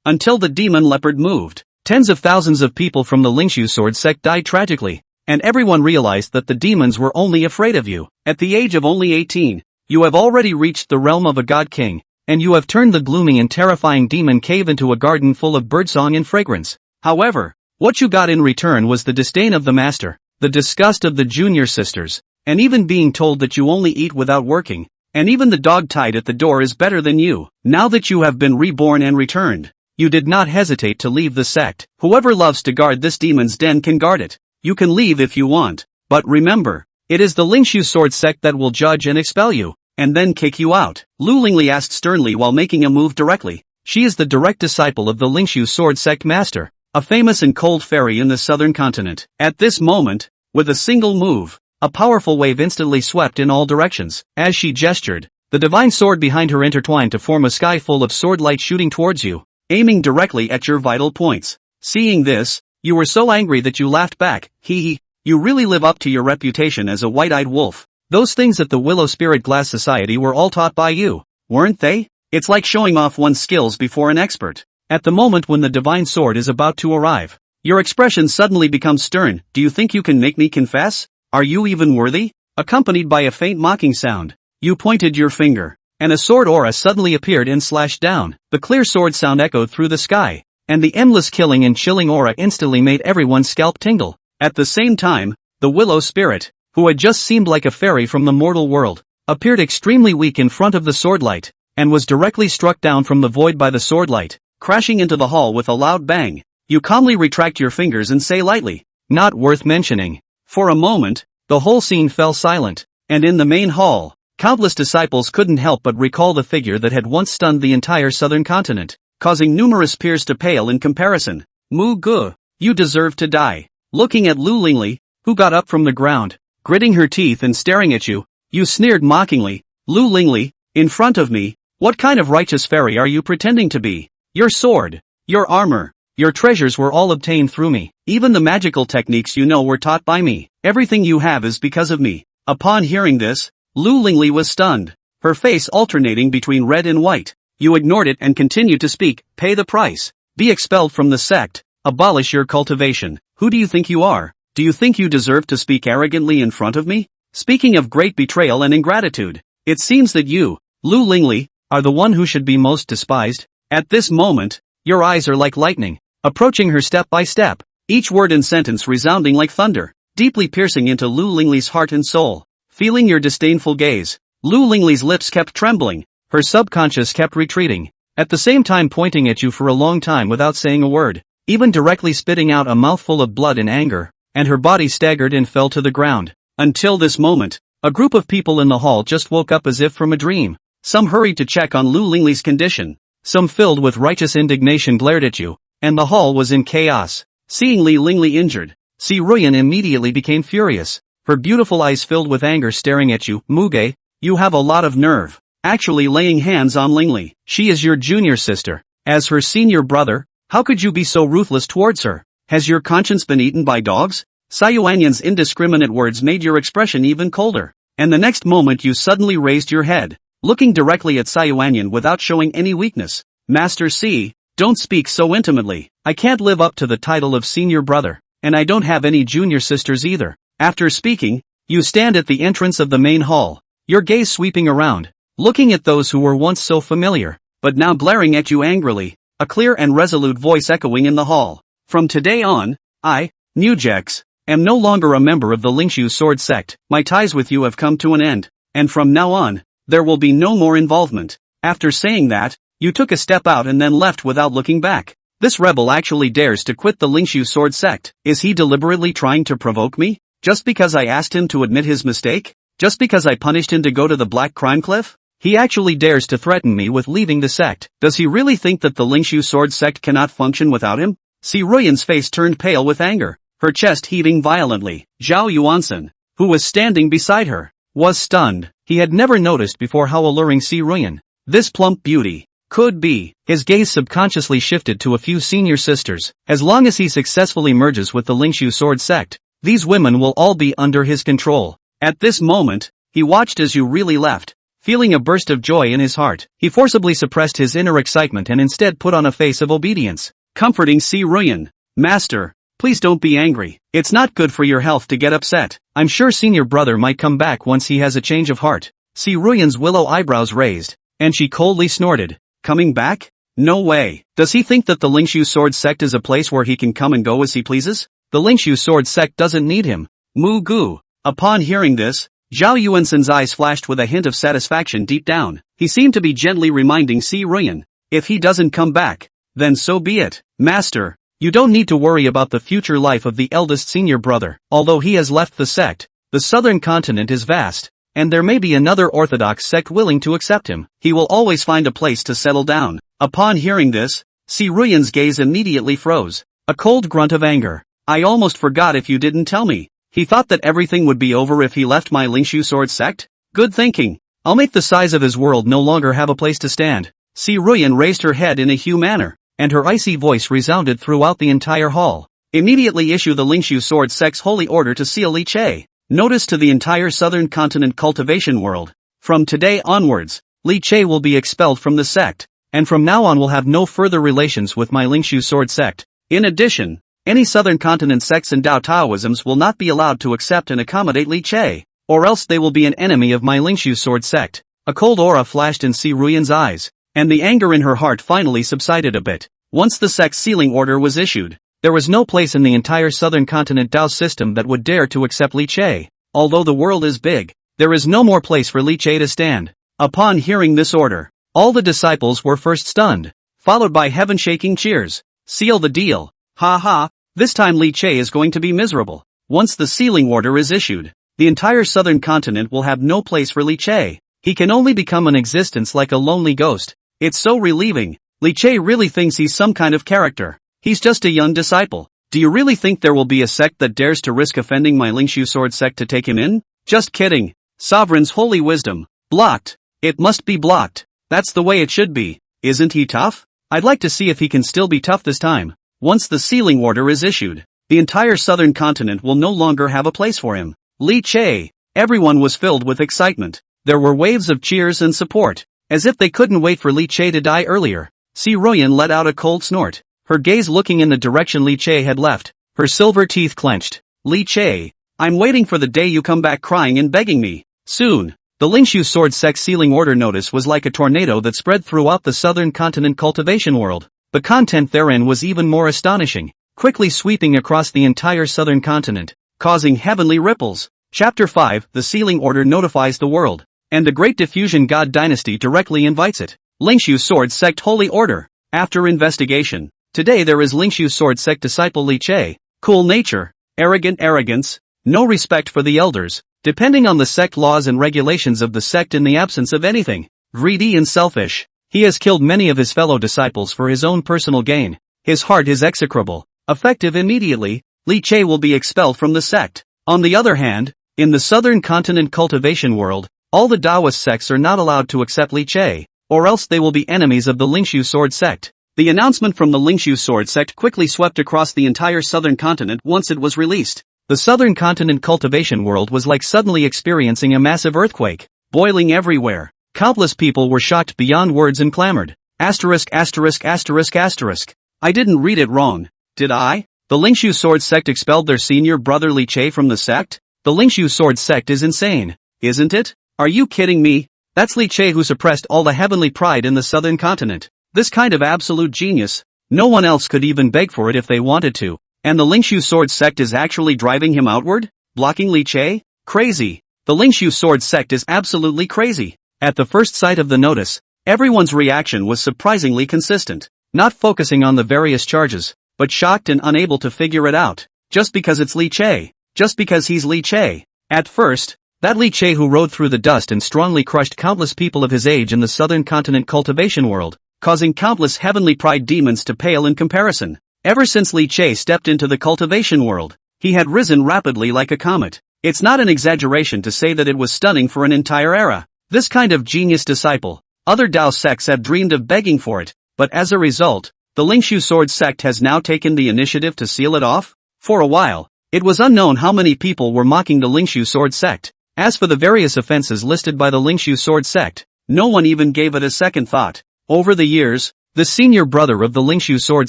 until the demon leopard moved. Tens of thousands of people from the Lingshu sword sect died tragically, and everyone realized that the demons were only afraid of you. At the age of only 18, you have already reached the realm of a god king, and you have turned the gloomy and terrifying demon cave into a garden full of birdsong and fragrance. However, what you got in return was the disdain of the master, the disgust of the junior sisters, and even being told that you only eat without working, and even the dog tied at the door is better than you. Now that you have been reborn and returned, you did not hesitate to leave the sect. Whoever loves to guard this demon's den can guard it. You can leave if you want, but remember, it is the Lingshu sword sect that will judge and expel you, and then kick you out. Lu Lingli asked sternly while making a move directly. She is the direct disciple of the Lingshu sword sect master, a famous and cold fairy in the southern continent. At this moment, with a single move, a powerful wave instantly swept in all directions. As she gestured, the divine sword behind her intertwined to form a sky full of sword light shooting towards you, aiming directly at your vital points. Seeing this, you were so angry that you laughed back. Hee hee, you really live up to your reputation as a white-eyed wolf. Those things at the Willow Spirit Glass Society were all taught by you, weren't they? It's like showing off one's skills before an expert. At the moment when the divine sword is about to arrive, your expression suddenly becomes stern. Do you think you can make me confess? Are you even worthy? Accompanied by a faint mocking sound, you pointed your finger, and a sword aura suddenly appeared and slashed down. The clear sword sound echoed through the sky, and the endless killing and chilling aura instantly made everyone's scalp tingle. At the same time, the Willow Spirit, who had just seemed like a fairy from the mortal world, appeared extremely weak in front of the swordlight, and was directly struck down from the void by the swordlight, crashing into the hall with a loud bang. You calmly retract your fingers and say lightly, "Not worth mentioning." For a moment, the whole scene fell silent, and in the main hall, countless disciples couldn't help but recall the figure that had once stunned the entire southern continent, causing numerous peers to pale in comparison. Mu Gu, you deserve to die. Looking at Lu Lingli, who got up from the ground, gritting her teeth and staring at you, you sneered mockingly. Lu Lingli, in front of me, what kind of righteous fairy are you pretending to be? Your sword, your armor, your treasures were all obtained through me. Even the magical techniques you know were taught by me. Everything you have is because of me. Upon hearing this, Lu Lingli was stunned, her face alternating between red and white. You ignored it and continued to speak. Pay the price. Be expelled from the sect. Abolish your cultivation. Who do you think you are? Do you think you deserve to speak arrogantly in front of me? Speaking of great betrayal and ingratitude, it seems that you, Lu Lingli, are the one who should be most despised. At this moment, your eyes are like lightning, approaching her step by step, each word and sentence resounding like thunder, deeply piercing into Lu Lingli's heart and soul. Feeling your disdainful gaze, Lu Lingli's lips kept trembling, her subconscious kept retreating, at the same time pointing at you for a long time without saying a word, even directly spitting out a mouthful of blood in anger, and her body staggered and fell to the ground. Until this moment, a group of people in the hall just woke up as if from a dream. Some hurried to check on Lu Lingli's condition, some filled with righteous indignation glared at you, and the hall was in chaos. Seeing Li Lingli injured, Si Ruyan immediately became furious, her beautiful eyes filled with anger staring at you. Muge, you have a lot of nerve, actually laying hands on Lingli. She is your junior sister. As her senior brother, how could you be so ruthless towards her? Has your conscience been eaten by dogs? Sayuanyan's indiscriminate words made your expression even colder, and the next moment you suddenly raised your head, looking directly at Sayuanyan without showing any weakness. Master C, don't speak so intimately. I can't live up to the title of senior brother, and I don't have any junior sisters either. After speaking, you stand at the entrance of the main hall, your gaze sweeping around, looking at those who were once so familiar, but now glaring at you angrily, a clear and resolute voice echoing in the hall. From today on, I, Mujex, am no longer a member of the Lingshu sword sect. My ties with you have come to an end, and from now on, there will be no more involvement. After saying that, you took a step out and then left without looking back. This rebel actually dares to quit the Lingshu sword sect. Is he deliberately trying to provoke me? Just because I asked him to admit his mistake? Just because I punished him to go to the Black Crime Cliff? He actually dares to threaten me with leaving the sect. Does he really think that the Lingshu sword sect cannot function without him? Si Ruyan's face turned pale with anger, her chest heaving violently. Zhao Yuansen, who was standing beside her, was stunned. He had never noticed before how alluring Si Ruyan, this plump beauty, could be. His gaze subconsciously shifted to a few senior sisters. As long as he successfully merges with the Lingshu sword sect, these women will all be under his control. At this moment, he watched as you really left, Feeling a burst of joy in his heart, he forcibly suppressed his inner excitement and instead put on a face of obedience. Comforting Si Ruyan. Master, please don't be angry. It's not good for your health to get upset. I'm sure senior brother might come back once he has a change of heart. Si Ruyan's willow eyebrows raised, and she coldly snorted. Coming back? No way. Does he think that the Lingshu Sword Sect is a place where he can come and go as he pleases? The Lingshu Sword Sect doesn't need him. Mu Gu. Upon hearing this, Zhao Yuansen's eyes flashed with a hint of satisfaction deep down. He seemed to be gently reminding Si Ruyan, if he doesn't come back, then so be it. Master, you don't need to worry about the future life of the eldest senior brother. Although he has left the sect, the southern continent is vast, and there may be another orthodox sect willing to accept him. He will always find a place to settle down. Upon hearing this, Si Ruyan's gaze immediately froze. A cold grunt of anger. I almost forgot if you didn't tell me. He thought that everything would be over if he left my Lingshu Sword Sect? Good thinking. I'll make the size of his world no longer have a place to stand. Si Ruyan raised her head in a Hu manner, and her icy voice resounded throughout the entire hall. Immediately issue the Lingshu Sword Sect's holy order to seal Li Che. Notice to the entire southern continent cultivation world. From today onwards, Li Che will be expelled from the sect, and from now on will have no further relations with my Lingshu Sword Sect. In addition, any southern continent sects and Dao Taoisms will not be allowed to accept and accommodate Li Che, or else they will be an enemy of my Lingshu Sword Sect. A cold aura flashed in Si Ruyan's eyes, and the anger in her heart finally subsided a bit. Once the sect's sealing order was issued, there was no place in the entire southern continent Dao system that would dare to accept Li Che. Although the world is big, there is no more place for Li Che to stand. Upon hearing this order, all the disciples were first stunned, followed by heaven-shaking cheers. Seal the deal. Ha ha. This time Li Che is going to be miserable. Once the sealing order is issued, the entire southern continent will have no place for Li Che. He can only become an existence like a lonely ghost. It's so relieving. Li Che really thinks he's some kind of character. He's just a young disciple. Do you really think there will be a sect that dares to risk offending my Lingshu Sword Sect to take him in? Just kidding. Sovereign's holy wisdom. Blocked. It must be blocked. That's the way it should be. Isn't he tough? I'd like to see if he can still be tough this time. Once the sealing order is issued, the entire southern continent will no longer have a place for him. Li Che. Everyone was filled with excitement. There were waves of cheers and support, as if they couldn't wait for Li Che to die earlier. Si Ruyan let out a cold snort, her gaze looking in the direction Li Che had left, her silver teeth clenched. Li Che, I'm waiting for the day you come back crying and begging me. Soon. The Lingshu Sword Sect sealing order notice was like a tornado that spread throughout the southern continent cultivation world. The content therein was even more astonishing, quickly sweeping across the entire southern continent, causing heavenly ripples. Chapter 5, The Sealing Order Notifies the World, and the Great Diffusion God Dynasty directly invites it. Lingshu Sword Sect Holy Order. After investigation, today there is Lingshu Sword Sect disciple Li Che. Cool nature, arrogant arrogance, no respect for the elders, depending on the sect laws and regulations of the sect in the absence of anything, greedy and selfish. He has killed many of his fellow disciples for his own personal gain. His heart is execrable. Effective immediately, Li Che will be expelled from the sect. On the other hand, in the southern continent cultivation world, all the Taoist sects are not allowed to accept Li Che, or else they will be enemies of the Lingshu Sword Sect. The announcement from the Lingshu Sword Sect quickly swept across the entire southern continent once it was released. The southern continent cultivation world was like suddenly experiencing a massive earthquake, boiling everywhere. Countless people were shocked beyond words and clamored. Asterisk asterisk asterisk asterisk. I didn't read it wrong, did I? The Lingshu Sword Sect expelled their senior brother Li Che from the sect? The Lingshu Sword Sect is insane, isn't it? Are you kidding me? That's Li Che who suppressed all the heavenly pride in the southern continent. This kind of absolute genius, no one else could even beg for it if they wanted to. And the Lingshu Sword Sect is actually driving him outward? Blocking Li Che? Crazy. The Lingshu Sword Sect is absolutely crazy. At the first sight of the notice, everyone's reaction was surprisingly consistent, not focusing on the various charges, but shocked and unable to figure it out. Just because it's Li Che. Just because he's Li Che. At first, that Li Che who rode through the dust and strongly crushed countless people of his age in the southern continent cultivation world, causing countless heavenly pride demons to pale in comparison. Ever since Li Che stepped into the cultivation world, he had risen rapidly like a comet. It's not an exaggeration to say that it was stunning for an entire era. This kind of genius disciple, other Dao sects have dreamed of begging for it, but as a result, the Lingshu Sword Sect has now taken the initiative to seal it off? For a while, it was unknown how many people were mocking the Lingshu Sword Sect. As for the various offenses listed by the Lingshu sword sect, no one even gave it a second thought. Over the years, the senior brother of the Lingshu sword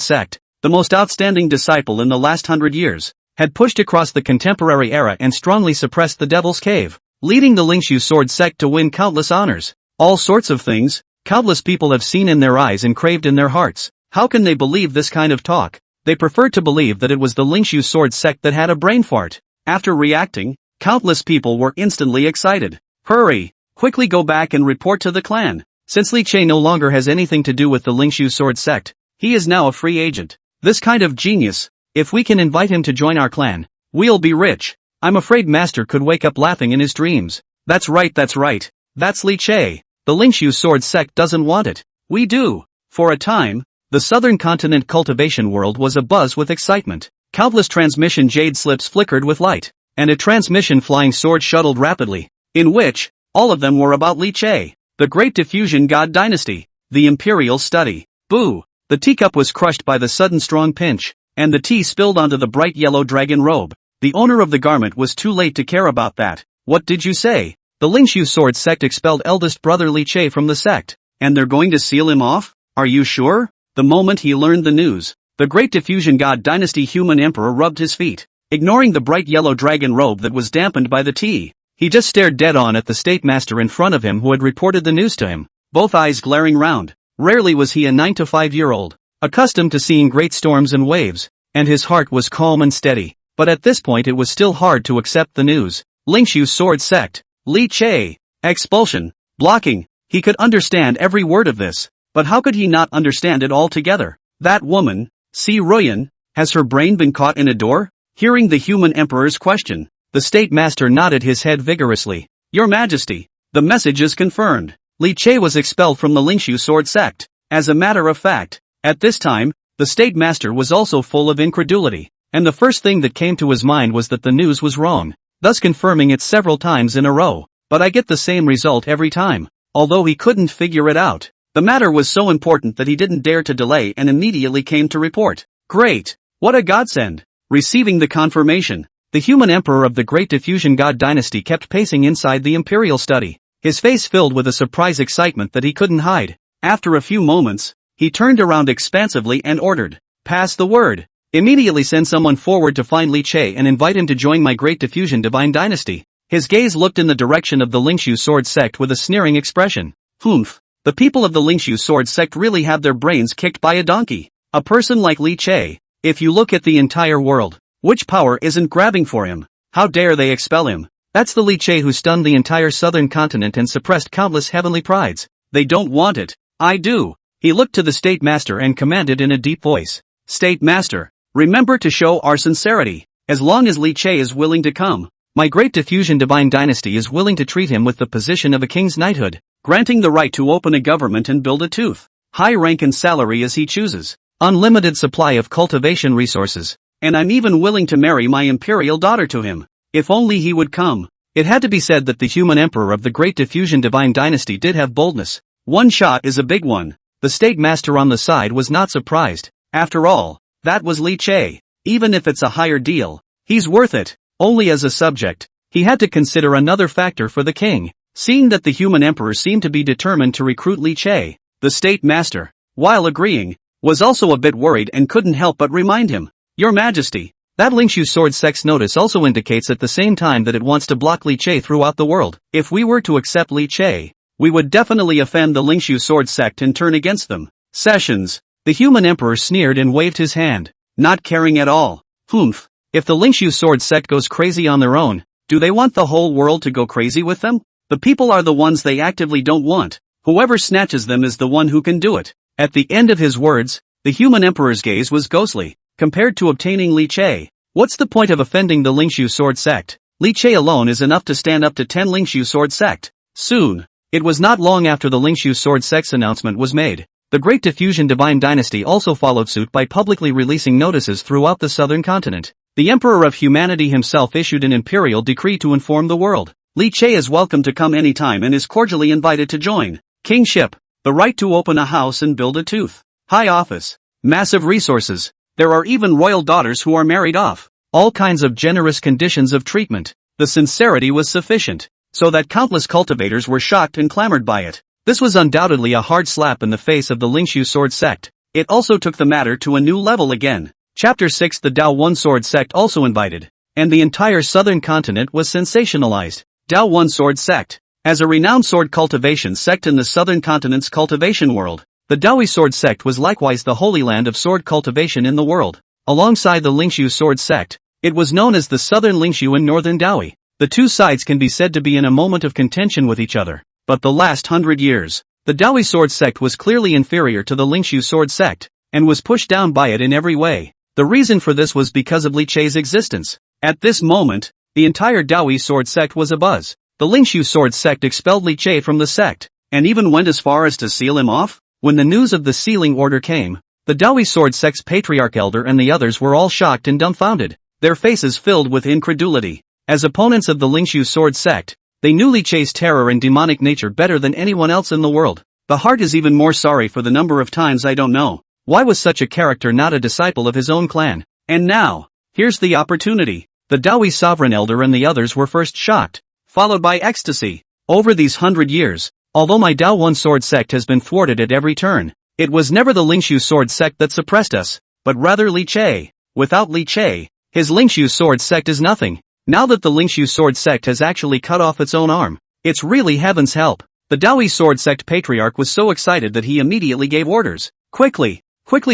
sect, the most outstanding disciple in the last 100 years, had pushed across the contemporary era and strongly suppressed the Devil's Cave, leading the Lingshu sword sect to win countless honors. All sorts of things, countless people have seen in their eyes and craved in their hearts. How can they believe this kind of talk? They preferred to believe that it was the Lingshu sword sect that had a brain fart. After reacting, countless people were instantly excited. Hurry! Quickly go back and report to the clan. Since Li Che no longer has anything to do with the Lingshu sword sect, he is now a free agent. This kind of genius, if we can invite him to join our clan, we'll be rich. I'm afraid Master could wake up laughing in his dreams. That's right. That's Li Che. The Lingshu sword sect doesn't want it. We do. For a time, the southern continent cultivation world was abuzz with excitement. Countless transmission jade slips flickered with light, and a transmission flying sword shuttled rapidly, in which, all of them were about Li Che, the great diffusion god dynasty, the imperial study. Boo! The teacup was crushed by the sudden strong pinch, and the tea spilled onto the bright yellow dragon robe. The owner of the garment was too late to care about that. What did you say? The Lingshu sword sect expelled eldest brother Li Che from the sect, and they're going to seal him off? Are you sure? The moment he learned the news, the great diffusion god dynasty human emperor rubbed his feet, ignoring the bright yellow dragon robe that was dampened by the tea. He just stared dead on at the state master in front of him who had reported the news to him, both eyes glaring round. Rarely was he a 9 to 5-year-old, accustomed to seeing great storms and waves, and his heart was calm and steady, but at this point it was still hard to accept the news. Lingshu sword sect, Li Che, expulsion, blocking. He could understand every word of this, but how could he not understand it altogether? That woman, Si Ruyan, has her brain been caught in a door? Hearing the human emperor's question, the state master nodded his head vigorously. Your Majesty, the message is confirmed. Li Che was expelled from the Lingshu sword sect. As a matter of fact, at this time, the state master was also full of incredulity, and the first thing that came to his mind was that the news was wrong, thus confirming it several times in a row. But I get the same result every time. Although he couldn't figure it out, the matter was so important that he didn't dare to delay and immediately came to report. Great! What a godsend! Receiving the confirmation, the human emperor of the great diffusion god dynasty kept pacing inside the imperial study, his face filled with a surprise excitement that he couldn't hide. After a few moments, he turned around expansively and ordered, pass the word. Immediately send someone forward to find Li Che and invite him to join my great diffusion divine dynasty. His gaze looked in the direction of the Lingshu sword sect with a sneering expression. Humph, the people of the Lingshu sword sect really have their brains kicked by a donkey. A person like Li Che, if you look at the entire world, which power isn't grabbing for him? How dare they expel him? That's the Li Che who stunned the entire southern continent and suppressed countless heavenly prides. They don't want it. I do. He looked to the state master and commanded in a deep voice. State master, remember to show our sincerity. As long as Li Che is willing to come, my great diffusion divine dynasty is willing to treat him with the position of a king's knighthood, granting the right to open a government and build a tooth. High rank and salary as he chooses. Unlimited supply of cultivation resources. And I'm even willing to marry my imperial daughter to him. If only he would come. It had to be said that the human emperor of the great diffusion divine dynasty did have boldness. One shot is a big one. The state master on the side was not surprised. After all, that was Li Che. Even if it's a higher deal, he's worth it. Only as a subject, he had to consider another factor for the king. Seeing that the human emperor seemed to be determined to recruit Li Che, the state master, while agreeing, was also a bit worried and couldn't help but remind him. Your Majesty, that Lingshu sword sect's notice also indicates at the same time that it wants to block Li Che throughout the world. If we were to accept Li Che, we would definitely offend the Lingshu sword sect and turn against them. Sessions. The human emperor sneered and waved his hand, not caring at all. Humph. If the Lingshu sword sect goes crazy on their own, do they want the whole world to go crazy with them? The people are the ones they actively don't want. Whoever snatches them is the one who can do it. At the end of his words, the human emperor's gaze was ghostly. Compared to obtaining Li Che, what's the point of offending the Lingshu sword sect? Li Che alone is enough to stand up to 10 Lingshu sword sect. Soon. It was not long after the Lingshu sword sect's announcement was made. The Great Diffusion Divine Dynasty also followed suit by publicly releasing notices throughout the southern continent. The Emperor of Humanity himself issued an imperial decree to inform the world. Li Che is welcome to come anytime and is cordially invited to join. Kingship, the right to open a house and build a tooth. High office, massive resources. There are even royal daughters who are married off. All kinds of generous conditions of treatment. The sincerity was sufficient. so that countless cultivators were shocked and clamored by it. This was undoubtedly a hard slap in the face of the Lingshu Sword Sect. It also took the matter to a new level again. Chapter 6. The Dao One Sword Sect also invited, and the entire southern continent was sensationalized. Dao One Sword Sect. As a renowned sword cultivation sect in the southern continent's cultivation world, the Dawi Sword Sect was likewise the holy land of sword cultivation in the world. Alongside the Lingshu Sword Sect, it was known as the Southern Lingshu and Northern Dawi. The two sides can be said to be in a moment of contention with each other, but the last 100 years, the Dawi Sword Sect was clearly inferior to the Lingshu Sword Sect, and was pushed down by it in every way. The reason for this was because of Li Chei's existence. At this moment, the entire Dawi Sword Sect was abuzz. The Lingshu Sword Sect expelled Li Chei from the sect, and even went as far as to seal him off. When the news of the sealing order came, the Dawi Sword Sect's patriarch elder and the others were all shocked and dumbfounded, their faces filled with incredulity. As opponents of the Lingshu Sword Sect, they knew Li Chei's terror and demonic nature better than anyone else in the world. The heart is even more sorry for the number of times I don't know. Why was such a character not a disciple of his own clan? And now, here's the opportunity. The Dawi Sovereign Elder and the others were first shocked, followed by ecstasy. Over these 100 years, although my Dao One Sword Sect has been thwarted at every turn, it was never the Lingshu Sword Sect that suppressed us, but rather Li Chei. Without Li Chei, his Lingshu Sword Sect is nothing. Now that the Lingshu Sword Sect has actually cut off its own arm, it's really heaven's help. The Dawi Sword Sect patriarch was so excited that he immediately gave orders. Quickly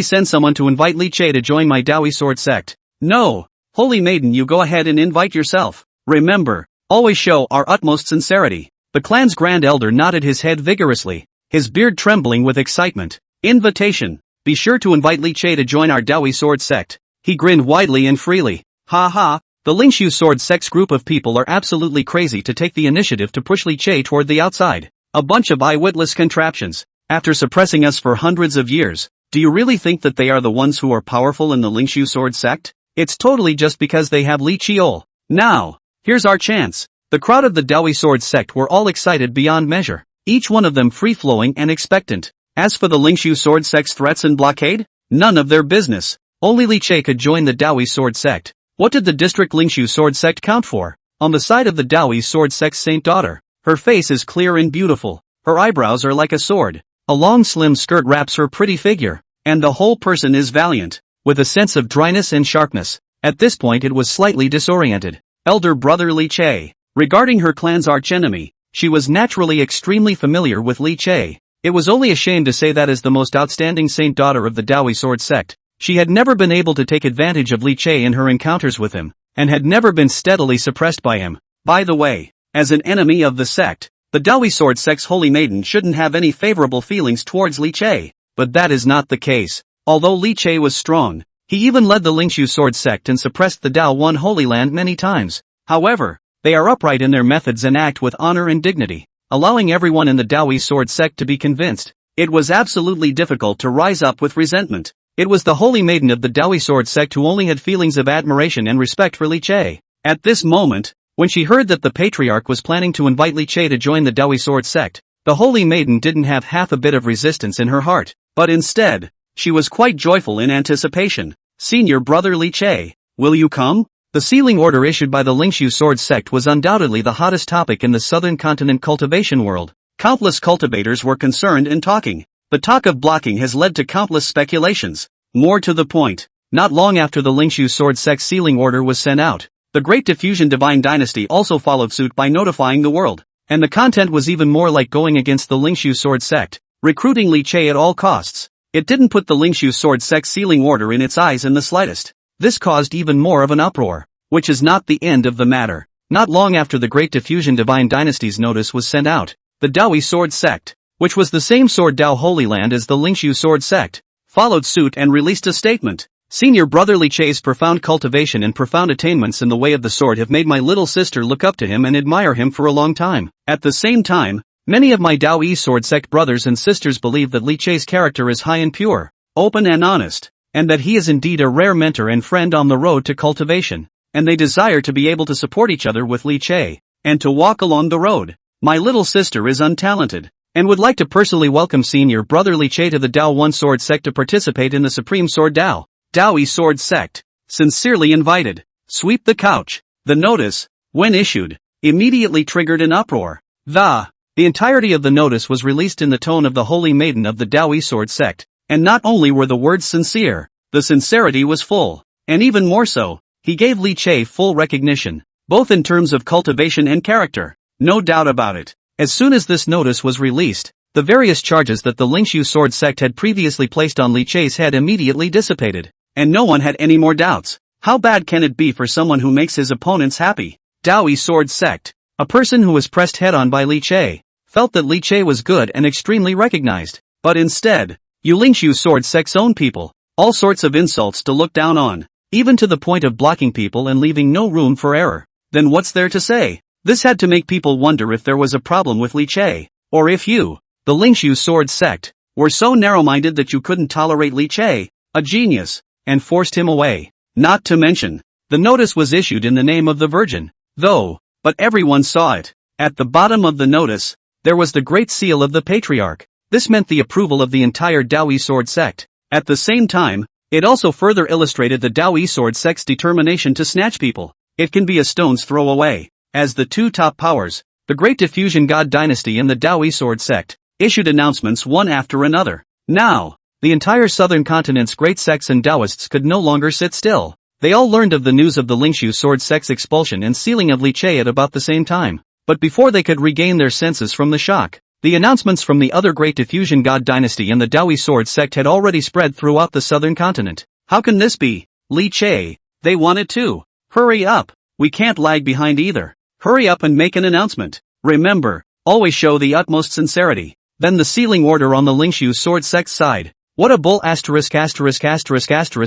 send someone to invite Li Chei to join my Dawi Sword Sect. No, holy maiden, you go ahead and invite yourself. Remember, always show our utmost sincerity. The clan's grand elder nodded his head vigorously, his beard trembling with excitement. Invitation. Be sure to invite Li Chei to join our Dawi Sword Sect. He grinned widely and freely. Ha ha, the Lingshu Sword Sect's group of people are absolutely crazy to take the initiative to push Li Chei toward the outside. A bunch of eyewitness contraptions. After suppressing us for hundreds of years, do you really think that they are the ones who are powerful in the Lingshu Sword Sect? It's totally just because they have Li Chiol. Now, here's our chance. The crowd of the Dawi Sword Sect were all excited beyond measure, each one of them free-flowing and expectant. As for the Lingshu Sword Sect's threats and blockade, none of their business. Only Li Chei could join the Dawi Sword Sect. What did the district Lingshu Sword Sect count for? On the side of the Dawi Sword Sect's saint daughter, her face is clear and beautiful, her eyebrows are like a sword, a long slim skirt wraps her pretty figure, and the whole person is valiant, with a sense of dryness and sharpness. At this point it was slightly disoriented. Elder brother Li Chei. Regarding her clan's archenemy, she was naturally extremely familiar with Li Chei. It was only a shame to say that as the most outstanding saint daughter of the Dawi Sword Sect, she had never been able to take advantage of Li Chei in her encounters with him, and had never been steadily suppressed by him. By the way, as an enemy of the sect, the Dawi Sword Sect's holy maiden shouldn't have any favorable feelings towards Li Chei, but that is not the case. Although Li Chei was strong, he even led the Lingshu Sword Sect and suppressed the Dao One Holy Land many times. However, they are upright in their methods and act with honor and dignity, allowing everyone in the Dawi Sword Sect to be convinced. It was absolutely difficult to rise up with resentment. It was the holy maiden of the Dawi Sword Sect who only had feelings of admiration and respect for Li Chei. At this moment, when she heard that the patriarch was planning to invite Li Chei to join the Dawi Sword Sect, the holy maiden didn't have half a bit of resistance in her heart, but instead, she was quite joyful in anticipation. Senior brother Li Chei, will you come? The sealing order issued by the Lingshu Sword Sect was undoubtedly the hottest topic in the southern continent cultivation world. Countless cultivators were concerned and talking. The talk of blocking has led to countless speculations. More to the point, not long after the Lingshu Sword Sect's sealing order was sent out, the Great Diffusion Divine Dynasty also followed suit by notifying the world, and the content was even more like going against the Lingshu Sword Sect, recruiting Li Chei at all costs. It didn't put the Lingshu Sword Sect's sealing order in its eyes in the slightest. This caused even more of an uproar, which is not the end of the matter. Not long after the Great Diffusion Divine Dynasty's notice was sent out, the Dawi Sword Sect, which was the same Sword Dao Holy Land as the Lingshu Sword Sect, followed suit and released a statement. Senior brother Li Chei's profound cultivation and profound attainments in the way of the sword have made my little sister look up to him and admire him for a long time. At the same time, many of my Dawi Sword Sect brothers and sisters believe that Li Chei's character is high and pure, open and honest, and that he is indeed a rare mentor and friend on the road to cultivation, and they desire to be able to support each other with Li Chei, and to walk along the road. My little sister is untalented, and would like to personally welcome senior brother Li Chei to the Dao One Sword Sect to participate in the Supreme Sword Dao. Dawi Sword Sect. Sincerely invited. Sweep the couch. The notice, when issued, immediately triggered an uproar. The entirety of the notice was released in the tone of the holy maiden of the Daoist sword sect, and not only were the words sincere, the sincerity was full, and even more so, he gave Li Che full recognition, both in terms of cultivation and character. No doubt about it. As soon as this notice was released, the various charges that the Lingshu sword sect had previously placed on Li Che's head immediately dissipated, and no one had any more doubts. How bad can it be for someone who makes his opponents happy? Daoist sword sect. A person who was pressed head-on by Li Che felt that Li Che was good and extremely recognized, but instead, you Lingshu sword sect's own people, all sorts of insults to look down on, even to the point of blocking people and leaving no room for error. Then what's there to say? This had to make people wonder if there was a problem with Li Che, or if you, the Lingshu sword sect, were so narrow-minded that you couldn't tolerate Li Che, a genius, and forced him away. Not to mention, the notice was issued in the name of the Virgin, but everyone saw it. At the bottom of the notice, there was the great seal of the Patriarch. This meant the approval of the entire Daoist sword sect. At the same time, it also further illustrated the Daoist sword sect's determination to snatch people. It can be a stone's throw away. As the two top powers, the Great Diffusion God Dynasty and the Daoist sword sect, issued announcements one after another. Now, the entire southern continent's great sects and Daoists could no longer sit still. They all learned of the news of the Lingshu sword sect's expulsion and sealing of Li Che at about the same time. But before they could regain their senses from the shock, the announcements from the other Great Diffusion God Dynasty and the Daoist sword sect had already spread throughout the southern continent. How can this be? Li Che, they want it too. Hurry up, we can't lag behind either. Hurry up and make an announcement. Remember, always show the utmost sincerity. Then the sealing order on the Lingshu sword sect's side. What a bull *****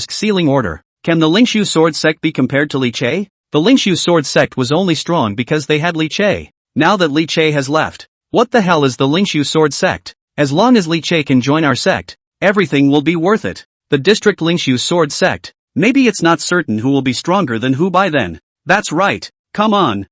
sealing order. Can the Lingshu sword sect be compared to Li Che? The Lingshu sword sect was only strong because they had Li Che. Now that Li Che has left, what the hell is the Lingshu sword sect? As long as Li Che can join our sect, everything will be worth it. The district Lingshu sword sect. Maybe it's not certain who will be stronger than who by then. That's right. Come on.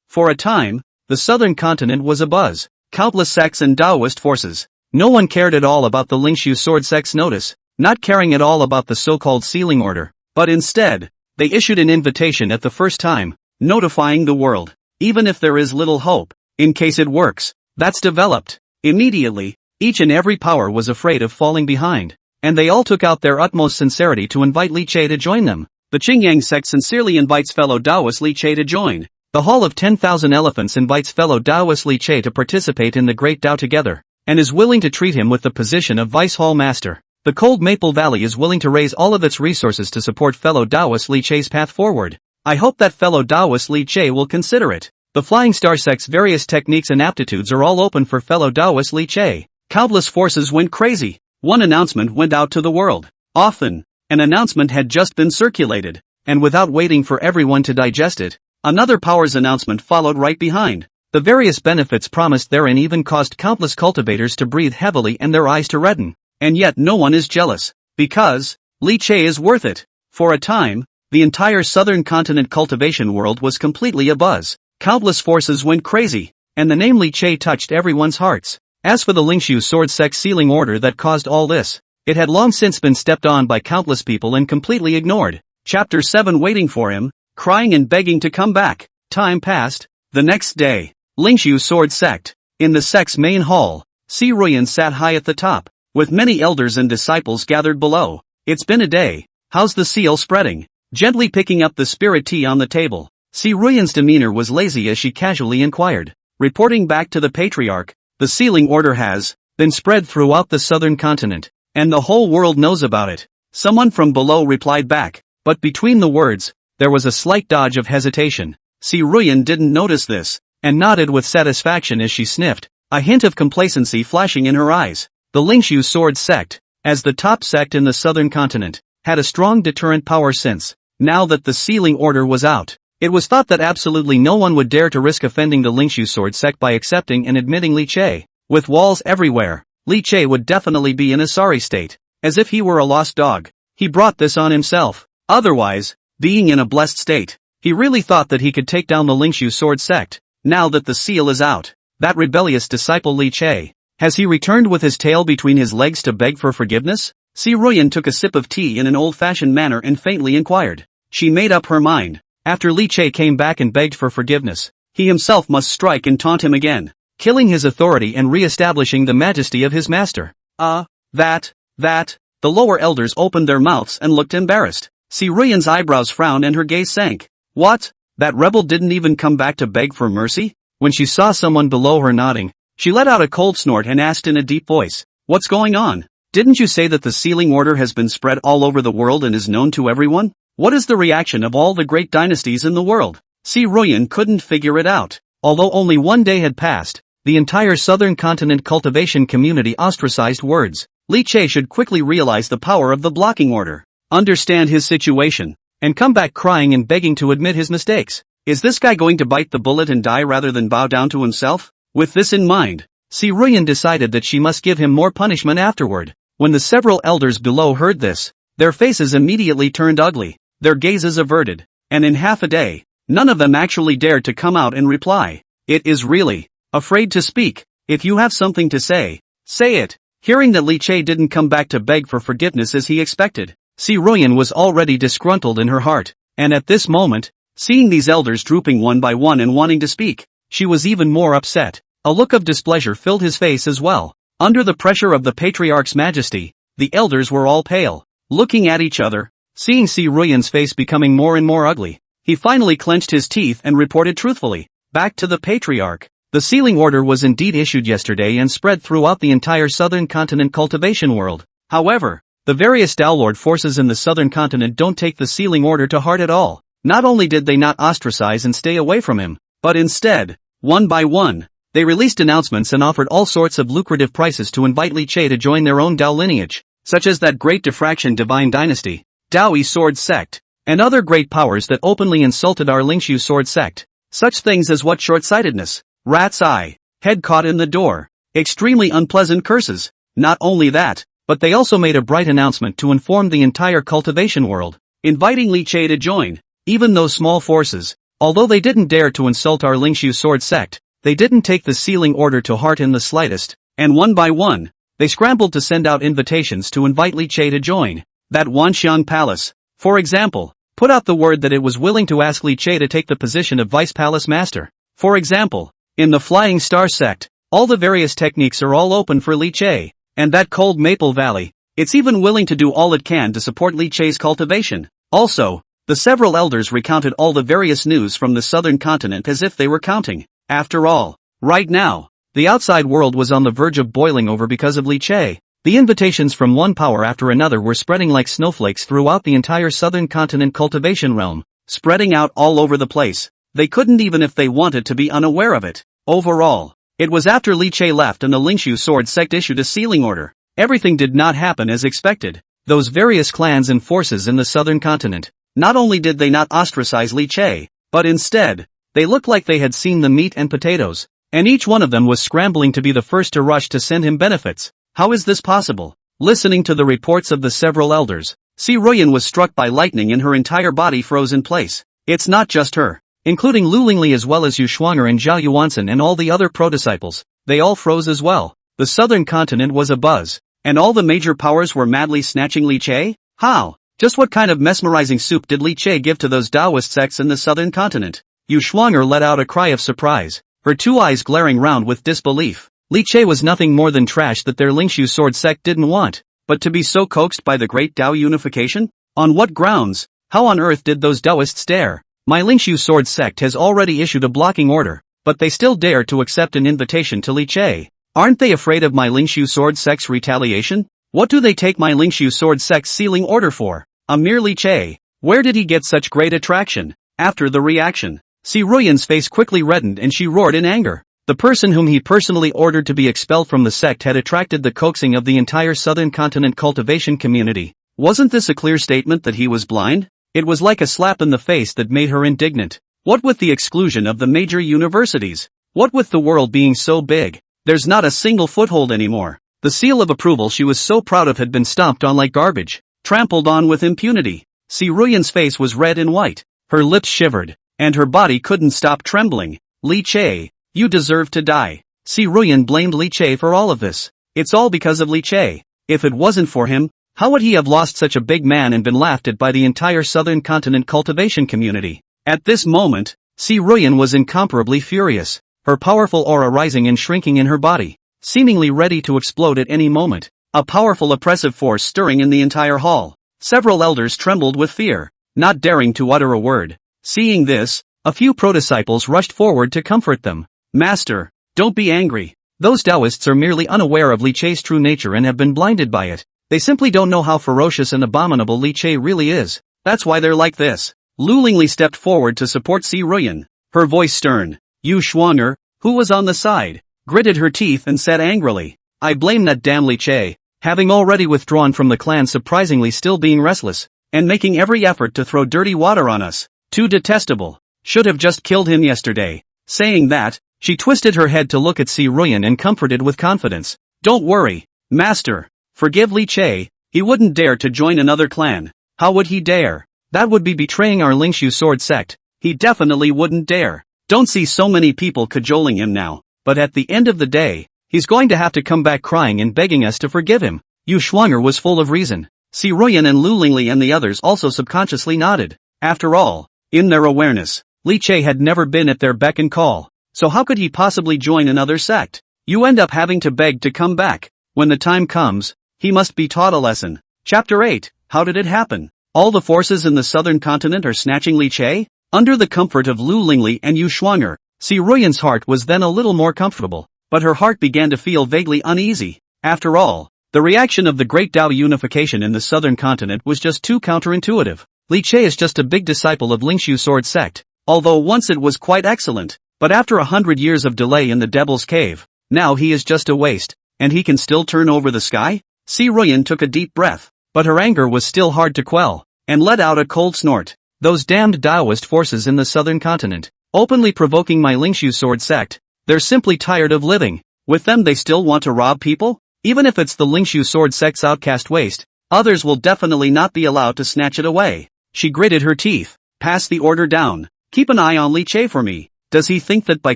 For a time, the southern continent was abuzz. Countless sects and Daoist forces. No one cared at all about the Lingshu sword sect's notice, not caring at all about the so-called sealing order, but instead, they issued an invitation at the first time, notifying the world, even if there is little hope, in case it works, that's developed. Immediately, each and every power was afraid of falling behind, and they all took out their utmost sincerity to invite Li Che to join them. The Qingyang sect sincerely invites fellow Daoist Li Che to join. The Hall of 10,000 Elephants invites fellow Daoist Li Che to participate in the Great Dao together, and is willing to treat him with the position of Vice Hall Master. The Cold Maple Valley is willing to raise all of its resources to support fellow Daoist Li Che's path forward. I hope that fellow Daoist Li Che will consider it. The Flying Star sect's various techniques and aptitudes are all open for fellow Daoist Li Che. Countless forces went crazy. One announcement went out to the world. Often, an announcement had just been circulated, and without waiting for everyone to digest it, another power's announcement followed right behind. The various benefits promised therein even caused countless cultivators to breathe heavily and their eyes to redden. And yet no one is jealous, because Li Che is worth it. For a time, the entire southern continent cultivation world was completely abuzz. Countless forces went crazy, and the name Li Che touched everyone's hearts. As for the Lingshu sword sect sealing order that caused all this, it had long since been stepped on by countless people and completely ignored. Chapter 7 waiting for him, crying and begging to come back. Time passed. The next day, Lingshu sword sect. In the sect's main hall, Si Ruyan sat high at the top, with many elders and disciples gathered below. It's been a day. How's the seal spreading? Gently picking up the spirit tea on the table, Si Ruyan's demeanor was lazy as she casually inquired. Reporting back to the Patriarch, the sealing order has been spread throughout the southern continent, and the whole world knows about it. Someone from below replied back, but between the words, there was a slight dodge of hesitation. Si Ruyan didn't notice this, and nodded with satisfaction as she sniffed, a hint of complacency flashing in her eyes. The Lingshu sword sect, as the top sect in the southern continent, had a strong deterrent power since, now that the sealing order was out, it was thought that absolutely no one would dare to risk offending the Lingshu sword sect by accepting and admitting Li Che. With walls everywhere, Li Che would definitely be in a sorry state, as if he were a lost dog. He brought this on himself. Otherwise, being in a blessed state, he really thought that he could take down the Lingshu sword sect. Now that the seal is out, that rebellious disciple Li Che, has he returned with his tail between his legs to beg for forgiveness? Si Ruyan took a sip of tea in an old-fashioned manner and faintly inquired. She made up her mind. After Li Che came back and begged for forgiveness, he himself must strike and taunt him again, killing his authority and re-establishing the majesty of his master. The lower elders opened their mouths and looked embarrassed. Si Ruyan's eyebrows frowned and her gaze sank. What? That rebel didn't even come back to beg for mercy? When she saw someone below her nodding, she let out a cold snort and asked in a deep voice, "What's going on? Didn't you say that the sealing order has been spread all over the world and is known to everyone? What is the reaction of all the great dynasties in the world?" Si Ruyan couldn't figure it out. Although only one day had passed, the entire southern continent cultivation community ostracized words. Li Che should quickly realize the power of the blocking order, understand his situation, and come back crying and begging to admit his mistakes. Is this guy going to bite the bullet and die rather than bow down to himself? With this in mind, Si Ruyan decided that she must give him more punishment afterward. When the several elders below heard this, their faces immediately turned ugly, their gazes averted, and in half a day, none of them actually dared to come out and reply. It is really afraid to speak. If you have something to say, say it. Hearing that Li Che didn't come back to beg for forgiveness as he expected, Si Ruyan was already disgruntled in her heart, and at this moment, seeing these elders drooping one by one and wanting to speak, she was even more upset. A look of displeasure filled his face as well. Under the pressure of the patriarch's majesty, the elders were all pale, looking at each other. Seeing Si Ruyan's face becoming more and more ugly, he finally clenched his teeth and reported truthfully, back to the patriarch. The sealing order was indeed issued yesterday and spread throughout the entire southern continent cultivation world. However, the various Dowlord forces in the southern continent don't take the sealing order to heart at all. Not only did they not ostracize and stay away from him, but instead, one by one, they released announcements and offered all sorts of lucrative prices to invite Li Che to join their own Dao lineage, such as that Great Diffraction Divine Dynasty, Daoi Sword Sect, and other great powers that openly insulted our Lingshu Sword Sect. Such things as what short-sightedness, rat's eye, head caught in the door, extremely unpleasant curses. Not only that, but they also made a bright announcement to inform the entire cultivation world, inviting Li Che to join. Even those small forces, although they didn't dare to insult our Lingshu Sword Sect, they didn't take the sealing order to heart in the slightest, and one by one, they scrambled to send out invitations to invite Li Che to join. That Wanxiang Palace, for example, put out the word that it was willing to ask Li Che to take the position of Vice Palace Master. For example, in the Flying Star Sect, all the various techniques are all open for Li Che, and that Cold Maple Valley, it's even willing to do all it can to support Li Che's cultivation. Also, the several elders recounted all the various news from the southern continent as if they were counting. After all, right now, the outside world was on the verge of boiling over because of Li Che. The invitations from one power after another were spreading like snowflakes throughout the entire southern continent cultivation realm, spreading out all over the place. They couldn't even if they wanted to be unaware of it. Overall, it was after Li Che left and the Lingshu Sword Sect issued a sealing order. Everything did not happen as expected. Those various clans and forces in the southern continent, not only did they not ostracize Li Che, but instead, they looked like they had seen the meat and potatoes, and each one of them was scrambling to be the first to rush to send him benefits. How is this possible? Listening to the reports of the several elders, Si Ruyan was struck by lightning and her entire body froze in place. It's not just her, including Lu Lingli as well as Yu Shuanger and Zhao Yuansen and all the other pro-disciples, they all froze as well. The southern continent was abuzz, and all the major powers were madly snatching Li Che? How? Just what kind of mesmerizing soup did Li Che give to those Taoist sects in the southern continent? Yu Shuanger let out a cry of surprise, her two eyes glaring round with disbelief. Li Che was nothing more than trash that their Lingshu Sword Sect didn't want, but to be so coaxed by the great Dao unification? On what grounds? How on earth did those Taoists dare? My Lingshu Sword Sect has already issued a blocking order, but they still dare to accept an invitation to Li Che. Aren't they afraid of my Lingshu Sword Sect's retaliation? What do they take my Lingshu Sword Sect's sealing order for? A mere Li Che. Where did he get such great attraction? After the reaction, Si Ruyan's face quickly reddened and she roared in anger. The person whom he personally ordered to be expelled from the sect had attracted the coaxing of the entire southern continent cultivation community. Wasn't this a clear statement that he was blind? It was like a slap in the face that made her indignant. What with the exclusion of the major universities? What with the world being so big? There's not a single foothold anymore. The seal of approval she was so proud of had been stomped on like garbage, trampled on with impunity. Si Ruyan's face was red and white, her lips shivered, and her body couldn't stop trembling. Li Che, you deserve to die. Si Ruyan blamed Li Che for all of this. It's all because of Li Che. If it wasn't for him, how would he have lost such a big man and been laughed at by the entire southern continent cultivation community? At this moment, Si Ruyan was incomparably furious, her powerful aura rising and shrinking in her body, seemingly ready to explode at any moment, a powerful oppressive force stirring in the entire hall. Several elders trembled with fear, not daring to utter a word. Seeing this, a few pro-disciples rushed forward to comfort them. Master, don't be angry. Those Taoists are merely unaware of Li Che's true nature and have been blinded by it. They simply don't know how ferocious and abominable Li Che really is. That's why they're like this. Lu Lingli stepped forward to support Si Ruyan, her voice stern. Yu Xuanger, who was on the side, gritted her teeth and said angrily, I blame that damn Li Che, having already withdrawn from the clan, surprisingly still being restless, and making every effort to throw dirty water on us. Too detestable. Should have just killed him yesterday. Saying that, she twisted her head to look at Si Ruyan and comforted with confidence. Don't worry, Master. Forgive Li Che, he wouldn't dare to join another clan. How would he dare? That would be betraying our Lingshu sword sect. He definitely wouldn't dare. Don't see so many people cajoling him now, but at the end of the day, he's going to have to come back crying and begging us to forgive him. Yu Xuanger was full of reason. Si Ruyan and Lu Lingli and the others also subconsciously nodded. After all, in their awareness, Li Che had never been at their beck and call, so how could he possibly join another sect? You end up having to beg to come back. When the time comes, he must be taught a lesson. Chapter 8, How did it happen? All the forces in the southern continent are snatching Li Che? Under the comfort of Lu Lingli and Yu Xuanger, Si Ruyan's heart was then a little more comfortable, but her heart began to feel vaguely uneasy. After all, the reaction of the Great Tao unification in the southern continent was just too counterintuitive. Li Che is just a big disciple of Lingshu sword sect, although once it was quite excellent, but after 100 years of delay in the Devil's Cave, now he is just a waste, and he can still turn over the sky? Si Ruyan took a deep breath, but her anger was still hard to quell, and let out a cold snort. Those damned Taoist forces in the southern continent, openly provoking my Lingshu sword sect, they're simply tired of living. With them they still want to rob people? Even if it's the Lingshu sword sect's outcast waste, others will definitely not be allowed to snatch it away. She gritted her teeth. Pass the order down. Keep an eye on Li Che for me. Does he think that by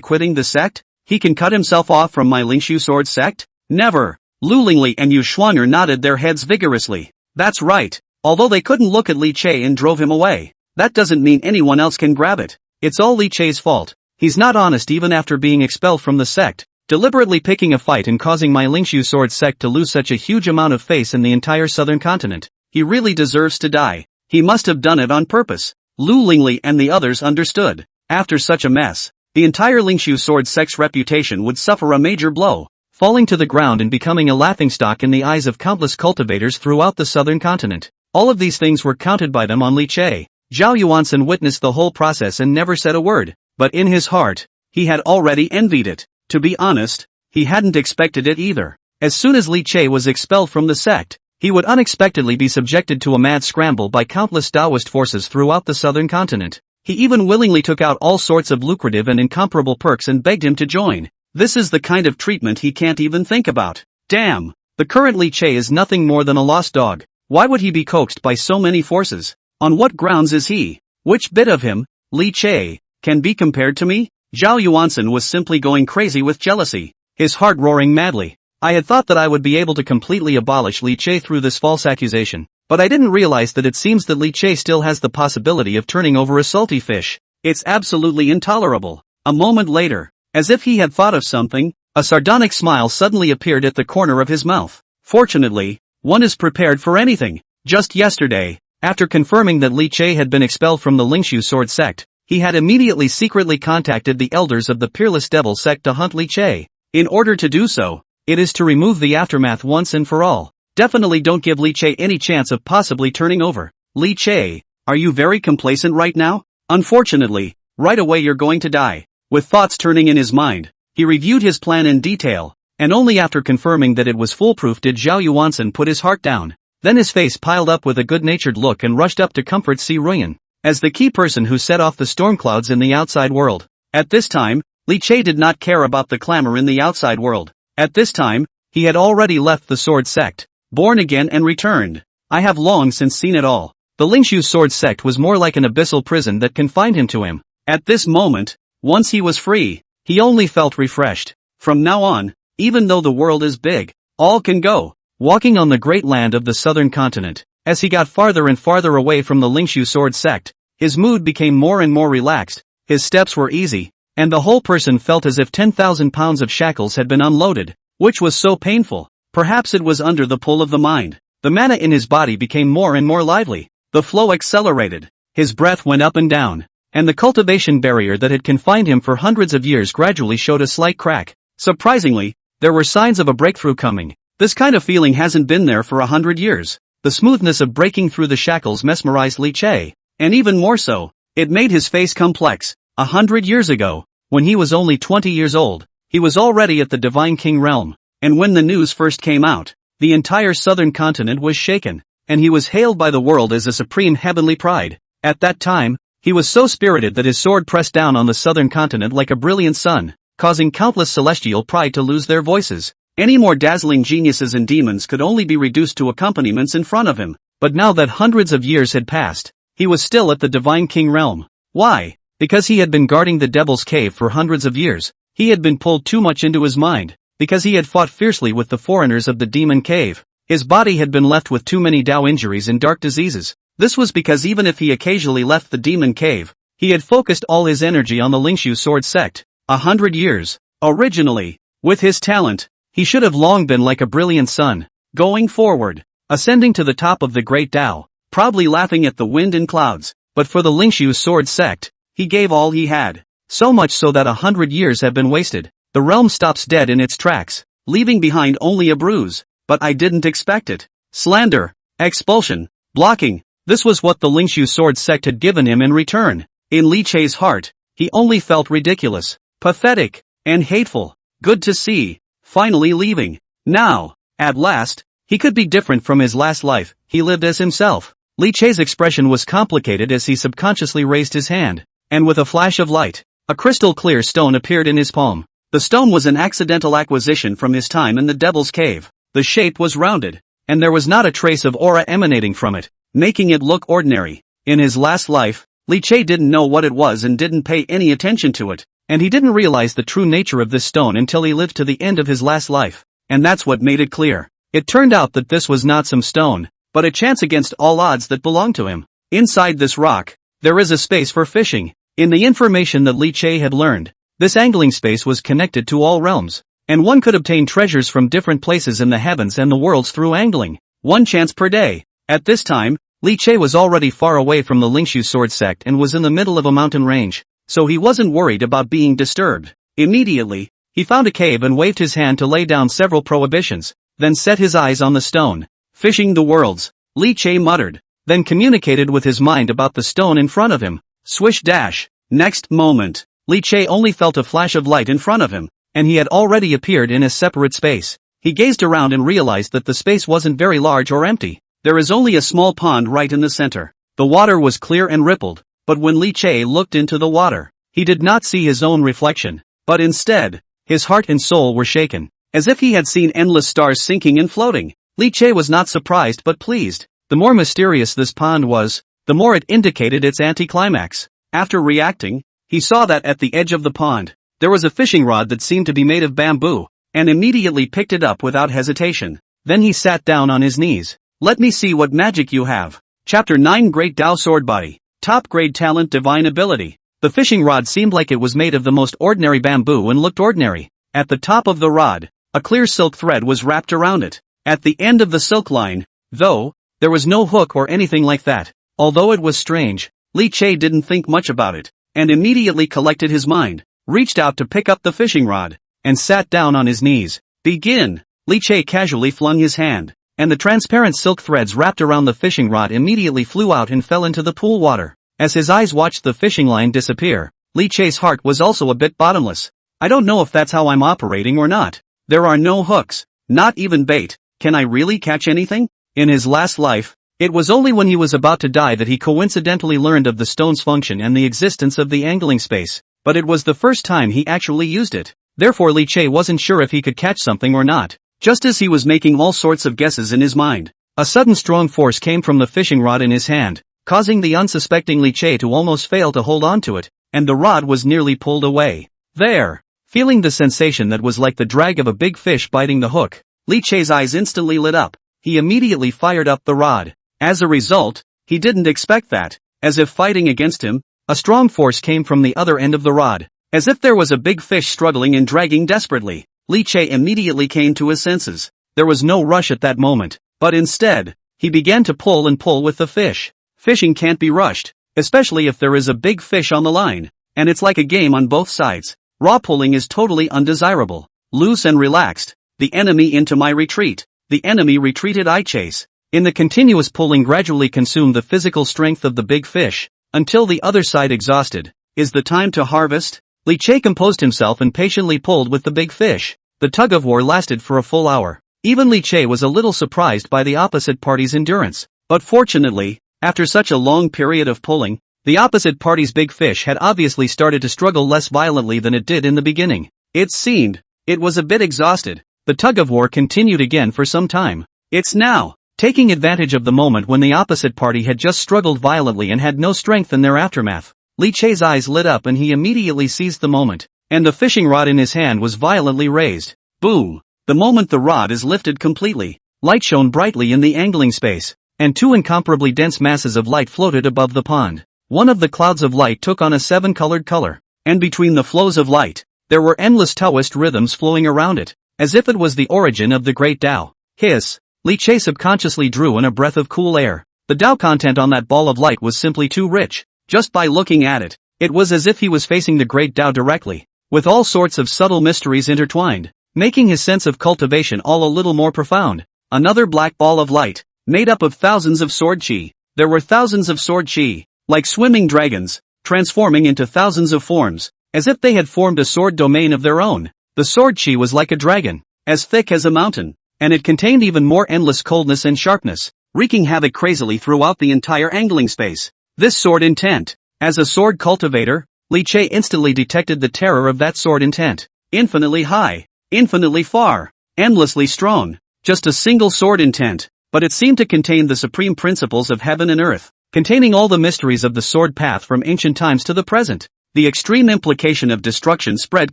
quitting the sect, he can cut himself off from my Lingshu sword sect? Never. Lu Lingli and Yu Xuanger nodded their heads vigorously. That's right. Although they couldn't look at Li Che and drove him away, that doesn't mean anyone else can grab it. It's all Li Che's fault. He's not honest even after being expelled from the sect, deliberately picking a fight and causing my Lingshu sword sect to lose such a huge amount of face in the entire southern continent. He really deserves to die. He must have done it on purpose. Lu Lingli and the others understood. After such a mess, the entire Lingshu sword sect's reputation would suffer a major blow, falling to the ground and becoming a laughingstock in the eyes of countless cultivators throughout the southern continent. All of these things were counted by them on Li Che. Zhao Yuansen witnessed the whole process and never said a word, but in his heart, he had already envied it. To be honest, he hadn't expected it either. As soon as Li Che was expelled from the sect, he would unexpectedly be subjected to a mad scramble by countless Taoist forces throughout the southern continent. He even willingly took out all sorts of lucrative and incomparable perks and begged him to join. This is the kind of treatment he can't even think about. Damn! The current Li Che is nothing more than a lost dog. Why would he be coaxed by so many forces? On what grounds is he? Which bit of him, Li Che, can be compared to me? Zhao Yuansen was simply going crazy with jealousy, his heart roaring madly. I had thought that I would be able to completely abolish Li Che through this false accusation, but I didn't realize that it seems that Li Che still has the possibility of turning over a salty fish. It's absolutely intolerable. A moment later, as if he had thought of something, a sardonic smile suddenly appeared at the corner of his mouth. Fortunately, one is prepared for anything. Just yesterday, after confirming that Li Che had been expelled from the Lingshu sword sect, he had immediately secretly contacted the elders of the Peerless Devil sect to hunt Li Che. In order to do so, it is to remove the aftermath once and for all. Definitely don't give Li Che any chance of possibly turning over. Li Che, are you very complacent right now? Unfortunately, right away you're going to die. With thoughts turning in his mind, he reviewed his plan in detail, and only after confirming that it was foolproof did Zhao Yuansen put his heart down. Then his face piled up with a good-natured look and rushed up to comfort Si Ruyan, as the key person who set off the storm clouds in the outside world. At this time, Li Che did not care about the clamor in the outside world. At this time, he had already left the sword sect, born again and returned. I have long since seen it all. The Lingshu sword sect was more like an abyssal prison that confined him to him. At this moment, once he was free, he only felt refreshed. From now on, even though the world is big, all can go. Walking on the great land of the southern continent, as he got farther and farther away from the Lingshu sword sect, His mood became more and more relaxed, his steps were easy, and the whole person felt as if 10,000 pounds of shackles had been unloaded, which was so painful. Perhaps it was under the pull of the mind. The mana in his body became more and more lively. The flow accelerated. His breath went up and down, and the cultivation barrier that had confined him for hundreds of years gradually showed a slight crack. Surprisingly, there were signs of a breakthrough coming. This kind of feeling hasn't been there for 100 years. The smoothness of breaking through the shackles mesmerized Li Che, and even more so, it made his face complex. 100 years ago, when he was only 20 years old, he was already at the Divine King realm, and when the news first came out, the entire southern continent was shaken, and he was hailed by the world as a supreme heavenly pride. At that time, he was so spirited that his sword pressed down on the southern continent like a brilliant sun, causing countless celestial pride to lose their voices. Any more dazzling geniuses and demons could only be reduced to accompaniments in front of him, but now that hundreds of years had passed, he was still at the Divine King realm. Why? Because he had been guarding the Devil's Cave for hundreds of years. He had been pulled too much into his mind, because he had fought fiercely with the foreigners of the Demon Cave. His body had been left with too many Dao injuries and dark diseases. This was because even if he occasionally left the Demon Cave, he had focused all his energy on the Lingshu sword sect. 100 years. Originally, with his talent, he should have long been like a brilliant sun, going forward, ascending to the top of the great Tao, probably laughing at the wind and clouds. But for the Lingshu sword sect, he gave all he had. So much so that 100 years have been wasted. The realm stops dead in its tracks, leaving behind only a bruise. But I didn't expect it. Slander, expulsion, blocking. This was what the Lingshu sword sect had given him in return. In Li Che's heart, he only felt ridiculous, pathetic, and hateful. Good to see. Finally leaving. Now, at last, he could be different from his last life. He lived as himself. Li Che's expression was complicated as he subconsciously raised his hand, and with a flash of light, a crystal clear stone appeared in his palm. The stone was an accidental acquisition from his time in the Devil's Cave. The shape was rounded, and there was not a trace of aura emanating from it, making it look ordinary. In his last life, Li Che didn't know what it was and didn't pay any attention to it, and he didn't realize the true nature of this stone until he lived to the end of his last life, and that's what made it clear. It turned out that this was not some stone, but a chance against all odds that belonged to him. Inside this rock, there is a space for fishing. In the information that Li Che had learned, this angling space was connected to all realms, and one could obtain treasures from different places in the heavens and the worlds through angling. 1 chance per day. At this time, Li Che was already far away from the Lingshu sword sect and was in the middle of a mountain range, so he wasn't worried about being disturbed. Immediately, he found a cave and waved his hand to lay down several prohibitions, then set his eyes on the stone. Fishing the worlds, Li Che muttered, then communicated with his mind about the stone in front of him. Swish dash. Next moment, Li Che only felt a flash of light in front of him, and he had already appeared in a separate space. He gazed around and realized that the space wasn't very large or empty. There is only a small pond right in the center. The water was clear and rippled, but when Li Che looked into the water, he did not see his own reflection, but instead, his heart and soul were shaken, as if he had seen endless stars sinking and floating. Li Che was not surprised but pleased. The more mysterious this pond was, the more it indicated its anticlimax. After reacting, he saw that at the edge of the pond, there was a fishing rod that seemed to be made of bamboo, and immediately picked it up without hesitation. Then he sat down on his knees. Let me see what magic you have. Chapter 9 Great Tao Sword Body. Top grade talent divine ability. The fishing rod seemed like it was made of the most ordinary bamboo and looked ordinary. At the top of the rod, a clear silk thread was wrapped around it. At the end of the silk line, though, there was no hook or anything like that. Although it was strange, Li Che didn't think much about it, and immediately collected his mind, reached out to pick up the fishing rod, and sat down on his knees. Begin! Li Che casually flung his hand, and the transparent silk threads wrapped around the fishing rod immediately flew out and fell into the pool water. As his eyes watched the fishing line disappear, Li Che's heart was also a bit bottomless. I don't know if that's how I'm operating or not. There are no hooks, not even bait. Can I really catch anything? In his last life, it was only when he was about to die that he coincidentally learned of the stone's function and the existence of the angling space, but it was the first time he actually used it. Therefore Li Che wasn't sure if he could catch something or not. Just as he was making all sorts of guesses in his mind, a sudden strong force came from the fishing rod in his hand, causing the unsuspecting Li Che to almost fail to hold on to it, and the rod was nearly pulled away. There! Feeling the sensation that was like the drag of a big fish biting the hook, Li Che's eyes instantly lit up. He immediately fired up the rod. As a result, he didn't expect that. as if fighting against him. A strong force came from the other end of the rod, as if there was a big fish struggling and dragging desperately. Li Che immediately came to his senses. There was no rush at that moment, but instead, he began to pull and pull with the fish. Fishing can't be rushed, especially if there is a big fish on the line, and it's like a game on both sides. Raw pulling is totally undesirable. Loose and relaxed. The enemy into my retreat. The enemy retreated. I chase. In the continuous pulling gradually consumed the physical strength of the big fish, until the other side exhausted. Is the time to harvest? Li Che composed himself and patiently pulled with the big fish. The tug-of-war lasted for a full hour. Even Li Che was a little surprised by the opposite party's endurance. But fortunately, after such a long period of pulling, the opposite party's big fish had obviously started to struggle less violently than it did in the beginning. It seemed it was a bit exhausted. The tug-of-war continued again for some time. It's now, taking advantage of the moment when the opposite party had just struggled violently and had no strength in their aftermath. Li Che's eyes lit up and he immediately seized the moment, and the fishing rod in his hand was violently raised. Boom! The moment the rod is lifted completely, light shone brightly in the angling space, and two incomparably dense masses of light floated above the pond. One of the clouds of light took on a seven-colored color, and between the flows of light, there were endless Taoist rhythms flowing around it, as if it was the origin of the great Tao. Hiss! Li Che subconsciously drew in a breath of cool air. The Tao content on that ball of light was simply too rich. Just by looking at it, it was as if he was facing the great Tao directly, with all sorts of subtle mysteries intertwined, making his sense of cultivation all a little more profound. Another black ball of light, made up of thousands of sword chi. There were thousands of sword chi, like swimming dragons, transforming into thousands of forms, as if they had formed a sword domain of their own. The sword chi was like a dragon, as thick as a mountain, and it contained even more endless coldness and sharpness, wreaking havoc crazily throughout the entire angling space. This sword intent. As a sword cultivator, Li Che instantly detected the terror of that sword intent. Infinitely high, infinitely far, endlessly strong. Just a single sword intent, but it seemed to contain the supreme principles of heaven and earth, containing all the mysteries of the sword path from ancient times to the present. The extreme implication of destruction spread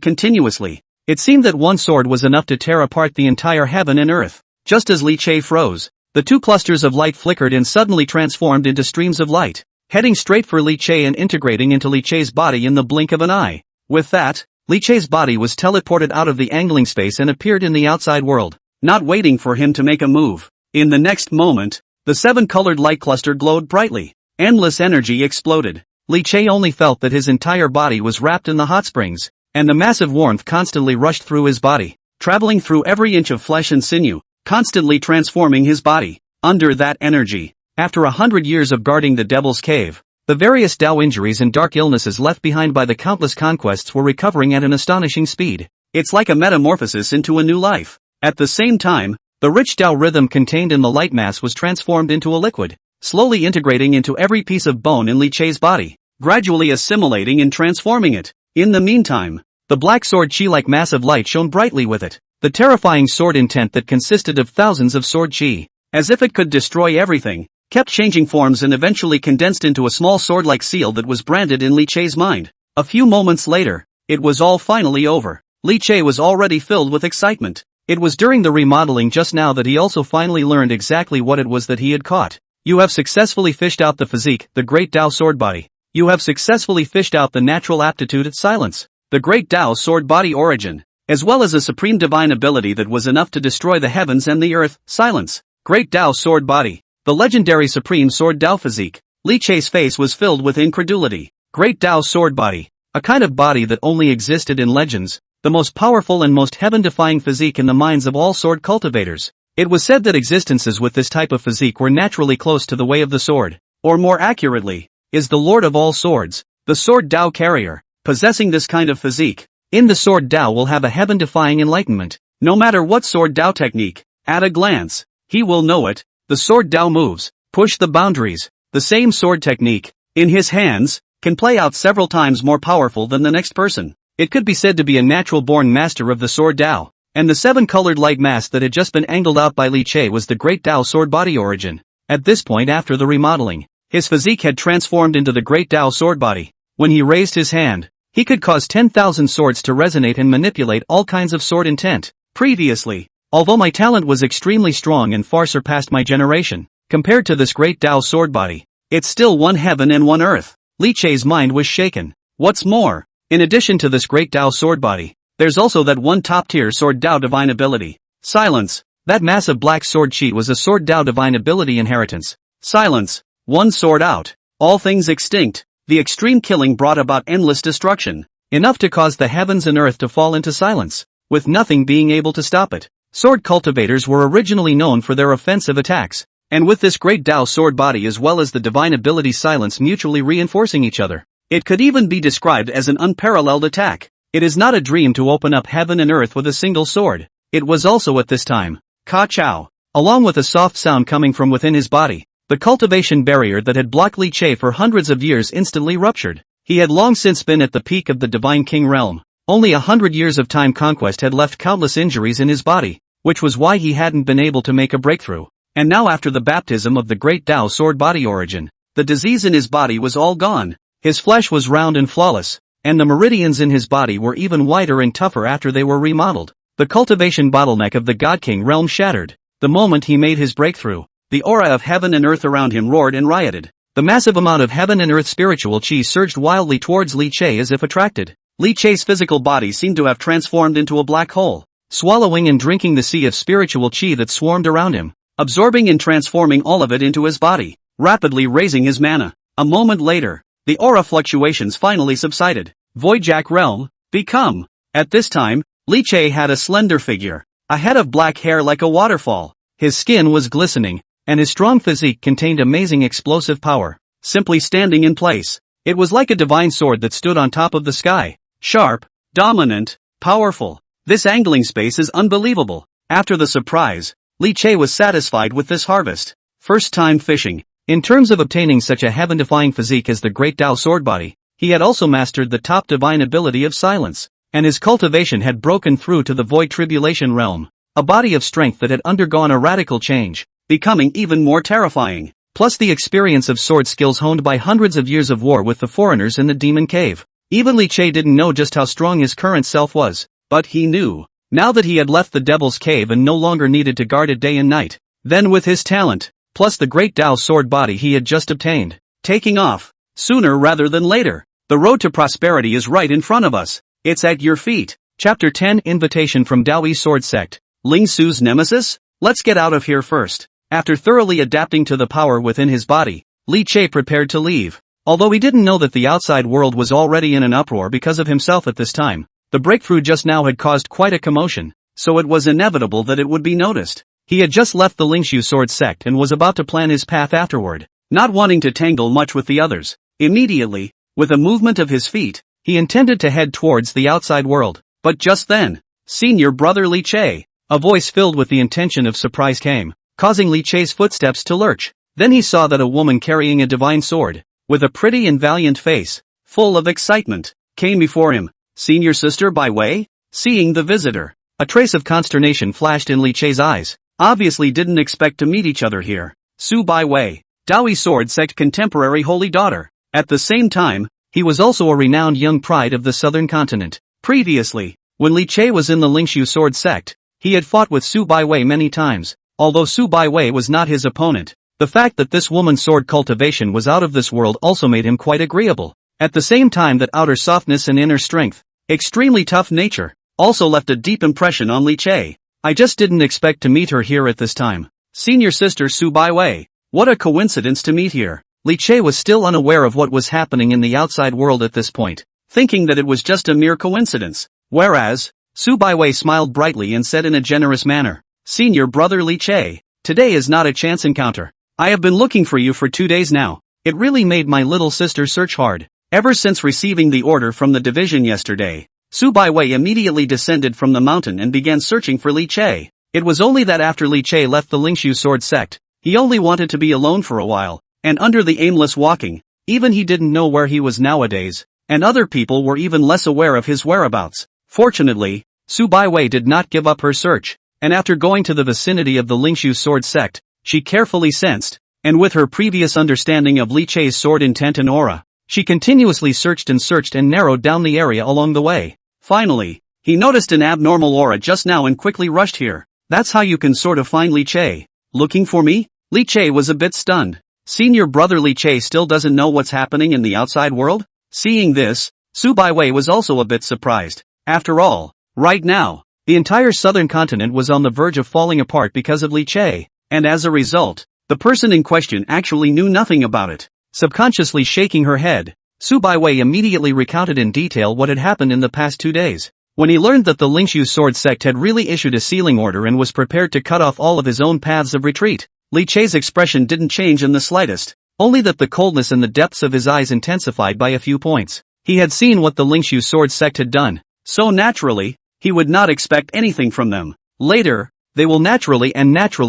continuously. It seemed that one sword was enough to tear apart the entire heaven and earth. Just as Li Che froze, the two clusters of light flickered and suddenly transformed into streams of light, heading straight for Li Che and integrating into Li Che's body in the blink of an eye. With that, Li Che's body was teleported out of the angling space and appeared in the outside world, not waiting for him to make a move. In the next moment, the seven-colored light cluster glowed brightly. Endless energy exploded. Li Che only felt that his entire body was wrapped in the hot springs, and the massive warmth constantly rushed through his body, traveling through every inch of flesh and sinew, constantly transforming his body. Under that energy, after 100 years of guarding the Devil's Cave, the various Tao injuries and dark illnesses left behind by the countless conquests were recovering at an astonishing speed. It's like a metamorphosis into a new life. At the same time, the rich Tao rhythm contained in the light mass was transformed into a liquid, slowly integrating into every piece of bone in Li Che's body, gradually assimilating and transforming it. In the meantime, the black sword chi-like mass of light shone brightly with it, the terrifying sword intent that consisted of thousands of sword chi, as if it could destroy everything, kept changing forms and eventually condensed into a small sword-like seal that was branded in Li Che's mind. A few moments later, it was all finally over. Li Che was already filled with excitement. It was during the remodeling just now that he also finally learned exactly what it was that he had caught. You have successfully fished out the physique, the great Tao sword body. You have successfully fished out the natural aptitude at silence, the great Tao sword body origin, as well as a supreme divine ability that was enough to destroy the heavens and the earth. Silence. Great Tao sword body. The legendary supreme sword Tao physique. Li Che's face was filled with incredulity. Great Tao sword body. A kind of body that only existed in legends. The most powerful and most heaven-defying physique in the minds of all sword cultivators. It was said that existences with this type of physique were naturally close to the way of the sword, or more accurately, is the Lord of all swords, the sword Tao carrier, possessing this kind of physique. In the sword Tao will have a heaven-defying enlightenment, no matter what sword Tao technique, at a glance, he will know it. The sword Tao moves, push the boundaries, the same sword technique, in his hands, can play out several times more powerful than the next person. It could be said to be a natural-born master of the sword Tao, and the seven-colored light mass that had just been angled out by Li Che was the great Tao sword body origin. At this point after the remodeling, his physique had transformed into the great Tao sword body. When he raised his hand, he could cause 10,000 swords to resonate and manipulate all kinds of sword intent. Previously, although my talent was extremely strong and far surpassed my generation, compared to this great Tao sword body, It's still one heaven and one earth. Li Che's mind was shaken. What's more, in addition to this great Dao sword body, there's also that one top-tier sword Dao divine ability. Silence. That massive black sword sheet was a sword Dao divine ability inheritance. Silence. One sword out. All things extinct. The extreme killing brought about endless destruction. Enough to cause the heavens and earth to fall into silence, with nothing being able to stop it. Sword cultivators were originally known for their offensive attacks, and with this great Dao sword body as well as the divine ability silence mutually reinforcing each other, it could even be described as an unparalleled attack. It is not a dream to open up heaven and earth with a single sword. It was also at this time. Ka Chow. Along with a soft sound coming from within his body, the cultivation barrier that had blocked Li Che for hundreds of years instantly ruptured. He had long since been at the peak of the Divine King realm. Only 100 years of time conquest had left countless injuries in his body, which was why he hadn't been able to make a breakthrough. And now after the baptism of the great Dao sword body origin, the disease in his body was all gone. His flesh was round and flawless, and the meridians in his body were even wider and tougher after they were remodeled. The cultivation bottleneck of the God King realm shattered. The moment he made his breakthrough, the aura of heaven and earth around him roared and rioted. The massive amount of heaven and earth spiritual chi surged wildly towards Li Che as if attracted. Li Che's physical body seemed to have transformed into a black hole, swallowing and drinking the sea of spiritual chi that swarmed around him, absorbing and transforming all of it into his body, rapidly raising his mana. A moment later, the aura fluctuations finally subsided. Voidjack realm, become. At this time, Li Che had a slender figure, a head of black hair like a waterfall. His skin was glistening, and his strong physique contained amazing explosive power. Simply standing in place, it was like a divine sword that stood on top of the sky. Sharp, dominant, powerful. This angling space is unbelievable. After the surprise, Li Che was satisfied with this harvest. First time fishing. In terms of obtaining such a heaven-defying physique as the great Dao sword body, he had also mastered the top divine ability of silence, and his cultivation had broken through to the void tribulation realm, a body of strength that had undergone a radical change, becoming even more terrifying, plus the experience of sword skills honed by hundreds of years of war with the foreigners in the demon cave. Even Li Che didn't know just how strong his current self was, but he knew, now that he had left the devil's cave and no longer needed to guard it day and night. Then with his talent, plus the great Dao sword body he had just obtained, taking off, sooner rather than later. The road to prosperity is right in front of us. It's at your feet. Chapter 10 Invitation from Daoyi Sword Sect. Ling Su's nemesis? Let's get out of here first. After thoroughly adapting to the power within his body, Li Che prepared to leave. Although he didn't know that the outside world was already in an uproar because of himself at this time, the breakthrough just now had caused quite a commotion, so it was inevitable that it would be noticed. He had just left the Lingshu sword sect and was about to plan his path afterward, not wanting to tangle much with the others. Immediately, with a movement of his feet, he intended to head towards the outside world. But just then, Senior Brother Li Che, a voice filled with the intention of surprise came, causing Li Che's footsteps to lurch. Then he saw that a woman carrying a divine sword, with a pretty and valiant face, full of excitement, came before him. Senior Sister Bai Wei? Seeing the visitor, a trace of consternation flashed in Li Che's eyes. Obviously didn't expect to meet each other here. Su Bai Wei, Daoyi Sword Sect contemporary holy daughter. At the same time, he was also a renowned young pride of the southern continent. Previously, when Li Che was in the Lingshu Sword Sect, he had fought with Su Bai Wei many times. Although Su Bai Wei was not his opponent, the fact that this woman's sword cultivation was out of this world also made him quite agreeable. At the same time that outer softness and inner strength, extremely tough nature, also left a deep impression on Li Che. I just didn't expect to meet her here at this time. Senior Sister Su Bai Wei, what a coincidence to meet here. Li Che was still unaware of what was happening in the outside world at this point, thinking that it was just a mere coincidence. Whereas, Su Bai Wei smiled brightly and said in a generous manner, Senior Brother Li Che, today is not a chance encounter. I have been looking for you for 2 days now. It really made my little sister search hard. Ever since receiving the order from the division yesterday, Su Bai Wei immediately descended from the mountain and began searching for Li Che. It was only that after Li Che left the Lingshu Sword Sect, he only wanted to be alone for a while, and under the aimless walking, even he didn't know where he was nowadays, and other people were even less aware of his whereabouts. Fortunately, Su Bai Wei did not give up her search, and after going to the vicinity of the Lingshu Sword Sect, she carefully sensed, and with her previous understanding of Li Che's sword intent and aura, she continuously searched and narrowed down the area along the way. Finally, he noticed an abnormal aura just now and quickly rushed here. That's how you can sort of find Li Che. Looking for me? Li Che was a bit stunned. Senior brother Li Che still doesn't know what's happening in the outside world? Seeing this, Su Baiwei was also a bit surprised. After all, right now, the entire southern continent was on the verge of falling apart because of Li Che, and as a result, the person in question actually knew nothing about it. Subconsciously shaking her head, Su Baiwei immediately recounted in detail what had happened in the past 2 days. When he learned that the Lingxiu sword sect had really issued a sealing order and was prepared to cut off all of his own paths of retreat, Li Che's expression didn't change in the slightest, only that the coldness in the depths of his eyes intensified by a few points. He had seen what the Lingxiu sword sect had done, so naturally, he would not expect anything from them. Later, they will naturally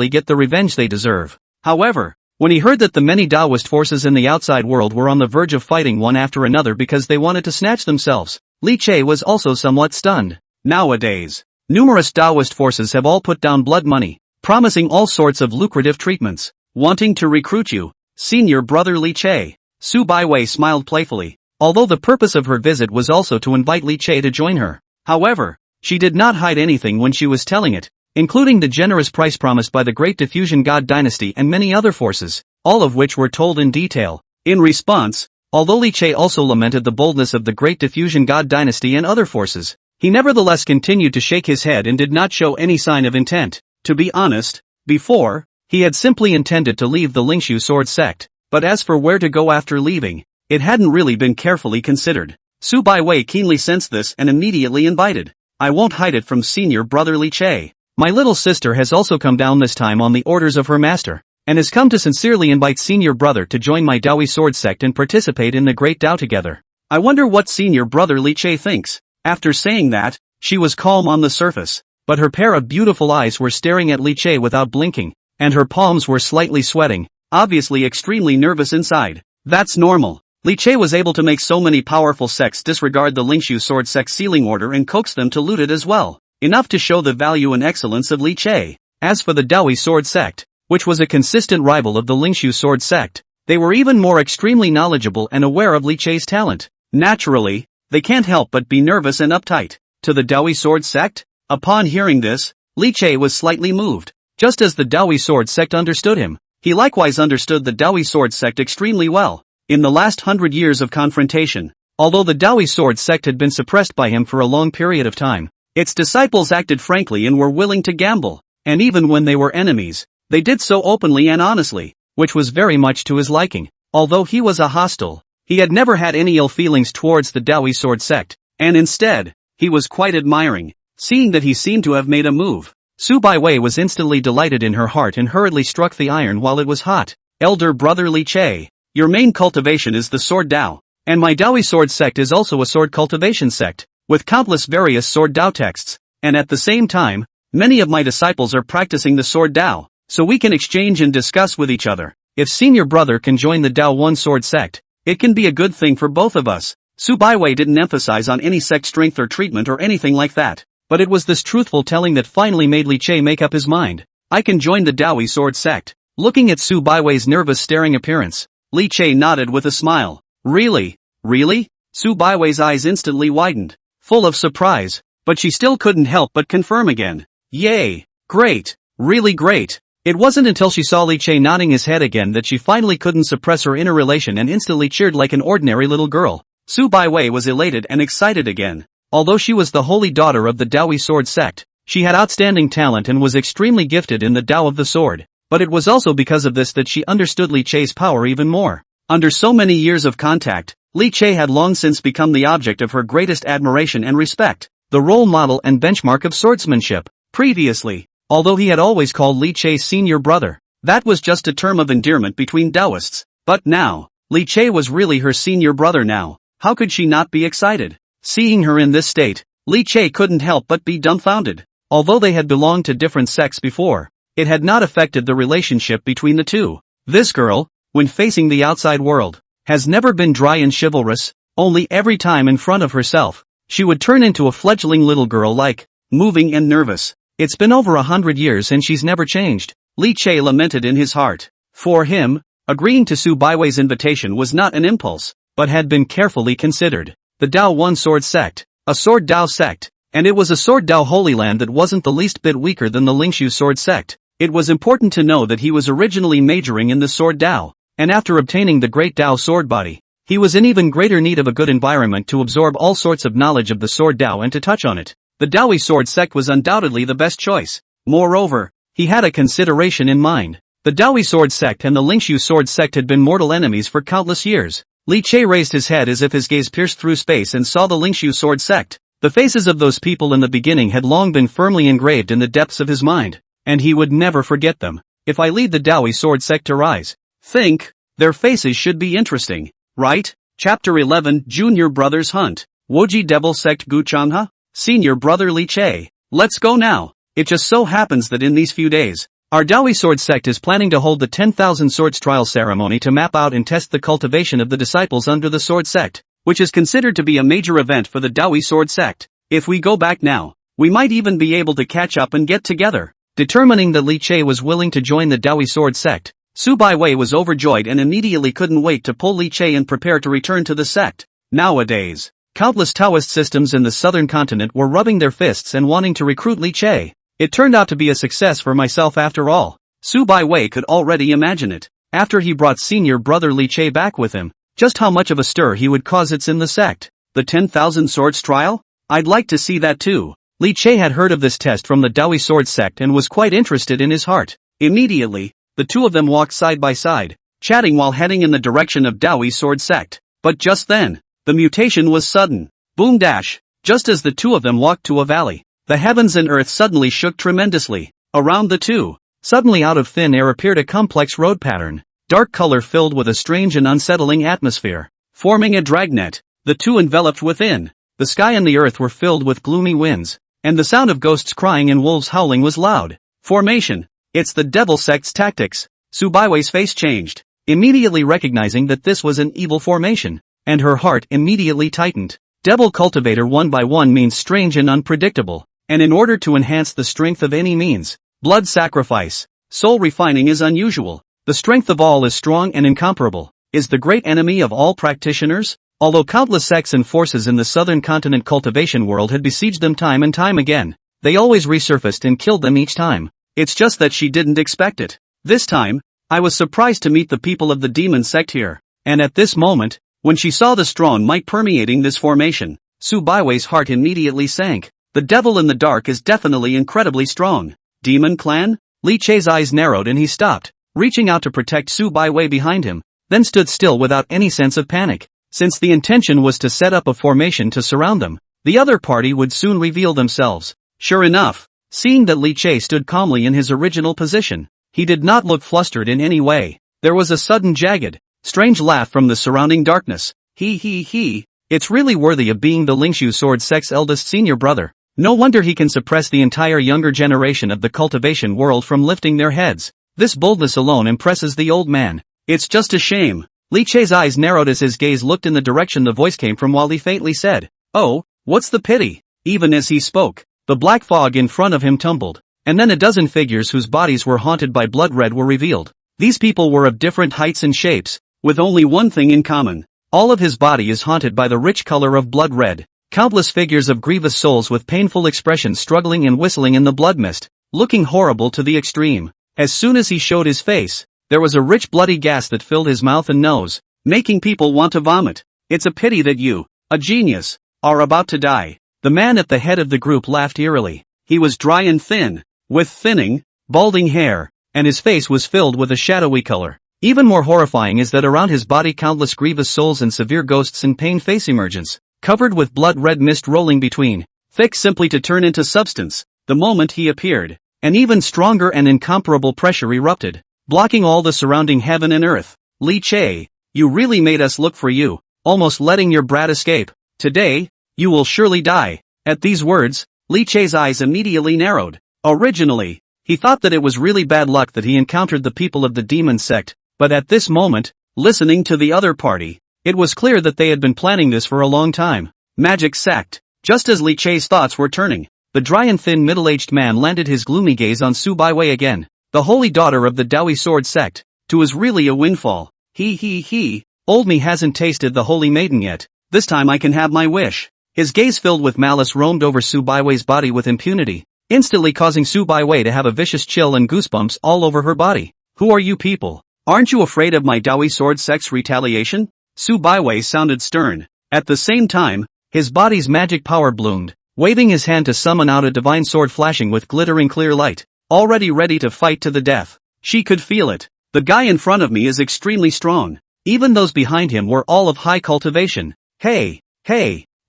get the revenge they deserve. However, when he heard that the many Taoist forces in the outside world were on the verge of fighting one after another because they wanted to snatch themselves, Li Che was also somewhat stunned. Nowadays, numerous Taoist forces have all put down blood money, promising all sorts of lucrative treatments, wanting to recruit you, senior brother Li Che. Su Baiwei smiled playfully, although the purpose of her visit was also to invite Li Che to join her. However, she did not hide anything when she was telling it, including the generous price promised by the Great Diffusion God Dynasty and many other forces, all of which were told in detail. In response, although Li Che also lamented the boldness of the Great Diffusion God Dynasty and other forces, he nevertheless continued to shake his head and did not show any sign of intent. To be honest, before, he had simply intended to leave the Lingxiu sword sect, but as for where to go after leaving, it hadn't really been carefully considered. Su Baiwei keenly sensed this and immediately invited. I won't hide it from senior brother Li Che. My little sister has also come down this time on the orders of her master, and has come to sincerely invite senior brother to join my Dawi sword sect and participate in the great Tao together. I wonder what senior brother Li Che thinks. After saying that, she was calm on the surface, but her pair of beautiful eyes were staring at Li Che without blinking, and her palms were slightly sweating, obviously extremely nervous inside. That's normal. Li Che was able to make so many powerful sects disregard the Lingxiu sword sect sealing order and coax them to loot it as well. Enough to show the value and excellence of Li Che. As for the Dawi sword sect, which was a consistent rival of the Lingxiu sword sect, they were even more extremely knowledgeable and aware of Li Che's talent. Naturally, they can't help but be nervous and uptight. To the Dawi sword sect? Upon hearing this, Li Che was slightly moved. Just as the Dawi sword sect understood him, he likewise understood the Dawi sword sect extremely well. In the last 100 years of confrontation, although the Dawi sword sect had been suppressed by him for a long period of time, its disciples acted frankly and were willing to gamble, and even when they were enemies, they did so openly and honestly, which was very much to his liking. Although he was a hostile, he had never had any ill feelings towards the Dawi sword sect, and instead, he was quite admiring, seeing that he seemed to have made a move. Su Baiwei was instantly delighted in her heart and hurriedly struck the iron while it was hot. Elder brother Li Che, your main cultivation is the sword Dao, and my Dawi sword sect is also a sword cultivation sect, with countless various sword Dao texts, and at the same time, many of my disciples are practicing the sword Dao, so we can exchange and discuss with each other. If senior brother can join the Dao One sword sect, it can be a good thing for both of us. Su Baiwei didn't emphasize on any sect strength or treatment or anything like that, but it was this truthful telling that finally made Li Che make up his mind. I can join the Dawi sword sect. Looking at Su Baiwei's nervous staring appearance, Li Che nodded with a smile. Really? Really? Su Baiwei's eyes instantly widened, full of surprise, but she still couldn't help but confirm again. Yay! Great! Really great! It wasn't until she saw Li Che nodding his head again that she finally couldn't suppress her inner elation and instantly cheered like an ordinary little girl. Su Baiwei was elated and excited again. Although she was the holy daughter of the Dawi sword sect, she had outstanding talent and was extremely gifted in the Tao of the sword, but it was also because of this that she understood Li Che's power even more. Under so many years of contact, Li Che had long since become the object of her greatest admiration and respect, the role model and benchmark of swordsmanship. Previously, although he had always called Li Che senior brother, that was just a term of endearment between Taoists, but now, Li Che was really her senior brother now. How could she not be excited? Seeing her in this state, Li Che couldn't help but be dumbfounded. Although they had belonged to different sects before, it had not affected the relationship between the two. This girl, when facing the outside world, has never been dry and chivalrous, only every time in front of herself, she would turn into a fledgling little girl like, moving and nervous. It's been over 100 years and she's never changed, Li Che lamented in his heart. For him, agreeing to Su Baiwei's invitation was not an impulse, but had been carefully considered. The Dao One sword sect, a sword Dao sect, and it was a sword Dao holy land that wasn't the least bit weaker than the Lingxiu sword sect. It was important to know that he was originally majoring in the sword Dao, and after obtaining the Great Dao sword body, he was in even greater need of a good environment to absorb all sorts of knowledge of the sword Dao and to touch on it. The Dawi sword sect was undoubtedly the best choice. Moreover, he had a consideration in mind. The Dawi sword sect and the Lingshu sword sect had been mortal enemies for countless years. Li Che raised his head as if his gaze pierced through space and saw the Lingshu sword sect. The faces of those people in the beginning had long been firmly engraved in the depths of his mind, and he would never forget them. If I lead the Dawi sword sect to rise, think, their faces should be interesting, right? Chapter 11 Junior Brothers Hunt. Woji Devil Sect Gu Changha? Senior Brother Li Che. Let's go now. It just so happens that in these few days, our Dawi sword sect is planning to hold the 10,000 swords trial ceremony to map out and test the cultivation of the disciples under the sword sect, which is considered to be a major event for the Dawi sword sect. If we go back now, we might even be able to catch up and get together. Determining that Li Che was willing to join the Dawi sword sect, Su Baiwei was overjoyed and immediately couldn't wait to pull Li Che and prepare to return to the sect. Nowadays, countless Taoist systems in the southern continent were rubbing their fists and wanting to recruit Li Che. It turned out to be a success for myself after all. Su Baiwei could already imagine it, after he brought senior brother Li Che back with him, just how much of a stir he would cause it's in the sect. The 10,000 swords trial? I'd like to see that too. Li Che had heard of this test from the Dawi sword sect and was quite interested in his heart. Immediately, the two of them walked side by side, chatting while heading in the direction of Dawi sword sect. But just then, the mutation was sudden. Boom dash. Just as the two of them walked to a valley, the heavens and earth suddenly shook tremendously. Around the two, suddenly out of thin air appeared a complex road pattern, dark color filled with a strange and unsettling atmosphere. Forming a dragnet, the two enveloped within. The sky and the earth were filled with gloomy winds, and the sound of ghosts crying and wolves howling was loud. Formation. It's the devil sect's tactics. Su Baiwei's face changed, immediately recognizing that this was an evil formation, and her heart immediately tightened. Devil cultivator one by one means strange and unpredictable, and in order to enhance the strength of any means, blood sacrifice, soul refining is unusual. The strength of all is strong and incomparable, is the great enemy of all practitioners. Although countless sects and forces in the southern continent cultivation world had besieged them time and time again, they always resurfaced and killed them each time. It's just that she didn't expect it. This time, I was surprised to meet the people of the demon sect here, and at this moment, when she saw the strong might permeating this formation, Su Baiwei's heart immediately sank. The devil in the dark is definitely incredibly strong. Demon clan? Li Che's eyes narrowed and he stopped, reaching out to protect Su Baiwei behind him, then stood still without any sense of panic. Since the intention was to set up a formation to surround them, the other party would soon reveal themselves. Sure enough, seeing that Li Che stood calmly in his original position, he did not look flustered in any way. There was a sudden jagged, strange laugh from the surrounding darkness. He. It's really worthy of being the Lingshu sword sect's eldest senior brother. No wonder he can suppress the entire younger generation of the cultivation world from lifting their heads. This boldness alone impresses the old man. It's just a shame. Li Che's eyes narrowed as his gaze looked in the direction the voice came from while he faintly said, "Oh, what's the pity?" Even as he spoke, the black fog in front of him tumbled, and then a dozen figures whose bodies were haunted by blood red were revealed. These people were of different heights and shapes, with only one thing in common. All of his body is haunted by the rich color of blood red. Countless figures of grievous souls with painful expressions struggling and whistling in the blood mist, looking horrible to the extreme. As soon as he showed his face, there was a rich bloody gas that filled his mouth and nose, making people want to vomit. It's a pity that you, a genius, are about to die. The man at the head of the group laughed eerily. He was dry and thin, with thinning, balding hair, and his face was filled with a shadowy color. Even more horrifying is that around his body countless grievous souls and severe ghosts in pain face emergence, covered with blood-red mist rolling between, thick simply to turn into substance. The moment he appeared, an even stronger and incomparable pressure erupted, blocking all the surrounding heaven and earth. Li Che, you really made us look for you, almost letting your brat escape. Today, you will surely die. At these words, Li Che's eyes immediately narrowed. Originally, he thought that it was really bad luck that he encountered the people of the demon sect, but at this moment, listening to the other party, it was clear that they had been planning this for a long time. Magic sect. Just as Li Che's thoughts were turning, the dry and thin middle-aged man landed his gloomy gaze on Su Baiwei again. The holy daughter of the Dawi sword sect, too, is really a windfall. He. Old me hasn't tasted the holy maiden yet. This time I can have my wish. His gaze filled with malice roamed over Su Baiwei's body with impunity, instantly causing Su Baiwei to have a vicious chill and goosebumps all over her body. Who are you people? Aren't you afraid of my Dawi sword sect's retaliation? Su Baiwei sounded stern. At the same time, his body's magic power bloomed, waving his hand to summon out a divine sword flashing with glittering clear light, already ready to fight to the death. She could feel it. The guy in front of me is extremely strong. Even those behind him were all of high cultivation. Hey,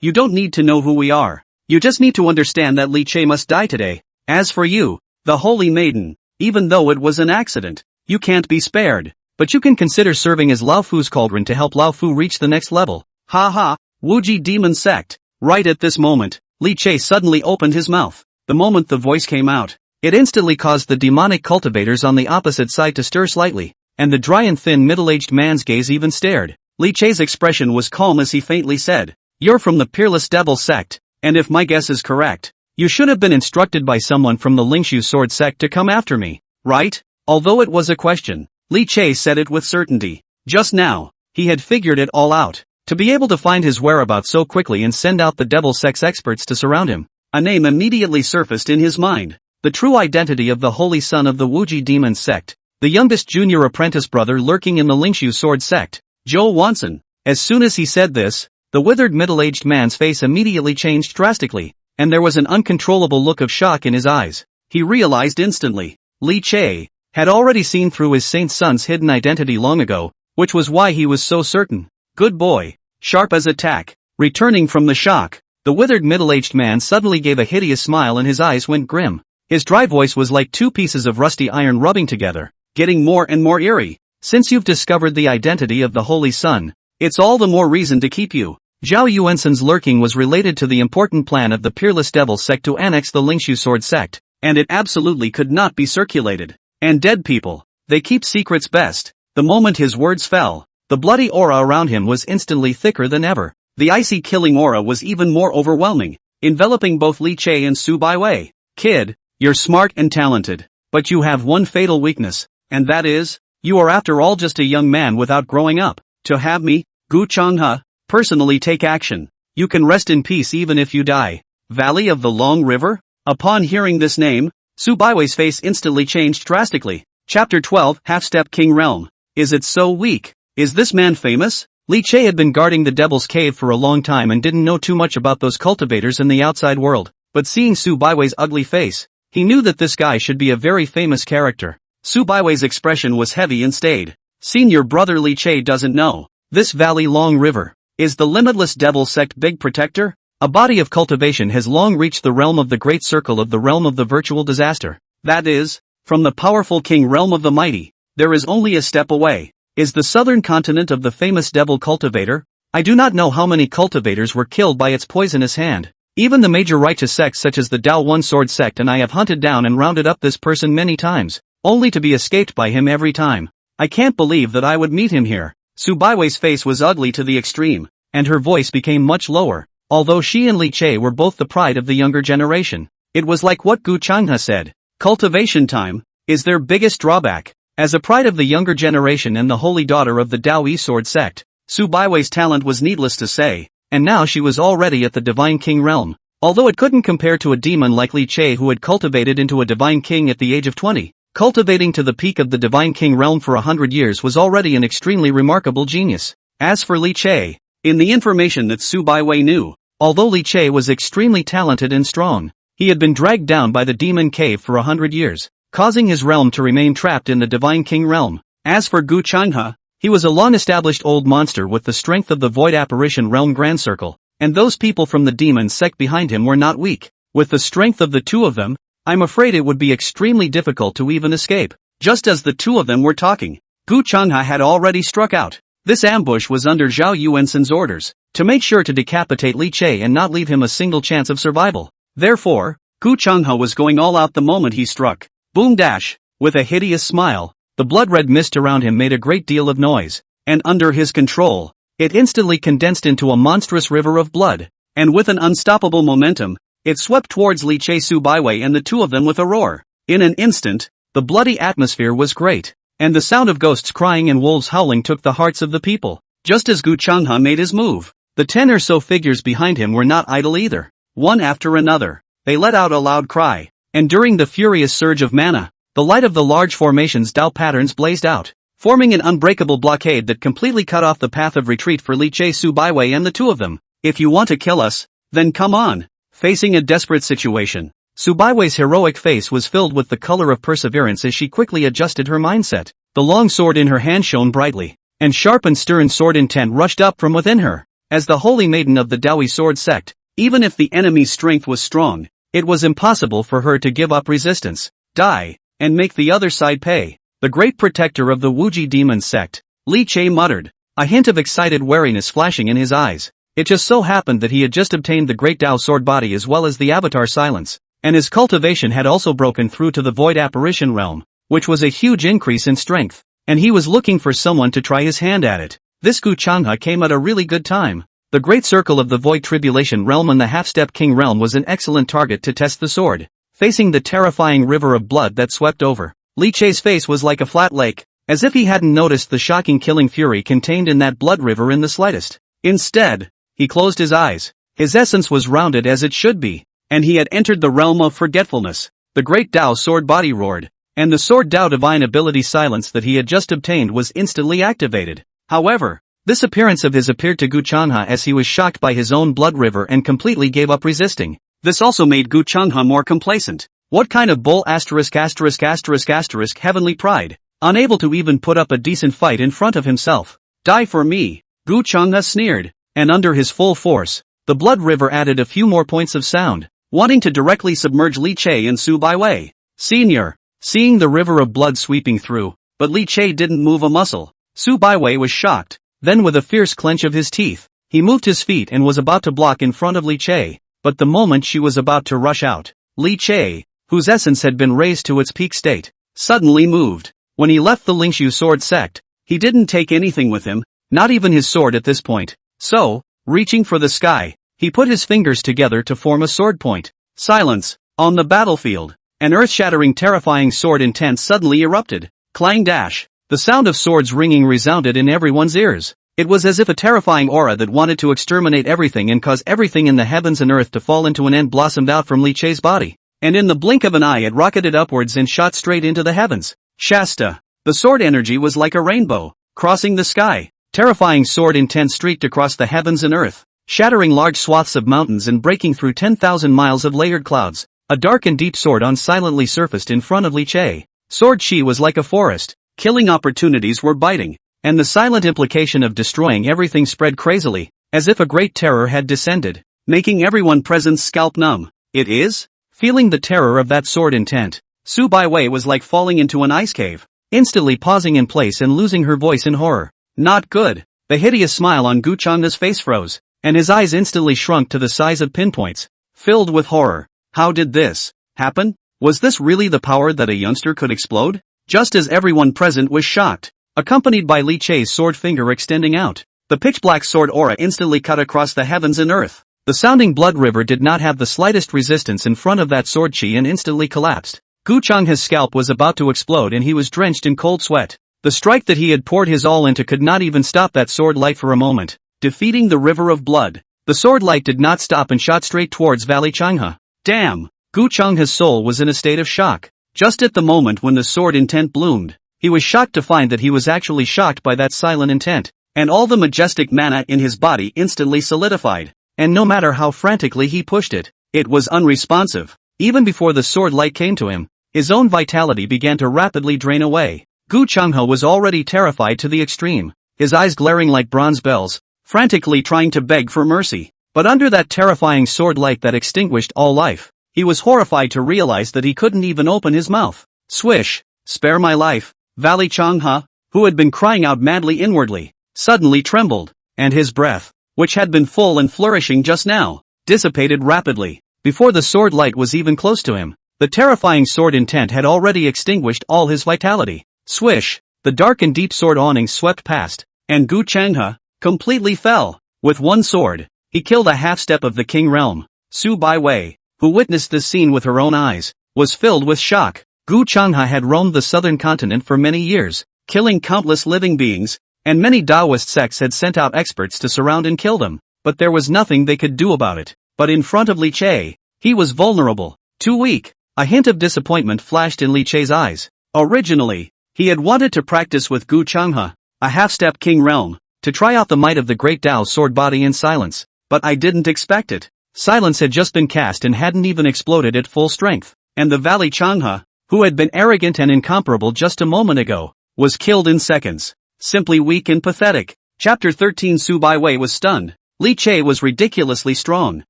you don't need to know who we are. You just need to understand that Li Che must die today. As for you, the Holy Maiden, even though it was an accident, you can't be spared. But you can consider serving as Lao Fu's cauldron to help Lao Fu reach the next level. Ha ha, Wuji Demon Sect. Right at this moment, Li Che suddenly opened his mouth. The moment the voice came out, it instantly caused the demonic cultivators on the opposite side to stir slightly, and the dry and thin middle-aged man's gaze even stared. Li Che's expression was calm as he faintly said, "You're from the Peerless Devil Sect, and if my guess is correct, you should have been instructed by someone from the Lingshu Sword Sect to come after me, right?" Although it was a question, Li Che said it with certainty. Just now, he had figured it all out. To be able to find his whereabouts so quickly and send out the Devil Sect's experts to surround him, a name immediately surfaced in his mind. The true identity of the holy son of the Wuji Demon Sect, the youngest junior apprentice brother lurking in the Lingshu Sword Sect, Zhou Wanson. As soon as he said this, the withered middle-aged man's face immediately changed drastically, and there was an uncontrollable look of shock in his eyes. He realized instantly, Li Che had already seen through his saint son's hidden identity long ago, which was why he was so certain. Good boy, sharp as a tack. Returning from the shock, the withered middle-aged man suddenly gave a hideous smile and his eyes went grim. His dry voice was like two pieces of rusty iron rubbing together, getting more and more eerie. "Since you've discovered the identity of the Holy Son, it's all the more reason to keep you." Zhao Yuansen's lurking was related to the important plan of the Peerless Devil Sect to annex the Lingshu Sword Sect, and it absolutely could not be circulated. And dead people, they keep secrets best. The moment his words fell, the bloody aura around him was instantly thicker than ever. The icy killing aura was even more overwhelming, enveloping both Li Che and Su Baiwei. "Kid, you're smart and talented, but you have one fatal weakness, and that is, you are after all just a young man without growing up. To have me, Gu Changhe, personally take action. You can rest in peace even if you die." Valley of the Long River? Upon hearing this name, Su Baiwei's face instantly changed drastically. Chapter 12, Half-Step King Realm. Is it so weak? Is this man famous? Li Che had been guarding the Devil's Cave for a long time and didn't know too much about those cultivators in the outside world, but seeing Su Baiwei's ugly face, he knew that this guy should be a very famous character. Su Baiwei's expression was heavy and staid. "Senior brother Li Che doesn't know. This Valley Long River is the limitless Devil Sect big protector? A body of cultivation has long reached the realm of the Great Circle of the realm of the virtual disaster. That is, from the powerful king realm of the mighty, there is only a step away. Is the southern continent of the famous devil cultivator? I do not know how many cultivators were killed by its poisonous hand. Even the major righteous sects such as the Dao One Sword Sect and I have hunted down and rounded up this person many times, only to be escaped by him every time. I can't believe that I would meet him here." Su Baiwei's face was ugly to the extreme, and her voice became much lower. Although she and Li Che were both the pride of the younger generation, it was like what Gu Changhe said. Cultivation time is their biggest drawback. As a pride of the younger generation and the holy daughter of the Dao Sword Sect, Su Baiwei's talent was needless to say, and now she was already at the Divine King realm. Although it couldn't compare to a demon like Li Che who had cultivated into a Divine King at the age of 20, cultivating to the peak of the Divine King realm for 100 years was already an extremely remarkable genius. As for Li Che, in the information that Su Baiwei knew, although Li Che was extremely talented and strong, he had been dragged down by the Demon Cave for 100 years, causing his realm to remain trapped in the Divine King realm. As for Gu Changhe, he was a long-established old monster with the strength of the Void Apparition Realm Grand Circle, and those people from the Demon Sect behind him were not weak. With the strength of the two of them, I'm afraid it would be extremely difficult to even escape. Just as the two of them were talking, Gu Changhe had already struck out. This ambush was under Zhao Yuansen's orders, to make sure to decapitate Li Che and not leave him a single chance of survival. Therefore, Gu Changhe was going all out the moment he struck. Boom dash! With a hideous smile, the blood-red mist around him made a great deal of noise, and under his control, it instantly condensed into a monstrous river of blood, and with an unstoppable momentum, it swept towards Li Che, Su Baiwei and the two of them with a roar. In an instant, the bloody atmosphere was great, and the sound of ghosts crying and wolves howling took the hearts of the people. Just as Gu Changhe made his move, the 10 or so figures behind him were not idle either. One after another, they let out a loud cry, and during the furious surge of mana, the light of the large formation's Dao patterns blazed out. forming an unbreakable blockade that completely cut off the path of retreat for Li Che, Su Baiwei and the two of them. If you want to kill us, then come on. Facing a desperate situation, Su Baiwei's heroic face was filled with the color of perseverance as she quickly adjusted her mindset. The long sword in her hand shone brightly, and sharp and stern sword intent rushed up from within her. As the holy maiden of the Daoi sword sect, even if the enemy's strength was strong, it was impossible for her to give up resistance, die, and make the other side pay. The great protector of the Wuji demon sect, Li Che muttered, a hint of excited wariness flashing in his eyes. It just so happened that he had just obtained the great Dao sword body as well as the avatar silence, and his cultivation had also broken through to the void apparition realm, which was a huge increase in strength, and he was looking for someone to try his hand at it. This Gu Changhe came at a really good time. The great circle of the void tribulation realm and the half-step king realm was an excellent target to test the sword. Facing the terrifying river of blood that swept over, Li Che's face was like a flat lake, as if he hadn't noticed the shocking killing fury contained in that blood river in the slightest. Instead, he closed his eyes. His essence was rounded as it should be, and he had entered the realm of forgetfulness. The great Dao sword body roared, and the sword Dao divine ability silence that he had just obtained was instantly activated. However, this appearance of his appeared to Gu Changhe as he was shocked by his own blood river and completely gave up resisting. This also made Gu Changhe more complacent. What kind of bull ***** heavenly pride, unable to even put up a decent fight in front of himself. Die for me, Gu Changhe sneered, and under his full force, the blood river added a few more points of sound, wanting to directly submerge Li Che and Su Baiwei. Senior, seeing the river of blood sweeping through, but Li Che didn't move a muscle. Su Baiwei was shocked. Then with a fierce clench of his teeth, he moved his feet and was about to block in front of Li Che, but the moment she was about to rush out, Li Che, whose essence had been raised to its peak state, suddenly moved. When he left the Lingshu sword sect, he didn't take anything with him, not even his sword at this point. So, reaching for the sky, he put his fingers together to form a sword point. Silence. On the battlefield, an earth-shattering terrifying sword intent suddenly erupted. Clang dash. The sound of swords ringing resounded in everyone's ears. It was as if a terrifying aura that wanted to exterminate everything and cause everything in the heavens and earth to fall into an end blossomed out from Li Che's body. And in the blink of an eye it rocketed upwards and shot straight into the heavens. Shasta. The sword energy was like a rainbow, crossing the sky. Terrifying sword intent streaked across the heavens and earth, shattering large swaths of mountains and breaking through 10,000 miles of layered clouds. A dark and deep sword silently surfaced in front of Li Che. Sword chi was like a forest. Killing opportunities were biting, and the silent implication of destroying everything spread crazily, as if a great terror had descended, making everyone present scalp numb. It is? Feeling the terror of that sword intent, Su Baiwei was like falling into an ice cave, instantly pausing in place and losing her voice in horror. Not good. The hideous smile on Gu Changhe's face froze, and his eyes instantly shrunk to the size of pinpoints, filled with horror. How did this happen? Was this really the power that a youngster could explode? Just as everyone present was shocked, accompanied by Li Che's sword finger extending out, the pitch-black sword aura instantly cut across the heavens and earth. The sounding blood river did not have the slightest resistance in front of that sword chi and instantly collapsed. Gu Changhe's scalp was about to explode and he was drenched in cold sweat. The strike that he had poured his all into could not even stop that sword light for a moment, defeating the river of blood. The sword light did not stop and shot straight towards Valley Changhe. Damn! Gu Changhe's soul was in a state of shock. Just at the moment when the sword intent bloomed, he was shocked to find that he was actually shocked by that silent intent, and all the majestic mana in his body instantly solidified, and no matter how frantically he pushed it, it was unresponsive. Even before the sword light came to him, his own vitality began to rapidly drain away. Gu Changhe was already terrified to the extreme, his eyes glaring like bronze bells, frantically trying to beg for mercy. But under that terrifying sword light that extinguished all life, he was horrified to realize that he couldn't even open his mouth. Swish! Spare my life! Valley Changhe, who had been crying out madly inwardly, suddenly trembled, and his breath, which had been full and flourishing just now, dissipated rapidly. Before the sword light was even close to him, the terrifying sword intent had already extinguished all his vitality. Swish! The dark and deep sword awning swept past, and Gu Changhe completely fell. With one sword, he killed a half-step of the king realm. Su Baiwei, who witnessed this scene with her own eyes, was filled with shock. Gu Changhe had roamed the southern continent for many years, killing countless living beings, and many Taoist sects had sent out experts to surround and kill them, but there was nothing they could do about it. But in front of Li Che, he was vulnerable, too weak. A hint of disappointment flashed in Li Che's eyes. Originally, He had wanted to practice with Gu Changhe, a half-step king realm, to try out the might of the great Tao sword body in silence, but I didn't expect it. Silence had just been cast and hadn't even exploded at full strength, and the Valley Changhe, who had been arrogant and incomparable just a moment ago, was killed in seconds. Simply weak and pathetic. Chapter 13. Su Baiwei was stunned. Li Che was ridiculously strong.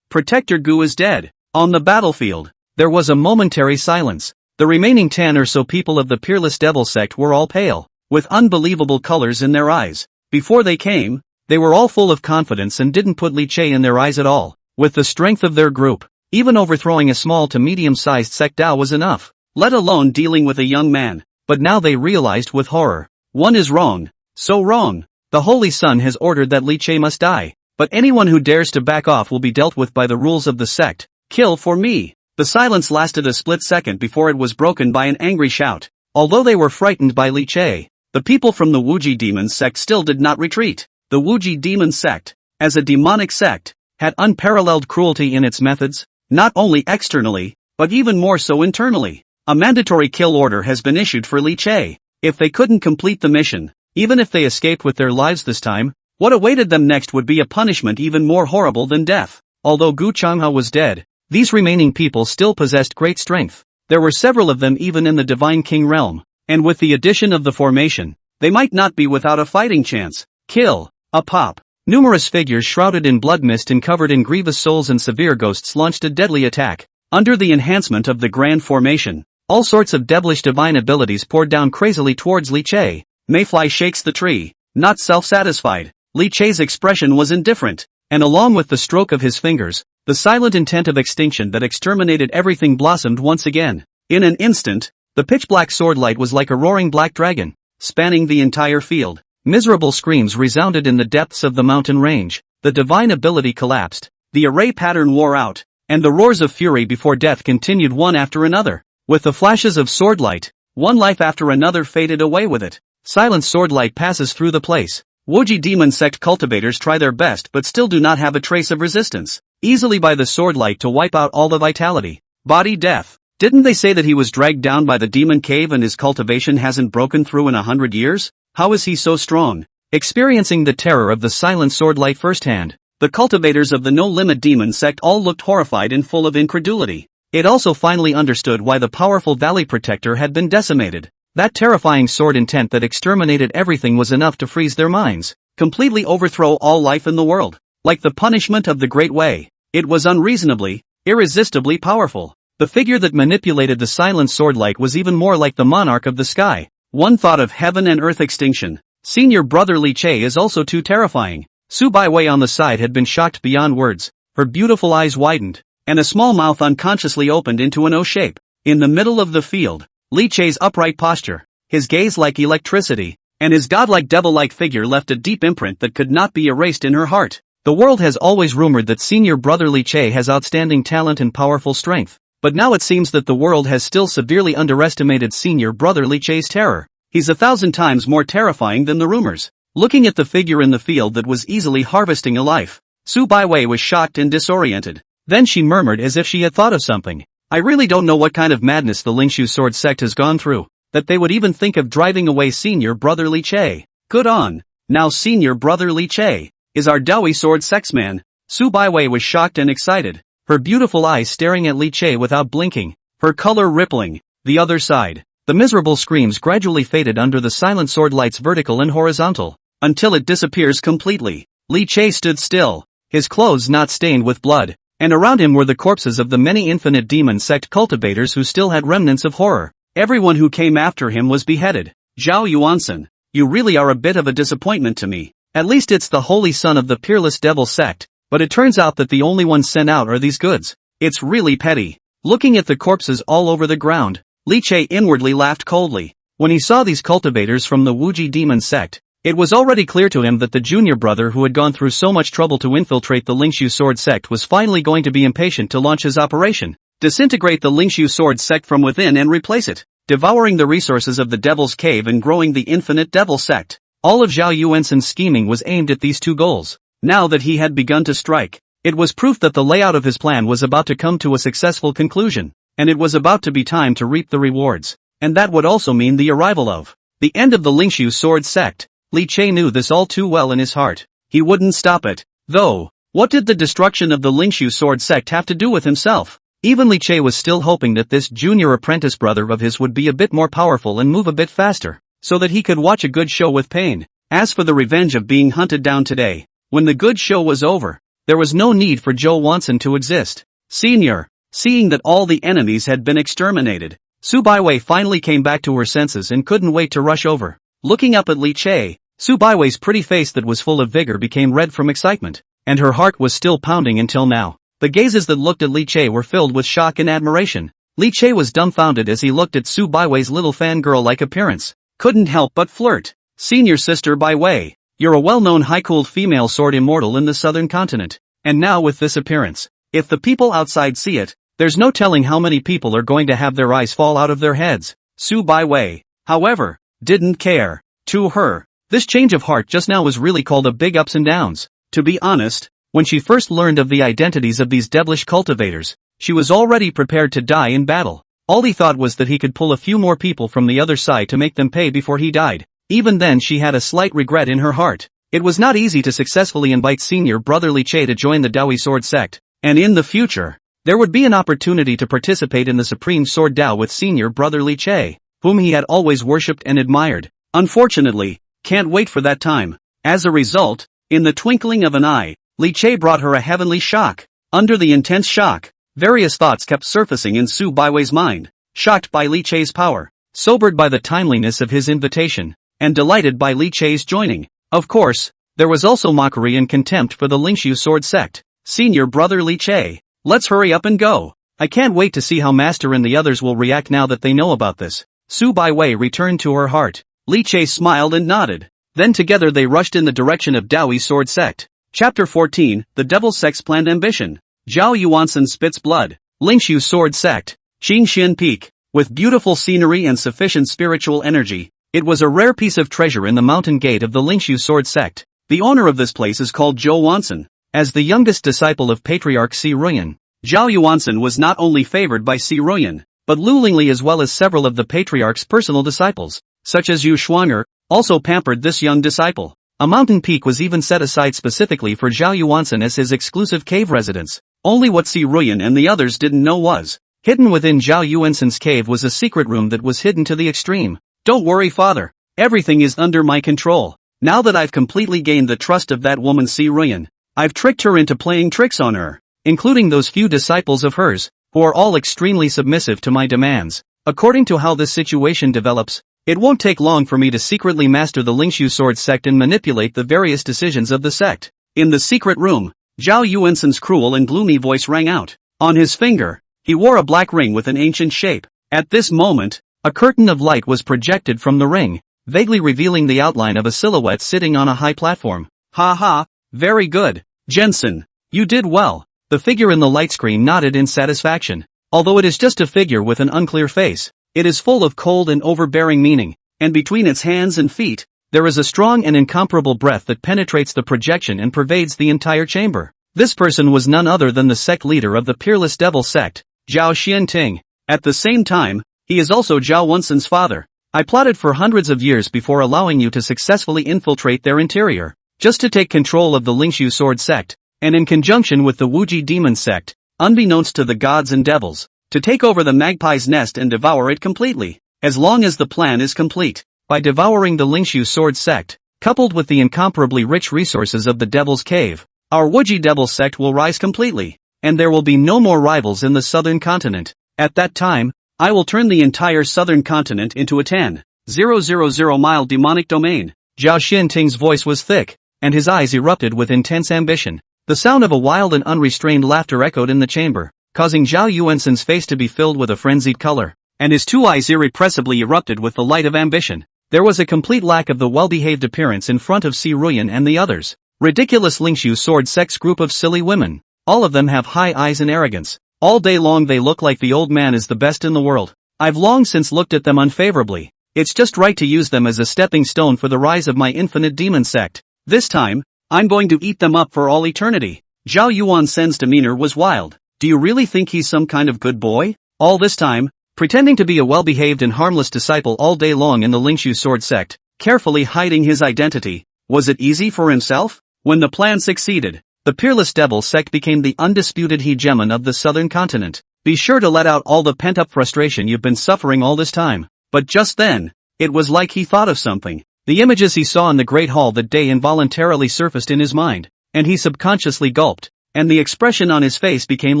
Protector Gu is dead. On the battlefield, there was a momentary silence. The remaining 10 or so people of the Peerless Devil sect were all pale, with unbelievable colors in their eyes. Before they came, they were all full of confidence and didn't put Li Che in their eyes at all. With the strength of their group, even overthrowing a small to medium-sized sect Dao was enough, let alone dealing with a young man. But now they realized with horror. One is wrong. So wrong. The Holy Sun has ordered that Li Che must die, but anyone who dares to back off will be dealt with by the rules of the sect. Kill for me. The silence lasted a split second before it was broken by an angry shout. Although they were frightened by Li Che, the people from the Wuji Demon sect still did not retreat. The Wuji Demon sect, as a demonic sect, had unparalleled cruelty in its methods, not only externally, but even more so internally. A mandatory kill order has been issued for Li Che. If they couldn't complete the mission, even if they escaped with their lives this time, what awaited them next would be a punishment even more horrible than death. Although Gu Changhe was dead, these remaining people still possessed great strength. There were several of them even in the Divine King realm, and with the addition of the formation, they might not be without a fighting chance. Kill. A pop. Numerous figures shrouded in blood mist and covered in grievous souls and severe ghosts launched a deadly attack. Under the enhancement of the grand formation, all sorts of devilish divine abilities poured down crazily towards Li Che. Mayfly shakes the tree. Not self-satisfied, Li Che's expression was indifferent, and along with the stroke of his fingers, the silent intent of extinction that exterminated everything blossomed once again. In an instant, the pitch-black sword light was like a roaring black dragon, spanning the entire field. Miserable screams resounded in the depths of the mountain range. The divine ability collapsed, the array pattern wore out, and the roars of fury before death continued one after another. With the flashes of sword light, one life after another faded away with it. Silent sword light passes through the place. Wuji Demon sect cultivators try their best but still do not have a trace of resistance. Easily by the sword light to wipe out all the vitality. Body death. Didn't they say that he was dragged down by the demon cave and his cultivation hasn't broken through in 100 years? How is he so strong? Experiencing the terror of the silent sword light firsthand, the cultivators of the No Limit Demon sect all looked horrified and full of incredulity. It also finally understood why the powerful Valley Protector had been decimated. That terrifying sword intent that exterminated everything was enough to freeze their minds, completely overthrow all life in the world. Like the punishment of the Great Way, it was unreasonably, irresistibly powerful. The figure that manipulated the silent sword light was even more like the monarch of the sky. One thought of heaven and earth extinction. Senior brother Li Che is also too terrifying. Su Baiwei on the side had been shocked beyond words. Her beautiful eyes widened, and a small mouth unconsciously opened into an O shape. In the middle of the field, Li Che's upright posture, his gaze like electricity, and his godlike devil-like figure left a deep imprint that could not be erased in her heart. The world has always rumored that senior brother Li Che has outstanding talent and powerful strength, but now it seems that the world has still severely underestimated senior brother Li Che's terror. He's 1,000 times more terrifying than the rumors. Looking at the figure in the field that was easily harvesting a life, Su Baiwei was shocked and disoriented. Then she murmured as if she had thought of something. I really don't know what kind of madness the Lingshu Sword sect has gone through, that they would even think of driving away senior brother Li Che. Good on. Now senior brother Li Che is our Dowie Sword sexman. Su Baiwei was shocked and excited, her beautiful eyes staring at Li Che without blinking, her color rippling. The other side, the miserable screams gradually faded under the silent sword light's vertical and horizontal, until it disappears completely. Li Che stood still, his clothes not stained with blood, and around him were the corpses of the many infinite demon sect cultivators who still had remnants of horror. Everyone who came after him was beheaded. Zhao Yuansen, you really are a bit of a disappointment to me. At least it's the holy son of the Peerless Devil sect, but it turns out that the only ones sent out are these goods. It's really petty. Looking at the corpses all over the ground, Li Che inwardly laughed coldly. When he saw these cultivators from the Wuji Demon sect, it was already clear to him that the junior brother who had gone through so much trouble to infiltrate the Lingshu Sword sect was finally going to be impatient to launch his operation. Disintegrate the Lingshu Sword sect from within and replace it, devouring the resources of the Devil's Cave and growing the infinite Devil sect. All of Zhao Yuansen's scheming was aimed at these two goals. Now that he had begun to strike, it was proof that the layout of his plan was about to come to a successful conclusion, and it was about to be time to reap the rewards. And that would also mean the arrival of The end of the Lingshu sword sect. Li Che knew this all too well in his heart. He wouldn't stop it, though. What did the destruction of the Lingshu sword sect have to do with himself? Even Li Che was still hoping that this junior apprentice brother of his would be a bit more powerful and move a bit faster, so that he could watch a good show with pain. As for the revenge of being hunted down today, when the good show was over, there was no need for Joe Wanson to exist. Senior, seeing that all the enemies had been exterminated, Su Baiwei finally came back to her senses and couldn't wait to rush over. Looking up at Li Che, Su Baiwei's pretty face that was full of vigor became red from excitement, and her heart was still pounding until now. The gazes that looked at Li Che were filled with shock and admiration. Li Che was dumbfounded as he looked at Su Baiwei's little fangirl-like appearance. Couldn't help but flirt. Senior sister Baiwei, you're a well-known high-cooled female sword immortal in the southern continent. And now with this appearance, if the people outside see it, there's no telling how many people are going to have their eyes fall out of their heads. Su Baiwei, however, didn't care. To her, this change of heart just now was really called a big ups and downs. To be honest, when she first learned of the identities of these devilish cultivators, she was already prepared to die in battle. All he thought was that he could pull a few more people from the other side to make them pay before he died. Even then she had a slight regret in her heart. It was not easy to successfully invite senior brother Li Che to join the Dawi sword sect, and in the future, there would be an opportunity to participate in the Supreme Sword Dao with senior brother Li Che, whom he had always worshipped and admired. Unfortunately, can't wait for that time. As a result, in the twinkling of an eye, Li Che brought her a heavenly shock. Under the intense shock, various thoughts kept surfacing in Su Baiwei's mind. Shocked by Li Che's power, sobered by the timeliness of his invitation, and delighted by Li Che's joining. Of course, there was also mockery and contempt for the Lingshu sword sect. Senior brother Li Che, let's hurry up and go. I can't wait to see how Master and the others will react now that they know about this. Su Baiwei returned to her heart. Li Che smiled and nodded. Then together they rushed in the direction of Daoi's sword sect. Chapter 14, The Devil Sect's Planned Ambition. Zhao Yuansen spits blood. Lingshu sword sect. Qingxian Peak. With beautiful scenery and sufficient spiritual energy, it was a rare piece of treasure in the mountain gate of the Lingshu sword sect. The owner of this place is called Zhou Wansen. As the youngest disciple of Patriarch Si Ruyan, Zhao Yuansen was not only favored by Si Ruyan, but Lu Lingli as well as several of the Patriarch's personal disciples, such as Yu Shuanger, also pampered this young disciple. A mountain peak was even set aside specifically for Zhao Yuansen as his exclusive cave residence. Only what Si Ruyan and the others didn't know was, hidden within Zhao Yuansen's cave was a secret room that was hidden to the extreme. Don't worry, father. Everything is under my control. Now that I've completely gained the trust of that woman Si Ruyan, I've tricked her into playing tricks on her, including those few disciples of hers, who are all extremely submissive to my demands. According to how this situation develops, it won't take long for me to secretly master the Lingshu sword sect and manipulate the various decisions of the sect. In the secret room, Zhao Yuansen's cruel and gloomy voice rang out. On his finger, he wore a black ring with an ancient shape. At this moment, a curtain of light was projected from the ring, vaguely revealing the outline of a silhouette sitting on a high platform. Ha ha, very good, Jensen. You did well. The figure in the light screen nodded in satisfaction. Although it is just a figure with an unclear face, it is full of cold and overbearing meaning, and between its hands and feet, there is a strong and incomparable breath that penetrates the projection and pervades the entire chamber. This person was none other than the sect leader of the Peerless Devil sect, Zhao Xianting. At the same time, he is also Zhao Wansen's father. I plotted for hundreds of years before allowing you to successfully infiltrate their interior, just to take control of the Lingshu sword sect, and in conjunction with the Wuji demon sect, unbeknownst to the gods and devils, to take over the magpie's nest and devour it completely, as long as the plan is complete. By devouring the Lingshu sword sect, coupled with the incomparably rich resources of the Devil's Cave, our Wuji Devil sect will rise completely, and there will be no more rivals in the southern continent. At that time, I will turn the entire southern continent into a 10,000-mile demonic domain. Zhao Xianting's voice was thick, and his eyes erupted with intense ambition. The sound of a wild and unrestrained laughter echoed in the chamber, causing Zhao Yuansen's face to be filled with a frenzied color, and his two eyes irrepressibly erupted with the light of ambition. There was a complete lack of the well-behaved appearance in front of Si Ruyan and the others. Ridiculous Lingshu sword sect's group of silly women. All of them have high eyes and arrogance. All day long they look like the old man is the best in the world. I've long since looked at them unfavorably. It's just right to use them as a stepping stone for the rise of my infinite demon sect. This time, I'm going to eat them up for all eternity. Zhao Yuansen's demeanor was wild. Do you really think he's some kind of good boy? All this time, pretending to be a well-behaved and harmless disciple all day long in the Lingshu sword sect, carefully hiding his identity. Was it easy for himself? When the plan succeeded, the Peerless Devil sect became the undisputed hegemon of the southern continent. Be sure to let out all the pent-up frustration you've been suffering all this time. But just then, it was like he thought of something. The images he saw in the Great Hall that day involuntarily surfaced in his mind, and he subconsciously gulped, and the expression on his face became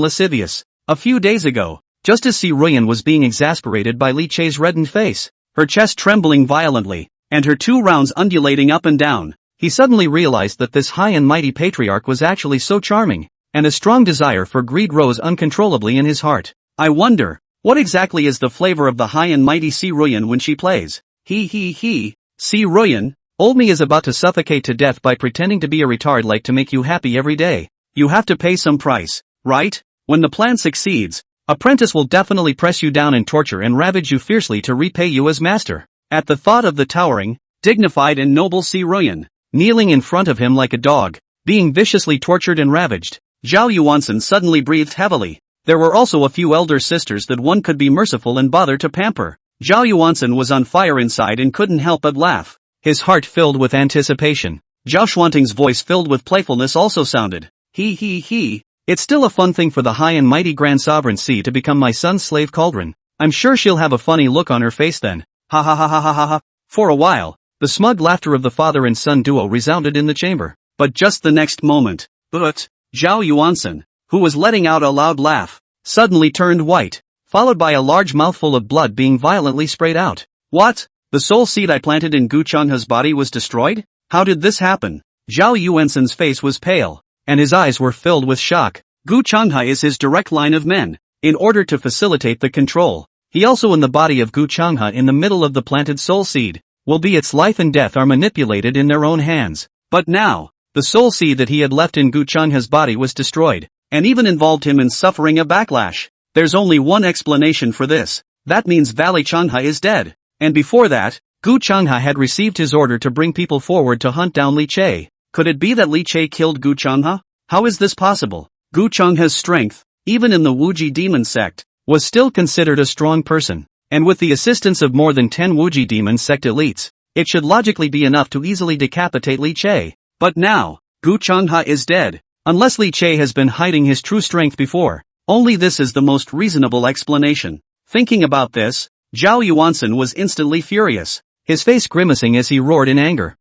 lascivious. A few days ago, just as Si Ruyan was being exasperated by Li Che's reddened face, her chest trembling violently, and her 2 rounds undulating up and down, he suddenly realized that this high and mighty patriarch was actually so charming, and a strong desire for greed rose uncontrollably in his heart. I wonder, what exactly is the flavor of the high and mighty Si Ruyan when she plays? Si Ruyan, old me is about to suffocate to death by pretending to be a retard like to make you happy every day. You have to pay some price, right? When the plan succeeds, Apprentice will definitely press you down in torture and ravage you fiercely to repay you as master. At the thought of the towering, dignified and noble Si Ruyan, kneeling in front of him like a dog, being viciously tortured and ravaged, Zhao Yuansen suddenly breathed heavily. There were also a few elder sisters that one could be merciful and bother to pamper. Zhao Yuansen was on fire inside and couldn't help but laugh. His heart filled with anticipation. Zhao Xuanting's voice filled with playfulness also sounded. It's still a fun thing for the high and mighty Grand Sovereign C to become my son's slave cauldron. I'm sure she'll have a funny look on her face then. Ha ha ha ha ha ha ha. For a while, the smug laughter of the father and son duo resounded in the chamber. But just the next moment, Zhao Yuansen, who was letting out a loud laugh, suddenly turned white, followed by a large mouthful of blood being violently sprayed out. What? The soul seed I planted in Gu Changhe's body was destroyed? How did this happen? Zhao Yuansen's face was pale, and his eyes were filled with shock. Gu Changhe is his direct line of men. In order to facilitate the control, he also in the body of Gu Changhe in the middle of the planted soul seed, will be its life and death are manipulated in their own hands. But now, the soul seed that he had left in Gu Changhe's body was destroyed, and even involved him in suffering a backlash. There's only one explanation for this. That means Valley Changhe is dead. And before that, Gu Changhe had received his order to bring people forward to hunt down Li Che. Could it be that Li Che killed Gu Changhe? How is this possible? Gu Changhe's strength, even in the Wuji demon sect, was still considered a strong person, and with the assistance of more than 10 Wuji demon sect elites, it should logically be enough to easily decapitate Li Che. But now, Gu Changhe is dead. Unless Li Che has been hiding his true strength before, only this is the most reasonable explanation. Thinking about this, Zhao Yuansen was instantly furious, his face grimacing as he roared in anger.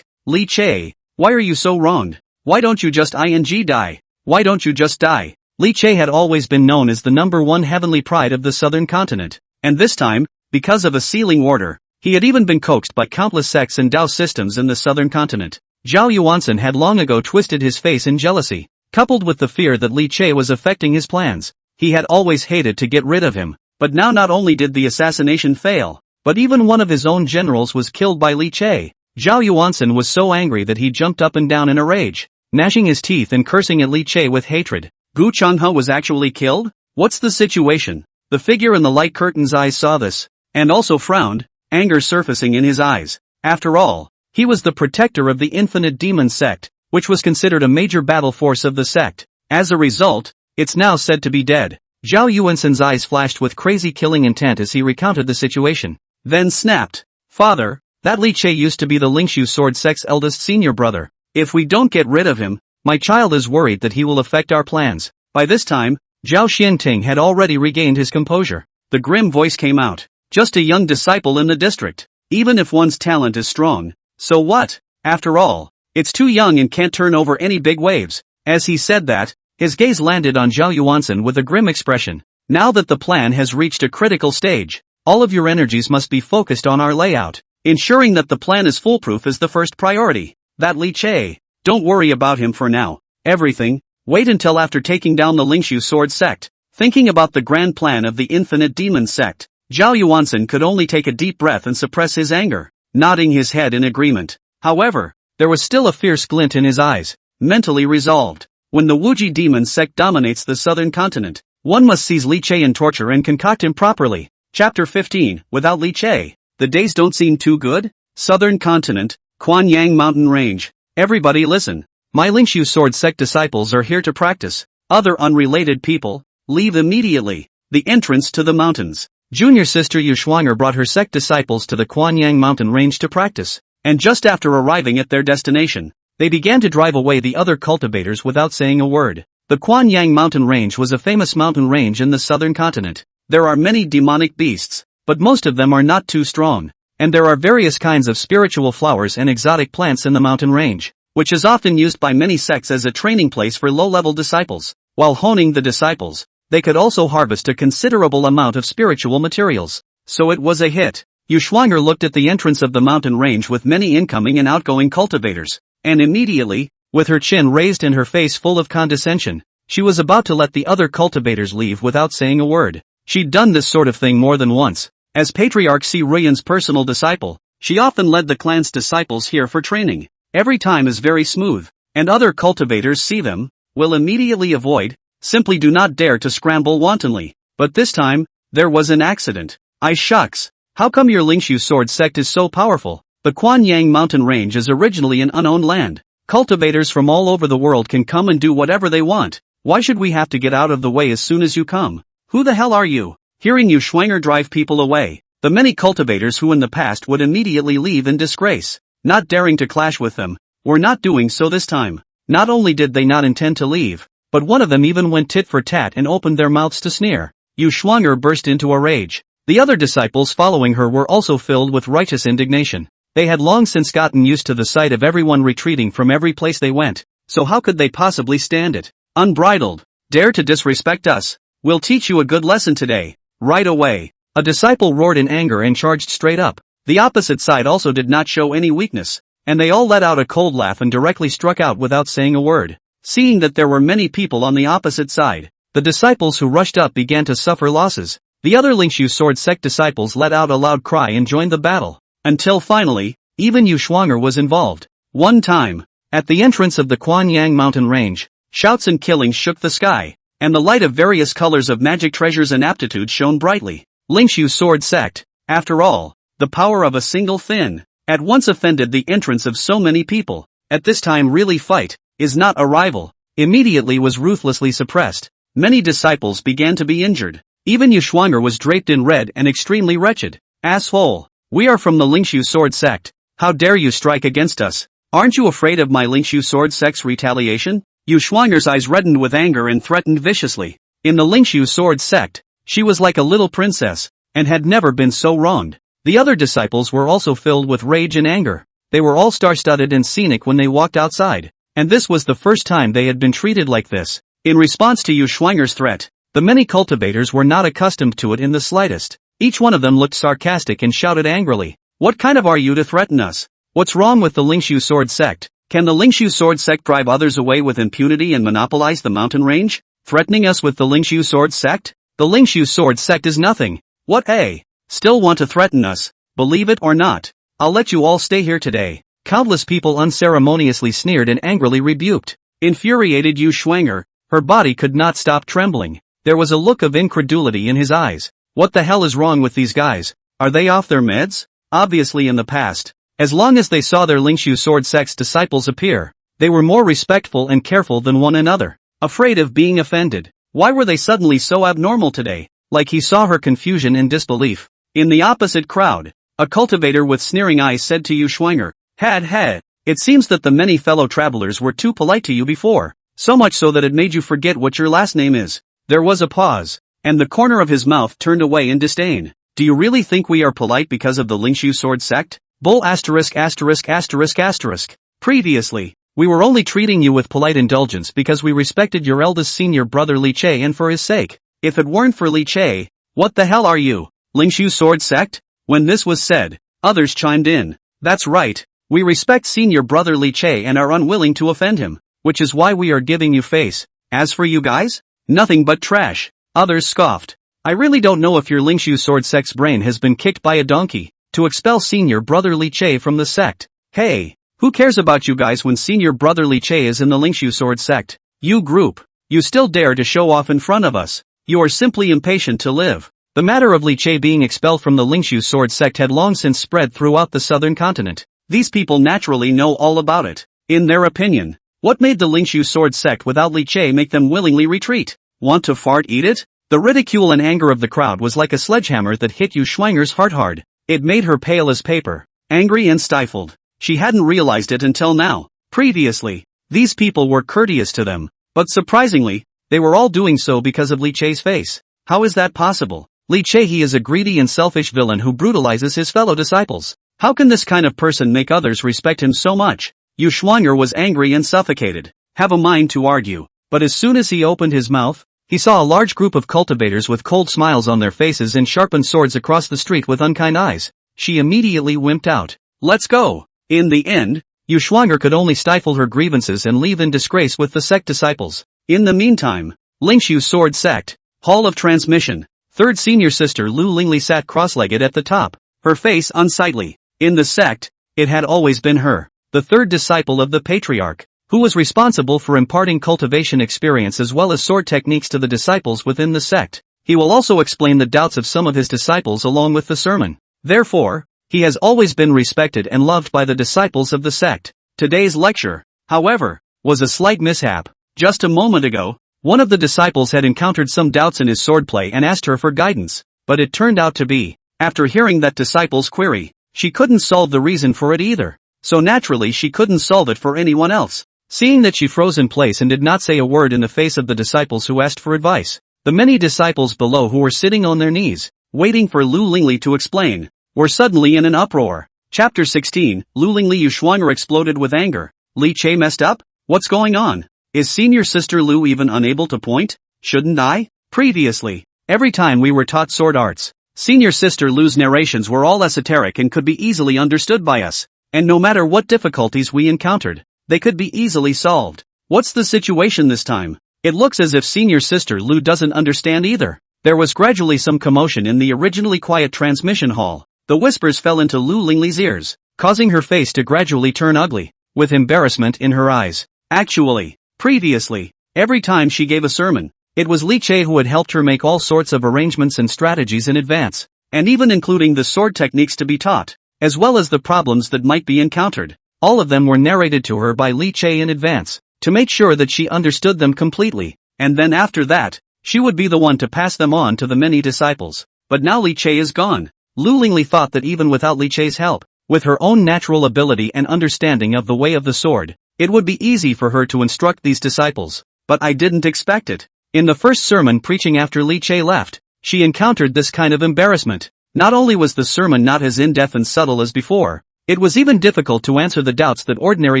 Li Che, why are you so wronged? Why don't you just die? Why don't you just die? Li Che had always been known as the #1 heavenly pride of the southern continent, and this time, because of a sealing order, he had even been coaxed by countless sects and Dao systems in the southern continent. Zhao Yuansen had long ago twisted his face in jealousy, coupled with the fear that Li Che was affecting his plans. He had always hated to get rid of him, but now not only did the assassination fail, but even one of his own generals was killed by Li Che. Zhao Yuansen was so angry that he jumped up and down in a rage, gnashing his teeth and cursing at Li Che with hatred. Gu Changhe was actually killed? What's the situation? The figure in the light curtain's eyes saw this, and also frowned, anger surfacing in his eyes. After all, he was the protector of the infinite demon sect, which was considered a major battle force of the sect. As a result, it's now said to be dead. Zhao Yuansen's eyes flashed with crazy killing intent as he recounted the situation, then snapped. Father, that Li Che used to be the Lingshu sword sect's eldest senior brother. If we don't get rid of him, my child is worried that he will affect our plans. By this time, Zhao Xianting had already regained his composure. The grim voice came out. Just a young disciple in the district. Even if one's talent is strong, so what? After all, it's too young and can't turn over any big waves. As he said that, his gaze landed on Zhao Yuansen with a grim expression. Now that the plan has reached a critical stage, all of your energies must be focused on our layout. Ensuring that the plan is foolproof is the first priority. That Li Che, don't worry about him for now. Everything, wait until after taking down the Lingshu sword sect. Thinking about the grand plan of the infinite demon sect, Zhao Yuansen could only take a deep breath and suppress his anger, nodding his head in agreement. However, there was still a fierce glint in his eyes, mentally resolved. When the Wuji demon sect dominates the southern continent, one must seize Li Che in torture and concoct him properly. Chapter 15, Without Li Che. The days don't seem too good? Southern continent, Quanyang mountain range. Everybody listen. My Lingshu sword sect disciples are here to practice. Other unrelated people, leave immediately. The entrance to the mountains. Junior sister Yu Shuang'er brought her sect disciples to the Quanyang mountain range to practice, and just after arriving at their destination, they began to drive away the other cultivators without saying a word. The Quanyang mountain range was a famous mountain range in the southern continent. There are many demonic beasts, but most of them are not too strong, and there are various kinds of spiritual flowers and exotic plants in the mountain range, which is often used by many sects as a training place for low-level disciples. While honing the disciples, they could also harvest a considerable amount of spiritual materials. So it was a hit. Yu Shuang'er looked at the entrance of the mountain range with many incoming and outgoing cultivators, and immediately, with her chin raised and her face full of condescension, she was about to let the other cultivators leave without saying a word. She'd done this sort of thing more than once. As Patriarch Si Ruyan's personal disciple, she often led the clan's disciples here for training. Every time is very smooth, and other cultivators see them, will immediately avoid, simply do not dare to scramble wantonly. But this time, there was an accident. Ay shucks, how come your Lingshu sword sect is so powerful? The Quanyang mountain range is originally an unowned land. Cultivators from all over the world can come and do whatever they want. Why should we have to get out of the way as soon as you come? Who the hell are you? Hearing Yu Shuang'er drive people away, the many cultivators who in the past would immediately leave in disgrace, not daring to clash with them, were not doing so this time. Not only did they not intend to leave, but one of them even went tit for tat and opened their mouths to sneer. Yu Shuang'er burst into a rage. The other disciples following her were also filled with righteous indignation. They had long since gotten used to the sight of everyone retreating from every place they went, so how could they possibly stand it? Unbridled. Dare to disrespect us? We'll teach you a good lesson today. Right away. A disciple roared in anger and charged straight up. The opposite side also did not show any weakness, and they all let out a cold laugh and directly struck out without saying a word. Seeing that there were many people on the opposite side, the disciples who rushed up began to suffer losses. The other Lingshu sword sect disciples let out a loud cry and joined the battle, until finally, even Yu Shuang'er was involved. One time, at the entrance of the Quanyang mountain range, shouts and killings shook the sky, and the light of various colors of magic treasures and aptitudes shone brightly. Lingshu sword sect, after all, the power of a single thin, at once offended the entrance of so many people. At this time really fight, is not a rival, immediately was ruthlessly suppressed. Many disciples began to be injured. Even Yu Shuang'er was draped in red and extremely wretched. Asshole. We are from the Lingshu sword sect. How dare you strike against us? Aren't you afraid of my Lingshu sword sect's retaliation? Yu Shuang'er's eyes reddened with anger and threatened viciously. In the Lingshu sword sect, she was like a little princess, and had never been so wronged. The other disciples were also filled with rage and anger. They were all star-studded and scenic when they walked outside, and this was the first time they had been treated like this. In response to Yu Shuang'er's threat, the many cultivators were not accustomed to it in the slightest. Each one of them looked sarcastic and shouted angrily, "What kind of are you to threaten us? What's wrong with the Lingshu sword sect? Can the Lingshu sword sect drive others away with impunity and monopolize the mountain range? Threatening us with the Lingshu sword sect? The Lingshu sword sect is nothing. What, eh? Still want to threaten us? Believe it or not, I'll let you all stay here today." Countless people unceremoniously sneered and angrily rebuked. Infuriated Yu Shuang'er, her body could not stop trembling. There was a look of incredulity in his eyes. What the hell is wrong with these guys? Are they off their meds? Obviously in the past, as long as they saw their Lingshu sword sect's disciples appear, they were more respectful and careful than one another, afraid of being offended. Why were they suddenly so abnormal today? Like he saw her confusion and disbelief. In the opposite crowd, a cultivator with sneering eyes said to Yu Shuang'er, Had, it seems that the many fellow travelers were too polite to you before, so much so that it made you forget what your last name is. There was a pause, and the corner of his mouth turned away in disdain. Do you really think we are polite because of the Lingshu sword sect? Bull ********. Previously, we were only treating you with polite indulgence because we respected your eldest senior brother Li Che and for his sake. If it weren't for Li Che, what the hell are you? Lingshu sword sect? When this was said, others chimed in. That's right, we respect senior brother Li Che and are unwilling to offend him, which is why we are giving you face. As for you guys? Nothing but trash. Others scoffed. I really don't know if your Lingshu sword sect's brain has been kicked by a donkey, to expel senior brother Li Che from the sect. Hey, who cares about you guys when senior brother Li Che is in the Lingshu sword sect? You group, you still dare to show off in front of us. You are simply impatient to live. The matter of Li Che being expelled from the Lingshu sword sect had long since spread throughout the southern continent. These people naturally know all about it. In their opinion, what made the Lingshu sword sect without Li Che make them willingly retreat? Want to fart eat it? The ridicule and anger of the crowd was like a sledgehammer that hit Yu Schwinger's heart hard. It made her pale as paper, angry and stifled. She hadn't realized it until now. Previously, these people were courteous to them, but surprisingly, they were all doing so because of Li Che's face. How is that possible? Li Che, he is a greedy and selfish villain who brutalizes his fellow disciples. How can this kind of person make others respect him so much? Yu Schwanger was angry and suffocated. Have a mind to argue. But as soon as he opened his mouth, he saw a large group of cultivators with cold smiles on their faces and sharpened swords across the street with unkind eyes. She immediately wimped out. Let's go. In the end, Yu Schwanger could only stifle her grievances and leave in disgrace with the sect disciples. In the meantime, Lingshu Sword Sect, Hall of Transmission. Third senior sister Lu Lingli sat cross-legged at the top, her face unsightly. In the sect, it had always been her, the third disciple of the patriarch, who was responsible for imparting cultivation experience as well as sword techniques to the disciples within the sect. He will also explain the doubts of some of his disciples along with the sermon. Therefore, he has always been respected and loved by the disciples of the sect. Today's lecture, however, was a slight mishap. Just a moment ago, one of the disciples had encountered some doubts in his swordplay and asked her for guidance, but it turned out to be, after hearing that disciple's query, she couldn't solve the reason for it either. So naturally she couldn't solve it for anyone else. Seeing that she froze in place and did not say a word in the face of the disciples who asked for advice, the many disciples below who were sitting on their knees, waiting for Lu Lingli to explain, were suddenly in an uproar. Chapter 16, Lu Lingli Yu Schwanger exploded with anger. Li Che messed up? What's going on? Is senior sister Lu even unable to point? Shouldn't I? Previously, every time we were taught sword arts, senior sister Lu's narrations were all esoteric and could be easily understood by us, and no matter what difficulties we encountered, they could be easily solved. What's the situation this time? It looks as if senior sister Lu doesn't understand either. There was gradually some commotion in the originally quiet transmission hall. The whispers fell into Lu Lingli's ears, causing her face to gradually turn ugly, with embarrassment in her eyes. Actually, previously, every time she gave a sermon, it was Li Che who had helped her make all sorts of arrangements and strategies in advance, and even including the sword techniques to be taught, as well as the problems that might be encountered. All of them were narrated to her by Li Che in advance, to make sure that she understood them completely, and then after that, she would be the one to pass them on to the many disciples. But now Li Che is gone. Lu Lingli thought that even without Li Che's help, with her own natural ability and understanding of the way of the sword, it would be easy for her to instruct these disciples. But I didn't expect it. In the first sermon preaching after Li Che left, she encountered this kind of embarrassment. Not only was the sermon not as in-depth and subtle as before, it was even difficult to answer the doubts that ordinary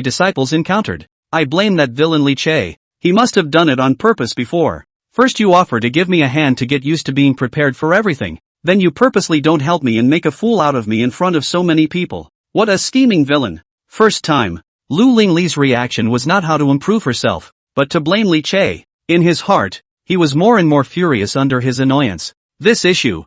disciples encountered. I blame that villain Li Che. He must have done it on purpose before. First you offer to give me a hand to get used to being prepared for everything. Then you purposely don't help me and make a fool out of me in front of so many people. What a scheming villain. First time, Lu Lingli's reaction was not how to improve herself, but to blame Li Che. In his heart, he was more and more furious under his annoyance. This issue.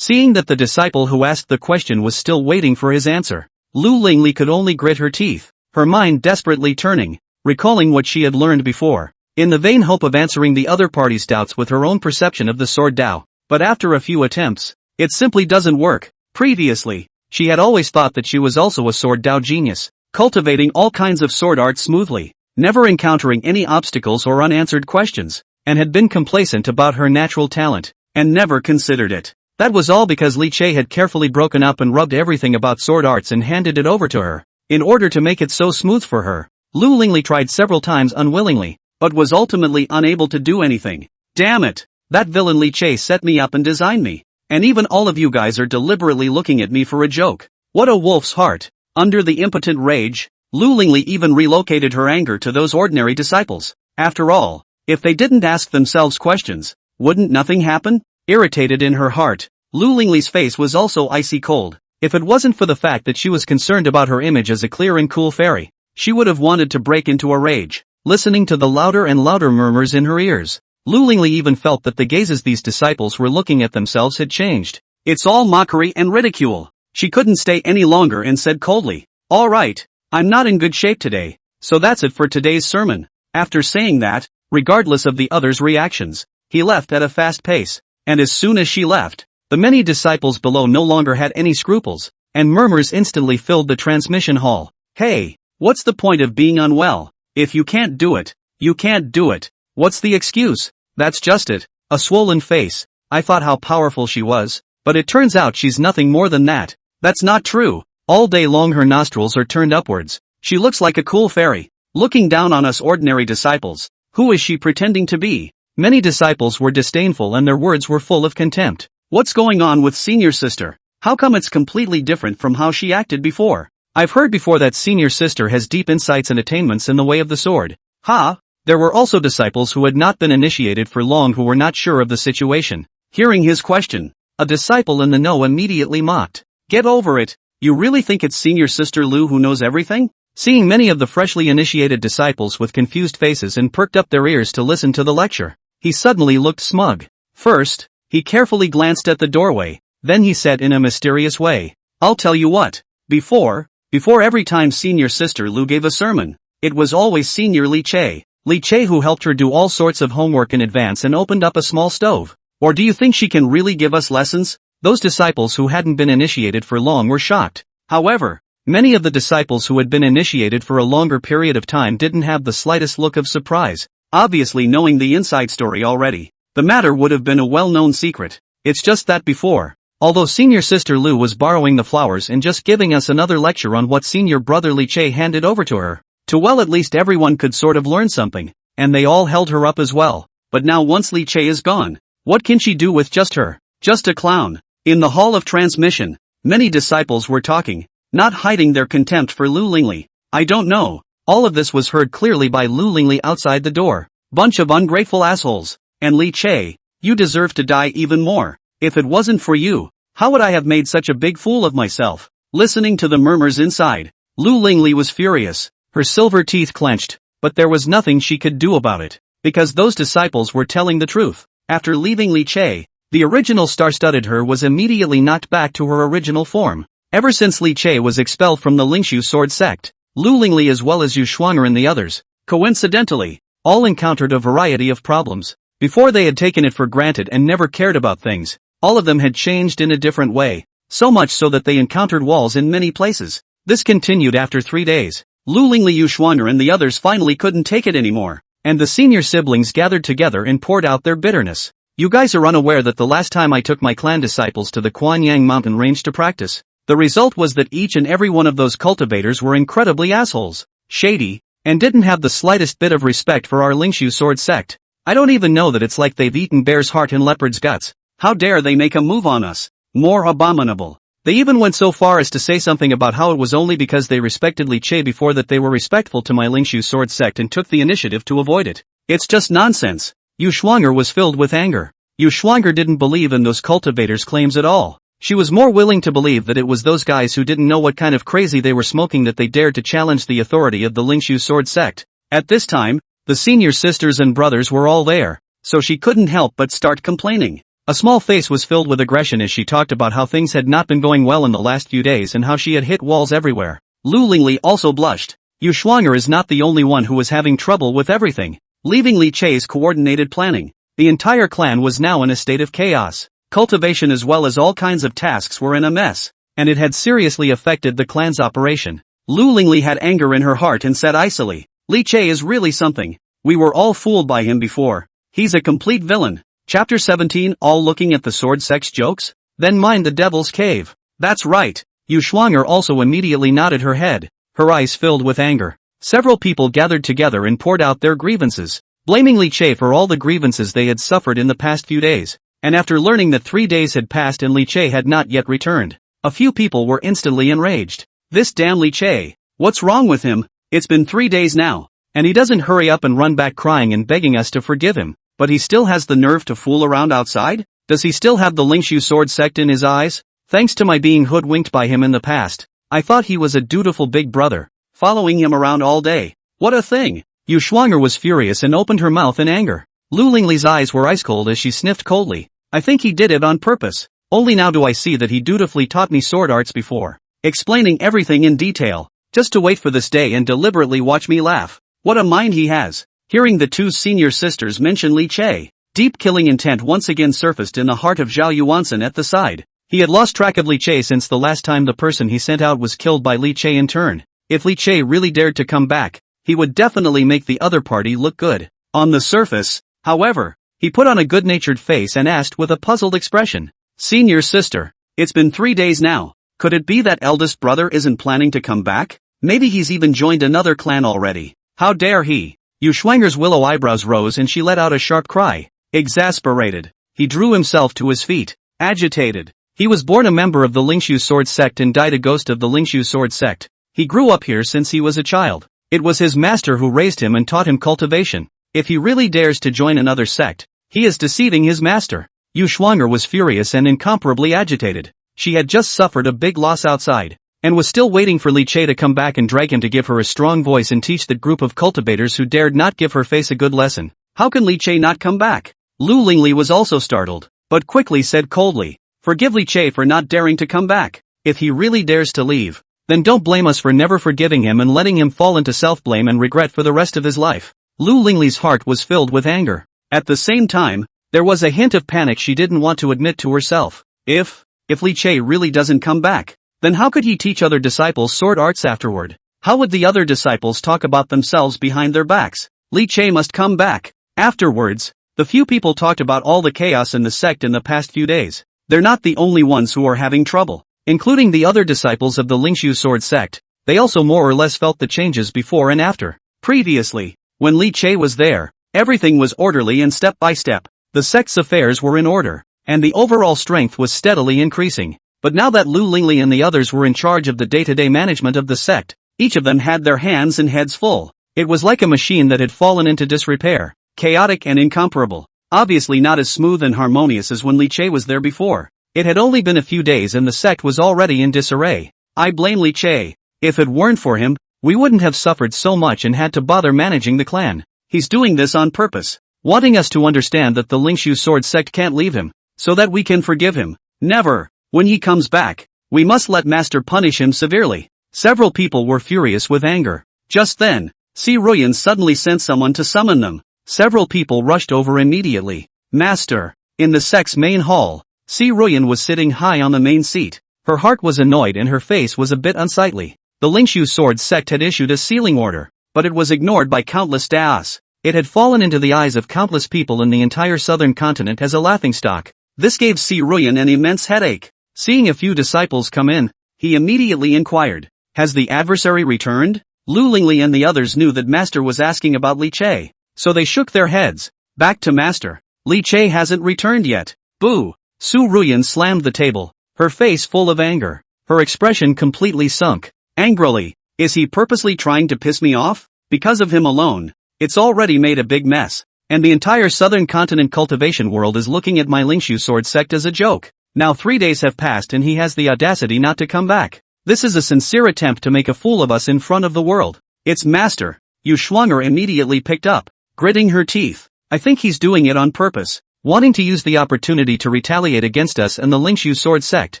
Seeing that the disciple who asked the question was still waiting for his answer, Lu Lingli could only grit her teeth, her mind desperately turning, recalling what she had learned before, in the vain hope of answering the other party's doubts with her own perception of the sword Dao. But after a few attempts, it simply doesn't work. Previously, she had always thought that she was also a sword Dao genius, cultivating all kinds of sword art smoothly, never encountering any obstacles or unanswered questions, and had been complacent about her natural talent, and never considered it. That was all because Li Che had carefully broken up and rubbed everything about sword arts and handed it over to her, in order to make it so smooth for her. Lu Lingli tried several times unwillingly, but was ultimately unable to do anything. Damn it! That villain Li Che set me up and designed me. And even all of you guys are deliberately looking at me for a joke. What a wolf's heart. Under the impotent rage, Lu Lingli even relocated her anger to those ordinary disciples. After all, if they didn't ask themselves questions, wouldn't nothing happen? Irritated in her heart, Lu Lingli's face was also icy cold. If it wasn't for the fact that she was concerned about her image as a clear and cool fairy, she would have wanted to break into a rage, listening to the louder and louder murmurs in her ears. Lu Lingli even felt that the gazes these disciples were looking at themselves had changed. It's all mockery and ridicule. She couldn't stay any longer and said coldly, "All right, I'm not in good shape today, so that's it for today's sermon." After saying that, regardless of the others' reactions, he left at a fast pace, and as soon as she left, the many disciples below no longer had any scruples, and murmurs instantly filled the transmission hall. Hey, what's the point of being unwell? If you can't do it, you can't do it. What's the excuse? That's just it. a swollen face. I thought how powerful she was, but it turns out she's nothing more than that. That's not true. All day long her nostrils are turned upwards. She looks like a cool fairy, looking down on us ordinary disciples. Who is she pretending to be? Many disciples were disdainful and their words were full of contempt. What's going on with senior sister? How come it's completely different from how she acted before? I've heard before that senior sister has deep insights and attainments in the way of the sword. Ha! There were also disciples who had not been initiated for long who were not sure of the situation. Hearing his question, a disciple in the know immediately mocked. Get over it. You really think it's senior sister Lu who knows everything? Seeing many of the freshly initiated disciples with confused faces and perked up their ears to listen to the lecture, he suddenly looked smug. First, he carefully glanced at the doorway, then he said in a mysterious way, I'll tell you what. Before every time senior sister Lu gave a sermon, it was always senior Li Che who helped her do all sorts of homework in advance and opened up a small stove. Or do you think she can really give us lessons? Those disciples who hadn't been initiated for long were shocked. However, many of the disciples who had been initiated for a longer period of time didn't have the slightest look of surprise. Obviously, knowing the inside story already, the matter would have been a well-known secret. It's just that before, although senior sister Lu was borrowing the flowers and just giving us another lecture on what senior brother Li Che handed over to her, at least everyone could sort of learn something, and they all held her up as well. But now once Li Che is gone, what can she do with just her? Just a clown. In the hall of transmission, many disciples were talking, not hiding their contempt for Lu Lingli. I don't know. All of this was heard clearly by Lu Lingli outside the door. Bunch of ungrateful assholes. And Li Che, you deserve to die even more. If it wasn't for you, how would I have made such a big fool of myself? Listening to the murmurs inside, Lu Lingli was furious, her silver teeth clenched, but there was nothing she could do about it, because those disciples were telling the truth. After leaving Li Che, the original star-studded her was immediately knocked back to her original form. Ever since Li Che was expelled from the Lingshu sword sect, Lu Lingli as well as Yu Shuang'er and the others, coincidentally, all encountered a variety of problems. Before they had taken it for granted and never cared about things, all of them had changed in a different way, so much so that they encountered walls in many places. This continued after 3 days. Lu Lingli, Yu Shuang'er and the others finally couldn't take it anymore, and the senior siblings gathered together and poured out their bitterness. You guys are unaware that the last time I took my clan disciples to the Kuanyang mountain range to practice, the result was that each and every one of those cultivators were incredibly assholes, shady, and didn't have the slightest bit of respect for our Lingshu sword sect. I don't even know that it's like they've eaten bear's heart and leopard's guts. How dare they make a move on us? More abominable. They even went so far as to say something about how it was only because they respected Li Che before that they were respectful to my Lingshu sword sect and took the initiative to avoid it. It's just nonsense. Yu Shuang'er was filled with anger. Yu Shuang'er didn't believe in those cultivators' claims at all. She was more willing to believe that it was those guys who didn't know what kind of crazy they were smoking that they dared to challenge the authority of the Lingshu sword sect. At this time, the senior sisters and brothers were all there, so she couldn't help but start complaining. A small face was filled with aggression as she talked about how things had not been going well in the last few days and how she had hit walls everywhere. Lu Lingli also blushed. Yu Shuang'er is not the only one who was having trouble with everything. Leaving Li Che's coordinated planning, the entire clan was now in a state of chaos. Cultivation as well as all kinds of tasks were in a mess, and it had seriously affected the clan's operation. Lu Lingli had anger in her heart and said icily, Li Che is really something. We were all fooled by him before. He's a complete villain. Chapter 17, all looking at the sword sex jokes? Then mind the devil's cave. That's right. Yu Shuang'er also immediately nodded her head, her eyes filled with anger. Several people gathered together and poured out their grievances, blaming Li Che for all the grievances they had suffered in the past few days. And after learning that 3 days had passed and Li Che had not yet returned, a few people were instantly enraged. This damn Li Che. What's wrong with him? It's been 3 days now, and he doesn't hurry up and run back crying and begging us to forgive him. But he still has the nerve to fool around outside? Does he still have the Lingshu sword sect in his eyes? Thanks to my being hoodwinked by him in the past, I thought he was a dutiful big brother, following him around all day. What a thing! Yu Shuang'er was furious and opened her mouth in anger. Lu Lingli's eyes were ice cold as she sniffed coldly. I think he did it on purpose. Only now do I see that he dutifully taught me sword arts before, explaining everything in detail, just to wait for this day and deliberately watch me laugh. What a mind he has. Hearing the two senior sisters mention Li Che, deep killing intent once again surfaced in the heart of Zhao Yuansen at the side. He had lost track of Li Che since the last time the person he sent out was killed by Li Che in turn. If Li Che really dared to come back, he would definitely make the other party look good. On the surface, however, He put on a good-natured face and asked with a puzzled expression. Senior sister, it's been 3 days now. Could it be that eldest brother isn't planning to come back? Maybe he's even joined another clan already. How dare he? Yu Schwanger's willow eyebrows rose and she let out a sharp cry. Exasperated, he drew himself to his feet. Agitated. He was born a member of the Lingshu Sword Sect and died a ghost of the Lingshu Sword Sect. He grew up here since he was a child. It was his master who raised him and taught him cultivation. If he really dares to join another sect, he is deceiving his master. Yu Schwanger was furious and incomparably agitated. She had just suffered a big loss outside, and was still waiting for Li Che to come back and drag him to give her a strong voice and teach that group of cultivators who dared not give her face a good lesson. How can Li Che not come back? Lu Lingli was also startled, but quickly said coldly, forgive Li Che for not daring to come back. If he really dares to leave, then don't blame us for never forgiving him and letting him fall into self-blame and regret for the rest of his life. Lu Lingli's heart was filled with anger. At the same time, there was a hint of panic she didn't want to admit to herself. If Li Che really doesn't come back, then how could he teach other disciples sword arts afterward? How would the other disciples talk about themselves behind their backs? Li Che must come back. Afterwards, the few people talked about all the chaos in the sect in the past few days. They're not the only ones who are having trouble, including the other disciples of the Lingshu Sword Sect. They also more or less felt the changes before and after. Previously, when Li Che was there, everything was orderly and step by step. The sect's affairs were in order, and the overall strength was steadily increasing. But now that Lu Lingli and the others were in charge of the day-to-day management of the sect, each of them had their hands and heads full. It was like a machine that had fallen into disrepair, chaotic and incomparable. Obviously not as smooth and harmonious as when Li Che was there before. It had only been a few days and the sect was already in disarray. I blame Li Che. If it weren't for him, we wouldn't have suffered so much and had to bother managing the clan. He's doing this on purpose, wanting us to understand that the Lingshu Sword Sect can't leave him, so that we can forgive him. Never. When he comes back, we must let Master punish him severely. Several people were furious with anger. Just then, Si Ruyan suddenly sent someone to summon them. Several people rushed over immediately. Master. In the sect's main hall, Si Ruyan was sitting high on the main seat. Her heart was annoyed and her face was a bit unsightly. The Lingshu Sword Sect had issued a sealing order, but it was ignored by countless daos. It had fallen into the eyes of countless people in the entire southern continent as a laughingstock. This gave Si Ruyan an immense headache. Seeing a few disciples come in, he immediately inquired, has the adversary returned? Lu Lingli and the others knew that Master was asking about Li Che, so they shook their heads. Back to Master. Li Che hasn't returned yet. Boo! Su Ruyan slammed the table, her face full of anger, her expression completely sunk. Angrily, is he purposely trying to piss me off? Because of him alone, it's already made a big mess, and the entire southern continent cultivation world is looking at my Lingshu Sword Sect as a joke. Now 3 days have passed and he has the audacity not to come back. This is a sincere attempt to make a fool of us in front of the world. It's Master. Yu Schwanger immediately picked up, gritting her teeth. I think he's doing it on purpose, wanting to use the opportunity to retaliate against us and the Lingshu Sword Sect.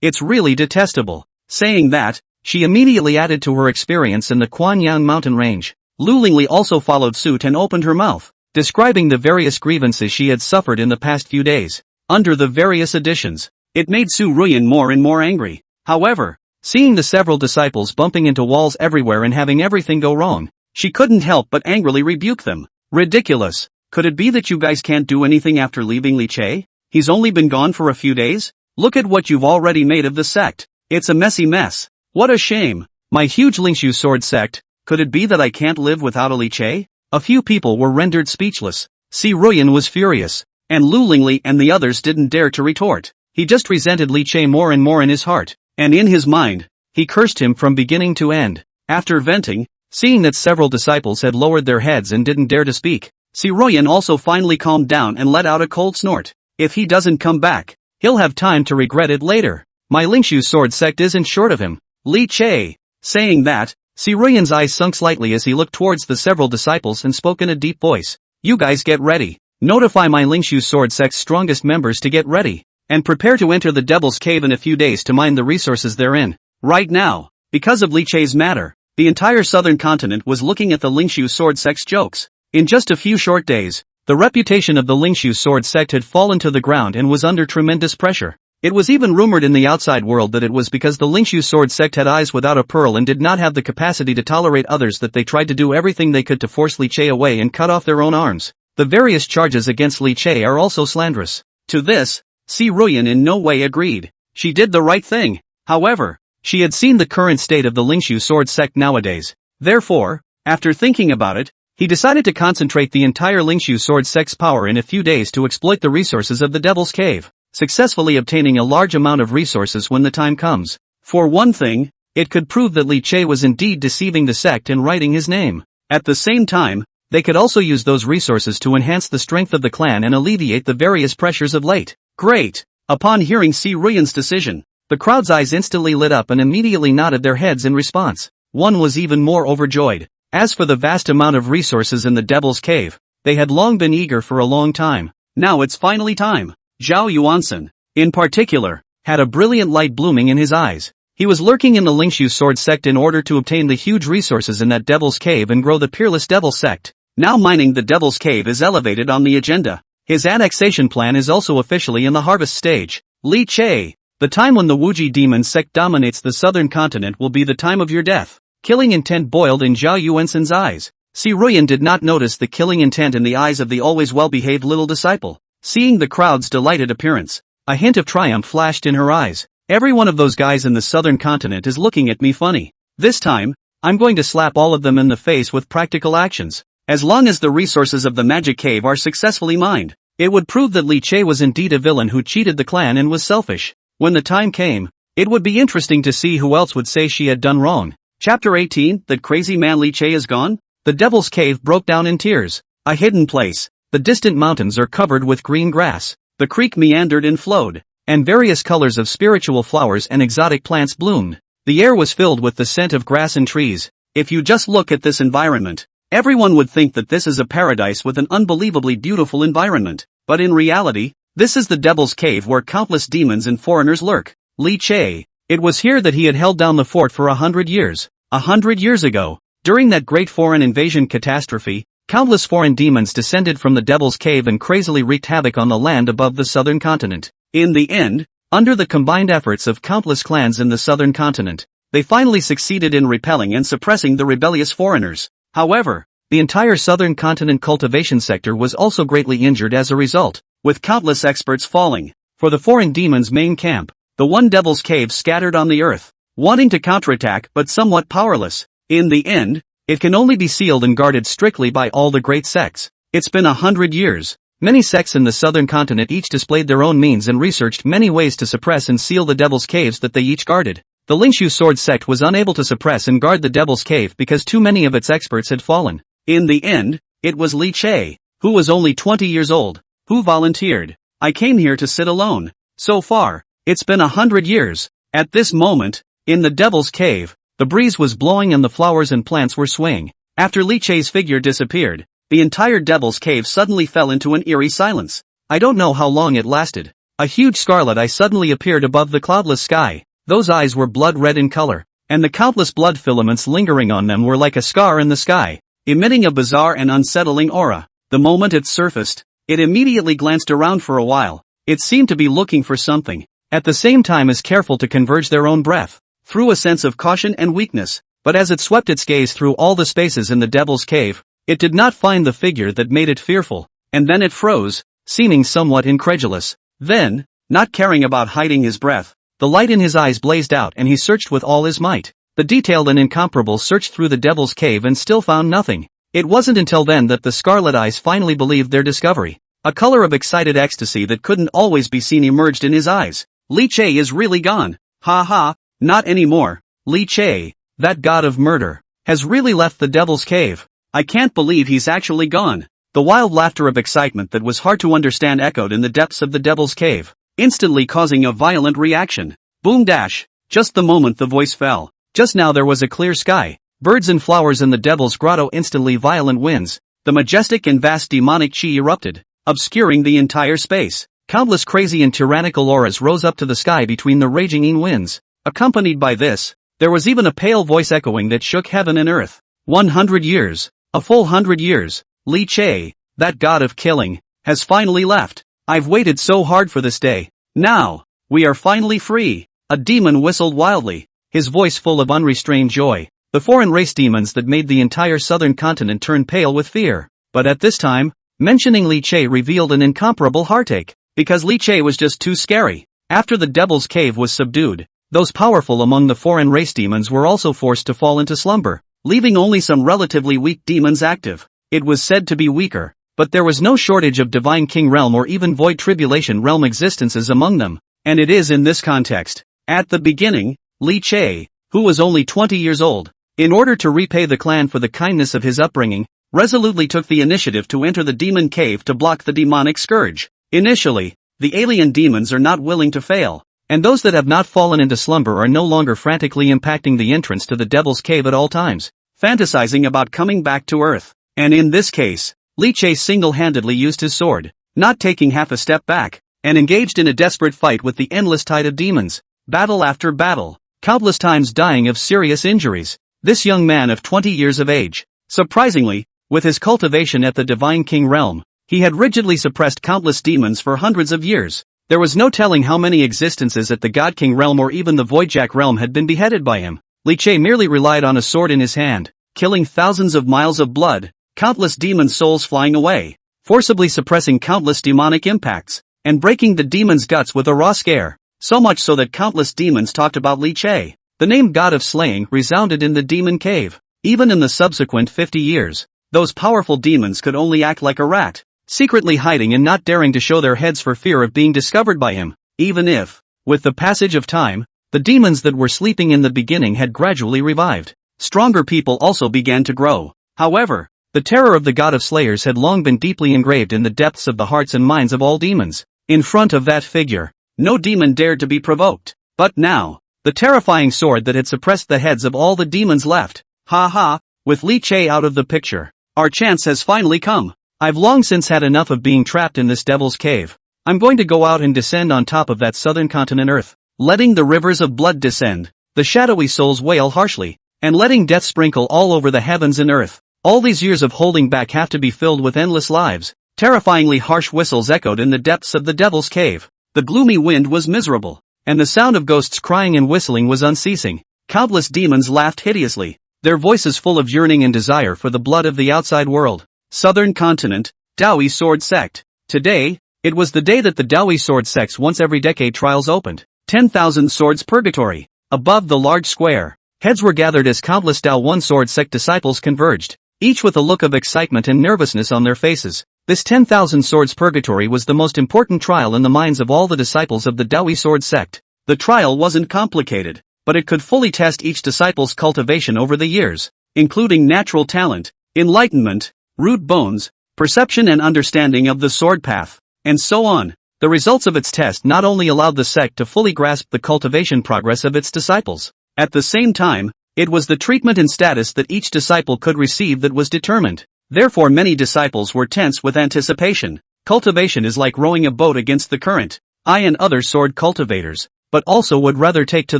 It's really detestable. Saying that, she immediately added to her experience in the Quanyang mountain range. Lu Lingli also followed suit and opened her mouth, describing the various grievances she had suffered in the past few days. Under the various additions, it made Su Ruyan more and more angry. However, seeing the several disciples bumping into walls everywhere and having everything go wrong, she couldn't help but angrily rebuke them. Ridiculous. Could it be that you guys can't do anything after leaving Li Che? He's only been gone for a few days? Look at what you've already made of the sect. It's a messy mess. What a shame. My huge Lingshu Sword Sect. Could it be that I can't live without a Li Che? A few people were rendered speechless. Si Ruyan was furious, and Lu Lingli and the others didn't dare to retort. He just resented Li Che more and more in his heart, and in his mind, he cursed him from beginning to end. After venting, seeing that several disciples had lowered their heads and didn't dare to speak, Si Ruyan also finally calmed down and let out a cold snort. If he doesn't come back, he'll have time to regret it later. My Lingshu Sword Sect isn't short of him. Li Che. Saying that, Si Ruyan's eyes sunk slightly as he looked towards the several disciples and spoke in a deep voice. You guys get ready. Notify my Lingshu Sword Sect's strongest members to get ready, and prepare to enter the Devil's Cave in a few days to mine the resources therein. Right now, because of Li Che's matter, the entire southern continent was looking at the Lingshu Sword Sect's jokes. In just a few short days, the reputation of the Lingshu Sword Sect had fallen to the ground and was under tremendous pressure. It was even rumored in the outside world that it was because the Lingshu Sword Sect had eyes without a pearl and did not have the capacity to tolerate others that they tried to do everything they could to force Li Che away and cut off their own arms. The various charges against Li Che are also slanderous. To this, Si Ruyan in no way agreed. She did the right thing. However, she had seen the current state of the Lingshu sword sect nowadays. Therefore, after thinking about it, he decided to concentrate the entire Lingshu sword sect's power in a few days to exploit the resources of the Devil's Cave, successfully obtaining a large amount of resources when the time comes. For one thing, it could prove that Li Che was indeed deceiving the sect and writing his name. At the same time, they could also use those resources to enhance the strength of the clan and alleviate the various pressures of late. Great! Upon hearing Si Ruyan's decision, the crowd's eyes instantly lit up and immediately nodded their heads in response. One was even more overjoyed. As for the vast amount of resources in the Devil's Cave, they had long been eager for a long time. Now it's finally time. Zhao Yuansen, in particular, had a brilliant light blooming in his eyes. He was lurking in the Lingshu sword sect in order to obtain the huge resources in that Devil's Cave and grow the peerless Devil sect. Now mining the Devil's Cave is elevated on the agenda. His annexation plan is also officially in the harvest stage. Li Che, the time when the Wuji demon sect dominates the southern continent will be the time of your death. Killing intent boiled in Zhao Yuansen's eyes. Si Ruyan did not notice the killing intent in the eyes of the always well-behaved little disciple. Seeing the crowd's delighted appearance, a hint of triumph flashed in her eyes. Every one of those guys in the southern continent is looking at me funny. This time, I'm going to slap all of them in the face with practical actions. As long as the resources of the magic cave are successfully mined, it would prove that Li Che was indeed a villain who cheated the clan and was selfish. When the time came, it would be interesting to see who else would say she had done wrong. Chapter 18, That crazy man Li Che is gone? The Devil's Cave broke down in tears. A hidden place. The distant mountains are covered with green grass. The creek meandered and flowed, and various colors of spiritual flowers and exotic plants bloomed. The air was filled with the scent of grass and trees. If you just look at this environment, everyone would think that this is a paradise with an unbelievably beautiful environment. But in reality, this is the Devil's Cave where countless demons and foreigners lurk. Li Che. It was here that he had held down the fort for 100 years. 100 years ago, during that great foreign invasion catastrophe, countless foreign demons descended from the Devil's Cave and crazily wreaked havoc on the land above the southern continent. In the end, under the combined efforts of countless clans in the southern continent, they finally succeeded in repelling and suppressing the rebellious foreigners. However, the entire southern continent cultivation sector was also greatly injured as a result, with countless experts falling. For the foreign demons' main camp, the one Devil's Cave scattered on the earth, wanting to counterattack but somewhat powerless. In the end, it can only be sealed and guarded strictly by all the great sects. It's been 100 years. Many sects in the southern continent each displayed their own means and researched many ways to suppress and seal the Devil's Caves that they each guarded. The Lingshu sword sect was unable to suppress and guard the Devil's Cave because too many of its experts had fallen. In the end, it was Li Che, who was only 20 years old, who volunteered. I came here to sit alone. So far, it's been 100 years. At this moment, in the Devil's Cave, the breeze was blowing and the flowers and plants were swaying. After Li Che's figure disappeared, the entire Devil's Cave suddenly fell into an eerie silence. I don't know how long it lasted. A huge scarlet eye suddenly appeared above the cloudless sky. Those eyes were blood red in color, and the countless blood filaments lingering on them were like a scar in the sky, emitting a bizarre and unsettling aura. The moment it surfaced, it immediately glanced around for a while. It seemed to be looking for something, at the same time as careful to converge their own breath, through a sense of caution and weakness. But as it swept its gaze through all the spaces in the Devil's Cave, it did not find the figure that made it fearful, and then it froze, seeming somewhat incredulous. Then, not caring about hiding his breath, the light in his eyes blazed out and he searched with all his might. The detailed and incomparable searched through the Devil's Cave and still found nothing. It wasn't until then that the scarlet eyes finally believed their discovery. A color of excited ecstasy that couldn't always be seen emerged in his eyes. Li Che is really gone. Ha ha, not anymore. Li Che, that god of murder, has really left the Devil's Cave. I can't believe he's actually gone. The wild laughter of excitement that was hard to understand echoed in the depths of the Devil's Cave, instantly causing a violent reaction. Boom dash. Just the moment the voice fell. Just now there was a clear sky, birds and flowers in the Devil's Grotto, instantly violent winds. The majestic and vast demonic chi erupted, obscuring the entire space. Countless crazy and tyrannical auras rose up to the sky between the raging winds. Accompanied by this, there was even a pale voice echoing that shook heaven and earth. 100 years. A full 100 years. Li Che, that god of killing, has finally left. I've waited so hard for this day. Now, we are finally free. A demon whistled wildly, his voice full of unrestrained joy. The foreign race demons that made the entire southern continent turn pale with fear. But at this time, Mentioning Li Che revealed an incomparable heartache, because Li Che was just too scary. After the Devil's Cave was subdued, those powerful among the foreign race demons were also forced to fall into slumber, leaving only some relatively weak demons active. It was said to be weaker, but there was no shortage of Divine King Realm or even Void Tribulation Realm existences among them, and it is in this context. At the beginning, Li Che, who was only 20 years old, in order to repay the clan for the kindness of his upbringing, resolutely took the initiative to enter the demon cave to block the demonic scourge. Initially, the alien demons are not willing to fail, and those that have not fallen into slumber are no longer frantically impacting the entrance to the Devil's Cave at all times, fantasizing about coming back to Earth. And in this case, Li Che single-handedly used his sword, not taking half a step back, and engaged in a desperate fight with the endless tide of demons, battle after battle, countless times dying of serious injuries. This young man of 20 years of age, surprisingly, with his cultivation at the Divine King Realm, he had rigidly suppressed countless demons for hundreds of years. There was no telling how many existences at the God King Realm or even the Voidjack Realm had been beheaded by him. Li Che merely relied on a sword in his hand, killing thousands of miles of blood, countless demon souls flying away, forcibly suppressing countless demonic impacts, and breaking the demon's guts with a raw scare, so much so that countless demons talked about Li Che. The name God of Slaying resounded in the demon cave. Even in the subsequent 50 years, those powerful demons could only act like a rat, secretly hiding and not daring to show their heads for fear of being discovered by him, even if, with the passage of time, the demons that were sleeping in the beginning had gradually revived. Stronger people also began to grow. However, the terror of the God of Slayers had long been deeply engraved in the depths of the hearts and minds of all demons. In front of that figure, no demon dared to be provoked. But now, the terrifying sword that had suppressed the heads of all the demons left. Ha ha, with Li Che out of the picture, our chance has finally come. I've long since had enough of being trapped in this devil's cave. I'm going to go out and descend on top of that southern continent Earth, letting the rivers of blood descend, the shadowy souls wail harshly, and letting death sprinkle all over the heavens and earth. All these years of holding back have to be filled with endless lives. Terrifyingly harsh whistles echoed in the depths of the devil's cave. The gloomy wind was miserable, and the sound of ghosts crying and whistling was unceasing. Countless demons laughed hideously, their voices full of yearning and desire for the blood of the outside world. Southern Continent, Dawi Sword Sect. Today, it was the day that the Dawi Sword Sect's once every decade trials opened. 10,000 Swords Purgatory. Above the large square, heads were gathered as countless Dao One Sword Sect disciples converged, each with a look of excitement and nervousness on their faces. This 10,000 Swords Purgatory was the most important trial in the minds of all the disciples of the Dawi Sword Sect. The trial wasn't complicated, but it could fully test each disciple's cultivation over the years, including natural talent, enlightenment, root bones, perception and understanding of the sword path, and so on. The results of its test not only allowed the sect to fully grasp the cultivation progress of its disciples, at the same time, it was the treatment and status that each disciple could receive that was determined. Therefore many disciples were tense with anticipation. Cultivation is like rowing a boat against the current. I and other sword cultivators, but also would rather take to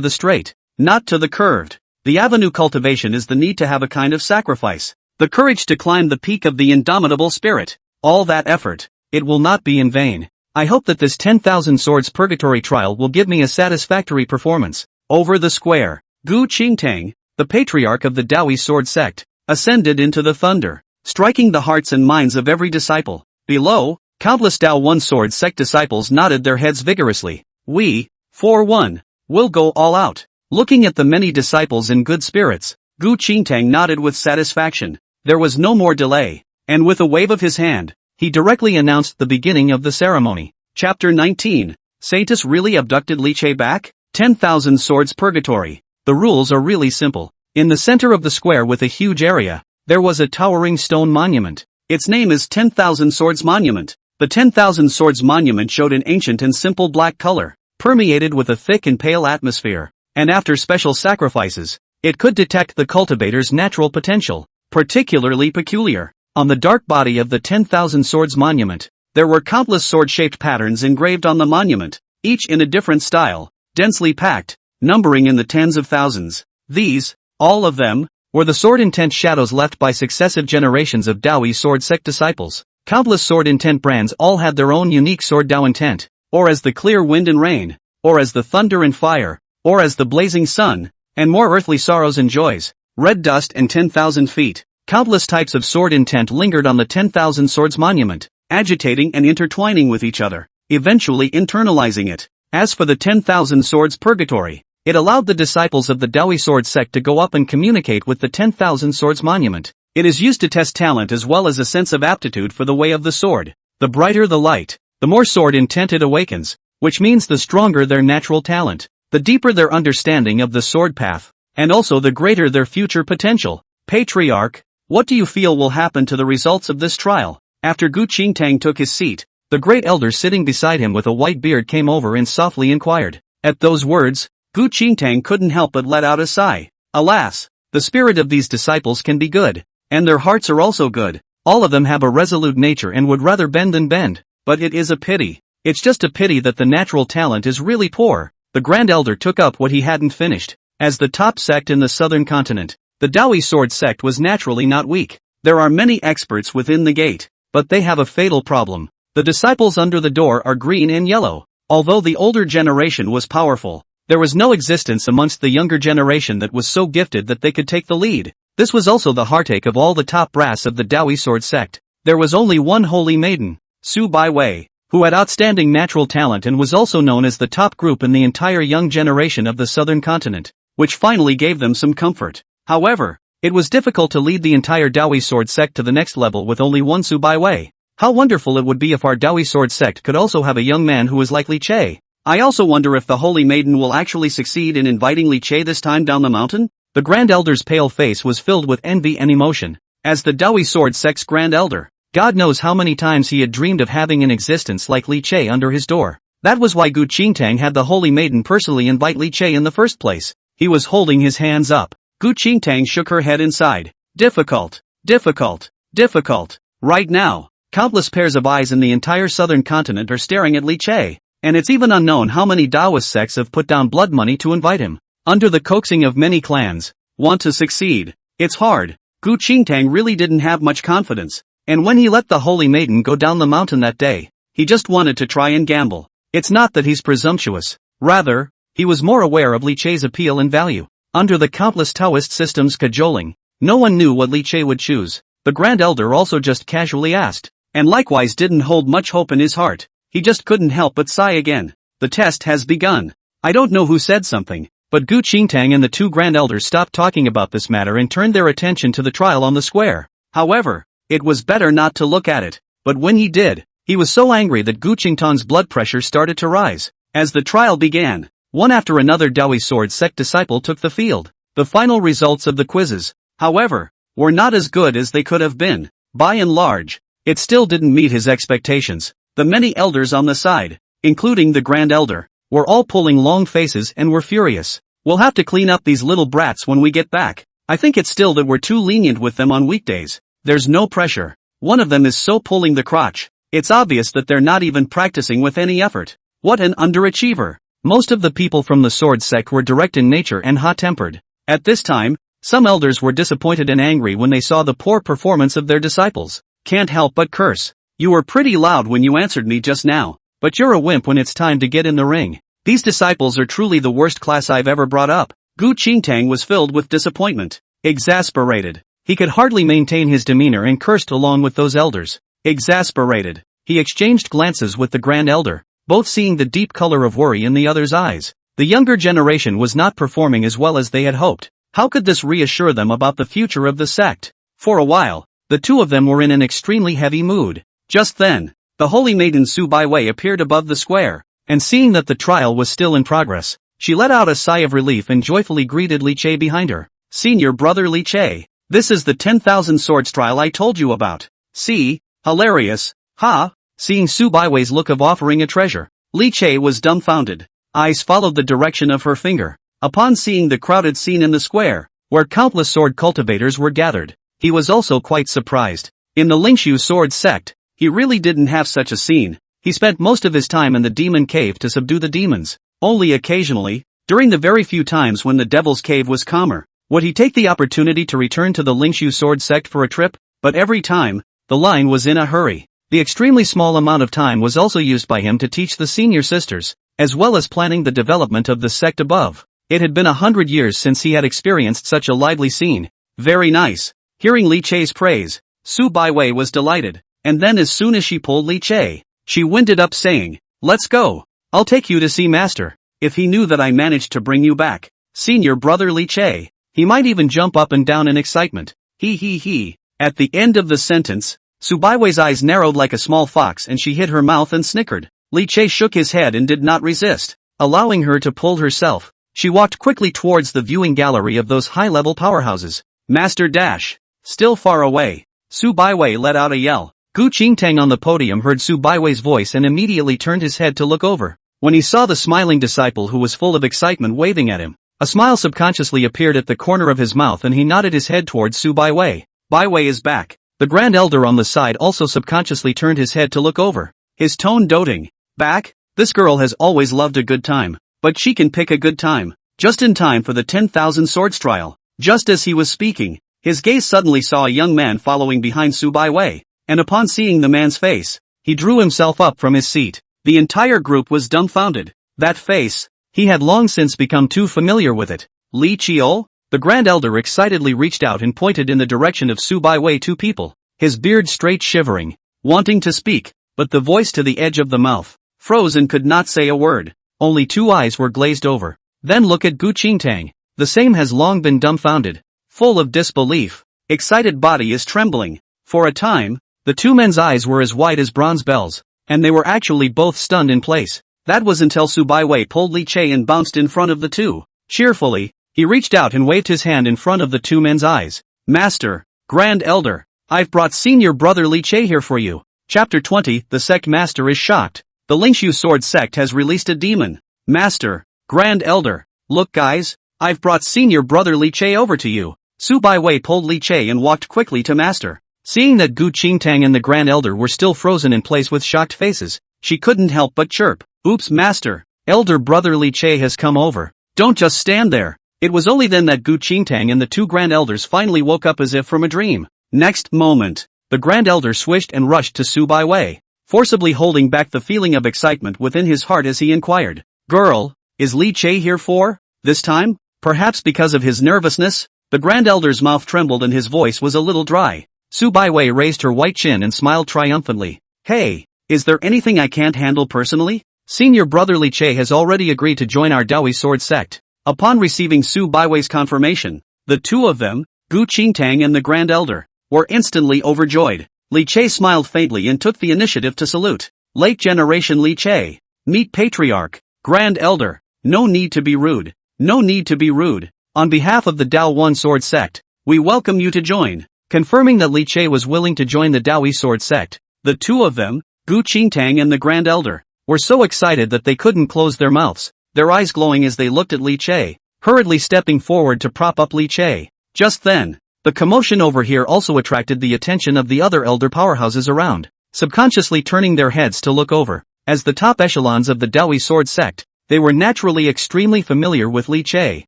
the straight, not to the curved. The avenue cultivation is the need to have a kind of sacrifice, the courage to climb the peak of the indomitable spirit. All that effort, it will not be in vain. I hope that this 10,000 Swords Purgatory trial will give me a satisfactory performance. Over the square, Gu Qingtang, the patriarch of the Dawi Sword Sect, ascended into the thunder, striking the hearts and minds of every disciple. Below, countless Dao One Sword Sect disciples nodded their heads vigorously. We, for one, will go all out. Looking at the many disciples in good spirits, Gu Qingtang nodded with satisfaction. There was no more delay, and with a wave of his hand, he directly announced the beginning of the ceremony. Chapter 19. Saintus really abducted Li Che back? 10,000 Swords Purgatory. The rules are really simple. In the center of the square with a huge area, there was a towering stone monument. Its name is 10,000 Swords Monument. The 10,000 Swords Monument showed an ancient and simple black color, permeated with a thick and pale atmosphere, and after special sacrifices, it could detect the cultivator's natural potential, particularly peculiar. On the dark body of the 10,000 Swords Monument, there were countless sword-shaped patterns engraved on the monument, each in a different style, densely packed, numbering in the tens of thousands. These, all of them, were the sword intent shadows left by successive generations of Dawi Sword Sect disciples. Countless sword intent brands all had their own unique sword Dao intent, or as the clear wind and rain, or as the thunder and fire, or as the blazing sun, and more earthly sorrows and joys, red dust and 10,000 feet. Countless types of sword intent lingered on the 10,000 swords monument, agitating and intertwining with each other, eventually internalizing it. As for the 10,000 swords purgatory, it allowed the disciples of the Dawi sword sect to go up and communicate with the 10,000 swords monument. It is used to test talent as well as a sense of aptitude for the way of the sword. The brighter the light, the more sword intent it awakens, which means the stronger their natural talent, the deeper their understanding of the sword path, and also the greater their future potential. Patriarch, what do you feel will happen to the results of this trial? After Gu Qingtang took his seat, the great elder sitting beside him with a white beard came over and softly inquired. At those words, Gu Qingtang couldn't help but let out a sigh. Alas, the spirit of these disciples can be good, and their hearts are also good. All of them have a resolute nature and would rather bend than bend, but it is a pity. It's just a pity that the natural talent is really poor. The Grand Elder took up what he hadn't finished. As the top sect in the southern continent, the Dawi sword sect was naturally not weak. There are many experts within the gate, but they have a fatal problem. The disciples under the door are green and yellow. Although the older generation was powerful, there was no existence amongst the younger generation that was so gifted that they could take the lead. This was also the heartache of all the top brass of the Dawi sword sect. There was only one holy maiden, Su Baiwei, who had outstanding natural talent and was also known as the top group in the entire young generation of the southern continent, which finally gave them some comfort. However, it was difficult to lead the entire Dawi sword sect to the next level with only one Su Baiwei. How wonderful it would be if our Dawi sword sect could also have a young man who is like Li Che. I also wonder if the holy maiden will actually succeed in inviting Li Che this time down the mountain? The Grand Elder's pale face was filled with envy and emotion. As the Dawi sword sect's Grand Elder, God knows how many times he had dreamed of having an existence like Li Che under his door. That was why Gu Qingtang had the holy maiden personally invite Li Che in the first place. He was holding his hands up. Gu Qingtang shook her head inside. Difficult, difficult, difficult. Right now, countless pairs of eyes in the entire southern continent are staring at Li Che, and it's even unknown how many Taoist sects have put down blood money to invite him. Under the coaxing of many clans, want to succeed. It's hard. Gu Qingtang really didn't have much confidence, and when he let the holy maiden go down the mountain that day, he just wanted to try and gamble. It's not that he's presumptuous. Rather, he was more aware of Li Che's appeal and value. Under the countless Taoist systems cajoling, no one knew what Li Che would choose. The Grand Elder also just casually asked, and likewise didn't hold much hope in his heart. He just couldn't help but sigh again. The test has begun. I don't know who said something, but Gu Qingtang and the two Grand Elders stopped talking about this matter and turned their attention to the trial on the square. However, it was better not to look at it, but when he did, he was so angry that Gu Qingtang's blood pressure started to rise. As the trial began, one after another Dawi sword sect disciple took the field. The final results of the quizzes, however, were not as good as they could have been. By and large, it still didn't meet his expectations. The many elders on the side, including the Grand Elder, were all pulling long faces and were furious. We'll have to clean up these little brats when we get back. I think it's still that we're too lenient with them on weekdays. There's no pressure. One of them is so pulling the crotch. It's obvious that they're not even practicing with any effort. What an underachiever. Most of the people from the sword sect were direct in nature and hot-tempered. At this time, some elders were disappointed and angry when they saw the poor performance of their disciples. Can't help but curse. You were pretty loud when you answered me just now, but you're a wimp when it's time to get in the ring. These disciples are truly the worst class I've ever brought up. Gu Qingtang was filled with disappointment. Exasperated. He could hardly maintain his demeanor and cursed along with those elders. Exasperated. He exchanged glances with the Grand Elder, both seeing the deep color of worry in the other's eyes. The younger generation was not performing as well as they had hoped. How could this reassure them about the future of the sect? For a while, the two of them were in an extremely heavy mood. Just then, the holy maiden Su Baiwei appeared above the square, and seeing that the trial was still in progress, she let out a sigh of relief and joyfully greeted Li Che behind her. Senior brother Li Che, this is the 10,000 swords trial I told you about. See, hilarious, ha? Seeing Su Baiwei's look of offering a treasure, Li Che was dumbfounded. Eyes followed the direction of her finger. Upon seeing the crowded scene in the square, where countless sword cultivators were gathered, he was also quite surprised. In the Lingshu sword sect, he really didn't have such a scene. He spent most of his time in the demon cave to subdue the demons. Only occasionally, during the very few times when the devil's cave was calmer, would he take the opportunity to return to the Lingshu sword sect for a trip, but every time, the line was in a hurry. The extremely small amount of time was also used by him to teach the senior sisters, as well as planning the development of the sect above. It had been 100 years since he had experienced such a lively scene. Very nice. Hearing Li Che's praise, Su Baiwei was delighted, and then as soon as she pulled Li Che, she winded up saying, "Let's go. I'll take you to see Master. If he knew that I managed to bring you back, senior brother Li Che, he might even jump up and down in excitement. He. At the end of the sentence, Su Baiwei's eyes narrowed like a small fox and she hid her mouth and snickered. Li Che shook his head and did not resist, allowing her to pull herself. She walked quickly towards the viewing gallery of those high-level powerhouses. Master dash. Still far away. Su Baiwei let out a yell. Gu Qingtang on the podium heard Su Baiwei's voice and immediately turned his head to look over. When he saw the smiling disciple who was full of excitement waving at him, a smile subconsciously appeared at the corner of his mouth and he nodded his head towards Su Baiwei. Baiwei is back. The Grand Elder on the side also subconsciously turned his head to look over, his tone doting. Back? This girl has always loved a good time, but she can pick a good time. Just in time for the 10,000 swords trial. Just as he was speaking, his gaze suddenly saw a young man following behind Su Baiwei, and upon seeing the man's face, he drew himself up from his seat. The entire group was dumbfounded. That face, he had long since become too familiar with it. Li Chiol? The Grand Elder excitedly reached out and pointed in the direction of Su Baiwei. Two people, his beard straight shivering, wanting to speak, but the voice to the edge of the mouth, froze and could not say a word. Only two eyes were glazed over. Then look at Gu Qingtang. The same has long been dumbfounded, full of disbelief. Excited body is trembling. For a time, the two men's eyes were as wide as bronze bells, and they were actually both stunned in place. That was until Su Baiwei pulled Li Che and bounced in front of the two. Cheerfully, he reached out and waved his hand in front of the two men's eyes. Master, Grand Elder, I've brought senior brother Li Che here for you. Chapter 20. The sect master is shocked. The Lingshu Sword sect has released a demon. Master, Grand Elder, look guys, I've brought senior brother Li Che over to you. Su Baiwei pulled Li Che and walked quickly to Master. Seeing that Gu Qingtang and the Grand Elder were still frozen in place with shocked faces, she couldn't help but chirp. Oops Master, elder brother Li Che has come over. Don't just stand there. It was only then that Gu Qingtang and the two Grand Elders finally woke up as if from a dream. Next moment, the Grand Elder swished and rushed to Su Baiwei, forcibly holding back the feeling of excitement within his heart as he inquired. Girl, is Li Che here for this time? Perhaps because of his nervousness? The Grand Elder's mouth trembled and his voice was a little dry. Su Baiwei raised her white chin and smiled triumphantly. Hey, is there anything I can't handle personally? Senior brother Li Che has already agreed to join our Dawi Sword sect. Upon receiving Su Baiwei's confirmation, the two of them, Gu Qingtang and the Grand Elder, were instantly overjoyed. Li Che smiled faintly and took the initiative to salute. Late generation Li Che. Meet Patriarch, Grand Elder. No need to be rude. No need to be rude. On behalf of the Dao One Sword sect, we welcome you to join. Confirming that Li Che was willing to join the Dawi Sword sect, the two of them, Gu Qingtang and the Grand Elder, were so excited that they couldn't close their mouths, their eyes glowing as they looked at Li Che, hurriedly stepping forward to prop up Li Che. Just then, the commotion over here also attracted the attention of the other elder powerhouses around, subconsciously turning their heads to look over. As the top echelons of the Dawi Sword sect, they were naturally extremely familiar with Li Che,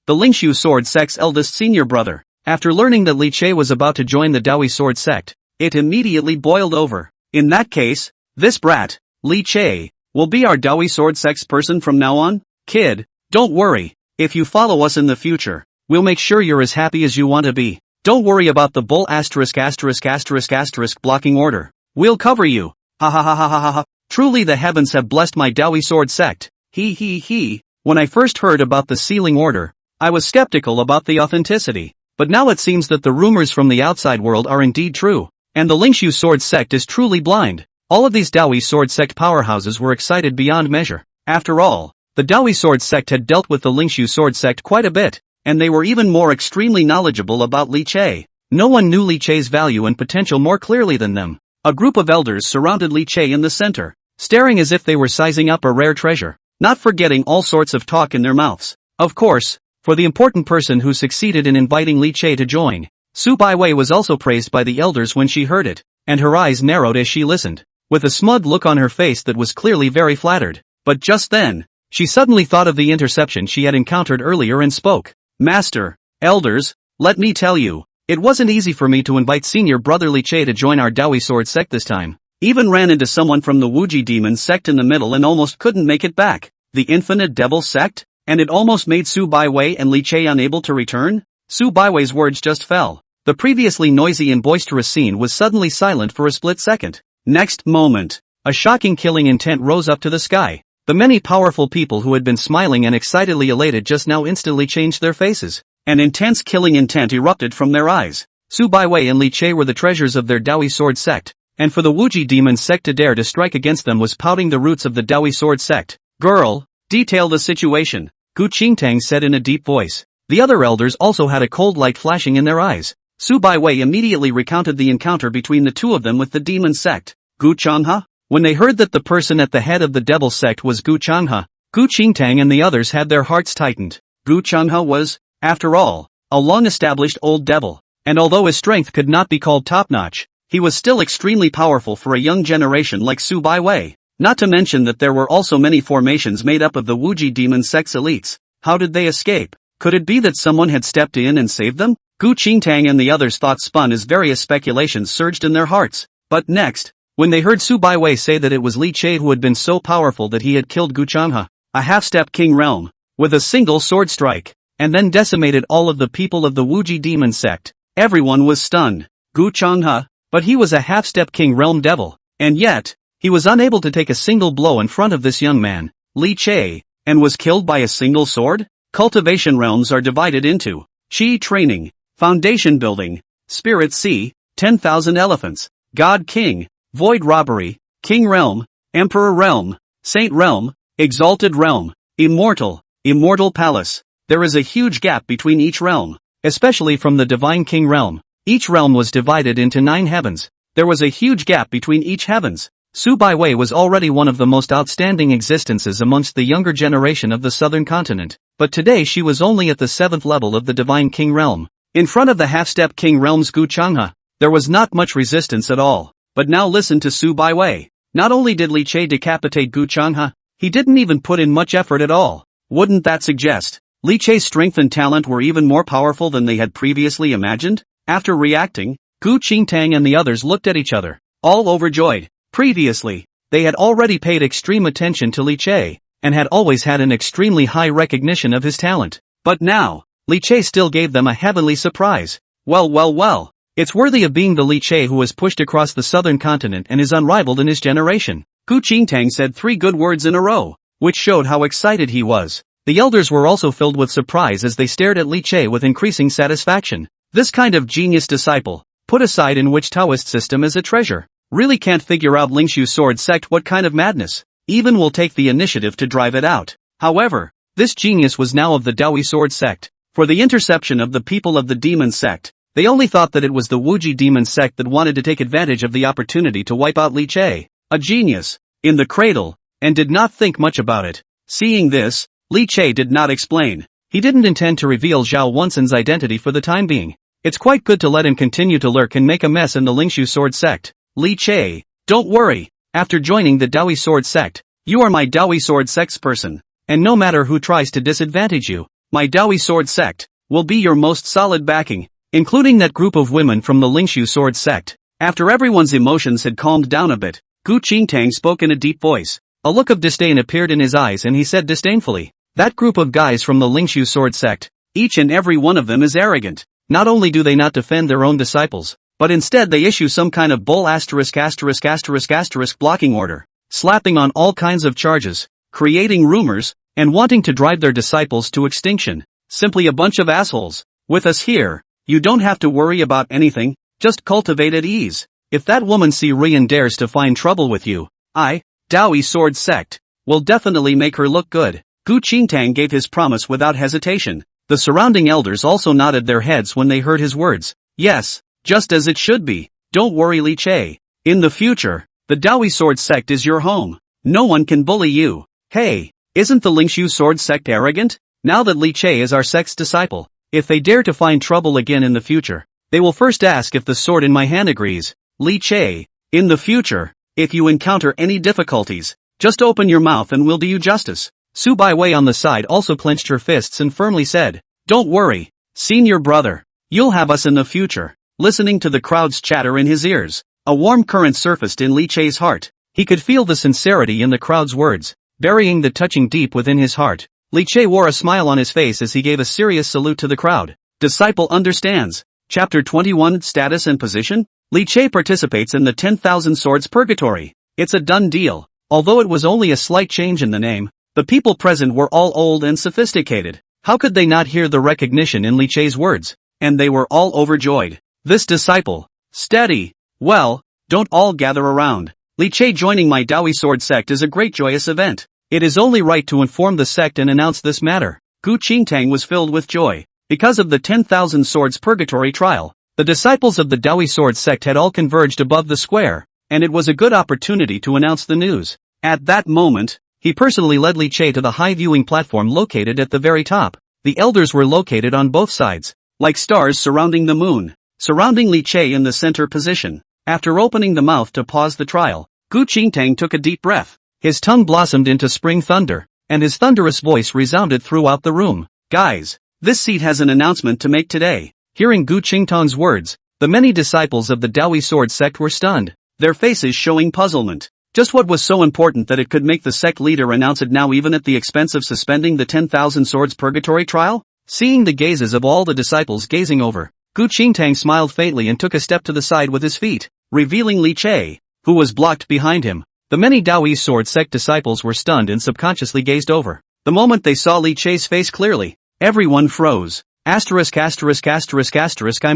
the Lingshu Sword sect's eldest senior brother. After learning that Li Che was about to join the Dawi Sword sect, it immediately boiled over. In that case, this brat, Li Che, will be our Dawi Sword sect's person from now on? Kid, don't worry. If you follow us in the future, we'll make sure you're as happy as you want to be. Don't worry about the bull ***** blocking order. We'll cover you. Ha ha ha ha ha ha. Truly the heavens have blessed my Dawi Sword sect. He. When I first heard about the sealing order, I was skeptical about the authenticity. But now it seems that the rumors from the outside world are indeed true, and the Lingshu Sword sect is truly blind. All of these Dawi Sword sect powerhouses were excited beyond measure. After all, the Dawi Sword sect had dealt with the Lingshu Sword sect quite a bit, and they were even more extremely knowledgeable about Li Che. No one knew Li Che's value and potential more clearly than them. A group of elders surrounded Li Che in the center, staring as if they were sizing up a rare treasure, not forgetting all sorts of talk in their mouths. Of course, for the important person who succeeded in inviting Li Che to join, Su Baiwei was also praised by the elders when she heard it, and her eyes narrowed as she listened, with a smug look on her face that was clearly very flattered. But just then, she suddenly thought of the interception she had encountered earlier and spoke. Master, elders, let me tell you, it wasn't easy for me to invite senior brother Li Che to join our Dawi Sword sect this time. Even ran into someone from the Wuji Demon sect in the middle and almost couldn't make it back. The Infinite Devil sect? And it almost made Su Baiwei and Li Che unable to return? Su Baiwei's words just fell. The previously noisy and boisterous scene was suddenly silent for a split second. Next moment, a shocking killing intent rose up to the sky. The many powerful people who had been smiling and excitedly elated just now instantly changed their faces. An intense killing intent erupted from their eyes. Su Baiwei and Li Che were the treasures of their Dawi sword sect, and for the Wuji demon sect to dare to strike against them was pouting the roots of the Dawi sword sect. Girl, detail the situation, Gu Qingtang said in a deep voice. The other elders also had a cold light flashing in their eyes. Su Baiwei immediately recounted the encounter between the two of them with the demon sect. Gu Changhe? When they heard that the person at the head of the devil sect was Gu Changhe, Gu Qingtang and the others had their hearts tightened. Gu Changhe was, after all, a long-established old devil, and although his strength could not be called top-notch, he was still extremely powerful for a young generation like Su Baiwei. Not to mention that there were also many formations made up of the Wuji demon sect's elites. How did they escape? Could it be that someone had stepped in and saved them? Gu Qingtang and the others' thoughts spun as various speculations surged in their hearts. But next, when they heard Su Baiwei say that it was Li Che who had been so powerful that he had killed Gu Changhe, a half-step king realm, with a single sword strike, and then decimated all of the people of the Wuji demon sect, everyone was stunned. Gu Changhe, but he was a half-step king realm devil, and yet, he was unable to take a single blow in front of this young man, Li Che, and was killed by a single sword? Cultivation realms are divided into Qi training, foundation building, spirit sea, 10,000 elephants, god king, void robbery, king realm, emperor realm, saint realm, exalted realm, immortal palace. There is a huge gap between each realm, especially from the divine king realm. Each realm was divided into 9 heavens. There was a huge gap between each heavens. Su Baiwei was already one of the most outstanding existences amongst the younger generation of the southern continent, but today she was only at the 7th level of the divine king realm. In front of the half-step king realm's Gu Changhe, there was not much resistance at all. But now listen to Su Baiwei. Not only did Li Che decapitate Gu Changhe, he didn't even put in much effort at all. Wouldn't that suggest Li Che's strength and talent were even more powerful than they had previously imagined? After reacting, Gu Qingtang and the others looked at each other, all overjoyed. Previously, they had already paid extreme attention to Li Che, and had always had an extremely high recognition of his talent. But now, Li Che still gave them a heavenly surprise. Well. It's worthy of being the Li Che who was pushed across the southern continent and is unrivaled in his generation. Gu Qingtang said 3 good words in a row, which showed how excited he was. The elders were also filled with surprise as they stared at Li Che with increasing satisfaction. This kind of genius disciple, put aside in which Taoist system is a treasure, really can't figure out Lingshu sword sect. What kind of madness? Even will take the initiative to drive it out. However, this genius was now of the Dawi sword sect. For the interception of the people of the demon sect, they only thought that it was the Wuji demon sect that wanted to take advantage of the opportunity to wipe out Li Che, a genius, in the cradle, and did not think much about it. Seeing this, Li Che did not explain. He didn't intend to reveal Zhao Wunsan's identity for the time being. It's quite good to let him continue to lurk and make a mess in the Lingshu sword sect. Li Che, don't worry. After joining the Dawi sword sect, you are my Dawi sword sect's person, and no matter who tries to disadvantage you, my Dawi sword sect will be your most solid backing, including that group of women from the Lingshu sword sect. After everyone's emotions had calmed down a bit, Gu Qingtang spoke in a deep voice. A look of disdain appeared in his eyes and he said disdainfully, that group of guys from the Lingshu sword sect, each and every one of them is arrogant. Not only do they not defend their own disciples, but instead they issue some kind of bull **** blocking order, slapping on all kinds of charges, creating rumors, and wanting to drive their disciples to extinction. Simply a bunch of assholes. With us here, you don't have to worry about anything, just cultivate at ease. If that woman Si Rian dares to find trouble with you, Dawi sword sect, will definitely make her look good. Gu Qingtang gave his promise without hesitation. The surrounding elders also nodded their heads when they heard his words. Yes, just as it should be. Don't worry Li Che. In the future, the Dawi sword sect is your home. No one can bully you. Hey, isn't the Lingshu sword sect arrogant? Now that Li Che is our sect's disciple, if they dare to find trouble again in the future, they will first ask if the sword in my hand agrees. Li Che, in the future, if you encounter any difficulties, just open your mouth and we'll do you justice. Su Baiwei on the side also clenched her fists and firmly said, don't worry, senior brother, you'll have us in the future. Listening to the crowd's chatter in his ears, a warm current surfaced in Li Che's heart. He could feel the sincerity in the crowd's words, burying the touching deep within his heart. Li Che wore a smile on his face as he gave a serious salute to the crowd. Disciple understands. Chapter 21 Status and Position? Li Che participates in the 10,000 Swords Purgatory. It's a done deal. Although it was only a slight change in the name, the people present were all old and sophisticated. How could they not hear the recognition in Li Che's words? And they were all overjoyed. This disciple. Steady. Well, don't all gather around. Li Che joining my Dawi Sword sect is a great joyous event. It is only right to inform the sect and announce this matter. Gu Qingtang was filled with joy. Because of the 10,000 Swords Purgatory trial, the disciples of the Dawi Sword sect had all converged above the square, and it was a good opportunity to announce the news. At that moment, he personally led Li Che to the high viewing platform located at the very top. The elders were located on both sides, like stars surrounding the moon, surrounding Li Che in the center position. After opening the mouth to pause the trial, Gu Qingtang took a deep breath. His tongue blossomed into spring thunder, and his thunderous voice resounded throughout the room. Guys, this seat has an announcement to make today. Hearing Gu Qingtang's words, the many disciples of the Dawi Sword sect were stunned, their faces showing puzzlement. Just what was so important that it could make the sect leader announce it now even at the expense of suspending the 10,000 Swords Purgatory trial? Seeing the gazes of all the disciples gazing over, Gu Qingtang smiled faintly and took a step to the side with his feet, revealing Li Che, who was blocked behind him. The many Dawi Sword sect disciples were stunned and subconsciously gazed over. The moment they saw Li Che's face clearly, everyone froze. I'm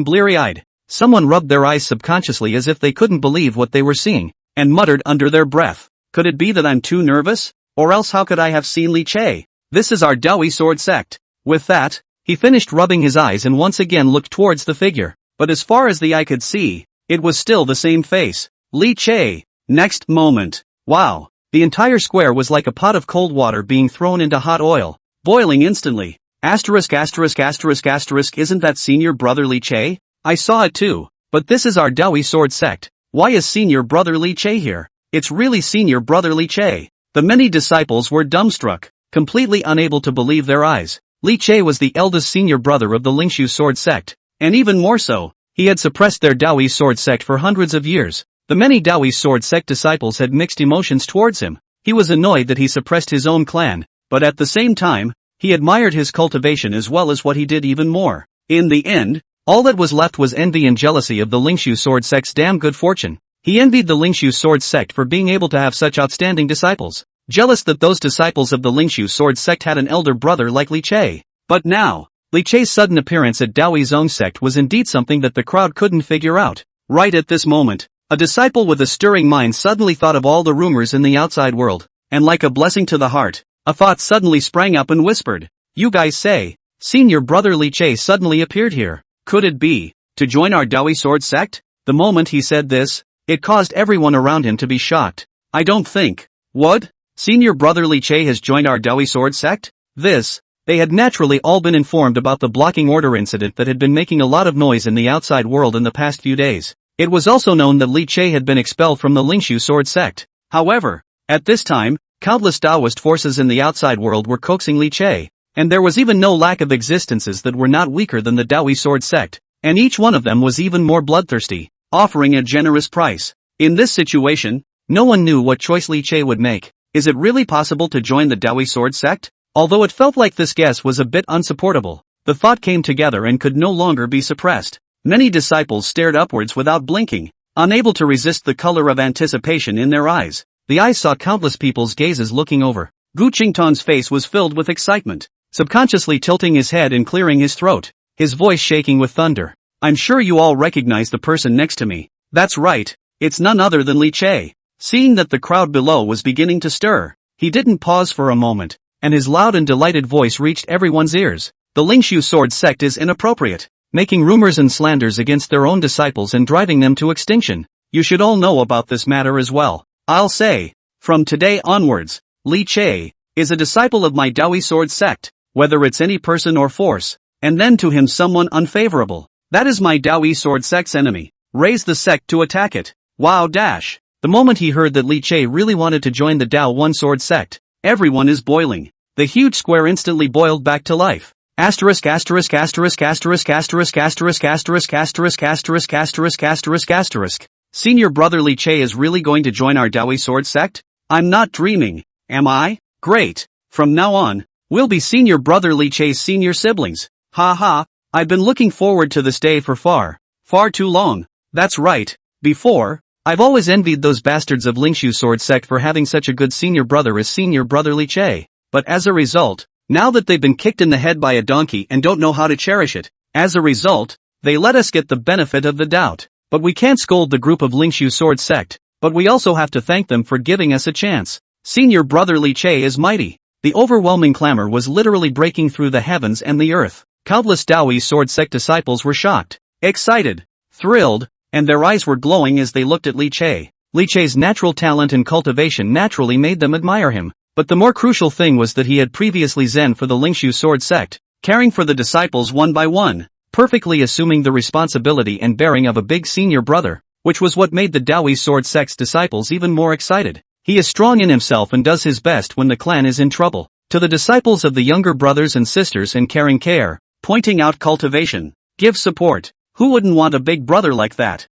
bleary-eyed. Someone rubbed their eyes subconsciously as if they couldn't believe what they were seeing, and muttered under their breath. Could it be that I'm too nervous? Or else how could I have seen Li Che? This is our Dawi Sword sect. With that, he finished rubbing his eyes and once again looked towards the figure. But as far as the eye could see, it was still the same face. Li Che. Next moment. Wow. The entire square was like a pot of cold water being thrown into hot oil, boiling instantly. Isn't that senior brother Li Che? I saw it too. But this is our Dawi Sword sect. Why is senior brother Li Che here? It's really senior brother Li Che. The many disciples were dumbstruck, completely unable to believe their eyes. Li Che was the eldest senior brother of the Lingshu Sword sect, and even more so, he had suppressed their Dawi Sword sect for hundreds of years. The many Dawi Sword sect disciples had mixed emotions towards him. He was annoyed that he suppressed his own clan, but at the same time, he admired his cultivation as well as what he did even more. In the end, all that was left was envy and jealousy of the Lingshu Sword sect's damn good fortune. He envied the Lingshu Sword sect for being able to have such outstanding disciples. Jealous that those disciples of the Lingshu Sword sect had an elder brother like Li Che. But now, Li Che's sudden appearance at Dawi's own sect was indeed something that the crowd couldn't figure out. Right at this moment, a disciple with a stirring mind suddenly thought of all the rumors in the outside world, and like a blessing to the heart, a thought suddenly sprang up and whispered, "You guys say, senior brother Li Che suddenly appeared here. Could it be, to join our Dawi Sword sect?" The moment he said this, it caused everyone around him to be shocked. I don't think. What? Senior brother Li Che has joined our Dawi Sword sect? They had naturally all been informed about the blocking order incident that had been making a lot of noise in the outside world in the past few days. It was also known that Li Che had been expelled from the Lingshu Sword sect. However, at this time, countless Taoist forces in the outside world were coaxing Li Che, and there was even no lack of existences that were not weaker than the Dawi Sword sect, and each one of them was even more bloodthirsty, offering a generous price. In this situation, no one knew what choice Li Che would make. Is it really possible to join the Dawi Sword sect? Although it felt like this guess was a bit unsupportable, the thought came together and could no longer be suppressed. Many disciples stared upwards without blinking, unable to resist the color of anticipation in their eyes. The eyes saw countless people's gazes looking over. Gu Qingtang's face was filled with excitement, subconsciously tilting his head and clearing his throat, his voice shaking with thunder. I'm sure you all recognize the person next to me. That's right, it's none other than Li Che. Seeing that the crowd below was beginning to stir, he didn't pause for a moment, and his loud and delighted voice reached everyone's ears. The Lingshu Sword sect is inappropriate, making rumors and slanders against their own disciples and driving them to extinction. You should all know about this matter as well. I'll say, from today onwards, Li Che is a disciple of my Dawi Sword sect, whether it's any person or force, and then to him someone unfavorable. That is my Dawi Sword sect's enemy. Raise the sect to attack it. Wow dash. The moment he heard that Li Che really wanted to join the Dao One Sword sect, everyone is boiling. The huge square instantly boiled back to life. Senior brother Li Che is really going to join our Dawi Sword sect? I'm not dreaming, am I? Great. From now on, we'll be senior brother Li Che's senior siblings. Ha ha. I've been looking forward to this day for far too long. That's right. Before, I've always envied those bastards of Lingshu Sword Sect for having such a good senior brother as senior brother Li Che. But as a result, now that they've been kicked in the head by a donkey and don't know how to cherish it, as a result, they let us get the benefit of the doubt. But we can't scold the group of Lingshu Sword Sect, but we also have to thank them for giving us a chance. Senior brother Li Che is mighty. The overwhelming clamor was literally breaking through the heavens and the earth. Countless Dawi Sword Sect disciples were shocked, excited, thrilled, and their eyes were glowing as they looked at Li Che. Li Che's natural talent and cultivation naturally made them admire him, but the more crucial thing was that he had previously zen for the Lingshu Sword Sect, caring for the disciples one by one, perfectly assuming the responsibility and bearing of a big senior brother, which was what made the Dawi Sword Sect's disciples even more excited. He is strong in himself and does his best when the clan is in trouble. To the disciples of the younger brothers and sisters and caring care, pointing out cultivation, give support. Who wouldn't want a big brother like that?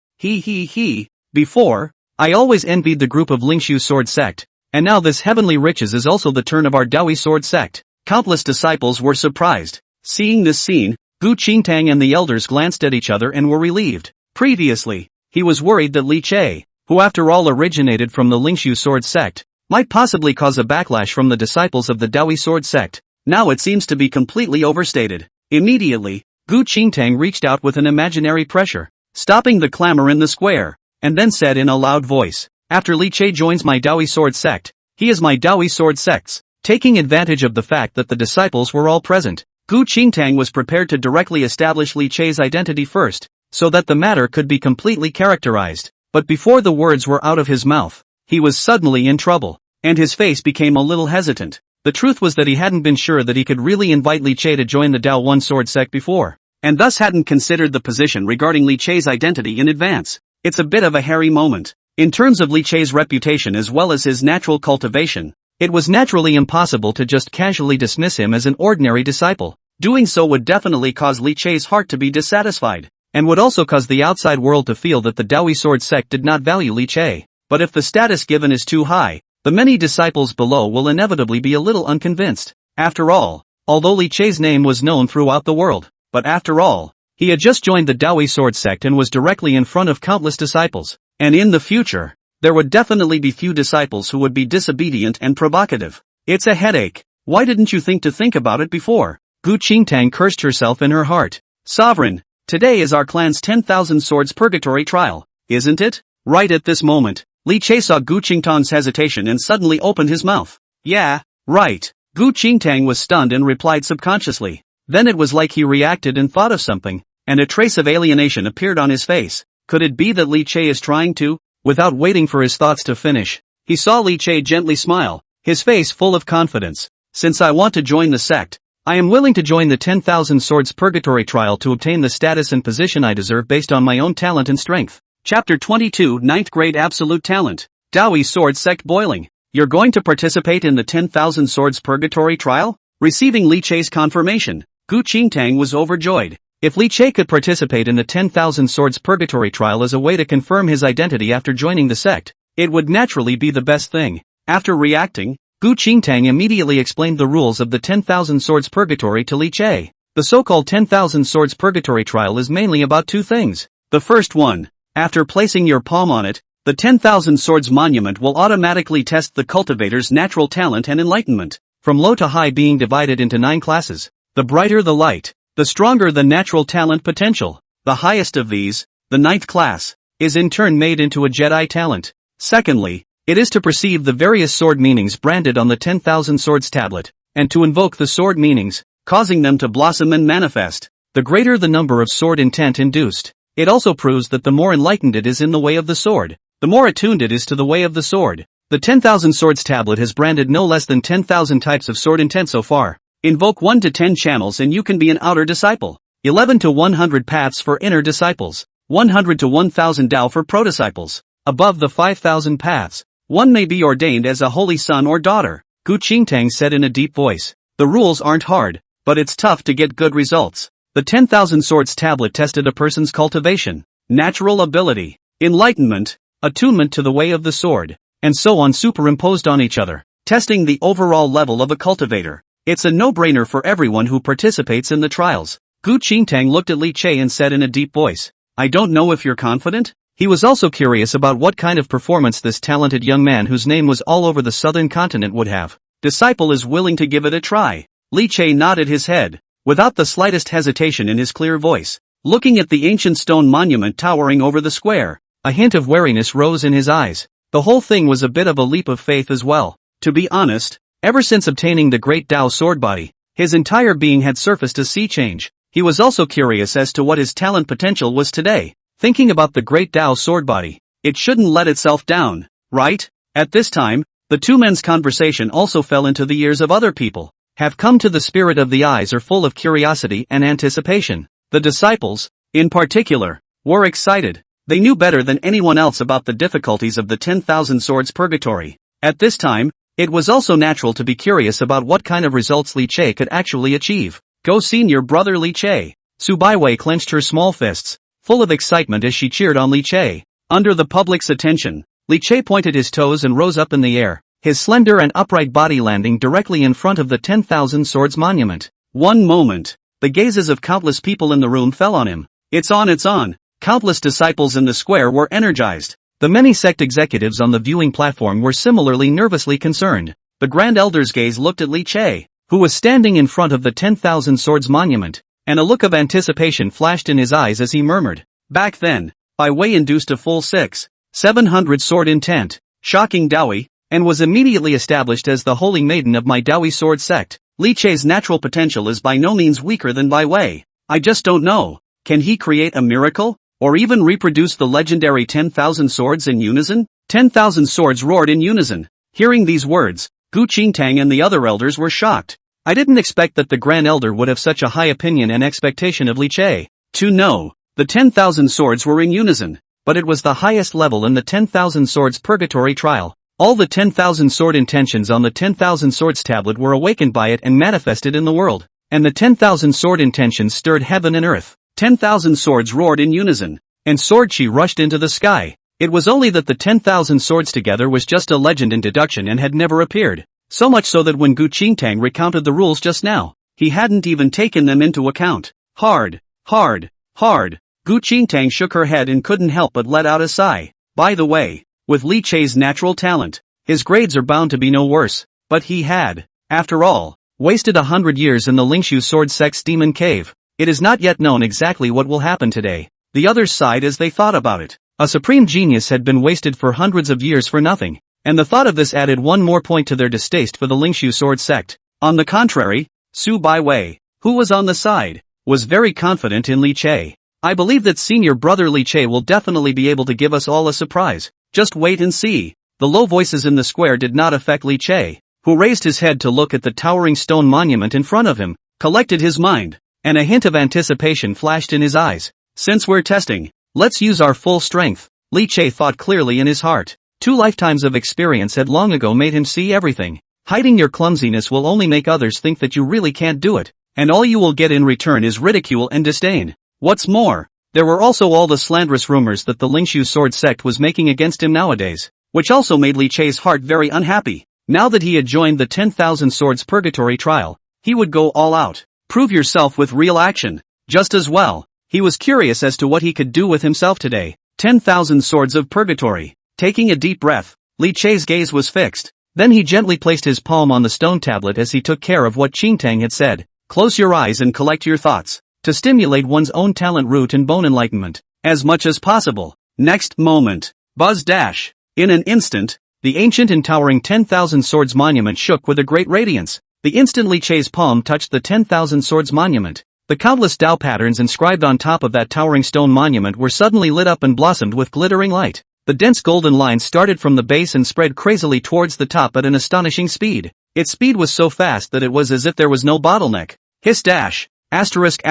Before, I always envied the group of Lingshu Sword Sect, and now this heavenly riches is also the turn of our Dawi Sword Sect. Countless disciples were surprised. Seeing this scene, Gu Qingtang and the elders glanced at each other and were relieved. Previously, he was worried that Li Che, who after all originated from the Lingshu Sword Sect, might possibly cause a backlash from the disciples of the Dawi Sword Sect. Now it seems to be completely overstated. Immediately, Gu Qingtang reached out with an imaginary pressure, stopping the clamor in the square, and then said in a loud voice, "After Li Che joins my Dawi Sword Sect, he is my Dawi Sword Sect's." Taking advantage of the fact that the disciples were all present, Gu Qingtang was prepared to directly establish Li Che's identity first, so that the matter could be completely characterized. But before the words were out of his mouth, he was suddenly in trouble, and his face became a little hesitant. The truth was that he hadn't been sure that he could really invite Li Che to join the Dao One Sword Sect before, and thus hadn't considered the position regarding Li Che's identity in advance. It's a bit of a hairy moment. In terms of Li Che's reputation as well as his natural cultivation, it was naturally impossible to just casually dismiss him as an ordinary disciple. Doing so would definitely cause Li Che's heart to be dissatisfied, and would also cause the outside world to feel that the Dawi Sword Sect did not value Li Che. But if the status given is too high, the many disciples below will inevitably be a little unconvinced. After all, although Li Che's name was known throughout the world, but after all, he had just joined the Dawi Sword Sect and was directly in front of countless disciples, and in the future, there would definitely be few disciples who would be disobedient and provocative. It's a headache. Why didn't you think about it before? Gu Qingtang cursed herself in her heart. Sovereign, today is our clan's 10,000 swords purgatory trial, isn't it? Right at this moment, Li Che saw Gu Qingtang's hesitation and suddenly opened his mouth. Yeah, right. Gu Qingtang was stunned and replied subconsciously. Then it was like he reacted and thought of something, and a trace of alienation appeared on his face. Could it be that Li Che is trying to? Without waiting for his thoughts to finish, he saw Li Che gently smile, his face full of confidence. Since I want to join the sect, I am willing to join the 10,000 swords purgatory trial to obtain the status and position I deserve based on my own talent and strength. Chapter 22 9th Grade Absolute Talent. Dawi Sword Sect Boiling. You're going to participate in the 10,000 swords purgatory trial? Receiving Li Che's confirmation, Gu Qingtang was overjoyed. If Li Che could participate in the 10,000 swords purgatory trial as a way to confirm his identity after joining the sect, it would naturally be the best thing. After reacting, Gu Qingtang immediately explained the rules of the 10,000 swords purgatory to Li Che. The so-called 10,000 swords purgatory trial is mainly about two things. The first one, after placing your palm on it, the 10,000 swords monument will automatically test the cultivator's natural talent and enlightenment, from low to high being divided into 9 classes. The brighter the light, the stronger the natural talent potential. The highest of these, the 9th class, is in turn made into a Jedi talent. Secondly, it is to perceive the various sword meanings branded on the 10,000 swords tablet, and to invoke the sword meanings, causing them to blossom and manifest. The greater the number of sword intent induced, it also proves that the more enlightened it is in the way of the sword, the more attuned it is to the way of the sword. The 10,000 swords tablet has branded no less than 10,000 types of sword intent so far. Invoke 1 to 10 channels and you can be an outer disciple. 11 to 100 paths for inner disciples. 100 to 1000 Dao for pro-disciples. Above the 5,000 paths, one may be ordained as a holy son or daughter. Gu Qingtang said in a deep voice. The rules aren't hard, but it's tough to get good results. The 10,000 swords tablet tested a person's cultivation, natural ability, enlightenment, attunement to the way of the sword, and so on superimposed on each other, testing the overall level of a cultivator. It's a no-brainer for everyone who participates in the trials. Gu Qingtang looked at Li Che and said in a deep voice, I don't know if you're confident? He was also curious about what kind of performance this talented young man whose name was all over the southern continent would have. Disciple is willing to give it a try. Li Che nodded his head, without the slightest hesitation in his clear voice. Looking at the ancient stone monument towering over the square, a hint of wariness rose in his eyes. The whole thing was a bit of a leap of faith as well. To be honest, ever since obtaining the great Tao sword body, his entire being had surfaced a sea change. He was also curious as to what his talent potential was today. Thinking about the great Tao sword body, it shouldn't let itself down, right? At this time, the two men's conversation also fell into the ears of other people. Have come to the spirit of the eyes are full of curiosity and anticipation. The disciples, in particular, were excited. They knew better than anyone else about the difficulties of the 10,000 swords purgatory. At this time, it was also natural to be curious about what kind of results Li Che could actually achieve. Go senior brother Li Che. Su Baiwei clenched her small fists, full of excitement as she cheered on Li Che. Under the public's attention, Li Che pointed his toes and rose up in the air, his slender and upright body landing directly in front of the 10,000 swords monument. One moment, the gazes of countless people in the room fell on him. It's on, it's on. Countless disciples in the square were energized. The many sect executives on the viewing platform were similarly nervously concerned. The Grand Elder's gaze looked at Li Che, who was standing in front of the 10,000 swords monument, and a look of anticipation flashed in his eyes as he murmured, back then, Bai Wei induced a full 700 sword intent, shocking Dawi, and was immediately established as the holy maiden of my Dawi sword sect. Li Che's natural potential is by no means weaker than Bai Wei. I just don't know, can he create a miracle? Or even reproduce the legendary 10,000 swords in unison? 10,000 swords roared in unison. Hearing these words, Gu Qingtang and the other elders were shocked. I didn't expect that the Grand Elder would have such a high opinion and expectation of Li Che. To know, the 10,000 swords were in unison, but it was the highest level in the 10,000 swords purgatory trial. All the 10,000 sword intentions on the 10,000 swords tablet were awakened by it and manifested in the world, and the 10,000 sword intentions stirred heaven and earth. 10,000 swords roared in unison, and sword chi rushed into the sky. It was only that the 10,000 swords together was just a legend in deduction and had never appeared. So much so that when Gu Qingtang recounted the rules just now, he hadn't even taken them into account. Hard. Gu Qingtang shook her head and couldn't help but let out a sigh. By the way, with Li Che's natural talent, his grades are bound to be no worse, but he had, after all, wasted 100 years in the Lingshu sword sect's demon cave. It is not yet known exactly what will happen today. The others sighed as they thought about it. A supreme genius had been wasted for hundreds of years for nothing, and the thought of this added one more point to their distaste for the Lingshu sword sect. On the contrary, Su Baiwei, who was on the side, was very confident in Li Che. I believe that senior brother Li Che will definitely be able to give us all a surprise. Just wait and see. The low voices in the square did not affect Li Che, who raised his head to look at the towering stone monument in front of him, collected his mind, and a hint of anticipation flashed in his eyes. Since we're testing, let's use our full strength. Li Che thought clearly in his heart. 2 lifetimes of experience had long ago made him see everything. Hiding your clumsiness will only make others think that you really can't do it, and all you will get in return is ridicule and disdain. What's more, there were also all the slanderous rumors that the Lingshu sword sect was making against him nowadays, which also made Li Che's heart very unhappy. Now that he had joined the 10,000 swords purgatory trial, he would go all out. Prove yourself with real action. Just as well, he was curious as to what he could do with himself today. 10,000 swords of purgatory. Taking a deep breath, Li Che's gaze was fixed. Then he gently placed his palm on the stone tablet as he took care of what Qingtang had said. Close your eyes and collect your thoughts, to stimulate one's own talent root and bone enlightenment, as much as possible. Next moment. Buzz dash. In an instant, the ancient and towering 10,000 swords monument shook with a great radiance. The instant Li Che's palm touched the 10,000 swords monument, the countless Tao patterns inscribed on top of that towering stone monument were suddenly lit up and blossomed with glittering light. The dense golden line started from the base and spread crazily towards the top at an astonishing speed. Its speed was so fast that it was as if there was no bottleneck. Hiss dash. Asterisk.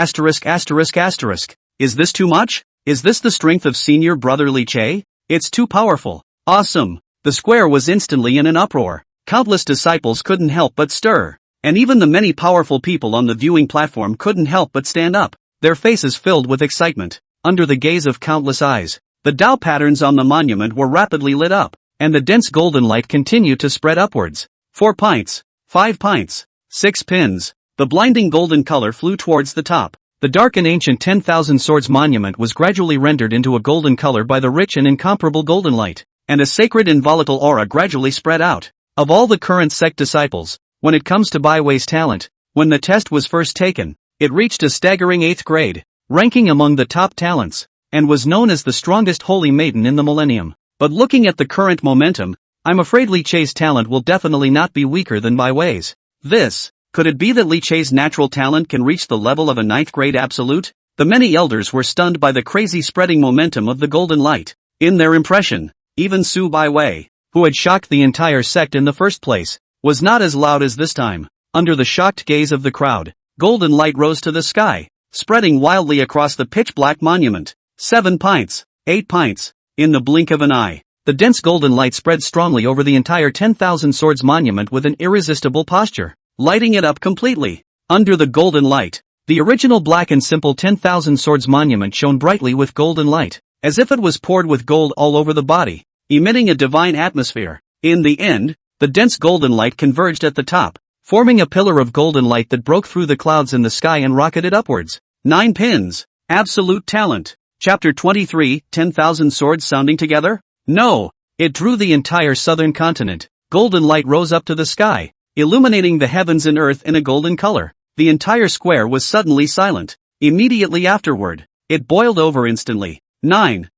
Is this too much? Is this the strength of senior brother Li Che? It's too powerful. Awesome. The square was instantly in an uproar. Countless disciples couldn't help but stir. And even the many powerful people on the viewing platform couldn't help but stand up, their faces filled with excitement. Under the gaze of countless eyes, the Tao patterns on the monument were rapidly lit up, and the dense golden light continued to spread upwards. 4 pints, 5 pints, 6 pins. The blinding golden color flew towards the top. The dark and ancient 10,000 Swords monument was gradually rendered into a golden color by the rich and incomparable golden light, and a sacred and volatile aura gradually spread out. Of all the current sect disciples, when it comes to Baiwei's talent, when the test was first taken, it reached a staggering 8th grade, ranking among the top talents, and was known as the strongest holy maiden in the millennium. But looking at the current momentum, I'm afraid Li Chei's talent will definitely not be weaker than Baiwei's. Could it be that Li Chei's natural talent can reach the level of a 9th grade absolute? The many elders were stunned by the crazy spreading momentum of the golden light. In their impression, even Su Baiwei, who had shocked the entire sect in the first place, was not as loud as this time. Under the shocked gaze of the crowd, golden light rose to the sky, spreading wildly across the pitch-black monument. 7 pints, 8 pints, in the blink of an eye. The dense golden light spread strongly over the entire 10,000 Swords monument with an irresistible posture, lighting it up completely. Under the golden light, the original black and simple 10,000 Swords monument shone brightly with golden light, as if it was poured with gold all over the body, emitting a divine atmosphere. In the end, the dense golden light converged at the top, forming a pillar of golden light that broke through the clouds in the sky and rocketed upwards. 9 pins. Absolute talent. Chapter 23, 10,000 Swords sounding together? No! It drew the entire southern continent. Golden light rose up to the sky, illuminating the heavens and earth in a golden color. The entire square was suddenly silent. Immediately afterward, it boiled over instantly. 9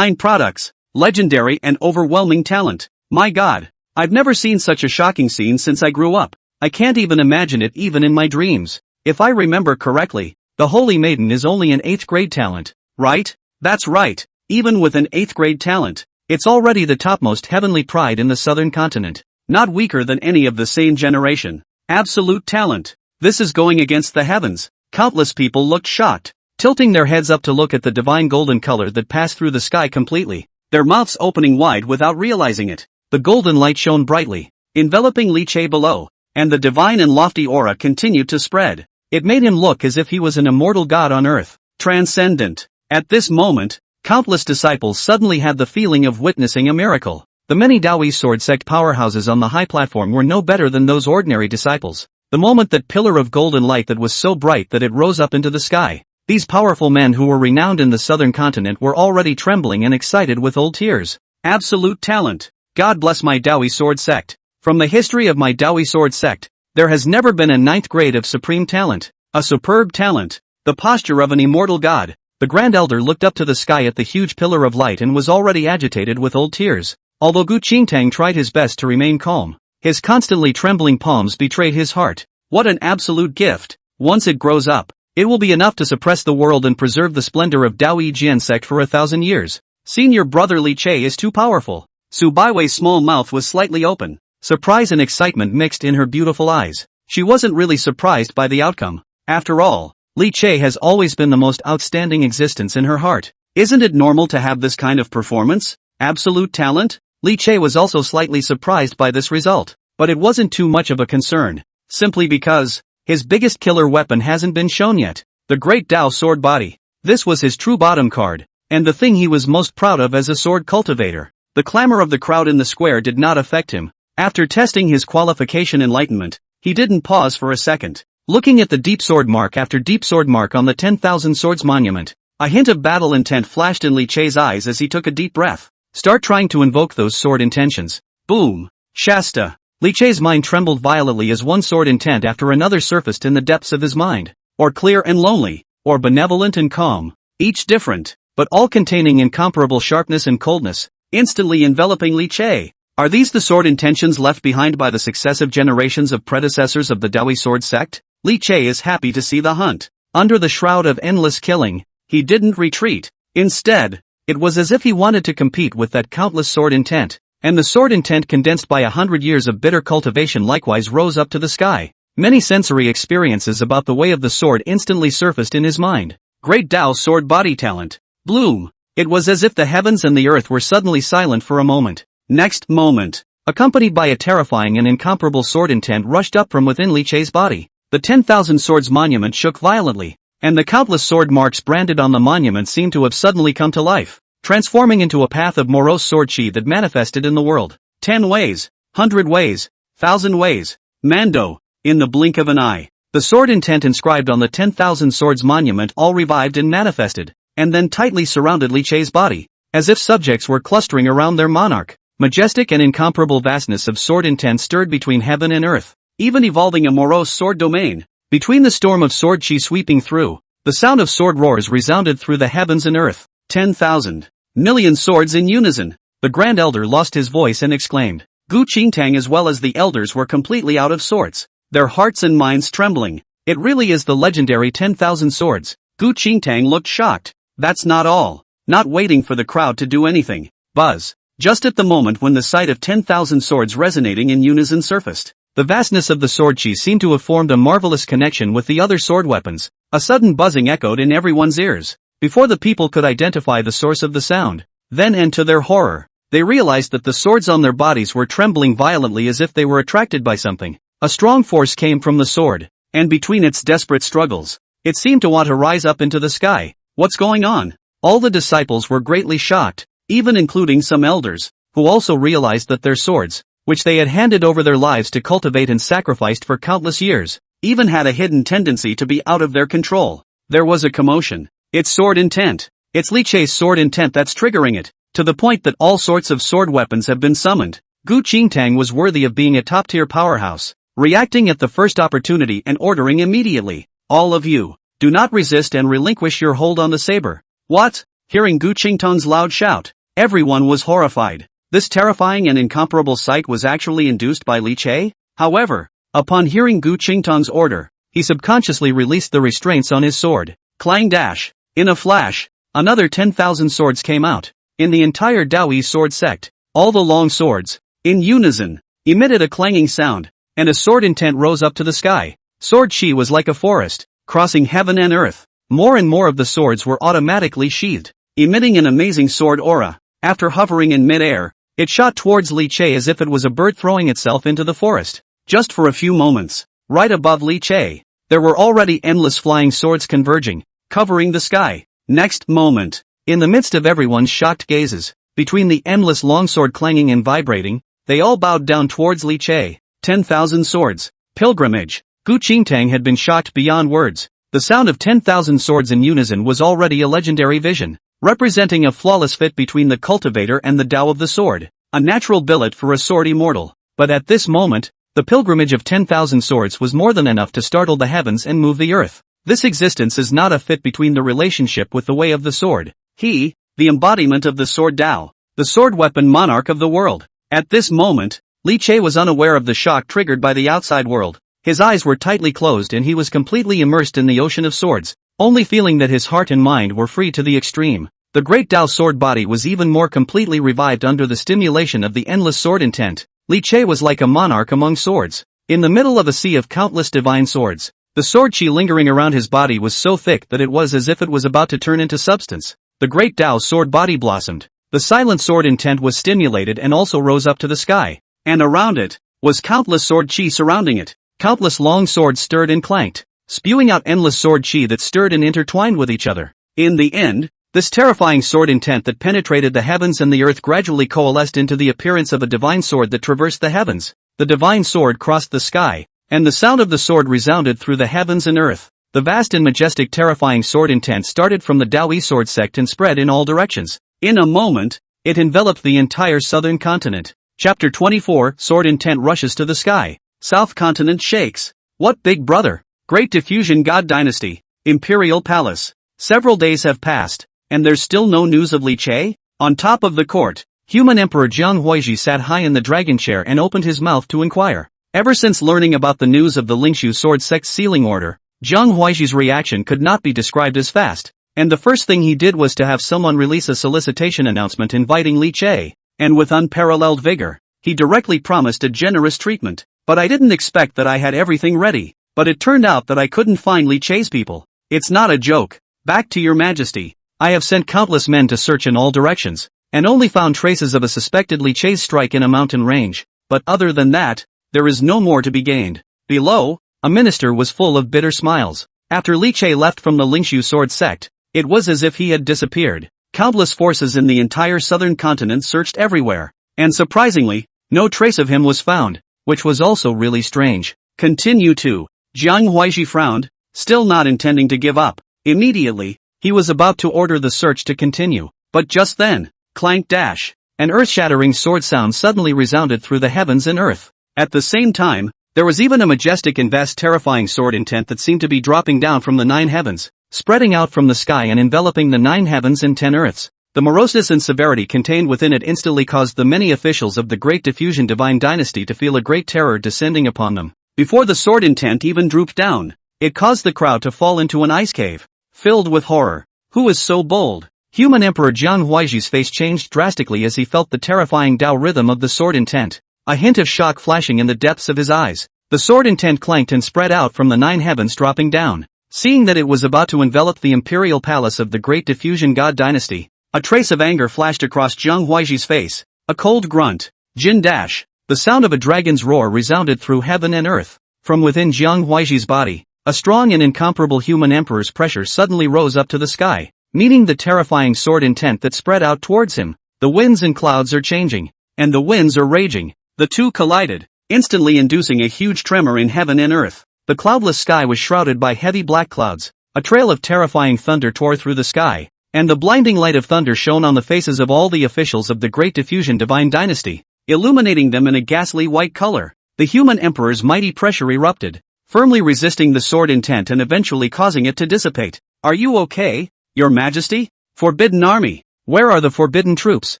products. Legendary and overwhelming talent. My God! I've never seen such a shocking scene since I grew up. I can't even imagine it even in my dreams. If I remember correctly, the Holy Maiden is only an 8th grade talent, right? That's right. Even with an 8th grade talent, it's already the topmost heavenly pride in the southern continent. Not weaker than any of the same generation. Absolute talent. This is going against the heavens. Countless people looked shocked, tilting their heads up to look at the divine golden color that passed through the sky completely, their mouths opening wide without realizing it. The golden light shone brightly, enveloping Li Chei below, and the divine and lofty aura continued to spread. It made him look as if he was an immortal god on earth, transcendent. At this moment, countless disciples suddenly had the feeling of witnessing a miracle. The many Dawi sword sect powerhouses on the high platform were no better than those ordinary disciples. The moment that pillar of golden light that was so bright that it rose up into the sky, these powerful men who were renowned in the southern continent were already trembling and excited with old tears. Absolute talent. God bless my Dawi sword sect. From the history of my Dawi sword sect, there has never been a 9th grade of supreme talent. A superb talent. The posture of an immortal god. The Grand Elder looked up to the sky at the huge pillar of light and was already agitated with old tears. Although Gu Qingtang tried his best to remain calm, his constantly trembling palms betrayed his heart. What an absolute gift. Once it grows up, it will be enough to suppress the world and preserve the splendor of Dawi Jian sect for 1,000 years. Senior brother Li Chei is too powerful. Su Baiwei's small mouth was slightly open. Surprise and excitement mixed in her beautiful eyes. She wasn't really surprised by the outcome. After all, Li Chei has always been the most outstanding existence in her heart. Isn't it normal to have this kind of performance? Absolute talent? Li Chei was also slightly surprised by this result, but it wasn't too much of a concern. Simply because his biggest killer weapon hasn't been shown yet. The Great Dao Sword Body. This was his true bottom card, and the thing he was most proud of as a sword cultivator. The clamor of the crowd in the square did not affect him. After testing his qualification enlightenment, he didn't pause for a second. Looking at the deep sword mark after deep sword mark on the 10,000 Swords monument, a hint of battle intent flashed in Li Chei's eyes as he took a deep breath. Start trying to invoke those sword intentions. Boom! Shasta! Li Chei's mind trembled violently as one sword intent after another surfaced in the depths of his mind. Or clear and lonely, or benevolent and calm. Each different, but all containing incomparable sharpness and coldness, instantly enveloping Li Chei. Are these the sword intentions left behind by the successive generations of predecessors of the Dawi sword sect? Li Chei is happy to see the hunt. Under the shroud of endless killing, he didn't retreat. Instead, it was as if he wanted to compete with that countless sword intent, and the sword intent condensed by 100 years of bitter cultivation likewise rose up to the sky. Many sensory experiences about the way of the sword instantly surfaced in his mind. Great Dao sword body talent. Bloom. It was as if the heavens and the earth were suddenly silent for a moment. Next moment, accompanied by a terrifying and incomparable sword intent rushed up from within Li Chei's body. The 10,000 Swords monument shook violently, and the countless sword marks branded on the monument seemed to have suddenly come to life, transforming into a path of morose sword chi that manifested in the world. 10 ways, 100 ways, 1,000 ways. Mando. In the blink of an eye, The sword intent inscribed on the 10,000 Swords monument all revived and manifested, and then tightly surrounded Li Che's body, as if subjects were clustering around their monarch. Majestic and incomparable vastness of sword intent stirred between heaven and earth, even evolving a morose sword domain. Between the storm of sword chi sweeping through, the sound of sword roars resounded through the heavens and earth. 10,000 million swords in unison. The Grand Elder lost his voice and exclaimed. Gu Qingtang as well as the elders were completely out of sorts, their hearts and minds trembling. It really is the legendary 10,000 swords. Gu Qingtang looked shocked. That's not all. Not waiting for the crowd to do anything. Buzz. Just at the moment when the sight of 10,000 swords resonating in unison surfaced, the vastness of the sword chi seemed to have formed a marvelous connection with the other sword weapons. A sudden buzzing echoed in everyone's ears, before the people could identify the source of the sound. Then, and to their horror, they realized that the swords on their bodies were trembling violently as if they were attracted by something. A strong force came from the sword, and between its desperate struggles, it seemed to want to rise up into the sky. What's going on? All the disciples were greatly shocked, even including some elders, who also realized that their swords, which they had handed over their lives to cultivate and sacrificed for countless years, even had a hidden tendency to be out of their control. There was a commotion. It's sword intent. It's Li Che's sword intent that's triggering it, to the point that all sorts of sword weapons have been summoned. Gu Qingtang was worthy of being a top-tier powerhouse, reacting at the first opportunity and ordering immediately. All of you, do not resist and relinquish your hold on the saber. What? Hearing Gu Qingtang's loud shout, everyone was horrified. This terrifying and incomparable sight was actually induced by Li Che? However, upon hearing Gu Qingtang's order, he subconsciously released the restraints on his sword. Clang dash. In a flash, another 10,000 swords came out. In the entire Daoyi sword sect, all the long swords, in unison, emitted a clanging sound, and a sword intent rose up to the sky. Sword chi was like a forest, crossing heaven and earth. More and more of the swords were automatically sheathed, emitting an amazing sword aura. After hovering in mid-air, it shot towards Li Che as if it was a bird throwing itself into the forest. Just for a few moments, right above Li Che, there were already endless flying swords converging, covering the sky. Next moment, in the midst of everyone's shocked gazes, between the endless longsword clanging and vibrating, they all bowed down towards Li Che. 10,000 swords. Pilgrimage. Gu Qingtang had been shocked beyond words. The sound of 10,000 swords in unison was already a legendary vision, representing a flawless fit between the cultivator and the Tao of the sword, a natural billet for a sword immortal. But at this moment, the pilgrimage of 10,000 swords was more than enough to startle the heavens and move the earth. This existence is not a fit between the relationship with the way of the sword. He, the embodiment of the sword Tao, the sword weapon monarch of the world. At this moment, Li Che was unaware of the shock triggered by the outside world. His eyes were tightly closed and he was completely immersed in the ocean of swords, only feeling that his heart and mind were free to the extreme. The great Tao sword body was even more completely revived under the stimulation of the endless sword intent. Li Che was like a monarch among swords, in the middle of a sea of countless divine swords. The sword chi lingering around his body was so thick that it was as if it was about to turn into substance. The great Tao sword body blossomed. The silent sword intent was stimulated and also rose up to the sky. And around it, was countless sword chi surrounding it. Countless long swords stirred and clanked, spewing out endless sword chi that stirred and intertwined with each other. In the end, this terrifying sword intent that penetrated the heavens and the earth gradually coalesced into the appearance of a divine sword that traversed the heavens. The divine sword crossed the sky, and the sound of the sword resounded through the heavens and earth. The vast and majestic terrifying sword intent started from the Daoyi sword sect and spread in all directions. In a moment, it enveloped the entire southern continent. Chapter 24, Sword Intent Rushes to the Sky. South Continent Shakes. What big brother? Great Diffusion God Dynasty. Imperial Palace. Several days have passed, and there's still no news of Li Che? On top of the court, Human Emperor Jiang Huizhi sat high in the dragon chair and opened his mouth to inquire. Ever since learning about the news of the Lingshu sword sect sealing order, Jiang Huizhi's reaction could not be described as fast, and the first thing he did was to have someone release a solicitation announcement inviting Li Che, and with unparalleled vigor, he directly promised a generous treatment. But I didn't expect that I had everything ready, but it turned out that I couldn't find Li Che's people. It's not a joke. Back to your majesty. I have sent countless men to search in all directions, and only found traces of a suspected Li Che's strike in a mountain range, but other than that, there is no more to be gained. Below, a minister was full of bitter smiles. After Li Che left from the Lingshu sword sect, it was as if he had disappeared. Countless forces in the entire southern continent searched everywhere, and surprisingly, no trace of him was found, which was also really strange. Continue to Jiang Huaiji frowned, still not intending to give up. Immediately, he was about to order the search to continue, but just then, clank dash, an earth-shattering sword sound suddenly resounded through the heavens and earth. At the same time, there was even a majestic and vast terrifying sword intent that seemed to be dropping down from the 9 heavens, spreading out from the sky and enveloping the 9 heavens and 10 earths. The moroseness and severity contained within it instantly caused the many officials of the Great Diffusion Divine Dynasty to feel a great terror descending upon them. Before the sword intent even drooped down, it caused the crowd to fall into an ice cave, filled with horror. Who is so bold? Human Emperor Jiang Huaiji's face changed drastically as he felt the terrifying Tao rhythm of the sword intent, a hint of shock flashing in the depths of his eyes. The sword intent clanked and spread out from the 9 heavens, dropping down. Seeing that it was about to envelop the imperial palace of the Great Diffusion God Dynasty, a trace of anger flashed across Jiang Huaiji's face. A cold grunt. Jin dash. The sound of a dragon's roar resounded through heaven and earth. From within Jiang Huaiji's body, a strong and incomparable human emperor's pressure suddenly rose up to the sky, meeting the terrifying sword intent that spread out towards him. The winds and clouds are changing, and the winds are raging. The two collided, instantly inducing a huge tremor in heaven and earth. The cloudless sky was shrouded by heavy black clouds. A trail of terrifying thunder tore through the sky, and the blinding light of thunder shone on the faces of all the officials of the Great Diffusion Divine Dynasty, illuminating them in a ghastly white color. The human emperor's mighty pressure erupted, firmly resisting the sword intent and eventually causing it to dissipate. Are you okay, Your Majesty? Forbidden army. Where are the forbidden troops?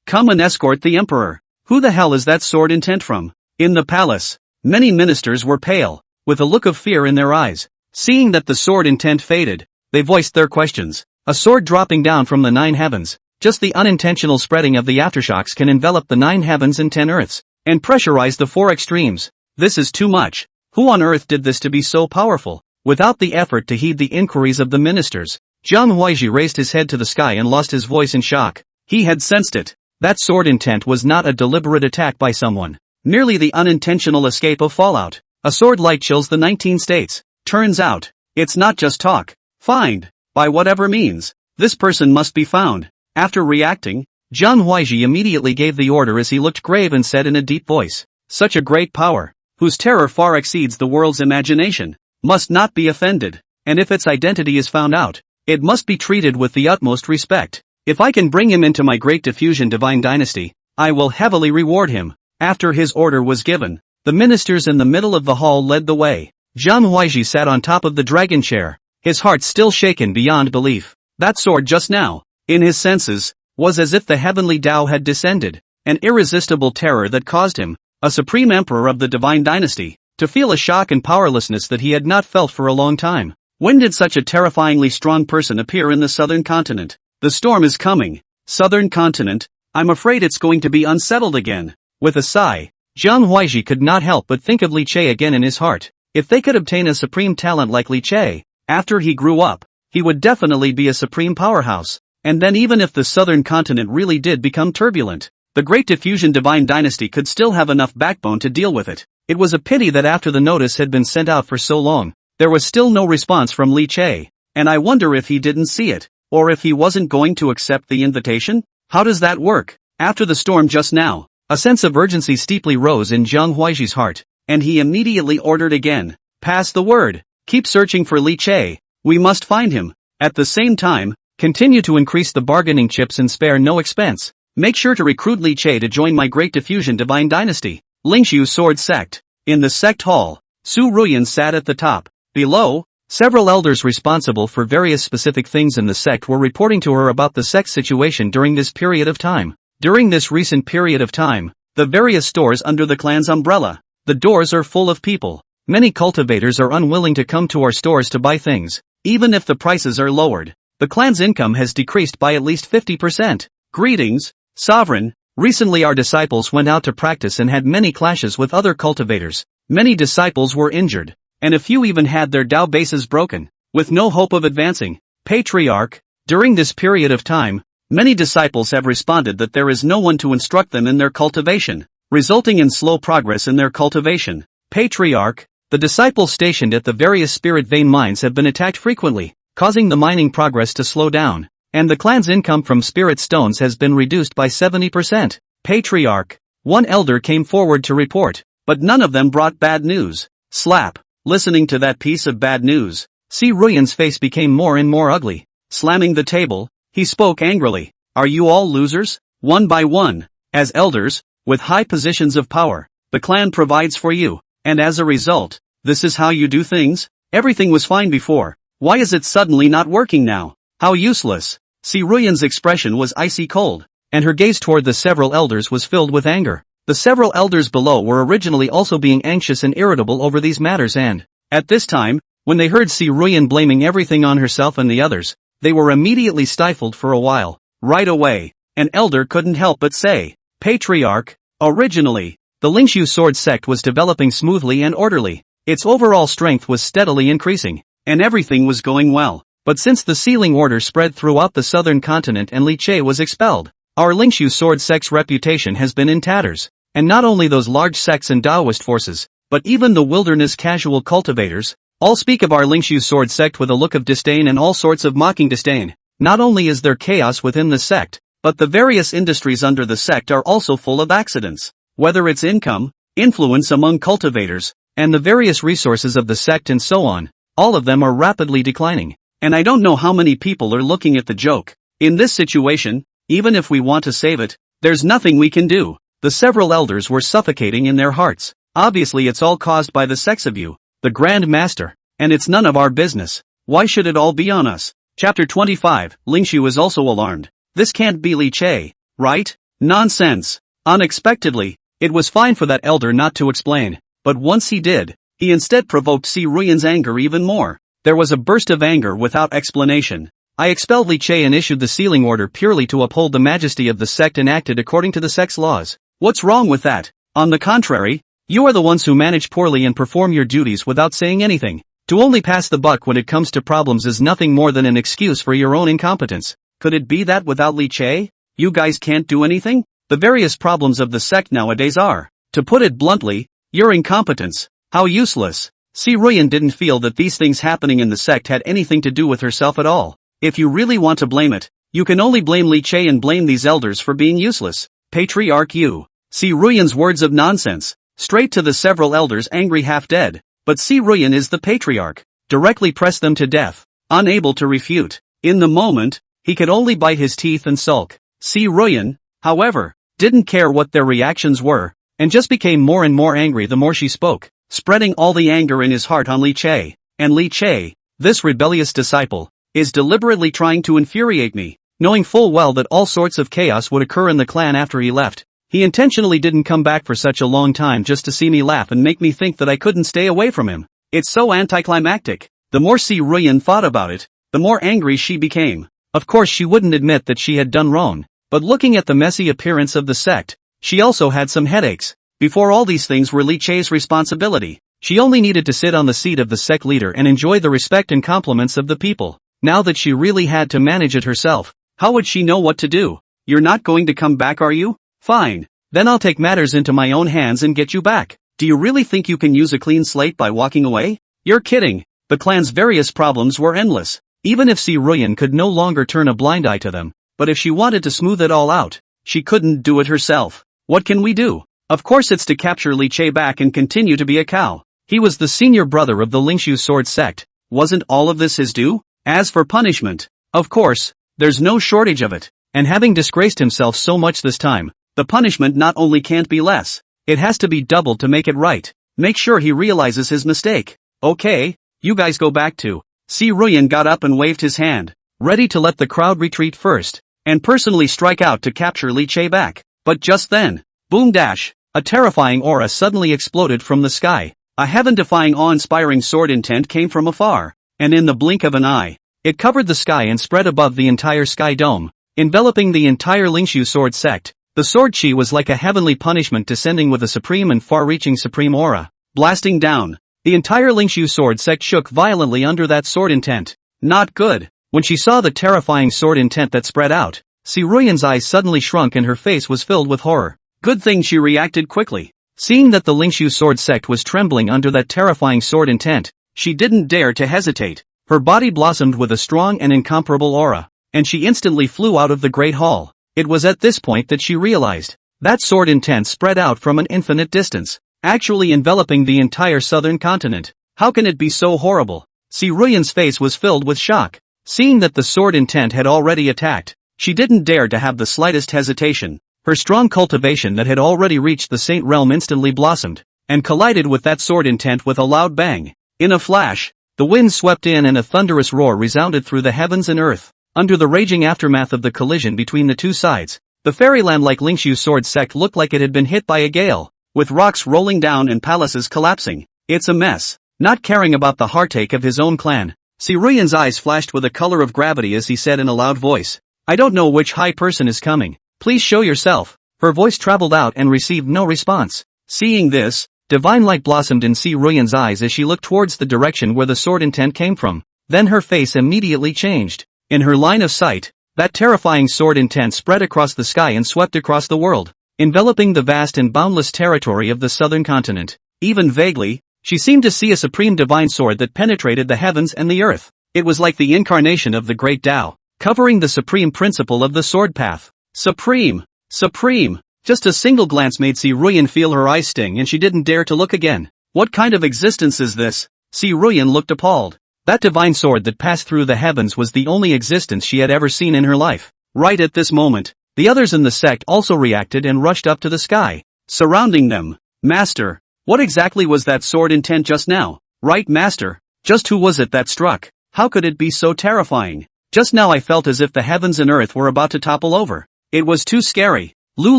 Come and escort the emperor. Who the hell is that sword intent from? In the palace, many ministers were pale, with a look of fear in their eyes. Seeing that the sword intent faded, they voiced their questions. A sword dropping down from the 9 heavens. Just the unintentional spreading of the aftershocks can envelop the 9 heavens and 10 earths, and pressurize the 4 extremes. This is too much. Who on earth did this to be so powerful? Without the effort to heed the inquiries of the ministers, Jiang Huaiji raised his head to the sky and lost his voice in shock. He had sensed it. That sword intent was not a deliberate attack by someone, merely the unintentional escape of fallout. A sword light chills the 19 states. Turns out, it's not just talk. Find, by whatever means, this person must be found. After reacting, Jiang Huaiji immediately gave the order as he looked grave and said in a deep voice, such a great power, whose terror far exceeds the world's imagination, must not be offended, and if its identity is found out, it must be treated with the utmost respect. If I can bring him into my Great Diffusion Divine Dynasty, I will heavily reward him. After his order was given, the ministers in the middle of the hall led the way. Jiang Huaiji sat on top of the dragon chair, his heart still shaken beyond belief. That sword just now, in his senses, was as if the heavenly Tao had descended, an irresistible terror that caused him, a supreme emperor of the divine dynasty, to feel a shock and powerlessness that he had not felt for a long time. When did such a terrifyingly strong person appear in the southern continent? The storm is coming. Southern continent, I'm afraid it's going to be unsettled again. With a sigh, Jiang Huaiji could not help but think of Li Che again in his heart. If they could obtain a supreme talent like Li Che, after he grew up, he would definitely be a supreme powerhouse. And then even if the southern continent really did become turbulent, the Great Diffusion Divine Dynasty could still have enough backbone to deal with it. It was a pity that after the notice had been sent out for so long, there was still no response from Li Che, and I wonder if he didn't see it, or if he wasn't going to accept the invitation? How does that work? After the storm just now, a sense of urgency steeply rose in Jiang Huaiji's heart, and he immediately ordered again, pass the word, keep searching for Li Che, we must find him. At the same time, continue to increase the bargaining chips and spare no expense. Make sure to recruit Li Che to join my Great Diffusion Divine Dynasty. Lingshu Sword Sect. In the sect hall, Su Ruyan sat at the top. Below, several elders responsible for various specific things in the sect were reporting to her about the sect situation during this period of time. During this recent period of time, the various stores under the clan's umbrella, the doors are full of people. Many cultivators are unwilling to come to our stores to buy things, even if the prices are lowered. The clan's income has decreased by at least 50%. Greetings, Sovereign. Recently our disciples went out to practice and had many clashes with other cultivators. Many disciples were injured, and a few even had their Tao bases broken, with no hope of advancing. Patriarch, during this period of time, many disciples have responded that there is no one to instruct them in their cultivation, resulting in slow progress in their cultivation. Patriarch, the disciples stationed at the various spirit vein mines have been attacked frequently, causing the mining progress to slow down, and the clan's income from spirit stones has been reduced by 70%. Patriarch, one elder came forward to report, but none of them brought bad news. Slap. Listening to that piece of bad news, Si Ruyan's face became more and more ugly. Slamming the table, he spoke angrily. Are you all losers? One by one, as elders, with high positions of power, the clan provides for you, and as a result, this is how you do things? Everything was fine before, why is it suddenly not working now? How useless. Si Ruyan's expression was icy cold, and her gaze toward the several elders was filled with anger. The several elders below were originally also being anxious and irritable over these matters and, at this time, when they heard Si Ruyan blaming everything on herself and the others, they were immediately stifled for a while. Right away, an elder couldn't help but say, Patriarch, originally, the Lingshu sword sect was developing smoothly and orderly. Its overall strength was steadily increasing, and everything was going well. But since the sealing order spread throughout the southern continent and Li Che was expelled, our Lingshu sword sect's reputation has been in tatters. And not only those large sects and Taoist forces, but even the wilderness casual cultivators, all speak of our Lingshu sword sect with a look of disdain and all sorts of mocking disdain. Not only is there chaos within the sect, but the various industries under the sect are also full of accidents. Whether it's income, influence among cultivators, and the various resources of the sect and so on, all of them are rapidly declining. And I don't know how many people are looking at the joke. In this situation, even if we want to save it, there's nothing we can do. The several elders were suffocating in their hearts. Obviously it's all caused by the sex of you, the Grand Master, and it's none of our business. Why should it all be on us? Chapter 25, Lingshu is also alarmed. This can't be Li Che, right? Nonsense. Unexpectedly, it was fine for that elder not to explain, but once he did, he instead provoked Si Ruyan's anger even more. There was a burst of anger without explanation. I expelled Li Che and issued the sealing order purely to uphold the majesty of the sect and acted according to the sect's laws. What's wrong with that? On the contrary, you are the ones who manage poorly and perform your duties without saying anything. To only pass the buck when it comes to problems is nothing more than an excuse for your own incompetence. Could it be that without Li Che, you guys can't do anything? The various problems of the sect nowadays are, to put it bluntly, your incompetence. How useless. Si Ruyan didn't feel that these things happening in the sect had anything to do with herself at all. If you really want to blame it, you can only blame Li Che and blame these elders for being useless. Patriarch you. Si Ruyan's words of nonsense, straight to the several elders angry half dead. But Si Ruyan is the patriarch. Directly press them to death. Unable to refute. In the moment, he could only bite his teeth and sulk. Si Ruyan, however, didn't care what their reactions were, and just became more and more angry the more she spoke, spreading all the anger in his heart on Li Che. And Li Che, this rebellious disciple, is deliberately trying to infuriate me, knowing full well that all sorts of chaos would occur in the clan after he left. He intentionally didn't come back for such a long time just to see me laugh and make me think that I couldn't stay away from him. It's so anticlimactic. The more Si Ruyan thought about it, the more angry she became. Of course she wouldn't admit that she had done wrong, but looking at the messy appearance of the sect, she also had some headaches. Before all these things were Li Che's responsibility. She only needed to sit on the seat of the sect leader and enjoy the respect and compliments of the people. Now that she really had to manage it herself, how would she know what to do? You're not going to come back, are you? Fine. Then I'll take matters into my own hands and get you back. Do you really think you can use a clean slate by walking away? You're kidding. The clan's various problems were endless. Even if Si Ruyan could no longer turn a blind eye to them, but if she wanted to smooth it all out, she couldn't do it herself. What can we do? Of course it's to capture Li Che back and continue to be a cow. He was the senior brother of the Lingshu sword sect. Wasn't all of this his due? As for punishment, of course, there's no shortage of it. And having disgraced himself so much this time, the punishment not only can't be less, it has to be doubled to make it right. Make sure he realizes his mistake. Okay, you guys go back to. Si Ruyan got up and waved his hand, ready to let the crowd retreat first, and personally strike out to capture Li Che back. But just then, boom dash, a terrifying aura suddenly exploded from the sky. A heaven-defying awe-inspiring sword intent came from afar, and in the blink of an eye, it covered the sky and spread above the entire sky dome, enveloping the entire Lingshu sword sect. The sword chi was like a heavenly punishment descending with a supreme and far-reaching supreme aura, blasting down. The entire Lingshu sword sect shook violently under that sword intent. Not good. When she saw the terrifying sword intent that spread out, Si Ruyan's eyes suddenly shrunk and her face was filled with horror. Good thing she reacted quickly. Seeing that the Lingshu sword sect was trembling under that terrifying sword intent, she didn't dare to hesitate. Her body blossomed with a strong and incomparable aura, and she instantly flew out of the great hall. It was at this point that she realized that sword intent spread out from an infinite distance, actually enveloping the entire southern continent. How can it be so horrible? Si Ruyan's face was filled with shock. Seeing that the sword intent had already attacked, she didn't dare to have the slightest hesitation. Her strong cultivation that had already reached the saint realm instantly blossomed, and collided with that sword intent with a loud bang. In a flash, the wind swept in and a thunderous roar resounded through the heavens and earth. Under the raging aftermath of the collision between the two sides, the fairyland-like Lingshu sword sect looked like it had been hit by a gale, with rocks rolling down and palaces collapsing. It's a mess. Not caring about the heartache of his own clan, Si Ruyan's eyes flashed with a color of gravity as he said in a loud voice, "I don't know which high person is coming. Please show yourself." Her voice traveled out and received no response. Seeing this, divine light blossomed in Si Ruyan's eyes as she looked towards the direction where the sword intent came from. Then her face immediately changed. In her line of sight, that terrifying sword intent spread across the sky and swept across the world, enveloping the vast and boundless territory of the southern continent. Even vaguely, she seemed to see a supreme divine sword that penetrated the heavens and the earth. It was like the incarnation of the great Tao, covering the supreme principle of the sword path. Supreme! Supreme! Just a single glance made Si Ruyan feel her eyes sting and she didn't dare to look again. What kind of existence is this? Si Ruyan looked appalled. That divine sword that passed through the heavens was the only existence she had ever seen in her life. Right at this moment, the others in the sect also reacted and rushed up to the sky, surrounding them. "Master, what exactly was that sword intent just now?" "Right, Master. Just who was it that struck? How could it be so terrifying? Just now I felt as if the heavens and earth were about to topple over. It was too scary." Lu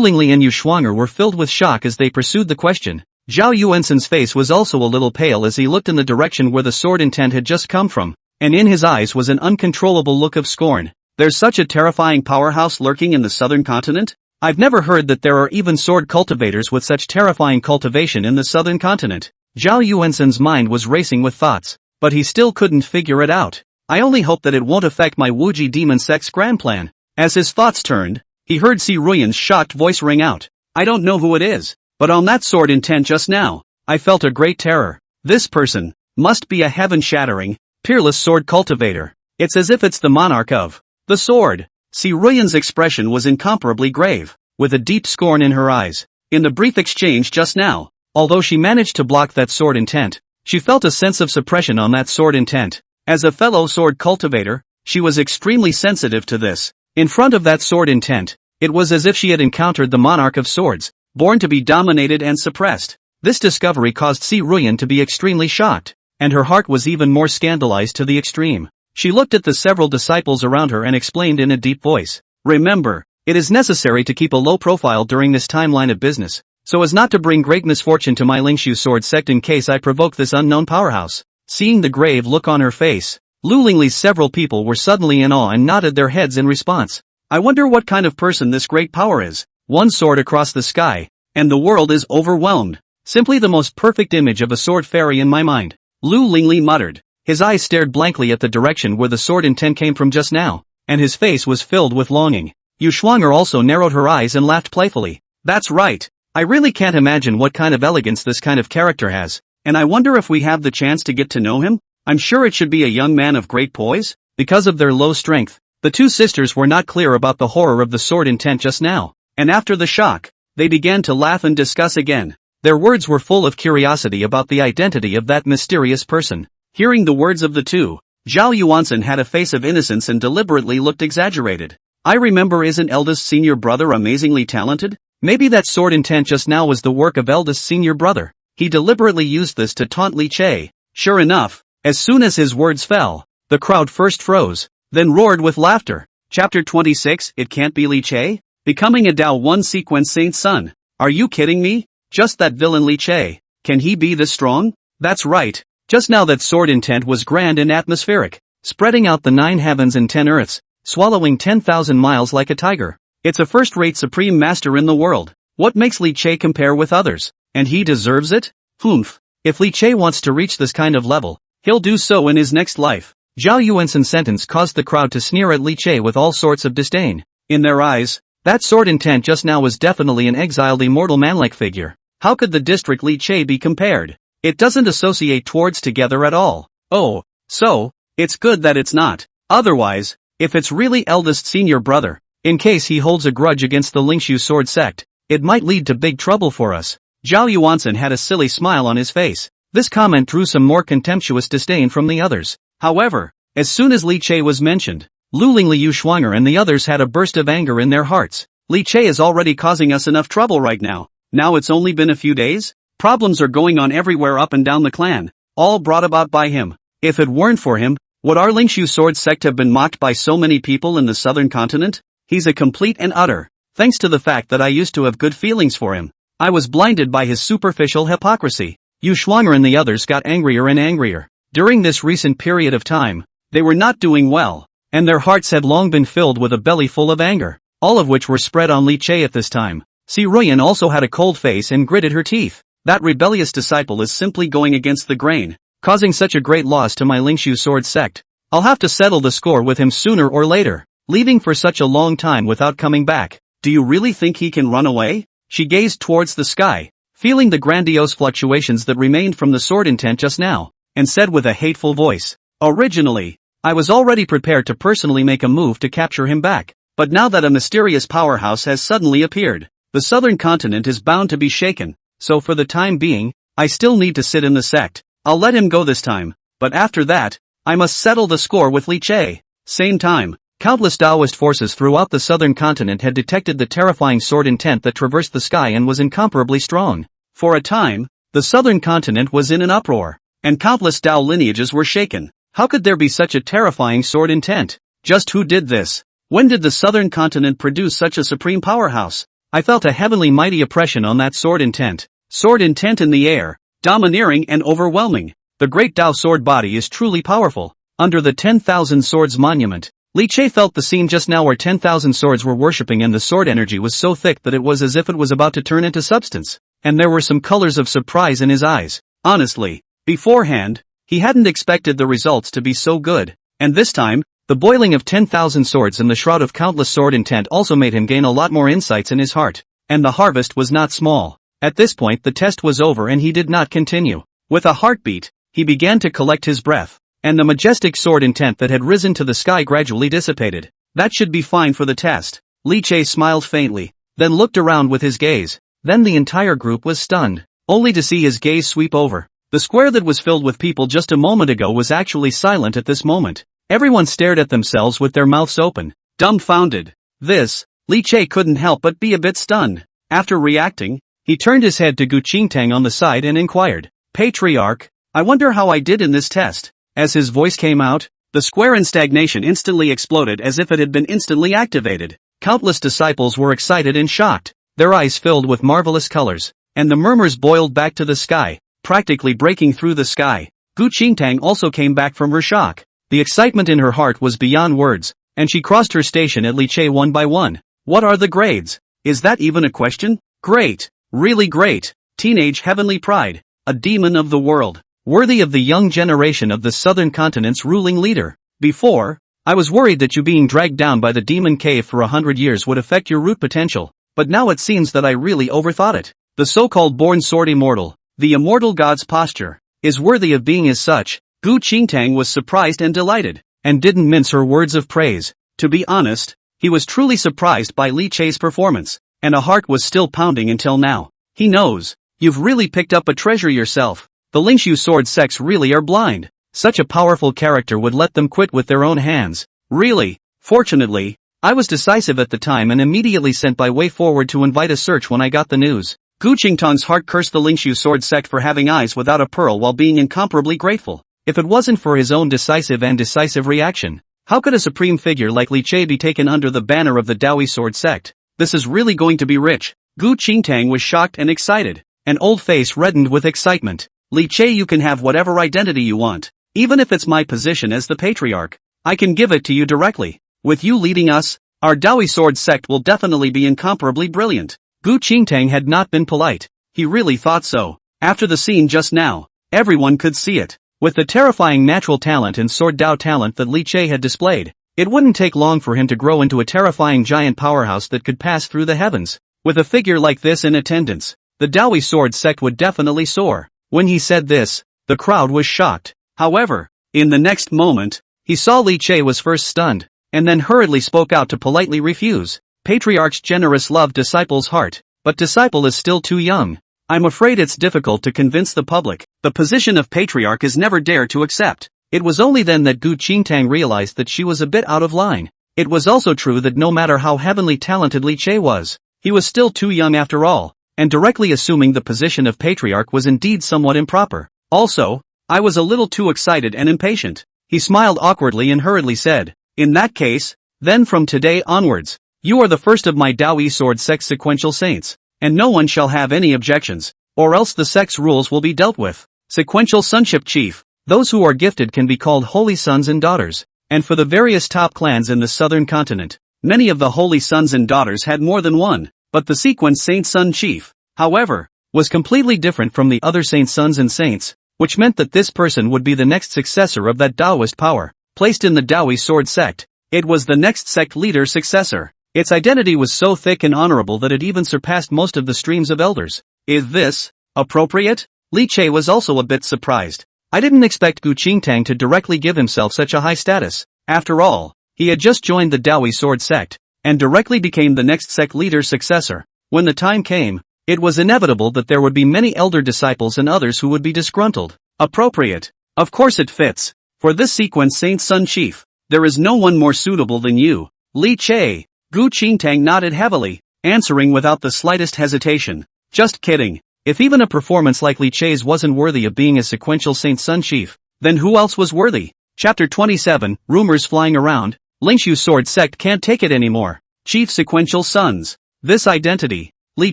Lingli and Yu Shuanger were filled with shock as they pursued the question. Zhao Yuansen's face was also a little pale as he looked in the direction where the sword intent had just come from, and in his eyes was an uncontrollable look of scorn. "There's such a terrifying powerhouse lurking in the southern continent? I've never heard that there are even sword cultivators with such terrifying cultivation in the southern continent." Zhao Yuansen's mind was racing with thoughts, but he still couldn't figure it out. "I only hope that it won't affect my Wuji demon sect's grand plan." As his thoughts turned, he heard Si Ruyan's shocked voice ring out. "I don't know who it is, but on that sword intent just now, I felt a great terror. This person must be a heaven-shattering, peerless sword cultivator. It's as if it's the monarch of the sword." Si Ruyan's expression was incomparably grave, with a deep scorn in her eyes. In the brief exchange just now, although she managed to block that sword intent, she felt a sense of suppression on that sword intent. As a fellow sword cultivator, she was extremely sensitive to this. In front of that sword intent, it was as if she had encountered the monarch of swords, born to be dominated and suppressed. This discovery caused Si Ruyan to be extremely shocked, and her heart was even more scandalized to the extreme. She looked at the several disciples around her and explained in a deep voice, "Remember, it is necessary to keep a low profile during this timeline of business, so as not to bring great misfortune to my Lingshu sword sect in case I provoke this unknown powerhouse." Seeing the grave look on her face, Lu Lingli's several people were suddenly in awe and nodded their heads in response. "I wonder what kind of person this great power is. One sword across the sky, and the world is overwhelmed. Simply the most perfect image of a sword fairy in my mind," Lu Lingli muttered. His eyes stared blankly at the direction where the sword intent came from just now, and his face was filled with longing. Yu Shuanger also narrowed her eyes and laughed playfully. "That's right. I really can't imagine what kind of elegance this kind of character has, and I wonder if we have the chance to get to know him. I'm sure it should be a young man of great poise." Because of their low strength, the two sisters were not clear about the horror of the sword intent just now, and after the shock, they began to laugh and discuss again. Their words were full of curiosity about the identity of that mysterious person. Hearing the words of the two, Zhao Yuansen had a face of innocence and deliberately looked exaggerated. "I remember, isn't eldest senior brother amazingly talented? Maybe that sword intent just now was the work of eldest senior brother." He deliberately used this to taunt Li Che. Sure enough, as soon as his words fell, the crowd first froze, then roared with laughter. Chapter 26, It Can't Be Li Che? Becoming a Dao 1 sequence saint's son. Are you kidding me? Just that villain Li Che. Can he be this strong? That's right. Just now that sword intent was grand and atmospheric, spreading out the 9 heavens and 10 earths, swallowing 10,000 miles like a tiger. It's a first-rate supreme master in the world. What makes Li Che compare with others? And he deserves it? Humph. If Li Che wants to reach this kind of level, he'll do so in his next life. Zhao Yuansen's sentence caused the crowd to sneer at Li Che with all sorts of disdain. In their eyes, that sword intent just now was definitely an exiled immortal manlike figure. How could the district Li Che be compared? It doesn't associate towards together at all. Oh, so, it's good that it's not. Otherwise, if it's really eldest senior brother, in case he holds a grudge against the Lingshu sword sect, it might lead to big trouble for us. Zhao Yuansen had a silly smile on his face. This comment drew some more contemptuous disdain from the others. However, as soon as Li Che was mentioned, Lu Ling, Liu Shuanger and the others had a burst of anger in their hearts. Li Che is already causing us enough trouble right now. Now it's only been a few days? Problems are going on everywhere up and down the clan, all brought about by him. If it weren't for him, would our Lingshu sword sect have been mocked by so many people in the southern continent? He's a complete and utter. Thanks to the fact that I used to have good feelings for him, I was blinded by his superficial hypocrisy. Yu Shuanger and the others got angrier and angrier. During this recent period of time, they were not doing well, and their hearts had long been filled with a belly full of anger, all of which were spread on Li Che at this time. Si Ruyan also had a cold face and gritted her teeth. That rebellious disciple is simply going against the grain, causing such a great loss to my Lingshu sword sect. I'll have to settle the score with him sooner or later. Leaving for such a long time without coming back. Do you really think he can run away? She gazed towards the sky, feeling the grandiose fluctuations that remained from the sword intent just now, and said with a hateful voice, "Originally, I was already prepared to personally make a move to capture him back, but now that a mysterious powerhouse has suddenly appeared, the southern continent is bound to be shaken, so for the time being, I still need to sit in the sect. I'll let him go this time, but after that, I must settle the score with Li Che." Same time, countless Taoist forces throughout the southern continent had detected the terrifying sword intent that traversed the sky and was incomparably strong. For a time, the southern continent was in an uproar, and countless Tao lineages were shaken. How could there be such a terrifying sword intent? Just who did this? When did the southern continent produce such a supreme powerhouse? I felt a heavenly mighty oppression on that sword intent. Sword intent in the air, domineering and overwhelming. The great Tao sword body is truly powerful. Under the 10,000 swords monument, Li Che felt the scene just now where 10,000 swords were worshipping, and the sword energy was so thick that it was as if it was about to turn into substance, and there were some colors of surprise in his eyes. Honestly, beforehand, he hadn't expected the results to be so good, and this time, the boiling of 10,000 swords and the shroud of countless sword intent also made him gain a lot more insights in his heart, and the harvest was not small. At this point the test was over and he did not continue. With a heartbeat, he began to collect his breath, and the majestic sword intent that had risen to the sky gradually dissipated. That should be fine for the test. Li Che smiled faintly, then looked around with his gaze. Then the entire group was stunned, only to see his gaze sweep over. The square that was filled with people just a moment ago was actually silent at this moment. Everyone stared at themselves with their mouths open, dumbfounded. Li Che couldn't help but be a bit stunned. After reacting, he turned his head to Gu Qingtang on the side and inquired, "Patriarch, I wonder how I did in this test." As his voice came out, the square in stagnation instantly exploded as if it had been instantly activated. Countless disciples were excited and shocked, their eyes filled with marvelous colors, and the murmurs boiled back to the sky, practically breaking through the sky. Gu Qingtang also came back from her shock. The excitement in her heart was beyond words, and she crossed her station at Li Che one by one. What are the grades? Is that even a question? Great, really great, teenage heavenly pride, a demon of the world. Worthy of the young generation of the southern continent's ruling leader. Before, I was worried that you being dragged down by the demon cave for 100 years would affect your root potential, but now it seems that I really overthought it. The so-called born sword immortal, the immortal god's posture, is worthy of being as such. Gu Qingtang was surprised and delighted, and didn't mince her words of praise. To be honest, he was truly surprised by Li Che's performance, and a heart was still pounding until now. He knows, you've really picked up a treasure yourself. The Lingshu sword sects really are blind. Such a powerful character would let them quit with their own hands. Really. Fortunately, I was decisive at the time and immediately sent by way forward to invite a search when I got the news. Gu Qingtang's heart cursed the Lingshu sword sect for having eyes without a pearl while being incomparably grateful. If it wasn't for his own decisive reaction, how could a supreme figure like Li Che be taken under the banner of the Dawi sword sect? This is really going to be rich. Gu Qingtang was shocked and excited. An old face reddened with excitement. Li Che, you can have whatever identity you want, even if it's my position as the patriarch. I can give it to you directly. With you leading us, our Dawi sword sect will definitely be incomparably brilliant. Gu Qingtang had not been polite. He really thought so. After the scene just now, everyone could see it. With the terrifying natural talent and sword Dao talent that Li Che had displayed, it wouldn't take long for him to grow into a terrifying giant powerhouse that could pass through the heavens. With a figure like this in attendance, the Dawi sword sect would definitely soar. When he said this, the crowd was shocked. However, in the next moment, he saw Li Che was first stunned, and then hurriedly spoke out to politely refuse. Patriarch's generous love disciple's heart, but disciple is still too young. I'm afraid it's difficult to convince the public. The position of patriarch is never dared to accept. It was only then that Gu Qingtang realized that she was a bit out of line. It was also true that no matter how heavenly talented Li Che was, he was still too young after all, and directly assuming the position of patriarch was indeed somewhat improper. Also, I was a little too excited and impatient. He smiled awkwardly and hurriedly said, "In that case, then from today onwards, you are the first of my Dao Yi Sword Sect sequential saints, and no one shall have any objections, or else the sect's rules will be dealt with." Sequential sonship chief. Those who are gifted can be called holy sons and daughters, and for the various top clans in the southern continent, many of the holy sons and daughters had more than one, but the sequence saint son chief, however, was completely different from the other saint sons and saints, which meant that this person would be the next successor of that Taoist power, placed in the Dao Yi Sword Sect. It was the next sect leader successor. Its identity was so thick and honorable that it even surpassed most of the streams of elders. Is this appropriate? Li Che was also a bit surprised. I didn't expect Gu Qingtang to directly give himself such a high status. After all, he had just joined the Dao Yi Sword Sect, and directly became the next sect leader's successor. When the time came, it was inevitable that there would be many elder disciples and others who would be disgruntled. Appropriate. Of course it fits. For this sequence saint son chief, there is no one more suitable than you, Li Che. Gu Qingtang nodded heavily, answering without the slightest hesitation. Just kidding. If even a performance like Li Che's wasn't worthy of being a sequential saint son chief, then who else was worthy? Chapter 27, Rumors flying around. Lingshu Sword Sect can't take it anymore. Chief sequential sons. This identity. Li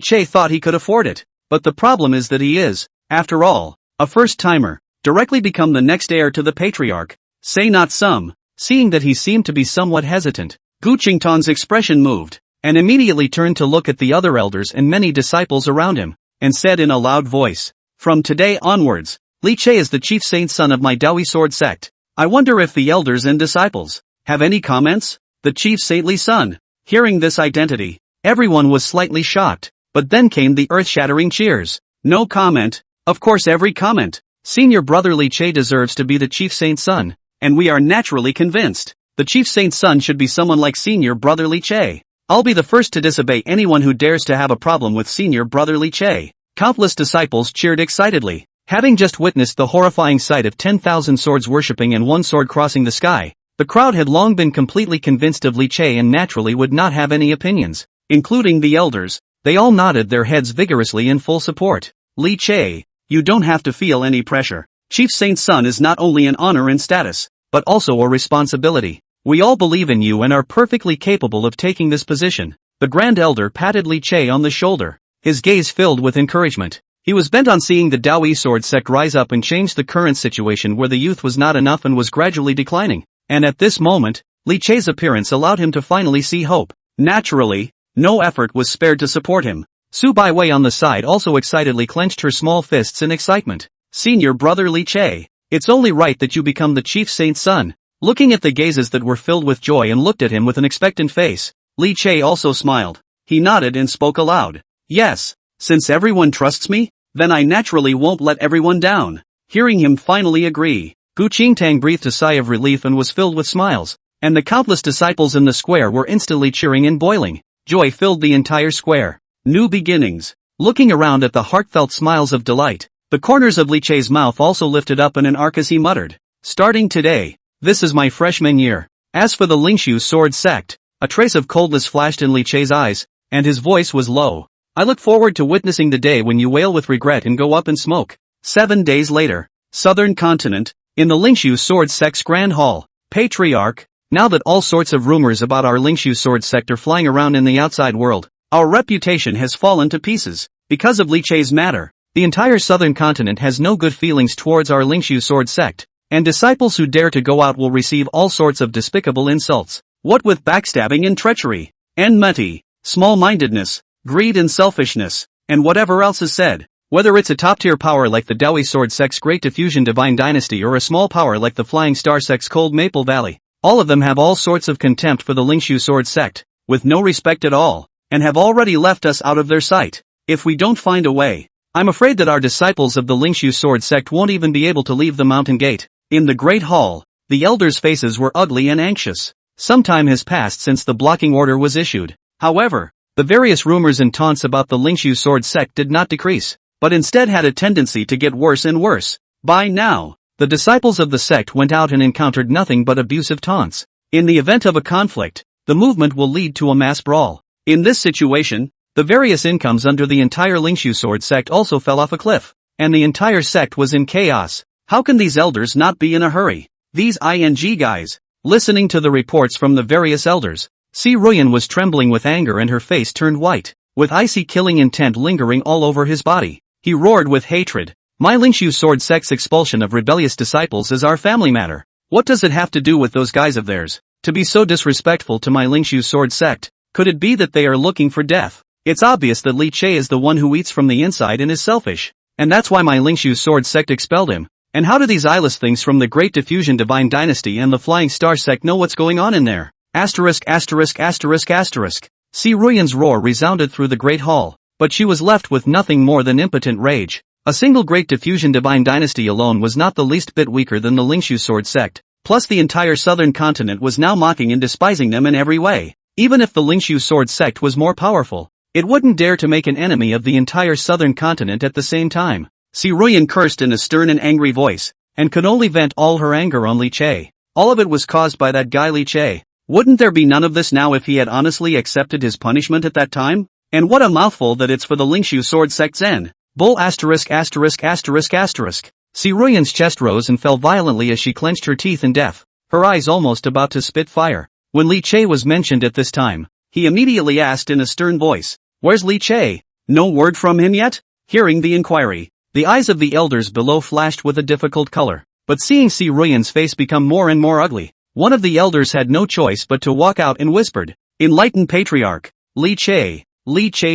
Che thought he could afford it, but the problem is that he is, after all, a first-timer, directly become the next heir to the patriarch. Say not some. Seeing that he seemed to be somewhat hesitant, Gu Qingtang's expression moved, and immediately turned to look at the other elders and many disciples around him, and said in a loud voice, "From today onwards, Li Che is the chief saint son of my Dao Yi Sword Sect. I wonder if the elders and disciples have any comments?" The chief saintly son. Hearing this identity, everyone was slightly shocked, but then came the earth-shattering cheers. No comment. Of course every comment. Senior brother Li Che deserves to be the chief saint's son, and we are naturally convinced. The chief saint's son should be someone like senior brother Li Che. I'll be the first to disobey anyone who dares to have a problem with senior brother Li Che. Countless disciples cheered excitedly. Having just witnessed the horrifying sight of 10,000 swords worshipping and one sword crossing the sky, the crowd had long been completely convinced of Li Che and naturally would not have any opinions, including the elders. They all nodded their heads vigorously in full support. Li Che, you don't have to feel any pressure. Chief Saint's son is not only an honor and status, but also a responsibility. We all believe in you and are perfectly capable of taking this position. The Grand Elder patted Li Che on the shoulder, his gaze filled with encouragement. He was bent on seeing the Dao Yi Sword Sect rise up and change the current situation where the youth was not enough and was gradually declining. And at this moment, Li Che's appearance allowed him to finally see hope. Naturally, no effort was spared to support him. Su Baiwei on the side also excitedly clenched her small fists in excitement. Senior brother Li Che, it's only right that you become the chief saint's son. Looking at the gazes that were filled with joy and looked at him with an expectant face, Li Che also smiled. He nodded and spoke aloud. Yes, since everyone trusts me, then I naturally won't let everyone down. Hearing him finally agree, Gu Qingtang breathed a sigh of relief and was filled with smiles, and the countless disciples in the square were instantly cheering and boiling. Joy filled the entire square. New beginnings. Looking around at the heartfelt smiles of delight, the corners of Li Che's mouth also lifted up in an arc as he muttered, "Starting today, this is my freshman year." As for the Lingshu Sword Sect, a trace of coldness flashed in Li Che's eyes, and his voice was low. "I look forward to witnessing the day when you wail with regret and go up in smoke." 7 days later, Southern Continent, in the Lingshu Sword Sect's Grand Hall. Patriarch, now that all sorts of rumors about our Lingshu Sword Sect are flying around in the outside world, our reputation has fallen to pieces. Because of Li Che's matter, the entire Southern Continent has no good feelings towards our Lingshu Sword Sect, and disciples who dare to go out will receive all sorts of despicable insults. What with backstabbing and treachery, enmity, small-mindedness, greed and selfishness, and whatever else is said, whether it's a top-tier power like the Dao Yi Sword Sect's Great Diffusion Divine Dynasty or a small power like the Flying Star Sect's Cold Maple Valley, all of them have all sorts of contempt for the Lingshu Sword Sect, with no respect at all, and have already left us out of their sight. If we don't find a way, I'm afraid that our disciples of the Lingshu Sword Sect won't even be able to leave the mountain gate. In the Great Hall, the elders' faces were ugly and anxious. Some time has passed since the blocking order was issued. However, the various rumors and taunts about the Lingshu Sword Sect did not decrease. but instead had a tendency to get worse and worse. By now, the disciples of the sect went out and encountered nothing but abusive taunts. In the event of a conflict, the movement will lead to a mass brawl. In this situation, the various incomes under the entire Lingshu Sword sect also fell off a cliff, and the entire sect was in chaos. How can these elders not be in a hurry? These ING guys. Listening to the reports from the various elders, Si Ruyan was trembling with anger and her face turned white, with icy killing intent lingering all over his body. He roared with hatred. My Lingshu Sword sect's expulsion of rebellious disciples is our family matter. What does it have to do with those guys of theirs? To be so disrespectful to my Lingshu Sword sect, could it be that they are looking for death? It's obvious that Li Che is the one who eats from the inside and is selfish, and that's why my Lingshu Sword sect expelled him. And how do these eyeless things from the Great Diffusion Divine Dynasty and the Flying Star sect know what's going on in there? Asterisk asterisk asterisk asterisk. Si Ruyan's roar resounded through the great hall, but she was left with nothing more than impotent rage. A single Great Diffusion Divine Dynasty alone was not the least bit weaker than the Lingshu Sword sect, plus the entire southern continent was now mocking and despising them in every way. Even if the Lingshu Sword sect was more powerful, it wouldn't dare to make an enemy of the entire southern continent at the same time. Si Ruyan cursed in a stern and angry voice, and could only vent all her anger on Li Che. All of it was caused by that guy Li Che. Wouldn't there be none of this now if he had honestly accepted his punishment at that time? And what a mouthful that it's for the Lingshu Sword sect's end. Bull asterisk asterisk asterisk asterisk. Si Ruyan's chest rose and fell violently as she clenched her teeth in death, her eyes almost about to spit fire. When Li Che was mentioned at this time, he immediately asked in a stern voice, "Where's Li Che? No word from him yet?" Hearing the inquiry, the eyes of the elders below flashed with a difficult color, but seeing Si Ruyan's face become more and more ugly, one of the elders had no choice but to walk out and whispered, "Enlightened Patriarch, Li Che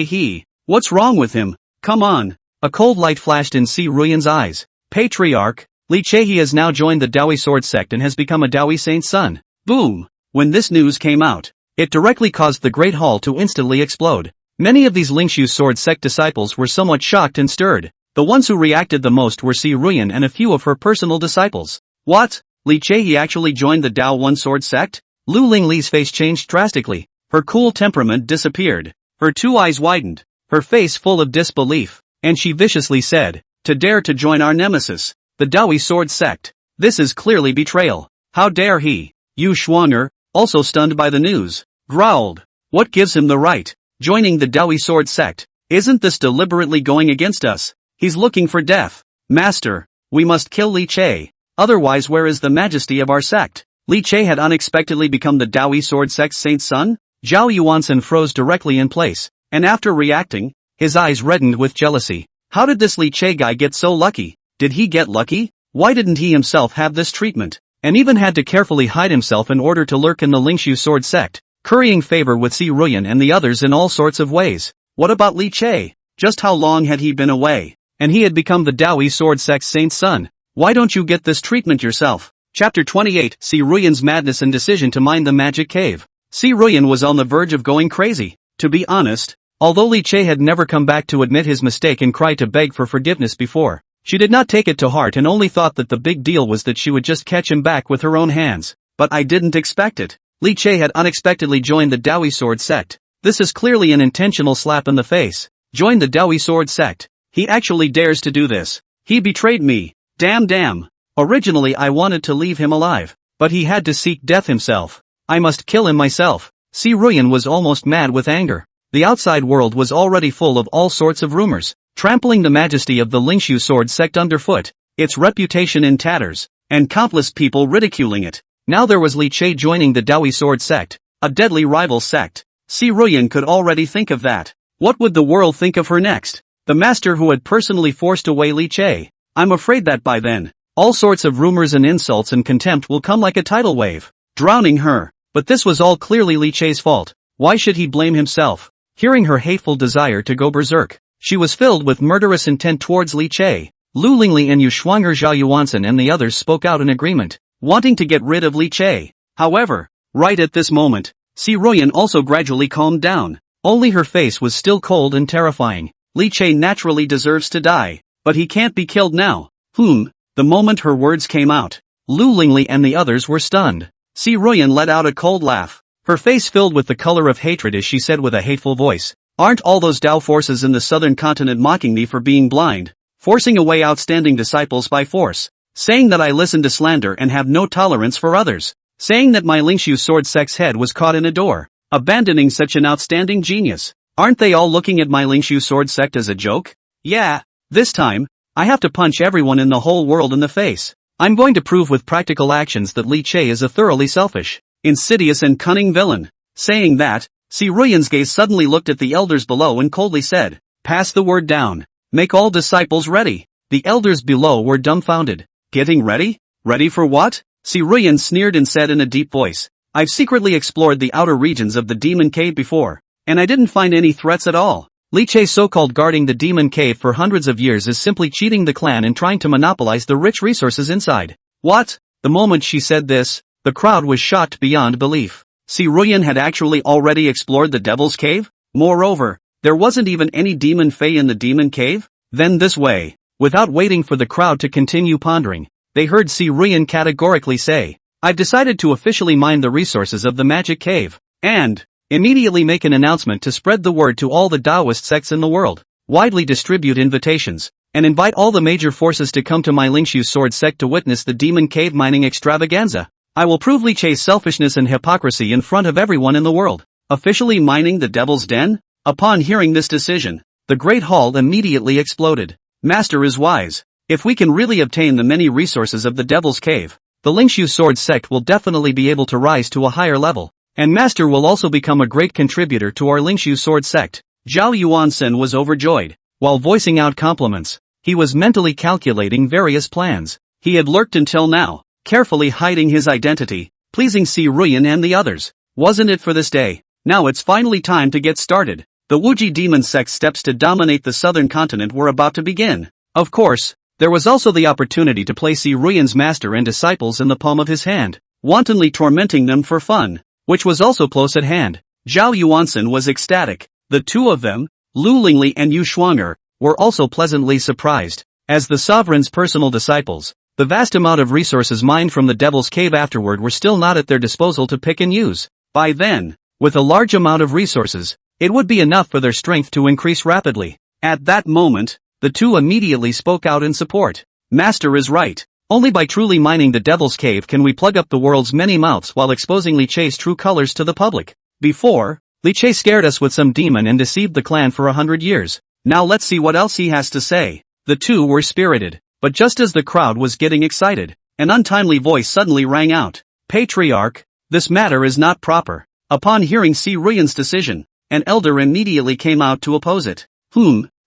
he, what's wrong with him? Come on." A cold light flashed in Si Ruyan's eyes. "Patriarch, Li Che has now joined the Dawi Sword sect and has become a Dawi saint's son." Boom! When this news came out, it directly caused the Great Hall to instantly explode. Many of these Lingshu Sword sect disciples were somewhat shocked and stirred. The ones who reacted the most were Si Ruyan and a few of her personal disciples. What? Li Che actually joined the Dao One Sword sect? Lu Lingli's face changed drastically. Her cool temperament disappeared. Her two eyes widened, her face full of disbelief, and she viciously said, "To dare to join our nemesis, the Dawi Sword sect. This is clearly betrayal. How dare he?" Yu Xuanger, also stunned by the news, growled, "What gives him the right? Joining the Dawi Sword sect? Isn't this deliberately going against us? He's looking for death. Master, we must kill Li Che. Otherwise where is the majesty of our sect?" Li Che had unexpectedly become the Dawi Sword sect's saint's son? Zhao Yuansen froze directly in place, and after reacting, his eyes reddened with jealousy. How did this Li Che guy get so lucky? Did he get lucky? Why didn't he himself have this treatment? And even had to carefully hide himself in order to lurk in the Lingshu Sword sect, currying favor with Si Ruyan and the others in all sorts of ways. What about Li Che? Just how long had he been away? And he had become the Dawi Sword sect's saint's son. Why don't you get this treatment yourself? Chapter 28, Si Ruyan's madness and decision to mine the magic cave. Si Ruyan was on the verge of going crazy. To be honest, although Li Che had never come back to admit his mistake and cry to beg for forgiveness before, she did not take it to heart and only thought that the big deal was that she would just catch him back with her own hands. But I didn't expect it. Li Che had unexpectedly joined the Dawi Sword sect. This is clearly an intentional slap in the face. Join the Dawi Sword sect. He actually dares to do this. He betrayed me. Damn. Originally I wanted to leave him alive, but he had to seek death himself. I must kill him myself. Si Ruyan was almost mad with anger. The outside world was already full of all sorts of rumors, trampling the majesty of the Lingshu Sword sect underfoot, its reputation in tatters, and countless people ridiculing it. Now there was Li Che joining the Dawi Sword sect, a deadly rival sect. Si Ruyan could already think of that. What would the world think of her next? The master who had personally forced away Li Che. I'm afraid that by then, all sorts of rumors and insults and contempt will come like a tidal wave, drowning her. But this was all clearly Li Che's fault. Why should he blame himself? Hearing her hateful desire to go berserk, she was filled with murderous intent towards Li Che. Lu Lingli and Yu Shuanger Zhao Yuansen and the others spoke out in agreement, wanting to get rid of Li Che. However, right at this moment, Si Ruyan also gradually calmed down. Only her face was still cold and terrifying. Li Che naturally deserves to die, but he can't be killed now. The moment her words came out, Lu Lingli and the others were stunned. Si Ruyan let out a cold laugh, her face filled with the color of hatred as she said with a hateful voice, Aren't all those Tao forces in the southern continent mocking me for being blind, forcing away outstanding disciples by force, saying that I listen to slander and have no tolerance for others, saying that my Lingshu sword sect's head was caught in a door, abandoning such an outstanding genius? Aren't they all looking at my Lingshu sword sect as a joke? Yeah, this time, I have to punch everyone in the whole world in the face. I'm going to prove with practical actions that Li Che is a thoroughly selfish, insidious and cunning villain. Saying that, Si Ruyan's gaze suddenly looked at the elders below and coldly said, "Pass the word down. Make all disciples ready." The elders below were dumbfounded. Getting ready? Ready for what? Si Ruyan sneered and said in a deep voice, "I've secretly explored the outer regions of the demon cave before, and I didn't find any threats at all. Li Che so-called guarding the demon cave for hundreds of years is simply cheating the clan and trying to monopolize the rich resources inside." What? The moment she said this, the crowd was shocked beyond belief. Si Ruyan had actually already explored the Devil's Cave? Moreover, there wasn't even any demon fae in the demon cave? Then this way, without waiting for the crowd to continue pondering, they heard Si Ruyan categorically say, "I've decided to officially mine the resources of the magic cave, and immediately make an announcement to spread the word to all the Taoist sects in the world, widely distribute invitations, and invite all the major forces to come to my Lingshu sword sect to witness the demon cave mining extravaganza. I will prove Li Che's selfishness and hypocrisy in front of everyone in the world. Officially mining the Devil's Den?" Upon hearing this decision, the Great Hall immediately exploded. Master is wise. If we can really obtain the many resources of the Devil's Cave, the Lingshu sword sect will definitely be able to rise to a higher level, and Master will also become a great contributor to our Lingshu sword sect. Zhao Yuansen was overjoyed. While voicing out compliments, he was mentally calculating various plans. He had lurked until now, carefully hiding his identity, pleasing Si Ruyan and the others. Wasn't it for this day? Now it's finally time to get started. The Wuji demon sect's steps to dominate the southern continent were about to begin. Of course, there was also the opportunity to place Si Ruyan's master and disciples in the palm of his hand, wantonly tormenting them for fun, which was also close at hand. Zhao Yuansen was ecstatic. The two of them, Lu Lingli and Yu Shuanger, were also pleasantly surprised. As the sovereign's personal disciples, the vast amount of resources mined from the Devil's Cave afterward were still not at their disposal to pick and use. By then, with a large amount of resources, it would be enough for their strength to increase rapidly. At that moment, the two immediately spoke out in support. Master is right. Only by truly mining the Devil's Cave can we plug up the world's many mouths while exposing Li Che's true colors to the public. Before, Li Che scared us with some demon and deceived the clan for 100 years. Now let's see what else he has to say. The two were spirited. But just as the crowd was getting excited, an untimely voice suddenly rang out. "Patriarch, this matter is not proper." Upon hearing Si Ruyan's decision, an elder immediately came out to oppose it.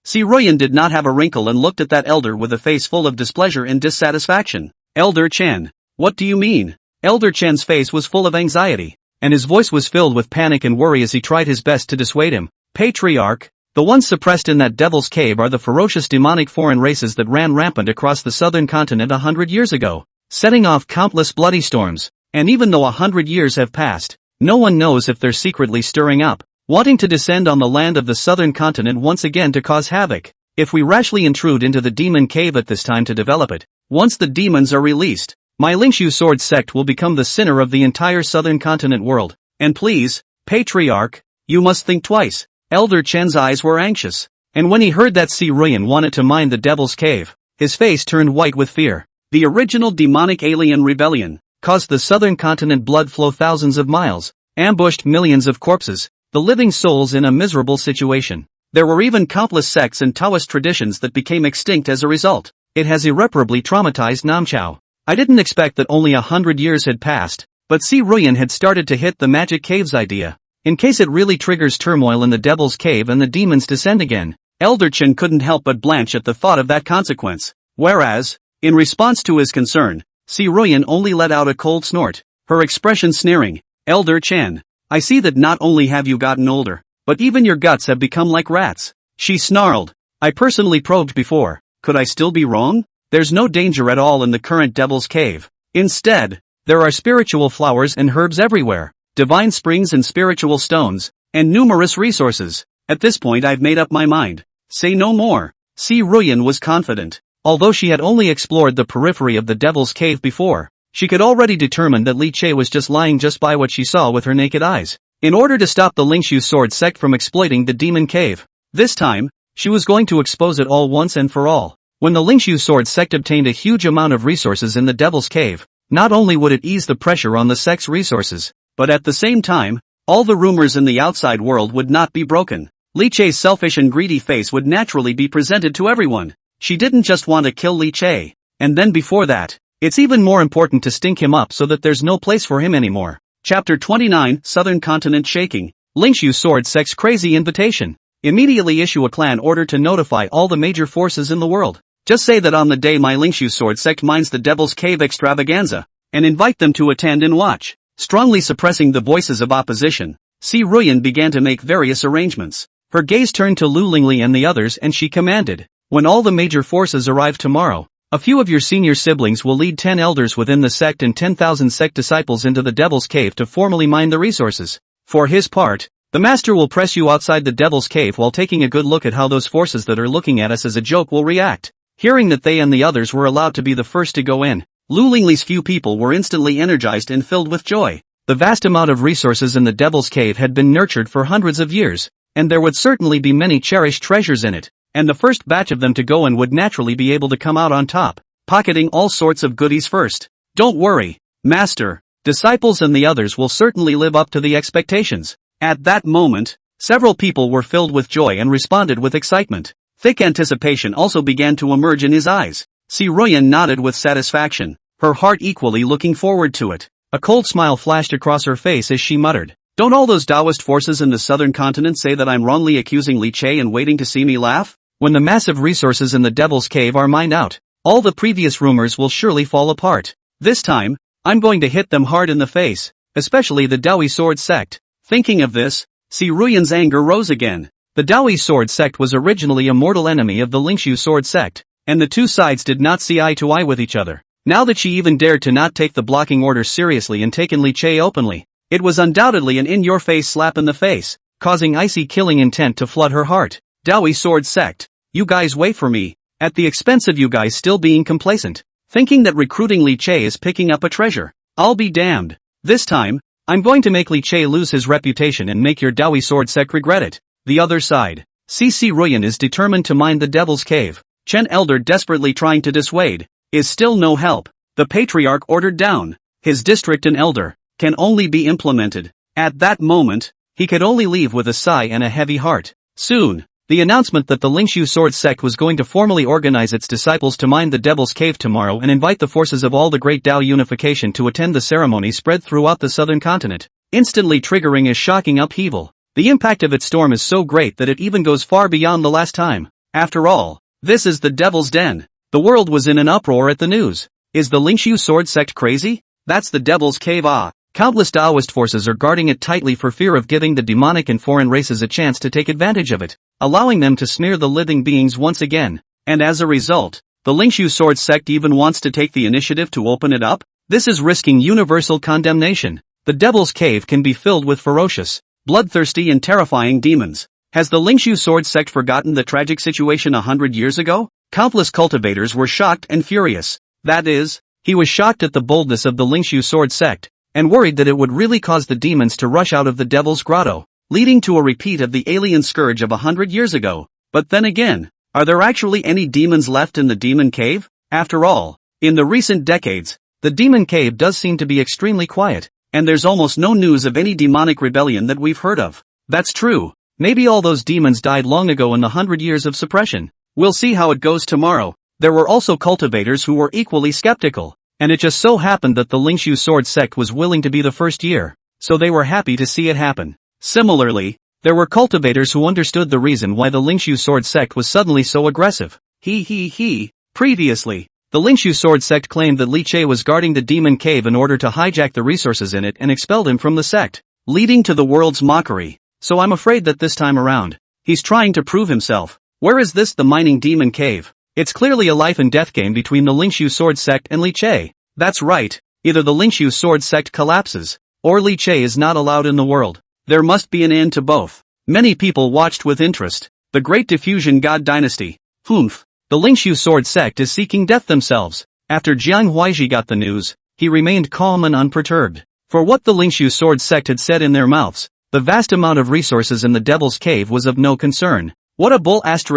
Si Ruyan did not have a wrinkle and looked at that elder with a face full of displeasure and dissatisfaction. "Elder Chen, what do you mean?" Elder Chen's face was full of anxiety, and his voice was filled with panic and worry as he tried his best to dissuade him. "Patriarch, the ones suppressed in that Devil's Cave are the ferocious demonic foreign races that ran rampant across the southern continent 100 years ago, setting off countless bloody storms, and even though 100 years have passed, no one knows if they're secretly stirring up, wanting to descend on the land of the southern continent once again to cause havoc. If we rashly intrude into the demon cave at this time to develop it, once the demons are released, my Lingshu sword sect will become the sinner of the entire southern continent world. And please, Patriarch, you must think twice." Elder Chen's eyes were anxious, and when he heard that Si Ruyan wanted to mine the Devil's Cave, his face turned white with fear. The original demonic alien rebellion caused the southern continent blood flow thousands of miles, ambushed millions of corpses, the living souls in a miserable situation. There were even countless sects and Taoist traditions that became extinct as a result. It has irreparably traumatized Namchao. I didn't expect that only 100 years had passed, but Si Ruyan had started to hit the magic caves idea. In case it really triggers turmoil in the Devil's Cave and the demons descend again. Elder Chen couldn't help but blanch at the thought of that consequence. Whereas, in response to his concern, Si Ruyan only let out a cold snort, her expression sneering. "Elder Chen, I see that not only have you gotten older, but even your guts have become like rats." She snarled. "I personally probed before. Could I still be wrong? There's no danger at all in the current Devil's Cave. Instead, there are spiritual flowers and herbs everywhere, divine springs and spiritual stones, and numerous resources. At this point I've made up my mind. Say no more." Si Ruyan was confident. Although she had only explored the periphery of the Devil's Cave before, she could already determine that Li Che was just lying just by what she saw with her naked eyes. in order to stop the Lingshu sword sect from exploiting the demon cave. This time, she was going to expose it all once and for all. When the Lingshu sword sect obtained a huge amount of resources in the Devil's Cave, not only would it ease the pressure on the sect's resources, but at the same time, all the rumors in the outside world would not be broken. Li Che's selfish and greedy face would naturally be presented to everyone. She didn't just want to kill Li Che. And then before that, it's even more important to stink him up so that there's no place for him anymore. Chapter 29, Southern Continent Shaking. Lingshu Sword Sect's Crazy Invitation. Immediately issue a clan order to notify all the major forces in the world. Just say that on the day my Lingshu Sword Sect mines the Devil's Cave extravaganza, and invite them to attend and watch. Strongly suppressing the voices of opposition, Si Ruyan began to make various arrangements. Her gaze turned to Lu Lingli and the others and she commanded, when all the major forces arrive tomorrow, a few of your senior siblings will lead 10 elders within the sect and 10,000 sect disciples into the Devil's Cave to formally mine the resources. For his part, the master will press you outside the Devil's Cave while taking a good look at how those forces that are looking at us as a joke will react. Hearing that they and the others were allowed to be the first to go in, Lu Lingli's few people were instantly energized and filled with joy. The vast amount of resources in the Devil's Cave had been nurtured for hundreds of years, and there would certainly be many cherished treasures in it, and the first batch of them to go in would naturally be able to come out on top, pocketing all sorts of goodies first. Don't worry, Master, disciples and the others will certainly live up to the expectations. At that moment, several people were filled with joy and responded with excitement. Thick anticipation also began to emerge in his eyes. Si Ruyan nodded with satisfaction, her heart equally looking forward to it. A cold smile flashed across her face as she muttered, "Don't all those Taoist forces in the southern continent say that I'm wrongly accusing Li Che and waiting to see me laugh? When the massive resources in the Devil's Cave are mined out, all the previous rumors will surely fall apart. This time, I'm going to hit them hard in the face, especially the Dawi Sword Sect." Thinking of this, Si Ruyan's anger rose again. The Dawi Sword Sect was originally a mortal enemy of the Lingshu Sword Sect, and the two sides did not see eye to eye with each other. Now that she even dared to not take the blocking order seriously and taken Li Che openly, it was undoubtedly an in-your-face slap in the face, causing icy killing intent to flood her heart. Dawi Sword Sect, you guys wait for me, at the expense of you guys still being complacent, thinking that recruiting Li Che is picking up a treasure. I'll be damned. This time, I'm going to make Li Che lose his reputation and make your Dawi Sword Sect regret it. The other side. Si Ruyan is determined to mine the Devil's Cave. Chen Elder desperately trying to dissuade. Is still no help. The Patriarch ordered down. His district and elder can only be implemented. At that moment, he could only leave with a sigh and a heavy heart. Soon, the announcement that the Lingshu Sword Sect was going to formally organize its disciples to mine the Devil's Cave tomorrow and invite the forces of all the great Dao unification to attend the ceremony spread throughout the southern continent, instantly triggering a shocking upheaval. The impact of its storm is so great that it even goes far beyond the last time. After all, this is the Devil's Den. The world was in an uproar at the news. Is the Lingshu Sword Sect crazy? That's the Devil's Cave. Countless Taoist forces are guarding it tightly for fear of giving the demonic and foreign races a chance to take advantage of it, allowing them to smear the living beings once again. And as a result, the Lingshu Sword Sect even wants to take the initiative to open it up? This is risking universal condemnation. The Devil's Cave can be filled with ferocious, bloodthirsty and terrifying demons. Has the Lingshu Sword Sect forgotten the tragic situation 100 years ago? Countless cultivators were shocked and furious. That is, he was shocked at the boldness of the Lingshu Sword Sect, and worried that it would really cause the demons to rush out of the Devil's Grotto, leading to a repeat of the alien scourge of 100 years ago. But then again, are there actually any demons left in the Demon Cave? After all, in the recent decades, the Demon Cave does seem to be extremely quiet, and there's almost no news of any demonic rebellion that we've heard of. That's true. Maybe all those demons died long ago in the 100 years of suppression. We'll see how it goes tomorrow. There were also cultivators who were equally skeptical, and it just so happened that the Lingshu Sword Sect was willing to be the first year, so they were happy to see it happen. Similarly, there were cultivators who understood the reason why the Lingshu Sword Sect was suddenly so aggressive. Previously, the Lingshu Sword Sect claimed that Li Che was guarding the Demon Cave in order to hijack the resources in it and expelled him from the sect, leading to the world's mockery. So I'm afraid that this time around, he's trying to prove himself. Where is this the mining Demon Cave? It's clearly a life and death game between the Lingshu Sword Sect and Li Che. That's right, either the Lingshu Sword Sect collapses, or Li Che is not allowed in the world. There must be an end to both. Many people watched with interest. The Great Diffusion God Dynasty. The Lingshu Sword Sect is seeking death themselves. After Jiang Huaiji got the news, he remained calm and unperturbed. For what the Lingshu Sword Sect had said in their mouths, The vast amount of resources in the Devil's Cave was of no concern. What a bull ******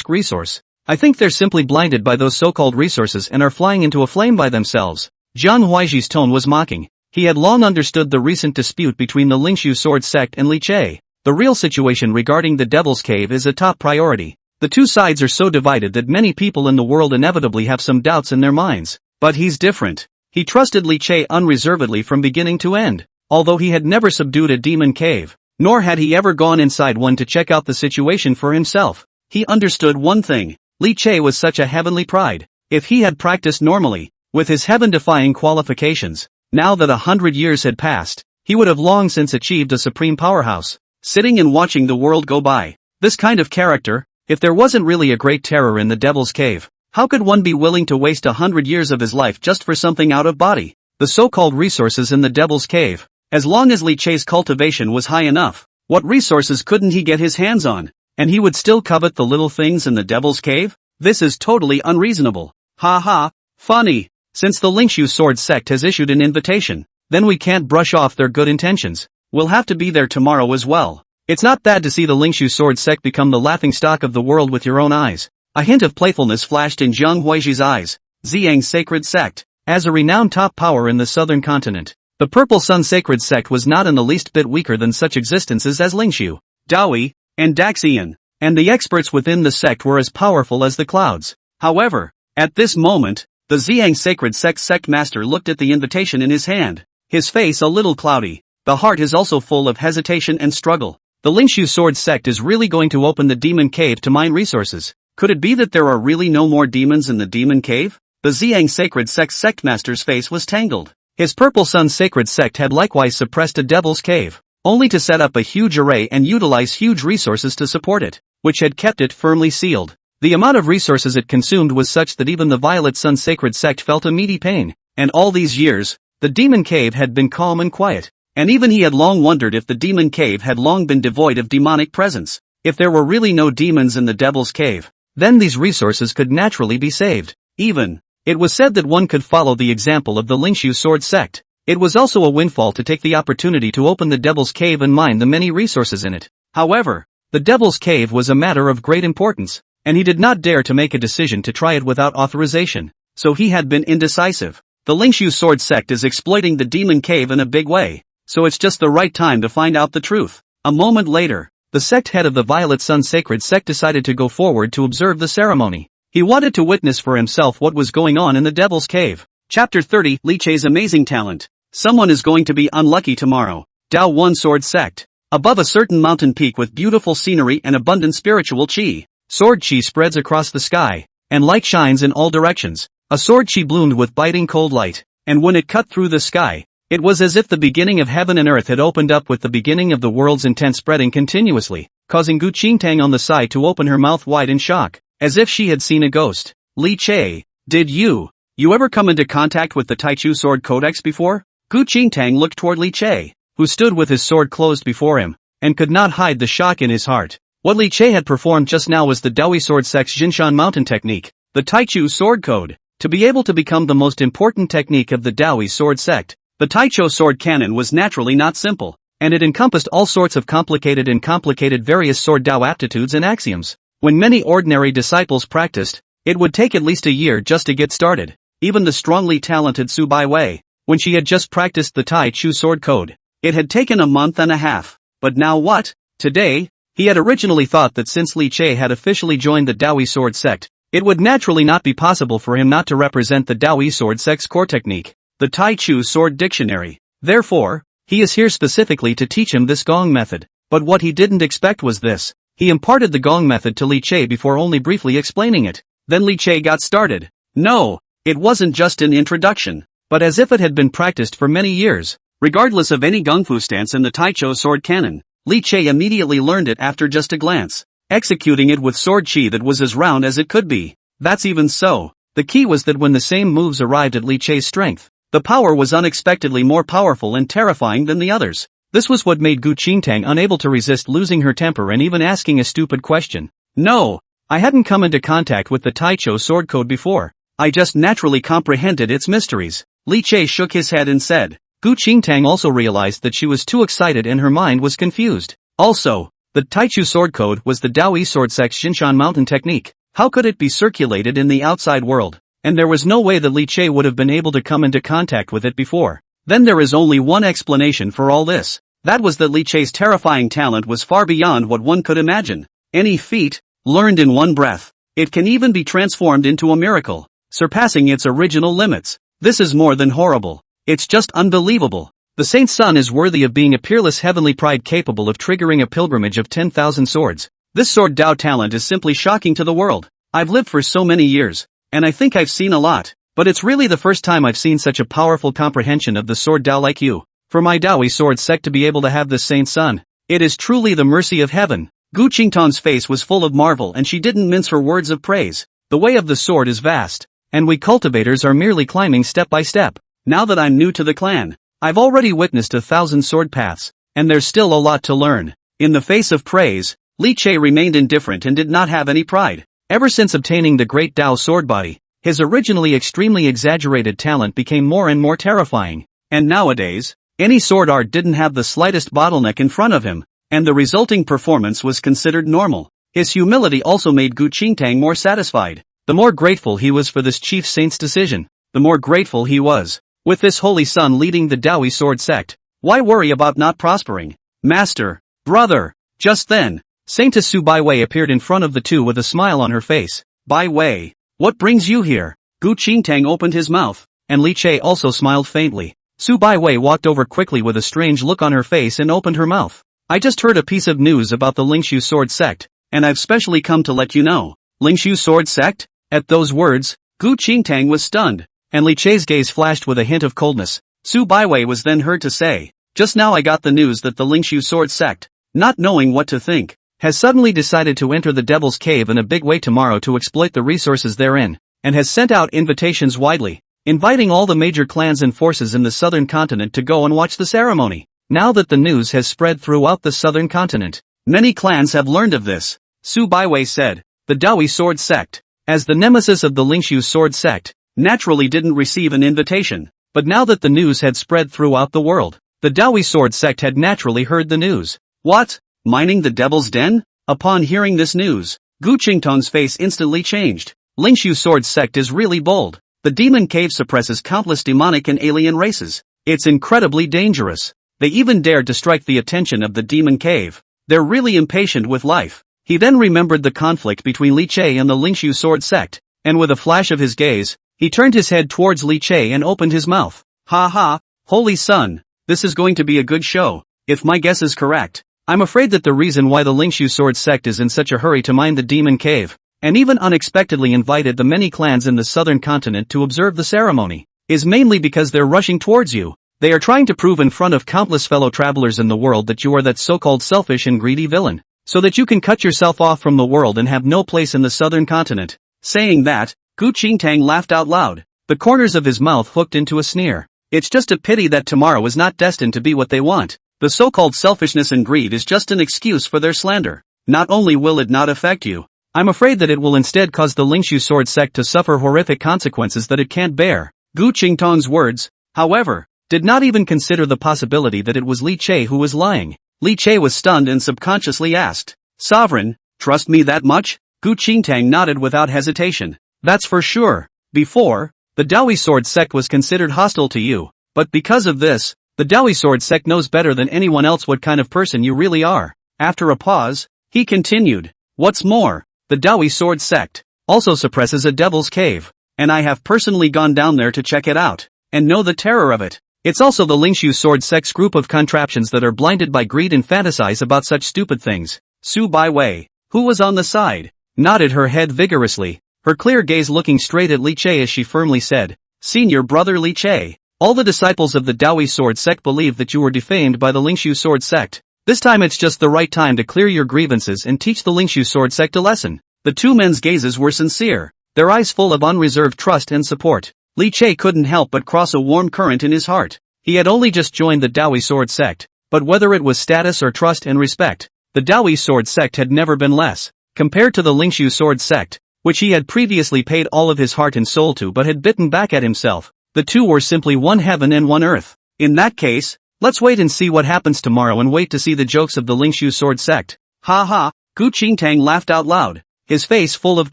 resource. I think they're simply blinded by those so-called resources and are flying into a flame by themselves. Jiang Huaiji's tone was mocking. He had long understood the recent dispute between the Lingshu sword sect and Li Che. The real situation regarding the Devil's Cave is a top priority. The two sides are so divided that many people in the world inevitably have some doubts in their minds. But he's different. He trusted Li Che unreservedly from beginning to end. Although he had never subdued a demon cave, nor had he ever gone inside one to check out the situation for himself, he understood one thing. Li Che was such a heavenly pride. If he had practiced normally, with his heaven-defying qualifications, now that 100 years had passed, he would have long since achieved a supreme powerhouse. Sitting and watching the world go by. This kind of character, if there wasn't really a great terror in the Devil's Cave, how could one be willing to waste 100 years of his life just for something out of body? The so-called resources in the Devil's Cave. As long as Li Che's cultivation was high enough, what resources couldn't he get his hands on? And he would still covet the little things in the Devil's Cave? This is totally unreasonable. Ha ha, funny. Since the Lingshu sword sect has issued an invitation, then we can't brush off their good intentions. We'll have to be there tomorrow as well. It's not bad to see the Lingshu sword sect become the laughingstock of the world with your own eyes. A hint of playfulness flashed in Jiang Huaiji's eyes. Ziyang's sacred sect. As a renowned top power in the southern continent, the Purple Sun sacred sect was not in the least bit weaker than such existences as Lingshu, Daoi, and Daxian, and the experts within the sect were as powerful as the clouds. However, at this moment, the Ziyang sacred sect master looked at the invitation in his hand, his face a little cloudy. The heart is also full of hesitation and struggle. The Lingshu sword sect is really going to open the demon cave to mine resources. Could it be that there are really no more demons in the demon cave? The Ziyang sacred sect master's face was tangled. His Purple Sun sacred sect had likewise suppressed a Devil's Cave, only to set up a huge array and utilize huge resources to support it, which had kept it firmly sealed. The amount of resources it consumed was such that even the Violet Sun sacred sect felt a meaty pain. And all these years, the demon cave had been calm and quiet. And even he had long wondered if the demon cave had long been devoid of demonic presence. If there were really no demons in the Devil's Cave, then these resources could naturally be saved. It was said that one could follow the example of the Lingshu sword sect. It was also a windfall to take the opportunity to open the Devil's Cave and mine the many resources in it. However, the Devil's Cave was a matter of great importance, and he did not dare to make a decision to try it without authorization, so he had been indecisive. The Lingshu sword sect is exploiting the demon cave in a big way. So it's just the right time to find out the truth. A moment later, the sect head of the Violet Sun sacred sect decided to go forward to observe the ceremony. He wanted to witness for himself what was going on in the Devil's Cave. Chapter 30, Li Che's amazing talent. Someone is going to be unlucky tomorrow. Dao One Sword Sect. Above a certain mountain peak with beautiful scenery and abundant spiritual qi, sword qi spreads across the sky, and light shines in all directions. A sword qi bloomed with biting cold light, and when it cut through the sky, it was as if the beginning of heaven and earth had opened up with the beginning of the world's intent spreading continuously, causing Gu Qingtang on the side to open her mouth wide in shock, as if she had seen a ghost. Li Che, did you ever come into contact with the Taichu Sword Codex before? Gu Qingtang looked toward Li Che, who stood with his sword closed before him, and could not hide the shock in his heart. What Li Che had performed just now was the Daoi Sword Sect's Jinshan Mountain technique, the Taichu Sword Code. To be able to become the most important technique of the Daoi Sword Sect, the Taicho sword canon was naturally not simple, and it encompassed all sorts of complicated various sword Dao aptitudes and axioms. When many ordinary disciples practiced, it would take at least a year just to get started. Even the strongly talented Su Baiwei, when she had just practiced the Tai Chu sword code, it had taken a month and a half. But now what? Today, he had originally thought that since Li Che had officially joined the Daoi sword sect, it would naturally not be possible for him not to represent the Daoi sword sect's core technique, the Tai Chu sword dictionary. Therefore, he is here specifically to teach him this gong method. But what he didn't expect was this. He imparted the gong method to Li Che before only briefly explaining it. Then Li Che got started. No, it wasn't just an introduction, but as if it had been practiced for many years. Regardless of any gungfu stance in the Taicho sword canon, Li Che immediately learned it after just a glance, executing it with sword chi that was as round as it could be. That's even so. The key was that when the same moves arrived at Li Che's strength, the power was unexpectedly more powerful and terrifying than the others. This was what made Gu Qingtang unable to resist losing her temper and even asking a stupid question. No, I hadn't come into contact with the Taicho sword code before. I just naturally comprehended its mysteries. Li Che shook his head and said, Gu Qingtang also realized that she was too excited and her mind was confused. Also, the Taichu sword code was the Daoi sword sect's Xinshan mountain technique. How could it be circulated in the outside world? And there was no way that Li Che would have been able to come into contact with it before. Then there is only one explanation for all this. That was that Li Che's terrifying talent was far beyond what one could imagine. Any feat, learned in one breath, it can even be transformed into a miracle, surpassing its original limits. This is more than horrible. It's just unbelievable. The Saint's son is worthy of being a peerless heavenly pride capable of triggering a pilgrimage of 10,000 swords. This sword Dao talent is simply shocking to the world. I've lived for so many years, and I think I've seen a lot, but it's really the first time I've seen such a powerful comprehension of the sword Dao like you. For my Daoi sword sect to be able to have this Saint's son, it is truly the mercy of heaven. Gu Qingtang's face was full of marvel and she didn't mince her words of praise. The way of the sword is vast, and we cultivators are merely climbing step by step. Now that I'm new to the clan, I've already witnessed 1,000 sword paths, and there's still a lot to learn. In the face of praise, Li Che remained indifferent and did not have any pride. Ever since obtaining the great Dao sword body, his originally extremely exaggerated talent became more and more terrifying. And nowadays, any sword art didn't have the slightest bottleneck in front of him, and the resulting performance was considered normal. His humility also made Gu Qingtang more satisfied. The more grateful he was for this chief saint's decision, the more grateful he was. With this holy son leading the Daoi sword sect, why worry about not prospering? Master, brother. Just then, Saintess Su Baiwei appeared in front of the two with a smile on her face. Baiwei, what brings you here? Gu Qingtang opened his mouth, and Li Che also smiled faintly. Su Baiwei walked over quickly with a strange look on her face and opened her mouth. I just heard a piece of news about the Lingshu sword sect, and I've specially come to let you know. Lingshu sword sect? At those words, Gu Qingtang was stunned, and Li Che's gaze flashed with a hint of coldness. Su Baiwei was then heard to say, just now I got the news that the Lingshu sword sect, not knowing what to think, has suddenly decided to enter the Devil's Cave in a big way tomorrow to exploit the resources therein, and has sent out invitations widely, inviting all the major clans and forces in the southern continent to go and watch the ceremony. Now that the news has spread throughout the southern continent, many clans have learned of this. Su Baiwei said, the Daoi sword sect, as the nemesis of the Lingshu sword sect, naturally didn't receive an invitation, but now that the news had spread throughout the world, the Daoi sword sect had naturally heard the news. What? Mining the Devil's Den? Upon hearing this news, Gu Qingtang's face instantly changed. Lingshu sword sect is really bold. The Demon Cave suppresses countless demonic and alien races. It's incredibly dangerous. They even dared to strike the attention of the Demon Cave. They're really impatient with life. He then remembered the conflict between Li Che and the Lingshu sword sect, and with a flash of his gaze, he turned his head towards Li Che and opened his mouth. Ha ha, holy son, this is going to be a good show, if my guess is correct. I'm afraid that the reason why the Lingshu sword sect is in such a hurry to mine the Demon Cave, and even unexpectedly invited the many clans in the southern continent to observe the ceremony, is mainly because they're rushing towards you. They are trying to prove in front of countless fellow travelers in the world that you are that so-called selfish and greedy villain, so that you can cut yourself off from the world and have no place in the southern continent. Saying that, Gu Qingtang laughed out loud, the corners of his mouth hooked into a sneer. It's just a pity that tomorrow is not destined to be what they want. The so-called selfishness and greed is just an excuse for their slander. Not only will it not affect you, I'm afraid that it will instead cause the Lingshu sword sect to suffer horrific consequences that it can't bear. Gu Qingtang's words, however, did not even consider the possibility that it was Li Che who was lying. Li Che was stunned and subconsciously asked, Sovereign, trust me that much? Gu Qingtang nodded without hesitation. That's for sure. Before, the Daoi sword sect was considered hostile to you, but because of this, the Daoi sword sect knows better than anyone else what kind of person you really are. After a pause, he continued, what's more, the Daoi sword sect also suppresses a Devil's Cave, and I have personally gone down there to check it out, and know the terror of it. It's also the Lingshu sword sect's group of contraptions that are blinded by greed and fantasize about such stupid things. Su Baiwei, who was on the side, nodded her head vigorously, her clear gaze looking straight at Li Che as she firmly said, Senior brother Li Che, all the disciples of the Daoi sword sect believe that you were defamed by the Lingshu sword sect. This time it's just the right time to clear your grievances and teach the Lingshu sword sect a lesson. The two men's gazes were sincere, their eyes full of unreserved trust and support. Li Che couldn't help but cross a warm current in his heart. He had only just joined the Daoi sword sect, but whether it was status or trust and respect, the Daoi sword sect had never been less. Compared to the Lingshu sword sect, which he had previously paid all of his heart and soul to but had bitten back at himself, the two were simply one heaven and one earth. In that case, let's wait and see what happens tomorrow and wait to see the jokes of the Lingshu sword sect. Ha ha, Gu Qingtang laughed out loud, his face full of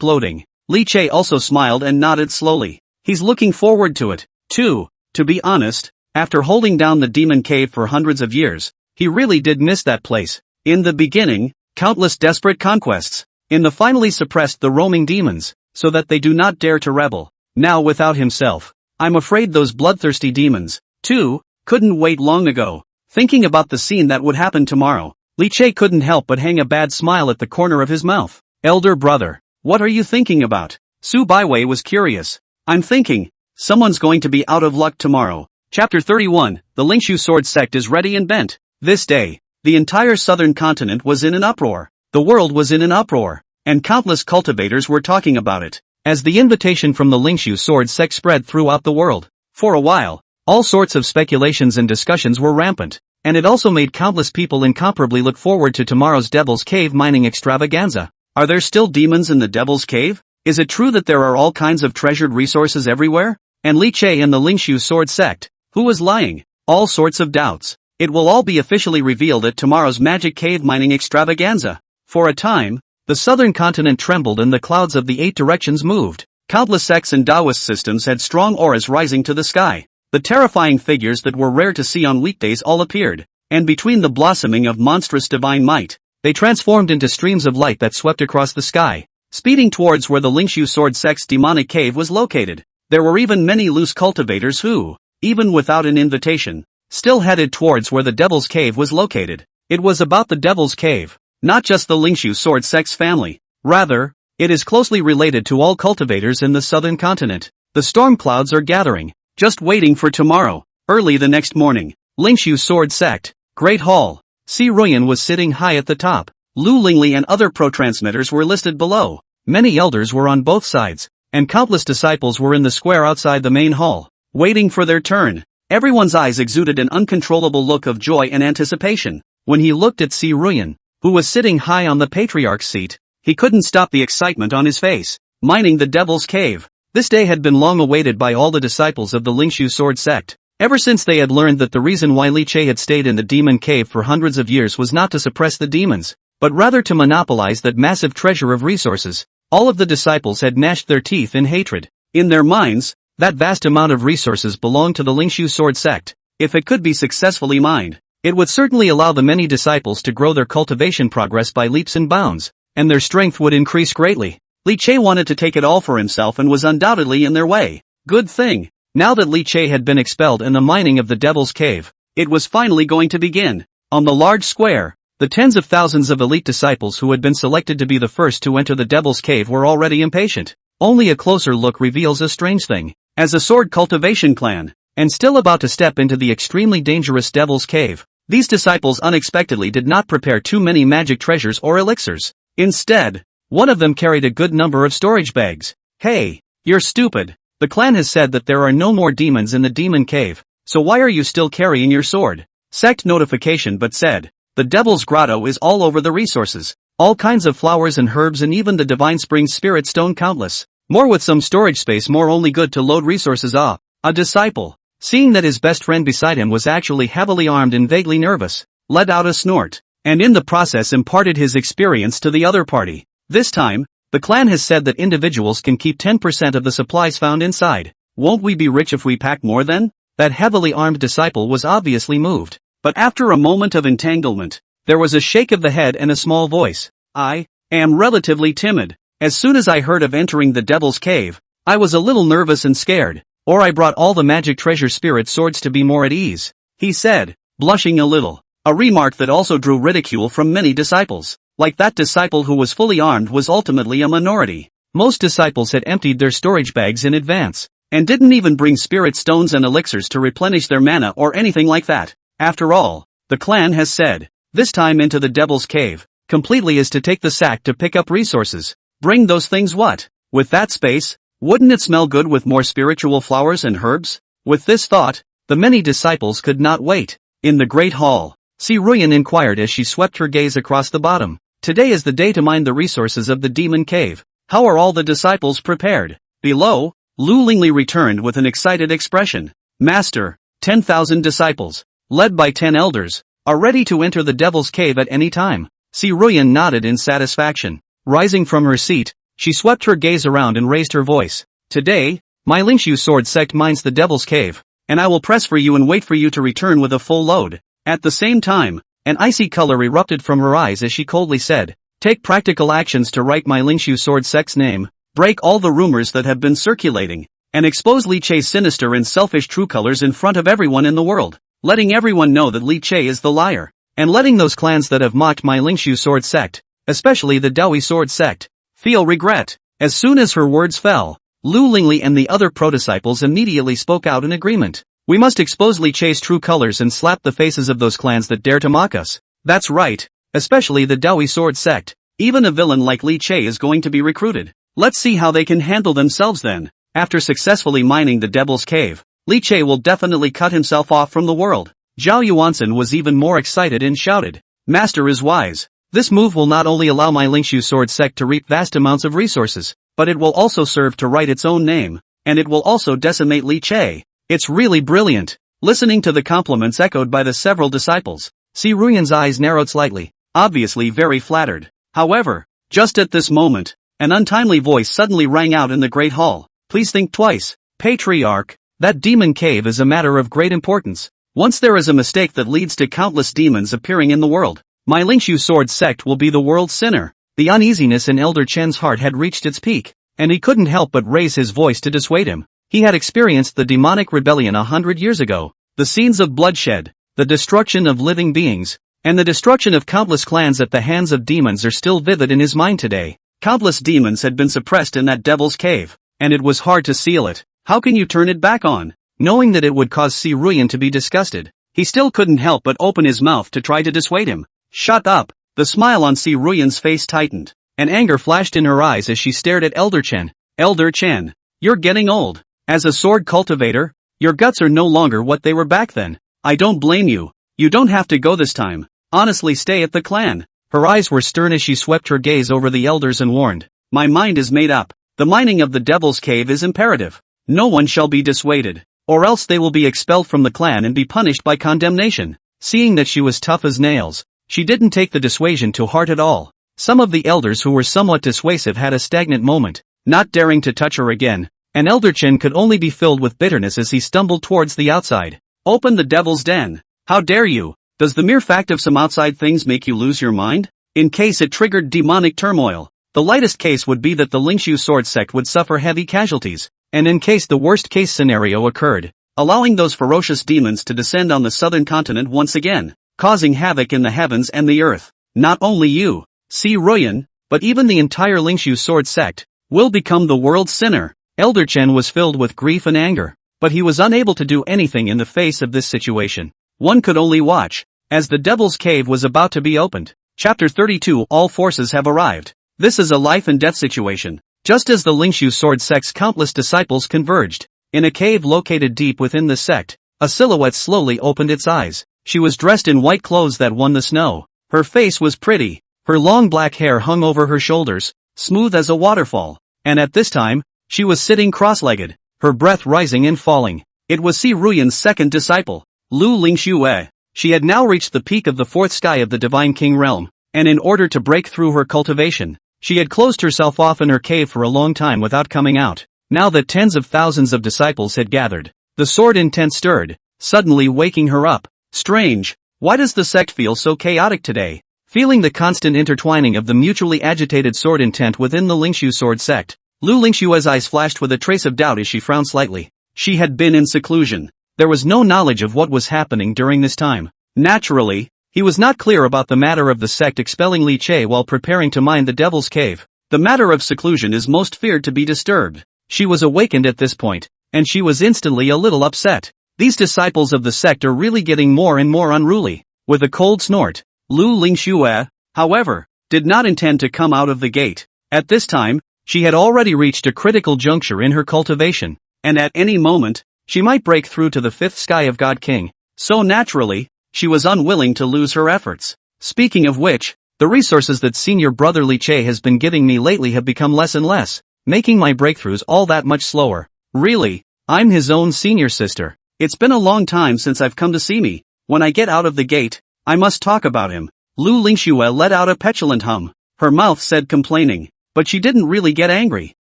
gloating. Li Che also smiled and nodded slowly. He's looking forward to it, too. To be honest, after holding down the demon cave for hundreds of years, he really did miss that place. In the beginning, countless desperate conquests. In the finally suppressed the roaming demons, so that they do not dare to rebel. Now without himself, I'm afraid those bloodthirsty demons, too, couldn't wait long ago. Thinking about the scene that would happen tomorrow, Li Che couldn't help but hang a bad smile at the corner of his mouth. Elder brother, what are you thinking about? Su Baiwei was curious. I'm thinking, someone's going to be out of luck tomorrow. Chapter 31, the Lingshu sword sect is ready and bent. This day, the entire southern continent was in an uproar. The world was in an uproar, and countless cultivators were talking about it, as the invitation from the Lingshu sword sect spread throughout the world. For a while, all sorts of speculations and discussions were rampant, and it also made countless people incomparably look forward to tomorrow's Devil's Cave mining extravaganza. Are there still demons in the Devil's Cave? Is it true that there are all kinds of treasured resources everywhere? And Li Che and the Lingshu sword sect, who was lying? All sorts of doubts. It will all be officially revealed at tomorrow's magic cave mining extravaganza. For a time, the southern continent trembled and the clouds of the 8 directions moved. Countless sects and Taoist systems had strong auras rising to the sky. The terrifying figures that were rare to see on weekdays all appeared, and between the blossoming of monstrous divine might, they transformed into streams of light that swept across the sky, speeding towards where the Lingshu sword sect's demonic cave was located. There were even many loose cultivators who, even without an invitation, still headed towards where the Devil's Cave was located. It was about the Devil's Cave, not just the Lingshu sword sect's family. Rather, it is closely related to all cultivators in the southern continent. The storm clouds are gathering, just waiting for tomorrow. Early the next morning, Lingshu sword sect, Great Hall. Si Ruyan was sitting high at the top. Lu Lingli and other pro-transmitters were listed below. Many elders were on both sides, and countless disciples were in the square outside the main hall, waiting for their turn. Everyone's eyes exuded an uncontrollable look of joy and anticipation. When he looked at Si Ruyan, who was sitting high on the patriarch's seat, he couldn't stop the excitement on his face. Mining the Devil's Cave. This day had been long awaited by all the disciples of the Lingshu sword sect. Ever since they had learned that the reason why Li Che had stayed in the demon cave for hundreds of years was not to suppress the demons, but rather to monopolize that massive treasure of resources, all of the disciples had gnashed their teeth in hatred. In their minds, that vast amount of resources belonged to the Lingshu sword sect. If it could be successfully mined, it would certainly allow the many disciples to grow their cultivation progress by leaps and bounds, and their strength would increase greatly. Li Che wanted to take it all for himself and was undoubtedly in their way. Good thing. Now that Li Che had been expelled in the mining of the Devil's Cave, it was finally going to begin. On the large square, the tens of thousands of elite disciples who had been selected to be the first to enter the Devil's Cave were already impatient. Only a closer look reveals a strange thing. As a sword cultivation clan, and still about to step into the extremely dangerous Devil's Cave, these disciples unexpectedly did not prepare too many magic treasures or elixirs. Instead, one of them carried a good number of storage bags. Hey, you're stupid. The clan has said that there are no more demons in the demon cave, so why are you still carrying your sword? Sect notification but said, the Devil's Grotto is all over the resources. All kinds of flowers and herbs and even the Divine Spring Spirit Stone countless. More with some storage space more only good to load resources. A disciple, seeing that his best friend beside him was actually heavily armed and vaguely nervous, let out a snort, and in the process imparted his experience to the other party. This time, the clan has said that individuals can keep 10% of the supplies found inside. Won't we be rich if we pack more then? That heavily armed disciple was obviously moved. But after a moment of entanglement, there was a shake of the head and a small voice. I am relatively timid. As soon as I heard of entering the Devil's Cave, I was a little nervous and scared. Or I brought all the magic treasure spirit swords to be more at ease, he said, blushing a little. A remark that also drew ridicule from many disciples. Like that disciple who was fully armed was ultimately a minority. Most disciples had emptied their storage bags in advance, and didn't even bring spirit stones and elixirs to replenish their mana or anything like that. After all, the clan has said, this time into the Devil's Cave, completely is to take the sack to pick up resources. Bring those things what? With that space, wouldn't it smell good with more spiritual flowers and herbs? With this thought, the many disciples could not wait. In the Great Hall, Si Ruyan inquired as she swept her gaze across the bottom. Today is the day to mine the resources of the Demon Cave. How are all the disciples prepared? Below, Lu Lingli returned with an excited expression. Master, 10,000 disciples, led by 10 elders, are ready to enter the devil's cave at any time. Si Ruyan nodded in satisfaction. Rising from her seat, she swept her gaze around and raised her voice. Today, my Lingshu sword sect mines the devil's cave, and I will press for you and wait for you to return with a full load. At the same time, an icy color erupted from her eyes as she coldly said, take practical actions to right my Lingshu sword sect's name, break all the rumors that have been circulating, and expose Li Che's sinister and selfish true colors in front of everyone in the world, letting everyone know that Li Che is the liar, and letting those clans that have mocked my Lingshu sword sect, especially the Dawi sword sect, feel regret. As soon as her words fell, Lu Lingli and the other pro-disciples immediately spoke out in agreement. We must expose Li Che's true colors and slap the faces of those clans that dare to mock us. That's right, especially the Dawi sword sect. Even a villain like Li Che is going to be recruited. Let's see how they can handle themselves then. After successfully mining the devil's cave, Li Che will definitely cut himself off from the world. Zhao Yuansen was even more excited and shouted, Master is wise. This move will not only allow my Lingshu sword sect to reap vast amounts of resources, but it will also serve to write its own name, and it will also decimate Li Che. It's really brilliant. Listening to the compliments echoed by the several disciples, Si Ruyan's eyes narrowed slightly, obviously very flattered. However, just at this moment, an untimely voice suddenly rang out in the Great Hall. Please think twice, Patriarch. That demon cave is a matter of great importance. Once there is a mistake that leads to countless demons appearing in the world, my Lingshu sword sect will be the world's sinner. The uneasiness in Elder Chen's heart had reached its peak, and he couldn't help but raise his voice to dissuade him. He had experienced the demonic rebellion 100 years ago, the scenes of bloodshed, the destruction of living beings, and the destruction of countless clans at the hands of demons are still vivid in his mind today. Countless demons had been suppressed in that devil's cave, and it was hard to seal it. How can you turn it back on? Knowing that it would cause Si Ruyan to be disgusted, he still couldn't help but open his mouth to try to dissuade him. Shut up! The smile on Si Ruyan's face tightened, and anger flashed in her eyes as she stared at Elder Chen. Elder Chen, you're getting old. As a sword cultivator, your guts are no longer what they were back then. I don't blame you. You don't have to go this time. Honestly, stay at the clan. Her eyes were stern as she swept her gaze over the elders and warned, my mind is made up. The mining of the devil's cave is imperative. No one shall be dissuaded, or else they will be expelled from the clan and be punished by condemnation. Seeing that she was tough as nails, she didn't take the dissuasion to heart at all. Some of the elders who were somewhat dissuasive had a stagnant moment, not daring to touch her again, and Elder Chen could only be filled with bitterness as he stumbled towards the outside. Open the devil's den. How dare you? Does the mere fact of some outside things make you lose your mind? In case it triggered demonic turmoil, the lightest case would be that the Lingshu sword sect would suffer heavy casualties, and in case the worst case scenario occurred, allowing those ferocious demons to descend on the southern continent once again, causing havoc in the heavens and the earth. Not only you, Si Ruyan, but even the entire Lingshu sword sect, will become the world's sinner. Elder Chen was filled with grief and anger, but he was unable to do anything in the face of this situation. One could only watch, as the devil's cave was about to be opened. Chapter 32. All forces have arrived. This is a life and death situation. Just as the Lingshu sword sect's countless disciples converged, in a cave located deep within the sect, a silhouette slowly opened its eyes. She was dressed in white clothes that won the snow. Her face was pretty. Her long black hair hung over her shoulders, smooth as a waterfall, and at this time, she was sitting cross-legged, her breath rising and falling. It was Si Ruyan's second disciple, Lu Lingxue. She had now reached the peak of the fourth sky of the Divine King realm, and in order to break through her cultivation, she had closed herself off in her cave for a long time without coming out. Now that tens of thousands of disciples had gathered, the sword intent stirred, suddenly waking her up. Strange, why does the sect feel so chaotic today? Feeling the constant intertwining of the mutually agitated sword intent within the Lingshu sword sect, Lu Lingshue's eyes flashed with a trace of doubt as she frowned slightly. She had been in seclusion. There was no knowledge of what was happening during this time. Naturally, he was not clear about the matter of the sect expelling Li Che while preparing to mine the devil's cave. The matter of seclusion is most feared to be disturbed. She was awakened at this point, and she was instantly a little upset. These disciples of the sect are really getting more and more unruly. With a cold snort, Lu Lingxue, however, did not intend to come out of the gate. At this time, she had already reached a critical juncture in her cultivation, and at any moment, she might break through to the fifth sky of God King. So naturally, she was unwilling to lose her efforts. Speaking of which, the resources that senior brother Li Che has been giving me lately have become less and less, making my breakthroughs all that much slower. Really, I'm his own senior sister. It's been a long time since I've come to see me. When I get out of the gate, I must talk about him. Lu Lingxue let out a petulant hum. Her mouth said complaining, but she didn't really get angry.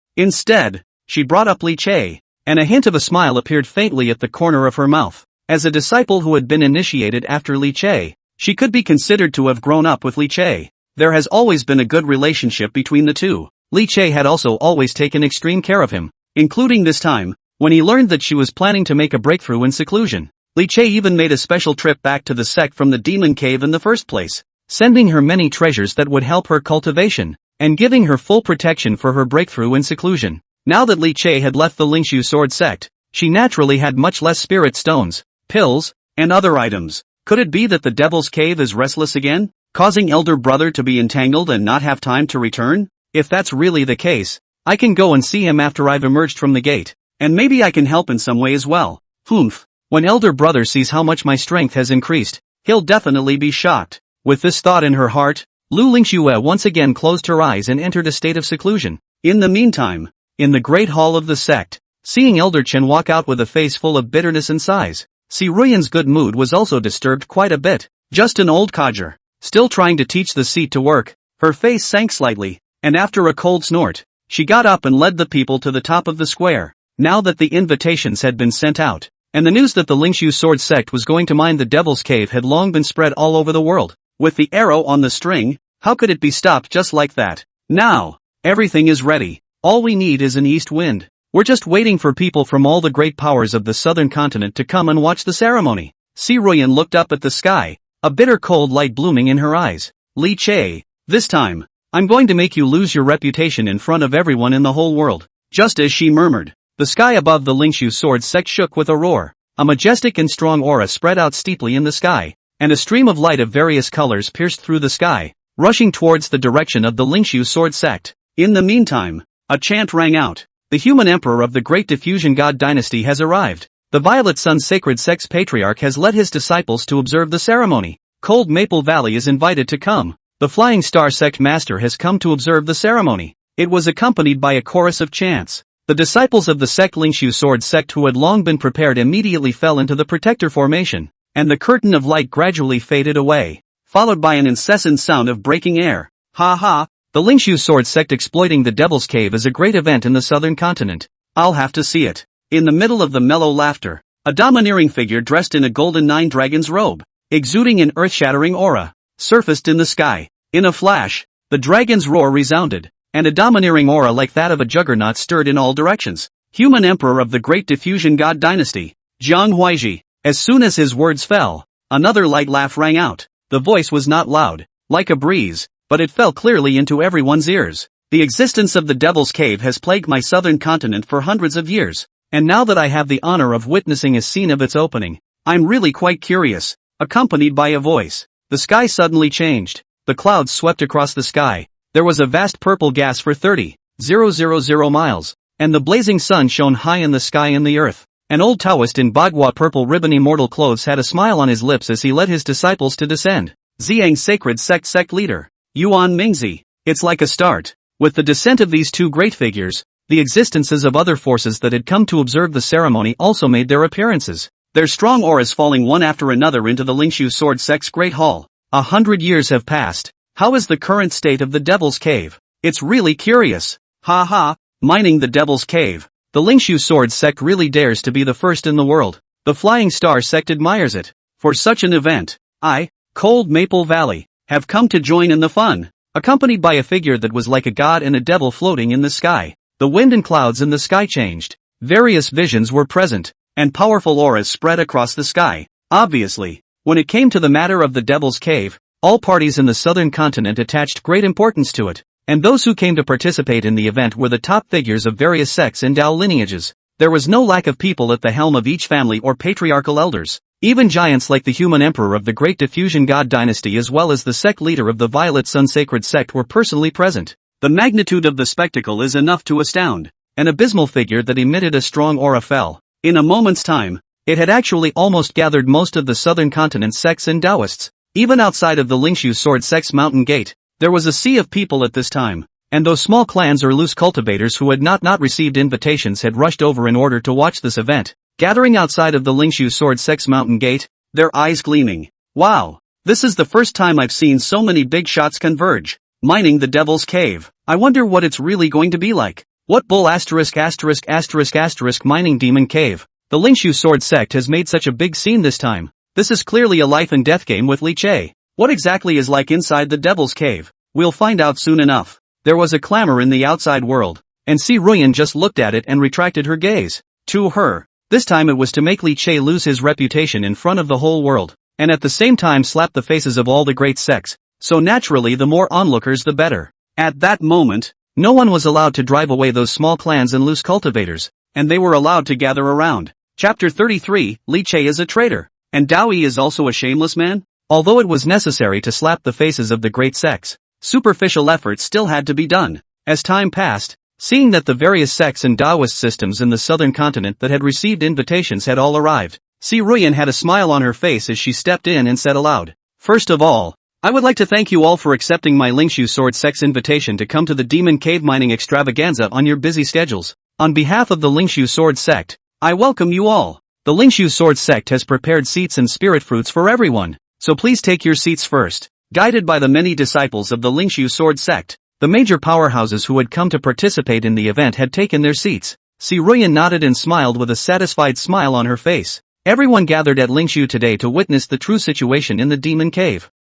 Instead, she brought up Li Che, and a hint of a smile appeared faintly at the corner of her mouth. As a disciple who had been initiated after Li Che, she could be considered to have grown up with Li Che. There has always been a good relationship between the two. Li Che had also always taken extreme care of him, including this time, when he learned that she was planning to make a breakthrough in seclusion. Li Che even made a special trip back to the sect from the demon cave in the first place, sending her many treasures that would help her cultivation, and giving her full protection for her breakthrough in seclusion. Now that Li Che had left the Lingxiu sword sect, she naturally had much less spirit stones, pills, and other items. Could it be that the Devil's Cave is restless again, causing elder brother to be entangled and not have time to return? If that's really the case, I can go and see him after I've emerged from the gate, and maybe I can help in some way as well. Humph. When elder brother sees how much my strength has increased, he'll definitely be shocked. With this thought in her heart, Lu Lingxue once again closed her eyes and entered a state of seclusion. In the meantime, in the great hall of the sect, seeing Elder Chen walk out with a face full of bitterness and sighs, Si Ruyan's good mood was also disturbed quite a bit. Just an old codger, still trying to teach the seat to work. Her face sank slightly, and after a cold snort, she got up and led the people to the top of the square. Now that the invitations had been sent out, and the news that the Lingxiu sword sect was going to mine the Devil's Cave had long been spread all over the world. With the arrow on the string, how could it be stopped just like that? Now, everything is ready. All we need is an east wind. We're just waiting for people from all the great powers of the southern continent to come and watch the ceremony. Si Ruyan looked up at the sky, a bitter cold light blooming in her eyes. Li Che, this time, I'm going to make you lose your reputation in front of everyone in the whole world. Just as she murmured, the sky above the Lingxiu sword sect shook with a roar. A majestic and strong aura spread out steeply in the sky, and a stream of light of various colors pierced through the sky, rushing towards the direction of the Lingxiu sword sect. In the meantime, a chant rang out. The human emperor of the great diffusion god dynasty has arrived. The Violet Sun Sacred Sect's patriarch has led his disciples to observe the ceremony. Cold Maple Valley is invited to come. The Flying Star Sect Master has come to observe the ceremony. It was accompanied by a chorus of chants. The disciples of the sect Lingxiu sword sect who had long been prepared immediately fell into the protector formation, and the curtain of light gradually faded away, followed by an incessant sound of breaking air. Ha ha! The Lingxiu sword sect exploiting the Devil's Cave is a great event in the southern continent. I'll have to see it. In the middle of the mellow laughter, a domineering figure dressed in a golden nine dragon's robe, exuding an earth-shattering aura, surfaced in the sky. In a flash, the dragon's roar resounded, and a domineering aura like that of a juggernaut stirred in all directions. Human emperor of the great diffusion god dynasty, Jiang Huaiji. As soon as his words fell, another light laugh rang out. The voice was not loud, like a breeze, but it fell clearly into everyone's ears. The existence of the Devil's Cave has plagued my southern continent for hundreds of years, and now that I have the honor of witnessing a scene of its opening, I'm really quite curious. Accompanied by a voice, the sky suddenly changed. The clouds swept across the sky. There was a vast purple gas for 30,000 miles, and the blazing sun shone high in the sky and the earth. An old Taoist in Bagua purple ribbon immortal clothes had a smile on his lips as he led his disciples to descend. Ziyang Sacred Sect leader, Yuan Mingzi. It's like a start. With the descent of these two great figures, the existences of other forces that had come to observe the ceremony also made their appearances, their strong auras falling one after another into the Lingxiu sword sect's great hall. 100 years have passed. How is the current state of the Devil's Cave? It's really curious. Ha ha, mining the Devil's Cave. The Lingxiu sword sect really dares to be the first in the world. The Flying Star sect admires it. For such an event, I, Cold Maple Valley, have come to join in the fun. Accompanied by a figure that was like a god and a devil floating in the sky, the wind and clouds in the sky changed. Various visions were present, and powerful auras spread across the sky. Obviously, when it came to the matter of the Devil's Cave, all parties in the southern continent attached great importance to it, and those who came to participate in the event were the top figures of various sects and Dao lineages. There was no lack of people at the helm of each family or patriarchal elders. Even giants like the human emperor of the great diffusion god dynasty as well as the sect leader of the Violet Sun Sacred Sect were personally present. The magnitude of the spectacle is enough to astound. An abysmal figure that emitted a strong aura fell. In a moment's time, it had actually almost gathered most of the southern continent's sects and Taoists. Even outside of the Lingxiu sword sect's mountain gate, there was a sea of people at this time, and those small clans or loose cultivators who had not received invitations had rushed over in order to watch this event. gathering outside of the Lingshu Sword Sect's mountain gate, their eyes gleaming. Wow! This is the first time I've seen so many big shots converge. Mining the Devil's Cave. I wonder what it's really going to be like. What bull ****** mining demon cave. The Lingshu Sword Sect has made such a big scene this time. This is clearly a life and death game with Li Che. What exactly is like inside the Devil's Cave? We'll find out soon enough. There was a clamor in the outside world, and Si Ruyan just looked at it and retracted her gaze. To her, this time it was to make Li Che lose his reputation in front of the whole world, and at the same time slap the faces of all the great sects, so naturally the more onlookers the better. At that moment, no one was allowed to drive away those small clans and loose cultivators, and they were allowed to gather around. Chapter 33, Li Che is a traitor, and Dao Yi is also a shameless man? Although it was necessary to slap the faces of the great sects, superficial efforts still had to be done. As time passed, seeing that the various sects and Taoist systems in the southern continent that had received invitations had all arrived, Si Ruyan had a smile on her face as she stepped in and said aloud, "First of all, I would like to thank you all for accepting my Lingshu Sword Sect's invitation to come to the Demon Cave Mining Extravaganza on your busy schedules. On behalf of the Lingshu Sword Sect, I welcome you all. The Lingshu Sword Sect has prepared seats and spirit fruits for everyone, so please take your seats first." Guided by the many disciples of the Lingshu Sword Sect, the major powerhouses who had come to participate in the event had taken their seats. Si Ruyan nodded and smiled with a satisfied smile on her face. Everyone gathered at Lingshu today to witness the true situation in the Demon Cave.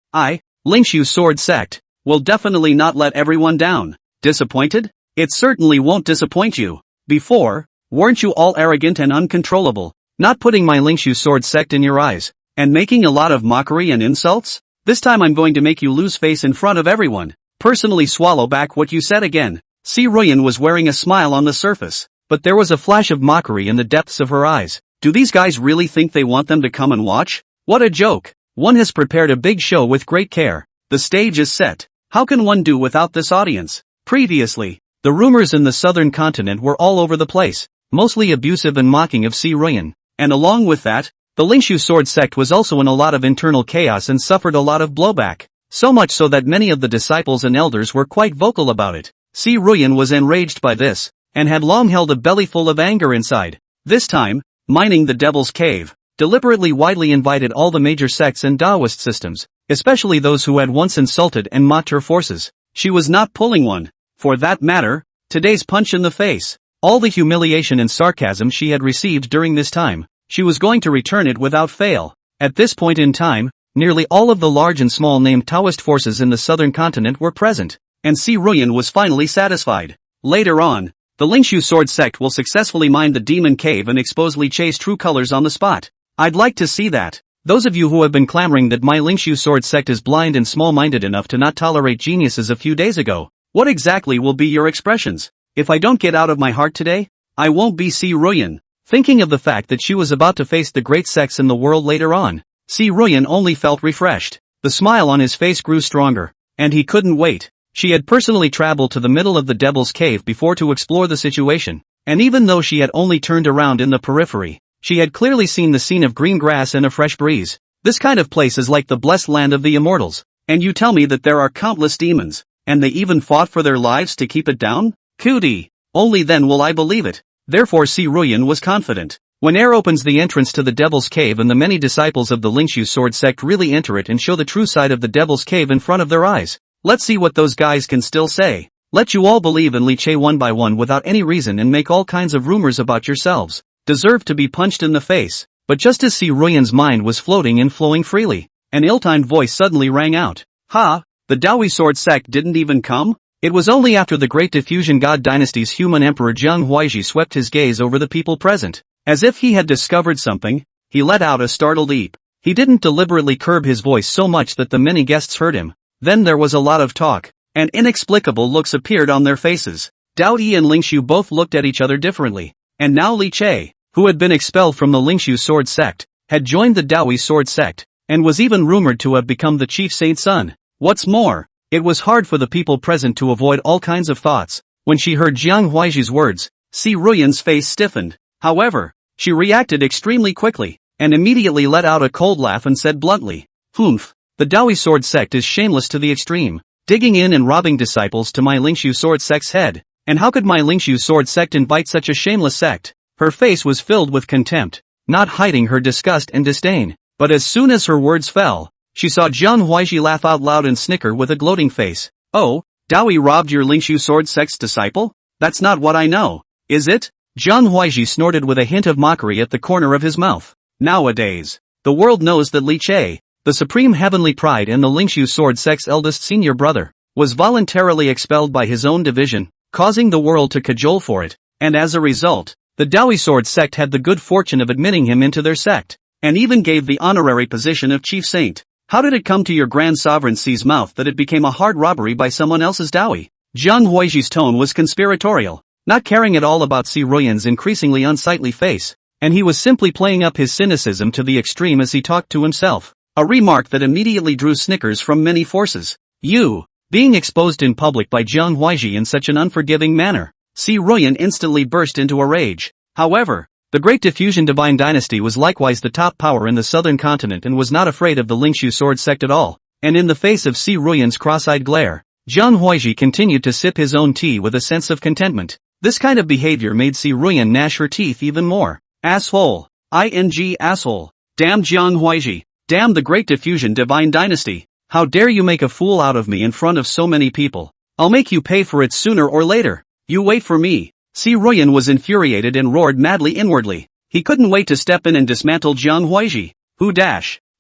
Lingshu Sword Sect, will definitely not let everyone down. Disappointed? It certainly won't disappoint you. Before, weren't you all arrogant and uncontrollable, not putting my Lingshu Sword Sect in your eyes, and making a lot of mockery and insults? This time I'm going to make you lose face in front of everyone. Personally swallow back what you said again. Si Ruyan was wearing a smile on the surface, but there was a flash of mockery in the depths of her eyes. Do these guys really think they want them to come and watch? What a joke. One has prepared a big show with great care. The stage is set. How can one do without this audience? Previously, the rumors in the southern continent were all over the place, mostly abusive and mocking of Si Ruyan, and along with that, the Lingshu Sword Sect was also in a lot of internal chaos and suffered a lot of blowback, so much so that many of the disciples and elders were quite vocal about it. Si Ruyan was enraged by this, and had long held a belly full of anger inside. This time, mining the Devil's Cave, deliberately widely invited all the major sects and Taoist systems, especially those who had once insulted and mocked her forces. She was not pulling one. For that matter, today's punch in the face, all the humiliation and sarcasm she had received during this time, she was going to return it without fail. At this point in time, nearly all of the large and small named Taoist forces in the southern continent were present, and Si Ruyan was finally satisfied. Later on, the Lingshu Sword Sect will successfully mine the Demon Cave and expose Li Che's true colors on the spot. I'd like to see that. Those of you who have been clamoring that my Lingshu Sword Sect is blind and small-minded enough to not tolerate geniuses a few days ago, what exactly will be your expressions? If I don't get out of my heart today, I won't be Si Ruyan. Thinking of the fact that she was about to face the great sects in the world later on, Si Ruyan only felt refreshed. The smile on his face grew stronger, and he couldn't wait. She had personally traveled to the middle of the Devil's Cave before to explore the situation, and even though she had only turned around in the periphery, she had clearly seen the scene of green grass and a fresh breeze. This kind of place is like the blessed land of the immortals, and you tell me that there are countless demons, and they even fought for their lives to keep it down? Cootie! Only then will I believe it. Therefore Si Ruyan was confident. When air opens the entrance to the Devil's Cave and the many disciples of the Lingshu Sword Sect really enter it and show the true side of the Devil's Cave in front of their eyes, let's see what those guys can still say. Let you all believe in Li Che one by one without any reason and make all kinds of rumors about yourselves. Deserve to be punched in the face. But just as Si Ruyan's mind was floating and flowing freely, an ill-timed voice suddenly rang out. Ha! The Dawi Sword Sect didn't even come? It was only after the great diffusion god dynasty's human emperor Jiang Huaiji swept his gaze over the people present. As if he had discovered something, he let out a startled eep. He didn't deliberately curb his voice so much that the many guests heard him. Then there was a lot of talk, and inexplicable looks appeared on their faces. Dao Yi and Lingshu both looked at each other differently, and now Li Che, who had been expelled from the Lingshu Sword Sect, had joined the Dawi Sword Sect, and was even rumored to have become the chief saint's son. What's more, it was hard for the people present to avoid all kinds of thoughts. When she heard Jiang Huaiji's words, Si Ruyan's face stiffened. However, she reacted extremely quickly, and immediately let out a cold laugh and said bluntly, "Humph, the Dawi Sword Sect is shameless to the extreme, digging in and robbing disciples to my Lingshu Sword Sect's head. And how could my Lingshu Sword Sect invite such a shameless sect?" Her face was filled with contempt. not hiding her disgust and disdain. But as soon as her words fell, she saw Jiang Huaiji laugh out loud and snicker with a gloating face. "Oh, Dawi robbed your Lingshu sword sect's disciple? That's not what I know, is it?" Jiang Huaiji snorted with a hint of mockery at the corner of his mouth. Nowadays, the world knows that Li Che, the supreme heavenly pride and the Lingshu sword sect's eldest senior brother, was voluntarily expelled by his own division, causing the world to cajole for it, and as a result, the Dawi sword sect had the good fortune of admitting him into their sect, and even gave the honorary position of chief saint. How did it come to your grand sovereign Xi's mouth that it became a hard robbery by someone else's Dawi? Jiang Huaiji's tone was conspiratorial, not caring at all about Xi Ruyan's increasingly unsightly face, and he was simply playing up his cynicism to the extreme as he talked to himself, a remark that immediately drew snickers from many forces. You, being exposed in public by Jiang Huaiji in such an unforgiving manner. Xi Ruyan instantly burst into a rage. However, the Great Diffusion Divine Dynasty was likewise the top power in the southern continent and was not afraid of the Lingshu sword sect at all, and in the face of Xi Ruyan's cross-eyed glare, Jiang Huaiji continued to sip his own tea with a sense of contentment. This kind of behavior made Xi Ruyan gnash her teeth even more. Asshole. Asshole. Damn Jiang Huaiji. Damn the Great Diffusion Divine Dynasty. How dare you make a fool out of me in front of so many people? I'll make you pay for it sooner or later. You wait for me. Xi Ruyan was infuriated and roared madly inwardly. He couldn't wait to step in and dismantle Jiang Huaiji.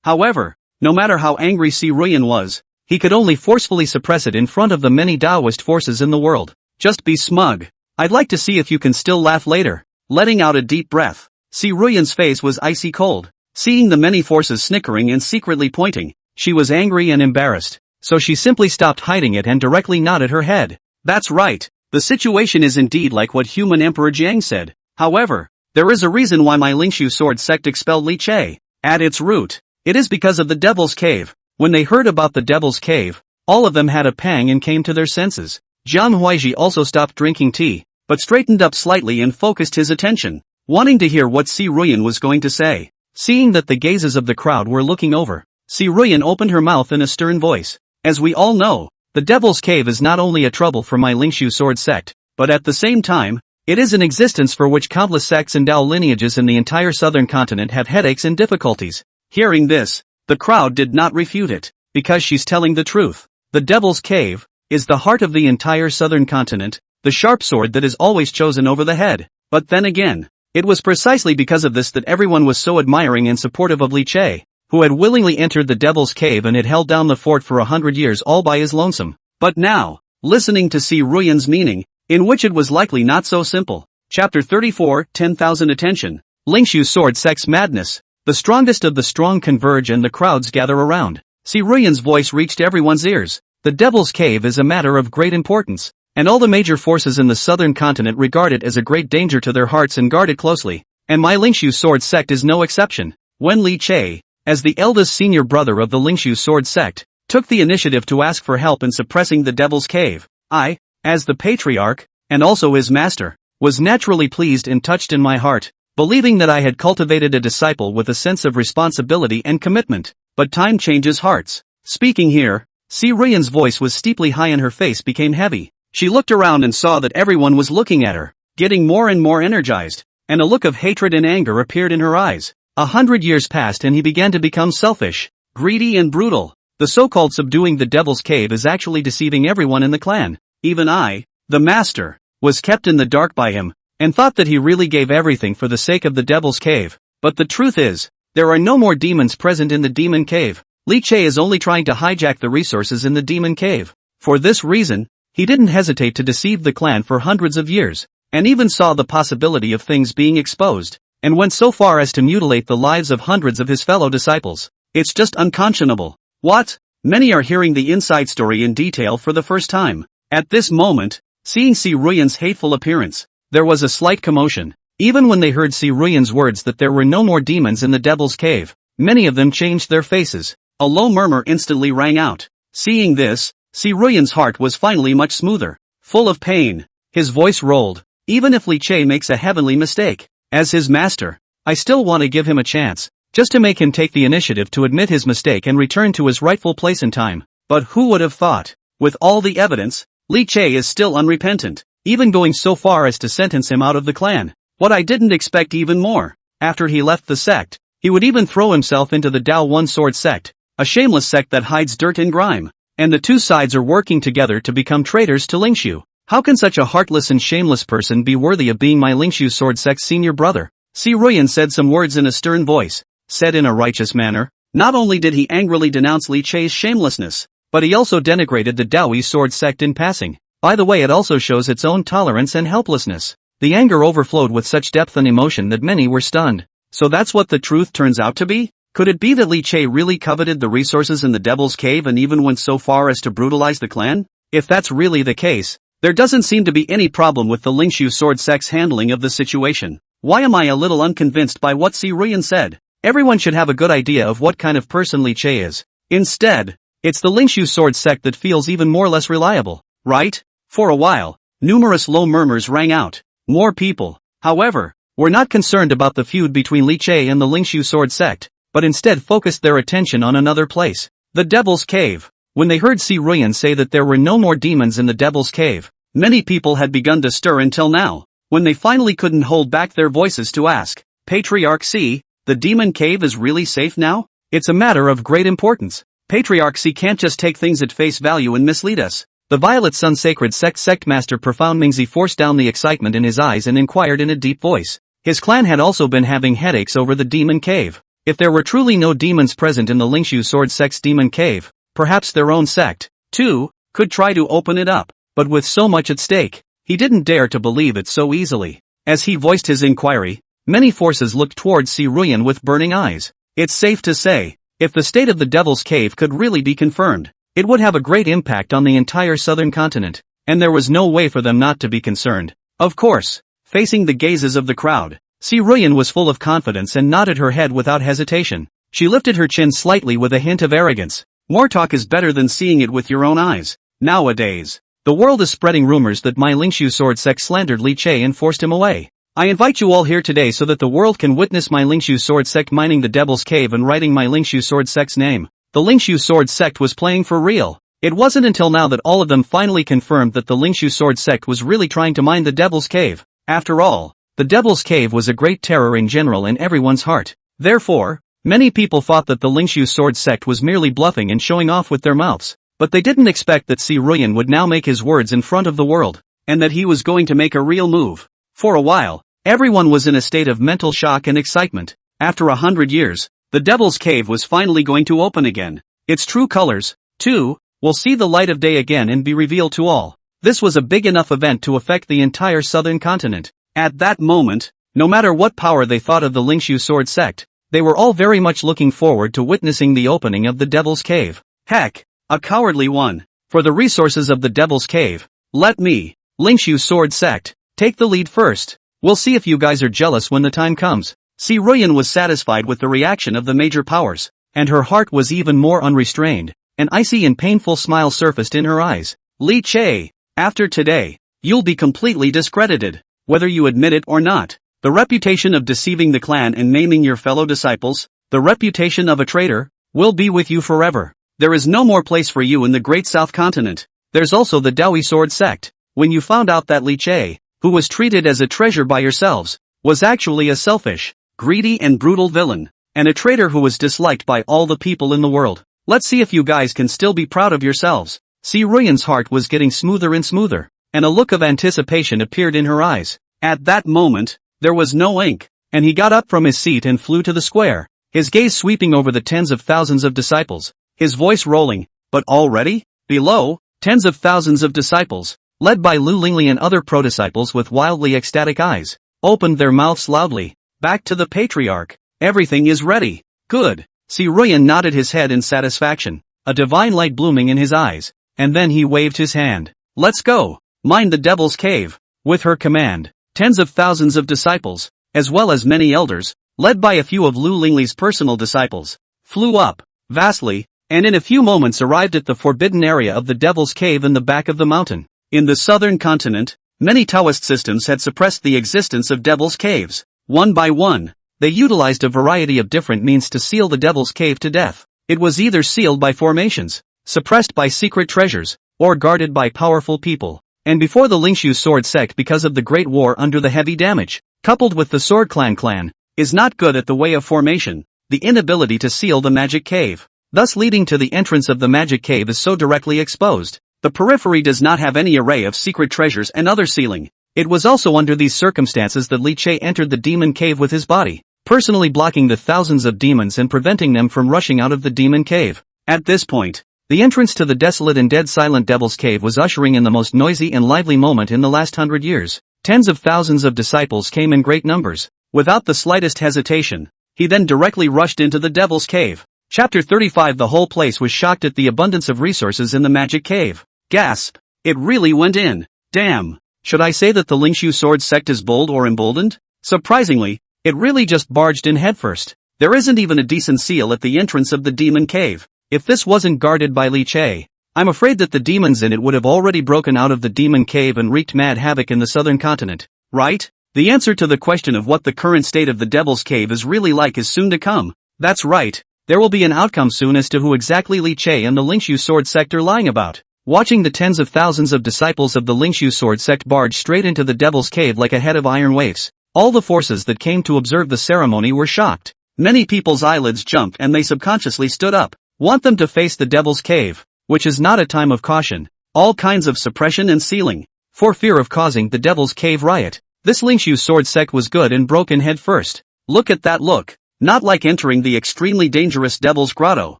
However, no matter how angry Xi Ruyan was, he could only forcefully suppress it in front of the many Taoist forces in the world. Just be smug. I'd like to see if you can still laugh later. Letting out a deep breath, Xi Ruyan's face was icy cold. Seeing the many forces snickering and secretly pointing, she was angry and embarrassed, so she simply stopped hiding it and directly nodded her head. That's right. The situation is indeed like what human Emperor Jiang said. However, there is a reason why my Lingshu sword sect expelled Li Che. At its root, it is because of the Devil's Cave. When they heard about the Devil's Cave, all of them had a pang and came to their senses. Jiang Huaiji also stopped drinking tea, but straightened up slightly and focused his attention, wanting to hear what Xi Ruyan was going to say. Seeing that the gazes of the crowd were looking over, Xi Ruyan opened her mouth in a stern voice. As we all know, the Devil's Cave is not only a trouble for my Lingshu sword sect, but at the same time, it is an existence for which countless sects and Dao lineages in the entire southern continent have headaches and difficulties. Hearing this, the crowd did not refute it, because she's telling the truth. The Devil's Cave is the heart of the entire southern continent, the sharp sword that is always chosen over the head. But then again, it was precisely because of this that everyone was so admiring and supportive of Li Che, who had willingly entered the Devil's Cave and had held down the fort for 100 years all by his lonesome. But now, listening to Xi Ruyan's meaning, in which it was likely not so simple. Chapter 34, 10,000 Attention. Lingshu sword sect's madness. The strongest of the strong converge and the crowds gather around. Xi Ruyan's voice reached everyone's ears. The Devil's Cave is a matter of great importance, and all the major forces in the southern continent regard it as a great danger to their hearts and guard it closely, and my Lingshu sword sect is no exception. When Li Che, as the eldest senior brother of the Lingshu sword sect, took the initiative to ask for help in suppressing the Devil's Cave, I, as the patriarch, and also his master, was naturally pleased and touched in my heart, believing that I had cultivated a disciple with a sense of responsibility and commitment. But time changes hearts. Speaking here, Xi Ruyan's voice was steeply high and her face became heavy. She looked around and saw that everyone was looking at her, getting more and more energized, and a look of hatred and anger appeared in her eyes. 100 years passed and he began to become selfish, greedy and brutal. The so-called subduing the Devil's Cave is actually deceiving everyone in the clan. Even I, the master, was kept in the dark by him, and thought that he really gave everything for the sake of the Devil's Cave. But the truth is, there are no more demons present in the Demon Cave. Li Che is only trying to hijack the resources in the Demon Cave. For this reason, he didn't hesitate to deceive the clan for hundreds of years, and even saw the possibility of things being exposed, and went so far as to mutilate the lives of hundreds of his fellow disciples. It's just unconscionable. What? Many are hearing the inside story in detail for the first time. At this moment, seeing Xi Ruyan's hateful appearance, there was a slight commotion. Even when they heard Xi Ruyan's words that there were no more demons in the Devil's Cave, many of them changed their faces. A low murmur instantly rang out. Seeing this, Xi Ruyan's heart was finally much smoother. Full of pain, his voice rolled. Even if Li Che makes a heavenly mistake, as his master, I still want to give him a chance, just to make him take the initiative to admit his mistake and return to his rightful place in time. But who would have thought? With all the evidence, Li Che is still unrepentant, even going so far as to sentence him out of the clan. What I didn't expect even more. After he left the sect, he would even throw himself into the Dao One Sword sect, a shameless sect that hides dirt and grime. And the two sides are working together to become traitors to Lingshu. How can such a heartless and shameless person be worthy of being my Lingshu Sword sect's senior brother? Si Ruyan said some words in a stern voice, said in a righteous manner. Not only did he angrily denounce Li Chei's shamelessness, but he also denigrated the Daoi Sword sect in passing. By the way, it also shows its own tolerance and helplessness. The anger overflowed with such depth and emotion that many were stunned. So that's what the truth turns out to be? Could it be that Li Chei really coveted the resources in the Devil's Cave and even went so far as to brutalize the clan? If that's really the case, there doesn't seem to be any problem with the Lingshu Sword sect's handling of the situation. Why am I a little unconvinced by what Si Ruyan said? Everyone should have a good idea of what kind of person Li Chei is. Instead, it's the Lingshu Sword sect that feels even more less reliable, right? For a while, numerous low murmurs rang out. More people, however, were not concerned about the feud between Li Chei and the Lingshu Sword sect, but instead focused their attention on another place, the Devil's Cave. When they heard Si Ruyan say that there were no more demons in the Devil's Cave, many people had begun to stir until now, when they finally couldn't hold back their voices to ask, Patriarch Si, the Demon Cave is really safe now? It's a matter of great importance. Patriarch Si can't just take things at face value and mislead us. The Violet Sun Sacred Sect Master Profound Mingzi forced down the excitement in his eyes and inquired in a deep voice. His clan had also been having headaches over the Demon Cave. If there were truly no demons present in the Lingshu Sword sect's Demon Cave, perhaps their own sect, too, could try to open it up, but with so much at stake, he didn't dare to believe it so easily. As he voiced his inquiry, many forces looked towards Si Ruyan with burning eyes. It's safe to say, if the state of the Devil's Cave could really be confirmed, it would have a great impact on the entire southern continent, and there was no way for them not to be concerned. Of course, facing the gazes of the crowd, Si Ruyan was full of confidence and nodded her head without hesitation. She lifted her chin slightly with a hint of arrogance. More talk is better than seeing it with your own eyes. Nowadays, the world is spreading rumors that my Lingshu Sword sect slandered Li Chei and forced him away. I invite you all here today so that the world can witness my Lingshu Sword sect mining the Devil's Cave and writing my Lingshu Sword sect's name. The Lingshu Sword sect was playing for real. It wasn't until now that all of them finally confirmed that the Lingshu Sword sect was really trying to mine the Devil's Cave. After all, the Devil's Cave was a great terror in general in everyone's heart. Therefore, many people thought that the Lingshu Sword sect was merely bluffing and showing off with their mouths. But they didn't expect that Si Ruyan would now make his words in front of the world, and that he was going to make a real move. For a while, everyone was in a state of mental shock and excitement. After 100 years, the Devil's Cave was finally going to open again. Its true colors, too, will see the light of day again and be revealed to all. This was a big enough event to affect the entire southern continent. At that moment, no matter what power they thought of the Lingshu Sword sect, they were all very much looking forward to witnessing the opening of the Devil's Cave. Heck, a cowardly one. For the resources of the Devil's Cave, let me, Lingshu Sword sect, take the lead first. We'll see if you guys are jealous when the time comes. Si Ruyan was satisfied with the reaction of the major powers, and her heart was even more unrestrained. An icy and painful smile surfaced in her eyes. Li Chei, after today, you'll be completely discredited. Whether you admit it or not, the reputation of deceiving the clan and maiming your fellow disciples, the reputation of a traitor, will be with you forever. There is no more place for you in the great South Continent. There's also the Daoi Sword sect. When you found out that Li Chei, who was treated as a treasure by yourselves, was actually a selfish, greedy and brutal villain, and a traitor who was disliked by all the people in the world. Let's see if you guys can still be proud of yourselves. Si Ruyan's heart was getting smoother and smoother, and a look of anticipation appeared in her eyes. At that moment, there was no ink, and he got up from his seat and flew to the square, his gaze sweeping over the tens of thousands of disciples, his voice rolling. But already, below, tens of thousands of disciples, led by Lu Lingli and other pro-disciples with wildly ecstatic eyes, opened their mouths loudly. Back to the Patriarch. Everything is ready. Good. Si Ruyan nodded his head in satisfaction, a divine light blooming in his eyes, and then he waved his hand. Let's go. Mine the Devil's Cave. With her command, tens of thousands of disciples, as well as many elders, led by a few of Lu Lingli's personal disciples, flew up, vastly, and in a few moments arrived at the forbidden area of the Devil's Cave in the back of the mountain. In the southern continent, many Taoist systems had suppressed the existence of Devil's Caves. One by one, they utilized a variety of different means to seal the Devil's Cave to death. It was either sealed by formations, suppressed by secret treasures, or guarded by powerful people. And before the Lingshu Sword sect, because of the Great War under the heavy damage, coupled with the Sword Clan, is not good at the way of formation, the inability to seal the magic cave, thus leading to the entrance of the magic cave is so directly exposed. The periphery does not have any array of secret treasures and other sealing. It was also under these circumstances that Li Che entered the demon cave with his body, personally blocking the thousands of demons and preventing them from rushing out of the demon cave. At this point, the entrance to the desolate and dead silent Devil's Cave was ushering in the most noisy and lively moment in the last 100 years. Tens of thousands of disciples came in great numbers. Without the slightest hesitation, he then directly rushed into the Devil's Cave. Chapter 35. The whole place was shocked at the abundance of resources in the magic cave. Gasp! It really went in. Damn! Should I say that the Lingshu Sword sect is bold or emboldened? Surprisingly, it really just barged in headfirst. There isn't even a decent seal at the entrance of the demon cave. If this wasn't guarded by Li Che, I'm afraid that the demons in it would have already broken out of the demon cave and wreaked mad havoc in the southern continent, right? The answer to the question of what the current state of the Devil's Cave is really like is soon to come. That's right, there will be an outcome soon as to who exactly Li Che and the Lingshu Sword sect are lying about. Watching the tens of thousands of disciples of the Lingshu Sword sect barge straight into the Devil's Cave like a head of iron waves, all the forces that came to observe the ceremony were shocked. Many people's eyelids jumped and they subconsciously stood up. Want them to face the Devil's Cave, which is not a time of caution, all kinds of suppression and sealing, for fear of causing the Devil's Cave riot. This Lingshu Sword sect was good and broken head first. Look at that look, not like entering the extremely dangerous Devil's Grotto,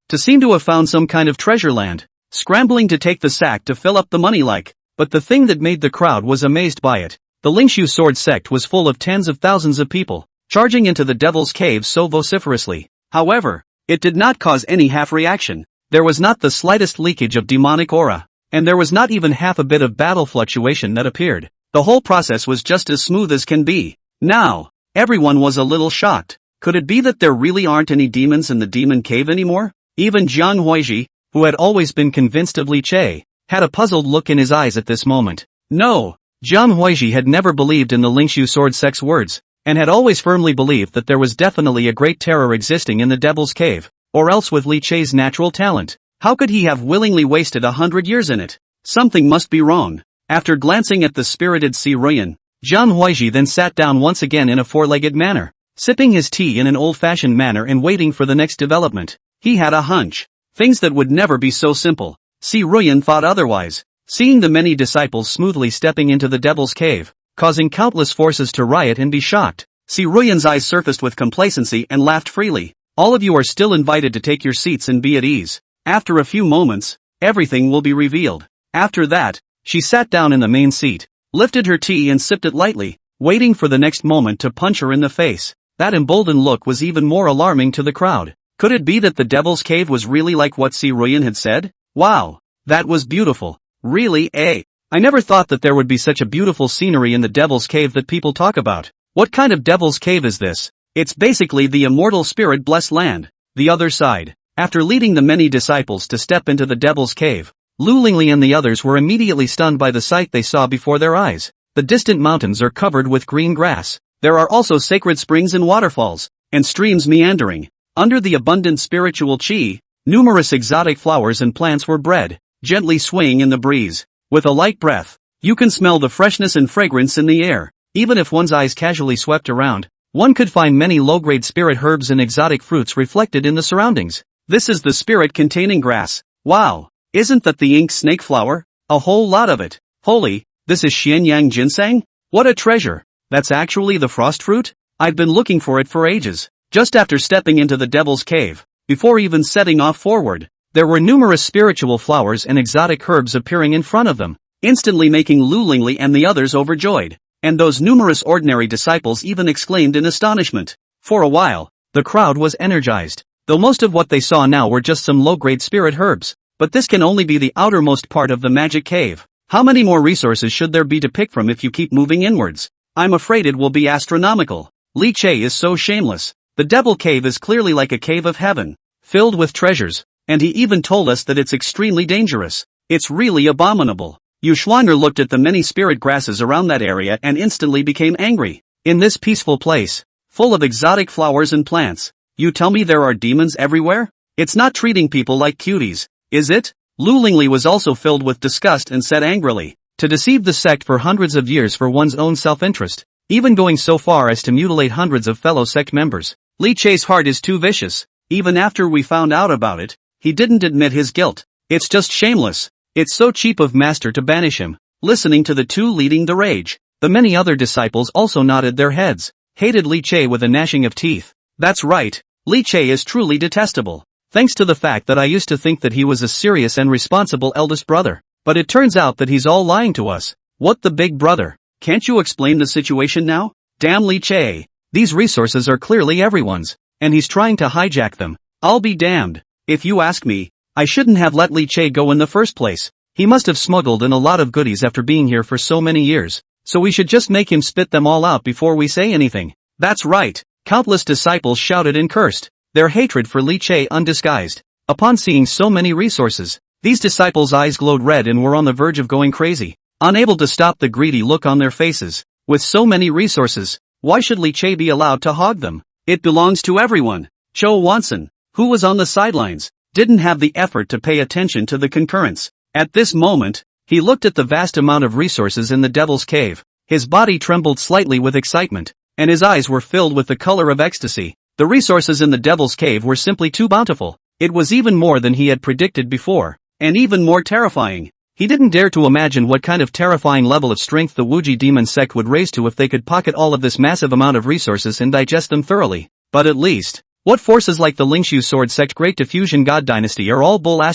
to seem to have found some kind of treasure land, scrambling to take the sack to fill up the money like, but the thing that made the crowd was amazed by it. The Lingshu Sword sect was full of tens of thousands of people, charging into the Devil's Cave so vociferously. However, it did not cause any half-reaction. There was not the slightest leakage of demonic aura, and there was not even half a bit of battle fluctuation that appeared. The whole process was just as smooth as can be. Now, everyone was a little shocked. Could it be that there really aren't any demons in the demon cave anymore? Even Jiang Huizhi, who had always been convinced of Li Che, had a puzzled look in his eyes at this moment. No, Jiang Huizhi had never believed in the Lingshu Sword sect's words, and had always firmly believed that there was definitely a great terror existing in the Devil's Cave, or else with Li Che's natural talent, how could he have willingly wasted 100 years in it? Something must be wrong. After glancing at the spirited Si Ruyan, Jiang Huizhi then sat down once again in a four-legged manner, sipping his tea in an old-fashioned manner and waiting for the next development. He had a hunch. Things that would never be so simple. Si Ruyan thought otherwise. Seeing the many disciples smoothly stepping into the Devil's Cave, causing countless forces to riot and be shocked, Si Ruyan's eyes surfaced with complacency and laughed freely. All of you are still invited to take your seats and be at ease. After a few moments, everything will be revealed. After that, she sat down in the main seat, lifted her tea and sipped it lightly, waiting for the next moment to punch her in the face. That emboldened look was even more alarming to the crowd. Could it be that the Devil's Cave was really like what Si Ruyan had said? Wow, that was beautiful. Really, eh? I never thought that there would be such a beautiful scenery in the Devil's Cave that people talk about. What kind of Devil's Cave is this? It's basically the immortal spirit-blessed land. The other side. After leading the many disciples to step into the Devil's Cave, Lu Lingli and the others were immediately stunned by the sight they saw before their eyes. The distant mountains are covered with green grass. There are also sacred springs and waterfalls, and streams meandering. Under the abundant spiritual chi, numerous exotic flowers and plants were bred, gently swaying in the breeze. With a light breath, you can smell the freshness and fragrance in the air. Even if one's eyes casually swept around, one could find many low-grade spirit herbs and exotic fruits reflected in the surroundings. This is the spirit-containing grass. Wow, isn't that the ink snake flower? A whole lot of it. Holy, this is Xianyang ginseng? What a treasure. That's actually the frost fruit? I've been looking for it for ages. Just after stepping into the Devil's Cave, before even setting off forward, there were numerous spiritual flowers and exotic herbs appearing in front of them, instantly making Lu Lingli and the others overjoyed. And those numerous ordinary disciples even exclaimed in astonishment. For a while, the crowd was energized, though most of what they saw now were just some low-grade spirit herbs. But this can only be the outermost part of the magic cave. How many more resources should there be to pick from if you keep moving inwards? I'm afraid it will be astronomical. Li Che is so shameless. The Devil Cave is clearly like a cave of heaven, filled with treasures, and he even told us that it's extremely dangerous. It's really abominable. Yu Xuan'er looked at the many spirit grasses around that area and instantly became angry. In this peaceful place, full of exotic flowers and plants, you tell me there are demons everywhere? It's not treating people like cuties, is it? Lu Lingli was also filled with disgust and said angrily, to deceive the sect for hundreds of years for one's own self-interest, even going so far as to mutilate hundreds of fellow sect members. Li Che's heart is too vicious. Even after we found out about it, he didn't admit his guilt. It's just shameless. It's so cheap of Master to banish him. Listening to the two leading the rage, the many other disciples also nodded their heads, hated Li Che with a gnashing of teeth. That's right, Li Che is truly detestable. Thanks to the fact that I used to think that he was a serious and responsible eldest brother. But it turns out that he's all lying to us. What the big brother? Can't you explain the situation now? Damn Li Che. These resources are clearly everyone's, and he's trying to hijack them. I'll be damned. If you ask me, I shouldn't have let Li Che go in the first place. He must have smuggled in a lot of goodies after being here for so many years. So we should just make him spit them all out before we say anything. That's right. Countless disciples shouted and cursed, their hatred for Li Che undisguised. Upon seeing so many resources, these disciples' eyes glowed red and were on the verge of going crazy, unable to stop the greedy look on their faces. With so many resources, why should Li Che be allowed to hog them? It belongs to everyone. Cho Wanson, who was on the sidelines, didn't have the effort to pay attention to the concurrence. At this moment, he looked at the vast amount of resources in the Devil's Cave. His body trembled slightly with excitement, and his eyes were filled with the color of ecstasy. The resources in the Devil's Cave were simply too bountiful. It was even more than he had predicted before, and even more terrifying. He didn't dare to imagine what kind of terrifying level of strength the Wuji demon sect would raise to if they could pocket all of this massive amount of resources and digest them thoroughly. But at least, what forces like the Lingshu Sword Sect Great Diffusion God Dynasty are all bull ********.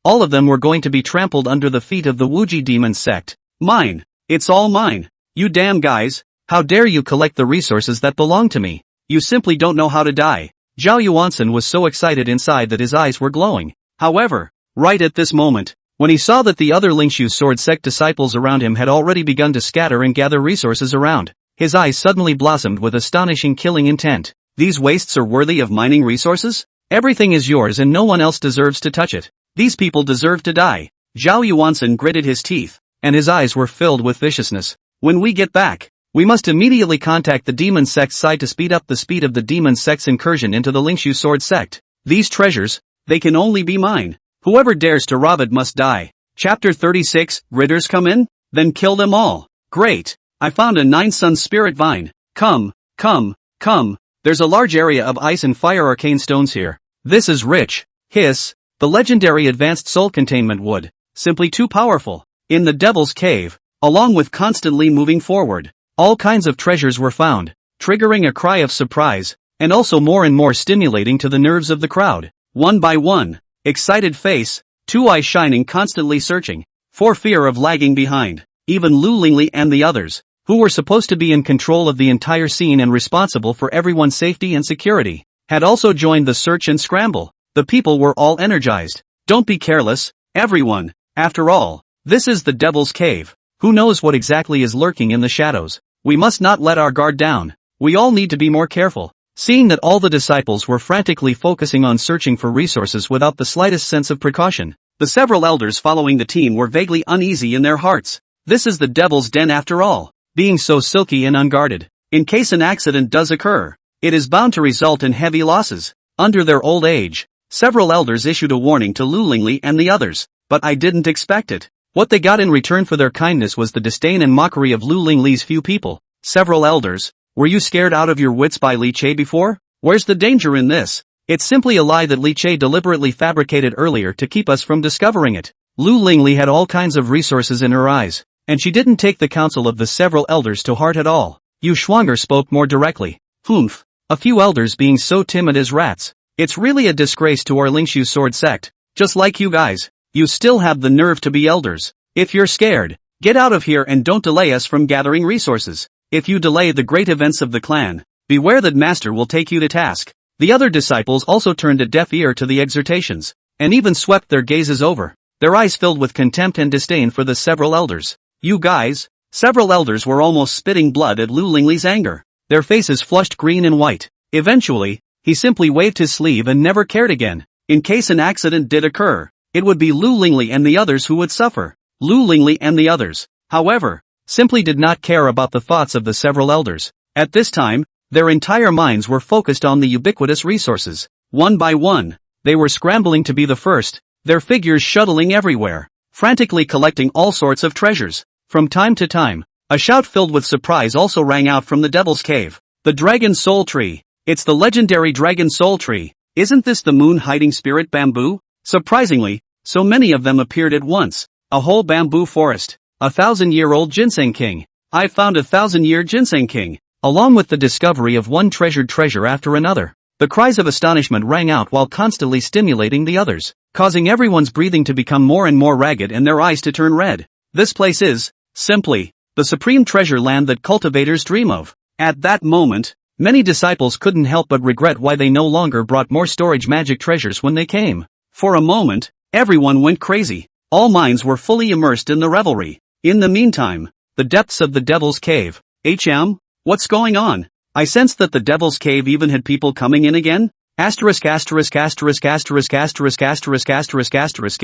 All of them were going to be trampled under the feet of the Wuji demon sect. Mine. It's all mine. You damn guys, how dare you collect the resources that belong to me? You simply don't know how to die. Zhao Yuansen was so excited inside that his eyes were glowing. However, right at this moment, when he saw that the other Lingshu Sword Sect disciples around him had already begun to scatter and gather resources around, his eyes suddenly blossomed with astonishing killing intent. These wastes are worthy of mining resources? Everything is yours and no one else deserves to touch it. These people deserve to die. Zhao Yuansen gritted his teeth, and his eyes were filled with viciousness. When we get back, we must immediately contact the demon sect's side to speed up the speed of the demon sect's incursion into the Lingshu Sword Sect. These treasures, they can only be mine. Whoever dares to rob it must die. Chapter 36, Ridders come in? Then kill them all. Great. I found a 9-sun spirit vine. Come. There's a large area of ice and fire arcane stones here. This is rich. Hiss. The legendary advanced soul containment wood. Simply too powerful. In the Devil's Cave, along with constantly moving forward, all kinds of treasures were found, triggering a cry of surprise, and also more and more stimulating to the nerves of the crowd. One by one, excited face, two eyes shining, constantly searching, for fear of lagging behind. Even Lu Lingli and the others, who were supposed to be in control of the entire scene and responsible for everyone's safety and security, had also joined the search and scramble. The people were all energized. Don't be careless, everyone. After all, this is the Devil's Cave. Who knows what exactly is lurking in the shadows? We must not let our guard down. We all need to be more careful. Seeing that all the disciples were frantically focusing on searching for resources without the slightest sense of precaution, the several elders following the team were vaguely uneasy in their hearts. This is the Devil's Den after all, being so silky and unguarded. In case an accident does occur, it is bound to result in heavy losses. Under their old age, several elders issued a warning to Lu Lingli and the others, but I didn't expect it. What they got in return for their kindness was the disdain and mockery of Lu Lingli's few people. Several elders, were you scared out of your wits by Li Che before? Where's the danger in this? It's simply a lie that Li Che deliberately fabricated earlier to keep us from discovering it. Lu Lingli had all kinds of resources in her eyes, and she didn't take the counsel of the several elders to heart at all. Yu Schwanger spoke more directly. Humph. A few elders being so timid as rats. It's really a disgrace to our Lingshu Sword Sect. Just like you guys, you still have the nerve to be elders. If you're scared, get out of here and don't delay us from gathering resources. If you delay the great events of the clan, beware that Master will take you to task. The other disciples also turned a deaf ear to the exhortations, and even swept their gazes over, their eyes filled with contempt and disdain for the several elders. You guys? Several elders were almost spitting blood at Lu Lingli's anger. Their faces flushed green and white. Eventually, he simply waved his sleeve and never cared again. In case an accident did occur, it would be Lu Lingli and the others who would suffer. Lu Lingli and the others, however, simply did not care about the thoughts of the several elders. At this time, their entire minds were focused on the ubiquitous resources. One by one, they were scrambling to be the first, their figures shuttling everywhere, frantically collecting all sorts of treasures. From time to time, A shout filled with surprise also rang out from the Devil's Cave. The Dragon Soul Tree. It's the legendary Dragon Soul Tree. Isn't this the moon-hiding spirit bamboo? Surprisingly, so many of them appeared at once. A whole bamboo forest. 1,000-year-old ginseng king. I found 1,000-year ginseng king. Along with the discovery of one treasured treasure after another. The cries of astonishment rang out while constantly stimulating the others, causing everyone's breathing to become more and more ragged and their eyes to turn red. This place is, simply, the supreme treasure land that cultivators dream of. At that moment, many disciples couldn't help but regret why they no longer brought more storage magic treasures when they came. For a moment, everyone went crazy. All minds were fully immersed in the revelry. In the meantime, the depths of the Devil's Cave. What's going on? I sensed that the Devil's Cave even had people coming in again. It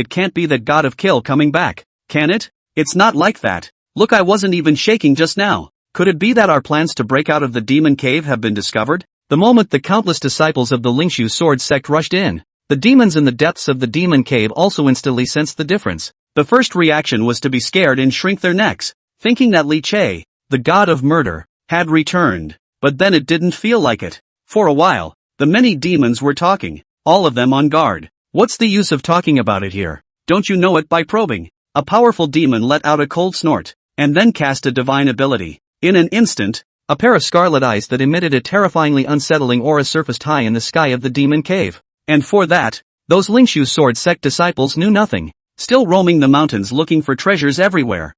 can't be that god of kill coming back, can it? It's not like that. Look, I wasn't even shaking just now. Could it be that our plans to break out of the demon cave have been discovered? The moment the countless disciples of the Lingshu sword sect rushed in, the demons in the depths of the demon cave also instantly sensed the difference. The first reaction was to be scared and shrink their necks, thinking that Li Che, the god of murder, had returned. But then it didn't feel like it. For a while, the many demons were talking, all of them on guard. What's the use of talking about it here? Don't you know it by probing? A powerful demon let out a cold snort, and then cast a divine ability. In an instant, a pair of scarlet eyes that emitted a terrifyingly unsettling aura surfaced high in the sky of the demon cave. And for that, those Lingshu sword sect disciples knew nothing, still roaming the mountains looking for treasures everywhere.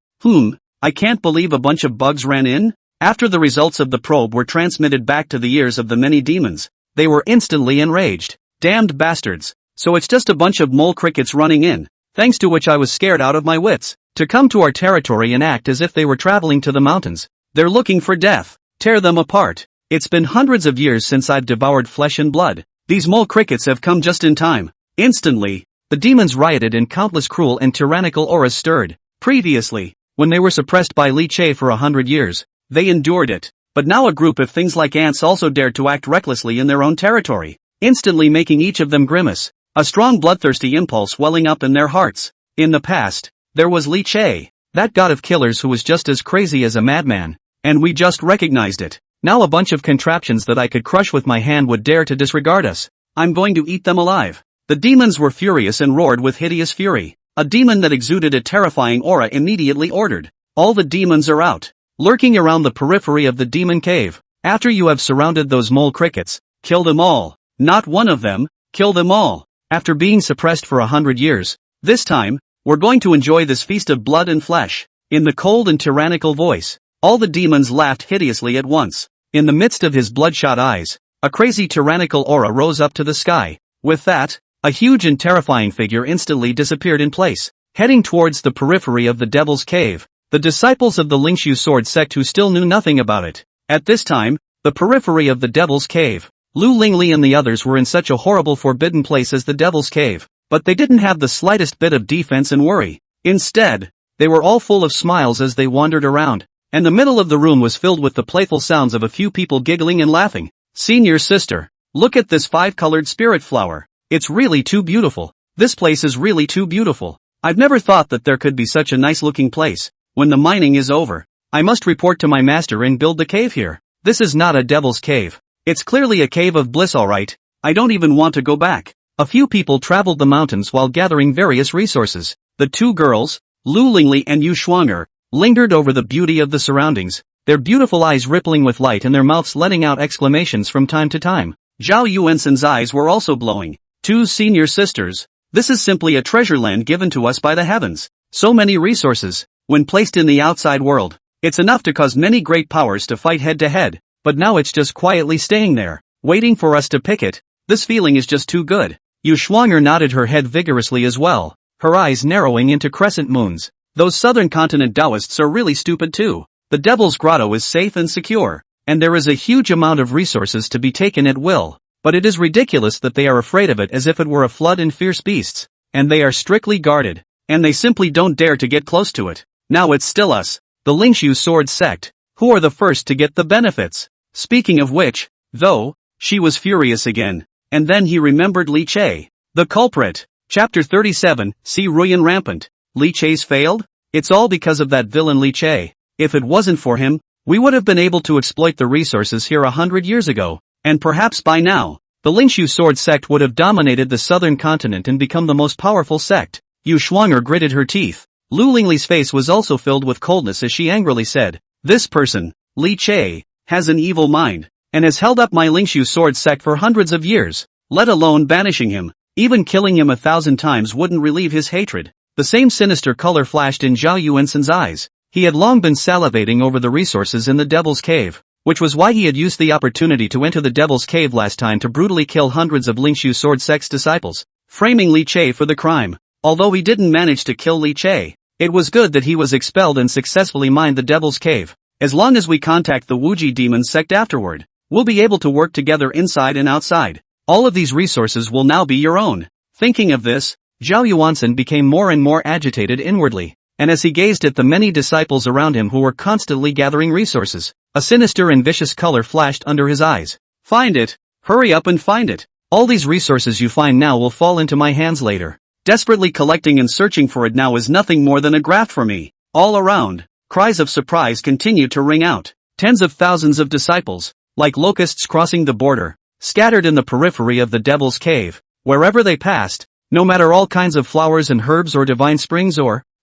I can't believe a bunch of bugs ran in. After the results of the probe were transmitted back to the ears of the many demons, they were instantly enraged. Damned bastards. So it's just a bunch of mole crickets running in, thanks to which I was scared out of my wits, to come to our territory and act as if they were traveling to the mountains. They're looking for death. Tear them apart. It's been hundreds of years since I've devoured flesh and blood. These mole crickets have come just in time. Instantly, the demons rioted and countless cruel and tyrannical auras stirred. Previously, when they were suppressed by Li Che for 100 years, they endured it. But now a group of things like ants also dared to act recklessly in their own territory, instantly making each of them grimace, a strong bloodthirsty impulse welling up in their hearts. In the past, there was Li Che, that god of killers who was just as crazy as a madman, and we just recognized it. Now a bunch of contraptions that I could crush with my hand would dare to disregard us. I'm going to eat them alive. The demons were furious and roared with hideous fury. A demon that exuded a terrifying aura immediately ordered, "All the demons are out." Lurking around the periphery of the demon cave. After you have surrounded those mole crickets, kill them all. Not one of them, kill them all. After being suppressed for 100 years, this time, we're going to enjoy this feast of blood and flesh. In the cold and tyrannical voice, all the demons laughed hideously at once. In the midst of his bloodshot eyes, a crazy tyrannical aura rose up to the sky. With that, a huge and terrifying figure instantly disappeared in place, heading towards the periphery of the Devil's Cave. The disciples of the Lingshu sword sect who still knew nothing about it. At this time, the periphery of the Devil's Cave. Lu Lingli and the others were in such a horrible forbidden place as the Devil's Cave, but they didn't have the slightest bit of defense and worry. Instead, they were all full of smiles as they wandered around, and the middle of the room was filled with the playful sounds of a few people giggling and laughing. "Senior sister, look at this 5-colored spirit flower. It's really too beautiful. This place is really too beautiful. I've never thought that there could be such a nice-looking place. When the mining is over, I must report to my master and build the cave here. This is not a devil's cave. It's clearly a cave of bliss, alright. I don't even want to go back." A few people traveled the mountains while gathering various resources. The two girls, Lu Lingli and Yu Shuanger, lingered over the beauty of the surroundings, their beautiful eyes rippling with light and their mouths letting out exclamations from time to time. Zhao Yuansen's eyes were also glowing. "Two senior sisters. This is simply a treasure land given to us by the heavens. So many resources. When placed in the outside world, it's enough to cause many great powers to fight head to head, but now it's just quietly staying there, waiting for us to pick it. This feeling is just too good." Yu Shuanger nodded her head vigorously as well, her eyes narrowing into crescent moons. "Those southern continent Taoists are really stupid too. The Devil's Grotto is safe and secure, and there is a huge amount of resources to be taken at will, but it is ridiculous that they are afraid of it as if it were a flood and fierce beasts, and they are strictly guarded, and they simply don't dare to get close to it. Now it's still us, the Lingshu sword sect, who are the first to get the benefits. Speaking of which, though," she was furious again, and then he remembered Li Che, the culprit. Chapter 37, See Ruyan Rampant. Li Che's failed? It's all because of that villain Li Che. If it wasn't for him, we would have been able to exploit the resources here 100 years ago, and perhaps by now, the Lingshu sword sect would have dominated the southern continent and become the most powerful sect. Yu Shuang'er gritted her teeth. Lu Lingli's face was also filled with coldness as she angrily said, "This person, Li Che, has an evil mind, and has held up my Lingshu sword sect for hundreds of years, let alone banishing him. Even killing him 1,000 times wouldn't relieve his hatred." The same sinister color flashed in Zhao Yuansen's eyes. He had long been salivating over the resources in the Devil's Cave, which was why he had used the opportunity to enter the Devil's Cave last time to brutally kill hundreds of Lingshu sword sect's disciples, framing Li Che for the crime. Although he didn't manage to kill Li Che, it was good that he was expelled and successfully mined the Devil's Cave. As long as we contact the Wuji demon sect afterward, we'll be able to work together inside and outside. All of these resources will now be your own. Thinking of this, Zhao Yuansen became more and more agitated inwardly, and as he gazed at the many disciples around him who were constantly gathering resources, a sinister and vicious color flashed under his eyes. Find it! Hurry up and find it! All these resources you find now will fall into my hands later. Desperately collecting and searching for it now is nothing more than a graft for me. All around, cries of surprise continued to ring out. Tens of thousands of disciples, like locusts crossing the border, scattered in the periphery of the Devil's Cave. Wherever they passed, no matter all kinds of flowers and herbs or divine springs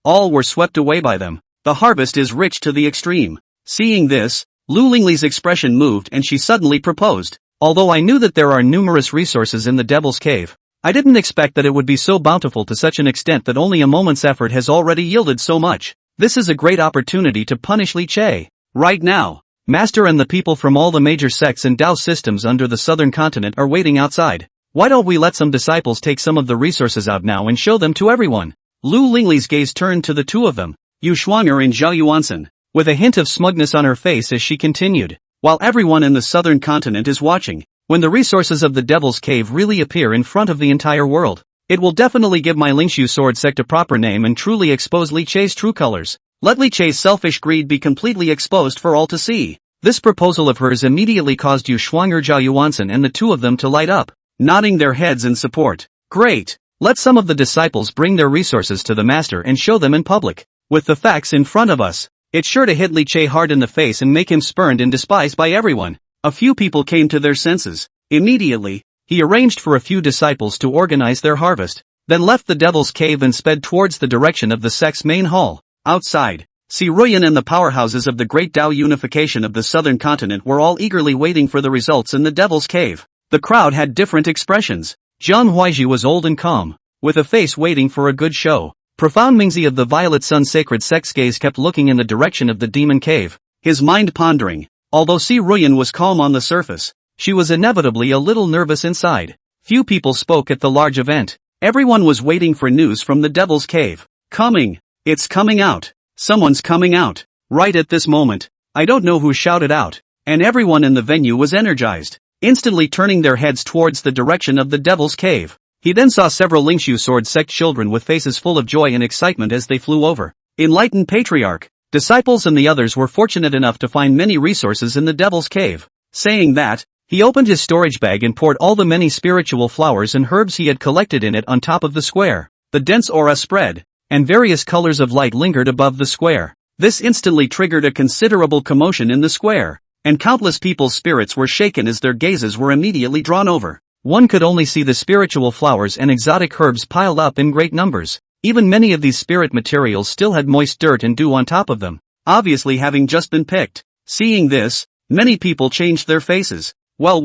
all were swept away by them. The harvest is rich to the extreme. Seeing this, Lu Lingli's expression moved and she suddenly proposed. Although I knew that there are numerous resources in the Devil's Cave, I didn't expect that it would be so bountiful to such an extent that only a moment's effort has already yielded so much. This is a great opportunity to punish Li Che. Right now, Master and the people from all the major sects and Dao systems under the southern continent are waiting outside. Why don't we let some disciples take some of the resources out now and show them to everyone? Lu Lingli's gaze turned to the two of them, Yu Shuang'er and Zhao Yuansen, with a hint of smugness on her face as she continued. While everyone in the southern continent is watching, when the resources of the Devil's Cave really appear in front of the entire world, it will definitely give my Lingshu sword sect a proper name and truly expose Li Che's true colors. Let Li Che's selfish greed be completely exposed for all to see. This proposal of hers immediately caused Yu Shuang'er, Zhao Yuansen and the two of them to light up, nodding their heads in support. Great! Let some of the disciples bring their resources to the master and show them in public. With the facts in front of us, it's sure to hit Li Che hard in the face and make him spurned and despised by everyone. A few people came to their senses. Immediately, he arranged for a few disciples to organize their harvest, then left the Devil's Cave and sped towards the direction of the sect's main hall. Outside, Si Ruyan and the powerhouses of the great Dao unification of the southern continent were all eagerly waiting for the results in the Devil's Cave. The crowd had different expressions. Jiang Huaiji was old and calm, with a face waiting for a good show. Profound Mingzi of the Violet Sun Sacred Sect's gaze kept looking in the direction of the Demon Cave, his mind pondering. Although Si Ruyan was calm on the surface, she was inevitably a little nervous inside. Few people spoke at the large event. Everyone was waiting for news from the Devil's Cave. Coming! It's coming out! Someone's coming out! Right at this moment, I don't know who shouted out, and everyone in the venue was energized, instantly turning their heads towards the direction of the Devil's Cave. He then saw several Lingshu sword sect children with faces full of joy and excitement as they flew over. Enlightened Patriarch, disciples and the others were fortunate enough to find many resources in the Devil's Cave. Saying that, he opened his storage bag and poured all the many spiritual flowers and herbs he had collected in it on top of the square. The dense aura spread, and various colors of light lingered above the square. This instantly triggered a considerable commotion in the square, and countless people's spirits were shaken as their gazes were immediately drawn over. One could only see the spiritual flowers and exotic herbs piled up in great numbers. Even many of these spirit materials still had moist dirt and dew on top of them, obviously having just been picked. Seeing this, many people changed their faces. Well.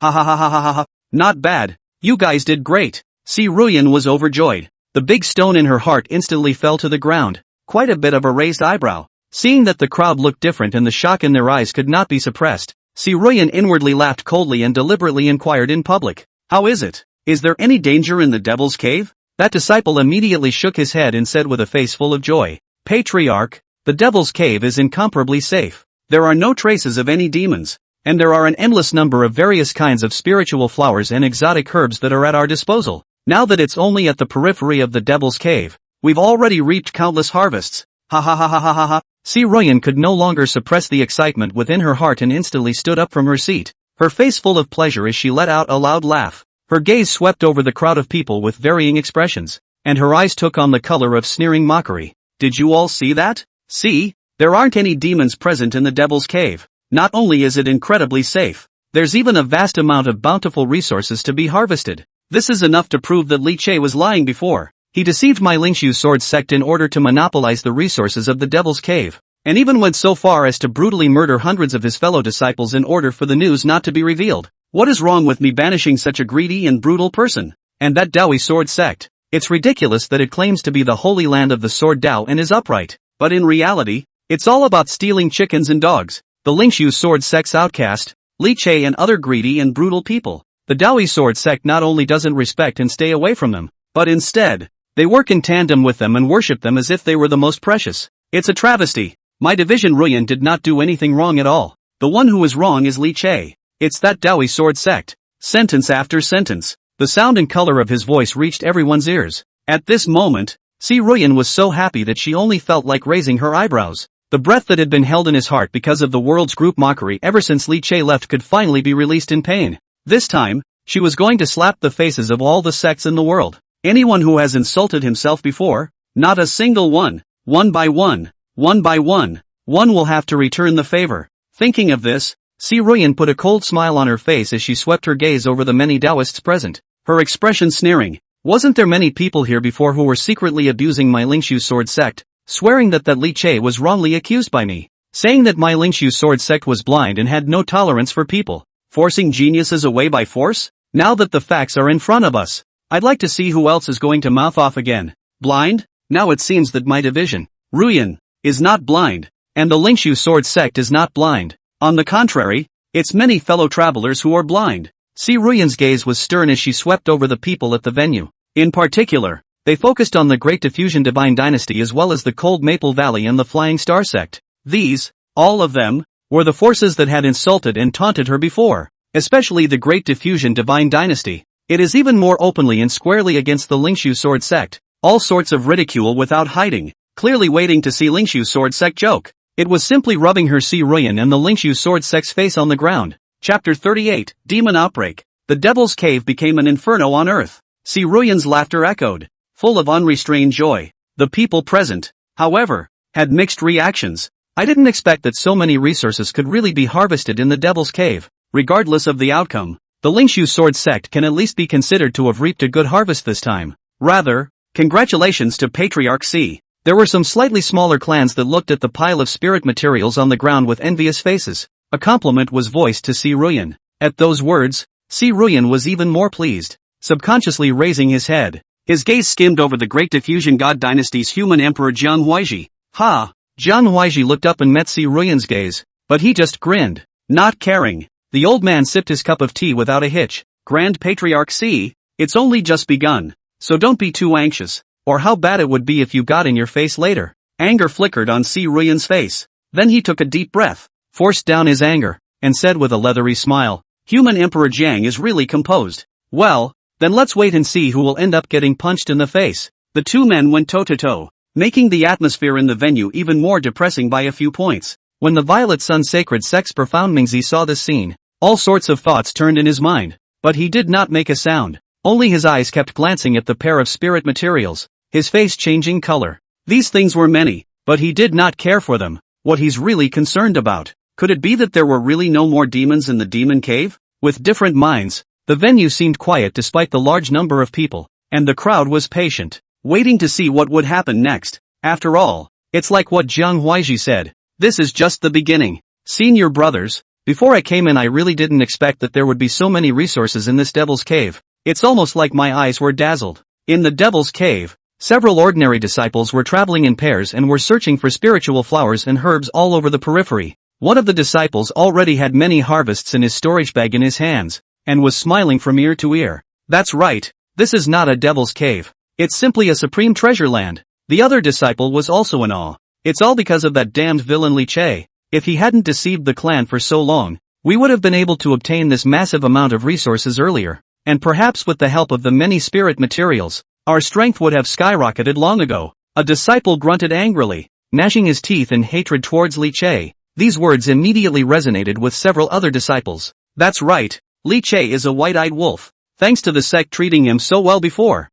Ha ha ha ha ha ha. Not bad. You guys did great. Si Ruyan was overjoyed. The big stone in her heart instantly fell to the ground. Quite a bit of a raised eyebrow. Seeing that the crowd looked different and the shock in their eyes could not be suppressed, Si Ruyan inwardly laughed coldly and deliberately inquired in public. How is it? Is there any danger in the Devil's Cave? That disciple immediately shook his head and said with a face full of joy, Patriarch, the Devil's Cave is incomparably safe. There are no traces of any demons, and there are an endless number of various kinds of spiritual flowers and exotic herbs that are at our disposal. Now that it's only at the periphery of the Devil's Cave, we've already reaped countless harvests. Ha ha ha ha ha ha ha. Si Ruyan could no longer suppress the excitement within her heart and instantly stood up from her seat, her face full of pleasure as she let out a loud laugh. Her gaze swept over the crowd of people with varying expressions, and her eyes took on the color of sneering mockery. Did you all see that? See? There aren't any demons present in the Devil's Cave. Not only is it incredibly safe, there's even a vast amount of bountiful resources to be harvested. This is enough to prove that Li Che was lying before. He deceived my Lingshu sword sect in order to monopolize the resources of the Devil's Cave, and even went so far as to brutally murder hundreds of his fellow disciples in order for the news not to be revealed. What is wrong with me banishing such a greedy and brutal person? And that Dawi sword sect. It's ridiculous that it claims to be the holy land of the sword Dao and is upright, but in reality, it's all about stealing chickens and dogs. The Lingshu sword sect's outcast, Li Che and other greedy and brutal people. The Dawi sword sect not only doesn't respect and stay away from them, but instead, they work in tandem with them and worship them as if they were the most precious. It's a travesty. My division Ruyan did not do anything wrong at all. The one who is wrong is Li Che. It's that Dawi sword sect. Sentence after sentence. The sound and color of his voice reached everyone's ears. At this moment, Si Ruyan was so happy that she only felt like raising her eyebrows. The breath that had been held in his heart because of the world's group mockery ever since Li Che left could finally be released in pain. This time, she was going to slap the faces of all the sects in the world. Anyone who has insulted himself before, not a single one, one by one will have to return the favor. Thinking of this, Si Ruyan put a cold smile on her face as she swept her gaze over the many Taoists present, her expression sneering. Wasn't there many people here before who were secretly abusing my Lingshu sword sect, swearing that Li Che was wrongly accused by me, saying that my Lingshu sword sect was blind and had no tolerance for people, forcing geniuses away by force? Now that the facts are in front of us, I'd like to see who else is going to mouth off again. Blind? Now it seems that my division, Ruyan, is not blind, and the Lingshu sword sect is not blind. On the contrary, it's many fellow travelers who are blind. Si Ruyan's gaze was stern as she swept over the people at the venue. In particular, they focused on the Great Diffusion Divine Dynasty as well as the Cold Maple Valley and the Flying Star sect. These, all of them, were the forces that had insulted and taunted her before, especially the Great Diffusion Divine Dynasty. It is even more openly and squarely against the Lingshu sword sect, all sorts of ridicule without hiding, clearly waiting to see Lingshu sword sect joke. It was simply rubbing her Si Ruyan and the Lingshu sword sect's face on the ground. Chapter 38, Demon Outbreak. The Devil's Cave became an inferno on earth. Si Ruyan's laughter echoed, full of unrestrained joy. The people present, however, had mixed reactions. I didn't expect that so many resources could really be harvested in the Devil's Cave. Regardless of the outcome, the Lingshu sword sect can at least be considered to have reaped a good harvest this time. Rather, congratulations to Patriarch C. There were some slightly smaller clans that looked at the pile of spirit materials on the ground with envious faces. A compliment was voiced to Si Ruyan. At those words, Si Ruyan was even more pleased, subconsciously raising his head. His gaze skimmed over the Great Diffusion God Dynasty's human emperor Jiang Huaiji. Ha! Jiang Huaiji looked up and met Si Ruyan's gaze, but he just grinned, not caring. The old man sipped his cup of tea without a hitch. Grand Patriarch C, it's only just begun, so don't be too anxious, or how bad it would be if you got in your face later. Anger flickered on Si Ruyan's face. Then he took a deep breath, forced down his anger, and said with a leathery smile, Human Emperor Jiang is really composed. Well, then let's wait and see who will end up getting punched in the face. The two men went toe-to-toe, making the atmosphere in the venue even more depressing by a few points. When the Violet Sun Sacred Sect's profound Mingzi saw this scene, all sorts of thoughts turned in his mind, but he did not make a sound. Only his eyes kept glancing at the pair of spirit materials, his face changing color. These things were many, but he did not care for them. What he's really concerned about, could it be that there were really no more demons in the demon cave? With different minds, the venue seemed quiet despite the large number of people, and the crowd was patient, waiting to see what would happen next. After all, it's like what Jiang Huaiji said, this is just the beginning. Senior brothers, before I came in I really didn't expect that there would be so many resources in this Devil's Cave. It's almost like my eyes were dazzled. In the Devil's Cave, several ordinary disciples were traveling in pairs and were searching for spiritual flowers and herbs all over the periphery. One of the disciples already had many harvests in his storage bag in his hands, and was smiling from ear to ear. That's right, this is not a Devil's Cave. It's simply a supreme treasure land. The other disciple was also in awe. It's all because of that damned villain Li Che. If he hadn't deceived the clan for so long, we would have been able to obtain this massive amount of resources earlier, and perhaps with the help of the many spirit materials, our strength would have skyrocketed long ago. A disciple grunted angrily, gnashing his teeth in hatred towards Li Che. These words immediately resonated with several other disciples. That's right, Li Che is a white-eyed wolf, thanks to the sect treating him so well before.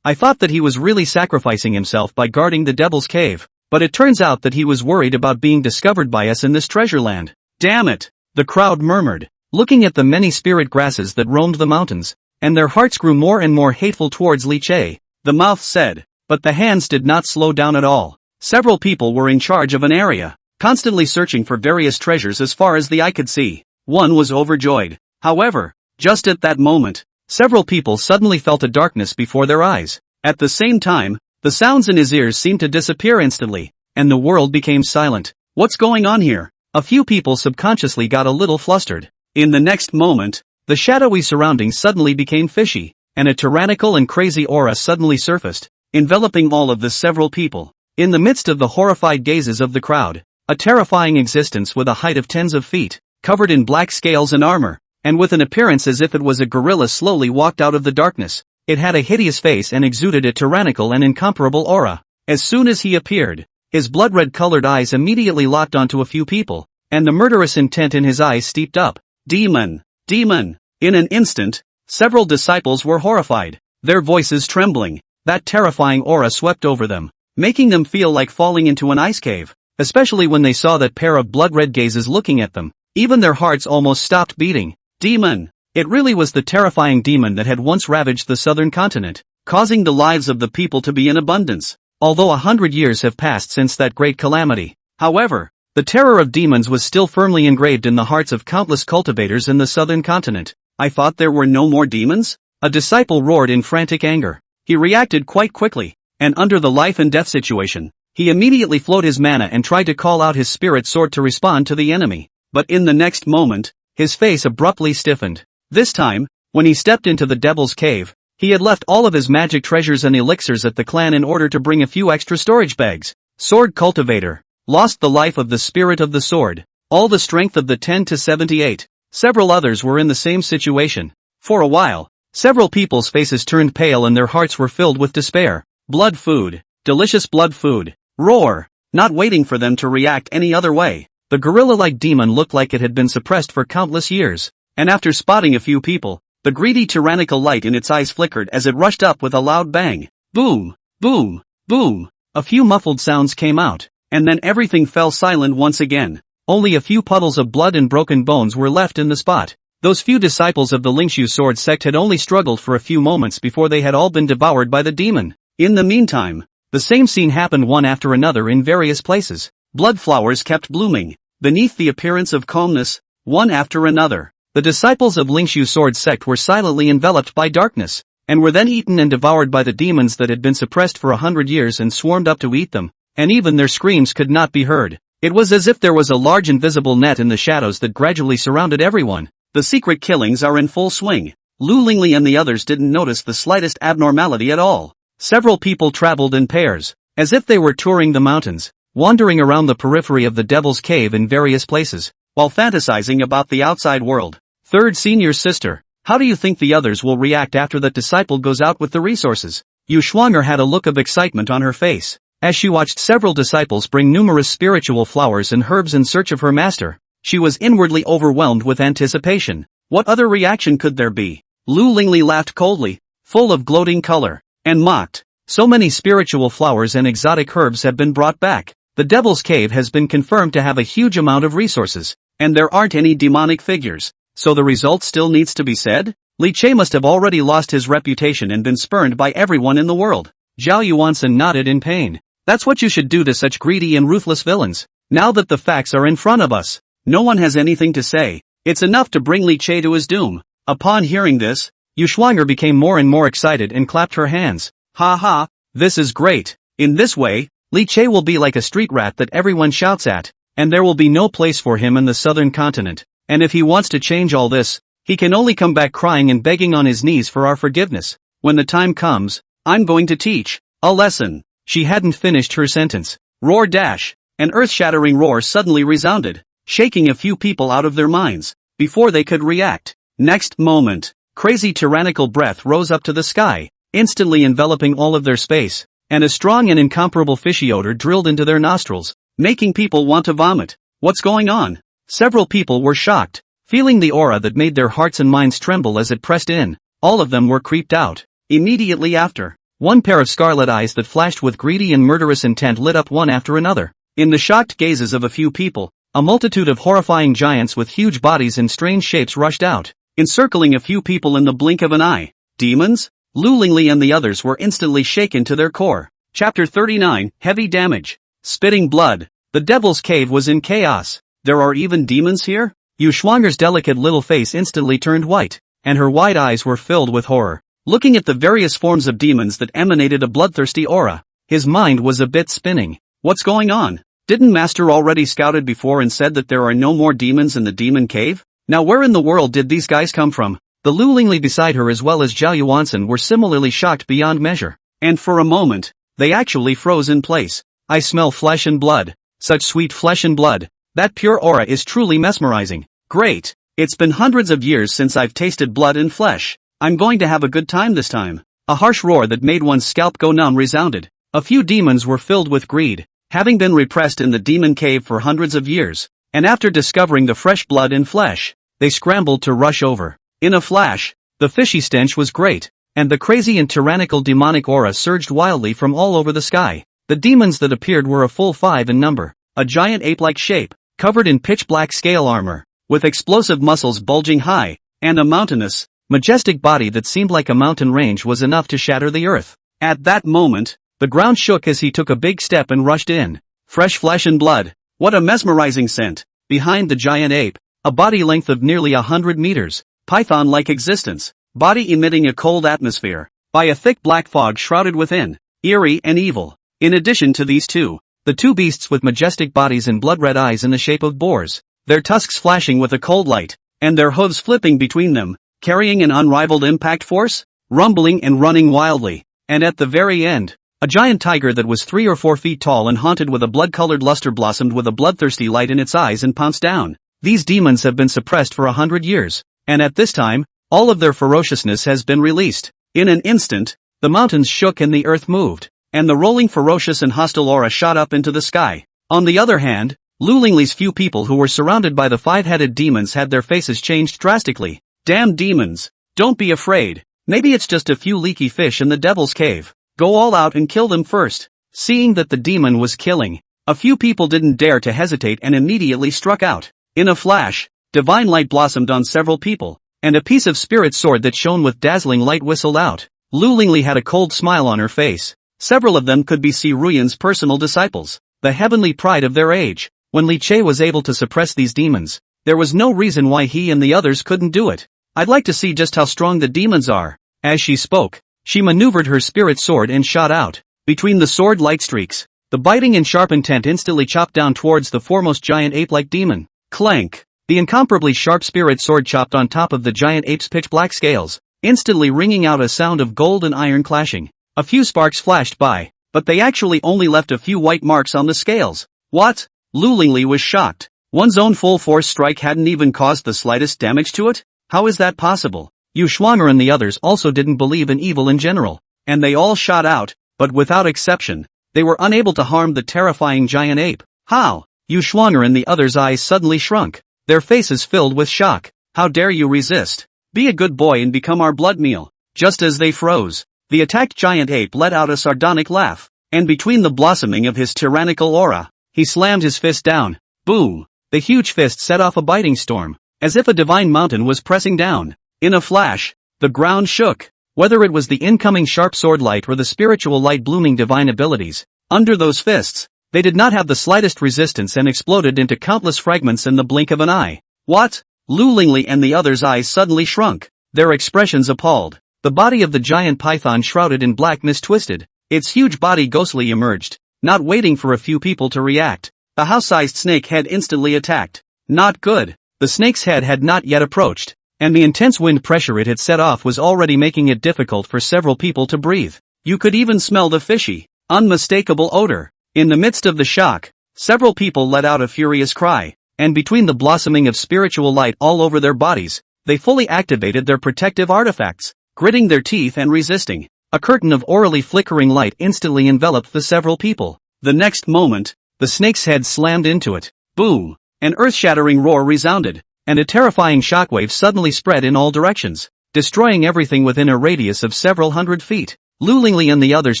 I thought that he was really sacrificing himself by guarding the Devil's Cave, But it turns out that he was worried about being discovered by us in this treasure land. Damn it! The crowd murmured, looking at the many spirit grasses that roamed the mountains, and their hearts grew more and more hateful towards Li Che. The mouth said, but the hands did not slow down at all. Several people were in charge of an area, constantly searching for various treasures as far as the eye could see. One was overjoyed. However, just at that moment, several people suddenly felt a darkness before their eyes. At the same time, the sounds in his ears seemed to disappear instantly, and the world became silent. What's going on here? A few people subconsciously got a little flustered. In the next moment, the shadowy surroundings suddenly became fishy, and a tyrannical and crazy aura suddenly surfaced, enveloping all of the several people. In the midst of the horrified gazes of the crowd, a terrifying existence with a height of tens of feet, covered in black scales and armor, and with an appearance as if it was a gorilla slowly walked out of the darkness. It had a hideous face and exuded a tyrannical and incomparable aura. As soon as he appeared, his blood-red-colored eyes immediately locked onto a few people, and the murderous intent in his eyes steeped up. Demon! Demon! In an instant, several disciples were horrified, their voices trembling. That terrifying aura swept over them, making them feel like falling into an ice cave, especially when they saw that pair of blood-red gazes looking at them. Even their hearts almost stopped beating. Demon! It really was the terrifying demon that had once ravaged the southern continent, causing the lives of the people to be in abundance. Although 100 years have passed since that great calamity. However, the terror of demons was still firmly engraved in the hearts of countless cultivators in the southern continent. I thought there were no more demons? A disciple roared in frantic anger. He reacted quite quickly, and under the life and death situation, he immediately flowed his mana and tried to call out his spirit sword to respond to the enemy. But in the next moment, his face abruptly stiffened. This time, when he stepped into the devil's cave, he had left all of his magic treasures and elixirs at the clan in order to bring a few extra storage bags. Sword cultivator. Lost the life of the spirit of the sword. All the strength of the 10 to 78. Several others were in the same situation. For a while, several people's faces turned pale and their hearts were filled with despair. Blood food. Delicious blood food. Roar. Not waiting for them to react any other way, the gorilla-like demon looked like it had been suppressed for countless years, and after spotting a few people, the greedy tyrannical light in its eyes flickered as it rushed up with a loud bang. Boom, boom, boom. A few muffled sounds came out, and then everything fell silent once again. Only a few puddles of blood and broken bones were left in the spot. Those few disciples of the Lingshu sword sect had only struggled for a few moments before they had all been devoured by the demon. In the meantime, the same scene happened one after another in various places. Blood flowers kept blooming, beneath the appearance of calmness, one after another. The disciples of Lingshu sword sect were silently enveloped by darkness, and were then eaten and devoured by the demons that had been suppressed for 100 years and swarmed up to eat them, and even their screams could not be heard. It was as if there was a large invisible net in the shadows that gradually surrounded everyone. The secret killings are in full swing. Lu Lingli and the others didn't notice the slightest abnormality at all. Several people traveled in pairs, as if they were touring the mountains, wandering around the periphery of the Devil's Cave in various places, while fantasizing about the outside world. Third senior sister, how do you think the others will react after that disciple goes out with the resources? Yu Schwanger had a look of excitement on her face, as she watched several disciples bring numerous spiritual flowers and herbs in search of her master. She was inwardly overwhelmed with anticipation. What other reaction could there be? Lu Lingli laughed coldly, full of gloating color, and mocked. So many spiritual flowers and exotic herbs have been brought back. The Devil's Cave has been confirmed to have a huge amount of resources, and there aren't any demonic figures. So the result still needs to be said? Li Che must have already lost his reputation and been spurned by everyone in the world. Zhao Yuansen nodded in pain. That's what you should do to such greedy and ruthless villains. Now that the facts are in front of us, no one has anything to say. It's enough to bring Li Che to his doom. Upon hearing this, Yu Schwanger became more and more excited and clapped her hands. Ha ha, this is great. In this way, Li Che will be like a street rat that everyone shouts at, and there will be no place for him in the southern continent. And if he wants to change all this, he can only come back crying and begging on his knees for our forgiveness. When the time comes, I'm going to teach a lesson. She hadn't finished her sentence. Roar dash. An earth-shattering roar suddenly resounded, shaking a few people out of their minds, before they could react. Next moment, crazy tyrannical breath rose up to the sky, instantly enveloping all of their space, and a strong and incomparable fishy odor drilled into their nostrils, making people want to vomit. What's going on? Several people were shocked, feeling the aura that made their hearts and minds tremble as it pressed in. All of them were creeped out. Immediately after, One pair of scarlet eyes that flashed with greedy and murderous intent lit up one after another. In the shocked gazes of a few people, a multitude of horrifying giants with huge bodies and strange shapes rushed out, encircling a few people in the blink of an eye. Demons? Lu Lingli and the others were instantly shaken to their core. Chapter 39, Heavy Damage. Spitting blood. The Devil's Cave was in chaos. There are even demons here? Yu Shuang'er's delicate little face instantly turned white, and her wide eyes were filled with horror. Looking at the various forms of demons that emanated a bloodthirsty aura, his mind was a bit spinning. What's going on? Didn't Master already scouted before and said that there are no more demons in the demon cave? Now where in the world did these guys come from? The Lu Lingli beside her as well as Zhao Yuansen were similarly shocked beyond measure. And for a moment, they actually froze in place. I smell flesh and blood. Such sweet flesh and blood. That pure aura is truly mesmerizing. Great. It's been hundreds of years since I've tasted blood and flesh. I'm going to have a good time this time. A harsh roar that made one's scalp go numb resounded. A few demons were filled with greed, having been repressed in the demon cave for hundreds of years, and after discovering the fresh blood and flesh, they scrambled to rush over. In a flash, the fishy stench was great, and the crazy and tyrannical demonic aura surged wildly from all over the sky. The demons that appeared were a full 5 in number, a giant ape-like shape, covered in pitch-black scale armor, with explosive muscles bulging high, and a mountainous, majestic body that seemed like a mountain range was enough to shatter the earth. At that moment, the ground shook as he took a big step and rushed in. Fresh flesh and blood. What a mesmerizing scent. Behind the giant ape, a body length of nearly 100 meters, python-like existence, body emitting a cold atmosphere, by a thick black fog shrouded within, eerie and evil. In addition to these two, the two beasts with majestic bodies and blood-red eyes in the shape of boars, their tusks flashing with a cold light, and their hooves flipping between them, carrying an unrivaled impact force, rumbling and running wildly. And at the very end, a giant tiger that was 3 or 4 feet tall and haunted with a blood-colored luster blossomed with a bloodthirsty light in its eyes and pounced down. These demons have been suppressed for 100 years, and at this time, all of their ferociousness has been released. In an instant, the mountains shook and the earth moved, and the rolling ferocious and hostile aura shot up into the sky. On the other hand, Lu Lingli's few people who were surrounded by the 5-headed demons had their faces changed drastically. Damn demons! Don't be afraid. Maybe it's just a few leaky fish in the Devil's Cave. Go all out and kill them first. Seeing that the demon was killing, a few people didn't dare to hesitate and immediately struck out. In a flash, divine light blossomed on several people, and a piece of spirit sword that shone with dazzling light whistled out. Lu Lingli had a cold smile on her face. Several of them could be Si Ruyan's personal disciples, the heavenly pride of their age. When Li Che was able to suppress these demons, there was no reason why he and the others couldn't do it. I'd like to see just how strong the demons are. As she spoke, she maneuvered her spirit sword and shot out. Between the sword light streaks, the biting and sharp intent instantly chopped down towards the foremost giant ape-like demon. Clank! The incomparably sharp spirit sword chopped on top of the giant ape's pitch-black scales, instantly ringing out a sound of gold and iron clashing. A few sparks flashed by, but they actually only left a few white marks on the scales. What? Lu Lingli was shocked. One's own full-force strike hadn't even caused the slightest damage to it? How is that possible? Yu Shuang'er and the others also didn't believe in evil in general, and they all shot out, but without exception, they were unable to harm the terrifying giant ape. How? Yu Shuang'er and the others' eyes suddenly shrunk, their faces filled with shock. How dare you resist? Be a good boy and become our blood meal. Just as they froze, the attacked giant ape let out a sardonic laugh, and between the blossoming of his tyrannical aura, he slammed his fist down. Boom! The huge fist set off a biting storm, as if a divine mountain was pressing down. In a flash, the ground shook. Whether it was the incoming sharp sword light or the spiritual light blooming divine abilities, under those fists, they did not have the slightest resistance and exploded into countless fragments in the blink of an eye. What? Lu Lingli and the others' eyes suddenly shrunk, their expressions appalled. The body of the giant python shrouded in black mist twisted, its huge body ghostly emerged, not waiting for a few people to react. The house-sized snake head instantly attacked. Not good. The snake's head had not yet approached, and the intense wind pressure it had set off was already making it difficult for several people to breathe. You could even smell the fishy, unmistakable odor. In the midst of the shock, several people let out a furious cry, and between the blossoming of spiritual light all over their bodies, they fully activated their protective artifacts, gritting their teeth and resisting. A curtain of orally flickering light instantly enveloped the several people. The next moment, the snake's head slammed into it. Boom! An earth-shattering roar resounded, and a terrifying shockwave suddenly spread in all directions, destroying everything within a radius of several hundred feet. Lu Lingli and the others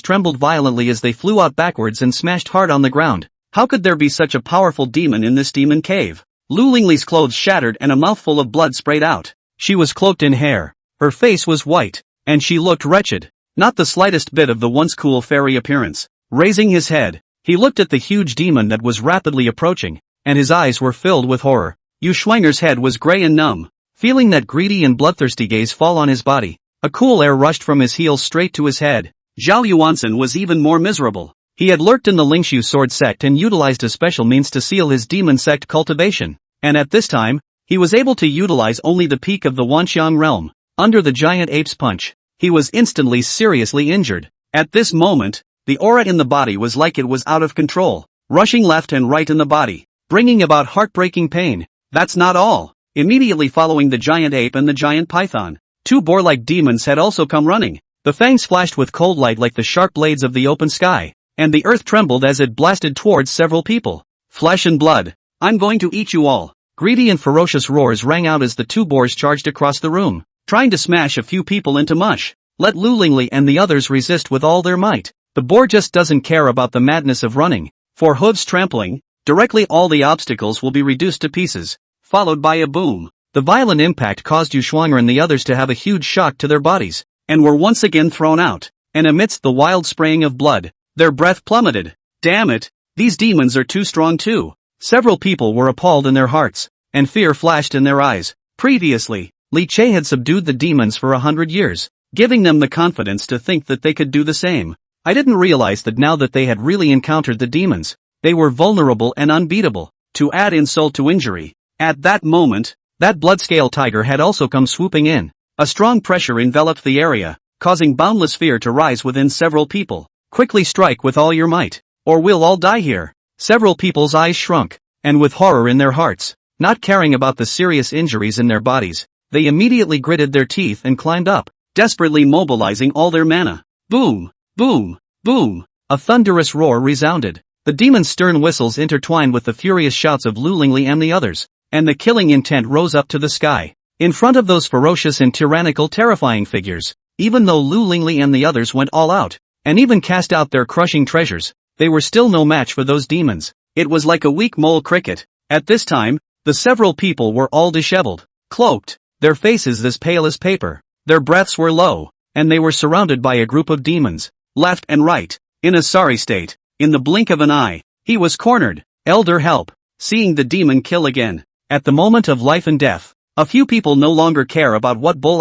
trembled violently as they flew out backwards and smashed hard on the ground. How could there be such a powerful demon in this demon cave? Lu Lingli's clothes shattered and a mouthful of blood sprayed out. She was cloaked in hair. Her face was white, and she looked wretched. Not the slightest bit of the once cool fairy appearance. Raising his head, he looked at the huge demon that was rapidly approaching, and his eyes were filled with horror. Yu Schwanger's head was gray and numb. Feeling that greedy and bloodthirsty gaze fall on his body, a cool air rushed from his heels straight to his head. Zhao Yuansen was even more miserable. He had lurked in the Lingshu sword sect and utilized a special means to seal his demon sect cultivation, and at this time, he was able to utilize only the peak of the Wanxiang realm. Under the giant ape's punch, he was instantly seriously injured. At this moment, the aura in the body was like it was out of control, rushing left and right in the body, bringing about heartbreaking pain. That's not all. Immediately following the giant ape and the giant python, two boar-like demons had also come running. The fangs flashed with cold light like the sharp blades of the open sky, and the earth trembled as it blasted towards several people. Flesh and blood. I'm going to eat you all. Greedy and ferocious roars rang out as the two boars charged across the room, trying to smash a few people into mush. Let Lu Lingli and the others resist with all their might. The boar just doesn't care about the madness of running. For hooves trampling, directly all the obstacles will be reduced to pieces, followed by a boom. The violent impact caused Yu Schwanger and the others to have a huge shock to their bodies, and were once again thrown out. And amidst the wild spraying of blood, their breath plummeted. Damn it, these demons are too strong too. Several people were appalled in their hearts, and fear flashed in their eyes. Previously, Li Che had subdued the demons for 100 years, giving them the confidence to think that they could do the same. I didn't realize that now that they had really encountered the demons, they were vulnerable and unbeatable. To add insult to injury, at that moment, that blood-scale tiger had also come swooping in. A strong pressure enveloped the area, causing boundless fear to rise within several people. Quickly strike with all your might, or we'll all die here. Several people's eyes shrunk, and with horror in their hearts, not caring about the serious injuries in their bodies, they immediately gritted their teeth and climbed up, desperately mobilizing all their mana. Boom! Boom! Boom! A thunderous roar resounded. The demon's stern whistles intertwined with the furious shouts of Lu Lingli and the others, and the killing intent rose up to the sky. In front of those ferocious and tyrannical terrifying figures, even though Lu Lingli and the others went all out, and even cast out their crushing treasures, they were still no match for those demons. It was like a weak mole cricket. At this time, the several people were all disheveled, cloaked, their faces as pale as paper, their breaths were low, and they were surrounded by a group of demons, left and right, in a sorry state. In the blink of an eye, he was cornered. Elder help. Seeing the demon kill again. At the moment of life and death, a few people no longer care about what bull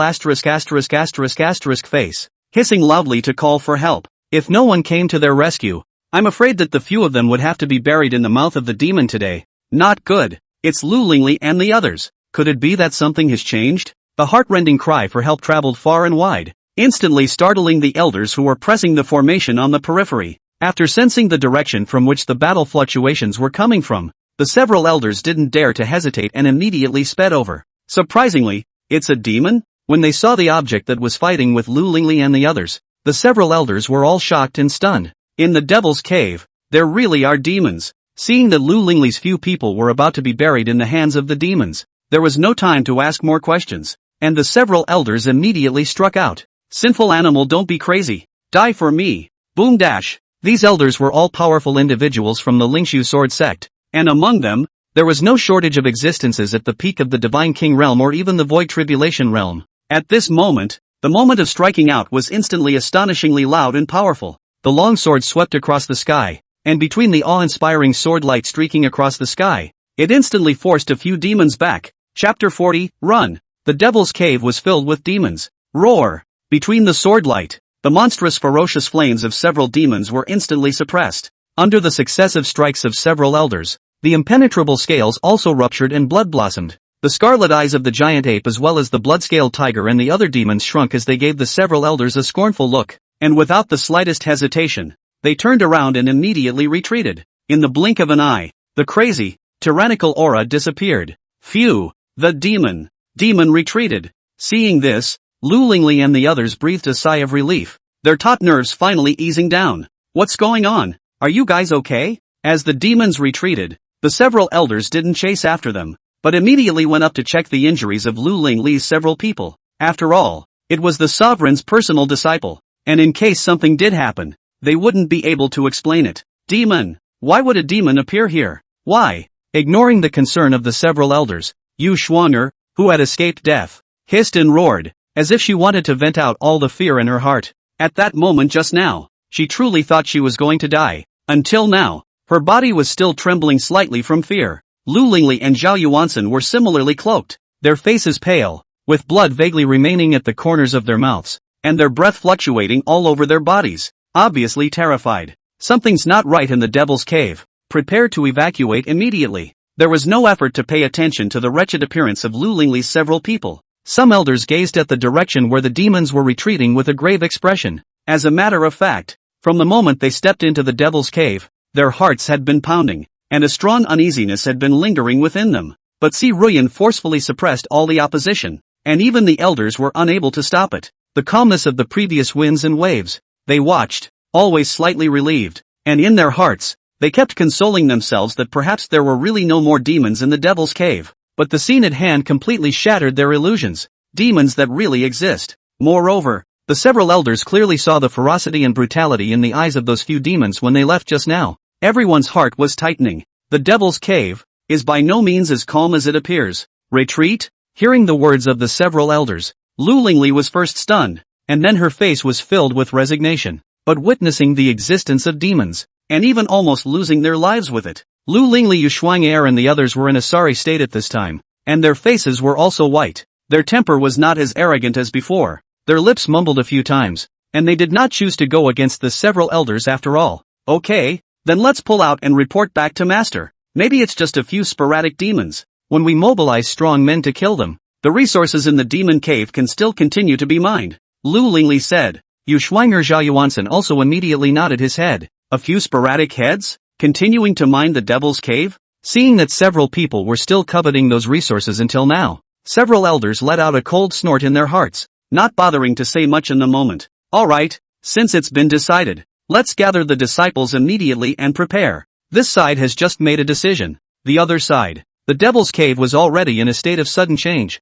face, hissing loudly to call for help. If no one came to their rescue, I'm afraid that the few of them would have to be buried in the mouth of the demon today. Not good. It's Lu Lingli and the others. Could it be that something has changed? The heart-rending cry for help traveled far and wide, instantly startling the elders who were pressing the formation on the periphery. After sensing the direction from which the battle fluctuations were coming from, the several elders didn't dare to hesitate and immediately sped over. Surprisingly, it's a demon? When they saw the object that was fighting with Lu Lingli and the others, the several elders were all shocked and stunned. In the Devil's Cave, there really are demons. Seeing that Lu Lingli's few people were about to be buried in the hands of the demons, there was no time to ask more questions, and the several elders immediately struck out. Sinful animal, don't be crazy. Die for me. Boom dash. These elders were all powerful individuals from the Lingshu sword sect, and among them, there was no shortage of existences at the peak of the Divine King realm or even the Void Tribulation realm. At this moment, the moment of striking out was instantly astonishingly loud and powerful. The long sword swept across the sky, and between the awe-inspiring sword light streaking across the sky, it instantly forced a few demons back. Chapter 40, Run. The Devil's Cave was filled with demons. Roar. Between the sword light, the monstrous ferocious flames of several demons were instantly suppressed. Under the successive strikes of several elders, the impenetrable scales also ruptured and blood blossomed. The scarlet eyes of the giant ape as well as the blood-scaled tiger and the other demons shrunk as they gave the several elders a scornful look, and without the slightest hesitation, they turned around and immediately retreated. In the blink of an eye, the crazy, tyrannical aura disappeared. Phew! The demon retreated. Seeing this, Lu Lingli and the others breathed a sigh of relief, their taut nerves finally easing down. What's going on? Are you guys okay? As the demons retreated, the several elders didn't chase after them, but immediately went up to check the injuries of Lu Lingli's several people. After all, it was the sovereign's personal disciple. and in case something did happen, they wouldn't be able to explain it. Demon! Why would a demon appear here? Why? Ignoring the concern of the several elders, Yu Xuanger, who had escaped death, hissed and roared, as if she wanted to vent out all the fear in her heart. At that moment just now, she truly thought she was going to die. Until now, her body was still trembling slightly from fear. Lu Lingli and Zhao Yuansen were similarly cloaked, their faces pale, with blood vaguely remaining at the corners of their mouths, and their breath fluctuating all over their bodies, obviously terrified. Something's not right in the Devil's Cave. Prepare to evacuate immediately. There was no effort to pay attention to the wretched appearance of Lu Lingli's several people. Some elders gazed at the direction where the demons were retreating with a grave expression. As a matter of fact, from the moment they stepped into the Devil's Cave, their hearts had been pounding, and a strong uneasiness had been lingering within them. But Si Ruyan forcefully suppressed all the opposition, and even the elders were unable to stop it. The calmness of the previous winds and waves. They watched, always slightly relieved, and in their hearts, they kept consoling themselves that perhaps there were really no more demons in the Devil's Cave. But the scene at hand completely shattered their illusions. Demons that really exist. Moreover, the several elders clearly saw the ferocity and brutality in the eyes of those few demons when they left just now. Everyone's heart was tightening. The Devil's Cave is by no means as calm as it appears. Retreat? Hearing the words of the several elders, Lu Lingli was first stunned, and then her face was filled with resignation. But witnessing the existence of demons, and even almost losing their lives with it, Lu Lingli, Yu Shuang'er and the others were in a sorry state at this time, and their faces were also white. Their temper was not as arrogant as before. Their lips mumbled a few times, and they did not choose to go against the several elders after all. Okay, then let's pull out and report back to Master. Maybe it's just a few sporadic demons. When we mobilize strong men to kill them, the resources in the demon cave can still continue to be mined. Lu Lingli said. Yu Shuang'er Zhao Yuansen also immediately nodded his head. A few sporadic heads? Continuing to mine the Devil's Cave? Seeing that several people were still coveting those resources until now, several elders let out a cold snort in their hearts, not bothering to say much in the moment. Alright, since it's been decided, let's gather the disciples immediately and prepare. This side has just made a decision. The other side. The Devil's Cave was already in a state of sudden change.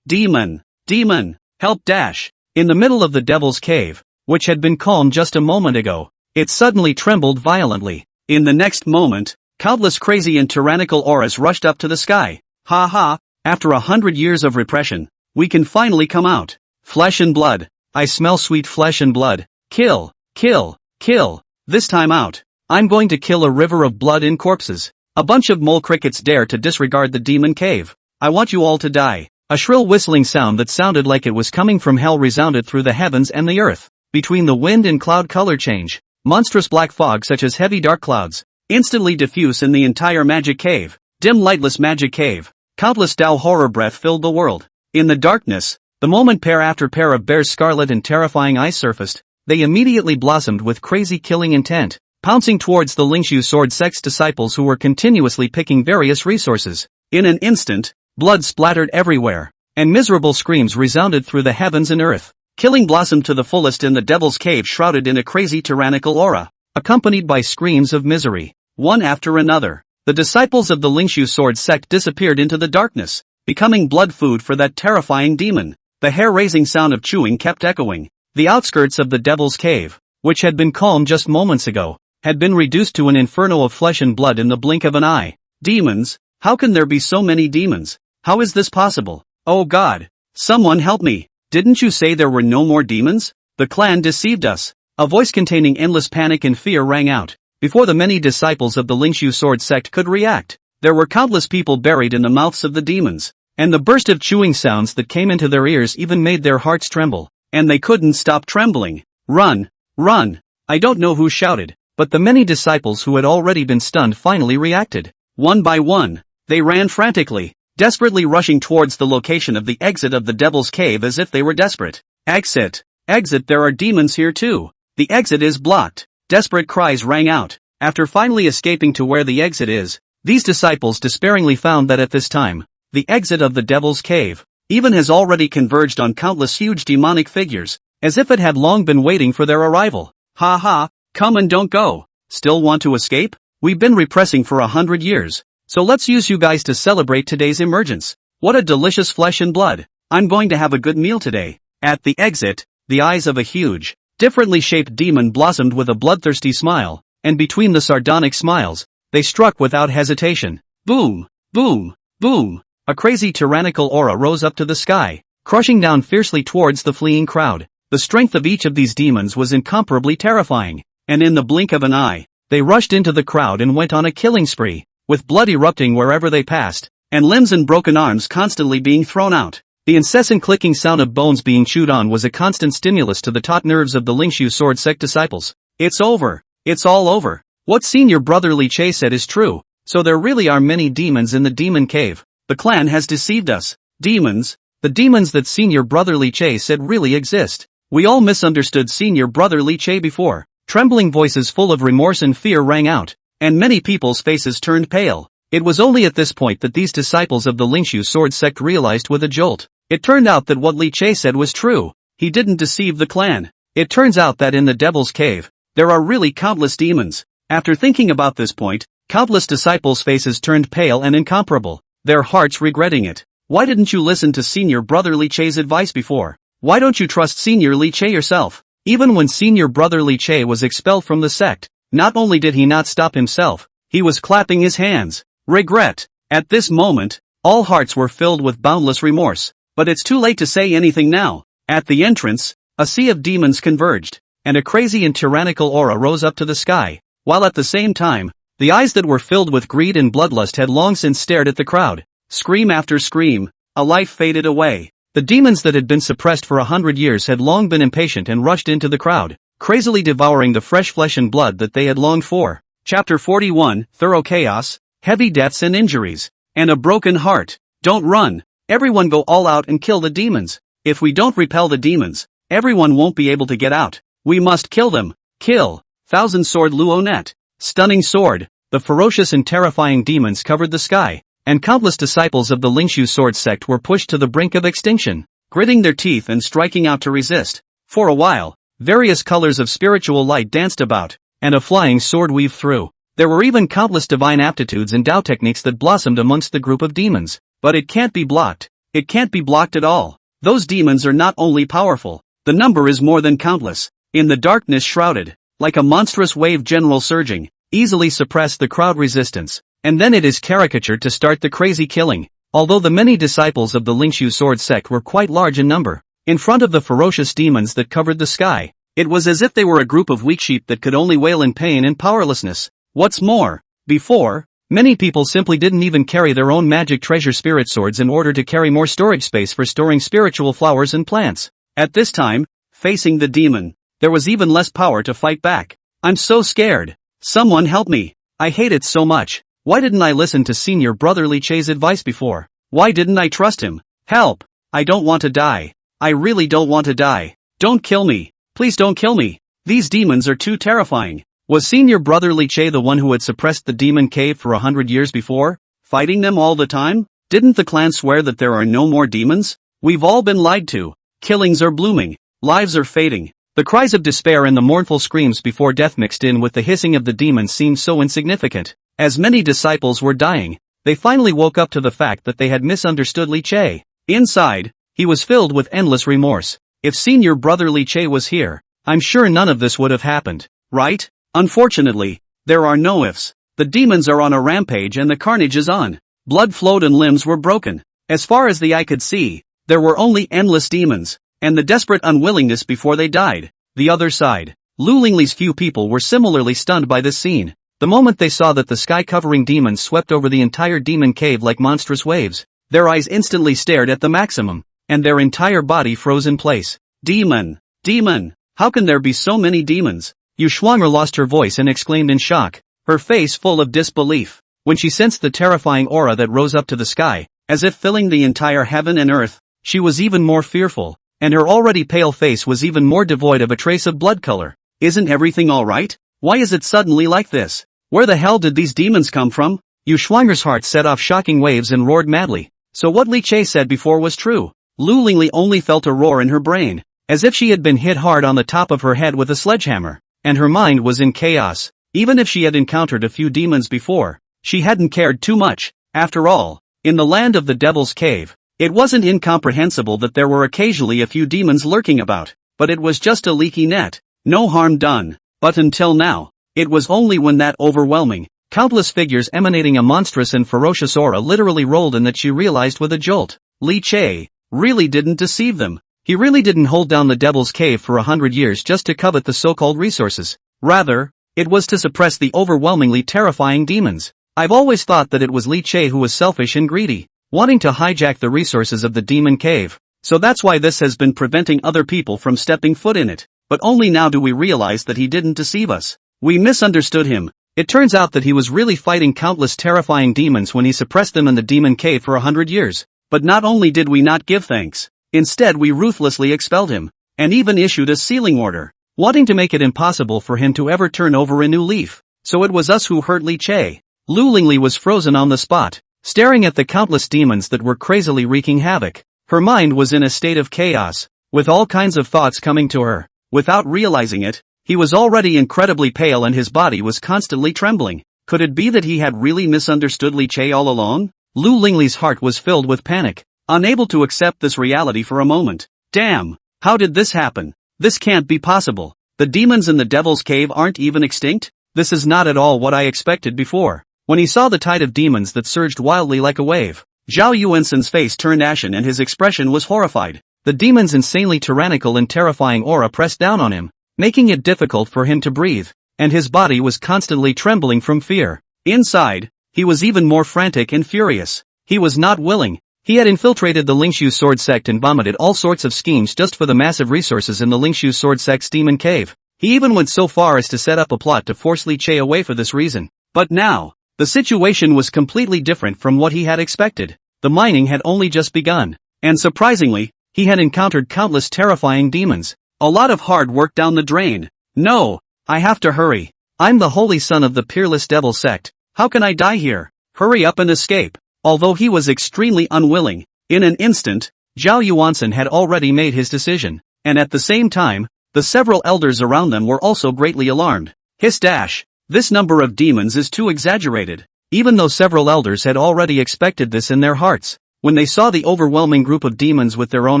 Demon! Demon! Help dash! In the middle of the Devil's Cave, which had been calm just a moment ago, it suddenly trembled violently. In the next moment, countless crazy and tyrannical auras rushed up to the sky. Ha ha, after 100 years of repression, we can finally come out. Flesh and blood. I smell sweet flesh and blood. Kill, kill, kill. This time out, I'm going to kill a river of blood in corpses. A bunch of mole crickets dare to disregard the demon cave. I want you all to die. A shrill whistling sound that sounded like it was coming from hell resounded through the heavens and the earth. Between the wind and cloud color change, monstrous black fog such as heavy dark clouds, instantly diffuse in the entire magic cave. Dim lightless magic cave. Countless Dao horror breath filled the world. In the darkness, the moment pair after pair of bears' scarlet and terrifying eyes surfaced, they immediately blossomed with crazy killing intent, pouncing towards the Lingshu sword sect's disciples who were continuously picking various resources. In an instant, blood splattered everywhere, and miserable screams resounded through the heavens and earth. Killing blossomed to the fullest in the Devil's Cave, shrouded in a crazy tyrannical aura, accompanied by screams of misery. One after another, the disciples of the Lingshu sword sect disappeared into the darkness, becoming blood food for that terrifying demon. The hair-raising sound of chewing kept echoing. The outskirts of the Devil's Cave, which had been calm just moments ago, had been reduced to an inferno of flesh and blood in the blink of an eye. Demons? How can there be so many demons? How is this possible? Oh God! Someone help me! Didn't you say there were no more demons? The clan deceived us. A voice containing endless panic and fear rang out. Before the many disciples of the Lingshu sword sect could react, there were countless people buried in the mouths of the demons, and the burst of chewing sounds that came into their ears even made their hearts tremble, and they couldn't stop trembling. Run! Run! I don't know who shouted, but the many disciples who had already been stunned finally reacted. One by one, they ran frantically, desperately rushing towards the location of the exit of the Devil's Cave as if they were desperate. Exit! Exit! There are demons here too! The exit is blocked! Desperate cries rang out. After finally escaping to where the exit is, these disciples despairingly found that at this time, the exit of the Devil's Cave even has already converged on countless huge demonic figures, as if it had long been waiting for their arrival. Ha ha, come and don't go. Still want to escape? We've been repressing for 100 years. So let's use you guys to celebrate today's emergence. What a delicious flesh and blood. I'm going to have a good meal today. At the exit, the eyes of a huge, differently shaped demon blossomed with a bloodthirsty smile, and between the sardonic smiles, they struck without hesitation. Boom! Boom! Boom! A crazy tyrannical aura rose up to the sky, crushing down fiercely towards the fleeing crowd. The strength of each of these demons was incomparably terrifying, and in the blink of an eye, they rushed into the crowd and went on a killing spree, with blood erupting wherever they passed, and limbs and broken arms constantly being thrown out. The incessant clicking sound of bones being chewed on was a constant stimulus to the taut nerves of the Lingshu sword sect disciples. It's over. It's all over. What Senior Brother Li Che said is true, so there really are many demons in the demon cave. The clan has deceived us. Demons? The demons that Senior Brother Li Che said really exist. We all misunderstood Senior Brother Li Che before. Trembling voices full of remorse and fear rang out, and many people's faces turned pale. It was only at this point that these disciples of the Lingshu sword sect realized with a jolt. It turned out that what Li Che said was true. He didn't deceive the clan. It turns out that in the Devil's Cave, there are really countless demons. After thinking about this point, countless disciples' faces turned pale and incomparable, their hearts regretting it. Why didn't you listen to Senior Brother Li Che's advice before? Why don't you trust Senior Li Che yourself? Even when Senior Brother Li Che was expelled from the sect, not only did he not stop himself, he was clapping his hands. Regret. At this moment, all hearts were filled with boundless remorse. But it's too late to say anything now. At the entrance, a sea of demons converged, and a crazy and tyrannical aura rose up to the sky, while at the same time, the eyes that were filled with greed and bloodlust had long since stared at the crowd. Scream after scream, a life faded away. The demons that had been suppressed for 100 years had long been impatient and rushed into the crowd, crazily devouring the fresh flesh and blood that they had longed for. Chapter 41, Thorough Chaos, Heavy Deaths and Injuries, and a Broken Heart. Don't run. Everyone go all out and kill the demons. If we don't repel the demons, everyone won't be able to get out. We must kill them. Kill. Thousand Sword Luonet. Stunning Sword. The ferocious and terrifying demons covered the sky, and countless disciples of the Lingshu sword sect were pushed to the brink of extinction, gritting their teeth and striking out to resist. For a while, various colors of spiritual light danced about, and a flying sword weaved through. There were even countless divine aptitudes and Tao techniques that blossomed amongst the group of demons. But it can't be blocked. It can't be blocked at all. Those demons are not only powerful, the number is more than countless. In the darkness shrouded, like a monstrous wave general surging, easily suppress the crowd resistance, and then it is caricatured to start the crazy killing. Although the many disciples of the Lingshu sword sect were quite large in number, in front of the ferocious demons that covered the sky, it was as if they were a group of weak sheep that could only wail in pain and powerlessness. What's more, before, many people simply didn't even carry their own magic treasure spirit swords in order to carry more storage space for storing spiritual flowers and plants. At this time, facing the demon, there was even less power to fight back. I'm so scared. Someone help me. I hate it so much. Why didn't I listen to Senior Brother Li Che's advice before? Why didn't I trust him? Help. I don't want to die. I really don't want to die. Don't kill me. Please don't kill me. These demons are too terrifying. Was Senior Brother Li Che the one who had suppressed the demon cave for 100 years before, fighting them all the time? Didn't the clan swear that there are no more demons? We've all been lied to. Killings are blooming. Lives are fading. The cries of despair and the mournful screams before death mixed in with the hissing of the demons seemed so insignificant. As many disciples were dying, they finally woke up to the fact that they had misunderstood Li Che. Inside, he was filled with endless remorse. If Senior Brother Li Che was here, I'm sure none of this would have happened, right? Unfortunately, there are no ifs. The demons are on a rampage and the carnage is on. Blood flowed and limbs were broken. As far as the eye could see, there were only endless demons, and the desperate unwillingness before they died. The other side. Lu Lingli's few people were similarly stunned by this scene. The moment they saw that the sky-covering demons swept over the entire demon cave like monstrous waves, their eyes instantly stared at the maximum, and their entire body froze in place. Demon! Demon! How can there be so many demons? Yu Shuang'er lost her voice and exclaimed in shock, her face full of disbelief. When she sensed the terrifying aura that rose up to the sky, as if filling the entire heaven and earth, she was even more fearful, and her already pale face was even more devoid of a trace of blood color. Isn't everything alright? Why is it suddenly like this? Where the hell did these demons come from? Yu Shuang'er's heart set off shocking waves and roared madly. So what Li Che said before was true. Lu Lingli only felt a roar in her brain, as if she had been hit hard on the top of her head with a sledgehammer. And her mind was in chaos. Even if she had encountered a few demons before, she hadn't cared too much. After all, in the land of the Devil's Cave, it wasn't incomprehensible that there were occasionally a few demons lurking about, but it was just a leaky net. no harm done. But until now, it was only when that overwhelming, countless figures emanating a monstrous and ferocious aura literally rolled in that she realized with a jolt, Li Che really didn't deceive them. He really didn't hold down the Devil's Cave for 100 years just to covet the so-called resources. Rather, it was to suppress the overwhelmingly terrifying demons. I've always thought that it was Li Che who was selfish and greedy, wanting to hijack the resources of the demon cave. So that's why this has been preventing other people from stepping foot in it. But only now do we realize that he didn't deceive us. We misunderstood him. It turns out that he was really fighting countless terrifying demons when he suppressed them in the demon cave for 100 years. But not only did we not give thanks, instead we ruthlessly expelled him, and even issued a sealing order, wanting to make it impossible for him to ever turn over a new leaf. So it was us who hurt Li Che. Lu Lingli was frozen on the spot, staring at the countless demons that were crazily wreaking havoc. Her mind was in a state of chaos, with all kinds of thoughts coming to her. Without realizing it, he was already incredibly pale and his body was constantly trembling. Could it be that he had really misunderstood Li Che all along? Lu Lingli's heart was filled with panic, unable to accept this reality for a moment. Damn! How did this happen? This can't be possible. The demons in the Devil's Cave aren't even extinct? This is not at all what I expected before. When he saw the tide of demons that surged wildly like a wave, Zhao Yuansen's face turned ashen and his expression was horrified. The demon's insanely tyrannical and terrifying aura pressed down on him, making it difficult for him to breathe, and his body was constantly trembling from fear. Inside, he was even more frantic and furious. He was not willing. He had infiltrated the Lingshu Sword Sect and vomited all sorts of schemes just for the massive resources in the Lingshu Sword Sect's demon cave. He even went so far as to set up a plot to force Li Che away for this reason. But now, the situation was completely different from what he had expected. The mining had only just begun, and surprisingly, he had encountered countless terrifying demons. A lot of hard work down the drain. No, I have to hurry. I'm the holy son of the peerless devil sect. How can I die here? Hurry up and escape. Although he was extremely unwilling, in an instant, Zhao Yuansen had already made his decision, and at the same time, the several elders around them were also greatly alarmed. Hiss dash. This number of demons is too exaggerated. Even though several elders had already expected this in their hearts, when they saw the overwhelming group of demons with their own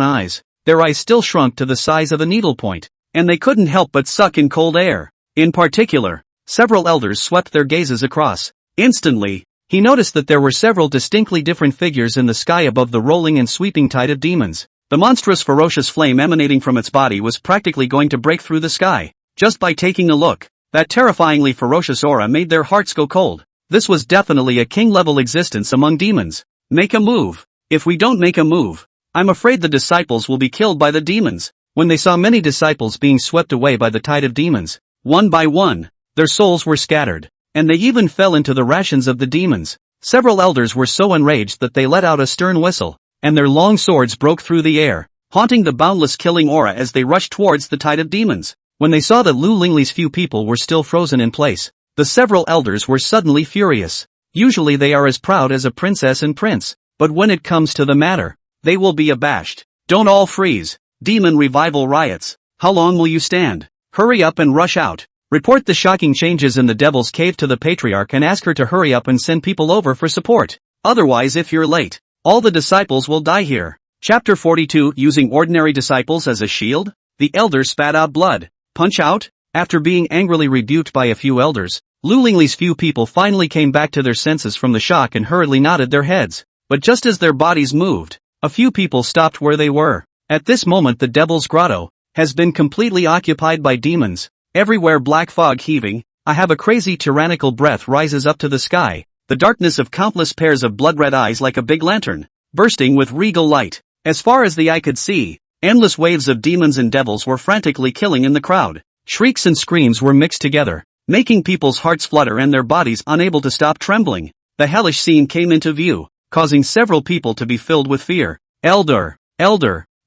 eyes, their eyes still shrunk to the size of a needlepoint, and they couldn't help but suck in cold air. In particular, several elders swept their gazes across. Instantly, he noticed that there were several distinctly different figures in the sky above the rolling and sweeping tide of demons. The monstrous ferocious flame emanating from its body was practically going to break through the sky. Just by taking a look, that terrifyingly ferocious aura made their hearts go cold. This was definitely a king-level existence among demons. Make a move. If we don't make a move, I'm afraid the disciples will be killed by the demons. When they saw many disciples being swept away by the tide of demons, one by one, their souls were scattered, and they even fell into the rations of the demons. Several elders were so enraged that they let out a stern whistle, and their long swords broke through the air, haunting the boundless killing aura as they rushed towards the tide of demons. When they saw that Lu Lingli's few people were still frozen in place, the several elders were suddenly furious. Usually they are as proud as a princess and prince, but when it comes to the matter, they will be abashed. Don't all freeze. Demon revival riots. How long will you stand? Hurry up and rush out. Report the shocking changes in the Devil's Cave to the Patriarch and ask her to hurry up and send people over for support. Otherwise, if you're late, all the disciples will die here. Chapter 42. Using ordinary disciples as a shield? The elders spat out blood. Punch out? After being angrily rebuked by a few elders, Lu Lingli's few people finally came back to their senses from the shock and hurriedly nodded their heads. But just as their bodies moved, a few people stopped where they were. At this moment the Devil's Grotto has been completely occupied by demons. Everywhere black fog heaving, I have a crazy tyrannical breath rises up to the sky, the darkness of countless pairs of blood-red eyes like a big lantern, bursting with regal light. As far as the eye could see, endless waves of demons and devils were frantically killing in the crowd. Shrieks and screams were mixed together, making people's hearts flutter and their bodies unable to stop trembling. The hellish scene came into view, causing several people to be filled with fear. Elder,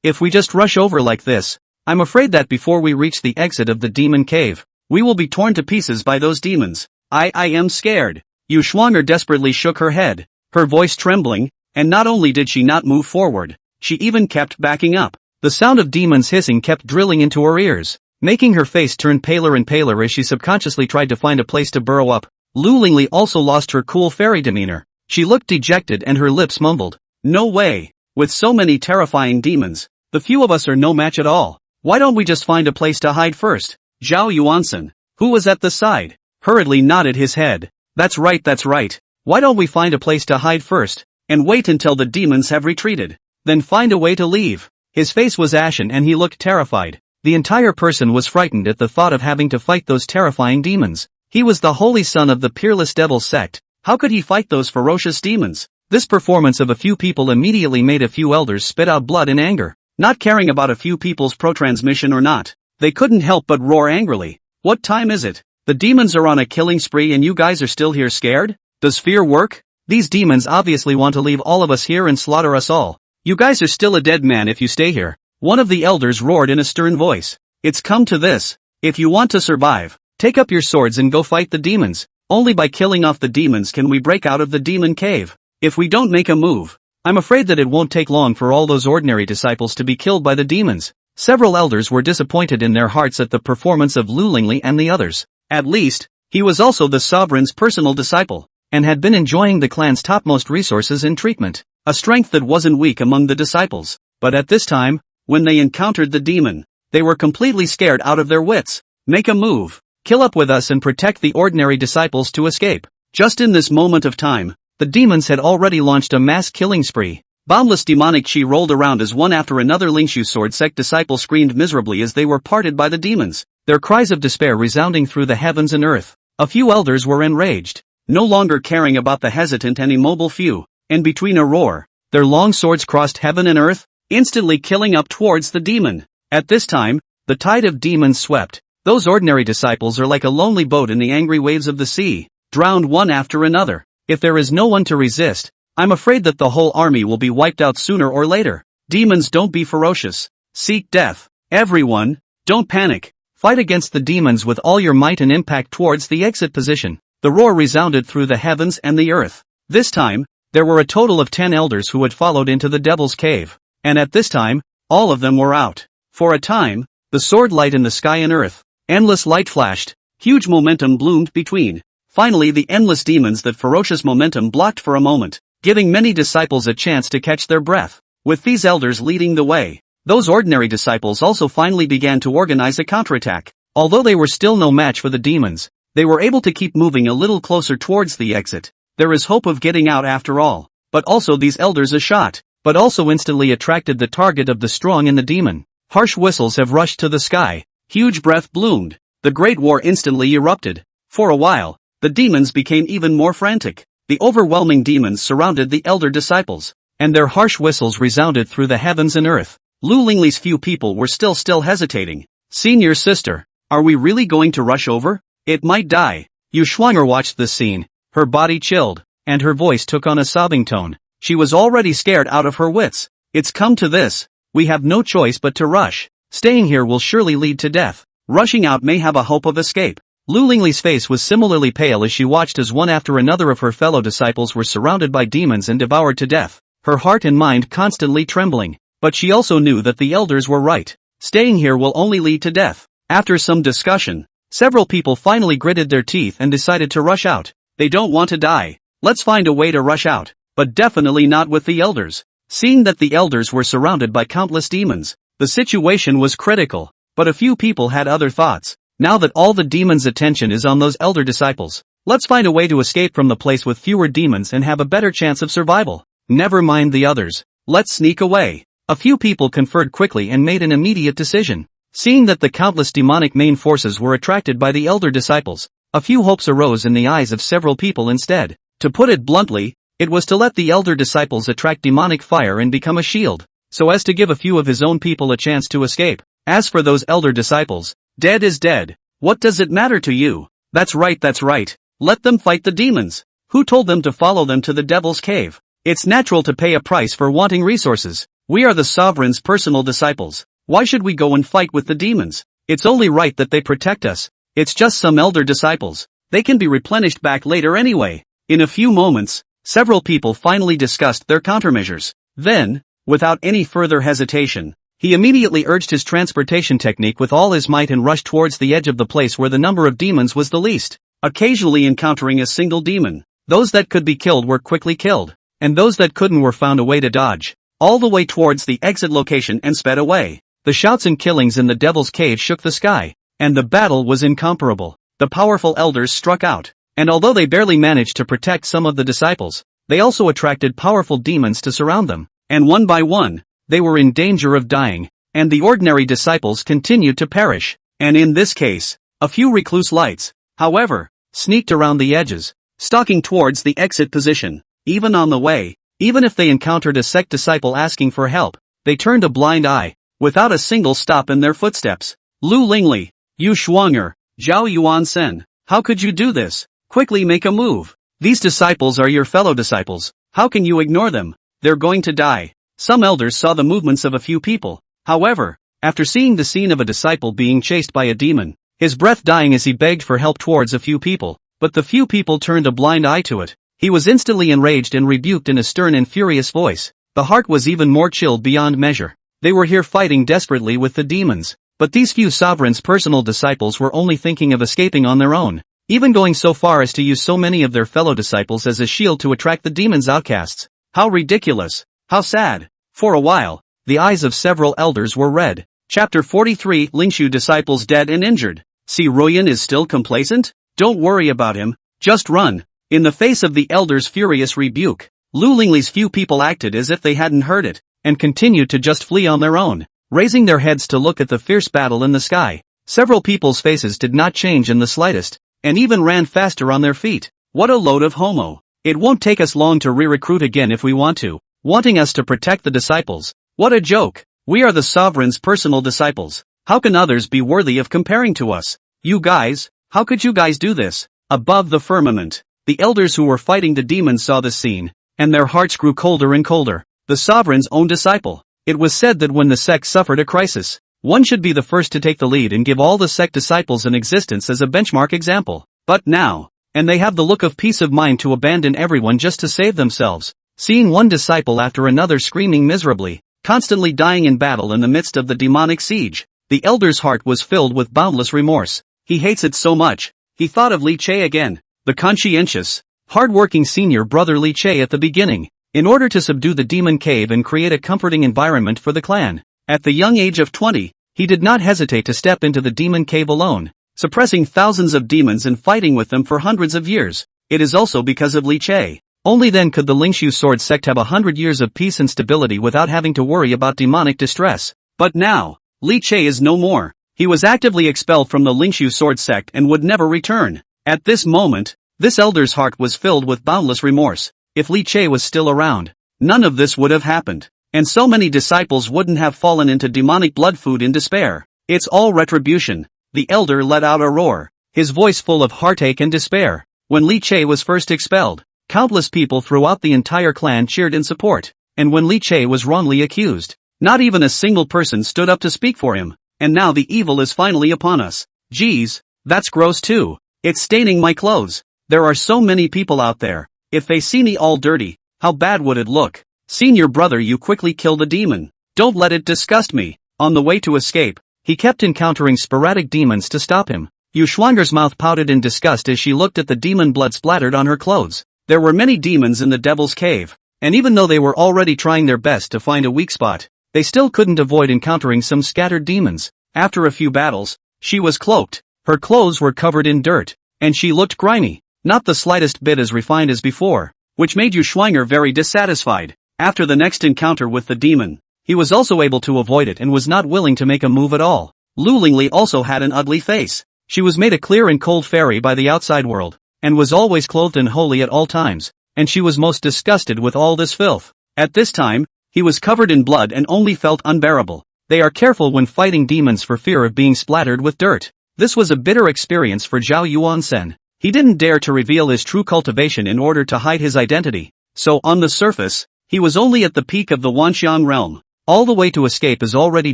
if we just rush over like this, I'm afraid that before we reach the exit of the demon cave, we will be torn to pieces by those demons. I am scared. Yu Shuanger desperately shook her head, her voice trembling, and not only did she not move forward, she even kept backing up. The sound of demons hissing kept drilling into her ears, making her face turn paler and paler as she subconsciously tried to find a place to burrow up. Lu Lingli also lost her cool fairy demeanor. She looked dejected and her lips mumbled. No way. With so many terrifying demons, the few of us are no match at all. Why don't we just find a place to hide first? Zhao Yuansen, who was at the side, hurriedly nodded his head. That's right, that's right. Why don't we find a place to hide first, and wait until the demons have retreated, then find a way to leave? His face was ashen and he looked terrified. The entire person was frightened at the thought of having to fight those terrifying demons. He was the holy son of the peerless devil sect. How could he fight those ferocious demons? This performance of a few people immediately made a few elders spit out blood in anger. Not caring about a few people's pro-transmission or not, they couldn't help but roar angrily. What time is it? The demons are on a killing spree and you guys are still here scared? Does fear work? These demons obviously want to leave all of us here and slaughter us all. You guys are still a dead man if you stay here. One of the elders roared in a stern voice. It's come to this. If you want to survive, take up your swords and go fight the demons. Only by killing off the demons can we break out of the demon cave. If we don't make a move, I'm afraid that it won't take long for all those ordinary disciples to be killed by the demons. Several elders were disappointed in their hearts at the performance of Lu Lingli and the others. At least, he was also the sovereign's personal disciple, and had been enjoying the clan's topmost resources in treatment, a strength that wasn't weak among the disciples. But at this time, when they encountered the demon, they were completely scared out of their wits. Make a move. Kill up with us and protect the ordinary disciples to escape. Just in this moment of time, the demons had already launched a mass killing spree. Boundless demonic chi rolled around as one after another Lingshu sword sect disciple screamed miserably as they were parted by the demons, their cries of despair resounding through the heavens and earth. A few elders were enraged, no longer caring about the hesitant and immobile few, and between a roar, their long swords crossed heaven and earth, instantly killing up towards the demon. At this time, the tide of demons swept. Those ordinary disciples are like a lonely boat in the angry waves of the sea, drowned one after another. If there is no one to resist, I'm afraid that the whole army will be wiped out sooner or later. Demons, don't be ferocious. Seek death. Everyone, don't panic. Fight against the demons with all your might and impact towards the exit position. The roar resounded through the heavens and the earth. This time, there were a total of 10 elders who had followed into the devil's cave. And at this time, all of them were out. For a time, the sword light in the sky and earth. Endless light flashed. Huge momentum bloomed between. Finally the endless demons that ferocious momentum blocked for a moment, giving many disciples a chance to catch their breath. With these elders leading the way, those ordinary disciples also finally began to organize a counterattack. Although they were still no match for the demons, they were able to keep moving a little closer towards the exit. There is hope of getting out after all. But also these elders a shot, but also instantly attracted the target of the strong and the demon. Harsh whistles have rushed to the sky. Huge breath bloomed. The great war instantly erupted. For a while, the demons became even more frantic. The overwhelming demons surrounded the elder disciples, and their harsh whistles resounded through the heavens and earth. Lu Lingli's few people were still hesitating. Senior sister, are we really going to rush over? It might die. Yu Shuanger watched this scene, her body chilled, and her voice took on a sobbing tone. She was already scared out of her wits. It's come to this. We have no choice but to rush. Staying here will surely lead to death. Rushing out may have a hope of escape. Lu Lingli's face was similarly pale as she watched as one after another of her fellow disciples were surrounded by demons and devoured to death, her heart and mind constantly trembling. But she also knew that the elders were right. Staying here will only lead to death. After some discussion, several people finally gritted their teeth and decided to rush out. They don't want to die. Let's find a way to rush out. But definitely not with the elders. Seeing that the elders were surrounded by countless demons, the situation was critical. But a few people had other thoughts. Now that all the demons' attention is on those elder disciples, let's find a way to escape from the place with fewer demons and have a better chance of survival. Never mind the others. Let's sneak away. A few people conferred quickly and made an immediate decision. Seeing that the countless demonic main forces were attracted by the elder disciples, a few hopes arose in the eyes of several people instead. To put it bluntly, it was to let the elder disciples attract demonic fire and become a shield, so as to give a few of his own people a chance to escape. As for those elder disciples, dead is dead. What does it matter to you? That's right. Let them fight the demons. Who told them to follow them to the devil's cave? It's natural to pay a price for wanting resources. We are the sovereign's personal disciples. Why should we go and fight with the demons? It's only right that they protect us. It's just some elder disciples. They can be replenished back later anyway. In a few moments, several people finally discussed their countermeasures. Then, without any further hesitation, he immediately urged his transportation technique with all his might and rushed towards the edge of the place where the number of demons was the least, occasionally encountering a single demon. Those that could be killed were quickly killed, and those that couldn't were found a way to dodge, all the way towards the exit location and sped away. The shouts and killings in the devil's cave shook the sky. and the battle was incomparable. The powerful elders struck out, and although they barely managed to protect some of the disciples, they also attracted powerful demons to surround them, and one by one, they were in danger of dying, and the ordinary disciples continued to perish, and in this case, a few recluse lights, however, sneaked around the edges, stalking towards the exit position. Even on the way, even if they encountered a sect disciple asking for help, they turned a blind eye, without a single stop in their footsteps. Lu Lingli, Yu Shuanger, Zhao Yuansen, how could you do this? Quickly make a move. These disciples are your fellow disciples, how can you ignore them? They're going to die. Some elders saw the movements of a few people. However, after seeing the scene of a disciple being chased by a demon, his breath dying as he begged for help towards a few people, but the few people turned a blind eye to it. He was instantly enraged and rebuked in a stern and furious voice. The heart was even more chilled beyond measure. They were here fighting desperately with the demons, but these few sovereigns' personal disciples were only thinking of escaping on their own, even going so far as to use so many of their fellow disciples as a shield to attract the demons' outcasts. How ridiculous! How sad! For a while, the eyes of several elders were red. Chapter 43 Lingshu disciples dead and injured. See, Ruyan is still complacent? Don't worry about him, just run. In the face of the elders' furious rebuke, Lu Lingli's few people acted as if they hadn't heard it, and continued to just flee on their own, raising their heads to look at the fierce battle in the sky. Several people's faces did not change in the slightest, and even ran faster on their feet. What a load of homo. It won't take us long to re-recruit again if we want to, wanting us to protect the disciples. What a joke. We are the sovereign's personal disciples. How can others be worthy of comparing to us? You guys, how could you guys do this? Above the firmament, the elders who were fighting the demons saw this scene, and their hearts grew colder and colder. The sovereign's own disciple. It was said that when the sect suffered a crisis, one should be the first to take the lead and give all the sect disciples an existence as a benchmark example. But now, and they have the look of peace of mind to abandon everyone just to save themselves, seeing one disciple after another screaming miserably, constantly dying in battle in the midst of the demonic siege. The elder's heart was filled with boundless remorse. He hates it so much. He thought of Li Che again, the conscientious, hard-working senior brother Li Che at the beginning, in order to subdue the demon cave and create a comforting environment for the clan. At the young age of 20, he did not hesitate to step into the demon cave alone, suppressing thousands of demons and fighting with them for hundreds of years. It is also because of Li Che. Only then could the Lingshu sword sect have 100 years of peace and stability without having to worry about demonic distress. But now, Li Che is no more. He was actively expelled from the Lingshu sword sect and would never return. At this moment, this elder's heart was filled with boundless remorse. If Li Che was still around, none of this would have happened, and so many disciples wouldn't have fallen into demonic blood food in despair. It's all retribution. The elder let out a roar, his voice full of heartache and despair. When Li Che was first expelled, countless people throughout the entire clan cheered in support, and when Li Che was wrongly accused, not even a single person stood up to speak for him. And now the evil is finally upon us. Geez, that's gross too. It's staining my clothes. There are so many people out there. If they see me all dirty, how bad would it look? Senior brother, you quickly kill the demon. Don't let it disgust me. On the way to escape, he kept encountering sporadic demons to stop him. Yu Shuanger's mouth pouted in disgust as she looked at the demon blood splattered on her clothes. There were many demons in the devil's cave, and even though they were already trying their best to find a weak spot, they still couldn't avoid encountering some scattered demons. After a few battles, she was cloaked, her clothes were covered in dirt, and she looked grimy, not the slightest bit as refined as before, which made Yu Shuanger very dissatisfied. After the next encounter with the demon, he was also able to avoid it and was not willing to make a move at all. Lu Lingli also had an ugly face. She was made a clear and cold fairy by the outside world, and was always clothed and holy at all times, and she was most disgusted with all this filth. At this time, he was covered in blood and only felt unbearable. They are careful when fighting demons for fear of being splattered with dirt. This was a bitter experience for Zhao Yuansen. He didn't dare to reveal his true cultivation in order to hide his identity, so on the surface, he was only at the peak of the Wanxiang realm. All the way to escape is already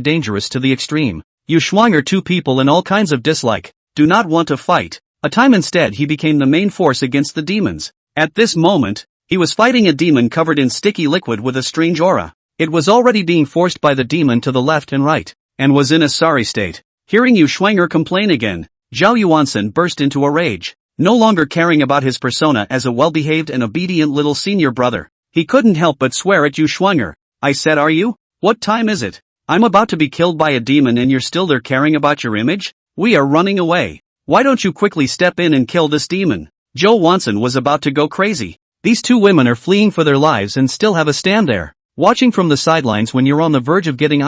dangerous to the extreme. Yu Shuanger, two people in all kinds of dislike, do not want to fight. A time instead he became the main force against the demons. At this moment, he was fighting a demon covered in sticky liquid with a strange aura. It was already being forced by the demon to the left and right, and was in a sorry state. Hearing Yu Shuanger complain again, Zhao Yuansen burst into a rage. No longer caring about his persona as a well-behaved and obedient little senior brother, he couldn't help but swear at Yu Shuanger. I said, are you? What time is it? I'm about to be killed by a demon and you're still there caring about your image? We are running away. Why don't you quickly step in and kill this demon? Joe Watson was about to go crazy. These two women are fleeing for their lives and still have a stand there, watching from the sidelines when you're on the verge of getting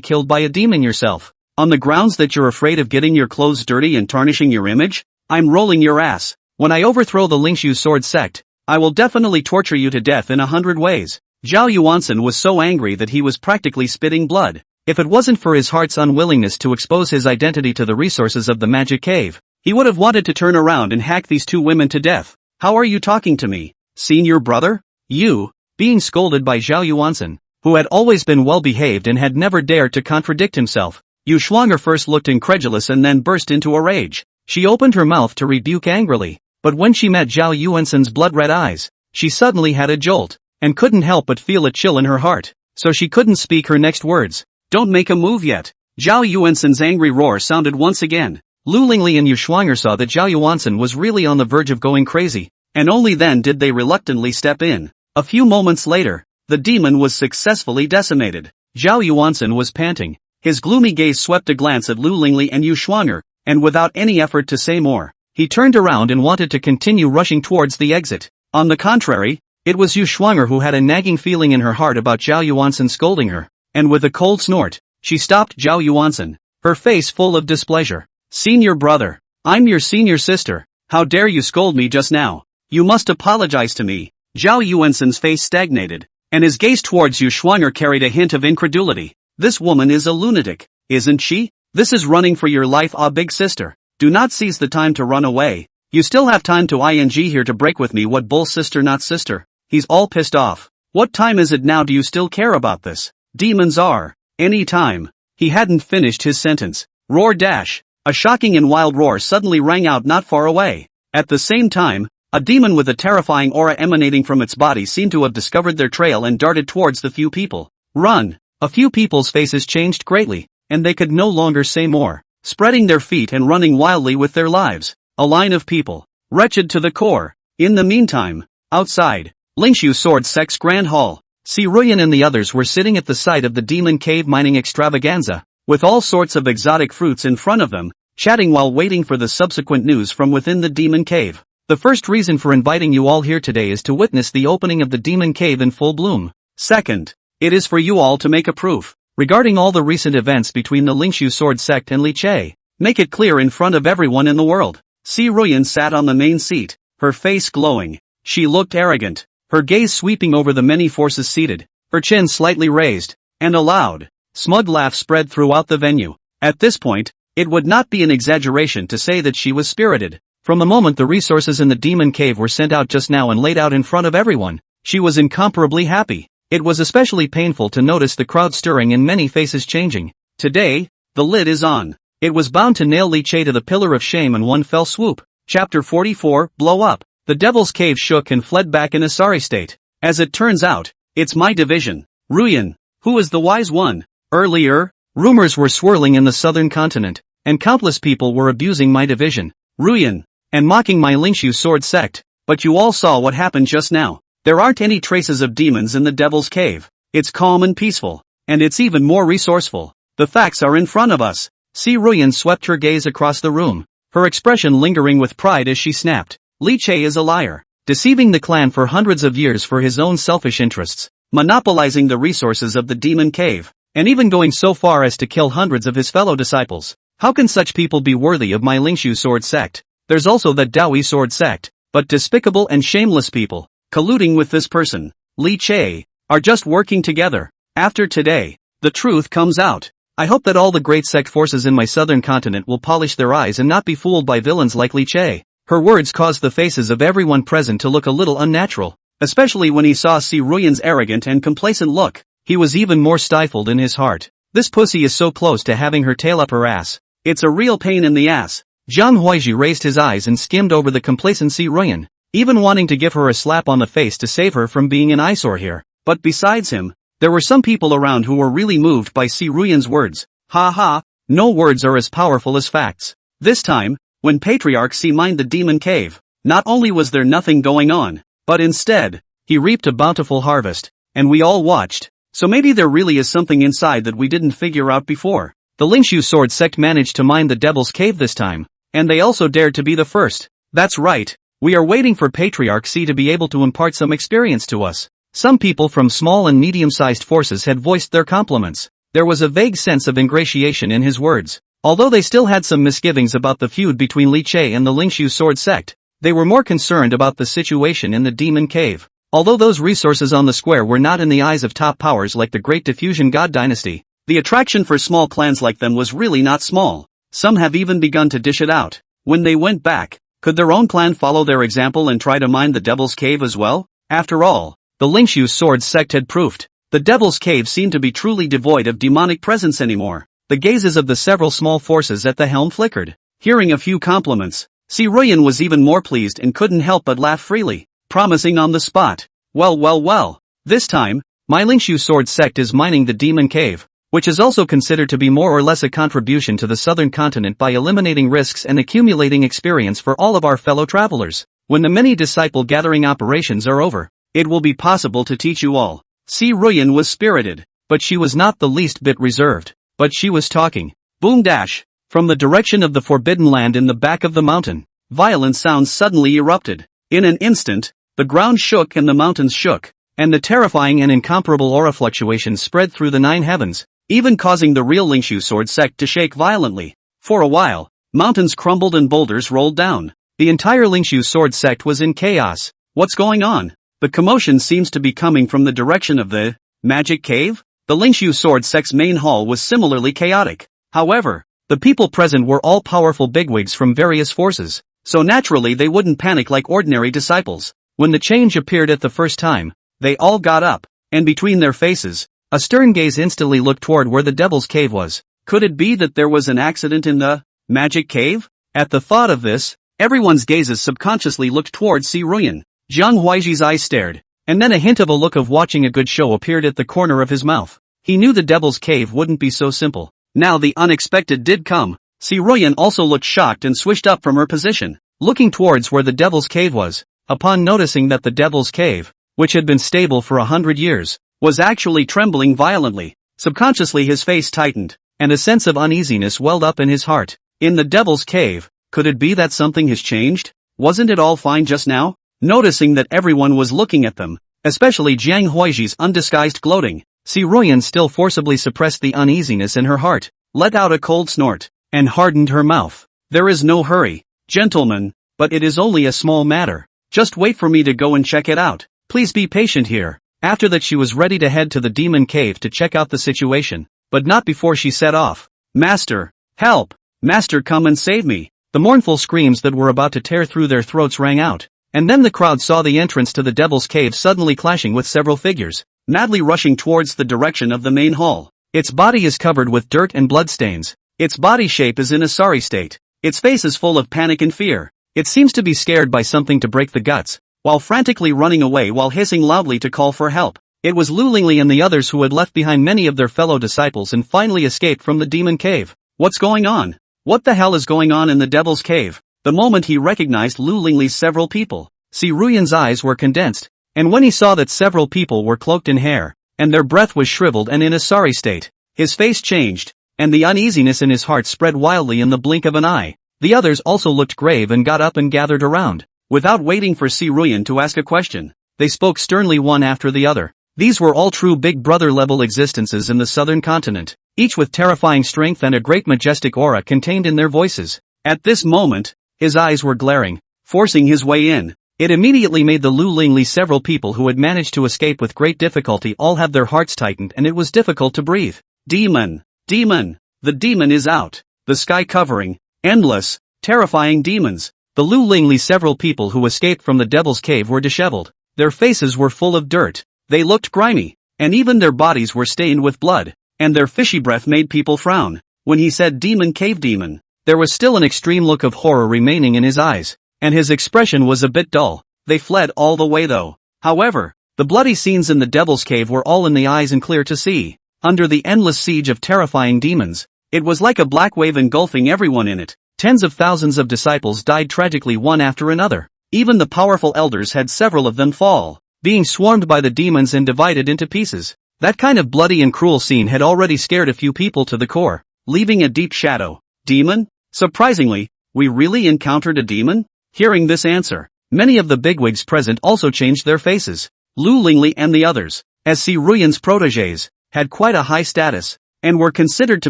killed by a demon yourself. On the grounds that you're afraid of getting your clothes dirty and tarnishing your image? I'm rolling your ass. When I overthrow the Lingshu Sword sect, I will definitely torture you to death in 100 ways. Zhao Yuansen was so angry that he was practically spitting blood. If it wasn't for his heart's unwillingness to expose his identity to the resources of the magic cave, he would have wanted to turn around and hack these two women to death. How are you talking to me? Senior brother? You? Being scolded by Zhao Yuansen, who had always been well behaved and had never dared to contradict himself. Yu Shuang'er first looked incredulous and then burst into a rage. She opened her mouth to rebuke angrily, but when she met Zhao Yuansen's blood-red eyes, she suddenly had a jolt, and couldn't help but feel a chill in her heart, so she couldn't speak her next words. Don't make a move yet. Zhao Yuansen's angry roar sounded once again. Lu Lingli and Yu Shuang'er saw that Zhao Yuansen was really on the verge of going crazy, and only then did they reluctantly step in. A few moments later, the demon was successfully decimated. Zhao Yuansen was panting. His gloomy gaze swept a glance at Lu Lingli and Yu Shuang'er, and without any effort to say more, he turned around and wanted to continue rushing towards the exit. On the contrary, it was Yu Shuang'er who had a nagging feeling in her heart about Zhao Yuansen scolding her, and with a cold snort, she stopped Zhao Yuansen, her face full of displeasure. Senior brother, I'm your senior sister, how dare you scold me just now? You must apologize to me. Zhao Yuansen's face stagnated, and his gaze towards Yu Shuang'er carried a hint of incredulity. This woman is a lunatic, isn't she? This is running for your life, big sister. Do not seize the time to run away. You still have time to here to break with me. What bull, sister not sister? He's all pissed off. What time is it now? Do you still care about this? Demons are. Any time. He hadn't finished his sentence. Roar dash. A shocking and wild roar suddenly rang out not far away. At the same time, a demon with a terrifying aura emanating from its body seemed to have discovered their trail and darted towards the few people. Run! A few people's faces changed greatly, and they could no longer say more, spreading their feet and running wildly with their lives. A line of people, wretched to the core. In the meantime, outside, Lingshu Sword Sect's Grand Hall, Si Ruyan and the others were sitting at the site of the Demon Cave mining extravaganza, with all sorts of exotic fruits in front of them, chatting while waiting for the subsequent news from within the Demon Cave. The first reason for inviting you all here today is to witness the opening of the Demon Cave in full bloom. Second, it is for you all to make a proof regarding all the recent events between the Lingshu Sword Sect and Li Che. Make it clear in front of everyone in the world. Si Ruyan sat on the main seat, her face glowing. She looked arrogant, her gaze sweeping over the many forces seated, her chin slightly raised, and a loud, smug laugh spread throughout the venue. At this point, it would not be an exaggeration to say that she was spirited. From the moment the resources in the Demon Cave were sent out just now and laid out in front of everyone, she was incomparably happy. It was especially painful to notice the crowd stirring and many faces changing. Today, the lid is on. It was bound to nail Li Che to the pillar of shame in one fell swoop. Chapter 44, Blow Up. The Devil's Cave shook and fled back in a sorry state. As it turns out, it's my division. Ruyan, who is the wise one? Earlier, rumors were swirling in the southern continent, and countless people were abusing my division, Ruyan, and mocking my Lingshu Sword sect. But you all saw what happened just now. There aren't any traces of demons in the Devil's Cave. It's calm and peaceful, and it's even more resourceful. The facts are in front of us. Si Ruyan swept her gaze across the room, her expression lingering with pride as she snapped. Li Che is a liar, deceiving the clan for hundreds of years for his own selfish interests, monopolizing the resources of the Demon Cave, and even going so far as to kill hundreds of his fellow disciples. How can such people be worthy of my Lingshu Sword sect? There's also the Daoi Sword sect, but despicable and shameless people, colluding with this person, Li Che, are just working together. After today, the truth comes out. I hope that all the great sect forces in my southern continent will polish their eyes and not be fooled by villains like Li Che. Her words caused the faces of everyone present to look a little unnatural, especially when he saw Si Ruyan's arrogant and complacent look. He was even more stifled in his heart. This pussy is so close to having her tail up her ass. It's a real pain in the ass. Jiang Huaiji raised his eyes and skimmed over the complacent Si Ruyan, even wanting to give her a slap on the face to save her from being an eyesore here. But besides him, there were some people around who were really moved by Si Ruyan's words. Ha ha, no words are as powerful as facts. This time, when Patriarch Si mined the Demon Cave, not only was there nothing going on, but instead, he reaped a bountiful harvest, and we all watched. So maybe there really is something inside that we didn't figure out before. The Lingshu sword sect managed to mine the Devil's Cave this time, and they also dared to be the first. That's right. We are waiting for Patriarch C to be able to impart some experience to us. Some people from small and medium-sized forces had voiced their compliments. There was a vague sense of ingratiation in his words. Although they still had some misgivings about the feud between Li Che and the Lingshu sword sect, they were more concerned about the situation in the Demon Cave. Although those resources on the square were not in the eyes of top powers like the Great Diffusion God Dynasty, the attraction for small clans like them was really not small. Some have even begun to dish it out. When they went back, could their own clan follow their example and try to mine the Devil's Cave as well? After all, the Lingshu sword sect had proved. The Devil's Cave seemed to be truly devoid of demonic presence anymore. The gazes of the several small forces at the helm flickered. Hearing a few compliments, Si Ruyan was even more pleased and couldn't help but laugh freely, promising on the spot. Well. This time, my Lingshu sword sect is mining the Demon Cave, which is also considered to be more or less a contribution to the southern continent by eliminating risks and accumulating experience for all of our fellow travelers. When the many disciple gathering operations are over, it will be possible to teach you all. Si Ruyan was spirited, but she was not the least bit reserved. But she was talking. Boom dash! From the direction of the Forbidden Land in the back of the mountain, violent sounds suddenly erupted. In an instant, the ground shook and the mountains shook, and the terrifying and incomparable aura fluctuations spread through the 9 heavens, even causing the real Lingshu sword sect to shake violently. For a while, mountains crumbled and boulders rolled down. The entire Lingshu sword sect was in chaos. What's going on? The commotion seems to be coming from the direction of the Magic Cave? The Lingshu sword sect's main hall was similarly chaotic. However, the people present were all powerful bigwigs from various forces, so naturally they wouldn't panic like ordinary disciples. When the change appeared at the first time, they all got up, and between their faces, a stern gaze instantly looked toward where the Devil's Cave was. Could it be that there was an accident in the Magic Cave? At the thought of this, everyone's gazes subconsciously looked toward Si Ruyan. Jiang Huaiji's eyes stared, and then a hint of a look of watching a good show appeared at the corner of his mouth. He knew the Devil's Cave wouldn't be so simple. Now the unexpected did come. Si Ruyan also looked shocked and swished up from her position, looking towards where the Devil's Cave was. Upon noticing that the Devil's Cave, which had been stable for 100 years, was actually trembling violently, subconsciously his face tightened, and a sense of uneasiness welled up in his heart. In the Devil's Cave, could it be that something has changed? Wasn't it all fine just now? Noticing that everyone was looking at them, especially Jiang Huaiji's undisguised gloating, Si Ruyan still forcibly suppressed the uneasiness in her heart, let out a cold snort, and hardened her mouth. There is no hurry, gentlemen, but it is only a small matter. Just wait for me to go and check it out. Please be patient here. After that she was ready to head to the Demon Cave to check out the situation, but not before she set off. Master, help! Master, come and save me! The mournful screams that were about to tear through their throats rang out. And then the crowd saw the entrance to the Devil's Cave suddenly clashing with several figures, madly rushing towards the direction of the main hall. Its body is covered with dirt and bloodstains. Its body shape is in a sorry state. Its face is full of panic and fear. It seems to be scared by something to break the guts, while frantically running away while hissing loudly to call for help. It was Lu Lingli and the others who had left behind many of their fellow disciples and finally escaped from the Demon Cave. What's going on? What the hell is going on in the Devil's Cave? The moment he recognized Lu Lingli's several people, Si Ruyan's eyes were condensed, and when he saw that several people were cloaked in hair, and their breath was shriveled and in a sorry state, his face changed, and the uneasiness in his heart spread wildly in the blink of an eye. The others also looked grave and got up and gathered around. Without waiting for Si Ruyan to ask a question, they spoke sternly one after the other. These were all true Big Brother-level existences in the southern continent, each with terrifying strength and a great majestic aura contained in their voices. At this moment, his eyes were glaring, forcing his way in. It immediately made the Lu Lingli several people who had managed to escape with great difficulty all have their hearts tightened and it was difficult to breathe. Demon! Demon! The demon is out! The sky covering, endless, terrifying demons. The Lu Lingli several people who escaped from the Devil's Cave were disheveled. Their faces were full of dirt. They looked grimy, and even their bodies were stained with blood, and their fishy breath made people frown. When he said Demon Cave Demon, there was still an extreme look of horror remaining in his eyes, and his expression was a bit dull. They fled all the way though. However, the bloody scenes in the Devil's Cave were all in the eyes and clear to see. Under the endless siege of terrifying demons, it was like a black wave engulfing everyone in it. Tens of thousands of disciples died tragically one after another. Even the powerful elders had several of them fall, being swarmed by the demons and divided into pieces. That kind of bloody and cruel scene had already scared a few people to the core. leaving a deep shadow. Demon? Surprisingly, we really encountered a demon? Hearing this answer, many of the bigwigs present also changed their faces. Lu Lingli and the others, as Si Ruyan's protégés, had quite a high status, and were considered to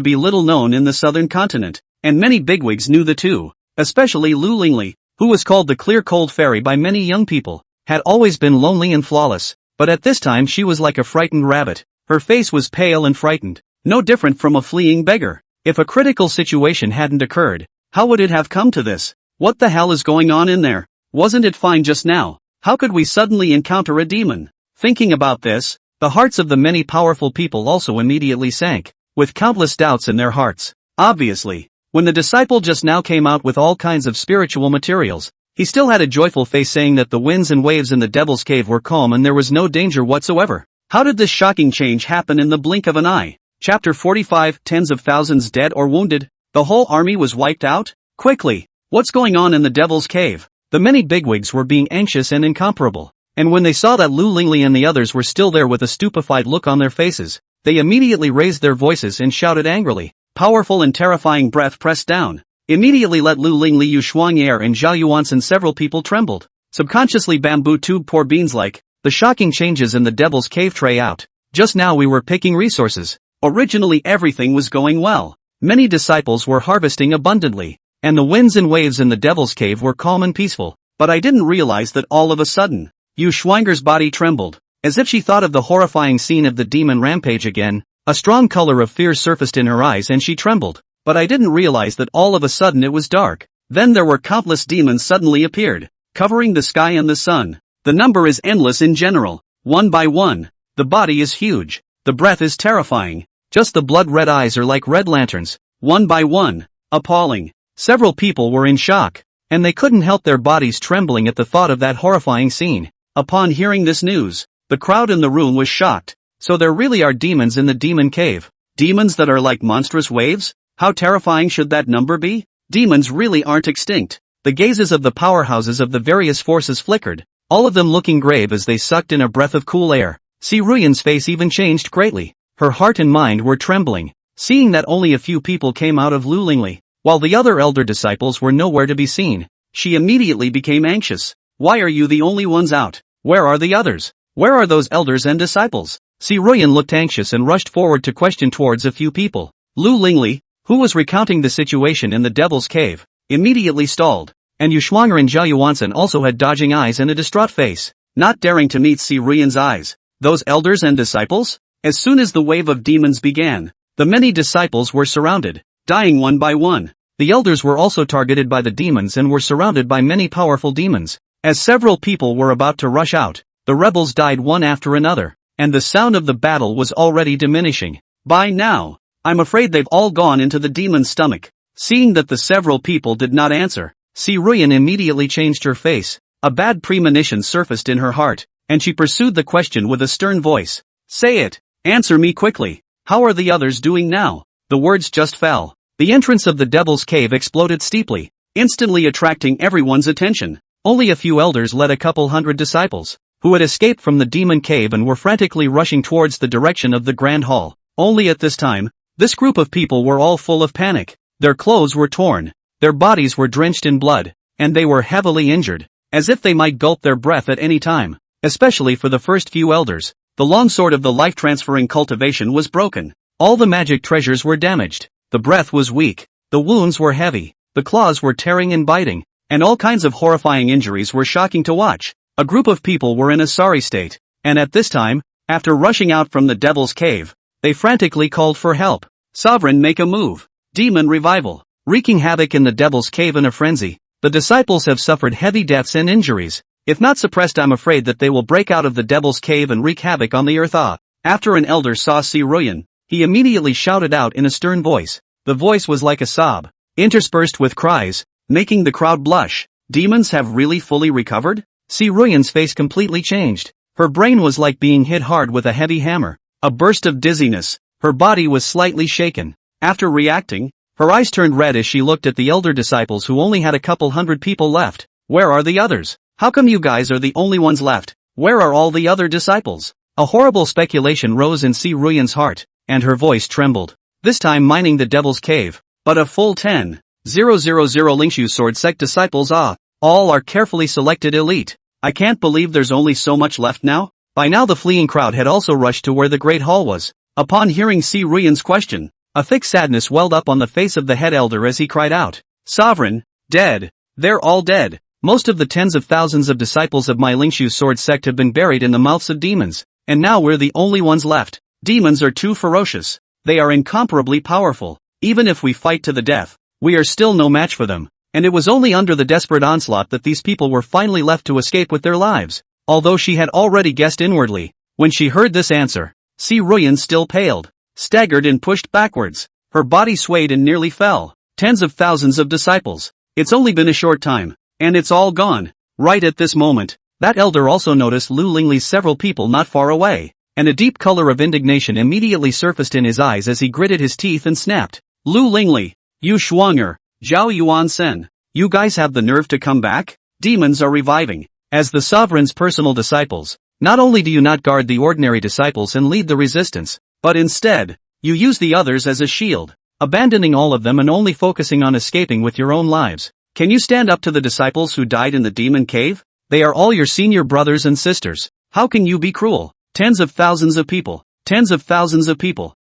be little known in the southern continent, and many bigwigs knew the two, especially Lu Lingli, who was called the clear cold fairy by many young people, had always been lonely and flawless, but at this time she was like a frightened rabbit. Her face was pale and frightened, no different from a fleeing beggar. If a critical situation hadn't occurred, how would it have come to this? What the hell is going on in there? Wasn't it fine just now? How could we suddenly encounter a demon? Thinking about this, the hearts of the many powerful people also immediately sank, with countless doubts in their hearts. Obviously, when the disciple just now came out with all kinds of spiritual materials, he still had a joyful face saying that the winds and waves in the Devil's Cave were calm and there was no danger whatsoever. How did this shocking change happen in the blink of an eye? Chapter 45, Tens of thousands dead or wounded? The whole army was wiped out? Quickly! What's going on in the Devil's Cave? The many bigwigs were being anxious and incomparable, and when they saw that Lu Lingli and the others were still there with a stupefied look on their faces, they immediately raised their voices and shouted angrily. Powerful and terrifying breath pressed down. Immediately let Lu Lingli, Yu Shuang'er and Zhao Yuans and several people trembled. Subconsciously bamboo tube poor beans like, the shocking changes in the Devil's Cave tray out. Just now we were picking resources. Originally everything was going well. Many disciples were harvesting abundantly, and the winds and waves in the Devil's Cave were calm and peaceful, but I didn't realize that all of a sudden, Yu Shuang'er's body trembled, as if she thought of the horrifying scene of the demon rampage again. A strong color of fear surfaced in her eyes and she trembled, but I didn't realize that all of a sudden it was dark. Then there were countless demons suddenly appeared, covering the sky and the sun. The number is endless in general, one by one. The body is huge, the breath is terrifying, just the blood-red eyes are like red lanterns, one by one. Appalling. Several people were in shock, and they couldn't help their bodies trembling at the thought of that horrifying scene. Upon hearing this news, the crowd in the room was shocked. So there really are demons in the demon cave? Demons that are like monstrous waves? How terrifying should that number be? Demons really aren't extinct. The gazes of the powerhouses of the various forces flickered, all of them looking grave as they sucked in a breath of cool air. Si Ruyan's face even changed greatly. Her heart and mind were trembling, seeing that only a few people came out of Lu Lingli, while the other elder disciples were nowhere to be seen. She immediately became anxious. Why are you the only ones out? Where are the others? Where are those elders and disciples? Si Ruyan looked anxious and rushed forward to question towards a few people. Lu Lingli, who was recounting the situation in the Devil's Cave, immediately stalled, and Yu Shuang'er and Zhao Yuansen also had dodging eyes and a distraught face, not daring to meet Si Ruyan's eyes. Those elders and disciples? As soon as the wave of demons began, the many disciples were surrounded, dying one by one. The elders were also targeted by the demons and were surrounded by many powerful demons. As several people were about to rush out, the rebels died one after another, and the sound of the battle was already diminishing. By now, I'm afraid they've all gone into the demon's stomach. Seeing that the several people did not answer, Si Ruyan immediately changed her face. A bad premonition surfaced in her heart, and she pursued the question with a stern voice. Say it. Answer me quickly. How are the others doing now? The words just fell. The entrance of the Devil's Cave exploded steeply, instantly attracting everyone's attention. Only a few elders led a couple hundred disciples, who had escaped from the demon cave and were frantically rushing towards the direction of the Grand Hall. Only at this time, this group of people were all full of panic. Their clothes were torn, their bodies were drenched in blood, and they were heavily injured, as if they might gulp their breath at any time. Especially for the first few elders, the long sword of the life-transferring cultivation was broken. All the magic treasures were damaged, the breath was weak, the wounds were heavy, the claws were tearing and biting, and all kinds of horrifying injuries were shocking to watch. A group of people were in a sorry state, and at this time, after rushing out from the Devil's Cave, they frantically called for help. Sovereign, make a move. Demon revival. Wreaking havoc in the Devil's Cave in a frenzy, the disciples have suffered heavy deaths and injuries. If not suppressed, I'm afraid that they will break out of the Devil's Cave and wreak havoc on the earth. After an elder saw Si Ruyan, he immediately shouted out in a stern voice. The voice was like a sob, interspersed with cries, making the crowd blush. Demons have really fully recovered? Si Ruyan's face completely changed. Her brain was like being hit hard with a heavy hammer. A burst of dizziness. Her body was slightly shaken. After reacting, her eyes turned red as she looked at the elder disciples who only had a couple hundred people left. Where are the others? How come you guys are the only ones left? Where are all the other disciples? A horrible speculation rose in Si Ruyan's heart, and her voice trembled. this time mining the Devil's Cave. But a full 10,000 Lingshu Sword Sect disciples all are carefully selected elite. I can't believe there's only so much left now. By now the fleeing crowd had also rushed to where the Great Hall was. Upon hearing Si Ruyan's question, a thick sadness welled up on the face of the head elder as he cried out, "Sovereign, dead. They're all dead. Most of the tens of thousands of disciples of my Lingshu Sword Sect have been buried in the mouths of demons, and now we're the only ones left. Demons are too ferocious. They are incomparably powerful. Even if we fight to the death, we are still no match for them." And it was only under the desperate onslaught that these people were finally left to escape with their lives. Although she had already guessed inwardly, when she heard this answer, Si Ruyan still paled, staggered and pushed backwards. Her body swayed and nearly fell. Tens of thousands of disciples. It's only been a short time, and it's all gone. Right at this moment, that elder also noticed Lu Lingli's several people not far away, and a deep color of indignation immediately surfaced in his eyes as he gritted his teeth and snapped, "Lu Lingli, Yu Shuanger, Zhao Yuan Sen, you guys have the nerve to come back? Demons are reviving. As the sovereign's personal disciples, not only do you not guard the ordinary disciples and lead the resistance, but instead, you use the others as a shield, abandoning all of them and only focusing on escaping with your own lives. Can you stand up to the disciples who died in the demon cave? They are all your senior brothers and sisters. How can you be cruel? Tens of thousands of people,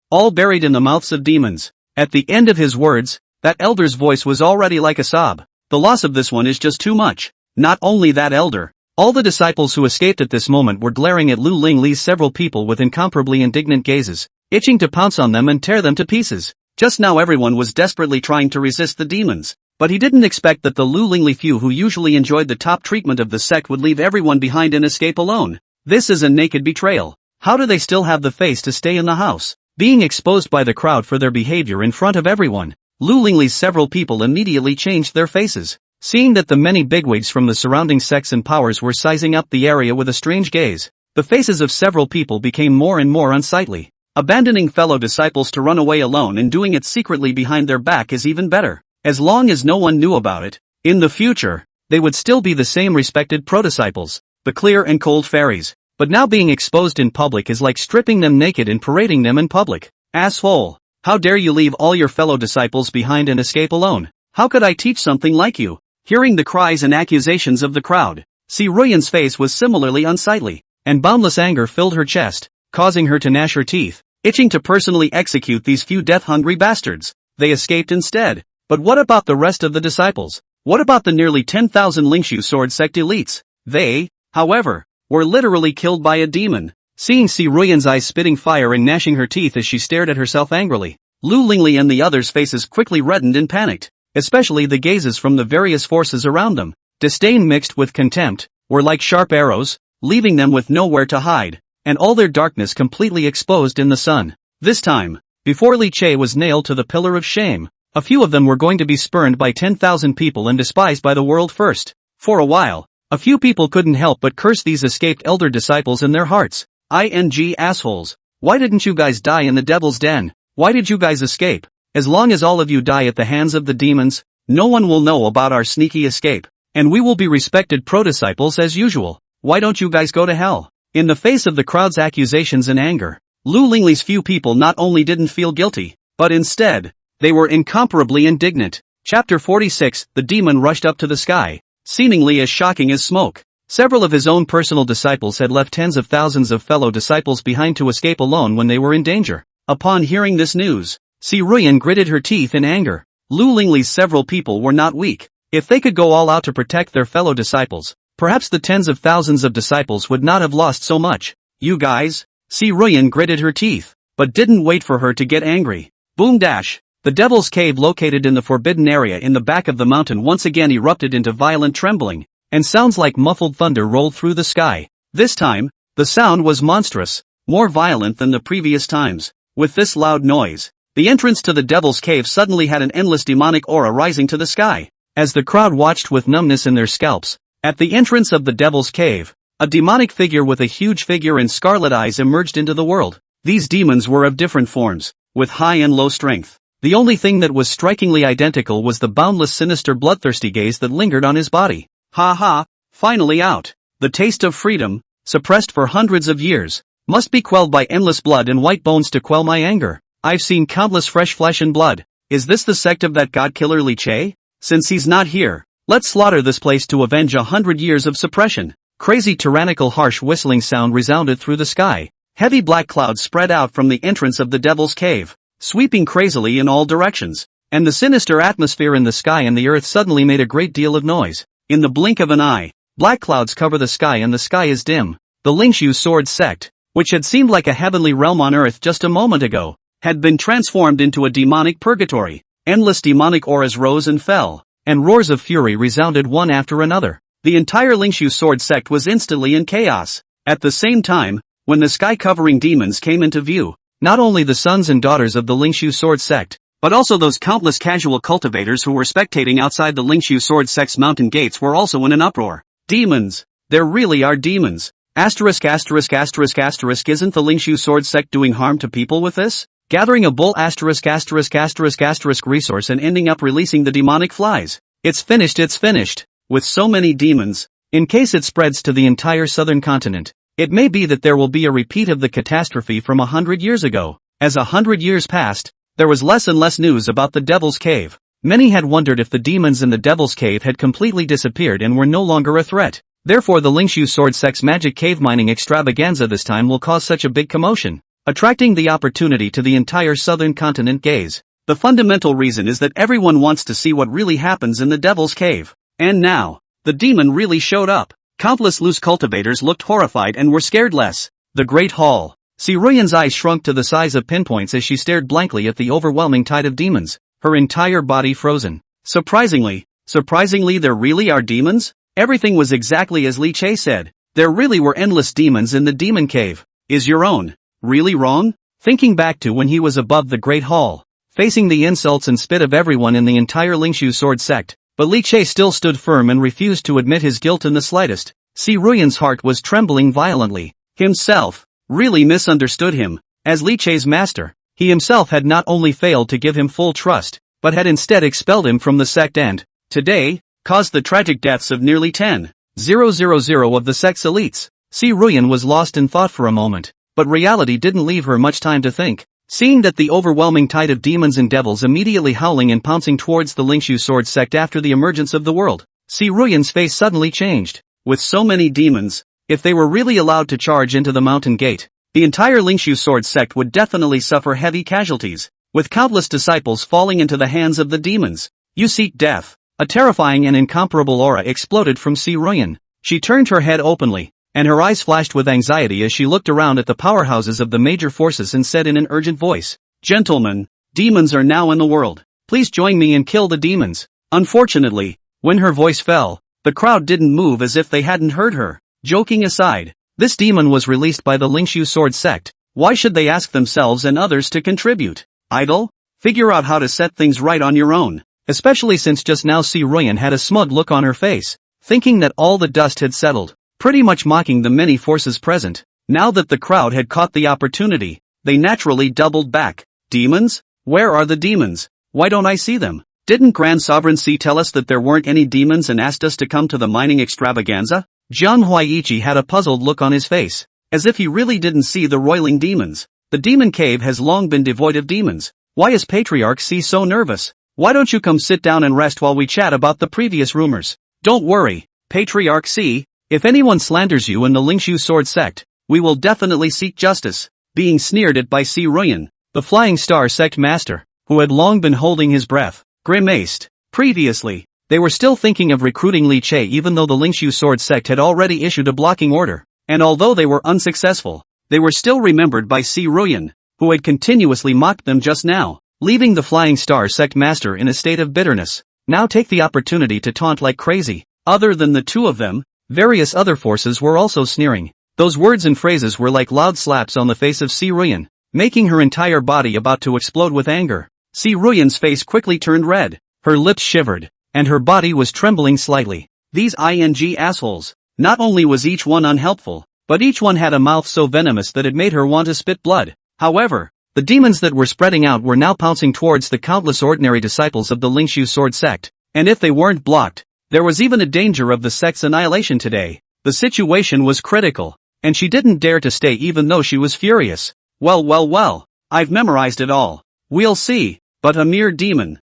all buried in the mouths of demons." At the end of his words, that elder's voice was already like a sob. The loss of this one is just too much. Not only that elder, all the disciples who escaped at this moment were glaring at Lu Lingli's several people with incomparably indignant gazes, itching to pounce on them and tear them to pieces. Just now everyone was desperately trying to resist the demons, but he didn't expect that the Lu Lingli few who usually enjoyed the top treatment of the sect would leave everyone behind and escape alone. This is a naked betrayal. How do they still have the face to stay in the house? Being exposed by the crowd for their behavior in front of everyone, Lu Lingli's several people immediately changed their faces. Seeing that the many bigwigs from the surrounding sects and powers were sizing up the area with a strange gaze, the faces of several people became more and more unsightly. Abandoning fellow disciples to run away alone and doing it secretly behind their back is even better. As long as no one knew about it, in the future, they would still be the same respected pro-disciples, the clear and cold fairies. But now being exposed in public is like stripping them naked and parading them in public. Asshole! How dare you leave all your fellow disciples behind and escape alone? How could I teach something like you? Hearing the cries and accusations of the crowd, Si Ruyan's face was similarly unsightly, and boundless anger filled her chest, causing her to gnash her teeth, itching to personally execute these few death-hungry bastards. They escaped instead. But what about the rest of the disciples? What about the nearly 10,000 Lingshu Sword Sect elites? They, however, were literally killed by a demon. Seeing Si Ruyan's eyes spitting fire and gnashing her teeth as she stared at herself angrily, Lu Lingli and the others' faces quickly reddened and panicked, especially the gazes from the various forces around them. Disdain mixed with contempt were like sharp arrows, leaving them with nowhere to hide, and all their darkness completely exposed in the sun. This time, before Li Che was nailed to the pillar of shame, a few of them were going to be spurned by 10,000 people and despised by the world first. For a while, a few people couldn't help but curse these escaped elder disciples in their hearts. ING assholes. Why didn't you guys die in the devil's den? Why did you guys escape? As long as all of you die at the hands of the demons, no one will know about our sneaky escape, and we will be respected pro-disciples as usual. Why don't you guys go to hell? In the face of the crowd's accusations and anger, Lu Lingli's few people not only didn't feel guilty, but instead, they were incomparably indignant. Chapter 46, The demon rushed up to the sky, seemingly as shocking as smoke. Several of his own personal disciples had left tens of thousands of fellow disciples behind to escape alone when they were in danger. Upon hearing this news, Si Ruyan gritted her teeth in anger. Lu Lingli's several people were not weak. If they could go all out to protect their fellow disciples, perhaps the tens of thousands of disciples would not have lost so much. You guys? Si Ruyan gritted her teeth, but didn't wait for her to get angry. Boom dash! The Devil's Cave located in the forbidden area in the back of the mountain once again erupted into violent trembling, and sounds like muffled thunder rolled through the sky. This time, the sound was monstrous, more violent than the previous times. With this loud noise, the entrance to the Devil's Cave suddenly had an endless demonic aura rising to the sky. As the crowd watched with numbness in their scalps, at the entrance of the Devil's Cave, a demonic figure with a huge figure and scarlet eyes emerged into the world. These demons were of different forms, with high and low strength. The only thing that was strikingly identical was the boundless sinister bloodthirsty gaze that lingered on his body. Ha ha, finally out. The taste of freedom, suppressed for hundreds of years, must be quelled by endless blood and white bones to quell my anger. I've seen countless fresh flesh and blood. Is this the sect of that god-killer Li Che? Since he's not here, let's slaughter this place to avenge 100 years of suppression. Crazy tyrannical harsh whistling sound resounded through the sky. Heavy black clouds spread out from the entrance of the Devil's Cave, sweeping crazily in all directions. And the sinister atmosphere in the sky and the earth suddenly made a great deal of noise. In the blink of an eye, black clouds cover the sky and the sky is dim. The Lingshu Sword Sect, which had seemed like a heavenly realm on earth just a moment ago, had been transformed into a demonic purgatory. Endless demonic auras rose and fell, and roars of fury resounded one after another. The entire Lingshu Sword Sect was instantly in chaos. At the same time, when the sky-covering demons came into view, not only the sons and daughters of the Lingshu Sword Sect, but also those countless casual cultivators who were spectating outside the Lingshu Sword Sect's mountain gates were also in an uproar. Demons! There really are demons! Asterisk asterisk asterisk asterisk isn't the Lingshu Sword Sect doing harm to people with this? Gathering a bull asterisk asterisk asterisk asterisk resource and ending up releasing the demonic flies. It's finished. With so many demons, in case it spreads to the entire southern continent, it may be that there will be a repeat of the catastrophe from 100 years ago. As 100 years passed, there was less and less news about the Devil's Cave. Many had wondered if the demons in the Devil's Cave had completely disappeared and were no longer a threat. Therefore the Lingshu Sword Sect's magic cave mining extravaganza this time will cause such a big commotion, attracting the opportunity to the entire southern continent gaze. The fundamental reason is that everyone wants to see what really happens in the Devil's Cave. And now, the demon really showed up. Countless loose cultivators looked horrified and were scared less. The Great Hall. Siruyan's eyes shrunk to the size of pinpoints as she stared blankly at the overwhelming tide of demons, her entire body frozen. Surprisingly, there really are demons? Everything was exactly as Li Che said. There really were endless demons in the demon cave. Is your own really wrong? Thinking back to when he was above the Great Hall, facing the insults and spit of everyone in the entire Lingshu Sword Sect, but Li Che still stood firm and refused to admit his guilt in the slightest. Siruyan's heart was trembling violently. Himself really misunderstood him. As Li Che's master, he himself had not only failed to give him full trust, but had instead expelled him from the sect and, today, caused the tragic deaths of nearly 10,000 of the sect's elites. Siruyan was lost in thought for a moment, but reality didn't leave her much time to think. Seeing that the overwhelming tide of demons and devils immediately howling and pouncing towards the Lingshu Sword Sect after the emergence of the world, Siruyan's face suddenly changed. With so many demons, if they were really allowed to charge into the mountain gate, the entire Lingshu Sword Sect would definitely suffer heavy casualties, with countless disciples falling into the hands of the demons. You seek death. A terrifying and incomparable aura exploded from Siruyan. She turned her head openly, and her eyes flashed with anxiety as she looked around at the powerhouses of the major forces and said in an urgent voice, "Gentlemen, demons are now in the world. Please join me and kill the demons." Unfortunately, when her voice fell, the crowd didn't move as if they hadn't heard her. Joking aside, this demon was released by the Lingshu Sword Sect. Why should they ask themselves and others to contribute? Idle? Figure out how to set things right on your own. Especially since just now Siruyan had a smug look on her face, thinking that all the dust had settled, pretty much mocking the many forces present. Now that the crowd had caught the opportunity, they naturally doubled back. Demons? Where are the demons? Why don't I see them? Didn't Grand Sovereign C tell us that there weren't any demons and asked us to come to the mining extravaganza? Jiang Huaichi had a puzzled look on his face, as if he really didn't see the roiling demons. The demon cave has long been devoid of demons. Why is Patriarch C so nervous? Why don't you come sit down and rest while we chat about the previous rumors? Don't worry, Patriarch C, if anyone slanders you in the Lingshu Sword Sect, we will definitely seek justice. Being sneered at by Siruyan, the Flying Star Sect Master, who had long been holding his breath, grimaced. Previously, they were still thinking of recruiting Li Che even though the Lingshu Sword Sect had already issued a blocking order, and although they were unsuccessful, they were still remembered by Siruyan, who had continuously mocked them just now, leaving the Flying Star Sect Master in a state of bitterness. Now take the opportunity to taunt like crazy. Other than the two of them, various other forces were also sneering. Those words and phrases were like loud slaps on the face of Siruyan, making her entire body about to explode with anger. Siruyan's face quickly turned red, her lips shivered, and her body was trembling slightly. These ing assholes. Not only was each one unhelpful, but each one had a mouth so venomous that it made her want to spit blood. However, the demons that were spreading out were now pouncing towards the countless ordinary disciples of the Lingshu Sword Sect, and if they weren't blocked, there was even a danger of the sect's annihilation today. The situation was critical, and she didn't dare to stay even though she was furious. Well, I've memorized it all. We'll see. But a mere demon.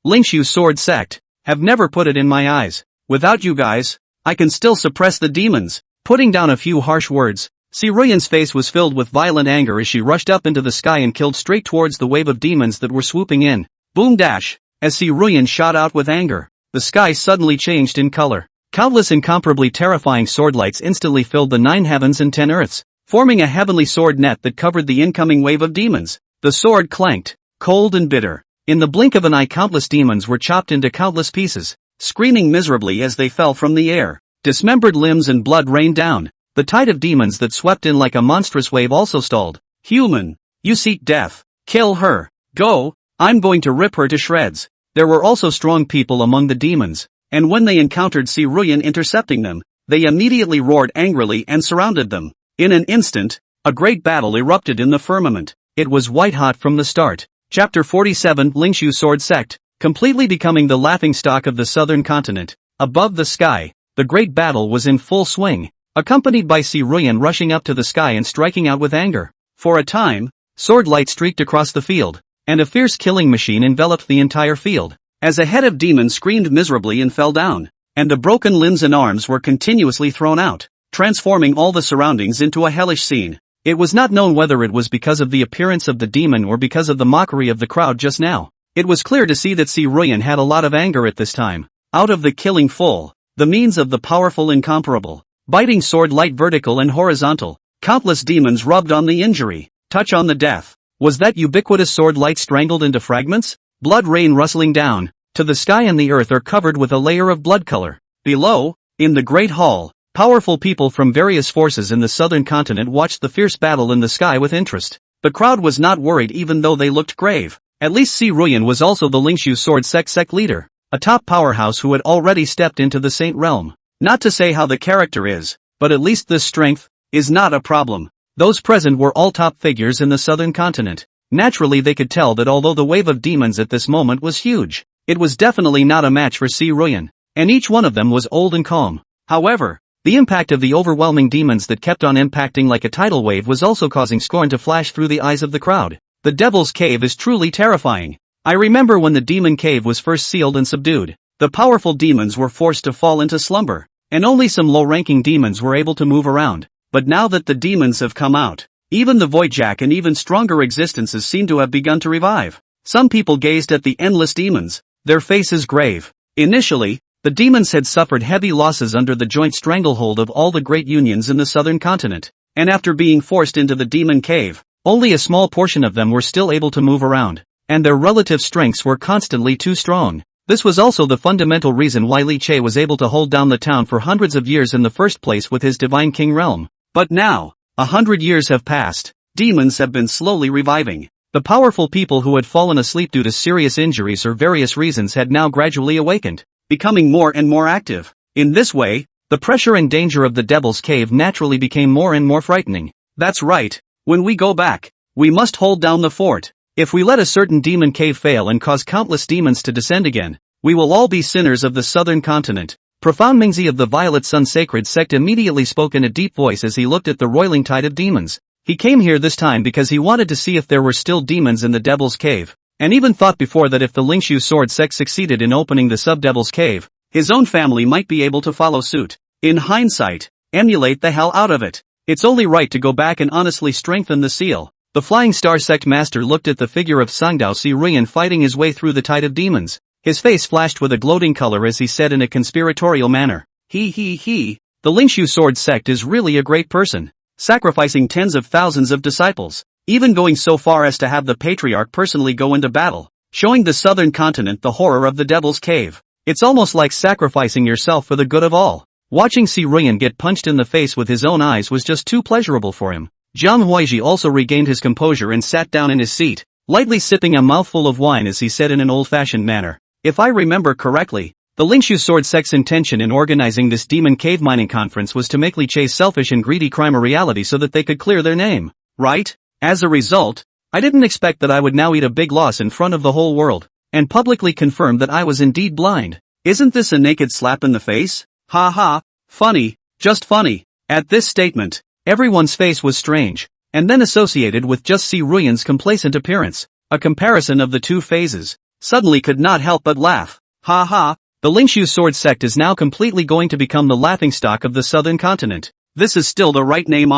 Lingshu Sword Sect, have never put it in my eyes. Without you guys, I can still suppress the demons. Putting down a few harsh words, Siruyan's face was filled with violent anger as she rushed up into the sky and killed straight towards the wave of demons that were swooping in. Boom dash! As Siruyan shot out with anger, the sky suddenly changed in color. Countless incomparably terrifying sword lights instantly filled the 9 heavens and 10 earths, forming a heavenly sword net that covered the incoming wave of demons. The sword clanked, cold and bitter. In the blink of an eye, countless demons were chopped into countless pieces, screaming miserably as they fell from the air. Dismembered limbs and blood rained down. The tide of demons that swept in like a monstrous wave also stalled. Human, you seek death. Kill her. Go, I'm going to rip her to shreds. There were also strong people among the demons, and when they encountered Siruyan intercepting them, they immediately roared angrily and surrounded them. In an instant, a great battle erupted in the firmament. It was white-hot from the start. Chapter 47 Lingshu Sword Sect, completely becoming the laughingstock of the southern continent. Above the sky, the great battle was in full swing, accompanied by Siruyan rushing up to the sky and striking out with anger. For a time, sword light streaked across the field, and a fierce killing machine enveloped the entire field, as a head of demons screamed miserably and fell down, and the broken limbs and arms were continuously thrown out, transforming all the surroundings into a hellish scene. It was not known whether it was because of the appearance of the demon or because of the mockery of the crowd just now. It was clear to see that Siruyan had a lot of anger at this time. Out of the killing full, the means of the powerful incomparable, biting sword light vertical and horizontal, countless demons rubbed on the injury, touch on the death. Was that ubiquitous sword light strangled into fragments? Blood rain rustling down, to the sky and the earth are covered with a layer of blood color. Below, in the great hall, powerful people from various forces in the southern continent watched the fierce battle in the sky with interest. The crowd was not worried even though they looked grave. At least Siruyan was also the Lingshu Sword Sect leader, a top powerhouse who had already stepped into the Saint realm. Not to say how the character is, but at least this strength is not a problem. Those present were all top figures in the southern continent. Naturally they could tell that although the wave of demons at this moment was huge, it was definitely not a match for Siruyan, and each one of them was old and calm. However, the impact of the overwhelming demons that kept on impacting like a tidal wave was also causing scorn to flash through the eyes of the crowd. The Devil's Cave is truly terrifying. I remember when the Demon Cave was first sealed and subdued, the powerful demons were forced to fall into slumber, and only some low-ranking demons were able to move around. But now that the demons have come out, even the Voidjack and even stronger existences seem to have begun to revive. Some people gazed at the endless demons, their faces grave. Initially, the demons had suffered heavy losses under the joint stranglehold of all the great unions in the southern continent, and after being forced into the Demon Cave, only a small portion of them were still able to move around, and their relative strengths were constantly too strong. This was also the fundamental reason why Li Che was able to hold down the town for hundreds of years in the first place with his Divine King realm. But now, 100 years have passed, demons have been slowly reviving. The powerful people who had fallen asleep due to serious injuries or various reasons had now gradually awakened, becoming more and more active. In this way, the pressure and danger of the Devil's Cave naturally became more and more frightening. That's right, when we go back, we must hold down the fort. If we let a certain demon cave fail and cause countless demons to descend again, we will all be sinners of the southern continent. Profound Mingzi of the Violet Sun Sacred Sect immediately spoke in a deep voice as he looked at the roiling tide of demons. He came here this time because he wanted to see if there were still demons in the Devil's Cave, and even thought before that if the Lingshu Sword Sect succeeded in opening the Sub-Devil's Cave, his own family might be able to follow suit. In hindsight, emulate the hell out of it. It's only right to go back and honestly strengthen the seal. The Flying Star Sect Master looked at the figure of Sangdao Siruyan fighting his way through the tide of demons. His face flashed with a gloating color as he said in a conspiratorial manner, the Lingshu Sword Sect is really a great person, sacrificing tens of thousands of disciples, even going so far as to have the Patriarch personally go into battle, showing the southern continent the horror of the Devil's Cave. It's almost like sacrificing yourself for the good of all. Watching Siruyan get punched in the face with his own eyes was just too pleasurable for him. Jiang Huaiji also regained his composure and sat down in his seat, lightly sipping a mouthful of wine as he said in an old-fashioned manner, "If I remember correctly, the Lingshu Sword Sect's intention in organizing this Demon Cave Mining Conference was to make Li Che's selfish and greedy crime a reality so that they could clear their name, right? As a result, I didn't expect that I would now eat a big loss in front of the whole world, and publicly confirm that I was indeed blind. Isn't this a naked slap in the face? Ha ha, funny, just funny." At this statement, everyone's face was strange. and then associated with just Si Ruyan's complacent appearance, a comparison of the two phases, suddenly could not help but laugh. Ha ha, the Lingshu sword sect is now completely going to become the laughingstock of the southern continent. This is still the right name,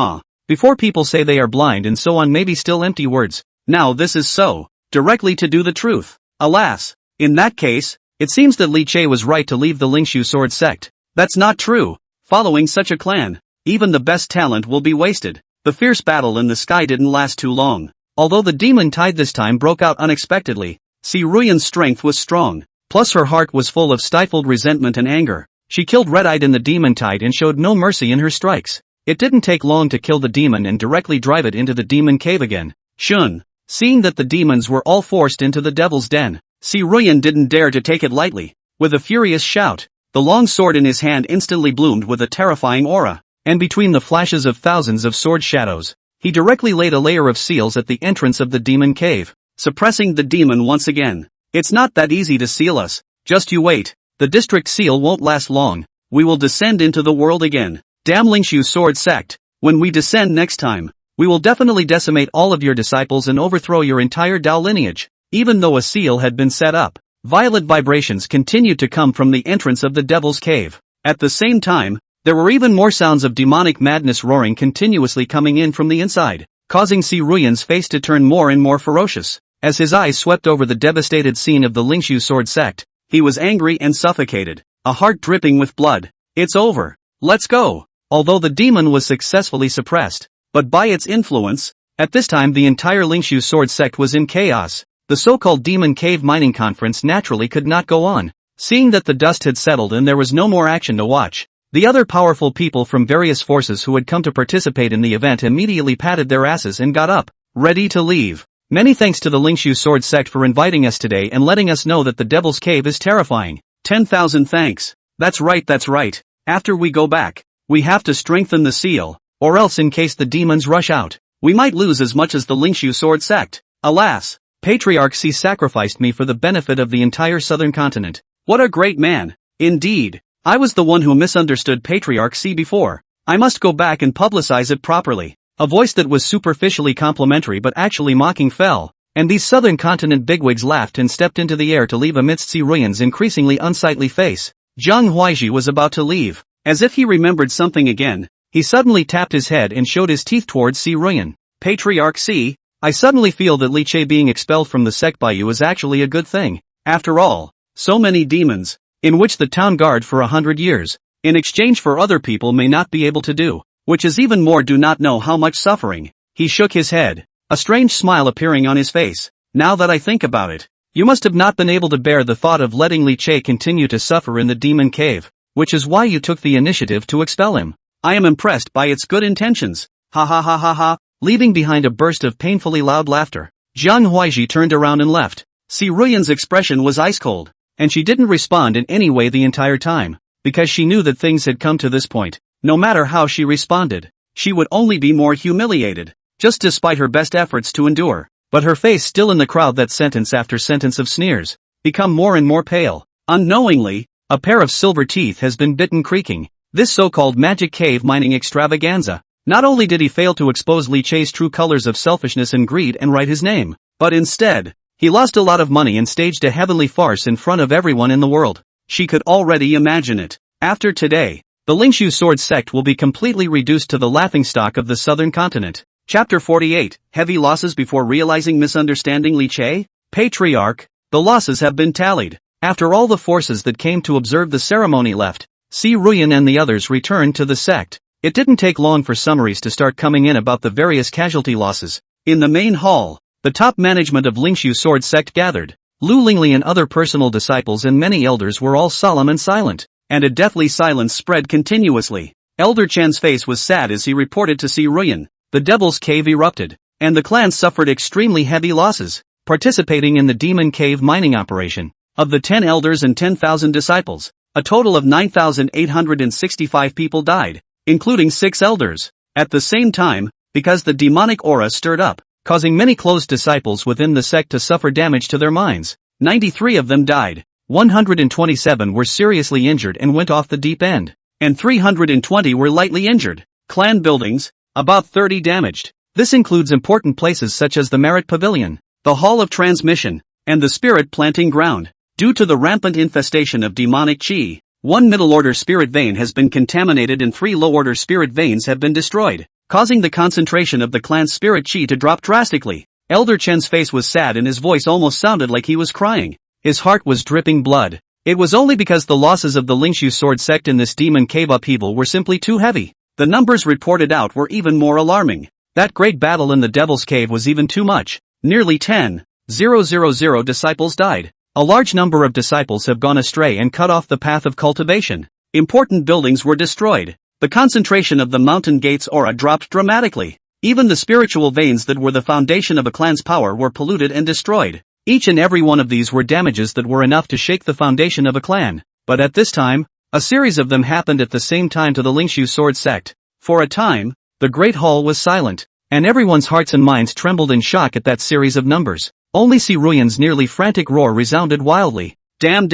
before people say they are blind and so on, maybe still empty words. Now this is so, directly to do the truth. Alas, in that case, it seems that Li Che was right to leave the Lingshu sword sect. That's not true. Following such a clan, even the best talent will be wasted. The fierce battle in the sky didn't last too long. Although the demon tide this time broke out unexpectedly, Si Ruyan's strength was strong, plus her heart was full of stifled resentment and anger. She killed Red-Eyed in the demon tide and showed no mercy in her strikes. It didn't take long to kill the demon and directly drive it into the demon cave again. Shun, seeing that the demons were all forced into the devil's den, Si Ruyan didn't dare to take it lightly. With a furious shout, the long sword in his hand instantly bloomed with a terrifying aura, and between the flashes of thousands of sword shadows, he directly laid a layer of seals at the entrance of the demon cave, suppressing the demon once again. It's not that easy to seal us, just you wait, the district seal won't last long, we will descend into the world again. Damn Lingshu sword sect, when we descend next time, we will definitely decimate all of your disciples and overthrow your entire Dao lineage. Even though a seal had been set up, violet vibrations continued to come from the entrance of the devil's cave. At the same time, there were even more sounds of demonic madness roaring continuously coming in from the inside, causing Si Ruyan's face to turn more and more ferocious. As his eyes swept over the devastated scene of the Lingshu sword sect, he was angry and suffocated, a heart dripping with blood. It's over. Let's go. Although the demon was successfully suppressed, but by its influence, at this time the entire Lingshu sword sect was in chaos. The so-called Demon Cave Mining Conference naturally could not go on. Seeing that the dust had settled and there was no more action to watch, the other powerful people from various forces who had come to participate in the event immediately patted their asses and got up, ready to leave. Many thanks to the Lingshu sword sect for inviting us today and letting us know that the Devil's Cave is terrifying. 10,000 thanks. That's right. After we go back, we have to strengthen the seal, or else in case the demons rush out, we might lose as much as the Lingshu sword sect. Alas, Patriarch C sacrificed me for the benefit of the entire southern continent. What a great man. Indeed, I was the one who misunderstood Patriarch C before. I must go back and publicize it properly. A voice that was superficially complimentary but actually mocking fell, and these southern continent bigwigs laughed and stepped into the air to leave amidst Si Ruyan's increasingly unsightly face. Zhang Huaiji was about to leave. As if he remembered something again, he suddenly tapped his head and showed his teeth towards Si Ruyan. Patriarch C, I suddenly feel that Li Che being expelled from the sect by you is actually a good thing. After all, so many demons, in which the town guard for 100 years, in exchange for other people may not be able to do, which is even more do not know how much suffering. He shook his head, a strange smile appearing on his face. Now that I think about it, you must have not been able to bear the thought of letting Li Che continue to suffer in the demon cave, which is why you took the initiative to expel him. I am impressed by its good intentions. Ha ha ha ha ha. Leaving behind a burst of painfully loud laughter, Zhang Huaiji turned around and left. Si Ruyan's expression was ice cold, and she didn't respond in any way the entire time, because she knew that things had come to this point. No matter how she responded, she would only be more humiliated, just despite her best efforts to endure. But her face still in the crowd, that sentence after sentence of sneers, become more and more pale. Unknowingly, a pair of silver teeth has been bitten creaking. This so-called magic cave mining extravaganza. Not only did he fail to expose Li Che's true colors of selfishness and greed and write his name, but instead, he lost a lot of money and staged a heavenly farce in front of everyone in the world. She could already imagine it. After today, the Lingshu sword sect will be completely reduced to the laughingstock of the southern continent. Chapter 48, Heavy Losses Before Realizing Misunderstanding Li Che? Patriarch, the losses have been tallied. After all the forces that came to observe the ceremony left, Si Ruyan and the others returned to the sect. It didn't take long for summaries to start coming in about the various casualty losses. In the main hall, the top management of Lingshu sword sect gathered. Lu Lingli and other personal disciples and many elders were all solemn and silent, and a deathly silence spread continuously. Elder Chen's face was sad as he reported to Si Ruyan. The Devil's Cave erupted, and the clan suffered extremely heavy losses, participating in the Demon Cave mining operation. Of the 10 elders and 10,000 disciples, a total of 9,865 people died, including 6 elders. At the same time, because the demonic aura stirred up, causing many close disciples within the sect to suffer damage to their minds, 93 of them died, 127 were seriously injured and went off the deep end, and 320 were lightly injured. Clan buildings, about 30 damaged. This includes important places such as the Merit Pavilion, the Hall of Transmission, and the Spirit Planting Ground. Due to the rampant infestation of demonic chi, one middle-order spirit vein has been contaminated and 3 low-order spirit veins have been destroyed, causing the concentration of the clan's spirit chi to drop drastically. Elder Chen's face was sad and his voice almost sounded like he was crying. His heart was dripping blood. It was only because the losses of the Lingshu Sword sect in this demon cave upheaval were simply too heavy. The numbers reported out were even more alarming. That great battle in the Devil's Cave was even too much. Nearly 10,000 disciples died. A large number of disciples have gone astray and cut off the path of cultivation. Important buildings were destroyed. The concentration of the mountain gate's aura dropped dramatically. Even the spiritual veins that were the foundation of a clan's power were polluted and destroyed. Each and every one of these were damages that were enough to shake the foundation of a clan. But at this time, a series of them happened at the same time to the Lingshu Sword sect. For a time, the Great Hall was silent, and everyone's hearts and minds trembled in shock at that series of numbers. Only Si Ruyan's nearly frantic roar resounded wildly. Damn.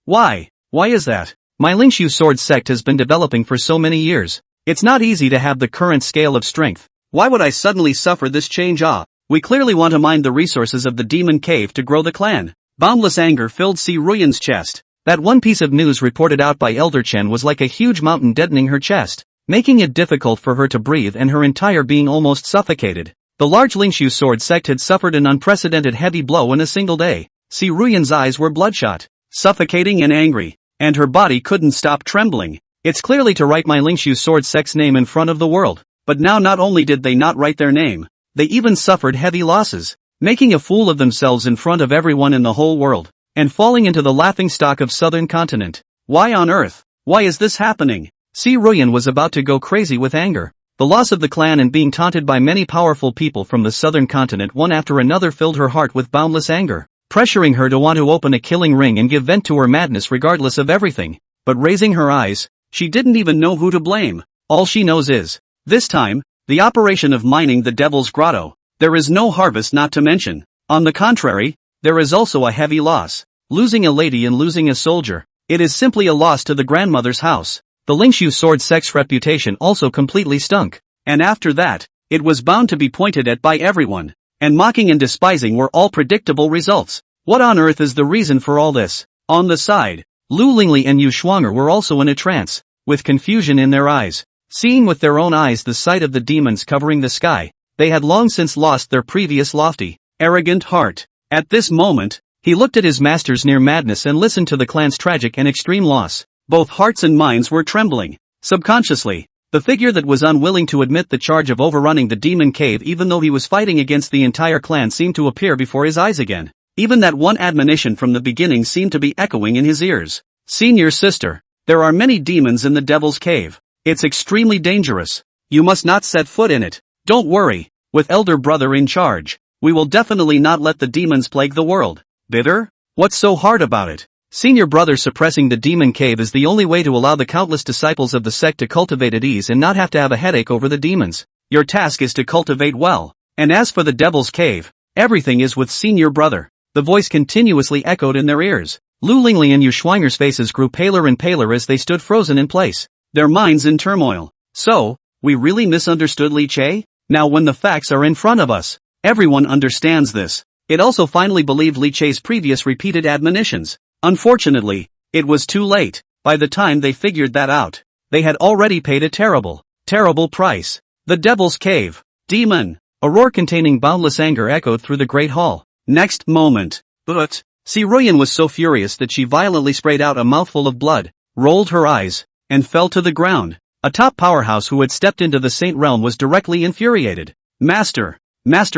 Why? Why is that? My Lingshu Sword sect has been developing for so many years. It's not easy to have the current scale of strength. Why would I suddenly suffer this change? We clearly want to mine the resources of the demon cave to grow the clan. Boundless anger filled Si Ruyan's chest. That one piece of news reported out by Elder Chen was like a huge mountain deadening her chest, making it difficult for her to breathe and her entire being almost suffocated. The large Lingshu Sword sect had suffered an unprecedented heavy blow in a single day. Si Ruyan's eyes were bloodshot, suffocating and angry, and her body couldn't stop trembling. It's clearly to write my Lingshu Sword sect's name in front of the world. But now not only did they not write their name, they even suffered heavy losses, making a fool of themselves in front of everyone in the whole world, and falling into the laughingstock of southern continent. Why on earth? Why is this happening? Si Ruyan was about to go crazy with anger. The loss of the clan and being taunted by many powerful people from the southern continent one after another filled her heart with boundless anger, pressuring her to want to open a killing ring and give vent to her madness regardless of everything. But raising her eyes, she didn't even know who to blame. All she knows is, this time, the operation of mining the Devil's Grotto. There is no harvest not to mention. On the contrary, there is also a heavy loss. Losing a lady and losing a soldier. It is simply a loss to the grandmother's house. The Lingshu Sword sect's reputation also completely stunk. And after that, it was bound to be pointed at by everyone. And mocking and despising were all predictable results. What on earth is the reason for all this? On the side, Lu Lingli and Yu Shuanger were also in a trance, with confusion in their eyes. Seeing with their own eyes the sight of the demons covering the sky, they had long since lost their previous lofty, arrogant heart. At this moment, he looked at his master's near madness and listened to the clan's tragic and extreme loss. Both hearts and minds were trembling. Subconsciously, the figure that was unwilling to admit the charge of overrunning the demon cave even though he was fighting against the entire clan seemed to appear before his eyes again. Even that one admonition from the beginning seemed to be echoing in his ears. Senior sister, there are many demons in the Devil's Cave. It's extremely dangerous. You must not set foot in it. Don't worry, with elder brother in charge, we will definitely not let the demons plague the world. Bitter? What's so hard about it? Senior brother, suppressing the demon cave is the only way to allow the countless disciples of the sect to cultivate at ease and not have to have a headache over the demons. Your task is to cultivate well. And as for the Devil's Cave, everything is with senior brother. The voice continuously echoed in their ears. Lu Lingli and Yu Shuanger's faces grew paler and paler as they stood frozen in place, their minds in turmoil. So, we really misunderstood Li Che? Now when the facts are in front of us, everyone understands this. It also finally believed Li Che's previous repeated admonitions. Unfortunately, it was too late. By the time they figured that out, they had already paid a terrible, terrible price. The Devil's Cave. Demon. A roar containing boundless anger echoed through the great hall. Next moment. But, Si Ruyan was so furious that she violently sprayed out a mouthful of blood, rolled her eyes, and fell to the ground. A top powerhouse who had stepped into the Saint Realm was directly infuriated. Master,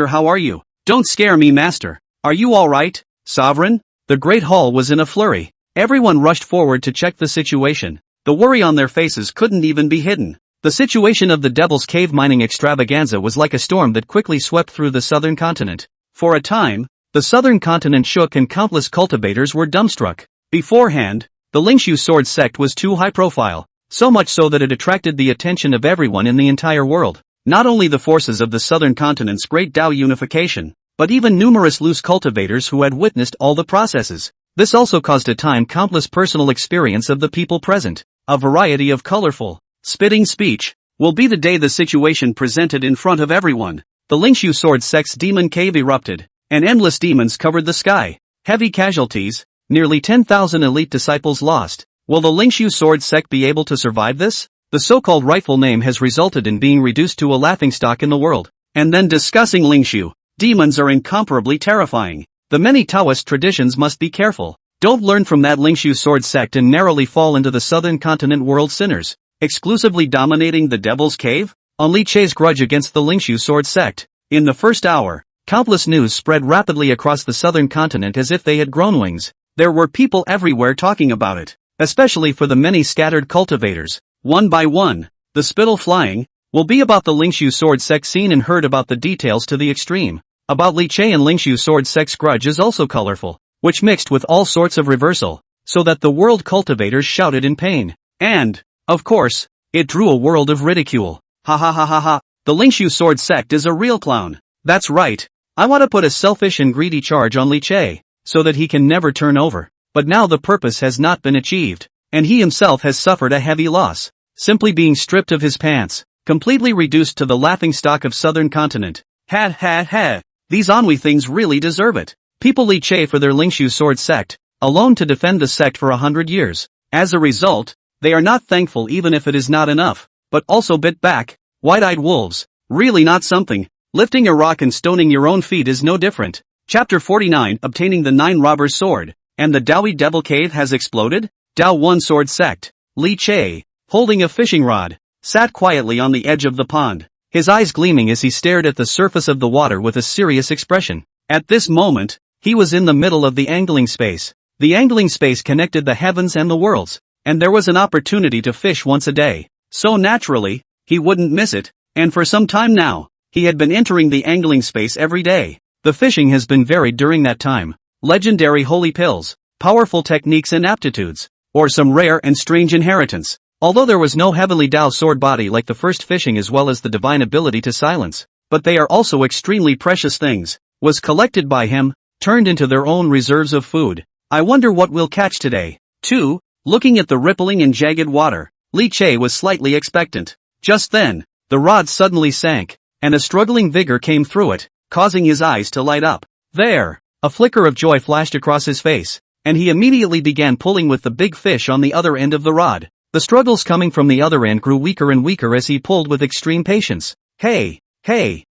how are you? Don't scare me, Master. Are you alright, Sovereign? The great hall was in a flurry. Everyone rushed forward to check the situation. The worry on their faces couldn't even be hidden. The situation of the Devil's Cave mining extravaganza was like a storm that quickly swept through the southern continent. For a time, the southern continent shook and countless cultivators were dumbstruck. Beforehand, the Lingshu Sword sect was too high profile, so much so that it attracted the attention of everyone in the entire world. Not only the forces of the southern continent's great Dao unification, but even numerous loose cultivators who had witnessed all the processes. This also caused at time countless personal experience of the people present. A variety of colorful, spitting speech, will be the day the situation presented in front of everyone. The Lingshu Sword Sect's demon cave erupted, and endless demons covered the sky. Heavy casualties, nearly 10,000 elite disciples lost. Will the Lingshu Sword Sect be able to survive this? The so-called rightful name has resulted in being reduced to a laughingstock in the world. And then discussing Lingshu, demons are incomparably terrifying. The many Taoist traditions must be careful. Don't learn from that Lingshu Sword Sect and narrowly fall into the southern continent world sinners, exclusively dominating the Devil's Cave? On Li Che's grudge against the Lingshu Sword Sect. In the first hour, countless news spread rapidly across the southern continent as if they had grown wings. There were people everywhere talking about it, especially for the many scattered cultivators. One by one, the spittle flying, will be about the Lingshu Sword Sect seen and heard about the details to the extreme. About Li Che and Lingshu Sword Sect's grudge is also colorful, which mixed with all sorts of reversal, so that the world cultivators shouted in pain. And, of course, it drew a world of ridicule. Ha ha ha ha ha, the Lingshu Sword Sect is a real clown. That's right, I want to put a selfish and greedy charge on Li Che, so that he can never turn over. But now the purpose has not been achieved, and he himself has suffered a heavy loss. Simply being stripped of his pants, completely reduced to the laughingstock of southern continent. Ha ha ha, these ennui things really deserve it. People Li Che for their Lingshu Sword Sect, alone to defend the sect for 100 years. As a result, they are not thankful even if it is not enough, but also bit back, wide-eyed wolves. Really not something. Lifting a rock and stoning your own feet is no different. Chapter 49 Obtaining the Nine Robbers' Sword. And the Daoi Devil Cave has exploded? Dao One Sword Sect. Li Che, holding a fishing rod, sat quietly on the edge of the pond, his eyes gleaming as he stared at the surface of the water with a serious expression. At this moment, he was in the middle of the angling space. The angling space connected the heavens and the worlds, and there was an opportunity to fish once a day. So naturally, he wouldn't miss it, and for some time now, he had been entering the angling space every day. The fishing has been varied during that time. Legendary holy pills, powerful techniques and aptitudes, or some rare and strange inheritance. Although there was no heavenly Dao sword body like the first fishing as well as the divine ability to silence, but they are also extremely precious things, was collected by him, turned into their own reserves of food. I wonder what we'll catch today. 2. Looking at the rippling and jagged water, Li Che was slightly expectant. Just then, the rod suddenly sank, and a struggling vigor came through it, causing his eyes to light up. There! A flicker of joy flashed across his face, and he immediately began pulling with the big fish on the other end of the rod. The struggles coming from the other end grew weaker and weaker as he pulled with extreme patience. Hey,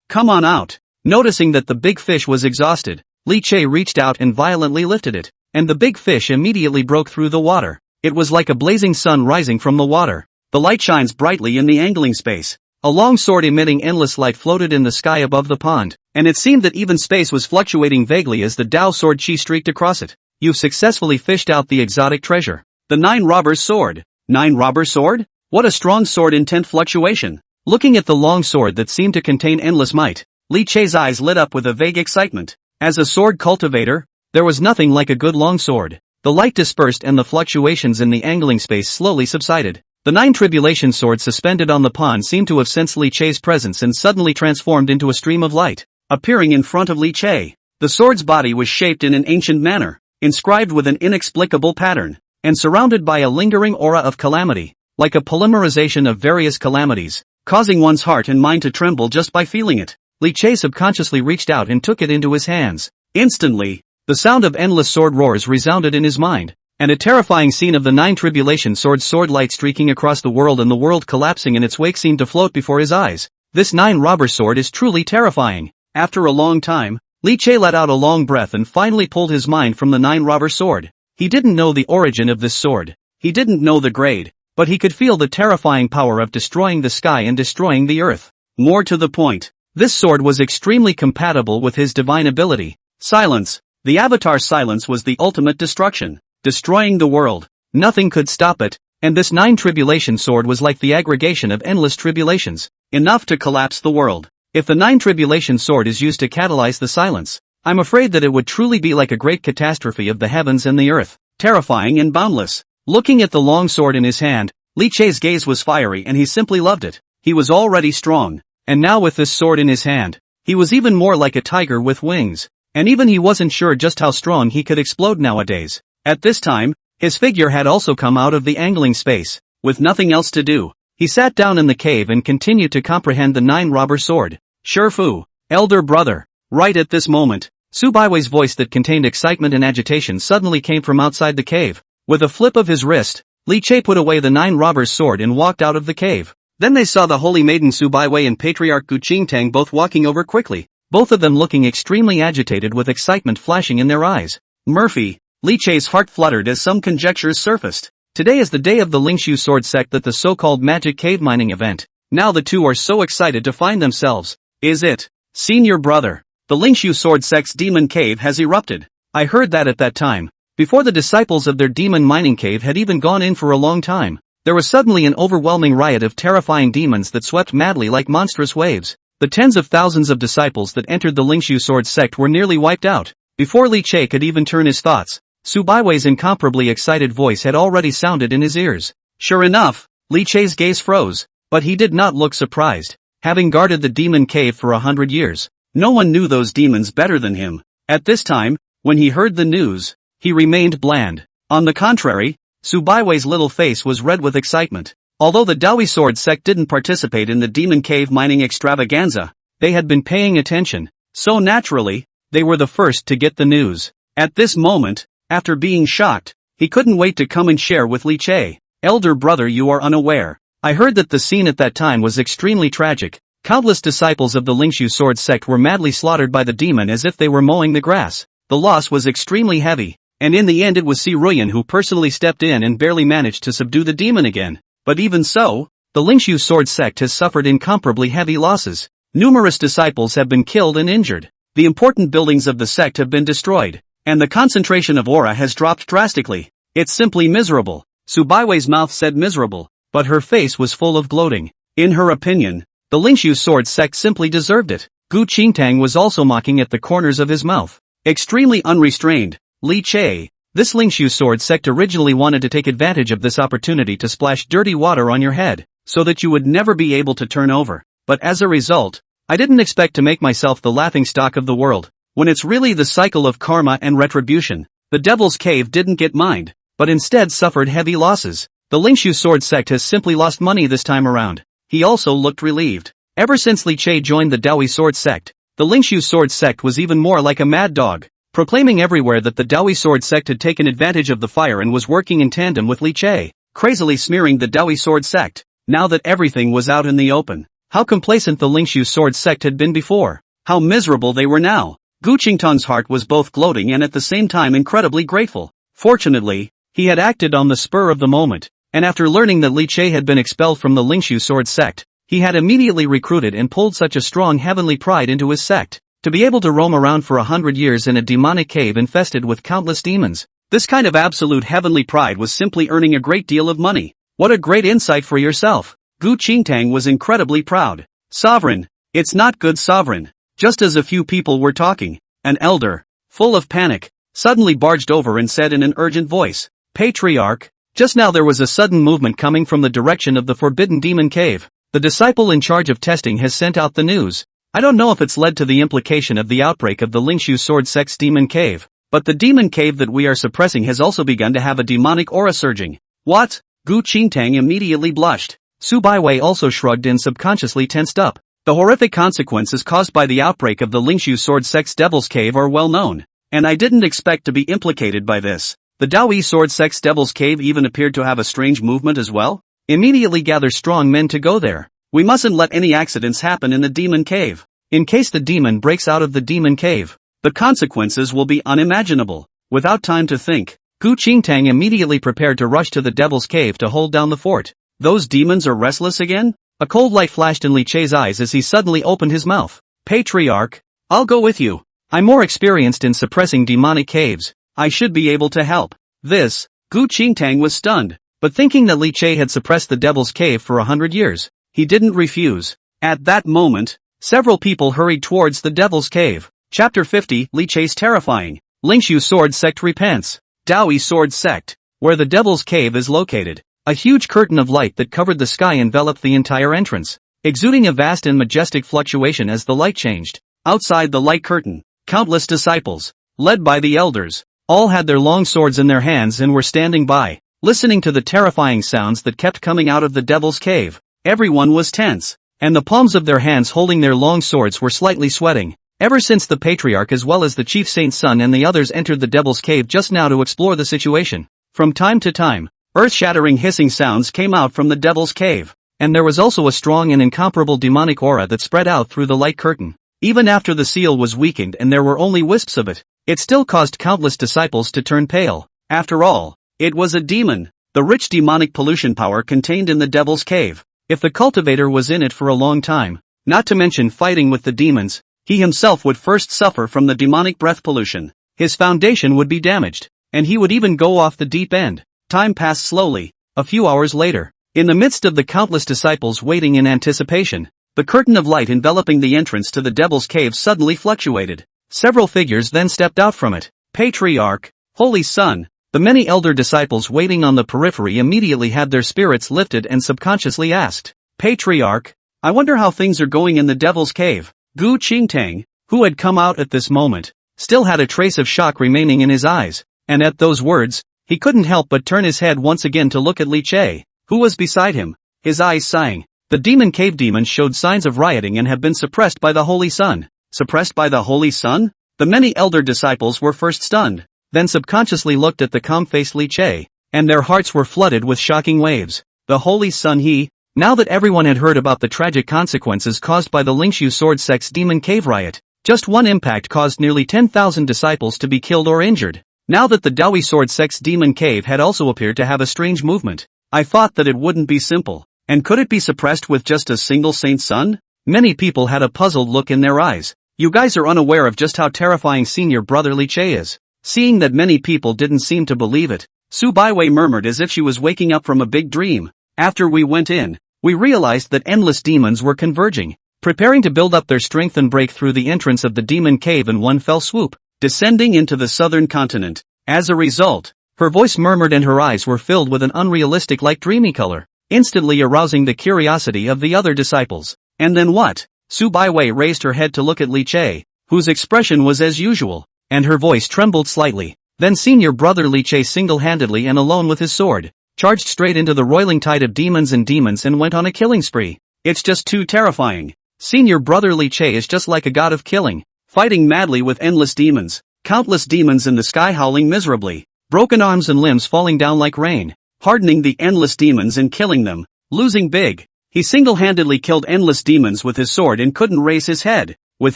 come on out. Noticing that the big fish was exhausted, Li Che reached out and violently lifted it, and the big fish immediately broke through the water. It was like a blazing sun rising from the water. The light shines brightly in the angling space. A long sword emitting endless light floated in the sky above the pond, and it seemed that even space was fluctuating vaguely as the Dao sword chi streaked across it. You've successfully fished out the exotic treasure. The Nine Robbers' Sword. Nine Robbers' Sword? What a strong sword intent fluctuation. Looking at the long sword that seemed to contain endless might, Li Che's eyes lit up with a vague excitement. As a sword cultivator, there was nothing like a good long sword. The light dispersed and the fluctuations in the angling space slowly subsided. The Nine Tribulation Sword suspended on the pond seemed to have sensed Li Che's presence and suddenly transformed into a stream of light, appearing in front of Li Che. The sword's body was shaped in an ancient manner, inscribed with an inexplicable pattern, and surrounded by a lingering aura of calamity, like a polymerization of various calamities, causing one's heart and mind to tremble just by feeling it. Li Che subconsciously reached out and took it into his hands. Instantly, the sound of endless sword roars resounded in his mind, and a terrifying scene of the Nine Tribulation sword light streaking across the world and the world collapsing in its wake seemed to float before his eyes. This Nine Robber sword is truly terrifying. After a long time, Li Che let out a long breath and finally pulled his mind from the Nine Robber sword. He didn't know the origin of this sword. He didn't know the grade, but he could feel the terrifying power of destroying the sky and destroying the earth. More to the point, this sword was extremely compatible with his divine ability. Silence. The Avatar's silence was the ultimate destruction, destroying the world. Nothing could stop it, and this Nine Tribulation sword was like the aggregation of endless tribulations, enough to collapse the world. If the Nine Tribulation sword is used to catalyze the silence, I'm afraid that it would truly be like a great catastrophe of the heavens and the earth, terrifying and boundless. Looking at the long sword in his hand, Li Che's gaze was fiery and he simply loved it. He was already strong, and now with this sword in his hand, he was even more like a tiger with wings. And even he wasn't sure just how strong he could explode nowadays. At this time, his figure had also come out of the angling space, with nothing else to do. He sat down in the cave and continued to comprehend the nine-robber sword. Shifu, elder brother. Right at this moment, Su Baiwei's voice that contained excitement and agitation suddenly came from outside the cave. With a flip of his wrist, Li Che put away the nine-robber's sword and walked out of the cave. Then they saw the holy maiden Su Baiwei and patriarch Gu Qingtang both walking over quickly, both of them looking extremely agitated with excitement flashing in their eyes. Murphy, Li Che's heart fluttered as some conjectures surfaced. Today is the day of the Lingshu sword sect that the so-called magic cave mining event. Now the two are so excited to find themselves. Is it? Senior brother. The Lingshu sword sect's demon cave has erupted. I heard that at that time. Before the disciples of their demon mining cave had even gone in for a long time, there was suddenly an overwhelming riot of terrifying demons that swept madly like monstrous waves. The tens of thousands of disciples that entered the Lingshu sword sect were nearly wiped out. Before Li Che could even turn his thoughts, Su Baiwei's incomparably excited voice had already sounded in his ears. Sure enough, Li Che's gaze froze, but he did not look surprised. Having guarded the demon cave for 100 years, no one knew those demons better than him. At this time, when he heard the news, he remained bland. On the contrary, Su Baiwei's little face was red with excitement. Although the Dawi sword sect didn't participate in the demon cave mining extravaganza, they had been paying attention, so naturally, they were the first to get the news. At this moment, after being shocked, he couldn't wait to come and share with Li Che. Elder brother, you are unaware. I heard that the scene at that time was extremely tragic. Countless disciples of the Lingshu sword sect were madly slaughtered by the demon as if they were mowing the grass. The loss was extremely heavy, and in the end it was Si Ruyan who personally stepped in and barely managed to subdue the demon again. But even so, the Lingshu sword sect has suffered incomparably heavy losses. Numerous disciples have been killed and injured. The important buildings of the sect have been destroyed, and the concentration of aura has dropped drastically. It's simply miserable. Su Baiwei's mouth said miserable, but her face was full of gloating. In her opinion, the Lingshu sword sect simply deserved it. Gu Qingtang was also mocking at the corners of his mouth. Extremely unrestrained, Li Che, this Lingshu sword sect originally wanted to take advantage of this opportunity to splash dirty water on your head, so that you would never be able to turn over. But as a result, I didn't expect to make myself the laughingstock of the world, when it's really the cycle of karma and retribution. The Devil's Cave didn't get mined, but instead suffered heavy losses. The Lingshu sword sect has simply lost money this time around. He also looked relieved. Ever since Li Che joined the Dawi sword sect, the Lingshu sword sect was even more like a mad dog, proclaiming everywhere that the Dawi sword sect had taken advantage of the fire and was working in tandem with Li Che, crazily smearing the Dawi sword sect. Now that everything was out in the open, how complacent the Lingshu sword sect had been before. How miserable they were now. Gu Qingtang's heart was both gloating and at the same time incredibly grateful. Fortunately, he had acted on the spur of the moment, and after learning that Li Che had been expelled from the Lingshu sword sect, he had immediately recruited and pulled such a strong heavenly pride into his sect. To be able to roam around for 100 years in a demonic cave infested with countless demons, this kind of absolute heavenly pride was simply earning a great deal of money. What a great insight for yourself. Gu Qingtang was incredibly proud. Sovereign, it's not good, sovereign. Just as a few people were talking, an elder, full of panic, suddenly barged over and said in an urgent voice, Patriarch, just now there was a sudden movement coming from the direction of the forbidden demon cave. The disciple in charge of testing has sent out the news. I don't know if it's led to the implication of the outbreak of the Lingshu sword sect's demon cave, but the demon cave that we are suppressing has also begun to have a demonic aura surging. What? Gu Qingtang immediately blushed. Su Baiwei also shrugged and subconsciously tensed up. The horrific consequences caused by the outbreak of the Lingshu sword sect's devil's cave are well known, and I didn't expect to be implicated by this. The Dawi sword sect's devil's cave even appeared to have a strange movement as well. Immediately gather strong men to go there. We mustn't let any accidents happen in the demon cave. In case the demon breaks out of the demon cave, the consequences will be unimaginable. Without time to think, Gu Qingtang immediately prepared to rush to the devil's cave to hold down the fort. Those demons are restless again? A cold light flashed in Li Che's eyes as he suddenly opened his mouth. Patriarch, I'll go with you. I'm more experienced in suppressing demonic caves. I should be able to help. This, Gu Qingtang was stunned. But thinking that Li Che had suppressed the devil's cave for 100 years, he didn't refuse. At that moment, several people hurried towards the devil's cave. Chapter 50, Li Che's terrifying. Lingshu sword sect repents. Dawi sword sect. Where the devil's cave is located, a huge curtain of light that covered the sky enveloped the entire entrance, exuding a vast and majestic fluctuation as the light changed. Outside the light curtain, countless disciples, led by the elders, all had their long swords in their hands and were standing by, listening to the terrifying sounds that kept coming out of the devil's cave. Everyone was tense, and the palms of their hands holding their long swords were slightly sweating. Ever since the patriarch as well as the chief saint's son and the others entered the devil's cave just now to explore the situation, from time to time, earth-shattering hissing sounds came out from the devil's cave, and there was also a strong and incomparable demonic aura that spread out through the light curtain. Even after the seal was weakened and there were only wisps of it, it still caused countless disciples to turn pale. After all, it was a demon, the rich demonic pollution power contained in the devil's cave. If the cultivator was in it for a long time, not to mention fighting with the demons, he himself would first suffer from the demonic breath pollution. His foundation would be damaged, and he would even go off the deep end. Time passed slowly. A few hours later, in the midst of the countless disciples waiting in anticipation, the curtain of light enveloping the entrance to the devil's cave suddenly fluctuated. Several figures then stepped out from it. Patriarch, Holy Son. The many elder disciples waiting on the periphery immediately had their spirits lifted and subconsciously asked, Patriarch, I wonder how things are going in the devil's cave. Gu Qingtang, who had come out at this moment, still had a trace of shock remaining in his eyes, and at those words, he couldn't help but turn his head once again to look at Li Che, who was beside him, his eyes sighing. The demon cave demons showed signs of rioting and have been suppressed by the Holy Sun. Suppressed by the Holy Sun? The many elder disciples were first stunned, then subconsciously looked at the calm-faced Li Che, and their hearts were flooded with shocking waves. The Holy Sun now that everyone had heard about the tragic consequences caused by the Lingshu Sword Sect's demon cave riot, just one impact caused nearly 10,000 disciples to be killed or injured. Now that the Dawi Sword Sect's demon cave had also appeared to have a strange movement, I thought that it wouldn't be simple. And could it be suppressed with just a single saint's son? Many people had a puzzled look in their eyes. You guys are unaware of just how terrifying senior brother Li Che is. Seeing that many people didn't seem to believe it, Su Baiwei murmured as if she was waking up from a big dream. After we went in, we realized that endless demons were converging, preparing to build up their strength and break through the entrance of the demon cave in one fell swoop, descending into the southern continent. As a result, her voice murmured and her eyes were filled with an unrealistic light dreamy color, instantly arousing the curiosity of the other disciples. And then what? Su Baiwei raised her head to look at Li Che, whose expression was as usual, and her voice trembled slightly. Then senior brother Li Che single-handedly and alone with his sword, charged straight into the roiling tide of demons and went on a killing spree. It's just too terrifying. Senior brother Li Che is just like a god of killing, fighting madly with endless demons, countless demons in the sky howling miserably, broken arms and limbs falling down like rain, hardening the endless demons and killing them, losing big. He single-handedly killed endless demons with his sword and couldn't raise his head. With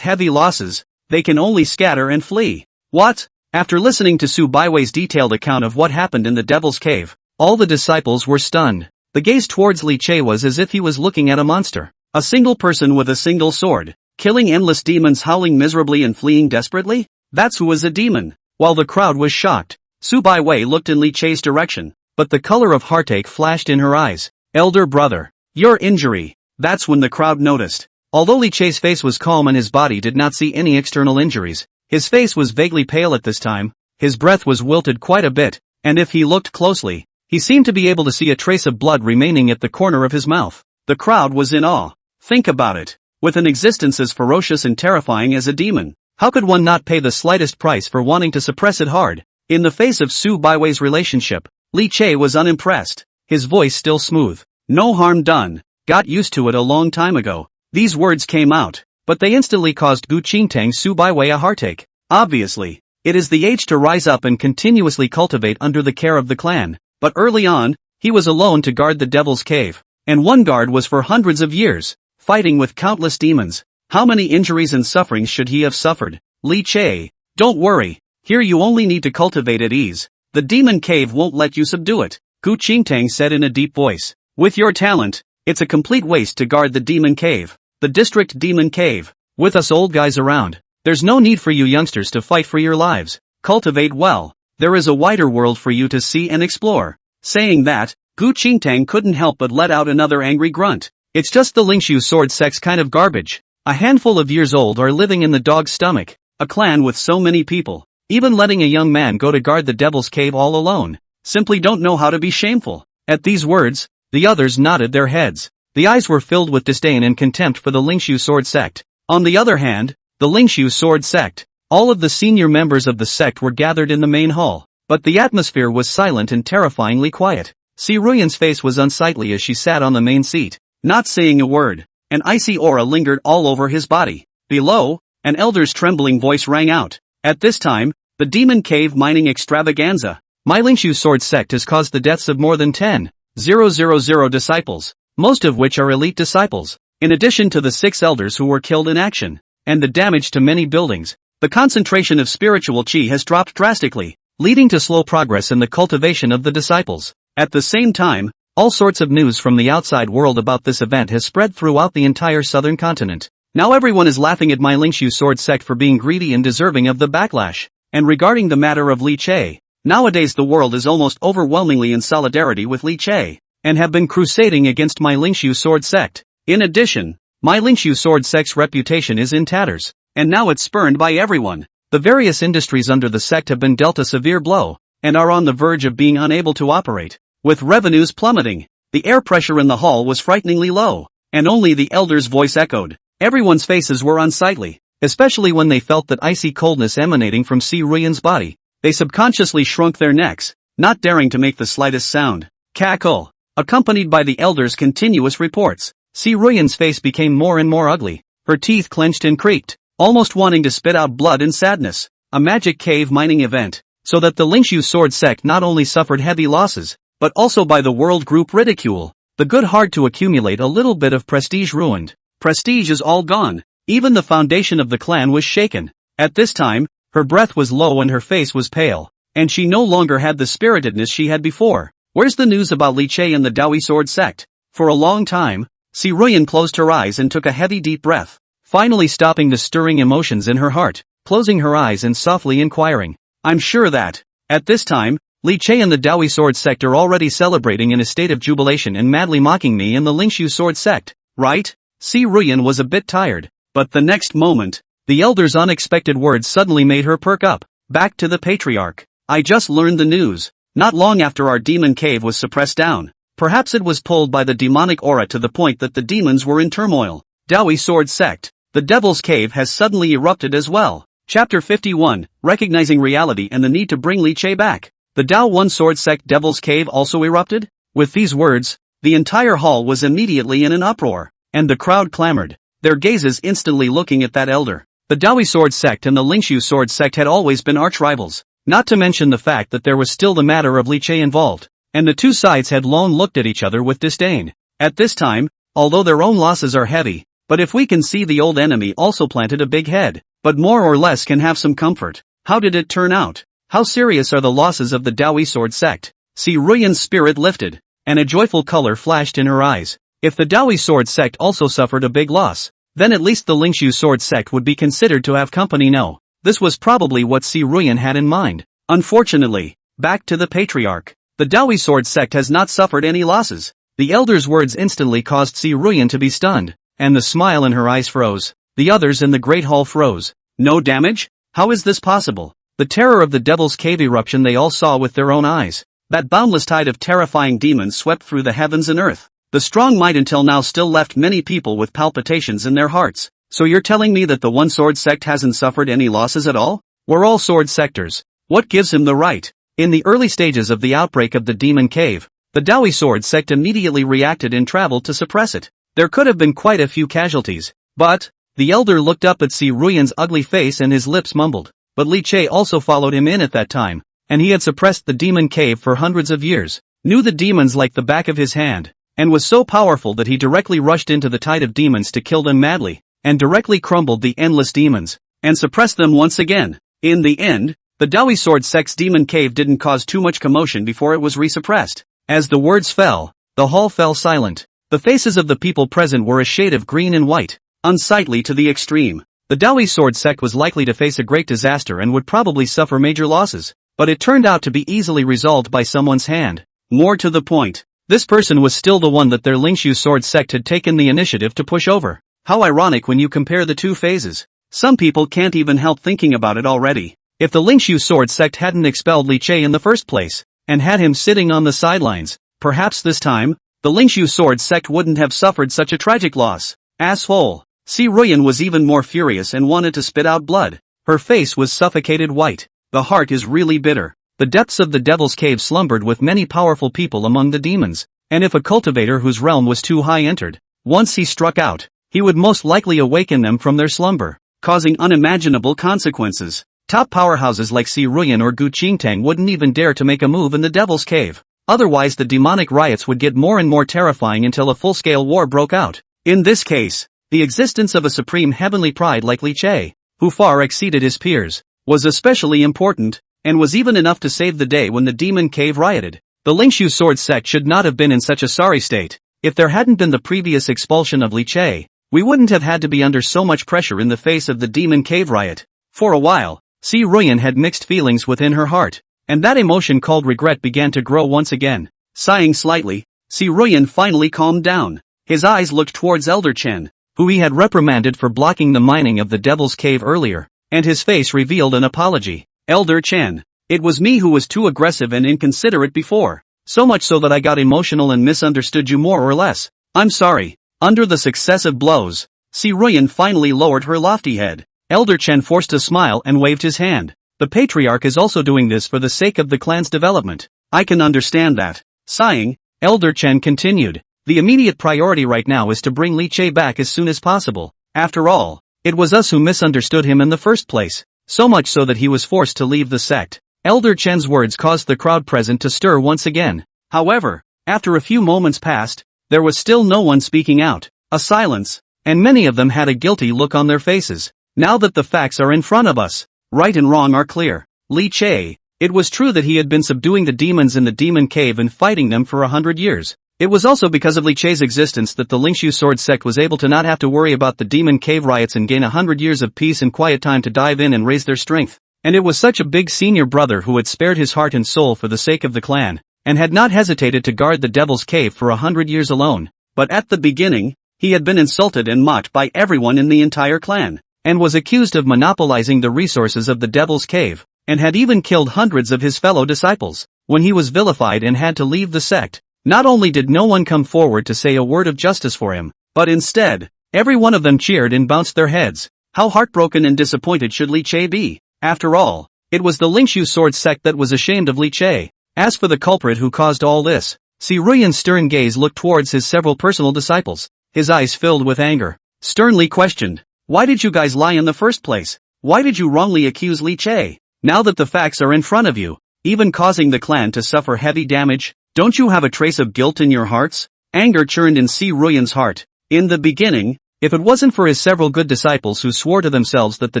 heavy losses, they can only scatter and flee. What? After listening to Su Baiwei's detailed account of what happened in the Devil's Cave, all the disciples were stunned. The gaze towards Li Che was as if he was looking at a monster. A single person with a single sword, killing endless demons howling miserably and fleeing desperately? That's who was a demon. While the crowd was shocked, Su Baiwei looked in Li Che's direction, but the color of heartache flashed in her eyes. Elder brother, your injury. That's when the crowd noticed. Although Li Che's face was calm and his body did not see any external injuries, his face was vaguely pale at this time, his breath was wilted quite a bit, and if he looked closely, he seemed to be able to see a trace of blood remaining at the corner of his mouth. The crowd was in awe. Think about it. With an existence as ferocious and terrifying as a demon, how could one not pay the slightest price for wanting to suppress it hard? In the face of Su Baiwei's relationship, Li Che was unimpressed, his voice still smooth. No harm done. Got used to it a long time ago. These words came out, but they instantly caused Gu Qingtang Su Baiwei a heartache. Obviously, it is the age to rise up and continuously cultivate under the care of the clan, but early on, he was alone to guard the Devil's Cave, and one guard was for hundreds of years, fighting with countless demons. How many injuries and sufferings should he have suffered? Li Che, don't worry, here you only need to cultivate at ease. The demon cave won't let you subdue it, Gu Qingtang said in a deep voice. With your talent, it's a complete waste to guard the demon cave, the district demon cave. With us old guys around, there's no need for you youngsters to fight for your lives. Cultivate well. There is a wider world for you to see and explore. Saying that, Gu Qingtang couldn't help but let out another angry grunt. It's just the Lingshu Sword Sect's kind of garbage. A handful of years old are living in the dog's stomach. A clan with so many people, even letting a young man go to guard the Devil's Cave all alone, simply don't know how to be shameful. At these words, the others nodded their heads. The eyes were filled with disdain and contempt for the Lingshu Sword Sect. On the other hand, the Lingshu Sword Sect, all of the senior members of the sect were gathered in the main hall, but the atmosphere was silent and terrifyingly quiet. Si Ruyan's face was unsightly as she sat on the main seat, not saying a word. An icy aura lingered all over his body. Below, an elder's trembling voice rang out. At this time, the demon cave mining extravaganza. My Lingshu sword sect has caused the deaths of more than 10,000 disciples, most of which are elite disciples, in addition to the 6 elders who were killed in action, and the damage to many buildings. The concentration of spiritual chi has dropped drastically, leading to slow progress in the cultivation of the disciples. At the same time, all sorts of news from the outside world about this event has spread throughout the entire southern continent. Now everyone is laughing at my Lingshu sword sect for being greedy and deserving of the backlash. And regarding the matter of Li Che, nowadays the world is almost overwhelmingly in solidarity with Li Che, and have been crusading against my Lingshu sword sect. In addition, my Lingshu sword sect's reputation is in tatters, and now it's spurned by everyone. The various industries under the sect have been dealt a severe blow, and are on the verge of being unable to operate. With revenues plummeting, the air pressure in the hall was frighteningly low, and only the elder's voice echoed. Everyone's faces were unsightly, especially when they felt that icy coldness emanating from Si Ruyan's body. They subconsciously shrunk their necks, not daring to make the slightest sound. Cackle. Accompanied by the elder's continuous reports, Si Ruyan's face became more and more ugly. Her teeth clenched and creaked, almost wanting to spit out blood in sadness. A magic cave mining event, so that the Lingshu sword sect not only suffered heavy losses, but also by the world group ridicule. The good hard to accumulate a little bit of prestige ruined. Prestige is all gone. Even the foundation of the clan was shaken. At this time, her breath was low and her face was pale, and she no longer had the spiritedness she had before. Where's the news about Li Che and the Dawi sword sect? For a long time, Si Ruyan closed her eyes and took a heavy deep breath, finally stopping the stirring emotions in her heart, closing her eyes and softly inquiring. I'm sure that, at this time, Li Che and the Dawi sword sect are already celebrating in a state of jubilation and madly mocking me and the Lingshu sword sect, right? Si Ruyan was a bit tired, but the next moment, the elder's unexpected words suddenly made her perk up. Back to the patriarch. I just learned the news. Not long after our demon cave was suppressed down. Perhaps it was pulled by the demonic aura to the point that the demons were in turmoil. Dawi sword sect. The devil's cave has suddenly erupted as well. Chapter 51, Recognizing Reality and the Need to Bring Li Che Back. The Dao One sword sect devil's cave also erupted? With these words, the entire hall was immediately in an uproar, and the crowd clamored, their gazes instantly looking at that elder. The Dawi sword sect and the Lingshu sword sect had always been arch rivals, not to mention the fact that there was still the matter of Li Che involved, and the two sides had long looked at each other with disdain. At this time, although their own losses are heavy, but if we can see the old enemy also planted a big head, but more or less can have some comfort. How did it turn out? How serious are the losses of the Dawi sword sect? Si Ruyan's spirit lifted, and a joyful color flashed in her eyes. If the Dawi sword sect also suffered a big loss, then at least the Lingshu sword sect would be considered to have company. No, this was probably what Si Ruyan had in mind. Unfortunately, back to the patriarch. The Dawi sword sect has not suffered any losses. The elder's words instantly caused Si Ruyan to be stunned, and the smile in her eyes froze. The others in the great hall froze. No damage? How is this possible? The terror of the devil's cave eruption they all saw with their own eyes. That boundless tide of terrifying demons swept through the heavens and earth. The strong might until now still left many people with palpitations in their hearts. So you're telling me that the one sword sect hasn't suffered any losses at all? We're all sword sectors. What gives him the right? In the early stages of the outbreak of the demon cave, the Dawi sword sect immediately reacted and traveled to suppress it. There could have been quite a few casualties, but the elder looked up at Si Ruyan's ugly face and his lips mumbled. But Li Che also followed him in at that time, and he had suppressed the demon cave for hundreds of years, knew the demons like the back of his hand, and was so powerful that he directly rushed into the tide of demons to kill them madly, and directly crumbled the endless demons, and suppressed them once again. In the end, the Dawi sword sect's demon cave didn't cause too much commotion before it was resuppressed. As the words fell, the hall fell silent. The faces of the people present were a shade of green and white, unsightly to the extreme. The Dawi sword sect was likely to face a great disaster and would probably suffer major losses, but it turned out to be easily resolved by someone's hand. More to the point, this person was still the one that their Lingshu sword sect had taken the initiative to push over. How ironic when you compare the two phases. Some people can't even help thinking about it already. If the Lingshu sword sect hadn't expelled Li Che in the first place, and had him sitting on the sidelines, perhaps this time, the Lingshu sword sect wouldn't have suffered such a tragic loss. Asshole. Si Ruyan was even more furious and wanted to spit out blood. Her face was suffocated white. The heart is really bitter. The depths of the devil's cave slumbered with many powerful people among the demons, and if a cultivator whose realm was too high entered, Once he struck out, he would most likely awaken them from their slumber, causing unimaginable consequences. Top powerhouses like Si Ruyan or Gu Qingtang wouldn't even dare to make a move in the Devil's Cave. Otherwise the demonic riots would get more and more terrifying until a full-scale war broke out. In this case, the existence of a supreme heavenly pride like Li Che, who far exceeded his peers, was especially important, and was even enough to save the day when the demon cave rioted. The Lingshu sword sect should not have been in such a sorry state. If there hadn't been the previous expulsion of Li Che, we wouldn't have had to be under so much pressure in the face of the demon cave riot. For a while, Si Ruyan had mixed feelings within her heart, and that emotion called regret began to grow once again. Sighing slightly, Si Ruyan finally calmed down. His eyes looked towards Elder Chen, who he had reprimanded for blocking the mining of the Devil's Cave earlier, and his face revealed an apology. Elder Chen, it was me who was too aggressive and inconsiderate before, so much so that I got emotional and misunderstood you more or less. I'm sorry. Under the successive blows, Si Ruyan finally lowered her lofty head. Elder Chen forced a smile and waved his hand. The patriarch is also doing this for the sake of the clan's development. I can understand that. Sighing, Elder Chen continued. The immediate priority right now is to bring Li Che back as soon as possible. After all, it was us who misunderstood him in the first place, so much so that he was forced to leave the sect. Elder Chen's words caused the crowd present to stir once again. However, after a few moments passed, there was still no one speaking out. A silence, and many of them had a guilty look on their faces. Now that the facts are in front of us, right and wrong are clear. Li Che, it was true that he had been subduing the demons in the demon cave and fighting them for 100 years. It was also because of Li Che's existence that the Lingshu sword sect was able to not have to worry about the demon cave riots and gain 100 years of peace and quiet time to dive in and raise their strength. And it was such a big senior brother who had spared his heart and soul for the sake of the clan, and had not hesitated to guard the Devil's Cave for 100 years alone. But at the beginning, he had been insulted and mocked by everyone in the entire clan, and was accused of monopolizing the resources of the Devil's Cave, and had even killed hundreds of his fellow disciples. When he was vilified and had to leave the sect, not only did no one come forward to say a word of justice for him, but instead, every one of them cheered and bounced their heads. How heartbroken and disappointed should Li Che be? After all, it was the Lingshu sword sect that was ashamed of Li Che. As for the culprit who caused all this, Si Ruyan's stern gaze looked towards his several personal disciples. His eyes filled with anger. Sternly questioned, why did you guys lie in the first place? Why did you wrongly accuse Li Che? Now that the facts are in front of you, even causing the clan to suffer heavy damage, don't you have a trace of guilt in your hearts? Anger churned in Si Ruyan's heart. In the beginning, if it wasn't for his several good disciples who swore to themselves that the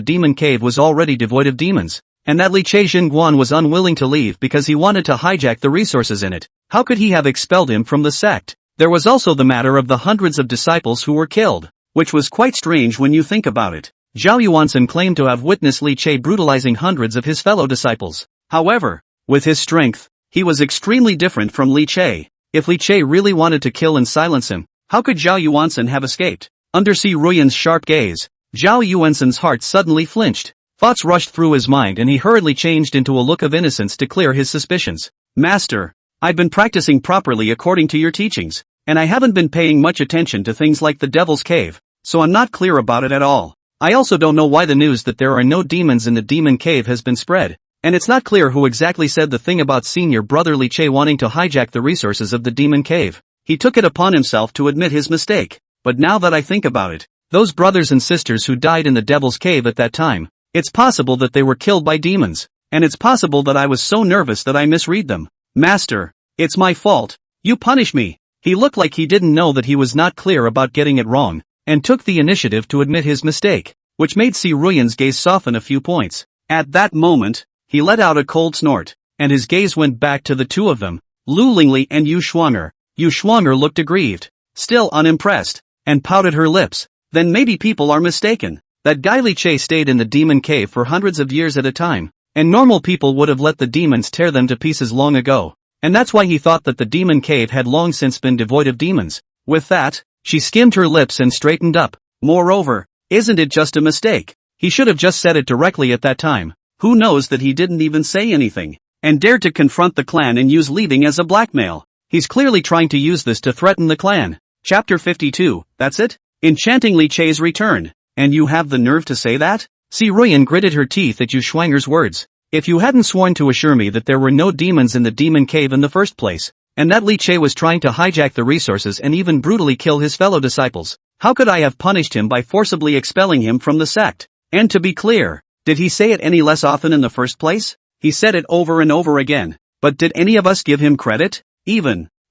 demon cave was already devoid of demons, and that Li Che Xinguan was unwilling to leave because he wanted to hijack the resources in it, how could he have expelled him from the sect? There was also the matter of the hundreds of disciples who were killed, which was quite strange when you think about it. Zhao Yuansen claimed to have witnessed Li Che brutalizing hundreds of his fellow disciples. However, with his strength, he was extremely different from Li Che. If Li Che really wanted to kill and silence him, how could Zhao Yuansen have escaped? Under Si Ruyan's sharp gaze, Zhao Yuansen's heart suddenly flinched. Thoughts rushed through his mind and he hurriedly changed into a look of innocence to clear his suspicions. Master, I've been practicing properly according to your teachings, and I haven't been paying much attention to things like the Devil's Cave, so I'm not clear about it at all. I also don't know why the news that there are no demons in the demon cave has been spread, and it's not clear who exactly said the thing about senior brother Li Che wanting to hijack the resources of the demon cave. He took it upon himself to admit his mistake, but now that I think about it, those brothers and sisters who died in the Devil's Cave at that time, it's possible that they were killed by demons, and it's possible that I was so nervous that I misread them. Master, it's my fault. You punish me. He looked like he didn't know that he was not clear about getting it wrong, and took the initiative to admit his mistake, which made Si Ruyan's gaze soften a few points. At that moment, he let out a cold snort, and his gaze went back to the two of them, Lu Lingli and Yu Shuanger. Yu Shuanger looked aggrieved, still unimpressed, and pouted her lips. Then maybe people are mistaken. That guy Li Che stayed in the demon cave for hundreds of years at a time, and normal people would have let the demons tear them to pieces long ago, and that's why he thought that the demon cave had long since been devoid of demons. With that, she skimmed her lips and straightened up. Moreover, isn't it just a mistake? He should have just said it directly at that time. Who knows that he didn't even say anything, and dared to confront the clan and use leaving as a blackmail. He's clearly trying to use this to threaten the clan. Chapter 52, that's it? Enchanting Li Che's return. And you have the nerve to say that? Si Ruyan gritted her teeth at Yu Shuanger's words. If you hadn't sworn to assure me that there were no demons in the demon cave in the first place, and that Li Che was trying to hijack the resources and even brutally kill his fellow disciples. How could I have punished him by forcibly expelling him from the sect? And to be clear, did he say it any less often in the first place? He said it over and over again. But did any of us give him credit?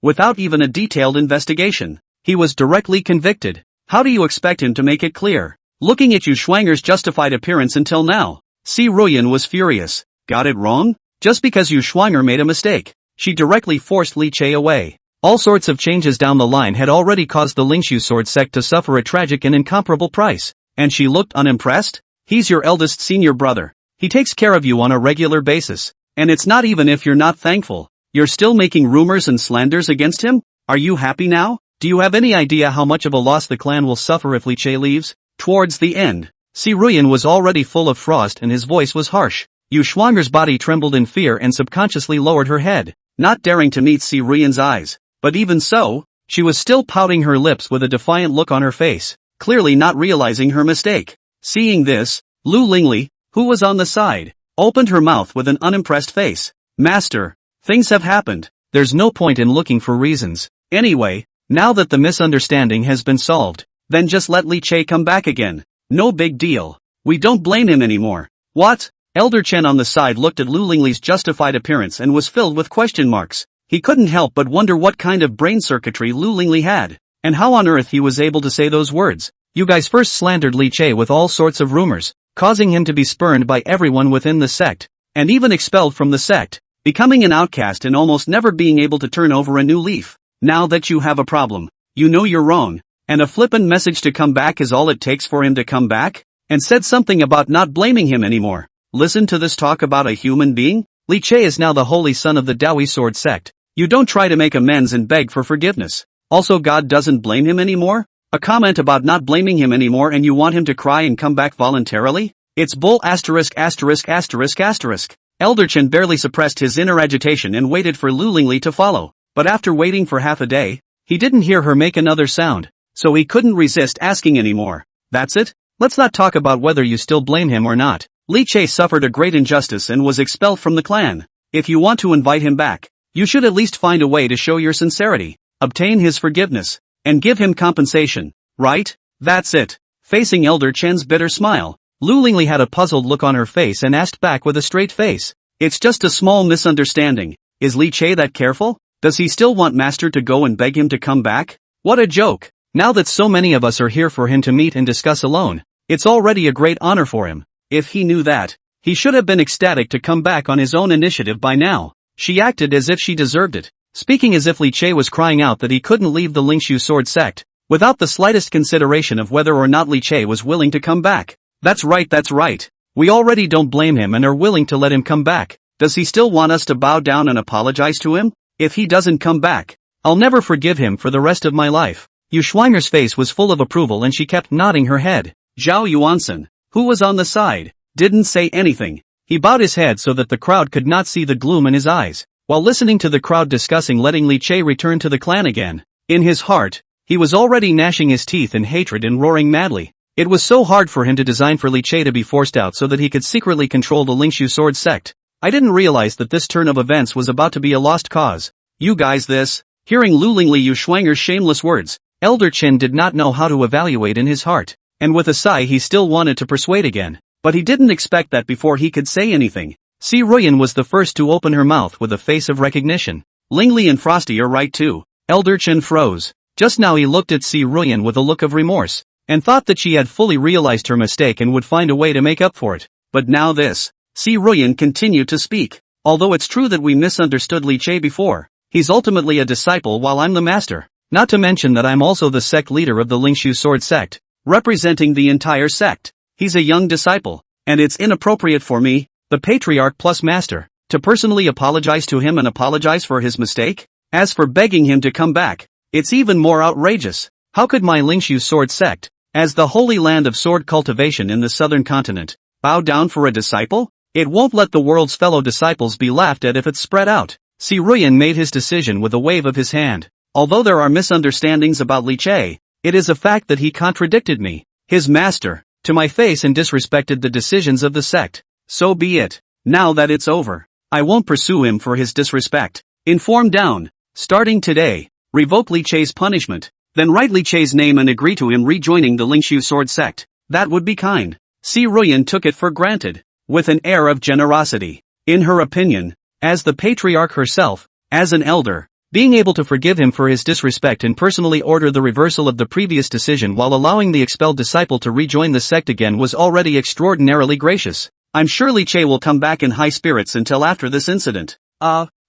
Without even a detailed investigation. He was directly convicted. How do you expect him to make it clear? Looking at Yu Schwanger's justified appearance until now, Si Ruyan was furious. Got it wrong? Just because Yu Schwanger made a mistake, she directly forced Li Che away. All sorts of changes down the line had already caused the Lingshu sword sect to suffer a tragic and incomparable price. And she looked unimpressed? He's your eldest senior brother. He takes care of you on a regular basis. And it's not even if you're not thankful. You're still making rumors and slanders against him? Are you happy now? Do you have any idea how much of a loss the clan will suffer if Li Che leaves? Towards the end, Si Ruyan was already full of frost and his voice was harsh. Yu Schwanger's body trembled in fear and subconsciously lowered her head, not daring to meet Si Ruyan's eyes. But even so, she was still pouting her lips with a defiant look on her face, clearly not realizing her mistake. Seeing this, Lu Lingli, who was on the side, opened her mouth with an unimpressed face. Master, things have happened. There's no point in looking for reasons. Anyway, now that the misunderstanding has been solved, then just let Li Che come back again. No big deal. We don't blame him anymore. What? Elder Chen on the side looked at Lu Lingli's justified appearance and was filled with question marks. He couldn't help but wonder what kind of brain circuitry Lu Lingli had, and how on earth he was able to say those words. You guys first slandered Li Che with all sorts of rumors, causing him to be spurned by everyone within the sect, and even expelled from the sect, becoming an outcast and almost never being able to turn over a new leaf. Now that you have a problem, you know you're wrong, and a flippant message to come back is all it takes for him to come back? And said something about not blaming him anymore. Listen to this talk about a human being? Li Che is now the holy son of the Dawi sword sect. You don't try to make amends and beg for forgiveness. Also, God doesn't blame him anymore? A comment about not blaming him anymore and you want him to cry and come back voluntarily? It's bull asterisk asterisk asterisk asterisk. Elder Chen barely suppressed his inner agitation and waited for Lu Lingli to follow. But after waiting for half a day, he didn't hear her make another sound, so he couldn't resist asking anymore. That's it? Let's not talk about whether you still blame him or not. Li Che suffered a great injustice and was expelled from the clan. If you want to invite him back, you should at least find a way to show your sincerity, obtain his forgiveness, and give him compensation, right? That's it. Facing Elder Chen's bitter smile, Lu Lingli had a puzzled look on her face and asked back with a straight face. It's just a small misunderstanding. Is Li Che that careful? Does he still want Master to go and beg him to come back? What a joke. Now that so many of us are here for him to meet and discuss alone, it's already a great honor for him. If he knew that, he should have been ecstatic to come back on his own initiative by now. She acted as if she deserved it, speaking as if Li Che was crying out that he couldn't leave the Lingshu sword sect, without the slightest consideration of whether or not Li Che was willing to come back. That's right. We already don't blame him and are willing to let him come back. Does he still want us to bow down and apologize to him? If he doesn't come back, I'll never forgive him for the rest of my life. Yu Schwanger's face was full of approval and she kept nodding her head. Zhao Yuansen, who was on the side, didn't say anything. He bowed his head so that the crowd could not see the gloom in his eyes, while listening to the crowd discussing letting Li Che return to the clan again. In his heart, he was already gnashing his teeth in hatred and roaring madly. It was so hard for him to design for Li Che to be forced out so that he could secretly control the Lingshu sword sect. I didn't realize that this turn of events was about to be a lost cause. You guys this? Hearing Lu Lingli Yu Schwanger's shameless words, Elder Chen did not know how to evaluate in his heart, and with a sigh he still wanted to persuade again, but he didn't expect that before he could say anything. Si Ruyan was the first to open her mouth with a face of recognition. Lingli and Frosty are right too. Elder Chen froze. Just now he looked at Si Ruyan with a look of remorse, and thought that she had fully realized her mistake and would find a way to make up for it. But now this. Si Ruyan continued to speak. Although it's true that we misunderstood Li Che before, he's ultimately a disciple while I'm the master. Not to mention that I'm also the sect leader of the Lingshu sword sect, representing the entire sect. He's a young disciple, and it's inappropriate for me, the patriarch plus master, to personally apologize to him and apologize for his mistake. As for begging him to come back, it's even more outrageous. How could my Lingshu sword sect, as the holy land of sword cultivation in the southern continent, bow down for a disciple? It won't let the world's fellow disciples be laughed at if it's spread out. Si Ruyan made his decision with a wave of his hand. Although there are misunderstandings about Li Che, it is a fact that he contradicted me, his master, to my face and disrespected the decisions of the sect. So be it. Now that it's over, I won't pursue him for his disrespect. In form down, Starting today, revoke Li Che's punishment, then write Li Che's name and agree to him rejoining the Lingshu sword sect. That would be kind. Si Ruyan took it for granted, with an air of generosity. In her opinion, as the patriarch herself, as an elder, being able to forgive him for his disrespect and personally order the reversal of the previous decision while allowing the expelled disciple to rejoin the sect again was already extraordinarily gracious. I'm sure Li Che will come back in high spirits until after this incident.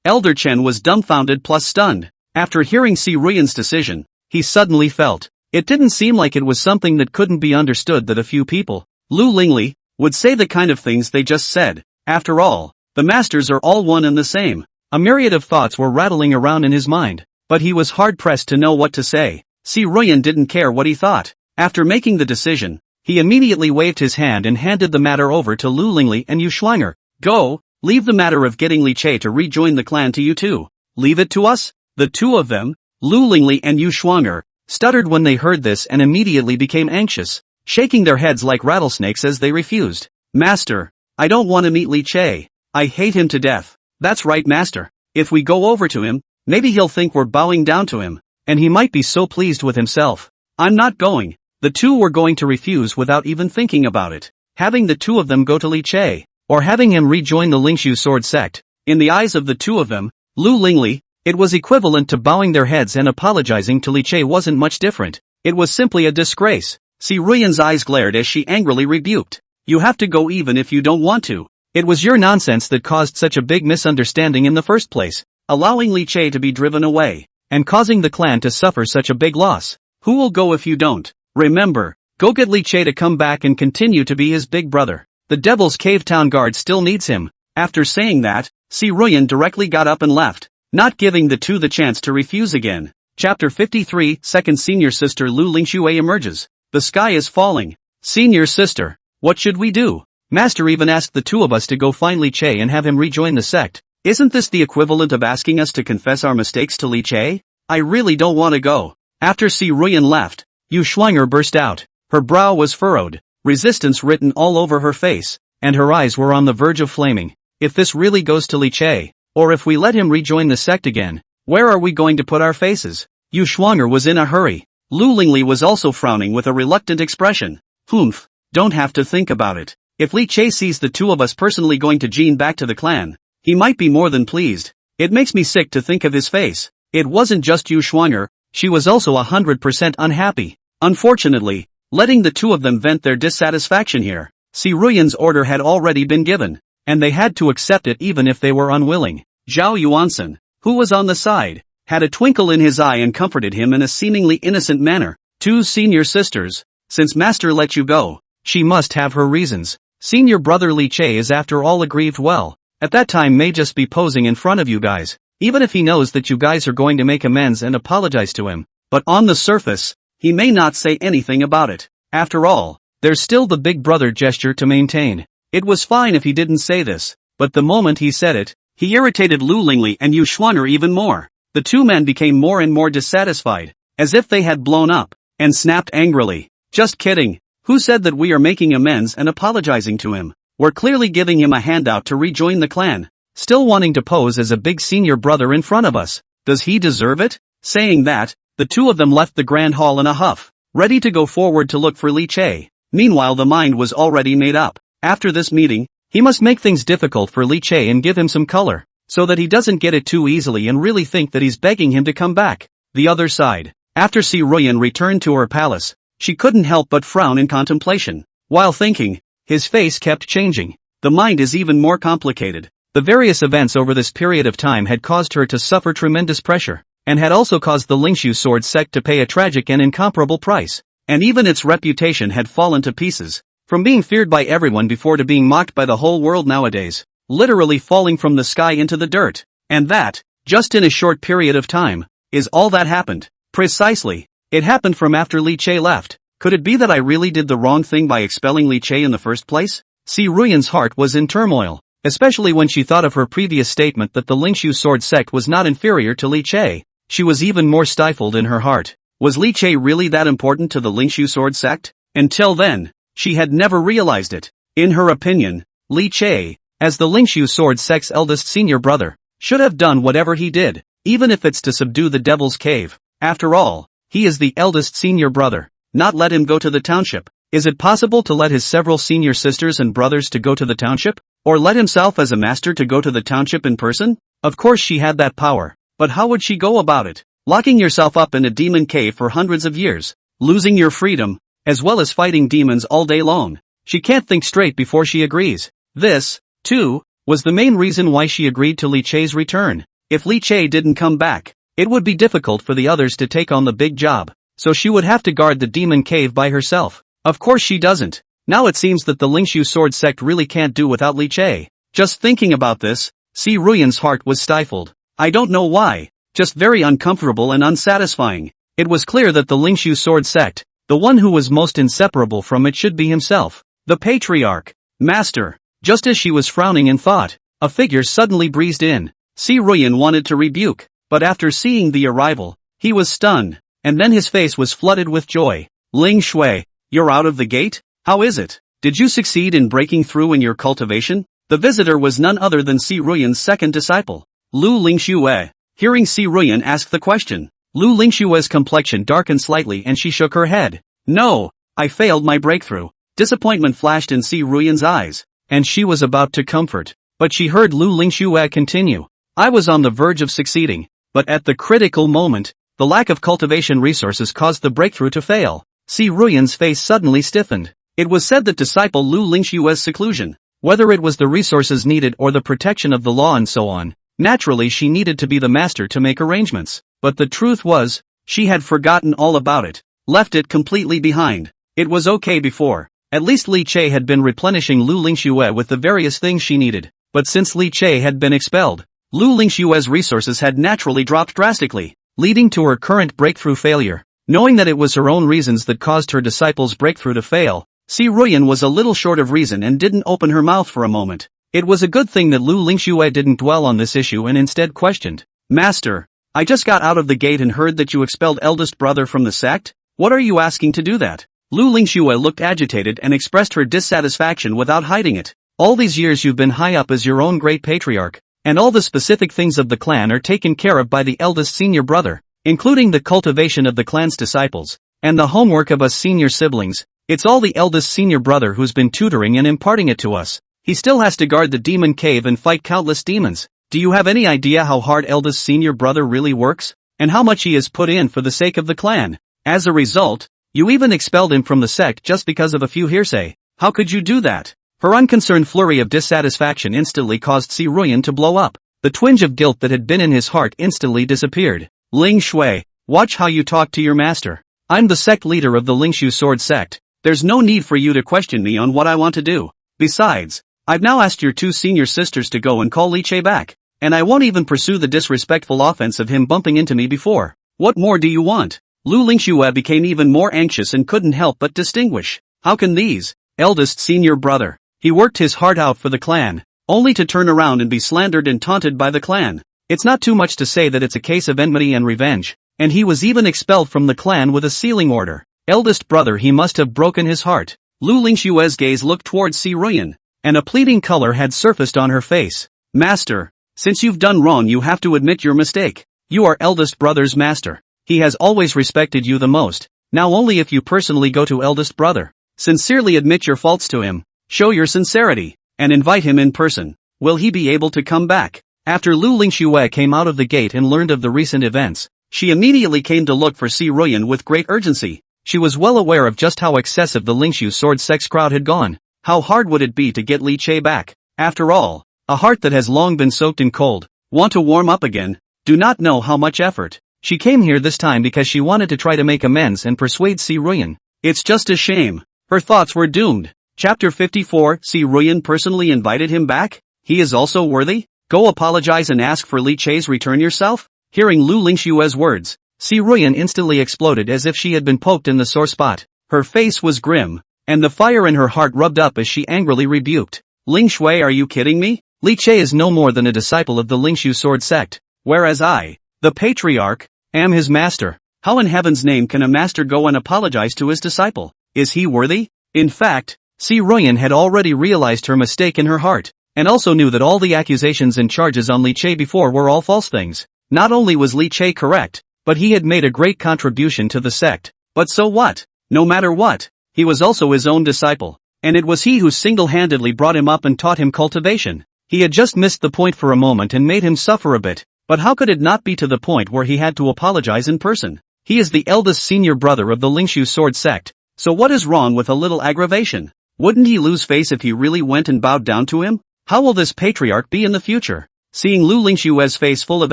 Elder Chen was dumbfounded plus stunned. After hearing Si Ruyan's decision, he suddenly felt, it didn't seem like it was something that couldn't be understood that a few people, Lu Lingli, would say the kind of things they just said. After all, the masters are all one and the same. A myriad of thoughts were rattling around in his mind, but he was hard-pressed to know what to say. Si Ruyan didn't care what he thought. After making the decision, he immediately waved his hand and handed the matter over to Lu Lingli and Yu Shuang'er. Go, leave the matter of getting Li Che to rejoin the clan to you two. Leave it to us? The two of them, Lu Lingli and Yu Shuang'er, stuttered when they heard this and immediately became anxious, shaking their heads like rattlesnakes as they refused. Master, I don't want to meet Li Che. I hate him to death. That's right, Master. If we go over to him, maybe he'll think we're bowing down to him, and he might be so pleased with himself. I'm not going. The two were going to refuse without even thinking about it. Having the two of them go to Li Che, or having him rejoin the Lingshu sword sect, in the eyes of the two of them, Lu Lingli, it was equivalent to bowing their heads and apologizing to Li Che wasn't much different. It was simply a disgrace. Si Ruyan's eyes glared as she angrily rebuked. You have to go even if you don't want to. It was your nonsense that caused such a big misunderstanding in the first place, allowing Li Che to be driven away, and causing the clan to suffer such a big loss. Who will go if you don't? Remember, go get Li Che to come back and continue to be his big brother. The Devil's Cave Town Guard still needs him. After saying that, Si Ruyan directly got up and left, not giving the two the chance to refuse again. Chapter 53, Second Senior Sister Lu Lingxue emerges. The sky is falling. Senior Sister, what should we do? Master even asked the two of us to go find Li Che and have him rejoin the sect. Isn't this the equivalent of asking us to confess our mistakes to Li Che? I really don't want to go. After Si Ruyan left, Yu Shuang'er burst out. Her brow was furrowed, resistance written all over her face, and her eyes were on the verge of flaming. If this really goes to Li Che, or if we let him rejoin the sect again, where are we going to put our faces? Yu Shuang'er was in a hurry. Lu Lingli was also frowning with a reluctant expression. Humph, don't have to think about it. If Li Che sees the two of us personally going to Jean back to the clan, he might be more than pleased. It makes me sick to think of his face. It wasn't just Yu Shuang'er, she was also 100% unhappy. Unfortunately, letting the two of them vent their dissatisfaction here, Si Ruyan's order had already been given, and they had to accept it even if they were unwilling. Zhao Yuansen, who was on the side, had a twinkle in his eye and comforted him in a seemingly innocent manner. Two senior sisters, since Master let you go, she must have her reasons. Senior brother Li Che is after all aggrieved well, at that time may just be posing in front of you guys, even if he knows that you guys are going to make amends and apologize to him, but on the surface, he may not say anything about it. After all, there's still the big brother gesture to maintain. It was fine if he didn't say this, but the moment he said it, he irritated Lu Lingli and Yu Shuang'er even more. The two men became more and more dissatisfied, as if they had blown up, and snapped angrily. Just kidding. Who said that we are making amends and apologizing to him? We're clearly giving him a handout to rejoin the clan. Still wanting to pose as a big senior brother in front of us. Does he deserve it? Saying that, the two of them left the grand hall in a huff, ready to go forward to look for Li Che. Meanwhile the mind was already made up. After this meeting, he must make things difficult for Li Che and give him some color, so that he doesn't get it too easily and really think that he's begging him to come back. The other side. After Si Ruyan returned to her palace, she couldn't help but frown in contemplation. While thinking, his face kept changing. The mind is even more complicated. The various events over this period of time had caused her to suffer tremendous pressure, and had also caused the Lingshu sword sect to pay a tragic and incomparable price. And even its reputation had fallen to pieces. From being feared by everyone before to being mocked by the whole world nowadays. Literally falling from the sky into the dirt. And that, just in a short period of time, is all that happened. Precisely. It happened from after Li Che left. Could it be that I really did the wrong thing by expelling Li Che in the first place? Si Ruyan's heart was in turmoil, especially when she thought of her previous statement that the Lingshu sword sect was not inferior to Li Che. She was even more stifled in her heart. Was Li Che really that important to the Lingshu sword sect? Until then, she had never realized it. In her opinion, Li Che, as the Lingshu sword sect's eldest senior brother, should have done whatever he did. even if it's to subdue the devil's cave. After all, he is the eldest senior brother. Not let him go to the township. Is it possible to let his several senior sisters and brothers to go to the township? Or let himself as a master to go to the township in person? Of course she had that power. But how would she go about it? Locking yourself up in a demon cave for hundreds of years, losing your freedom, as well as fighting demons all day long. She can't think straight before she agrees. This, too, was the main reason why she agreed to Li Che's return. If Li Che didn't come back, it would be difficult for the others to take on the big job, so she would have to guard the demon cave by herself. Of course she doesn't. Now it seems that the Lingshu sword sect really can't do without Li Che. Just thinking about this, Si Ruyan's heart was stifled. I don't know why, just very uncomfortable and unsatisfying. It was clear that the Lingshu sword sect, the one who was most inseparable from it, should be himself, the patriarch, master. Just as she was frowning in thought, a figure suddenly breezed in. Si Ruyan wanted to rebuke, but after seeing the arrival, he was stunned, and then his face was flooded with joy. Ling Shui, you're out of the gate? How is it? Did you succeed in breaking through in your cultivation? The visitor was none other than Si Ruyan's second disciple, Lu Lingxue. Hearing Si Ruyan ask the question, Lu Lingxue's complexion darkened slightly and she shook her head. No, I failed my breakthrough. Disappointment flashed in Si Ruyan's eyes, and she was about to comfort, but she heard Lu Lingxue continue. I was on the verge of succeeding, but at the critical moment, the lack of cultivation resources caused the breakthrough to fail. Si Ruyan's face suddenly stiffened. It was said that disciple Lu Lingxue's seclusion, whether it was the resources needed or the protection of the law and so on, naturally she needed to be the master to make arrangements. But the truth was, she had forgotten all about it, left it completely behind. It was okay before. At least Li Che had been replenishing Lu Lingxue with the various things she needed, but since Li Che had been expelled, Lu Lingxue's resources had naturally dropped drastically, leading to her current breakthrough failure. Knowing that it was her own reasons that caused her disciple's breakthrough to fail, Si Ruyan was a little short of reason and didn't open her mouth for a moment. It was a good thing that Lu Lingxue didn't dwell on this issue and instead questioned. Master, I just got out of the gate and heard that you expelled eldest brother from the sect? What are you asking to do that? Lu Lingxue looked agitated and expressed her dissatisfaction without hiding it. All these years you've been high up as your own great patriarch, and all the specific things of the clan are taken care of by the eldest senior brother, including the cultivation of the clan's disciples, and the homework of us senior siblings. It's all the eldest senior brother who's been tutoring and imparting it to us. He still has to guard the demon cave and fight countless demons. Do you have any idea how hard eldest senior brother really works? And how much he has put in for the sake of the clan? As a result, you even expelled him from the sect just because of a few hearsay. How could you do that? Her unconcerned flurry of dissatisfaction instantly caused Si Ruyan to blow up. The twinge of guilt that had been in his heart instantly disappeared. Ling Shui, watch how you talk to your master. I'm the sect leader of the Lingshu sword sect. There's no need for you to question me on what I want to do. Besides, I've now asked your two senior sisters to go and call Li Che back, and I won't even pursue the disrespectful offense of him bumping into me before. What more do you want? Lu Lingxue became even more anxious and couldn't help but distinguish. How can these, eldest senior brother? He worked his heart out for the clan, only to turn around and be slandered and taunted by the clan. It's not too much to say that it's a case of enmity and revenge, and he was even expelled from the clan with a sealing order. Eldest brother, he must have broken his heart. Lu Lingxue's gaze looked towards Si Ruyan, and a pleading color had surfaced on her face. Master, since you've done wrong you have to admit your mistake. You are eldest brother's master. He has always respected you the most. Now only if you personally go to eldest brother, sincerely admit your faults to him, show your sincerity, and invite him in person, will he be able to come back? After Lu Lingxue came out of the gate and learned of the recent events, she immediately came to look for Si Ruyan with great urgency. She was well aware of just how excessive the Lingshu sword sect's crowd had gone. How hard would it be to get Li Che back? After all, a heart that has long been soaked in cold, want to warm up again, do not know how much effort. She came here this time because she wanted to try to make amends and persuade Si Ruyan. It's just a shame. Her thoughts were doomed. Chapter 54. Si Ruyan personally invited him back? He is also worthy? Go apologize and ask for Li Che's return yourself? Hearing Lu Lingxue's words, Si Ruyan instantly exploded as if she had been poked in the sore spot. Her face was grim, and the fire in her heart rubbed up as she angrily rebuked. Ling Shui, are you kidding me? Li Che is no more than a disciple of the Lingshu sword sect, whereas I, the patriarch, am his master. How in heaven's name can a master go and apologize to his disciple? Is he worthy? In fact, Si Ruyan had already realized her mistake in her heart, and also knew that all the accusations and charges on Li Che before were all false things. Not only was Li Che correct, but he had made a great contribution to the sect. But so what? No matter what, he was also his own disciple. And it was he who single-handedly brought him up and taught him cultivation. He had just missed the point for a moment and made him suffer a bit. But how could it not be to the point where he had to apologize in person? He is the eldest senior brother of the Lingshu sword sect, so what is wrong with a little aggravation? Wouldn't he lose face if he really went and bowed down to him? How will this patriarch be in the future? Seeing Lu Lingshue's face full of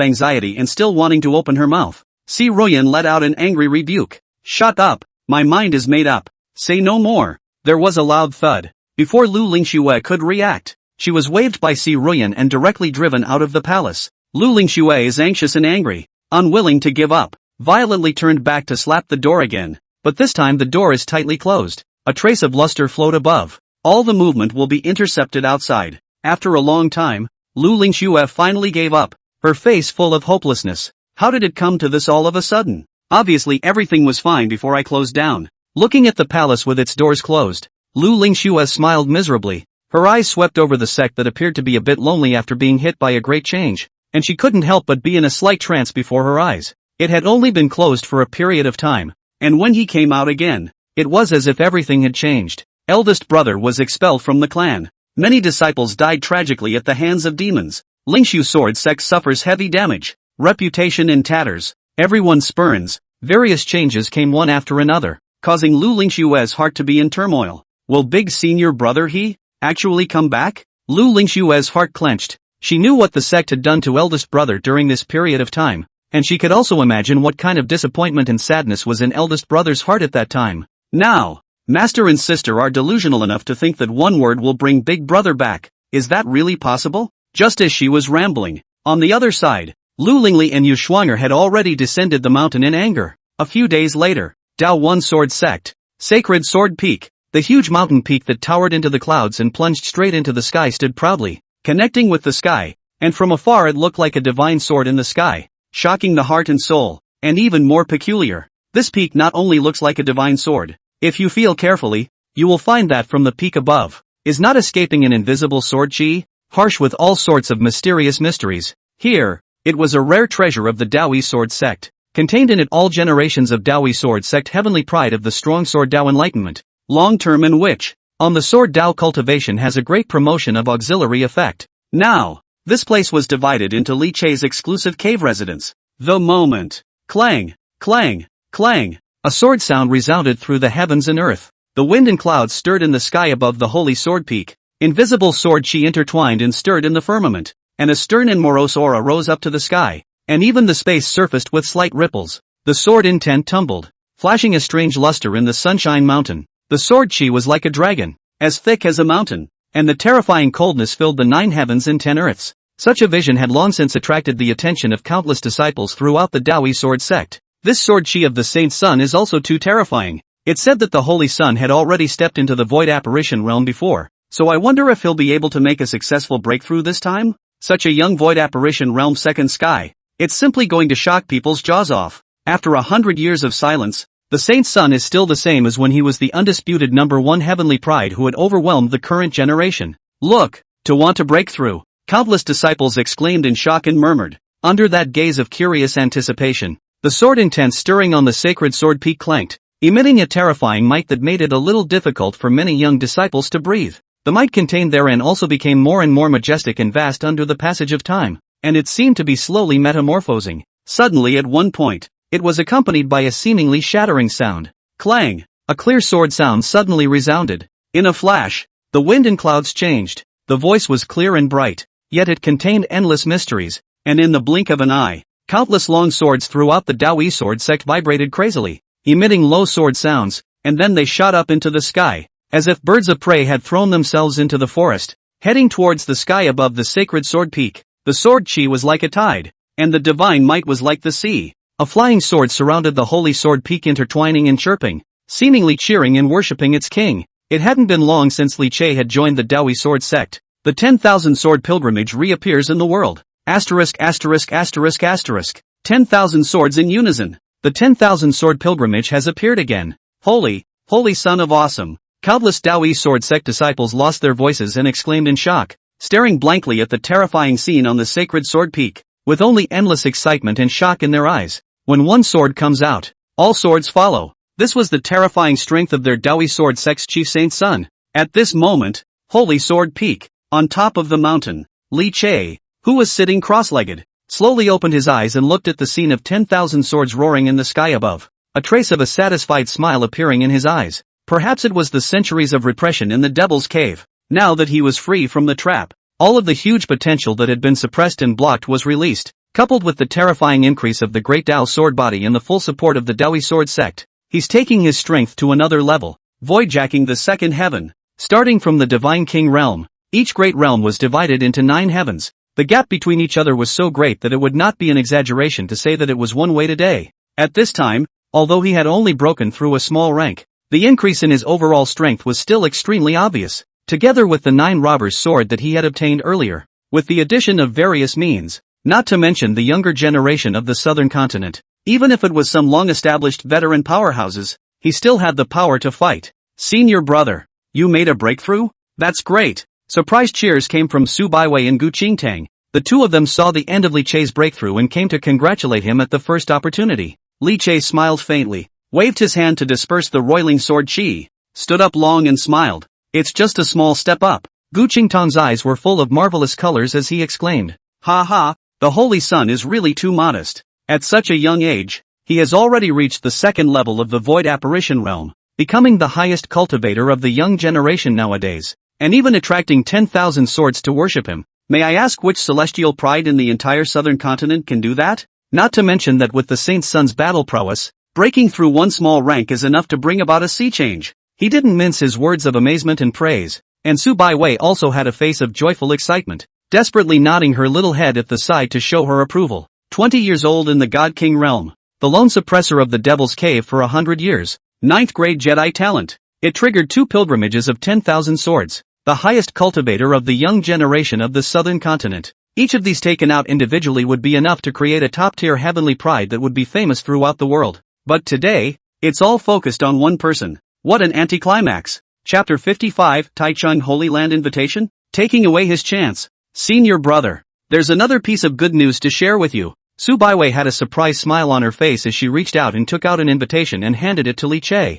anxiety and still wanting to open her mouth, Si Ruoyan let out an angry rebuke. Shut up, my mind is made up. Say no more. There was a loud thud. Before Lu Lingxue could react, she was waved by Si Ruoyan and directly driven out of the palace. Lu Lingxue is anxious and angry, unwilling to give up, violently turned back to slap the door again. But this time the door is tightly closed. A trace of luster flowed above. All the movement will be intercepted outside. After a long time, Lu Lingxue finally gave up, her face full of hopelessness. How did it come to this all of a sudden? Obviously everything was fine before I closed down. Looking at the palace with its doors closed, Lu Lingxue smiled miserably. Her eyes swept over the sect that appeared to be a bit lonely after being hit by a great change, and she couldn't help but be in a slight trance before her eyes. It had only been closed for a period of time, and when he came out again, it was as if everything had changed. Eldest brother was expelled from the clan. Many disciples died tragically at the hands of demons. Lingshu sword sect suffers heavy damage. Reputation in tatters. Everyone spurns. Various changes came one after another, causing Lu Lingshue's heart to be in turmoil. Will big senior brother he actually come back? Lu Lingshue's heart clenched. She knew what the sect had done to eldest brother during this period of time, and she could also imagine what kind of disappointment and sadness was in eldest brother's heart at that time. Now, master and sister are delusional enough to think that one word will bring big brother back. Is that really possible? Just as she was rambling, on the other side, Lu Lingli and Yu Shuanger had already descended the mountain in anger. A few days later, Dao One Sword Sect, Sacred Sword Peak, the huge mountain peak that towered into the clouds and plunged straight into the sky stood proudly, connecting with the sky, and from afar it looked like a divine sword in the sky, shocking the heart and soul, and even more peculiar. This peak not only looks like a divine sword, if you feel carefully, you will find that from the peak above, is not escaping an invisible sword chi, harsh with all sorts of mysterious mysteries. Here, it was a rare treasure of the Daoi sword sect, contained in it all generations of Daoi sword sect heavenly pride of the strong sword Dao enlightenment, long-term and which, on the sword Dao cultivation has a great promotion of auxiliary effect. Now, this place was divided into Li Che's exclusive cave residence. The moment, clang, clang, clang, a sword sound resounded through the heavens and earth. The wind and clouds stirred in the sky above the holy sword peak. Invisible sword chi intertwined and stirred in the firmament, and a stern and morose aura rose up to the sky, and even the space surfaced with slight ripples. The sword intent tumbled, flashing a strange luster in the sunshine mountain. The sword chi was like a dragon, as thick as a mountain, and the terrifying coldness filled the 9 heavens and 10 earths. Such a vision had long since attracted the attention of countless disciples throughout the Daoi sword sect. This sword chi of the Saint Sun is also too terrifying. It said that the Holy Sun had already stepped into the void apparition realm before, so I wonder if he'll be able to make a successful breakthrough this time? Such a young void apparition realm second sky. It's simply going to shock people's jaws off. After 100 years of silence, the Saint Sun is still the same as when he was the undisputed #1 heavenly pride who had overwhelmed the current generation. Look, to want a breakthrough, countless disciples exclaimed in shock and murmured, under that gaze of curious anticipation. The sword intent stirring on the sacred sword peak clanked, emitting a terrifying might that made it a little difficult for many young disciples to breathe. The might contained therein also became more and more majestic and vast under the passage of time, and it seemed to be slowly metamorphosing. Suddenly at one point, it was accompanied by a seemingly shattering sound. Clang! A clear sword sound suddenly resounded. In a flash, the wind and clouds changed. The voice was clear and bright, yet it contained endless mysteries, and in the blink of an eye, countless long swords throughout the Daoi sword sect vibrated crazily, emitting low sword sounds, and then they shot up into the sky, as if birds of prey had thrown themselves into the forest, heading towards the sky above the sacred sword peak. The sword chi was like a tide, and the divine might was like the sea. A flying sword surrounded the holy sword peak, intertwining and chirping, seemingly cheering and worshipping its king. It hadn't been long since Li Che had joined the Daoi sword sect. The 10,000 sword pilgrimage reappears in the world. Asterisk asterisk asterisk asterisk. 10,000 swords in unison. The 10,000 sword pilgrimage has appeared again. Holy, holy son of awesome. Countless Daoi sword sect disciples lost their voices and exclaimed in shock, staring blankly at the terrifying scene on the sacred sword peak. with only endless excitement and shock in their eyes. When one sword comes out, all swords follow. This was the terrifying strength of their Dawi sword sect's chief Saint Sun. At this moment, Holy Sword Peak, on top of the mountain, Li Che, who was sitting cross-legged, slowly opened his eyes and looked at the scene of 10,000 swords roaring in the sky above, a trace of a satisfied smile appearing in his eyes. Perhaps it was the centuries of repression in the Devil's Cave. Now that he was free from the trap, all of the huge potential that had been suppressed and blocked was released, coupled with the terrifying increase of the Great Dao sword body and the full support of the Dawi sword sect. He's taking his strength to another level, voidjacking the second heaven. Starting from the Divine King realm, each great realm was divided into 9 heavens. The gap between each other was so great that it would not be an exaggeration to say that it was one weight a day. At this time, although he had only broken through a small rank, the increase in his overall strength was still extremely obvious, together with the 9 robbers' sword that he had obtained earlier, with the addition of various means, not to mention the younger generation of the southern continent. Even if it was some long-established veteran powerhouses, he still had the power to fight. Senior brother, you made a breakthrough? That's great. Surprised cheers came from Su Baiwei and Gu Qingtang. The two of them saw the end of Li Che's breakthrough and came to congratulate him at the first opportunity. Li Che smiled faintly, waved his hand to disperse the roiling sword chi, stood up long and smiled. It's just a small step up. Gu Qingtang's eyes were full of marvelous colors as he exclaimed, "Ha ha, the Holy Sun is really too modest. At such a young age, he has already reached the second level of the Void Apparition realm, becoming the highest cultivator of the young generation nowadays, and even attracting 10,000 swords to worship him. May I ask which celestial pride in the entire southern continent can do that? Not to mention that with the Saint Sun's battle prowess, breaking through one small rank is enough to bring about a sea change." He didn't mince his words of amazement and praise, and Su Baiwei also had a face of joyful excitement, desperately nodding her little head at the side to show her approval. 20 years old in the God King realm, the lone suppressor of the Devil's Cave for 100 years, 9th grade Jedi talent. It triggered 2 pilgrimages of 10,000 swords, the highest cultivator of the young generation of the southern continent. Each of these taken out individually would be enough to create a top-tier heavenly pride that would be famous throughout the world. But today, it's all focused on one person. What an anticlimax. Chapter 55, Taichung Holy Land Invitation? Taking away his chance. Senior brother, there's another piece of good news to share with you. Su Baiwei had a surprised smile on her face as she reached out and took out an invitation and handed it to Li Che.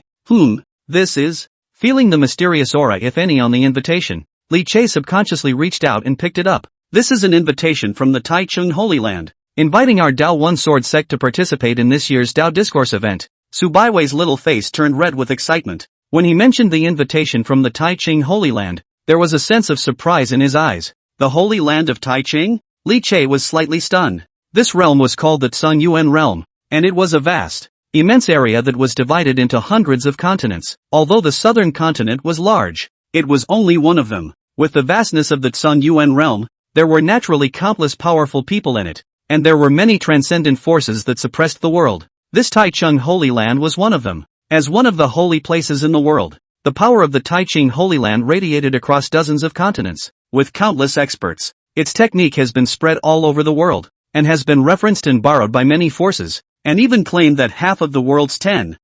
This is? Feeling the mysterious aura if any on the invitation, Li Che subconsciously reached out and picked it up. This is an invitation from the Taichung Holy Land, inviting our Dao One Sword sect to participate in this year's Dao Discourse event. Su Baiwei's little face turned red with excitement. When he mentioned the invitation from the Taichung Holy Land, there was a sense of surprise in his eyes. The Holy Land of Taichung? Li Che was slightly stunned. This realm was called the Tsung Yuan realm, and it was a vast, immense area that was divided into hundreds of continents. Although the southern continent was large, it was only one of them. With the vastness of the Tsung Yuan realm, there were naturally countless powerful people in it, and there were many transcendent forces that suppressed the world. This Taichung Holy Land was one of them. As one of the holy places in the world, the power of the Taichung Holy Land radiated across dozens of continents, with countless experts. Its technique has been spread all over the world, and has been referenced and borrowed by many forces, and even claimed that half of the world's 10,000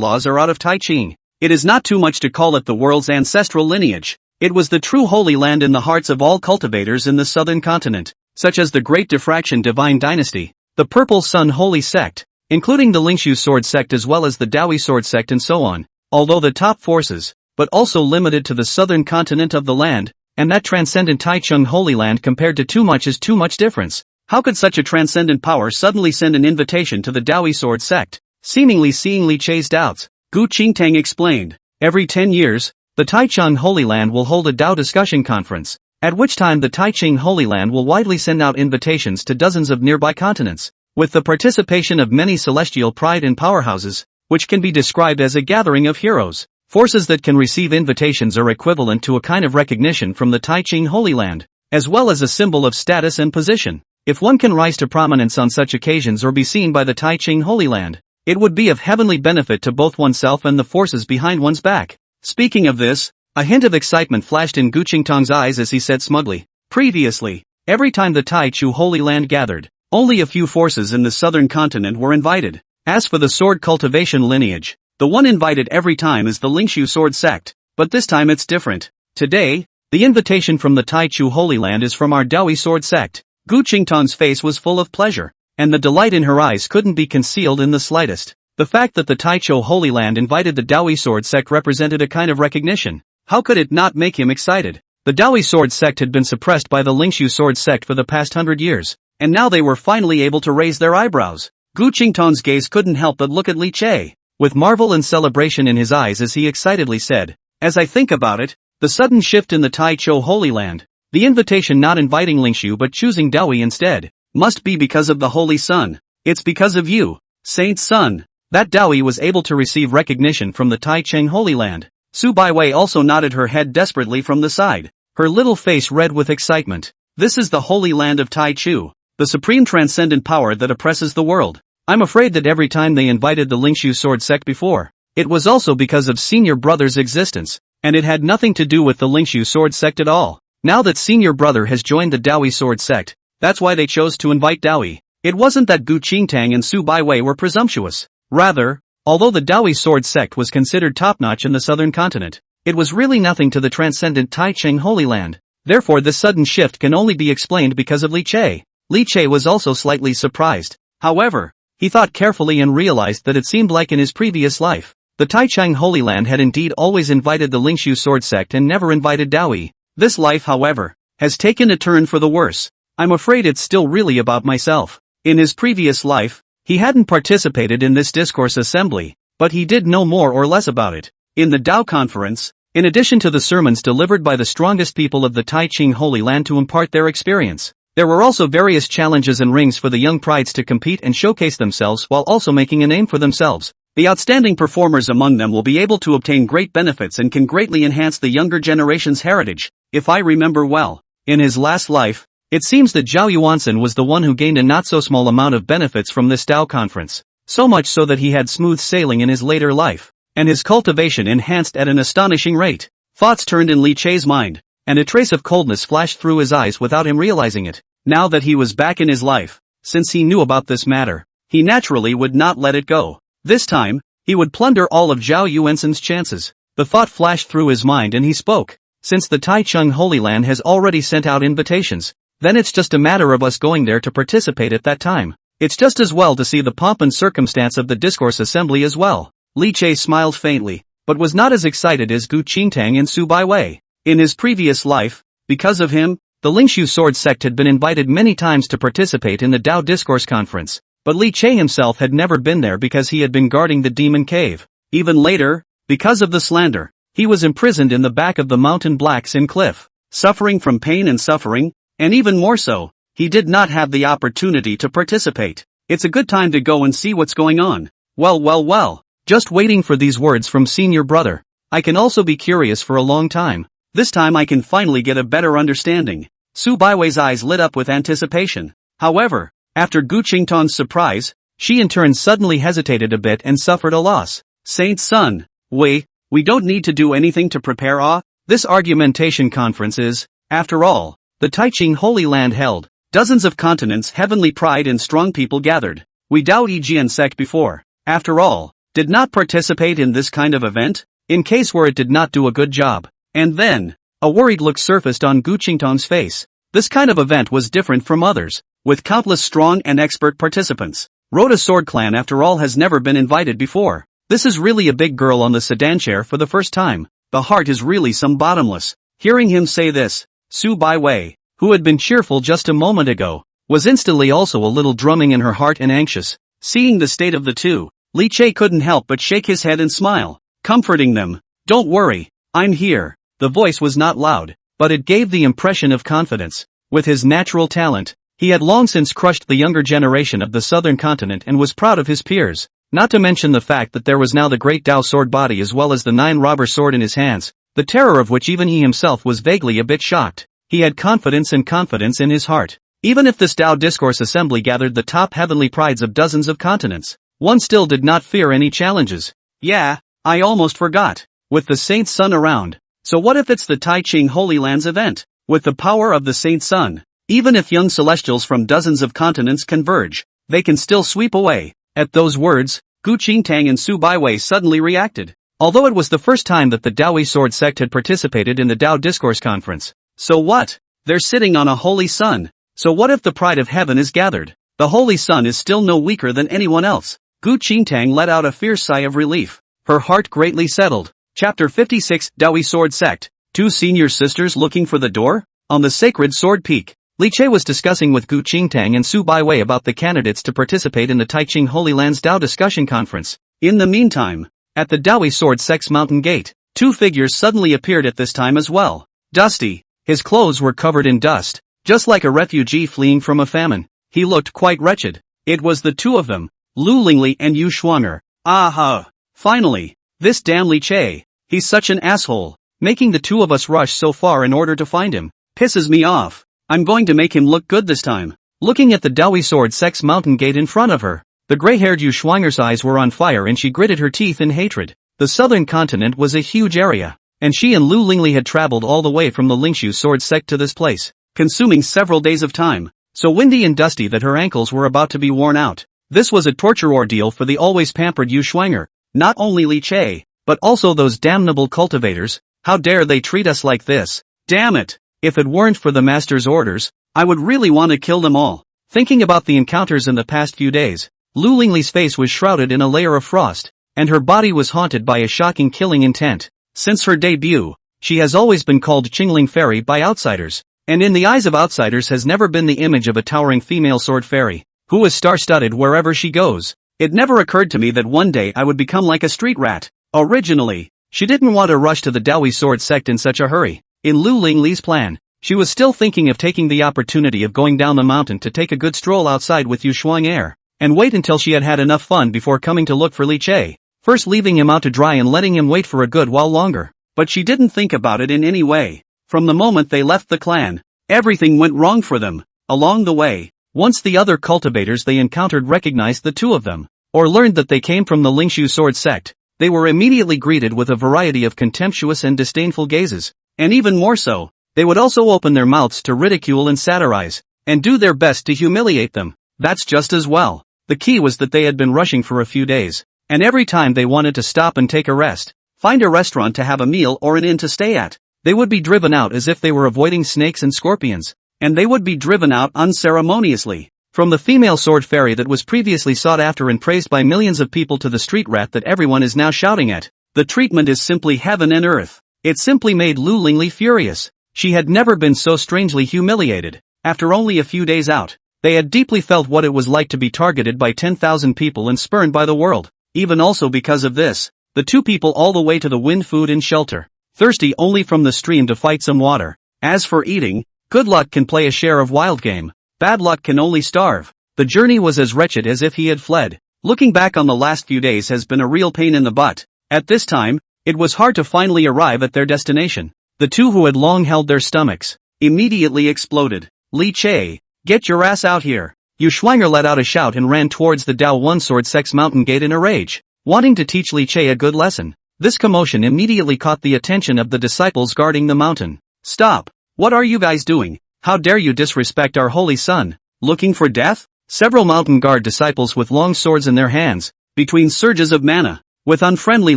laws are out of Taichung. It is not too much to call it the world's ancestral lineage. It was the true Holy Land in the hearts of all cultivators in the southern continent, such as the Great Diffraction Divine Dynasty, the Purple Sun Holy Sect, including the Lingshu Sword Sect as well as the Dawi Sword Sect and so on, although the top forces, but also limited to the southern continent of the land, and that transcendent Taichung Holy Land compared to too much is too much difference. How could such a transcendent power suddenly send an invitation to the Dawi Sword Sect? Seemingly seeing Li Che's doubts, Gu Qingtang explained, every 10 years, the Taichung Holy Land will hold a Dao discussion conference, at which time the Taichung Holy Land will widely send out invitations to dozens of nearby continents, with the participation of many celestial pride and powerhouses, which can be described as a gathering of heroes. Forces that can receive invitations are equivalent to a kind of recognition from the Taichung Holy Land, as well as a symbol of status and position. If one can rise to prominence on such occasions or be seen by the Taichung Holy Land, it would be of heavenly benefit to both oneself and the forces behind one's back. Speaking of this, a hint of excitement flashed in Gu Qingtang's eyes as he said smugly, previously, every time the Taichu Holy Land gathered, only a few forces in the southern continent were invited. As for the sword cultivation lineage, the one invited every time is the Lingshu Sword Sect, but this time it's different. Today, the invitation from the Taichu Holy Land is from our Dawi Sword Sect. Gu Qingtang's face was full of pleasure, and the delight in her eyes couldn't be concealed in the slightest. The fact that the Taichou Holy Land invited the Daoi Sword Sect represented a kind of recognition. How could it not make him excited? The Daoi Sword Sect had been suppressed by the Lingshu Sword Sect for the past 100 years, and now they were finally able to raise their eyebrows. Gu Qingtang's gaze couldn't help but look at Li Che, with marvel and celebration in his eyes as he excitedly said, "As I think about it, the sudden shift in the Taichou Holy Land, the invitation not inviting Lingshu but choosing Daoi instead, must be because of the Holy Sun. It's because of you, Saint Sun, that Daoi was able to receive recognition from the Taichung Holy Land." Su Baiwei also nodded her head desperately from the side, her little face red with excitement. "This is the Holy Land of Taichu, the supreme transcendent power that oppresses the world. I'm afraid that every time they invited the Lingshu Sword Sect before, it was also because of Senior Brother's existence, and it had nothing to do with the Lingshu Sword Sect at all. Now that Senior Brother has joined the Daoi Sword Sect, that's why they chose to invite Daoi. It wasn't that Gu Qingtang and Su Baiwei were presumptuous. Rather, although the Daoi Sword Sect was considered top-notch in the southern continent, it was really nothing to the transcendent Taichung Holy Land. Therefore this sudden shift can only be explained because of Li Che. Li Che was also slightly surprised. However, he thought carefully and realized that it seemed like in his previous life, the Taichung Holy Land had indeed always invited the Lingshu Sword Sect and never invited Daoi. This life, however, has taken a turn for the worse. I'm afraid it's still really about myself. In his previous life, he hadn't participated in this discourse assembly, but he did know more or less about it. In the Dao Conference, in addition to the sermons delivered by the strongest people of the Taichung Holy Land to impart their experience, there were also various challenges and rings for the young prides to compete and showcase themselves while also making a name for themselves. The outstanding performers among them will be able to obtain great benefits and can greatly enhance the younger generation's heritage. If I remember well, in his last life, it seems that Zhao Yuansen was the one who gained a not-so-small amount of benefits from this Dao Conference, so much so that he had smooth sailing in his later life, and his cultivation enhanced at an astonishing rate. Thoughts turned in Li Che's mind, and a trace of coldness flashed through his eyes without him realizing it. Now that he was back in his life, since he knew about this matter, he naturally would not let it go. This time, he would plunder all of Zhao Yuansen's chances. The thought flashed through his mind and he spoke. "Since the Taichung Holy Land has already sent out invitations, then it's just a matter of us going there to participate at that time. It's just as well to see the pomp and circumstance of the discourse assembly as well." Li Che smiled faintly, but was not as excited as Gu Qingtang and Su Baiwei. In his previous life, because of him, the Lingshu Sword Sect had been invited many times to participate in the Dao Discourse Conference, but Li Che himself had never been there because he had been guarding the demon cave. Even later, because of the slander, he was imprisoned in the back of the mountain Black Sin Cliff, suffering from pain and suffering, and even more so, he did not have the opportunity to participate. It's a good time to go and see what's going on. Well, just waiting for these words from Senior Brother. I can also be curious for a long time. This time I can finally get a better understanding. Su Baiwei's eyes lit up with anticipation. However, after Gu Qingtang's surprise, she in turn suddenly hesitated a bit and suffered a loss. "Saint Sun, we don't need to do anything to prepare this argumentation conference is, after all, the Taichung Holy Land held. Dozens of continents, heavenly pride and strong people gathered. We Dao Yijian sect before, after all, did not participate in this kind of event, in case where it did not do a good job." And then, a worried look surfaced on Gu Qingtang's face. This kind of event was different from others, with countless strong and expert participants. Rhoda Sword Clan after all has never been invited before. This is really a big girl on the sedan chair for the first time. The heart is really some bottomless. Hearing him say this, Su Baiwei, who had been cheerful just a moment ago, was instantly also a little drumming in her heart and anxious. Seeing the state of the two, Li Che couldn't help but shake his head and smile, comforting them. "Don't worry, I'm here." The voice was not loud, but it gave the impression of confidence. With his natural talent, he had long since crushed the younger generation of the southern continent and was proud of his peers, not to mention the fact that there was now the great Dao sword body as well as the 9-robber sword in his hands, the terror of which even he himself was vaguely a bit shocked. He had confidence in his heart. Even if this Dao Discourse Assembly gathered the top heavenly prides of dozens of continents, one still did not fear any challenges. Yeah, I almost forgot. With the Saint Sun around. So what if it's the Taichung Holy Land's event? With the power of the Saint Sun, even if young celestials from dozens of continents converge, they can still sweep away. At those words, Gu Qingtang and Su Baiwei suddenly reacted. Although it was the first time that the Daoi Sword Sect had participated in the Dao Discourse Conference. So what? They're sitting on a holy sun. So what if the pride of heaven is gathered? The Holy Sun is still no weaker than anyone else. Gu Qingtang let out a fierce sigh of relief. Her heart greatly settled. Chapter 56, Dawi Sword Sect. Two senior sisters looking for the door? On the sacred sword peak, Li Che was discussing with Gu Qingtang and Su Baiwei about the candidates to participate in the Taiching Holy Lands Dao discussion conference. In the meantime, at the Dawi Sword Sect's mountain gate, two figures suddenly appeared at this time as well. Dusty. His clothes were covered in dust, just like a refugee fleeing from a famine. He looked quite wretched. It was the two of them, Lu Lingli and Yu Shuanger. Aha! Finally! This damn Li Che. He's such an asshole. Making the two of us rush so far in order to find him pisses me off. I'm going to make him look good this time. Looking at the Dawi Sword Sect's mountain gate in front of her, the gray-haired Yu Shuanger's eyes were on fire and she gritted her teeth in hatred. The southern continent was a huge area, and she and Lu Lingli had traveled all the way from the Lingshu Sword Sect to this place, consuming several days of time, so windy and dusty that her ankles were about to be worn out. This was a torture ordeal for the always pampered Yu Shuanger. Not only Li Che, but also those damnable cultivators. How dare they treat us like this? Damn it! If it weren't for the master's orders, I would really want to kill them all. Thinking about the encounters in the past few days, Lu Lingli's face was shrouded in a layer of frost, and her body was haunted by a shocking killing intent. Since her debut, she has always been called Qingling Fairy by outsiders, and in the eyes of outsiders has never been the image of a towering female sword fairy, who is star-studded wherever she goes. It never occurred to me that one day I would become like a street rat. Originally, she didn't want to rush to the Dawi Sword Sect in such a hurry. In Lu Lingli's plan, she was still thinking of taking the opportunity of going down the mountain to take a good stroll outside with Yu Shuanger, and wait until she had had enough fun before coming to look for Li Che, first leaving him out to dry and letting him wait for a good while longer. But she didn't think about it in any way. From the moment they left the clan, everything went wrong for them. Along the way, once the other cultivators they encountered recognized the two of them, or learned that they came from the Lingshu Sword Sect, they were immediately greeted with a variety of contemptuous and disdainful gazes, and even more so, they would also open their mouths to ridicule and satirize, and do their best to humiliate them. That's just as well. The key was that they had been rushing for a few days, and every time they wanted to stop and take a rest, find a restaurant to have a meal or an inn to stay at, they would be driven out as if they were avoiding snakes and scorpions, and they would be driven out unceremoniously. From the female sword fairy that was previously sought after and praised by millions of people to the street rat that everyone is now shouting at, the treatment is simply heaven and earth. It simply made Lu Lingli furious. She had never been so strangely humiliated. After only a few days out, they had deeply felt what it was like to be targeted by 10,000 people and spurned by the world. Even also because of this, the two people all the way to the wind food and shelter, thirsty only from the stream to fight some water. As for eating, good luck can play a share of wild game. Bad luck can only starve. The journey was as wretched as if he had fled. Looking back on the last few days has been a real pain in the butt. At this time, it was hard to finally arrive at their destination. The two who had long held their stomachs immediately exploded. Li Che, get your ass out here. Yu Shuanger let out a shout and ran towards the Dao One Sword Sect's mountain gate in a rage, wanting to teach Li Che a good lesson. This commotion immediately caught the attention of the disciples guarding the mountain. Stop! What are you guys doing? How dare you disrespect our holy son? Looking for death? Several mountain guard disciples with long swords in their hands, between surges of mana, with unfriendly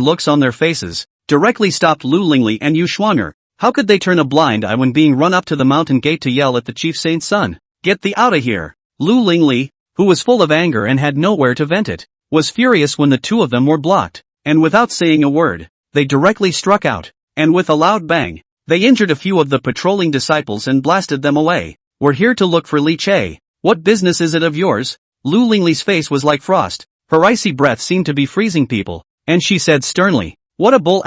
looks on their faces, directly stopped Lu Lingli and Yu Shuanger. How could they turn a blind eye when being run up to the mountain gate to yell at the chief saint's son? Get thee out of here! Lu Lingli, who was full of anger and had nowhere to vent it, was furious when the two of them were blocked, and without saying a word, they directly struck out, and with a loud bang, they injured a few of the patrolling disciples and blasted them away. We're here to look for Li Che. What business is it of yours? Lu Lingli's face was like frost, her icy breath seemed to be freezing people, and she said sternly, what a bull ********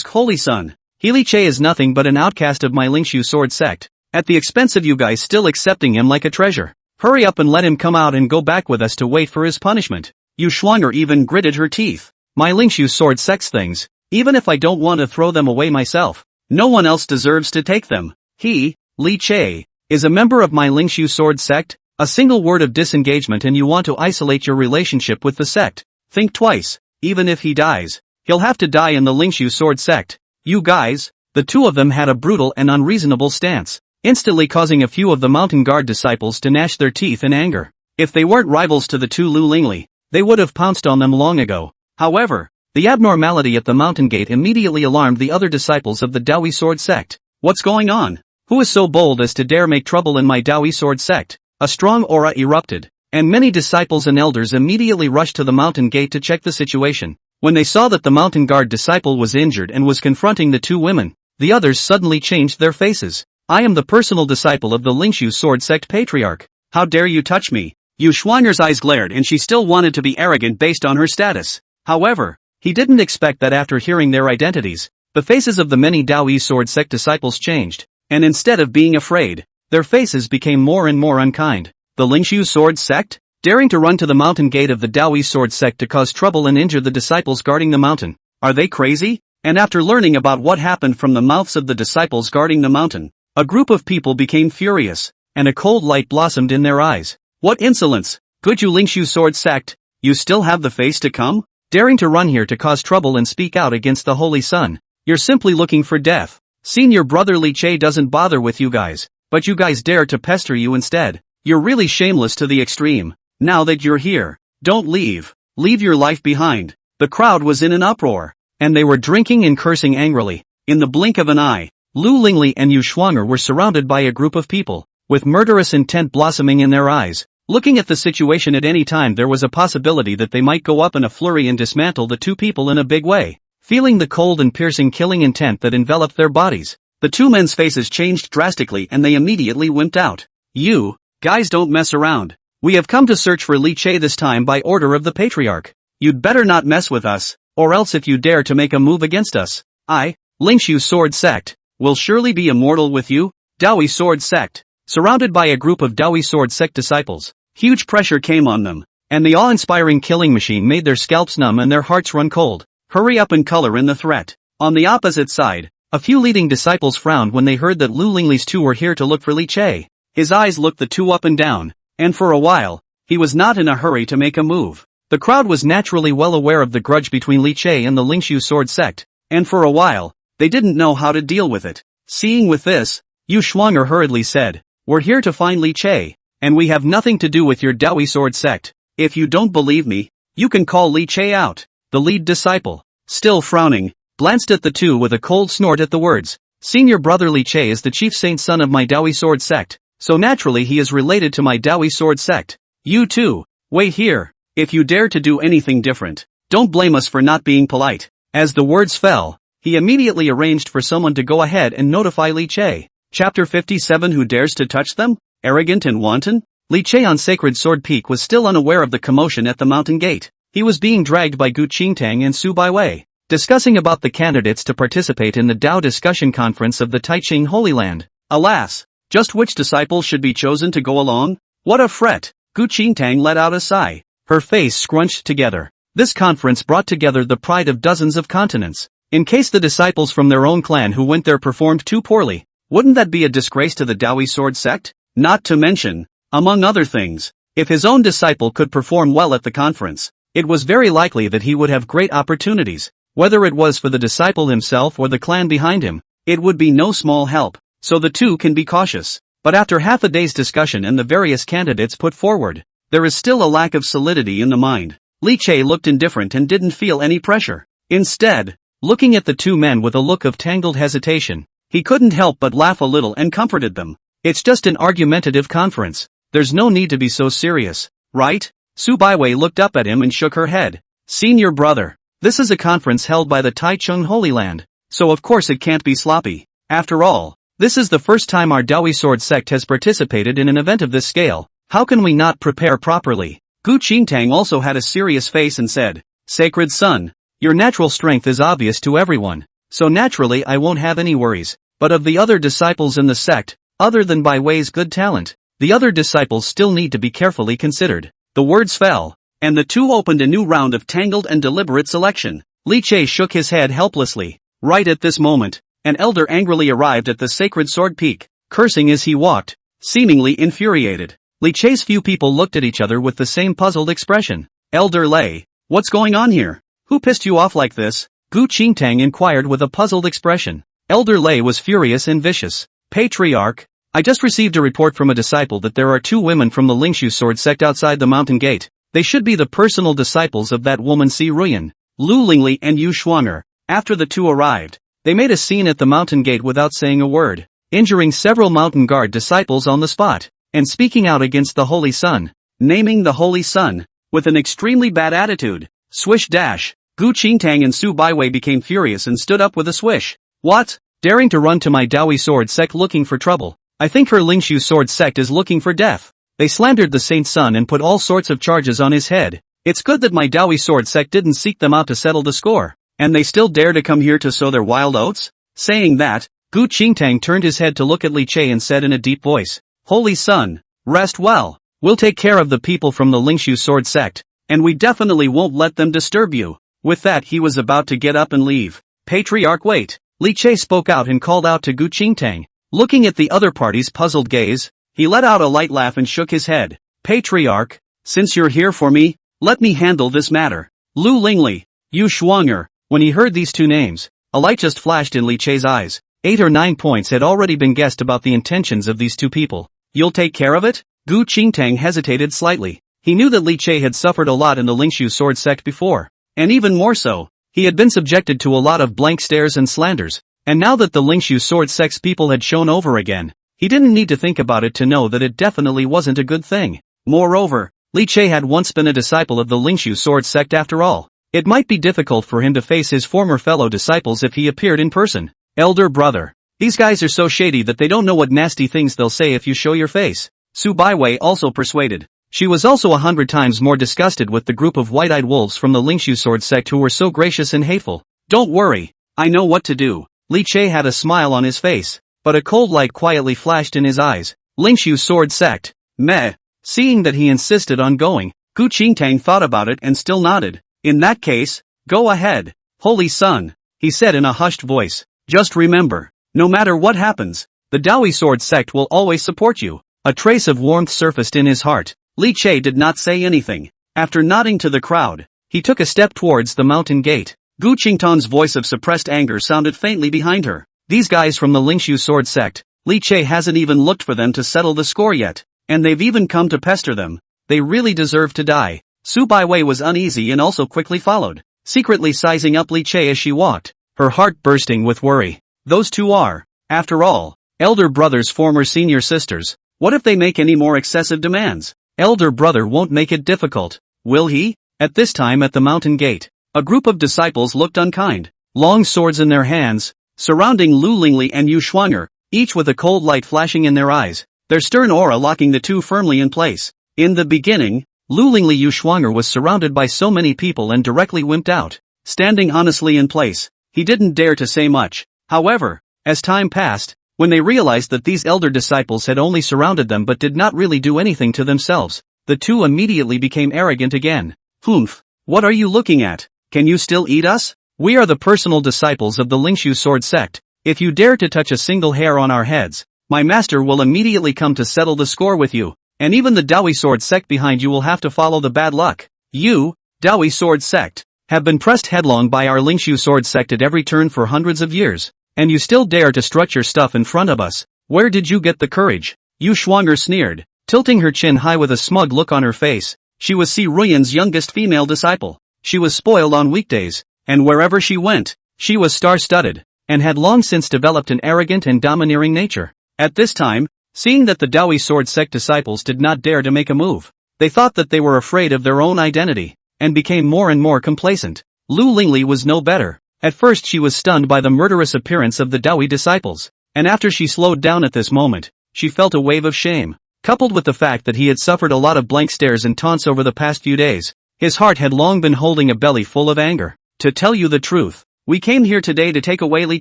holy son. Li Che is nothing but an outcast of my Lingshu Sword Sect, at the expense of you guys still accepting him like a treasure. Hurry up and let him come out and go back with us to wait for his punishment. Yu Shuanger even gritted her teeth. My Lingshu Sword Sect's things, even if I don't want to throw them away myself, no one else deserves to take them. He, Li Che, is a member of my Lingshu Sword Sect. A single word of disengagement and you want to isolate your relationship with the sect. Think twice. Even if he dies, he'll have to die in the Lingshu Sword Sect. You guys, the two of them had a brutal and unreasonable stance, instantly causing a few of the mountain guard disciples to gnash their teeth in anger. If they weren't rivals to the two Lu Lingli, they would have pounced on them long ago. However, the abnormality at the mountain gate immediately alarmed the other disciples of the Dawi Sword Sect. What's going on? Who is so bold as to dare make trouble in my Dawi sword sect? A strong aura erupted, and many disciples and elders immediately rushed to the mountain gate to check the situation. When they saw that the mountain guard disciple was injured and was confronting the two women, the others suddenly changed their faces. I am the personal disciple of the Lingshu sword sect patriarch. How dare you touch me? Yu Xuanger's eyes glared and she still wanted to be arrogant based on her status. However, he didn't expect that after hearing their identities, the faces of the many Dawi sword sect disciples changed, and instead of being afraid, their faces became more and more unkind. The Lingshu sword sect? Daring to run to the mountain gate of the Dawi sword sect to cause trouble and injure the disciples guarding the mountain. Are they crazy? And after learning about what happened from the mouths of the disciples guarding the mountain, a group of people became furious, and a cold light blossomed in their eyes. What insolence! Good you Lingshu sword sect, you still have the face to come? Daring to run here to cause trouble and speak out against the Holy Sun. You're simply looking for death. Senior brother Li Che doesn't bother with you guys, but you guys dare to pester you instead. You're really shameless to the extreme. Now that you're here, don't leave. Leave your life behind. The crowd was in an uproar, and they were drinking and cursing angrily. In the blink of an eye, Lu Lingli and Yu Xuanger were surrounded by a group of people, with murderous intent blossoming in their eyes. Looking at the situation at any time, there was a possibility that they might go up in a flurry and dismantle the two people in a big way. Feeling the cold and piercing killing intent that enveloped their bodies, the two men's faces changed drastically and they immediately wimped out. You guys don't mess around. We have come to search for Li Che this time by order of the Patriarch. You'd better not mess with us, or else if you dare to make a move against us, I, Lingshu sword sect, will surely be immortal with you. Dawi sword sect. Surrounded by a group of Dawi sword sect disciples, huge pressure came on them, and the awe-inspiring killing machine made their scalps numb and their hearts run cold. Hurry up and color in the threat. On the opposite side, a few leading disciples frowned when they heard that Lu Lingli's two were here to look for Li Che. His eyes looked the two up and down, and for a while, he was not in a hurry to make a move. The crowd was naturally well aware of the grudge between Li Che and the Lingshu sword sect, and for a while, they didn't know how to deal with it. Seeing with this, Yu Xuanger hurriedly said, "We're here to find Li Che, and we have nothing to do with your Dawi sword sect. If you don't believe me, you can call Li Che out." The lead disciple, still frowning, glanced at the two with a cold snort at the words. Senior brother Li Che is the chief saint son of my Dawi sword sect, so naturally he is related to my Dawi sword sect. You too, wait here. If you dare to do anything different, don't blame us for not being polite. As the words fell, he immediately arranged for someone to go ahead and notify Li Che. Chapter 57. Who dares to touch them? Arrogant and wanton? Li Che on Sacred Sword Peak was still unaware of the commotion at the mountain gate. He was being dragged by Gu Qingtang and Su Baiwei, discussing about the candidates to participate in the Dao discussion conference of the Taiching Holy Land. Alas, just which disciple should be chosen to go along? What a fret! Gu Qingtang let out a sigh, her face scrunched together. This conference brought together the pride of dozens of continents. In case the disciples from their own clan who went there performed too poorly, wouldn't that be a disgrace to the Dawi sword sect? Not to mention, among other things, if his own disciple could perform well at the conference, it was very likely that he would have great opportunities. Whether it was for the disciple himself or the clan behind him, it would be no small help, so the two can be cautious. But after half a day's discussion and the various candidates put forward, there is still a lack of solidity in the mind. Li Che looked indifferent and didn't feel any pressure. Instead, looking at the two men with a look of tangled hesitation, he couldn't help but laugh a little and comforted them. It's just an argumentative conference. There's no need to be so serious, right? Su Baiwei looked up at him and shook her head. Senior brother, this is a conference held by the Taichung Holy Land, so of course it can't be sloppy. After all, this is the first time our Dawi sword sect has participated in an event of this scale. How can we not prepare properly? Gu Qingtang also had a serious face and said, Sacred son, your natural strength is obvious to everyone, so naturally I won't have any worries. But of the other disciples in the sect, other than Baiwei's good talent, the other disciples still need to be carefully considered. The words fell, and the two opened a new round of tangled and deliberate selection. Li Che shook his head helplessly. Right at this moment, an elder angrily arrived at the Sacred Sword Peak, cursing as he walked, seemingly infuriated. Li Che's few people looked at each other with the same puzzled expression. Elder Lei, what's going on here? Who pissed you off like this? Gu Qingtang inquired with a puzzled expression. Elder Lei was furious and vicious. Patriarch, I just received a report from a disciple that there are two women from the Lingshu sword sect outside the mountain gate. They should be the personal disciples of that woman Si Ruyan, Lu Lingli and Yu Xuanger. After the two arrived, they made a scene at the mountain gate without saying a word. injuring several mountain guard disciples on the spot, and speaking out against the Holy Sun, naming the Holy Sun, with an extremely bad attitude. Swish dash. Gu Qingtang and Su Baiwei became furious and stood up with a swish. What? Daring to run to my Dawi sword sect looking for trouble. I think her Lingshu sword sect is looking for death. They slandered the Saint's son and put all sorts of charges on his head. It's good that my Dawi sword sect didn't seek them out to settle the score. And they still dare to come here to sow their wild oats? Saying that, Gu Qingtang turned his head to look at Li Che and said in a deep voice, Holy Sun, rest well. We'll take care of the people from the Lingshu sword sect, and we definitely won't let them disturb you. With that he was about to get up and leave. Patriarch wait. Li Che spoke out and called out to Gu Qingtang. Looking at the other party's puzzled gaze, he let out a light laugh and shook his head. Patriarch, since you're here for me, let me handle this matter. Lu Lingli, Yu Shuanger. When he heard these two names, a light just flashed in Li Che's eyes. 8 or 9 points had already been guessed about the intentions of these two people. You'll take care of it? Gu Qingtang hesitated slightly. He knew that Li Che had suffered a lot in the Lingshu sword sect before. And even more so, he had been subjected to a lot of blank stares and slanders. And now that the Lingshu sword sect's people had shown over again, he didn't need to think about it to know that it definitely wasn't a good thing. Moreover, Li Che had once been a disciple of the Lingshu sword sect after all. It might be difficult for him to face his former fellow disciples if he appeared in person. Elder brother. These guys are so shady that they don't know what nasty things they'll say if you show your face. Su Baiwei also persuaded. She was also 100 times more disgusted with the group of white-eyed wolves from the Lingshu sword sect who were so gracious and hateful. Don't worry, I know what to do. Li Che had a smile on his face, but a cold light quietly flashed in his eyes. Lingshu sword sect. Meh. Seeing that he insisted on going, Gu Qingtang thought about it and still nodded. In that case, go ahead. Holy Sun, he said in a hushed voice. Just remember, no matter what happens, the Dawi sword sect will always support you. A trace of warmth surfaced in his heart. Li Che did not say anything. After nodding to the crowd, he took a step towards the mountain gate. Gu Qingtang's voice of suppressed anger sounded faintly behind her. These guys from the Lingshu sword sect, Li Che hasn't even looked for them to settle the score yet, and they've even come to pester them. They really deserve to die. Su Baiwei was uneasy and also quickly followed, secretly sizing up Li Che as she walked, her heart bursting with worry. Those two are, after all, elder brother's former senior sisters. What if they make any more excessive demands? Elder brother won't make it difficult, will he? At this time at the mountain gate, a group of disciples looked unkind, long swords in their hands, surrounding Lu Lingli and Yu Shuanger, each with a cold light flashing in their eyes, their stern aura locking the two firmly in place. In the beginning, Lu Lingli Yu Shuanger was surrounded by so many people and directly wimped out, standing honestly in place. He didn't dare to say much. However, as time passed, when they realized that these elder disciples had only surrounded them but did not really do anything to themselves, the two immediately became arrogant again. Humph, what are you looking at? Can you still eat us? We are the personal disciples of the Lingshu sword sect. If you dare to touch a single hair on our heads, my master will immediately come to settle the score with you, and even the Dawi sword sect behind you will have to follow the bad luck. You, Dawi sword sect, have been pressed headlong by our Lingshu sword sect at every turn for hundreds of years, and you still dare to strut your stuff in front of us. Where did you get the courage? Yu Shuanger sneered, tilting her chin high with a smug look on her face. She was Si Ruyan's youngest female disciple. She was spoiled on weekdays, and wherever she went, she was star-studded, and had long since developed an arrogant and domineering nature. At this time, seeing that the Dawi sword sect disciples did not dare to make a move, they thought that they were afraid of their own identity, and became more and more complacent. Lu Lingli was no better. At first she was stunned by the murderous appearance of the Dawi disciples, and after she slowed down at this moment, she felt a wave of shame, coupled with the fact that he had suffered a lot of blank stares and taunts over the past few days. His heart had long been holding a belly full of anger. To tell you the truth, we came here today to take away Li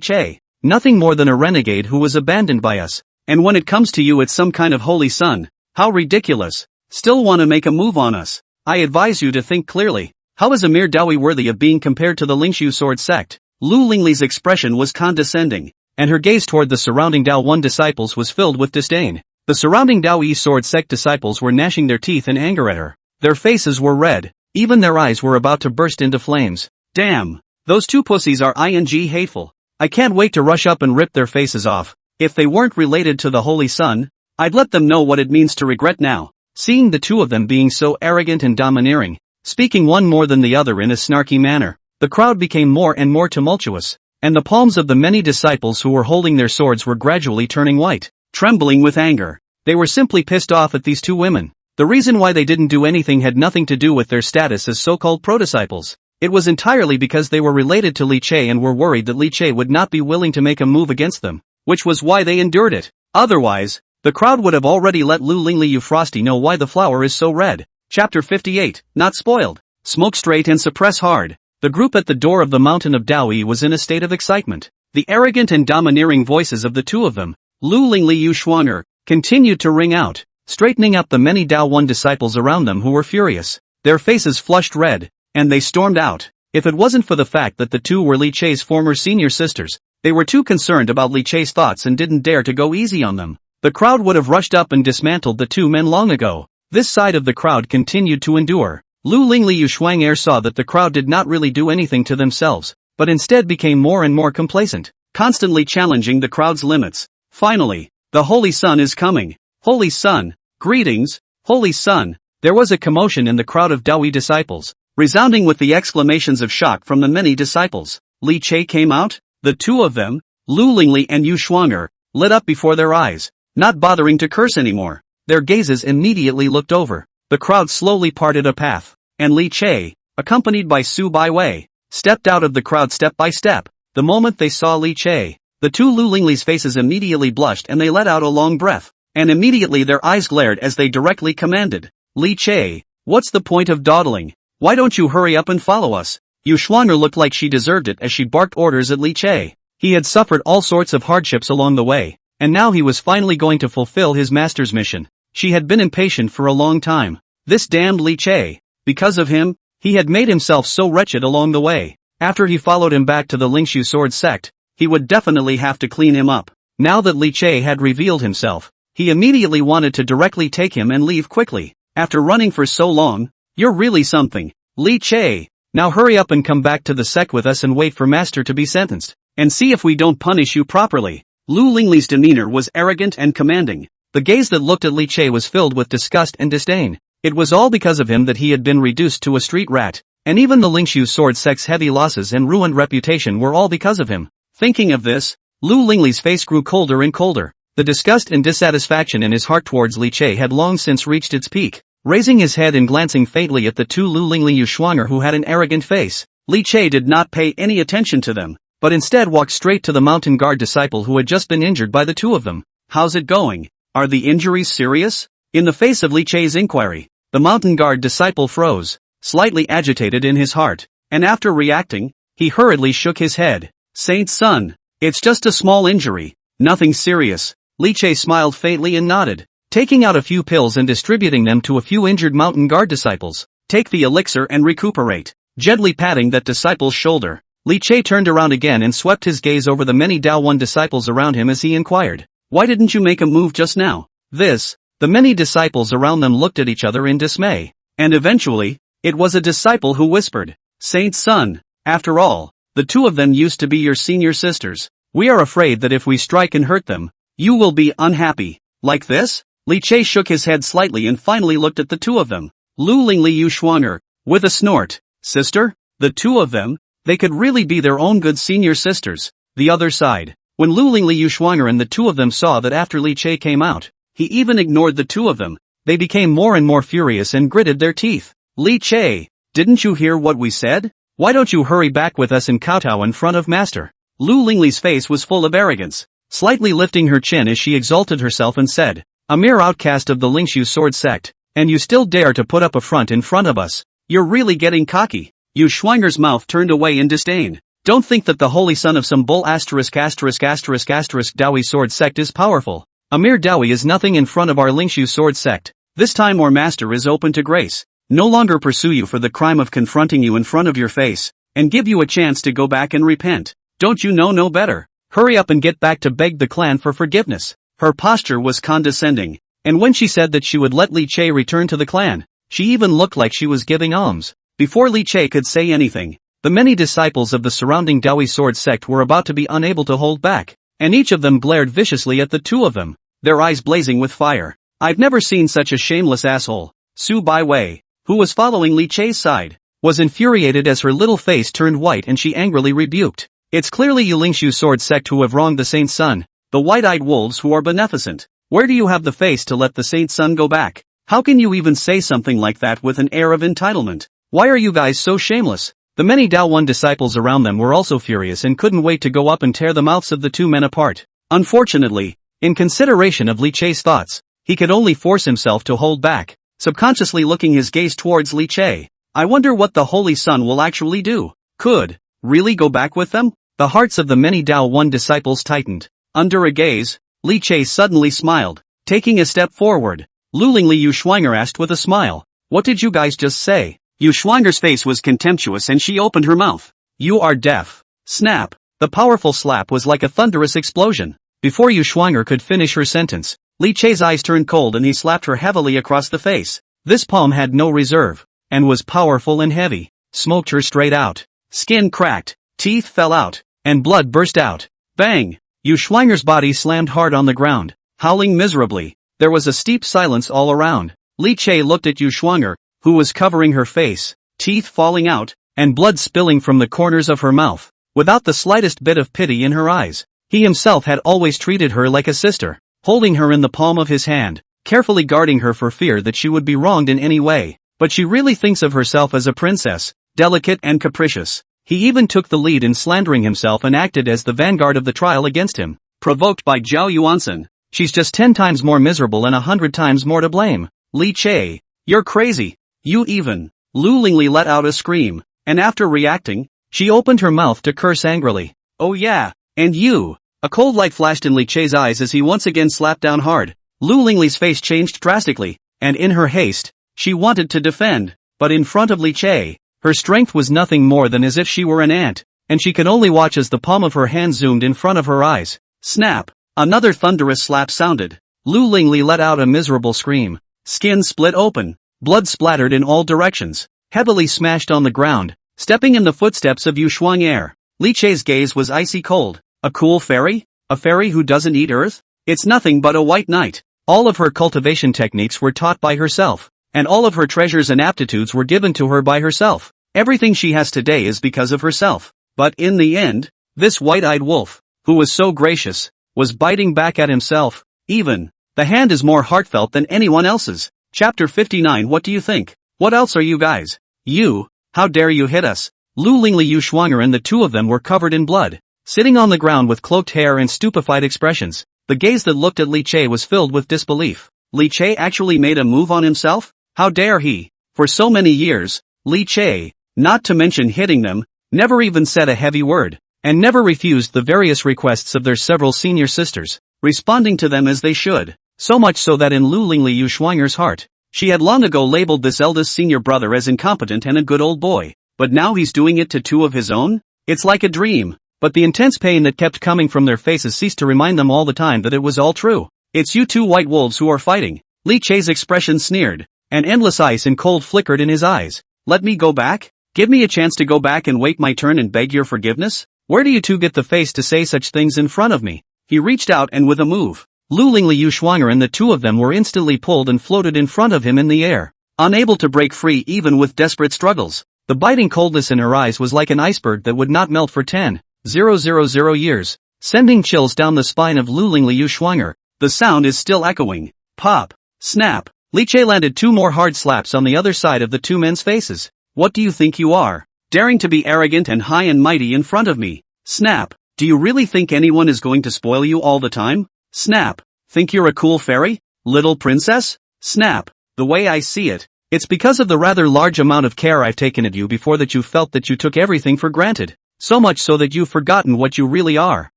Che, nothing more than a renegade who was abandoned by us, and when it comes to you it's some kind of holy son. How ridiculous. Still want to make a move on us. I advise you to think clearly. How is a mere Dawi worthy of being compared to the Lingshu sword sect? Lu Lingli's expression was condescending, and her gaze toward the surrounding Dao 1 disciples was filled with disdain. The surrounding Dawi sword sect disciples were gnashing their teeth in anger at her. Their faces were red, even their eyes were about to burst into flames. Damn, those two pussies are hateful. I can't wait to rush up and rip their faces off. If they weren't related to the Holy Sun, I'd let them know what it means to regret now. Seeing the two of them being so arrogant and domineering, speaking one more than the other in a snarky manner, the crowd became more and more tumultuous. and the palms of the many disciples who were holding their swords were gradually turning white, trembling with anger. They were simply pissed off at these two women. The reason why they didn't do anything had nothing to do with their status as so-called pro-disciples. It was entirely because they were related to Li Che and were worried that Li Che would not be willing to make a move against them, which was why they endured it. Otherwise, the crowd would have already let Lu Lingli Yu Frosty know why the flower is so red. Chapter 58, Not Spoiled. Smoke straight and suppress hard. The group at the door of the mountain of Daoyi was in a state of excitement. The arrogant and domineering voices of the two of them, Lu Lingli Yu Shuanger, continued to ring out, straightening up the many Dao One disciples around them who were furious. Their faces flushed red, and they stormed out. If it wasn't for the fact that the two were Li Che's former senior sisters, they were too concerned about Li Che's thoughts and didn't dare to go easy on them. The crowd would have rushed up and dismantled the two men long ago. This side of the crowd continued to endure. Lu Lingli Yu Shuang'er saw that the crowd did not really do anything to themselves, but instead became more and more complacent, constantly challenging the crowd's limits. Finally, the Holy Sun is coming. Holy Sun, greetings, Holy Sun. There was a commotion in the crowd of Daoyi disciples, resounding with the exclamations of shock from the many disciples. Li Che came out? The two of them, Lu Lingli and Yu Shuang'er, lit up before their eyes, not bothering to curse anymore. Their gazes immediately looked over. The crowd slowly parted a path, and Li Che, accompanied by Su Baiwei, stepped out of the crowd step by step. The moment they saw Li Che, the two Lu Lingli's faces immediately blushed and they let out a long breath, and immediately their eyes glared as they directly commanded, Li Che, what's the point of dawdling? Why don't you hurry up and follow us? Yu Shuang'er looked like she deserved it as she barked orders at Li Che. He had suffered all sorts of hardships along the way, and now he was finally going to fulfill his master's mission. She had been impatient for a long time. This damned Li Che. Because of him, he had made himself so wretched along the way. After he followed him back to the Lingshu sword sect, he would definitely have to clean him up. Now that Li Che had revealed himself, he immediately wanted to directly take him and leave quickly. After running for so long, you're really something, Li Che. Now hurry up and come back to the sect with us and wait for master to be sentenced, and see if we don't punish you properly. Lu Lingli's demeanor was arrogant and commanding. The gaze that looked at Li Che was filled with disgust and disdain. It was all because of him that he had been reduced to a street rat, and even the Lingshu sword sect's heavy losses and ruined reputation were all because of him. Thinking of this, Lu Lingli's face grew colder and colder. The disgust and dissatisfaction in his heart towards Li Che had long since reached its peak. Raising his head and glancing faintly at the two Lu Lingli Yu Shuang'er who had an arrogant face, Li Che did not pay any attention to them, but instead walked straight to the mountain guard disciple who had just been injured by the two of them. How's it going? Are the injuries serious? In the face of Li Che's inquiry, the mountain guard disciple froze, slightly agitated in his heart, and after reacting, he hurriedly shook his head. Saint's son, it's just a small injury, nothing serious. Li Che smiled faintly and nodded, taking out a few pills and distributing them to a few injured mountain guard disciples. Take the elixir and recuperate. Gently patting that disciple's shoulder, Li Che turned around again and swept his gaze over the many Dao One disciples around him as he inquired, why didn't you make a move just now? The many disciples around them looked at each other in dismay, and eventually, it was a disciple who whispered, Saint's son, after all, the two of them used to be your senior sisters. We are afraid that if we strike and hurt them, you will be unhappy. Like this? Li Che shook his head slightly and finally looked at the two of them. Lu Lingli Yu Shuang'er, with a snort, sister? The two of them? They could really be their own good senior sisters. The other side. When Lu Lingli Yu Shuang'er and the two of them saw that after Li Che came out, he even ignored the two of them, they became more and more furious and gritted their teeth. Li Che, didn't you hear what we said? Why don't you hurry back with us and kowtow in front of master? Lu Lingli's face was full of arrogance, slightly lifting her chin as she exalted herself and said, a mere outcast of the Lingshu sword sect, and you still dare to put up a front in front of us. You're really getting cocky. Yu Shuang'er's mouth turned away in disdain. Don't think that the holy son of some bull Daoyi sword sect is powerful. A mere Daoyi is nothing in front of our Lingshu sword sect. This time our master is open to grace. No longer pursue you for the crime of confronting you in front of your face, and give you a chance to go back and repent. Don't you know no better? Hurry up and get back to beg the clan for forgiveness. Her posture was condescending, and when she said that she would let Li Che return to the clan, she even looked like she was giving alms. Before Li Che could say anything, the many disciples of the surrounding Daoyi sword sect were about to be unable to hold back, and each of them glared viciously at the two of them, their eyes blazing with fire. I've never seen such a shameless asshole. Su Baiwei, who was following Li Che's side, was infuriated as her little face turned white and she angrily rebuked, It's clearly you Lingshu sword sect who have wronged the saint's son, the white-eyed wolves who are beneficent. Where do you have the face to let the saint's son go back? How can you even say something like that with an air of entitlement? Why are you guys so shameless? The many Dao One disciples around them were also furious and couldn't wait to go up and tear the mouths of the two men apart. Unfortunately, in consideration of Li Che's thoughts, he could only force himself to hold back, subconsciously looking his gaze towards Li Che. I wonder what the Holy Son will actually do. Could really go back with them? The hearts of the many Dao One disciples tightened. Under a gaze, Li Che suddenly smiled, taking a step forward. Lulingly Yu Schwanger asked with a smile, "What did you guys just say?" Yu Schwanger's face was contemptuous and she opened her mouth. "You are deaf." Snap. The powerful slap was like a thunderous explosion. Before Yu Schwanger could finish her sentence, Li Che's eyes turned cold and he slapped her heavily across the face. This palm had no reserve, and was powerful and heavy. Smoked her straight out. Skin cracked, teeth fell out, and blood burst out. Bang! Yu Schwanger's body slammed hard on the ground, howling miserably. There was a steep silence all around. Li Che looked at Yu Schwanger, who was covering her face, teeth falling out, and blood spilling from the corners of her mouth, without the slightest bit of pity in her eyes. He himself had always treated her like a sister, holding her in the palm of his hand, carefully guarding her for fear that she would be wronged in any way. But she really thinks of herself as a princess, delicate and capricious. He even took the lead in slandering himself and acted as the vanguard of the trial against him, provoked by Zhao Yuansen. She's just 10 times more miserable and 100 times more to blame. Li Che, you're crazy. You even. Lu Lingli let out a scream, and after reacting, she opened her mouth to curse angrily. Oh yeah, and you. A cold light flashed in Li Che's eyes as he once again slapped down hard. Lu Lingli's face changed drastically, and in her haste, she wanted to defend, but in front of Li Che, her strength was nothing more than as if she were an ant, and she could only watch as the palm of her hand zoomed in front of her eyes. Snap! Another thunderous slap sounded. Lu Lingli let out a miserable scream. Skin split open, blood splattered in all directions, heavily smashed on the ground, stepping in the footsteps of Yu Schwanger. Li Che's gaze was icy cold. A cool fairy? A fairy who doesn't eat earth? It's nothing but a white knight. All of her cultivation techniques were taught by herself, and all of her treasures and aptitudes were given to her by herself. Everything she has today is because of herself. But in the end, this white-eyed wolf, who was so gracious, was biting back at himself. Even, the hand is more heartfelt than anyone else's. Chapter 59. What do you think? What else are you guys? You, how dare you hit us? Lu Lingli Yu Schwanger and the two of them were covered in blood, sitting on the ground with cloaked hair and stupefied expressions. The gaze that looked at Li Che was filled with disbelief. Li Che actually made a move on himself? How dare he? For so many years, Li Che, not to mention hitting them, never even said a heavy word, and never refused the various requests of their several senior sisters, responding to them as they should. So much so that in Lu Lingli Yu Schwanger's heart, she had long ago labeled this eldest senior brother as incompetent and a good old boy. But now he's doing it to two of his own? It's like a dream. But the intense pain that kept coming from their faces ceased to remind them all the time that it was all true. It's you two white wolves who are fighting. Li Che's expression sneered, and endless ice and cold flickered in his eyes. Let me go back? Give me a chance to go back and wait my turn and beg your forgiveness? Where do you two get the face to say such things in front of me? He reached out and with a move, Lu Lingli Yu Schwanger and the two of them were instantly pulled and floated in front of him in the air, unable to break free even with desperate struggles. The biting coldness in her eyes was like an iceberg that would not melt for 10,000 years, sending chills down the spine of Lu Lingli Yu Schwanger. The sound is still echoing. Pop! Snap! Li Che landed two more hard slaps on the other side of the two men's faces. What do you think you are? Daring to be arrogant and high and mighty in front of me? Snap! Do you really think anyone is going to spoil you all the time? Snap! Think you're a cool fairy? Little princess? Snap! The way I see it, it's because of the rather large amount of care I've taken of you before that you felt that you took everything for granted. So much so that you've forgotten what you really are.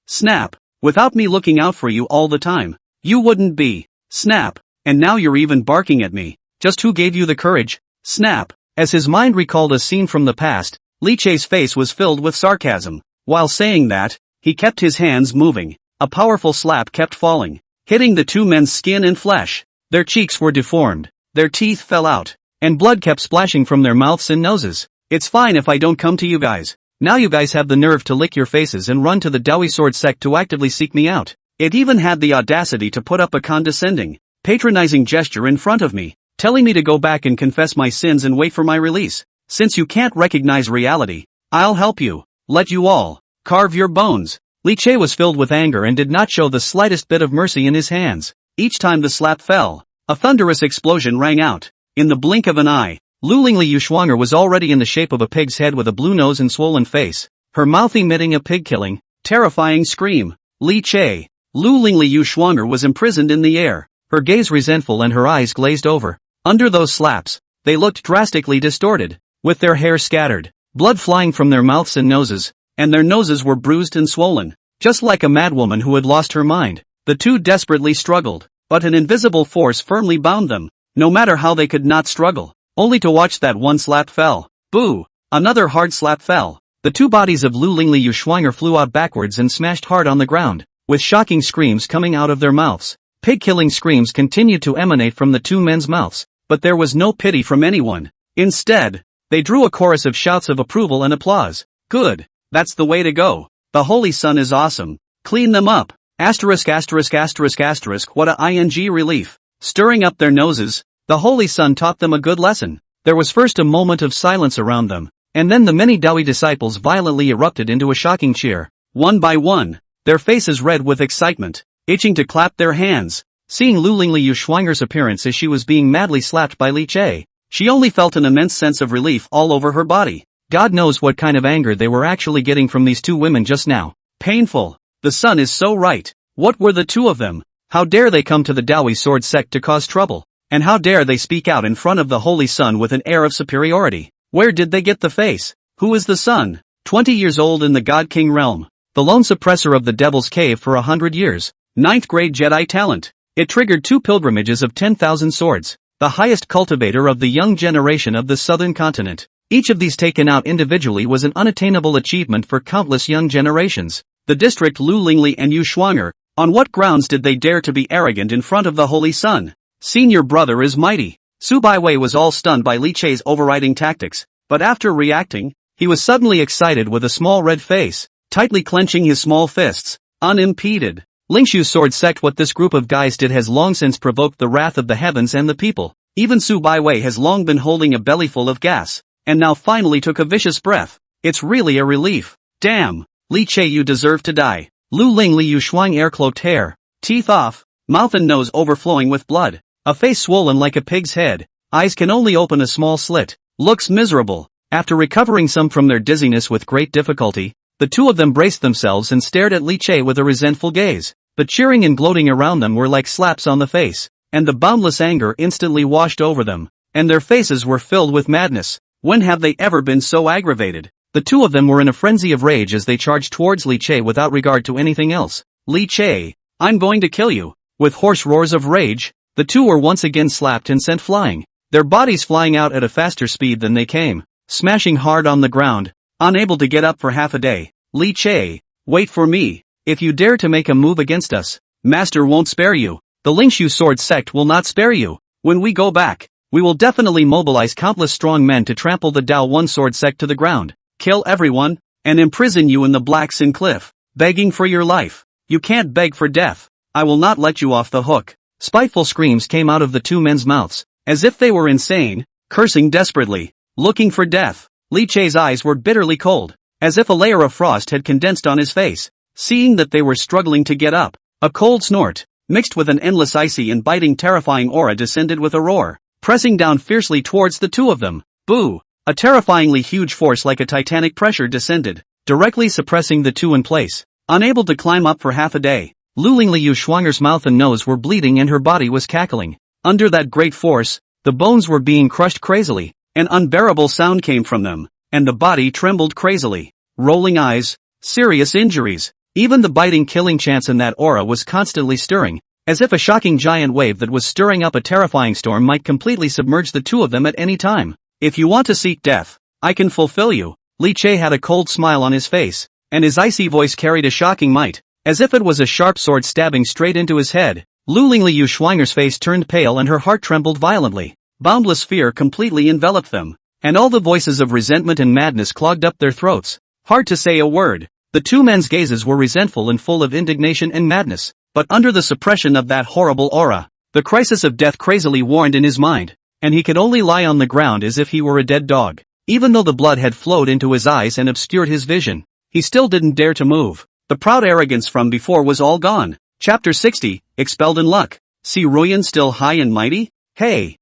Snap! Without me looking out for you all the time, you wouldn't be. Snap! And now you're even barking at me. Just who gave you the courage? Snap! As his mind recalled a scene from the past, Li Che's face was filled with sarcasm. While saying that, he kept his hands moving. A powerful slap kept falling, hitting the two men's skin and flesh. Their cheeks were deformed, their teeth fell out, and blood kept splashing from their mouths and noses. It's fine if I don't come to you guys. Now you guys have the nerve to lick your faces and run to the Dawi Sword sect to actively seek me out. It even had the audacity to put up a condescending, patronizing gesture in front of me, telling me to go back and confess my sins and wait for my release. Since you can't recognize reality, I'll help you. Let you all Carve your bones. Li Che was filled with anger and did not show the slightest bit of mercy in his hands. Each time the slap fell, a thunderous explosion rang out. In the blink of an eye, Lu Lingli Yuxuanger was already in the shape of a pig's head with a blue nose and swollen face, her mouth emitting a pig-killing, terrifying scream. Li Che. Lu Lingli Yuxuanger was imprisoned in the air, her gaze resentful and her eyes glazed over. Under those slaps, they looked drastically distorted, with their hair scattered, blood flying from their mouths and noses, and their noses were bruised and swollen, just like a madwoman who had lost her mind. The two desperately struggled, but an invisible force firmly bound them, no matter how they could not struggle, only to watch that one slap fell. Boo! Another hard slap fell. The two bodies of Lu Lingli Yuxuanger flew out backwards and smashed hard on the ground, with shocking screams coming out of their mouths. Pig-killing screams continued to emanate from the two men's mouths, but there was no pity from anyone. Instead, they drew a chorus of shouts of approval and applause. Good. That's the way to go. The Holy Sun is awesome. Clean them up. Asterisk asterisk asterisk asterisk what a ing relief. Stirring up their noses, the Holy Sun taught them a good lesson. There was first a moment of silence around them, and then the many Dawi disciples violently erupted into a shocking cheer. One by one, their faces red with excitement, itching to clap their hands. Seeing Lu Lingli Yuxuanger's appearance as she was being madly slapped by Li Che, she only felt an immense sense of relief all over her body. God knows what kind of anger they were actually getting from these two women just now. Painful. The sun is so right. What were the two of them? How dare they come to the Dawi sword sect to cause trouble? And how dare they speak out in front of the Holy Sun with an air of superiority? Where did they get the face? Who is the sun? 20 years old in the God King realm. The lone suppressor of the Devil's Cave for 100 years. 9th grade Jedi talent. It triggered 2 pilgrimages of 10,000 swords. The highest cultivator of the young generation of the southern continent. Each of these taken out individually was an unattainable achievement for countless young generations. The district Lu Lingli and Yuxuanger, on what grounds did they dare to be arrogant in front of the Holy Sun? Senior brother is mighty. Su Baiwei was all stunned by Li Che's overriding tactics, but after reacting, he was suddenly excited with a small red face, tightly clenching his small fists, unimpeded. Lingshu's sword sect. What this group of guys did has long since provoked the wrath of the heavens and the people. Even Su Baiwei has long been holding a bellyful of gas, and now finally took a vicious breath. It's really a relief. Damn! Li Che, you deserve to die. Lu Lingli Yuxuang air-cloaked hair, teeth off, mouth and nose overflowing with blood, a face swollen like a pig's head, eyes can only open a small slit, looks miserable. After recovering some from their dizziness with great difficulty, the two of them braced themselves and stared at Li Che with a resentful gaze. The cheering and gloating around them were like slaps on the face, and the boundless anger instantly washed over them, and their faces were filled with madness. When have they ever been so aggravated? The two of them were in a frenzy of rage as they charged towards Li Che without regard to anything else. Li Che, I'm going to kill you. With hoarse roars of rage, the two were once again slapped and sent flying, their bodies flying out at a faster speed than they came, smashing hard on the ground, unable to get up for half a day. Li Che, wait for me. If you dare to make a move against us, Master won't spare you. The Lingshu sword sect will not spare you. When we go back, we will definitely mobilize countless strong men to trample the Dao One sword sect to the ground, kill everyone, and imprison you in the Black Sin Cliff, begging for your life. You can't beg for death. I will not let you off the hook. Spiteful screams came out of the two men's mouths, as if they were insane, cursing desperately, looking for death. Li Che's eyes were bitterly cold, as if a layer of frost had condensed on his face. Seeing that they were struggling to get up, a cold snort, mixed with an endless icy and biting terrifying aura descended with a roar, pressing down fiercely towards the two of them. Boo! A terrifyingly huge force like a titanic pressure descended, directly suppressing the two in place. Unable to climb up for half a day, Lu Lingli Yuxuanger's mouth and nose were bleeding and her body was cackling. Under that great force, the bones were being crushed crazily, an unbearable sound came from them, and the body trembled crazily. Rolling eyes, serious injuries. Even the biting killing chance in that aura was constantly stirring, as if a shocking giant wave that was stirring up a terrifying storm might completely submerge the two of them at any time. If you want to seek death, I can fulfill you. Li Che had a cold smile on his face, and his icy voice carried a shocking might, as if it was a sharp sword stabbing straight into his head. Lu Lingli Yuxuanger's face turned pale and her heart trembled violently. Boundless fear completely enveloped them, and all the voices of resentment and madness clogged up their throats. Hard to say a word. The two men's gazes were resentful and full of indignation and madness, but under the suppression of that horrible aura, the crisis of death crazily warned in his mind, and he could only lie on the ground as if he were a dead dog. Even though the blood had flowed into his eyes and obscured his vision, he still didn't dare to move. The proud arrogance from before was all gone. Chapter 60, Expelled in Luck. See Ruyan still high and mighty? Hey,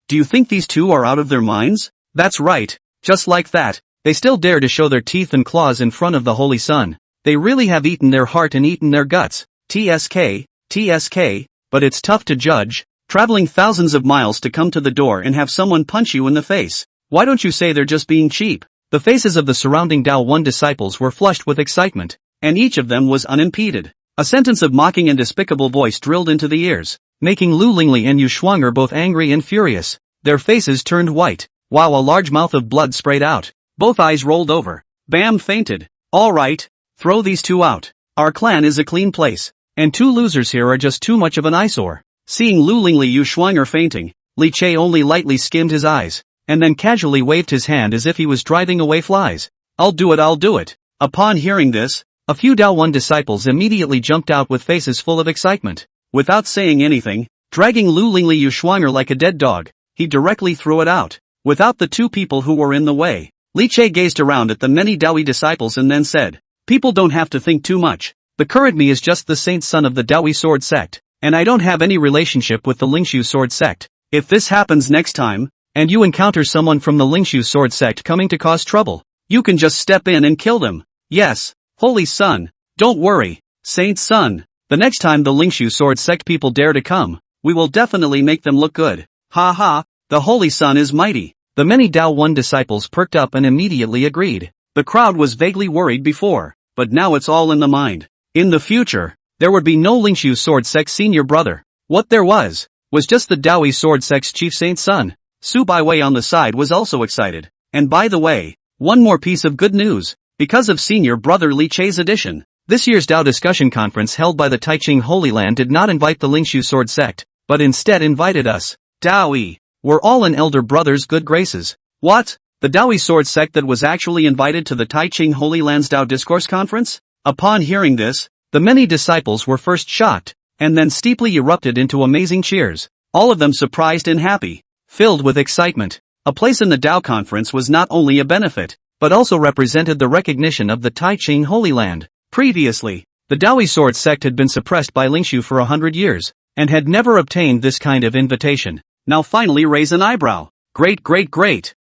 do you think these two are out of their minds? That's right, just like that, they still dare to show their teeth and claws in front of the Holy Sun. They really have eaten their heart and eaten their guts. TSK, but it's tough to judge, traveling thousands of miles to come to the door and have someone punch you in the face. Why don't you say they're just being cheap? The faces of the surrounding Dao 1 disciples were flushed with excitement, and each of them was unimpeded. A sentence of mocking and despicable voice drilled into the ears, making Lu Lingli and Yu Shuang'er both angry and furious. Their faces turned white, while a large mouth of blood sprayed out. Both eyes rolled over. Bam fainted. All right, throw these two out. Our clan is a clean place, and two losers here are just too much of an eyesore. Seeing Lu Lingli Yu Shuang'er fainting, Li Che only lightly skimmed his eyes, and then casually waved his hand as if he was driving away flies. I'll do it. Upon hearing this, a few Dao 1 disciples immediately jumped out with faces full of excitement. Without saying anything, dragging Lu Lingli Yu Shuang'er like a dead dog, he directly threw it out, without the two people who were in the way. Li Che gazed around at the many Daoi disciples and then said, people don't have to think too much. The current me is just the saint son of the Daoi sword sect, and I don't have any relationship with the Lingshu sword sect. If this happens next time, and you encounter someone from the Lingshu sword sect coming to cause trouble, you can just step in and kill them. Yes, Holy Son, don't worry, Saint Son. The next time the Lingshu sword sect people dare to come, we will definitely make them look good. Ha ha, the Holy Son is mighty. The many Dao 1 disciples perked up and immediately agreed. The crowd was vaguely worried before, but now it's all in the mind. In the future, there would be no Lingshu sword sect's senior brother. What there was just the Daoi sword sect's chief Saint Son. Su Baiwei on the side was also excited. And by the way, one more piece of good news. Because of senior brother Li Che's addition, this year's Dao discussion conference held by the Taiching Holy Land did not invite the Lingshu sword sect, but instead invited us. Daoi, we're all in elder brother's good graces. What? The Daoi sword sect that was actually invited to the Taiching Holy Land's Dao discourse conference? Upon hearing this, the many disciples were first shocked, and then steeply erupted into amazing cheers, all of them surprised and happy, filled with excitement. A place in the Dao conference was not only a benefit, but also represented the recognition of the Taiching Holy Land. Previously, the Daoi sword sect had been suppressed by Lingshu for 100 years, and had never obtained this kind of invitation. Now finally raise an eyebrow. Great.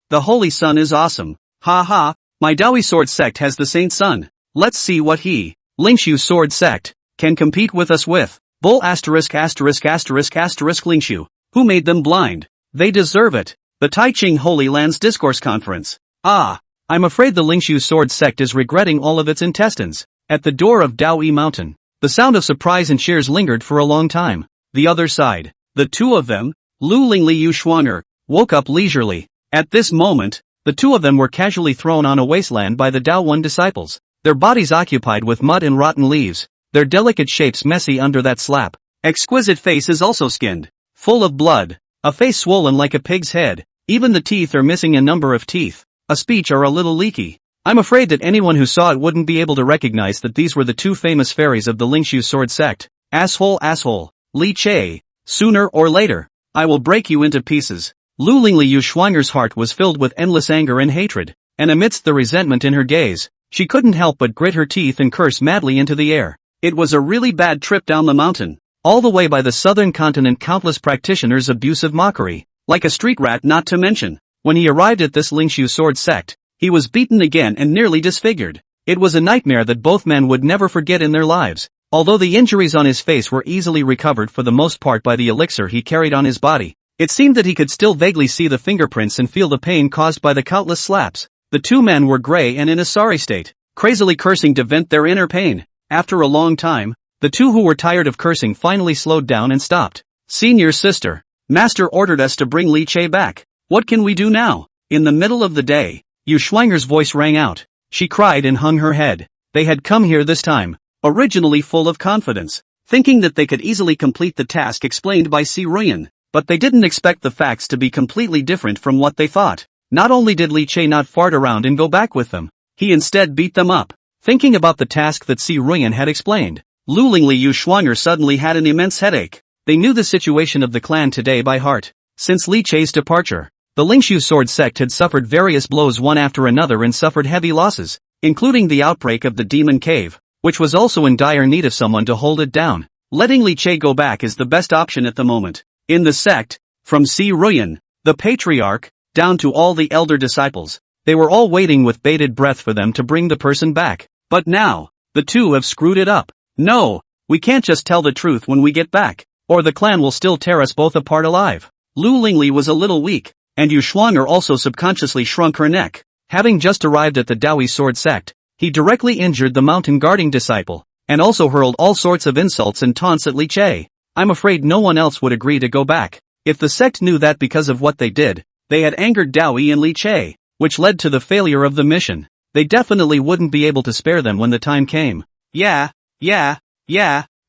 The Holy Son is awesome. Ha ha, my Daoi sword sect has the Saint Son. Let's see what he, Lingshu sword sect, can compete with us with. Bull asterisk Lingshu. Who made them blind? They deserve it. The Taiching Holy Land's discourse conference. I'm afraid the Lingshu sword sect is regretting all of its intestines. At the door of Daoi Mountain, the sound of surprise and cheers lingered for a long time. The other side, the two of them, Lu Lingli Yu Shuang'er, woke up leisurely. At this moment, the two of them were casually thrown on a wasteland by the Dao 1 disciples, their bodies occupied with mud and rotten leaves, their delicate shapes messy under that slap. Exquisite faces also skinned, full of blood, a face swollen like a pig's head, even the teeth are missing a number of teeth, a speech are a little leaky. I'm afraid that anyone who saw it wouldn't be able to recognize that these were the two famous fairies of the Lingshu sword sect. Asshole, Li Che, sooner or later, I will break you into pieces. Lu Lingli Yu Shuang'er's heart was filled with endless anger and hatred, and amidst the resentment in her gaze, she couldn't help but grit her teeth and curse madly into the air. It was a really bad trip down the mountain, all the way by the southern continent. Countless practitioners' abusive mockery, like a street rat not to mention. When he arrived at this Lingshu sword sect, he was beaten again and nearly disfigured. It was a nightmare that both men would never forget in their lives. Although the injuries on his face were easily recovered for the most part by the elixir he carried on his body, it seemed that he could still vaguely see the fingerprints and feel the pain caused by the countless slaps. The two men were gray and in a sorry state, crazily cursing to vent their inner pain. After a long time, the two who were tired of cursing finally slowed down and stopped. Senior sister, Master ordered us to bring Li Che back. What can we do now? In the middle of the day, Yu Shuang'er's voice rang out. She cried and hung her head. They had come here this time, originally full of confidence, thinking that they could easily complete the task explained by Si Ruyan, but they didn't expect the facts to be completely different from what they thought. Not only did Li Che not fart around and go back with them, he instead beat them up. Thinking about the task that Si Ruyan had explained, Lu Lingli Yu Shuang'er suddenly had an immense headache. They knew the situation of the clan today by heart. Since Li Che's departure, the Lingshu sword sect had suffered various blows one after another and suffered heavy losses. including the outbreak of the demon cave, which was also in dire need of someone to hold it down. Letting Li Che go back is the best option at the moment. In the sect, from Si Ruyan, the patriarch, down to all the elder disciples, they were all waiting with bated breath for them to bring the person back. But now, the two have screwed it up. No, we can't just tell the truth when we get back, or the clan will still tear us both apart alive. Lu Lingli was a little weak, and Yu Shuanger also subconsciously shrunk her neck. Having just arrived at the Dawi sword sect, he directly injured the mountain guarding disciple, and also hurled all sorts of insults and taunts at Li Che. I'm afraid no one else would agree to go back. If the sect knew that because of what they did, they had angered Dawi and Li Che, which led to the failure of the mission, they definitely wouldn't be able to spare them when the time came. Yeah,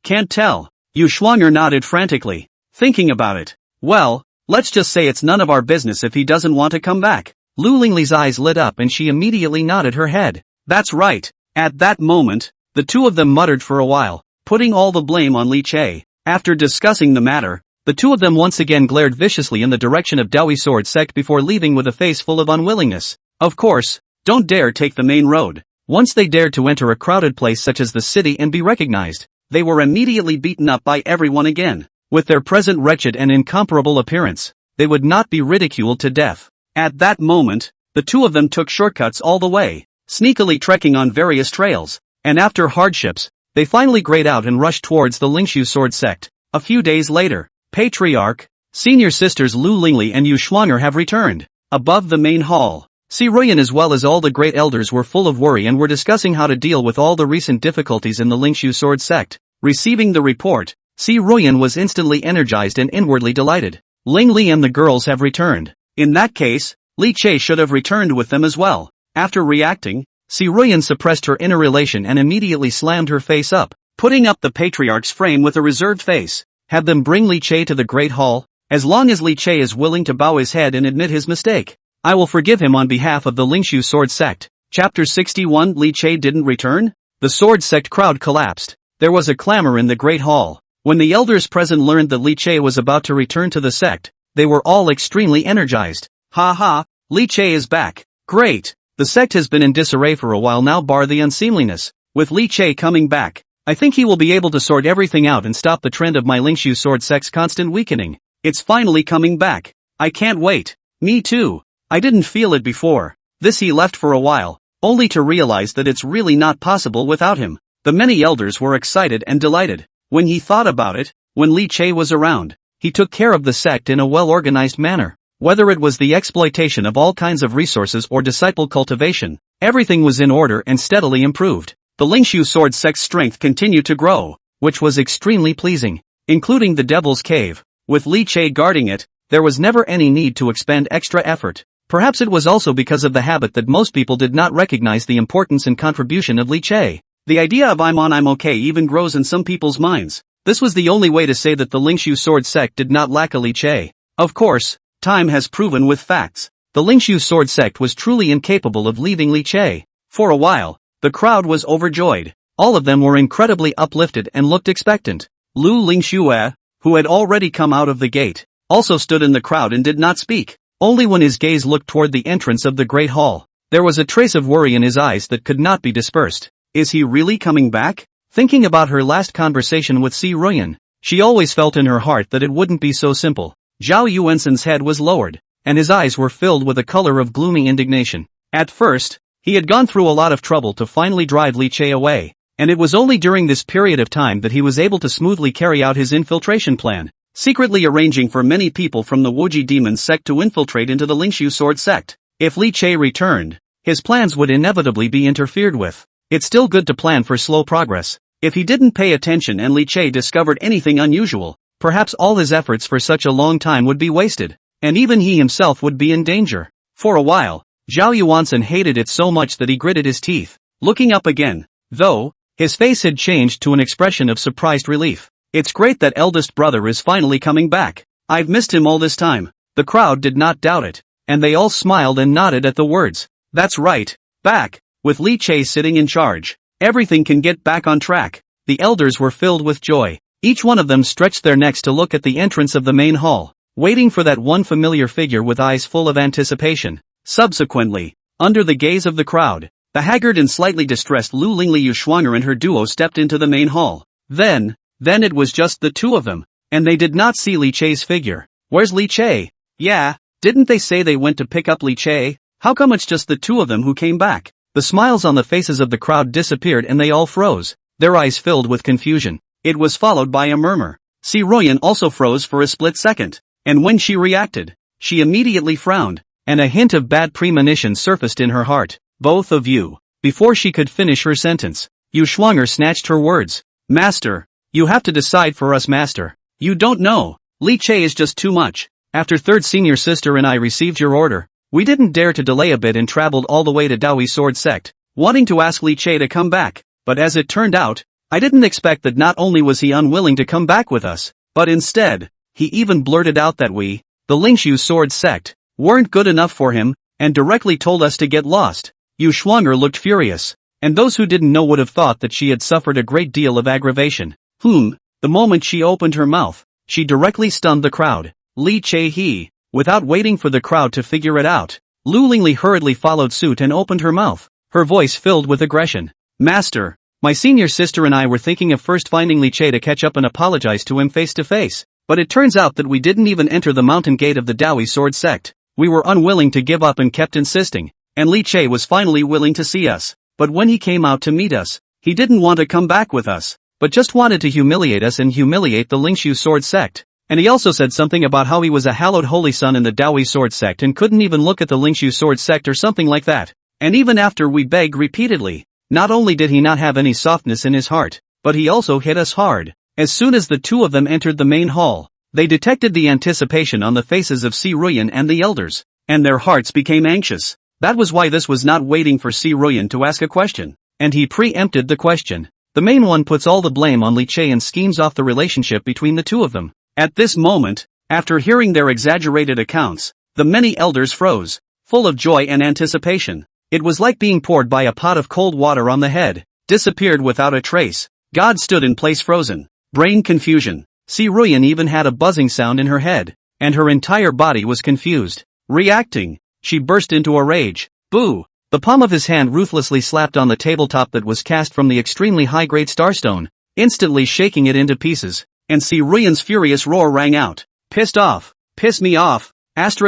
can't tell. Yu Shuanger nodded frantically, thinking about it. Well, let's just say it's none of our business if he doesn't want to come back. Lu Lingli's eyes lit up and she immediately nodded her head. That's right. At that moment, the two of them muttered for a while, putting all the blame on Li Che. After discussing the matter, the two of them once again glared viciously in the direction of Dawi sword sect before leaving with a face full of unwillingness. Of course, don't dare take the main road. Once they dared to enter a crowded place such as the city and be recognized, they were immediately beaten up by everyone again. With their present wretched and incomparable appearance, they would not be ridiculed to death. At that moment, the two of them took shortcuts all the way, sneakily trekking on various trails, and after hardships, they finally grayed out and rushed towards the Lingshu sword sect. A few days later, Patriarch, senior sisters Lu Lingli and Yu Shuanger have returned. Above the main hall, Si Ruyan as well as all the great elders were full of worry and were discussing how to deal with all the recent difficulties in the Lingshu sword sect. Receiving the report, Si Ruyan was instantly energized and inwardly delighted. Ling Li and the girls have returned. In that case, Li Che should have returned with them as well. After reacting, Si Ruyan suppressed her inner elation and immediately slammed her face up, putting up the patriarch's frame with a reserved face. Have them bring Li Che to the Great Hall. As long as Li Che is willing to bow his head and admit his mistake, I will forgive him on behalf of the Lingshu sword sect. Chapter 61. Li Che didn't return? The sword sect crowd collapsed. There was a clamor in the Great Hall. When the elders present learned that Li Che was about to return to the sect, they were all extremely energized. Ha ha, Li Che is back. Great. The sect has been in disarray for a while now bar the unseemliness. With Li Che coming back, I think he will be able to sort everything out and stop the trend of my Lingshu sword sect's constant weakening. It's finally coming back. I can't wait. Me too. I didn't feel it before. He left for a while, only to realize that it's really not possible without him. The many elders were excited and delighted. When he thought about it, when Li Che was around, he took care of the sect in a well-organized manner. Whether it was the exploitation of all kinds of resources or disciple cultivation, everything was in order and steadily improved. The Lingshu sword sect's strength continued to grow, which was extremely pleasing, including the Devil's Cave. With Li Che guarding it, there was never any need to expend extra effort. Perhaps it was also because of the habit that most people did not recognize the importance and contribution of Li Che. The idea of I'm okay even grows in some people's minds. This was the only way to say that the Lingshu sword sect did not lack a Li Che. Of course, time has proven with facts. The Lingshu sword sect was truly incapable of leaving Li Che. For a while, the crowd was overjoyed. All of them were incredibly uplifted and looked expectant. Lu Lingxue, who had already come out of the gate, also stood in the crowd and did not speak. Only when his gaze looked toward the entrance of the Great Hall, there was a trace of worry in his eyes that could not be dispersed. Is he really coming back? Thinking about her last conversation with Si Ruyan, she always felt in her heart that it wouldn't be so simple. Zhao Yuansen's head was lowered, and his eyes were filled with a color of gloomy indignation. At first, he had gone through a lot of trouble to finally drive Li Che away, and it was only during this period of time that he was able to smoothly carry out his infiltration plan, secretly arranging for many people from the Wuji demon sect to infiltrate into the Lingshu sword sect. If Li Che returned, his plans would inevitably be interfered with. It's still good to plan for slow progress. If he didn't pay attention and Li Che discovered anything unusual, perhaps all his efforts for such a long time would be wasted, and even he himself would be in danger. For a while, Zhao Yuansen hated it so much that he gritted his teeth, looking up again, though, his face had changed to an expression of surprised relief. It's great that eldest brother is finally coming back. I've missed him all this time. The crowd did not doubt it, and they all smiled and nodded at the words. That's right, back. With Li Che sitting in charge, everything can get back on track. The elders were filled with joy. Each one of them stretched their necks to look at the entrance of the main hall, waiting for that one familiar figure with eyes full of anticipation. Subsequently, under the gaze of the crowd, The haggard and slightly distressed Lu Lingli Yuxuanger and her duo stepped into the main hall. Then it was just the two of them, and they did not see Li Chei's figure. Where's Li Chei? Yeah, didn't they say they went to pick up Li Chei? How come it's just the two of them who came back? The smiles on the faces of the crowd disappeared and they all froze, their eyes filled with confusion. It was followed by a murmur. Si Ruyan also froze for a split second, and when she reacted, she immediately frowned, and a hint of bad premonition surfaced in her heart. Both of you. Before she could finish her sentence, Yuxuanger snatched her words. Master, you have to decide for us, master. You don't know. Li Chei is just too much. After third senior sister and I received your order, we didn't dare to delay a bit and traveled all the way to Dawi Sword Sect, wanting to ask Li Chei to come back, but as it turned out, I didn't expect that not only was he unwilling to come back with us, but instead, he even blurted out that we, the Lingshu Sword Sect, weren't good enough for him, and directly told us to get lost. Yuxuanger looked furious, and those who didn't know would have thought that she had suffered a great deal of aggravation. The moment she opened her mouth, she directly stunned the crowd. Li Chei without waiting for the crowd to figure it out, Lu Lingli hurriedly followed suit and opened her mouth, her voice filled with aggression. Master, my senior sister and I were thinking of first finding Li Chei to catch up and apologize to him face to face, but it turns out that we didn't even enter the mountain gate of the Dawi Sword Sect. We were unwilling to give up and kept insisting, and Li Chei was finally willing to see us, but when he came out to meet us, he didn't want to come back with us, but just wanted to humiliate us and humiliate the Lingshu Sword Sect. And he also said something about how he was a hallowed holy son in the Dawi Sword Sect and couldn't even look at the Lingshu Sword Sect or something like that. And even after we begged repeatedly, not only did he not have any softness in his heart, but he also hit us hard. As soon as the two of them entered the main hall, they detected the anticipation on the faces of Si Ruyan and the elders, and their hearts became anxious. That was why this was not waiting for Si Ruyan to ask a question, and he preempted the question. The main one puts all the blame on Li Chei and schemes off the relationship between the two of them. At this moment, after hearing their exaggerated accounts, the many elders froze, full of joy and anticipation. It was like being poured by a pot of cold water on the head, disappeared without a trace. God stood in place frozen. Brain confusion. Si Ruyan even had a buzzing sound in her head, and her entire body was confused. Reacting, she burst into a rage. Boo! The palm of his hand ruthlessly slapped on the tabletop that was cast from the extremely high-grade starstone, instantly shaking it into pieces, and Si Ruyan's furious roar rang out. Pissed off. Piss me off. **********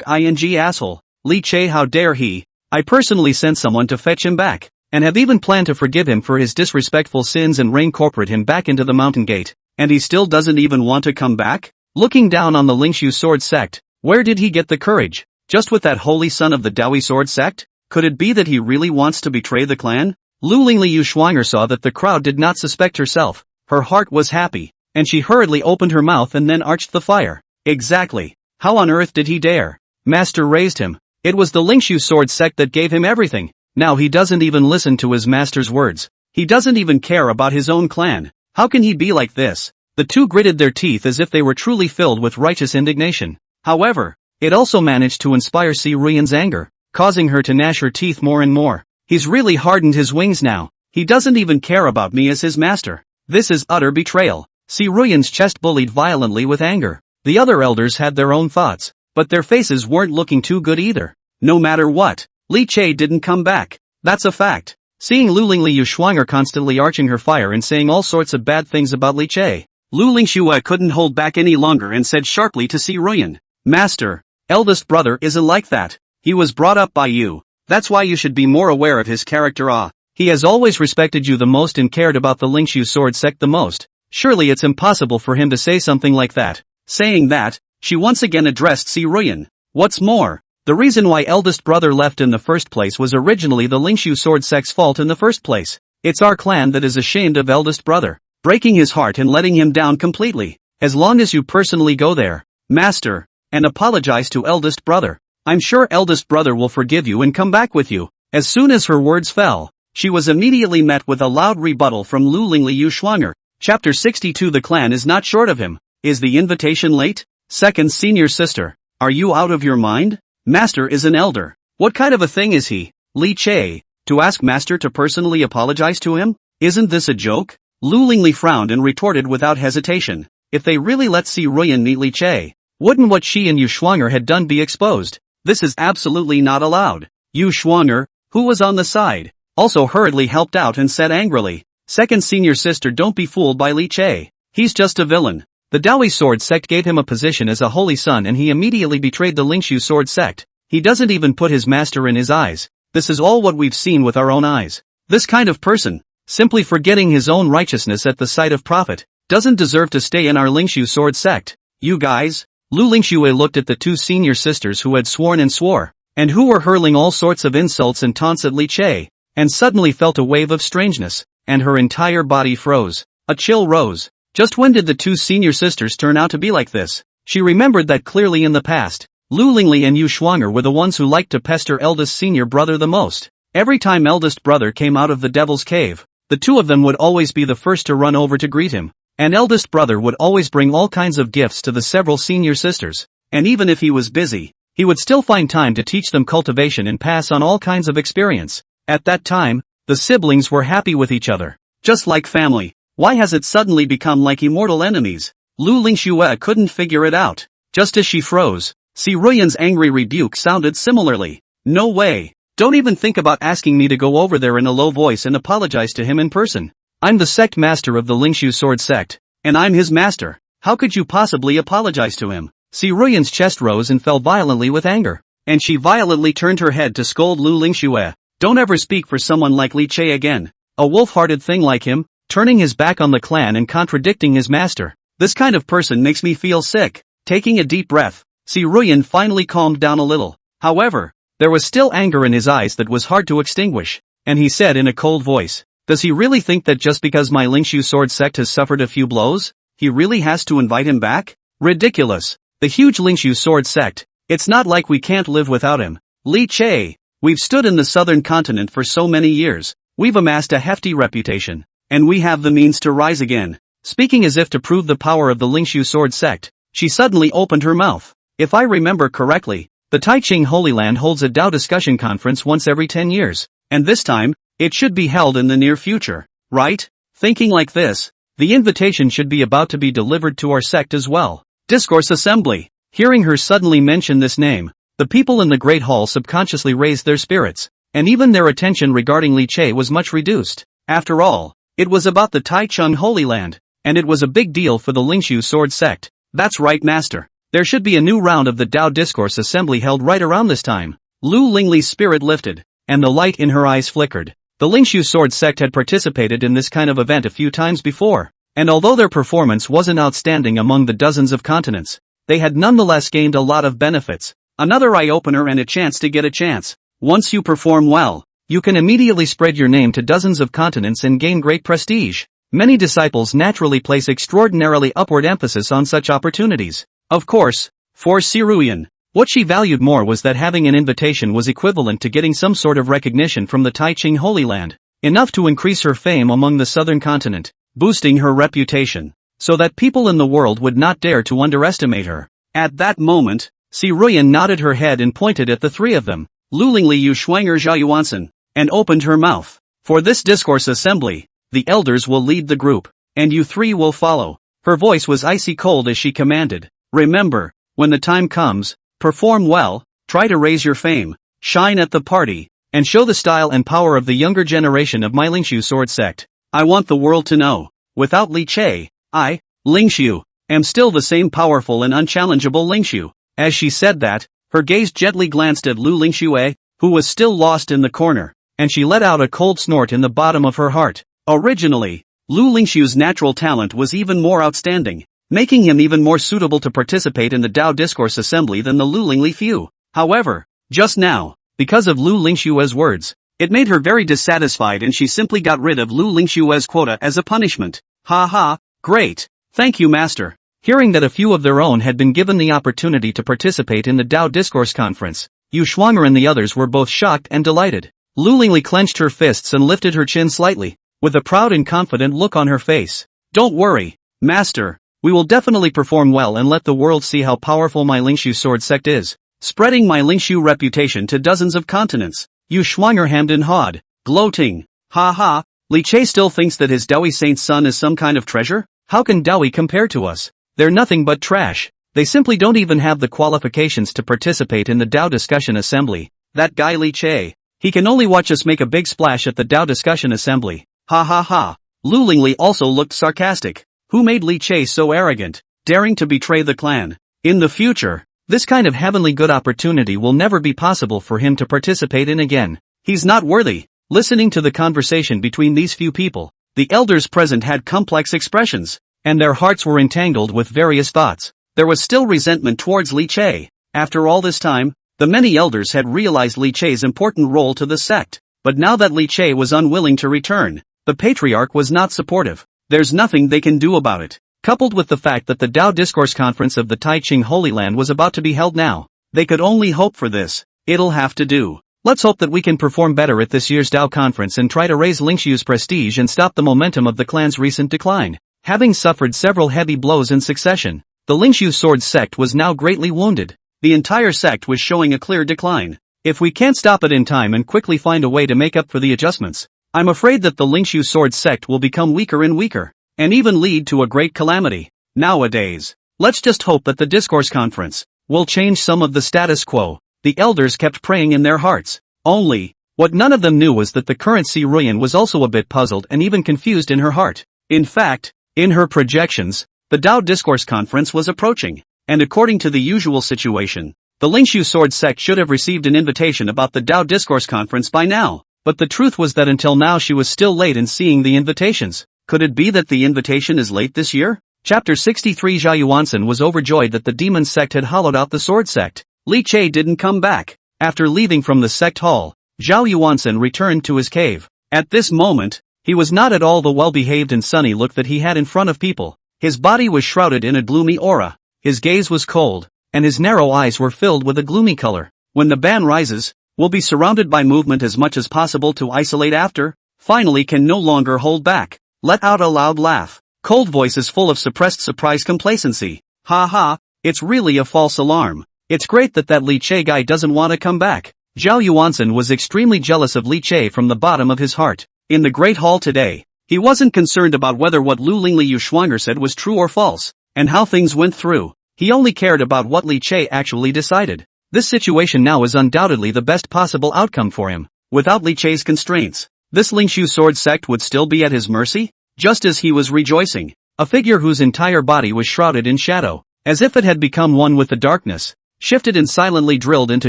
ing asshole. Li Chei, how dare he? I personally sent someone to fetch him back, and have even planned to forgive him for his disrespectful sins and reincorporate him back into the mountain gate, and he still doesn't even want to come back? Looking down on the Lingshu Sword Sect, where did he get the courage? Just with that holy son of the Dawi Sword Sect? Could it be that he really wants to betray the clan? Lu Lingli Yuxuanger saw that the crowd did not suspect herself. Her heart was happy, and she hurriedly opened her mouth and then arched the fire. Exactly. How on earth did he dare? Master raised him. It was the Lingshu Sword Sect that gave him everything. Now he doesn't even listen to his master's words. He doesn't even care about his own clan. How can he be like this? The two gritted their teeth as if they were truly filled with righteous indignation. However, it also managed to inspire Si Ruyan's anger, causing her to gnash her teeth more and more. He's really hardened his wings now. He doesn't even care about me as his master. This is utter betrayal. Si Ruyan's chest bullied violently with anger. The other elders had their own thoughts, but their faces weren't looking too good either. No matter what, Li Chei didn't come back. That's a fact. Seeing Lu Lingli Yuxuanger constantly arching her fire and saying all sorts of bad things about Li Chei, Lu Lingxue couldn't hold back any longer and said sharply to Si Ruyan, Master, eldest brother isn't like that. He was brought up by you. That's why you should be more aware of his character. He has always respected you the most and cared about the Lingshu Sword Sect the most. Surely it's impossible for him to say something like that. Saying that, she once again addressed Si Ruyan. What's more, the reason why eldest brother left in the first place was originally the Lingshu Sword Sect's fault in the first place. It's our clan that is ashamed of eldest brother, breaking his heart and letting him down completely. As long as you personally go there, Master, and apologize to eldest brother, I'm sure eldest brother will forgive you and come back with you. As soon as her words fell, she was immediately met with a loud rebuttal from Lu Lingli Yuxuanger. Chapter 62. The clan is not short of him. Is the invitation late? Second senior sister, are you out of your mind? Master is an elder. What kind of a thing is he? Li Chei, to ask master to personally apologize to him? Isn't this a joke? Lu Lingli frowned and retorted without hesitation. If they really let Si Ruyan meet Li Chei, wouldn't what she and Yuxuanger had done be exposed? This is absolutely not allowed. Yuxuanger, who was on the side, also hurriedly helped out and said angrily, "Second senior sister, don't be fooled by Li Che. He's just a villain." The Dawi sword sect gave him a position as a holy son and he immediately betrayed the Lingshu sword sect. He doesn't even put his master in his eyes. This is all what we've seen with our own eyes. This kind of person, simply forgetting his own righteousness at the sight of profit, doesn't deserve to stay in our Lingshu sword sect. You guys? Lu Lingxue looked at the two senior sisters who had sworn and swore, and who were hurling all sorts of insults and taunts at Li Che, and suddenly felt a wave of strangeness, and her entire body froze. A chill rose. Just when did the two senior sisters turn out to be like this? She remembered that clearly in the past. Lu Lingli and Yu Shuanger were the ones who liked to pester eldest senior brother the most. Every time eldest brother came out of the devil's cave, the two of them would always be the first to run over to greet him. And eldest brother would always bring all kinds of gifts to the several senior sisters. And even if he was busy, he would still find time to teach them cultivation and pass on all kinds of experience. At that time, the siblings were happy with each other. Just like family. Why has it suddenly become like immortal enemies? Lu Lingxue couldn't figure it out. Just as she froze, Si Ruyan's angry rebuke sounded similarly. No way. Don't even think about asking me to go over there in a low voice and apologize to him in person. I'm the sect master of the Lingshu sword sect, and I'm his master. How could you possibly apologize to him? Si Ruyan's chest rose and fell violently with anger, and she violently turned her head to scold Lu Lingxue. Don't ever speak for someone like Li Che again. A wolf-hearted thing like him, turning his back on the clan and contradicting his master. This kind of person makes me feel sick. Taking a deep breath, Si Ruyan finally calmed down a little. However, there was still anger in his eyes that was hard to extinguish, and he said in a cold voice, "Does he really think that just because my Lingshu sword sect has suffered a few blows, he really has to invite him back? Ridiculous. The huge Lingshu sword sect, it's not like we can't live without him. Li Che, we've stood in the southern continent for so many years, we've amassed a hefty reputation, and we have the means to rise again." Speaking as if to prove the power of the Lingshu sword sect, she suddenly opened her mouth. If I remember correctly, the Taiching Holy Land holds a Dao discussion conference once every 10 years, and this time, it should be held in the near future, right? Thinking like this, the invitation should be about to be delivered to our sect as well. Discourse Assembly. Hearing her suddenly mention this name, the people in the Great Hall subconsciously raised their spirits, and even their attention regarding Li Che was much reduced. After all, it was about the Taichung Holy Land, and it was a big deal for the Lingshu sword sect. That's right, master. There should be a new round of the Dao Discourse Assembly held right around this time. Lu Lingli's spirit lifted, and the light in her eyes flickered. The Lingshu sword sect had participated in this kind of event a few times before, and although their performance wasn't outstanding among the dozens of continents, they had nonetheless gained a lot of benefits. Another eye-opener and a chance to get a chance. Once you perform well, you can immediately spread your name to dozens of continents and gain great prestige. Many disciples naturally place extraordinarily upward emphasis on such opportunities. Of course, for Si Ruyan, what she valued more was that having an invitation was equivalent to getting some sort of recognition from the Taiching Holy Land, enough to increase her fame among the southern continent, boosting her reputation, so that people in the world would not dare to underestimate her. At that moment, Si Ruyan nodded her head and pointed at the three of them, Lu Lingli, Yu Shuanger, Zhao Yuansen, and opened her mouth. For this discourse assembly, the elders will lead the group, and you three will follow. Her voice was icy cold as she commanded. Remember, when the time comes, perform well, try to raise your fame, shine at the party, and show the style and power of the younger generation of my Lingshu sword sect. I want the world to know, without Li Che, I, Lingshu, am still the same powerful and unchallengeable Lingshu. As she said that, her gaze gently glanced at Lu Lingxue, who was still lost in the corner, and she let out a cold snort in the bottom of her heart. Originally, Lu Lingshu's natural talent was even more outstanding, making him even more suitable to participate in the Dao Discourse Assembly than the Lu Lingli few. However, just now, because of Lu Lingshue's words, it made her very dissatisfied and she simply got rid of Lu Lingshue's quota as a punishment. Ha ha, great. Thank you, master. Hearing that a few of their own had been given the opportunity to participate in the Dao Discourse Conference, Yu Shuanger and the others were both shocked and delighted. Lu Lingli clenched her fists and lifted her chin slightly, with a proud and confident look on her face. Don't worry, master. We will definitely perform well and let the world see how powerful my Lingshu sword sect is, spreading my Lingshu reputation to dozens of continents. Yu Shuanger hemmed and hawed, gloating. Ha ha, Li Che still thinks that his Dawi saint's son is some kind of treasure? How can Dawi compare to us? They're nothing but trash. They simply don't even have the qualifications to participate in the Dao Discussion Assembly. That guy Li Che, He can only watch us make a big splash at the Dao discussion assembly. Ha ha ha. Lu Lingli also looked sarcastic. Who made Li Che so arrogant, daring to betray the clan? In the future, this kind of heavenly good opportunity will never be possible for him to participate in again. He's not worthy. Listening to the conversation between these few people, the elders present had complex expressions, and their hearts were entangled with various thoughts. There was still resentment towards Li Che. After all this time, the many elders had realized Li Che's important role to the sect, but now that Li Che was unwilling to return, the patriarch was not supportive. There's nothing they can do about it. Coupled with the fact that the Dao Discourse Conference of the Tai Ching Holy Land was about to be held now, they could only hope for this. It'll have to do. Let's hope that we can perform better at this year's Dao conference and try to raise Lingshu's prestige and stop the momentum of the clan's recent decline. Having suffered several heavy blows in succession, the Lingshu Sword sect was now greatly wounded. The entire sect was showing a clear decline. If we can't stop it in time and quickly find a way to make up for the adjustments, I'm afraid that the Lingshu Sword sect will become weaker and weaker, and even lead to a great calamity. Nowadays, let's just hope that the discourse conference will change some of the status quo. The elders kept praying in their hearts. Only, what none of them knew was that the current Si Ruyan was also a bit puzzled and even confused in her heart. In fact, in her projections, the Dao Discourse Conference was approaching, and according to the usual situation, the Lingshu Sword sect should have received an invitation about the Dao Discourse Conference by now. But the truth was that until now she was still late in seeing the invitations. Could it be that the invitation is late this year? Chapter 63. Zhao Yuansen was overjoyed that the demon sect had hollowed out the sword sect. Li Che didn't come back. After leaving from the sect hall, Zhao Yuansen returned to his cave. At this moment, he was not at all the well-behaved and sunny look that he had in front of people. His body was shrouded in a gloomy aura. His gaze was cold, and his narrow eyes were filled with a gloomy color. When the ban rises, we'll be surrounded by movement as much as possible to isolate after, finally can no longer hold back. Let out a loud laugh. Cold voice is full of suppressed surprise complacency. Ha ha, it's really a false alarm. It's great that Li Che guy doesn't want to come back. Zhao Yuansen was extremely jealous of Li Che from the bottom of his heart. In the Great Hall today, he wasn't concerned about whether what Lu Lingli Yuxuanger said was true or false, and how things went through. He only cared about what Li Che actually decided. This situation now is undoubtedly the best possible outcome for him. Without Li Che's constraints, this Lingshu Sword sect would still be at his mercy? Just as he was rejoicing, a figure whose entire body was shrouded in shadow, as if it had become one with the darkness, shifted and silently drilled into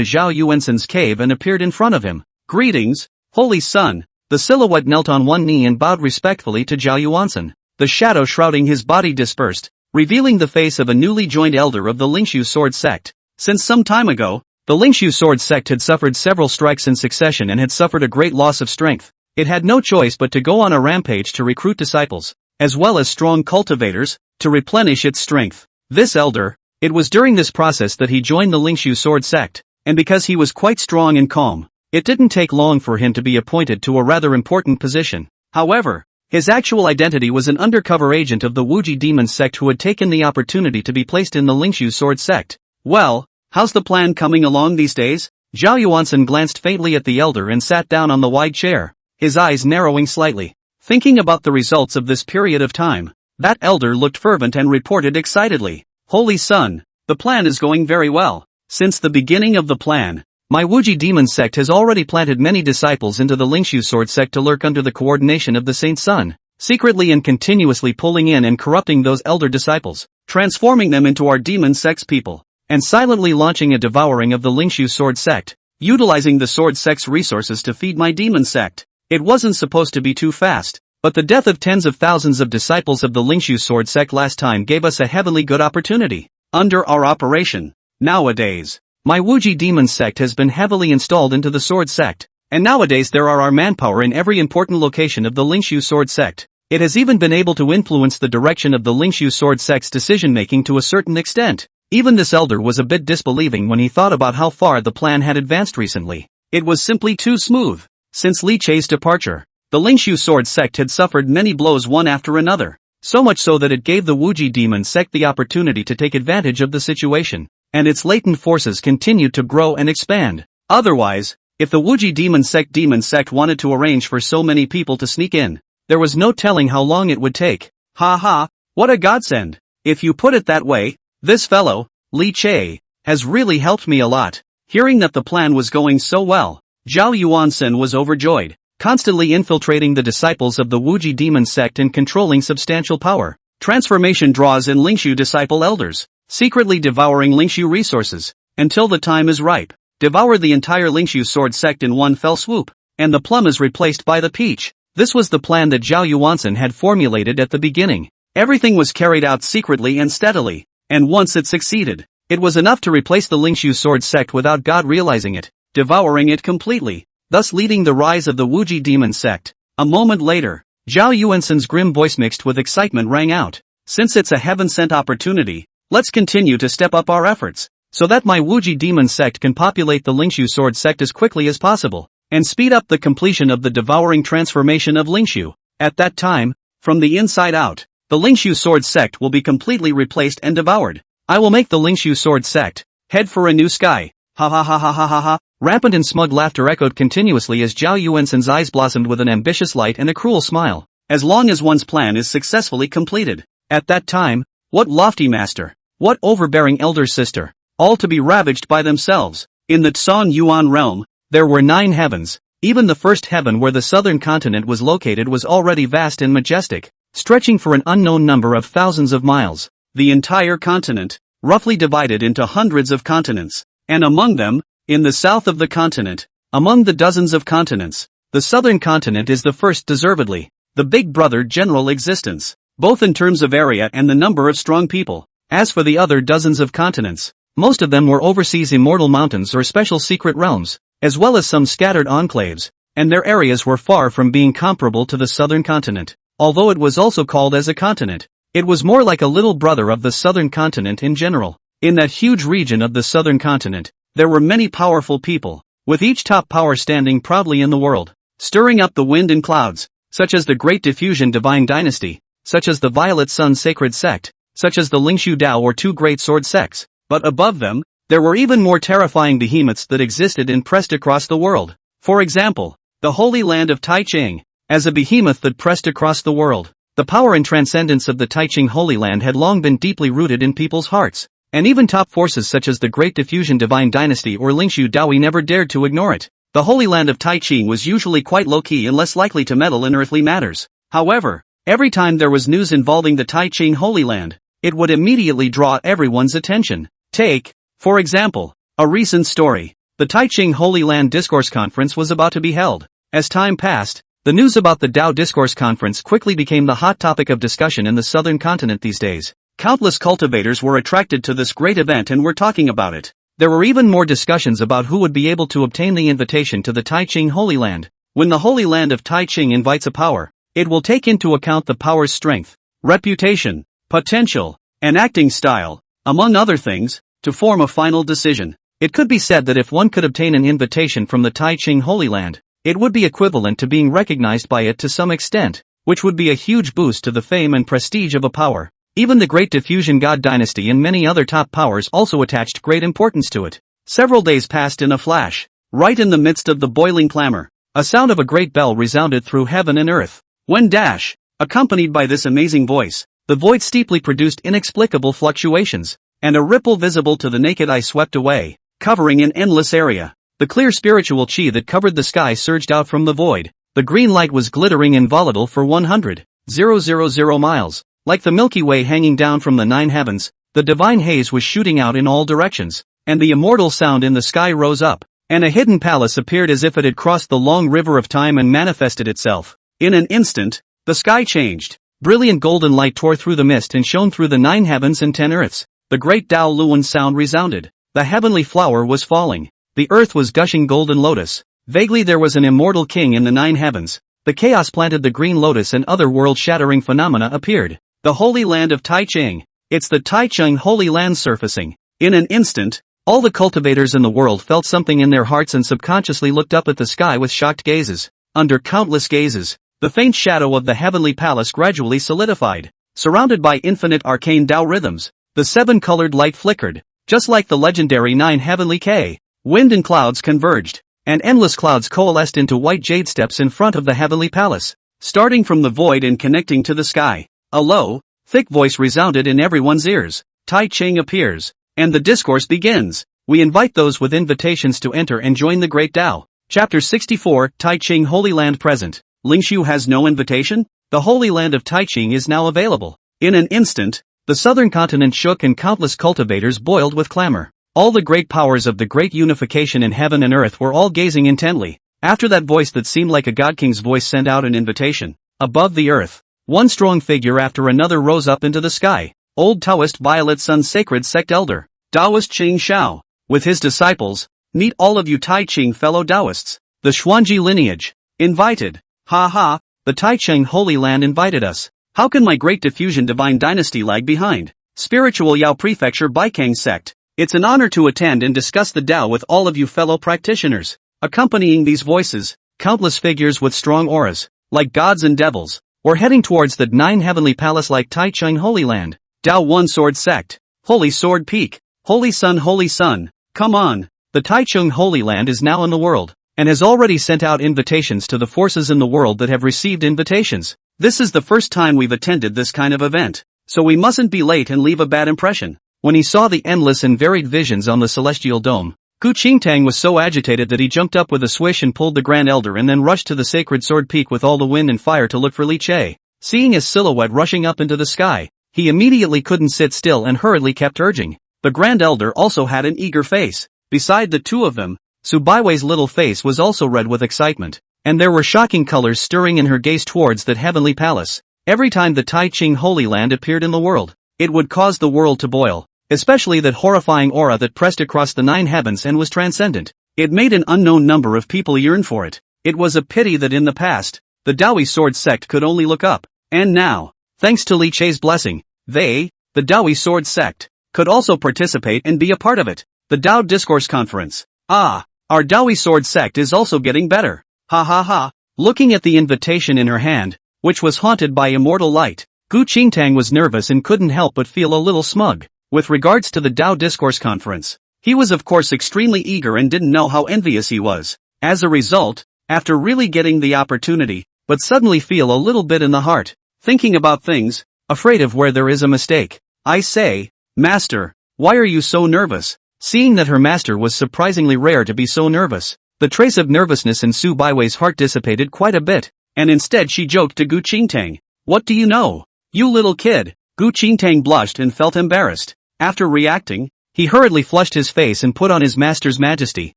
Zhao Yuansen's cave and appeared in front of him. Greetings, Holy Son. The silhouette knelt on one knee and bowed respectfully to Zhao Yuansen. The shadow shrouding his body dispersed, revealing the face of a newly joined elder of the Lingshu Sword sect. Since some time ago, the Lingshu Sword sect had suffered several strikes in succession and had suffered a great loss of strength. It had no choice but to go on a rampage to recruit disciples, as well as strong cultivators, to replenish its strength. This elder, it was during this process that he joined the Lingshu Sword sect, and because he was quite strong and calm, it didn't take long for him to be appointed to a rather important position. However, his actual identity was an undercover agent of the Wuji demon sect who had taken the opportunity to be placed in the Lingshu Sword sect. Well, how's the plan coming along these days? Zhao Yuansen glanced faintly at the elder and sat down on the wide chair, his eyes narrowing slightly. Thinking about the results of this period of time, that elder looked fervent and reported excitedly. Holy Son, the plan is going very well. Since the beginning of the plan, my Wuji demon sect has already planted many disciples into the Lingshu Sword sect to lurk under the coordination of the Saint Sun, secretly and continuously pulling in and corrupting those elder disciples, transforming them into our demon sect's people, and silently launching a devouring of the Lingshu Sword sect, utilizing the Sword sect's resources to feed my demon sect. It wasn't supposed to be too fast, but the death of tens of thousands of disciples of the Lingshu Sword sect last time gave us a heavenly good opportunity. Under our operation, nowadays, my Wuji demon sect has been heavily installed into the Sword sect, and nowadays there are our manpower in every important location of the Lingshu Sword sect. It has even been able to influence the direction of the Lingshu Sword sect's decision-making to a certain extent. Even this elder was a bit disbelieving when he thought about how far the plan had advanced recently. It was simply too smooth. Since Li Che's departure, the Lingshu Sword sect had suffered many blows one after another, so much so that it gave the Wuji demon sect the opportunity to take advantage of the situation, and its latent forces continued to grow and expand. Otherwise, if the Wuji demon sect wanted to arrange for so many people to sneak in, there was no telling how long it would take. Ha ha, what a godsend. If you put it that way, this fellow, Li Che, has really helped me a lot. Hearing that the plan was going so well, Zhao Yuansen was overjoyed, constantly infiltrating the disciples of the Wuji demon sect and controlling substantial power. Transformation draws in Lingshu disciple elders, secretly devouring Lingshu resources, until the time is ripe. Devour the entire Lingshu sword sect in one fell swoop, and the plum is replaced by the peach. This was the plan that Zhao Yuansen had formulated at the beginning. Everything was carried out secretly and steadily, and once it succeeded, it was enough to replace the Lingshu sword sect without God realizing it, devouring it completely, thus leading the rise of the Wuji demon sect. A moment later, Zhao Yuansen's grim voice mixed with excitement rang out. Since it's a heaven-sent opportunity, let's continue to step up our efforts, so that my Wuji demon sect can populate the Lingshu sword sect as quickly as possible, and speed up the completion of the devouring transformation of Lingshu. At that time, from the inside out, the Lingshu sword sect will be completely replaced and devoured. I will make the Lingshu sword sect head for a new sky. Ha ha ha ha ha ha ha. Rampant and smug laughter echoed continuously as Zhao Yuansen's eyes blossomed with an ambitious light and a cruel smile. As long as one's plan is successfully completed. At that time, what lofty master, what overbearing elder sister, all to be ravaged by themselves. In the Tsan Yuan realm, there were 9 heavens. Even the first heaven where the southern continent was located was already vast and majestic, stretching for an unknown number of thousands of miles. The entire continent, roughly divided into hundreds of continents, and among them, in the south of the continent, among the dozens of continents, the southern continent is the first deservedly, the big brother general existence, both in terms of area and the number of strong people. As for the other dozens of continents, most of them were overseas immortal mountains or special secret realms, as well as some scattered enclaves, and their areas were far from being comparable to the southern continent. Although it was also called as a continent, it was more like a little brother of the southern continent in general. In that huge region of the southern continent, there were many powerful people, with each top power standing proudly in the world, stirring up the wind and clouds, such as the Great Diffusion Divine Dynasty, such as the Violet Sun Sacred Sect, such as the Lingshu Dao or 2 great sword sects. But above them, there were even more terrifying behemoths that existed and pressed across the world. For example, the Holy Land of Taiching, as a behemoth that pressed across the world. The power and transcendence of the Taiching Holy Land had long been deeply rooted in people's hearts, and even top forces such as the Great Diffusion Divine Dynasty or Lingshu Daoi never dared to ignore it. The Holy Land of Taiching was usually quite low-key and less likely to meddle in earthly matters. However, every time there was news involving the Taiching Holy Land, it would immediately draw everyone's attention. Take, for example, a recent story. The Taiching Holy Land Discourse Conference was about to be held. As time passed, the news about the Tao Discourse Conference quickly became the hot topic of discussion in the southern continent these days. Countless cultivators were attracted to this great event and were talking about it. There were even more discussions about who would be able to obtain the invitation to the Taiching Holy Land. When the Holy Land of Taiching invites a power, it will take into account the power's strength, reputation, potential, and acting style, among other things, to form a final decision. It could be said that if one could obtain an invitation from the Taiching Holy Land, it would be equivalent to being recognized by it to some extent, which would be a huge boost to the fame and prestige of a power. Even the Great Diffusion God Dynasty and many other top powers also attached great importance to it. Several days passed in a flash. Right in the midst of the boiling clamor, a sound of a great bell resounded through heaven and earth. When dash, accompanied by this amazing voice, the void steeply produced inexplicable fluctuations, and a ripple visible to the naked eye swept away, covering an endless area. The clear spiritual chi that covered the sky surged out from the void. The green light was glittering and volatile for 100,000 miles. Like the Milky Way hanging down from the 9 heavens, the divine haze was shooting out in all directions, and the immortal sound in the sky rose up, and a hidden palace appeared as if it had crossed the long river of time and manifested itself. In an instant, the sky changed. Brilliant golden light tore through the mist and shone through the 9 heavens and 10 earths. The great Dao Luan sound resounded. The heavenly flower was falling. The earth was gushing golden lotus. Vaguely there was an immortal king in the 9 heavens. The chaos planted the green lotus and other world-shattering phenomena appeared. The Holy Land of Taiching. It's the Taiching Holy Land surfacing. In an instant, all the cultivators in the world felt something in their hearts and subconsciously looked up at the sky with shocked gazes. Under countless gazes, the faint shadow of the heavenly palace gradually solidified. Surrounded by infinite arcane Tao rhythms, the 7-colored light flickered, just like the legendary 9 heavenly K. Wind and clouds converged, and endless clouds coalesced into white jade steps in front of the heavenly palace. Starting from the void and connecting to the sky, a low, thick voice resounded in everyone's ears. Tai Ching appears, and the discourse begins. We invite those with invitations to enter and join the great Tao. Chapter 64, Taiching Holy Land Present. Lingshu has no invitation? The Holy Land of Taiching is now available. In an instant, the southern continent shook and countless cultivators boiled with clamor. All the great powers of the great unification in heaven and earth were all gazing intently. After that voice that seemed like a god-king's voice sent out an invitation, above the earth, one strong figure after another rose up into the sky. Old Taoist Violet Sun's sacred sect elder, Taoist Qing Shao, with his disciples. Meet all of you Taiching fellow Taoists. The Xuanji lineage. Invited. Ha ha, the Taiching Holy Land invited us. How can my great diffusion divine dynasty lag behind? Spiritual Yao Prefecture Baikang sect. It's an honor to attend and discuss the Tao with all of you fellow practitioners. Accompanying these voices, countless figures with strong auras, like gods and devils, were heading towards the 9 heavenly palace-like Taichung Holy Land. Tao One Sword Sect. Holy Sword Peak. Holy Sun, come on. The Taichung Holy Land is now in the world, and has already sent out invitations to the forces in the world that have received invitations. This is the first time we've attended this kind of event, so we mustn't be late and leave a bad impression. When he saw the endless and varied visions on the celestial dome, Gu Qingtang was so agitated that he jumped up with a swish and pulled the Grand Elder and then rushed to the sacred sword peak with all the wind and fire to look for Li Che. Seeing his silhouette rushing up into the sky, he immediately couldn't sit still and hurriedly kept urging. The Grand Elder also had an eager face. Beside the two of them, Su Baiwei's little face was also red with excitement, and there were shocking colors stirring in her gaze towards that heavenly palace. Every time the Taiching Holy Land appeared in the world, it would cause the world to boil, especially that horrifying aura that pressed across the 9 heavens and was transcendent. It made an unknown number of people yearn for it. It was a pity that in the past, the Daoi Sword Sect could only look up, and now, thanks to Li Che's blessing, they, the Daoi Sword Sect, could also participate and be a part of it. The Tao Discourse Conference. Ah, our Daoi Sword Sect is also getting better. Ha ha ha. Looking at the invitation in her hand, which was haunted by immortal light, Gu Qingtang was nervous and couldn't help but feel a little smug. With regards to the Tao Discourse Conference, he was of course extremely eager and didn't know how envious he was. As a result, after really getting the opportunity, but suddenly feel a little bit in the heart, thinking about things, afraid of where there is a mistake. I say, Master, why are you so nervous? Seeing that her master was surprisingly rare to be so nervous, the trace of nervousness in Su Baiwei's heart dissipated quite a bit, and instead she joked to Gu Qingtang. What do you know? You little kid. Gu Qingtang blushed and felt embarrassed. After reacting, he hurriedly flushed his face and put on his master's majesty,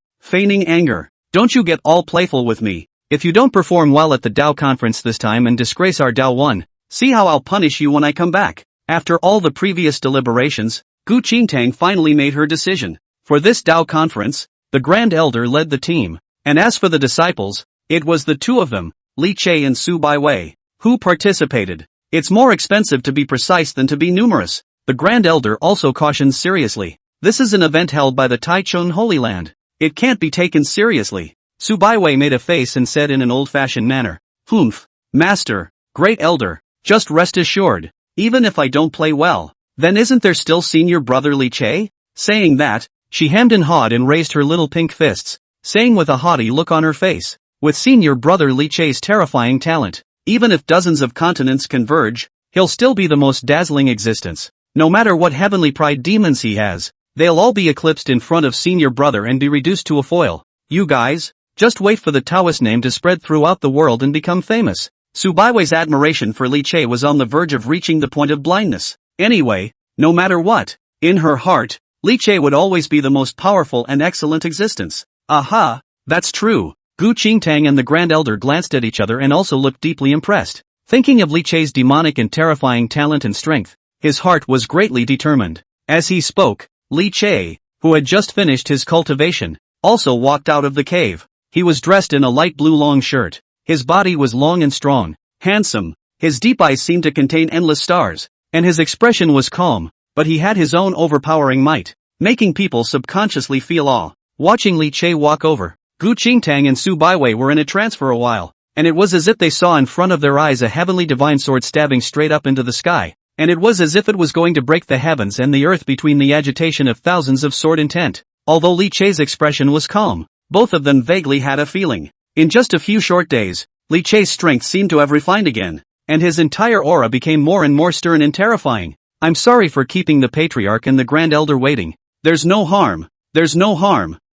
feigning anger. Don't you get all playful with me. If you don't perform well at the Tao conference this time and disgrace our Tao One, see how I'll punish you when I come back. After all the previous deliberations, Gu Qingtang finally made her decision. For this Tao conference, the Grand Elder led the team, and as for the disciples, it was the two of them, Li Che and Su Baiwei, who participated. It's more expensive to be precise than to be numerous. The Grand Elder also cautioned seriously. This is an event held by the Taichung Holy Land. It can't be taken seriously. Su Baiwei made a face and said in an old-fashioned manner, Humph, Master, Great Elder, just rest assured, even if I don't play well, then isn't there still senior brother Li Che? Saying that, she hemmed and hawed and raised her little pink fists, saying with a haughty look on her face, with senior brother Li Che's terrifying talent, even if dozens of continents converge, he'll still be the most dazzling existence. No matter what heavenly pride demons he has, they'll all be eclipsed in front of senior brother and be reduced to a foil. You guys, just wait for the Taoist name to spread throughout the world and become famous. Su Baiwei's admiration for Li Che was on the verge of reaching the point of blindness. Anyway, no matter what, in her heart, Li Che would always be the most powerful and excellent existence. Aha, that's true. Gu Qingtang and the Grand Elder glanced at each other and also looked deeply impressed. Thinking of Li Che's demonic and terrifying talent and strength, his heart was greatly determined. As he spoke, Li Che, who had just finished his cultivation, also walked out of the cave. He was dressed in a light blue long shirt. His body was long and strong, handsome, his deep eyes seemed to contain endless stars, and his expression was calm, but he had his own overpowering might, making people subconsciously feel awe. Watching Li Che walk over, Gu Qingtang and Su Baiwei were in a trance for a while, and it was as if they saw in front of their eyes a heavenly divine sword stabbing straight up into the sky, and it was as if it was going to break the heavens and the earth between the agitation of thousands of sword intent. Although Li Che's expression was calm, both of them vaguely had a feeling. In just a few short days, Li Che's strength seemed to have refined again, and his entire aura became more and more stern and terrifying. I'm sorry for keeping the Patriarch and the Grand Elder waiting. There's no harm.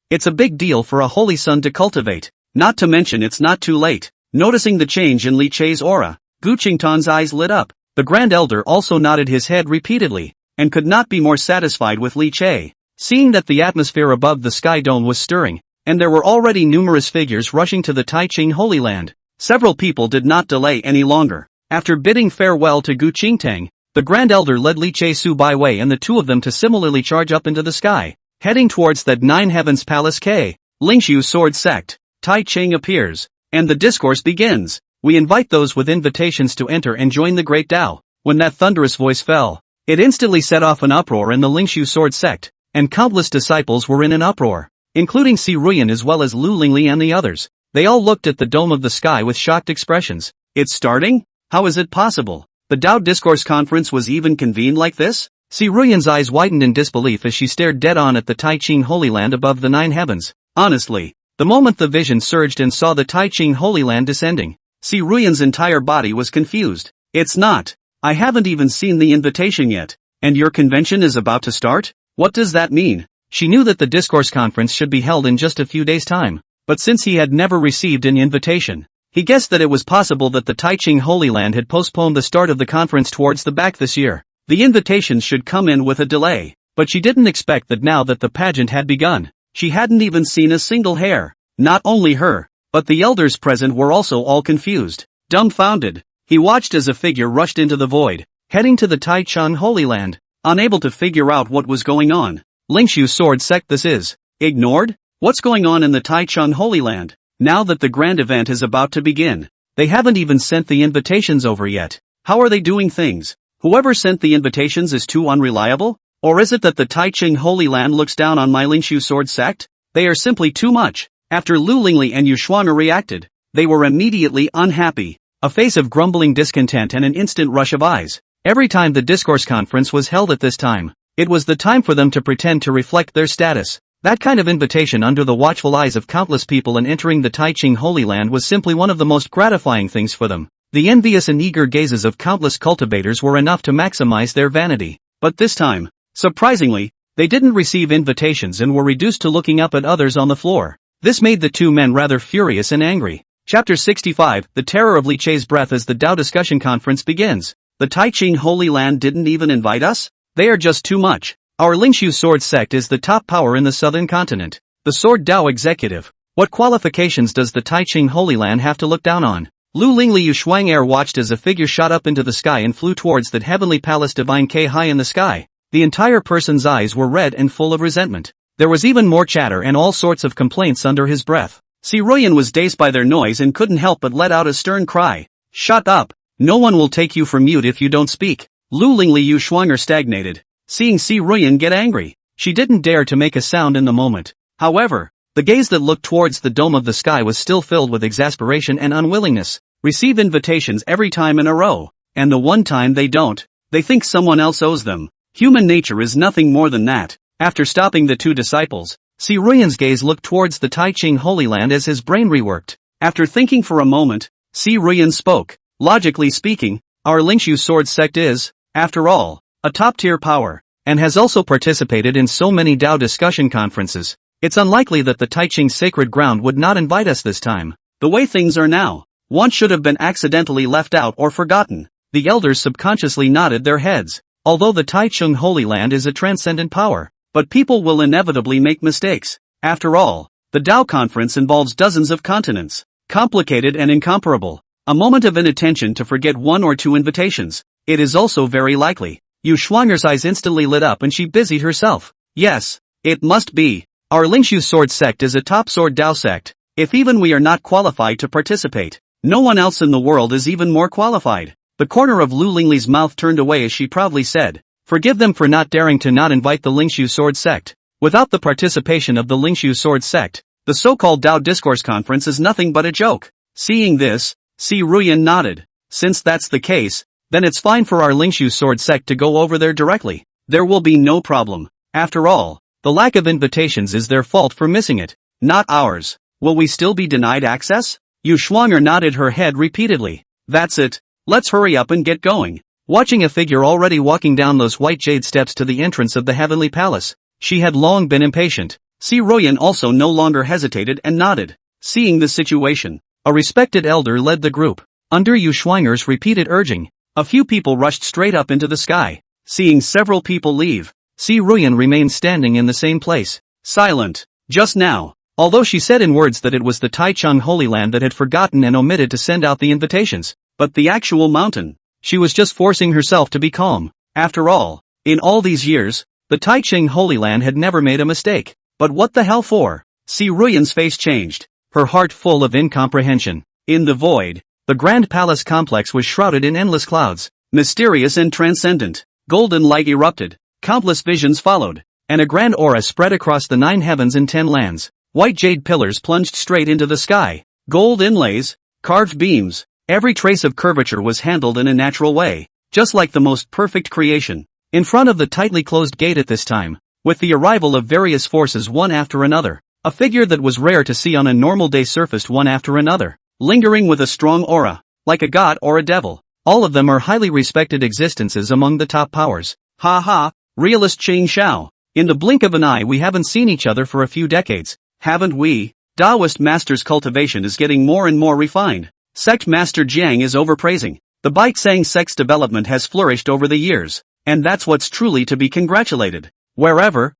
It's a big deal for a holy son to cultivate. Not to mention it's not too late. Noticing the change in Li Che's aura, Gu Qingtan's eyes lit up. The Grand Elder also nodded his head repeatedly, and could not be more satisfied with Li Che. Seeing that the atmosphere above the sky dome was stirring, and there were already numerous figures rushing to the Taiching Holy Land, several people did not delay any longer. After bidding farewell to Gu Qingtang, the Grand Elder led Li Che Su Bai Wei and the two of them to similarly charge up into the sky, heading towards that Nine Heavens Palace K. Lingshu Sword Sect. Tai Ching appears, and the discourse begins. We invite those with invitations to enter and join the Great Tao. When that thunderous voice fell, it instantly set off an uproar in the Lingshu Sword Sect, and countless disciples were in an uproar, including Si Ruyan as well as Lu Lingli and the others. They all looked at the dome of the sky with shocked expressions. It's starting? How is it possible? The Tao Discourse Conference was even convened like this? Si Ruyan's eyes widened in disbelief as she stared dead on at the Taiching Holy Land above the Nine Heavens. Honestly, the moment the vision surged and saw the Taiching Holy Land descending, Si Ruyan's entire body was confused. It's not. I haven't even seen the invitation yet. And your convention is about to start? What does that mean? She knew that the discourse conference should be held in just a few days' time, but since he had never received an invitation, he guessed that it was possible that the Taiching Holy Land had postponed the start of the conference towards the back this year. The invitations should come in with a delay, but she didn't expect that now that the pageant had begun, she hadn't even seen a single hair. Not only her, but the elders present were also all confused, dumbfounded. He watched as a figure rushed into the void, heading to the Taichung Holy Land, unable to figure out what was going on. Lingshu Sword Sect this is. Ignored? What's going on in the Taichung Holy Land? Now that the grand event is about to begin, they haven't even sent the invitations over yet. How are they doing things? Whoever sent the invitations is too unreliable? Or is it that the Taichung Holy Land looks down on my Lingshu Sword Sect? They are simply too much. After Lu Lingli and Yu Shuang'er reacted, they were immediately unhappy. A face of grumbling discontent and an instant rush of eyes. Every time the discourse conference was held at this time, it was the time for them to pretend to reflect their status. That kind of invitation under the watchful eyes of countless people and entering the Taiching Holy Land was simply one of the most gratifying things for them. The envious and eager gazes of countless cultivators were enough to maximize their vanity. But this time, surprisingly, they didn't receive invitations and were reduced to looking up at others on the floor. This made the two men rather furious and angry. Chapter 65, The Terror of Li Che's Breath as the Tao Discussion Conference begins. The Taiching Holy Land didn't even invite us? They are just too much. Our Lingshu Sword Sect is the top power in the southern continent. The Sword Tao Executive. What qualifications does the Taiching Holy Land have to look down on? Lu Lingli Yu Shuang'er watched as a figure shot up into the sky and flew towards that heavenly palace divine K high in the sky. The entire person's eyes were red and full of resentment. There was even more chatter and all sorts of complaints under his breath. Si Ruyan was dazed by their noise and couldn't help but let out a stern cry. Shut up! No one will take you for mute if you don't speak. Lu Lingli Yu Shuang'er stagnated. Seeing Si Ruyan get angry, she didn't dare to make a sound in the moment. However, the gaze that looked towards the dome of the sky was still filled with exasperation and unwillingness. Receive invitations every time in a row, and the one time they don't, they think someone else owes them. Human nature is nothing more than that. After stopping the two disciples, Si Ruyan's gaze looked towards the Taiching Holy Land as his brain reworked. After thinking for a moment, Si Ruyan spoke. Logically speaking, our Lingshu Sword Sect is, after all, a top-tier power, and has also participated in so many Tao discussion conferences. It's unlikely that the Taiching Sacred Ground would not invite us this time. The way things are now, one should have been accidentally left out or forgotten. The elders subconsciously nodded their heads. Although the Taichung Holy Land is a transcendent power, but people will inevitably make mistakes. After all, the Tao Conference involves dozens of continents, complicated and incomparable. A moment of inattention to forget one or two invitations. It is also very likely. Yu Shuang'er's eyes instantly lit up and she busied herself. Yes, it must be. Our Lingshu Sword Sect is a top Sword Tao sect. If even we are not qualified to participate, no one else in the world is even more qualified. The corner of Lu Lingli's mouth turned away as she proudly said, "Forgive them for not daring to not invite the Lingshu Sword Sect. Without the participation of the Lingshu Sword Sect, the so-called Tao Discourse Conference is nothing but a joke." Seeing this, Si Ruyan nodded. Since that's the case, then it's fine for our Lingshu Sword Sect to go over there directly. There will be no problem. After all, the lack of invitations is their fault for missing it, not ours. Will we still be denied access? Yu Shuang'er nodded her head repeatedly. That's it. Let's hurry up and get going. Watching a figure already walking down those white jade steps to the entrance of the heavenly palace, she had long been impatient. Si Ruyan also no longer hesitated and nodded. Seeing the situation, a respected elder led the group. Under Yu Schwinger's repeated urging, a few people rushed straight up into the sky. Seeing several people leave, Si Ruyan remained standing in the same place, silent. Just now, although she said in words that it was the Taichung Holy Land that had forgotten and omitted to send out the invitations, but the actual mountain, she was just forcing herself to be calm. After all, in all these years, the Taichung Holy Land had never made a mistake. But what the hell for? Si Ruyan's face changed, her heart full of incomprehension. In the void, the grand palace complex was shrouded in endless clouds, mysterious and transcendent. Golden light erupted, countless visions followed, and a grand aura spread across the 9 heavens and 10 lands. White jade pillars plunged straight into the sky. Gold inlays, carved beams, every trace of curvature was handled in a natural way, just like the most perfect creation. In front of the tightly closed gate at this time, with the arrival of various forces one after another, a figure that was rare to see on a normal day surfaced one after another, lingering with a strong aura, like a god or a devil. All of them are highly respected existences among the top powers. Ha ha, realist Ching Shao. In the blink of an eye we haven't seen each other for a few decades, haven't we? Taoist master's cultivation is getting more and more refined. Sect master Jiang is overpraising. The Baixang sect's development has flourished over the years, and that's what's truly to be congratulated. Wherever,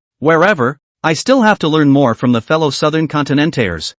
I still have to learn more from the fellow Southern Continentaires.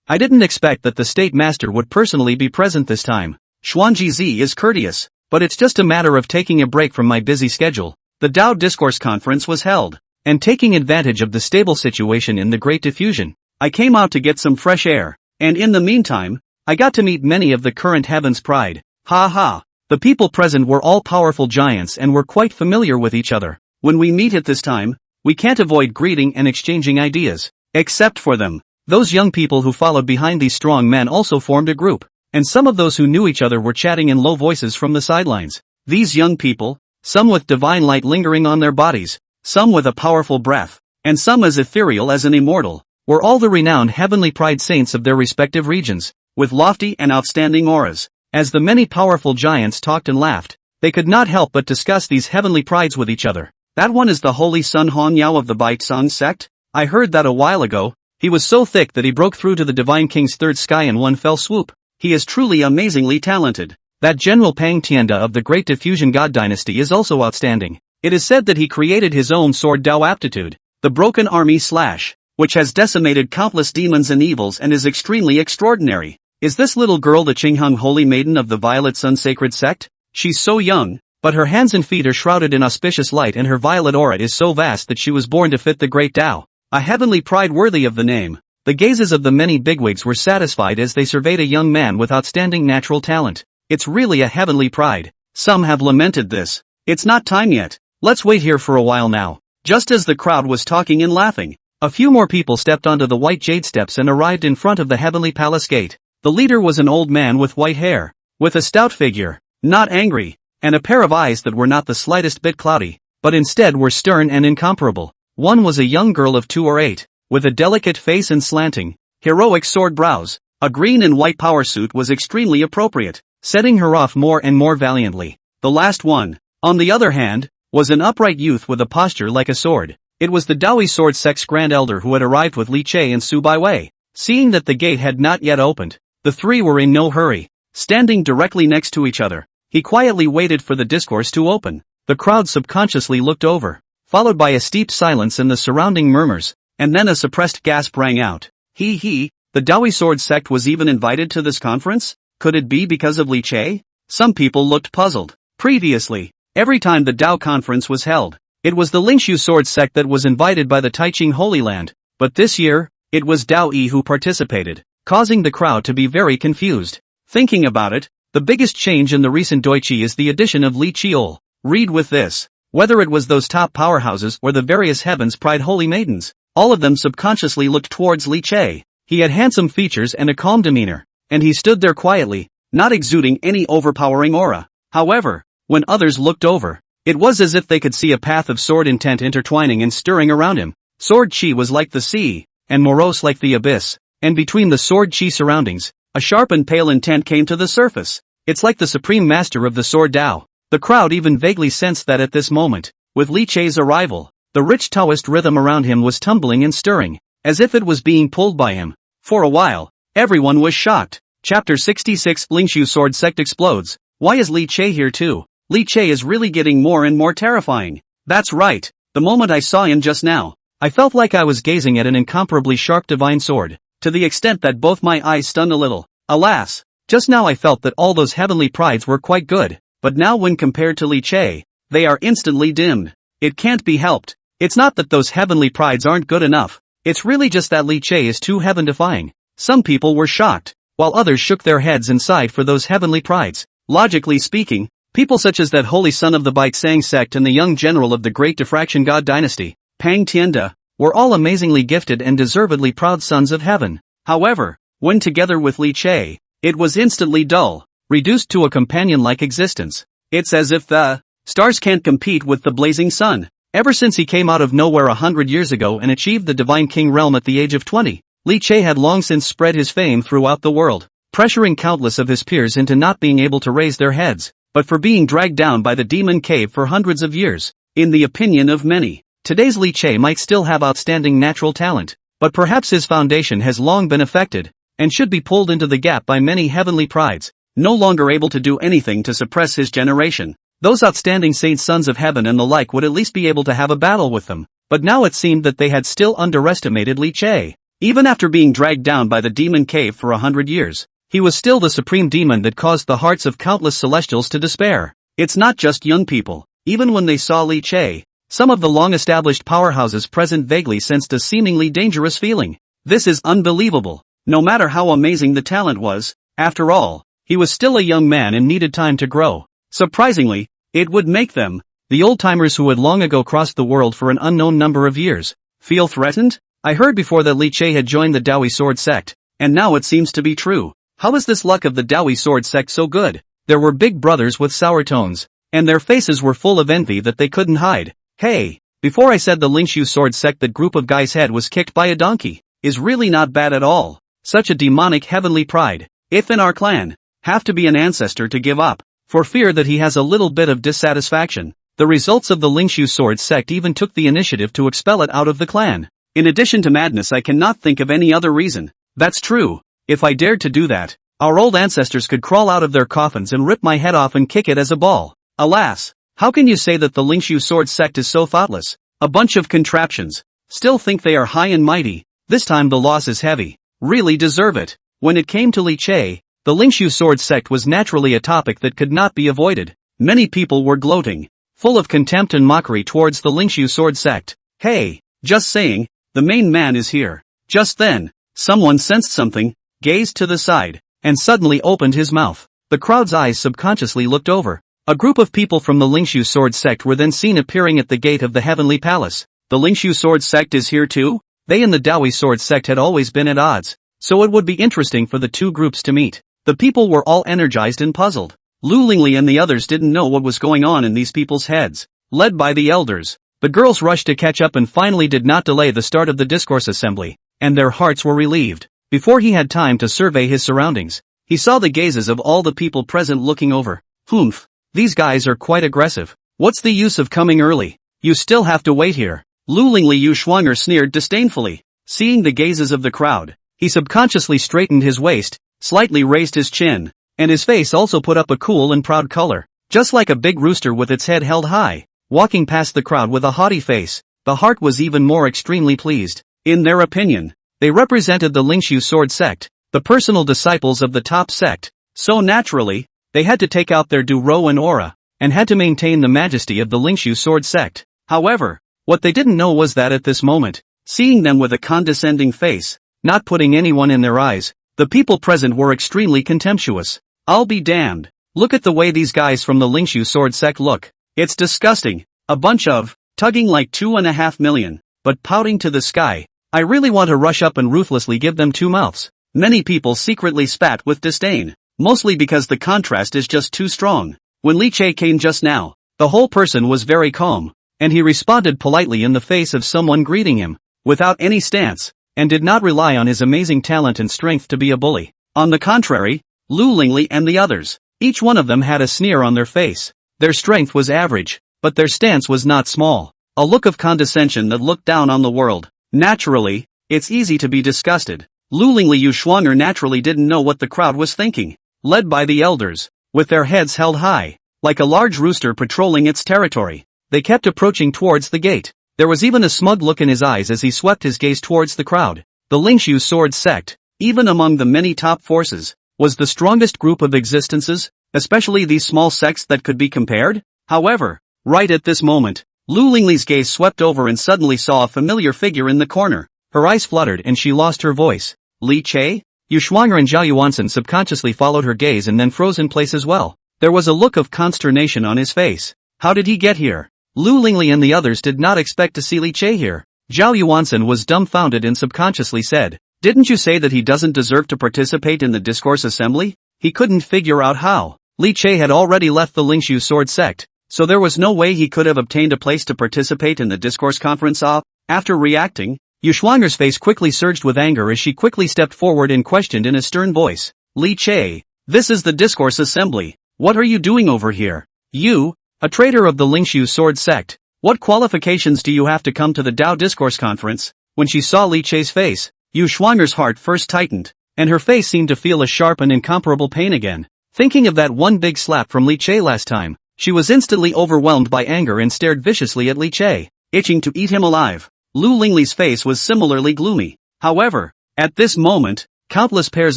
I didn't expect that the state master would personally be present this time. Xuanjizi is courteous, but it's just a matter of taking a break from my busy schedule. The Dao Discourse Conference was held, and taking advantage of the stable situation in the Great Diffusion, I came out to get some fresh air, and in the meantime, I got to meet many of the current Heaven's Pride. Ha ha. The people present were all powerful giants and were quite familiar with each other. When we meet at this time, we can't avoid greeting and exchanging ideas. Except for them, those young people who followed behind these strong men also formed a group, and some of those who knew each other were chatting in low voices from the sidelines. These young people, some with divine light lingering on their bodies, some with a powerful breath, and some as ethereal as an immortal, were all the renowned heavenly pride saints of their respective regions, with lofty and outstanding auras. As the many powerful giants talked and laughed, they could not help but discuss these heavenly prides with each other. That one is the holy son Han Yao of the Baixang sect? I heard that a while ago. He was so thick that he broke through to the divine king's third sky in one fell swoop. He is truly amazingly talented. That General Pang Tianda of the Great Diffusion God Dynasty is also outstanding. It is said that he created his own sword Dao aptitude, the Broken Army Slash, which has decimated countless demons and evils and is extremely extraordinary. Is this little girl the Qingheng Holy Maiden of the Violet Sun Sacred Sect? She's so young, but her hands and feet are shrouded in auspicious light and her violet aura is so vast that she was born to fit the great Tao. A heavenly pride worthy of the name. The gazes of the many bigwigs were satisfied as they surveyed a young man with outstanding natural talent. It's really a heavenly pride. Some have lamented this. It's not time yet. Let's wait here for a while now. Just as the crowd was talking and laughing, a few more people stepped onto the white jade steps and arrived in front of the heavenly palace gate. The leader was an old man with white hair, with a stout figure, not angry, and a pair of eyes that were not the slightest bit cloudy, but instead were stern and incomparable. One was a young girl of 2 or 8, with a delicate face and slanting, heroic sword brows. A green and white power suit was extremely appropriate, setting her off more and more valiantly. The last one, on the other hand, was an upright youth with a posture like a sword. It was the Daoi Sword Sect's Grand Elder who had arrived with Li Che and Su Baiwei. Seeing that the gate had not yet opened, the three were in no hurry. Standing directly next to each other, he quietly waited for the discourse to open. The crowd subconsciously looked over, followed by a steep silence and the surrounding murmurs, and then a suppressed gasp rang out. The Daoi Sword Sect was even invited to this conference? Could it be because of Li Che? Some people looked puzzled. Previously, every time the Dao conference was held, it was the Lingshu Sword Sect that was invited by the Taichung Holy Land, but this year, it was Dao Yi who participated, causing the crowd to be very confused. Thinking about it, the biggest change in the recent Doichi is the addition of Li Chiol. Read with this. Whether it was those top powerhouses or the various Heaven's Pride Holy Maidens, all of them subconsciously looked towards Li Che. He had handsome features and a calm demeanor, and he stood there quietly, not exuding any overpowering aura. However, when others looked over, it was as if they could see a path of sword intent intertwining and stirring around him. Sword chi was like the sea, and morose like the abyss, and between the sword chi surroundings, a sharp and pale intent came to the surface. It's like the supreme master of the sword Dao. The crowd even vaguely sensed that at this moment, with Li Che's arrival, the rich Taoist rhythm around him was tumbling and stirring, as if it was being pulled by him. For a while, everyone was shocked. Chapter 66 Lingshu Sword Sect Explodes. Why is Li Che here too? Li Che is really getting more and more terrifying. That's right, the moment I saw him just now, I felt like I was gazing at an incomparably sharp divine sword, to the extent that both my eyes stunned a little. Alas, just now I felt that all those heavenly prides were quite good, but now when compared to Li Che, they are instantly dimmed. It can't be helped. It's not that those heavenly prides aren't good enough, it's really just that Li Che is too heaven-defying. Some people were shocked, while others shook their heads and sighed for those heavenly prides. Logically speaking, people such as that holy son of the Baixang sect and the young general of the great diffraction god dynasty, Pang Tianda, were all amazingly gifted and deservedly proud sons of heaven. However, when together with Li Che, it was instantly dull, reduced to a companion-like existence. It's as if the stars can't compete with the blazing sun. Ever since he came out of nowhere 100 years ago and achieved the Divine King realm at the age of 20, Li Che had long since spread his fame throughout the world, pressuring countless of his peers into not being able to raise their heads, but for being dragged down by the demon cave for hundreds of years. In the opinion of many, today's Li Che might still have outstanding natural talent, but perhaps his foundation has long been affected, and should be pulled into the gap by many heavenly prides, no longer able to do anything to suppress his generation. Those outstanding saints, sons of heaven and the like, would at least be able to have a battle with them, but now it seemed that they had still underestimated Li Che. Even after being dragged down by the demon cave for 100 years, he was still the supreme demon that caused the hearts of countless celestials to despair. It's not just young people. Even when they saw Li Che, some of the long-established powerhouses present vaguely sensed a seemingly dangerous feeling. This is unbelievable. No matter how amazing the talent was, after all, he was still a young man and needed time to grow. Surprisingly, it would make them, the old-timers who had long ago crossed the world for an unknown number of years, feel threatened? I heard before that Li Che had joined the Dawi Sword Sect, and now it seems to be true. How is this luck of the Dawi Sword Sect so good? There were big brothers with sour tones, and their faces were full of envy that they couldn't hide. Hey, before I said the Lingshu Sword Sect, that group of guys' head was kicked by a donkey, is really not bad at all. Such a demonic heavenly pride. If in our clan, have to be an ancestor to give up, for fear that he has a little bit of dissatisfaction. The results of the Lingshu Sword Sect even took the initiative to expel it out of the clan. In addition to madness, I cannot think of any other reason. That's true. If I dared to do that, our old ancestors could crawl out of their coffins and rip my head off and kick it as a ball. Alas, how can you say that the Lingshu Sword Sect is so thoughtless? A bunch of contraptions. Still think they are high and mighty. This time the loss is heavy. Really deserve it. When it came to Li Che, the Lingshu Sword Sect was naturally a topic that could not be avoided. Many people were gloating, full of contempt and mockery towards the Lingshu Sword Sect. Hey, just saying, the main man is here. Just then, someone sensed something, gazed to the side, and suddenly opened his mouth. The crowd's eyes subconsciously looked over. A group of people from the Lingshu Sword Sect were then seen appearing at the gate of the Heavenly Palace. The Lingshu Sword Sect is here too? They and the Dawi Sword Sect had always been at odds, so it would be interesting for the two groups to meet. The people were all energized and puzzled. Lu Lingli and the others didn't know what was going on in these people's heads. Led by the elders, the girls rushed to catch up and finally did not delay the start of the discourse assembly, and their hearts were relieved. Before he had time to survey his surroundings, he saw the gazes of all the people present looking over. Humph, these guys are quite aggressive. What's the use of coming early? You still have to wait here. Lu Lingli Yu Shuanger sneered disdainfully. Seeing the gazes of the crowd, he subconsciously straightened his waist, slightly raised his chin, and his face also put up a cool and proud color, just like a big rooster with its head held high. Walking past the crowd with a haughty face, the heart was even more extremely pleased. In their opinion, they represented the Lingshu Sword Sect, the personal disciples of the top sect, so naturally, they had to take out their Duro and aura, and had to maintain the majesty of the Lingshu Sword Sect. However, what they didn't know was that at this moment, seeing them with a condescending face, not putting anyone in their eyes, the people present were extremely contemptuous. I'll be damned. Look at the way these guys from the Lingshu Sword Sect look. It's disgusting. A bunch of, tugging like 2.5 million, but pouting to the sky. I really want to rush up and ruthlessly give them 2 mouths. Many people secretly spat with disdain, mostly because the contrast is just too strong. When Li Che came just now, the whole person was very calm, and he responded politely in the face of someone greeting him, without any stance, and did not rely on his amazing talent and strength to be a bully. On the contrary, Lu Lingli and the others, each one of them had a sneer on their face. Their strength was average, but their stance was not small. A look of condescension that looked down on the world. Naturally, it's easy to be disgusted. Lu Lingli Yu Shuang'er naturally didn't know what the crowd was thinking. Led by the elders, with their heads held high, like a large rooster patrolling its territory, they kept approaching towards the gate. There was even a smug look in his eyes as he swept his gaze towards the crowd. The Lingshu sword sect, even among the many top forces, was the strongest group of existences, especially these small sects that could be compared. However, right at this moment, Lu Lingli's gaze swept over and suddenly saw a familiar figure in the corner. Her eyes fluttered and she lost her voice. Li Che? Yu Shuang'er and Zhao Yuansen subconsciously followed her gaze and then froze in place as well. There was a look of consternation on his face. How did he get here? Lu Lingli and the others did not expect to see Li Che here. Zhao Yuansen was dumbfounded and subconsciously said, "Didn't you say that he doesn't deserve to participate in the discourse assembly?" He couldn't figure out how. Li Che had already left the Lingshu sword sect, so there was no way he could have obtained a place to participate in the discourse conference. After reacting, Yu Shuang'er's face quickly surged with anger as she quickly stepped forward and questioned in a stern voice. Li Che, this is the discourse assembly. What are you doing over here? You, a traitor of the Lingshu sword sect. What qualifications do you have to come to the Dao discourse conference? When she saw Li Che's face, Yu Shuang'er's heart first tightened, and her face seemed to feel a sharp and incomparable pain again. Thinking of that one big slap from Li Che last time, she was instantly overwhelmed by anger and stared viciously at Li Che, itching to eat him alive. Lu Lingli's face was similarly gloomy. However, at this moment, countless pairs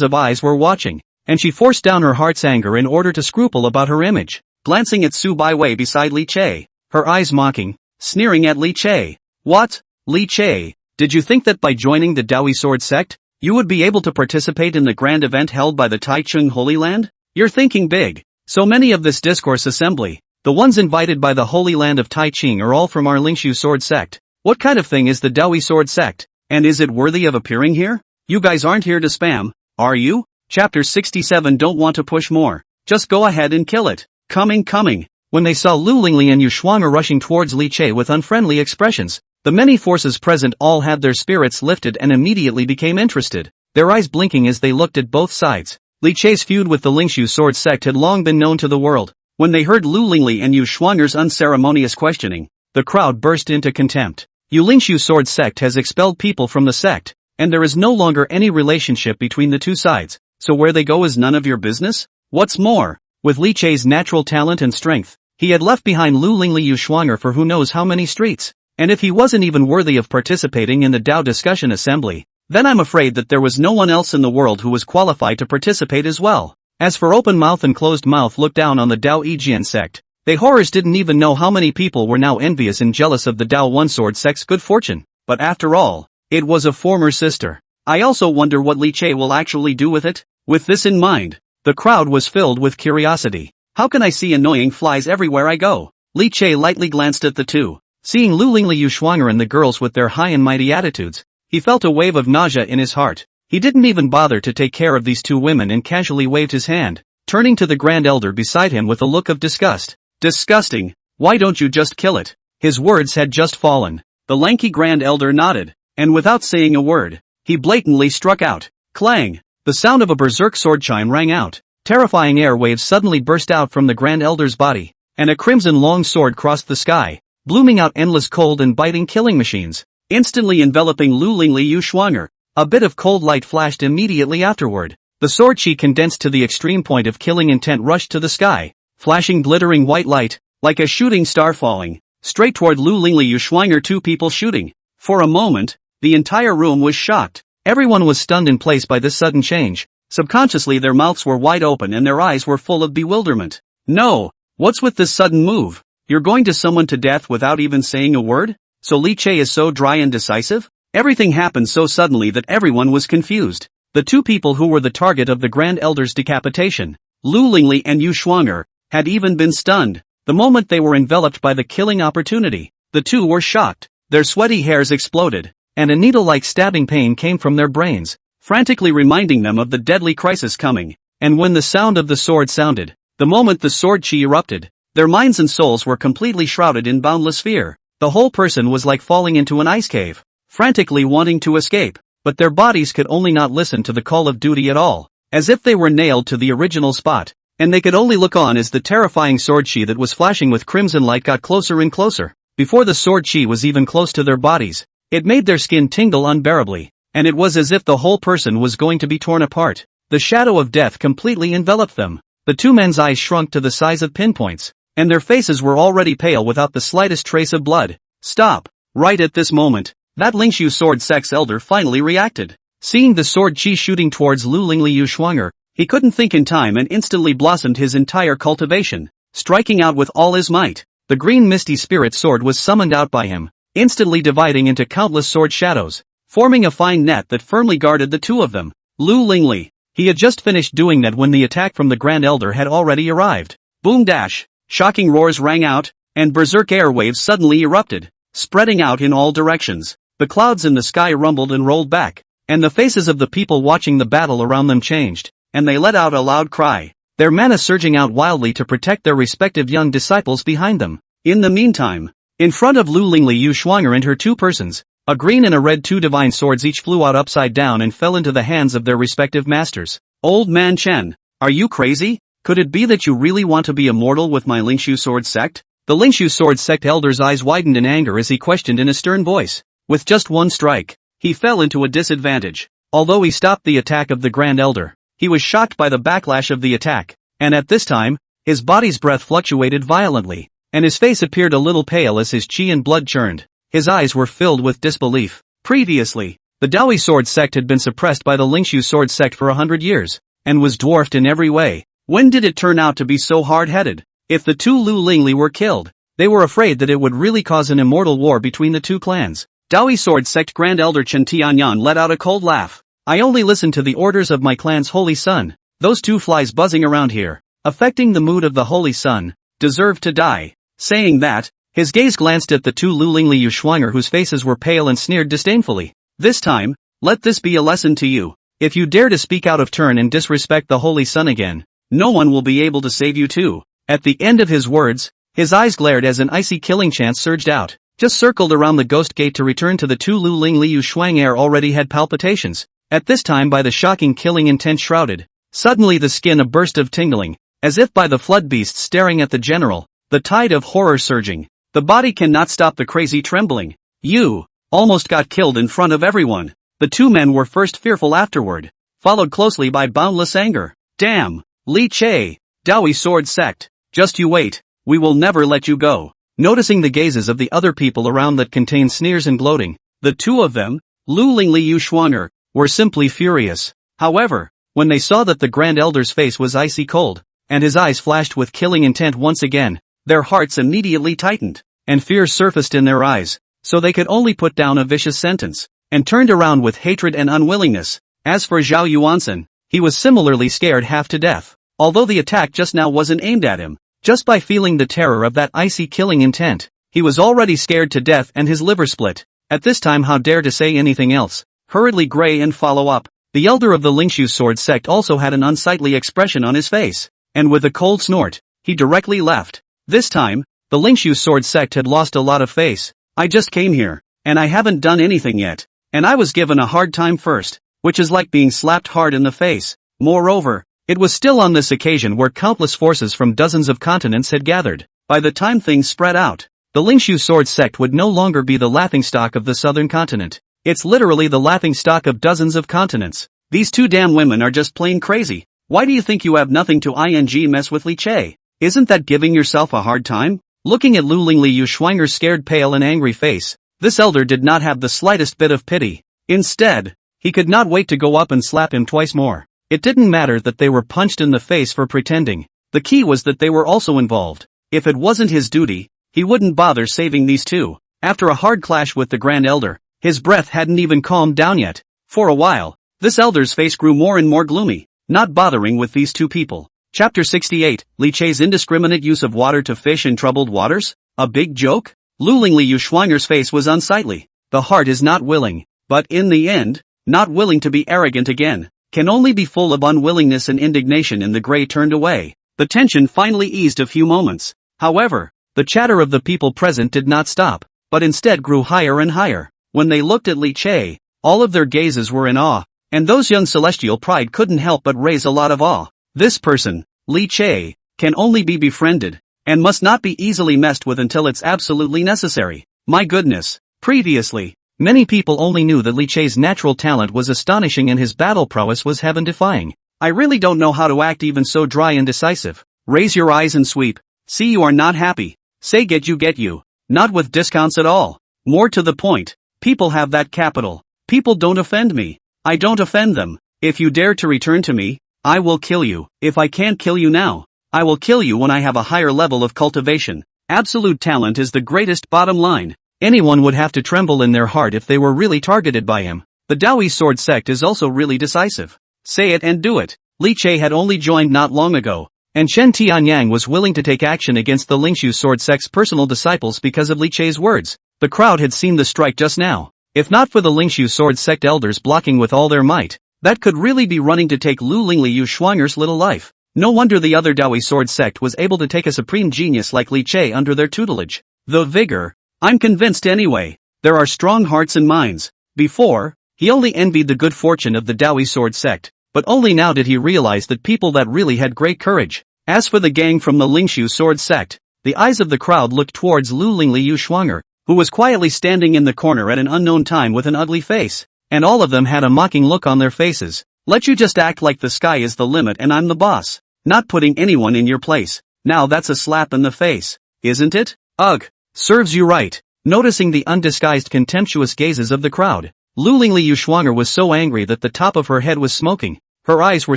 of eyes were watching, and she forced down her heart's anger in order to scruple about her image. Glancing at Su Baiwei beside Li Che, her eyes mocking, sneering at Li Che. What? Li Che, did you think that by joining the Daoi sword sect, you would be able to participate in the grand event held by the Taichung Holy Land? You're thinking big. So many of this discourse assembly, the ones invited by the Holy Land of Taichung are all from our Lingshu sword sect. What kind of thing is the Daoi sword sect, and is it worthy of appearing here? You guys aren't here to spam, are you? Chapter 67. Don't want to push more. Just go ahead and kill it. Coming. When they saw Lu Lingli and Yu Shuang'er rushing towards Li Che with unfriendly expressions, the many forces present all had their spirits lifted and immediately became interested, their eyes blinking as they looked at both sides. Li Che's feud with the Lingshu sword sect had long been known to the world. When they heard Lu Lingli and Yu Shuang'er's unceremonious questioning, the crowd burst into contempt. Yu Lingshu sword sect has expelled people from the sect, and there is no longer any relationship between the two sides, so where they go is none of your business? What's more, with Li Che's natural talent and strength, he had left behind Lu Lingli Yu Shuang'er for who knows how many streets, and if he wasn't even worthy of participating in the Dao discussion assembly, then I'm afraid that there was no one else in the world who was qualified to participate as well. As for open mouth and closed mouth look down on the Dao Yijian sect, they horrors didn't even know how many people were now envious and jealous of the Dao One Sword sect's good fortune, but after all, it was a former sister. I also wonder what Li Che will actually do with it. With this in mind, the crowd was filled with curiosity. How can I see annoying flies everywhere I go? Li Che lightly glanced at the two. Seeing Lu Lingli Yu Shuang'er and the girls with their high and mighty attitudes, he felt a wave of nausea in his heart. He didn't even bother to take care of these two women and casually waved his hand, turning to the Grand Elder beside him with a look of disgust. Disgusting. Why don't you just kill it? His words had just fallen. The lanky Grand Elder nodded, and without saying a word, he blatantly struck out. Clang! The sound of a berserk sword chime rang out. Terrifying air waves suddenly burst out from the Grand Elder's body, and a crimson long sword crossed the sky, blooming out endless cold and biting killing machines, instantly enveloping Lu Lingli Yu Shuang'er. A bit of cold light flashed immediately afterward. The sword chi condensed to the extreme point of killing intent rushed to the sky, flashing glittering white light, like a shooting star falling, straight toward Lu Lingli Yu Shuang'er. Two people shooting. For a moment, the entire room was shocked. Everyone was stunned in place by this sudden change. Subconsciously their mouths were wide open and their eyes were full of bewilderment. No! What's with this sudden move? You're going to someone to death without even saying a word? So Li Che is so dry and decisive? Everything happened so suddenly that everyone was confused. The two people who were the target of the Grand Elder's decapitation, Lu Lingli and Yu Shuang'er, had even been stunned. The moment they were enveloped by the killing opportunity, the two were shocked. Their sweaty hairs exploded, and a needle-like stabbing pain came from their brains, frantically reminding them of the deadly crisis coming. And when the sound of the sword sounded, the moment the sword chi erupted, their minds and souls were completely shrouded in boundless fear. The whole person was like falling into an ice cave, frantically wanting to escape, but their bodies could only not listen to the call of duty at all, as if they were nailed to the original spot, and they could only look on as the terrifying sword chi that was flashing with crimson light got closer and closer. Before the sword chi was even close to their bodies, it made their skin tingle unbearably. and it was as if the whole person was going to be torn apart. The shadow of death completely enveloped them. The two men's eyes shrunk to the size of pinpoints, and their faces were already pale without the slightest trace of blood. Stop! Right at this moment, that Lingshu sword sect's elder finally reacted. Seeing the sword chi shooting towards Lu Lingliu Schwanger, he couldn't think in time and instantly blossomed his entire cultivation, striking out with all his might. The green misty spirit sword was summoned out by him, instantly dividing into countless sword shadows, forming a fine net that firmly guarded the two of them. Lu Lingli. He had just finished doing that when the attack from the Grand Elder had already arrived. Boom dash! Shocking roars rang out, and berserk airwaves suddenly erupted, spreading out in all directions. The clouds in the sky rumbled and rolled back, and the faces of the people watching the battle around them changed, and they let out a loud cry, their mana surging out wildly to protect their respective young disciples behind them. In the meantime, in front of Lu Lingli Yu Schwanger and her two persons, a green and a red two divine swords each flew out upside down and fell into the hands of their respective masters. Old man Chen, are you crazy? Could it be that you really want to be immortal with my Lingshu sword sect? The Lingshu sword sect elder's eyes widened in anger as he questioned in a stern voice. With just one strike, he fell into a disadvantage. Although he stopped the attack of the Grand Elder, he was shocked by the backlash of the attack, and at this time, his body's breath fluctuated violently, and his face appeared a little pale as his chi and blood churned. His eyes were filled with disbelief. Previously, the Daoi sword sect had been suppressed by the Lingshu sword sect for 100 years, and was dwarfed in every way. When did it turn out to be so hard-headed? If the two Lu Lingli were killed, they were afraid that it would really cause an immortal war between the two clans. Daoi sword sect Grand Elder Chen Tianyan let out a cold laugh. I only listen to the orders of my clan's holy son. Those two flies buzzing around here, affecting the mood of the holy son, deserve to die. Saying that, his gaze glanced at the two Lu Lingli Yu Schwanger whose faces were pale and sneered disdainfully. This time, let this be a lesson to you. If you dare to speak out of turn and disrespect the holy son again, no one will be able to save you too. At the end of his words, his eyes glared as an icy killing chant surged out, just circled around the ghost gate to return to the two Lu Lingli Yu Schwanger already had palpitations, at this time by the shocking killing intent shrouded. Suddenly the skin a burst of tingling, as if by the flood beast staring at the general, the tide of horror surging. The body cannot stop the crazy trembling. You almost got killed in front of everyone. The two men were first fearful afterward, followed closely by boundless anger. Damn! Li Che! Daoi sword sect! Just you wait, we will never let you go. Noticing the gazes of the other people around that contained sneers and gloating, the two of them, Lu Lingli Yu Schwanger, were simply furious. However, when they saw that the Grand Elder's face was icy cold, and his eyes flashed with killing intent once again, their hearts immediately tightened, and fear surfaced in their eyes, so they could only put down a vicious sentence, and turned around with hatred and unwillingness. As for Zhao Yuansen, he was similarly scared half to death, although the attack just now wasn't aimed at him. Just by feeling the terror of that icy killing intent, he was already scared to death and his liver split. At this time how dare to say anything else? Hurriedly gray and follow up. The elder of the Lingshu sword sect also had an unsightly expression on his face, and with a cold snort, he directly left. This time, the Lingshu sword sect had lost a lot of face. I just came here, and I haven't done anything yet, and I was given a hard time first, which is like being slapped hard in the face. Moreover, it was still on this occasion where countless forces from dozens of continents had gathered. By the time things spread out, the Lingshu sword sect would no longer be the laughingstock of the southern continent. It's literally the laughingstock of dozens of continents. These two damn women are just plain crazy. Why do you think you have nothing to mess with Li Che? Isn't that giving yourself a hard time? Looking at Lu Lingli Yu Schwanger's scared pale and angry face, this elder did not have the slightest bit of pity. Instead, he could not wait to go up and slap him twice more. It didn't matter that they were punched in the face for pretending. The key was that they were also involved. If it wasn't his duty, he wouldn't bother saving these two. After a hard clash with the Grand Elder, his breath hadn't even calmed down yet. For a while, this elder's face grew more and more gloomy, not bothering with these two people. Chapter 68, Li Che's indiscriminate use of water to fish in troubled waters? A big joke? Lu Lingli Yu Schwanger's face was unsightly. The heart is not willing, but in the end, not willing to be arrogant again, can only be full of unwillingness and indignation, and the gray turned away. The tension finally eased a few moments. However, the chatter of the people present did not stop, but instead grew higher and higher. When they looked at Li Che, all of their gazes were in awe, and those young celestial pride couldn't help but raise a lot of awe. This person, Li Che, can only be befriended, and must not be easily messed with until it's absolutely necessary. My goodness. Previously, Many people only knew that Li Chei's natural talent was astonishing and his battle prowess was heaven-defying. I really don't know how to act even so dry and decisive. Raise your eyes and sweep. See, you are not happy. Say get you. Not with discounts at all. More to the point. People have that capital. People don't offend me. I don't offend them. If you dare to return to me, I will kill you. If I can't kill you now, I will kill you when I have a higher level of cultivation. Absolute talent is the greatest, bottom line. Anyone would have to tremble in their heart if they were really targeted by him. The Daoi sword sect is also really decisive. Say it and do it. Li Chei had only joined not long ago, and Chen Tianyang was willing to take action against the Lingshu sword sect's personal disciples because of Li Chei's words. The crowd had seen the strike just now. If not for the Lingshu sword sect elders blocking with all their might, that could really be running to take Lu Lingliu Shuanger's little life. No wonder the other Daoi sword sect was able to take a supreme genius like Li Chei under their tutelage. The vigor. I'm convinced anyway. There are strong hearts and minds. Before, he only envied the good fortune of the Daoi sword sect, but only now did he realize that people that really had great courage. As for the gang from the Lingshu sword sect, the eyes of the crowd looked towards Lu Lingliu Shuanger, who was quietly standing in the corner at an unknown time with an ugly face, and all of them had a mocking look on their faces. Let you just act like the sky is the limit and I'm the boss, not putting anyone in your place. Now that's a slap in the face, isn't it? Ugh. Serves you right. Noticing the undisguised contemptuous gazes of the crowd, Lu Lingliu Shuanger was so angry that the top of her head was smoking, her eyes were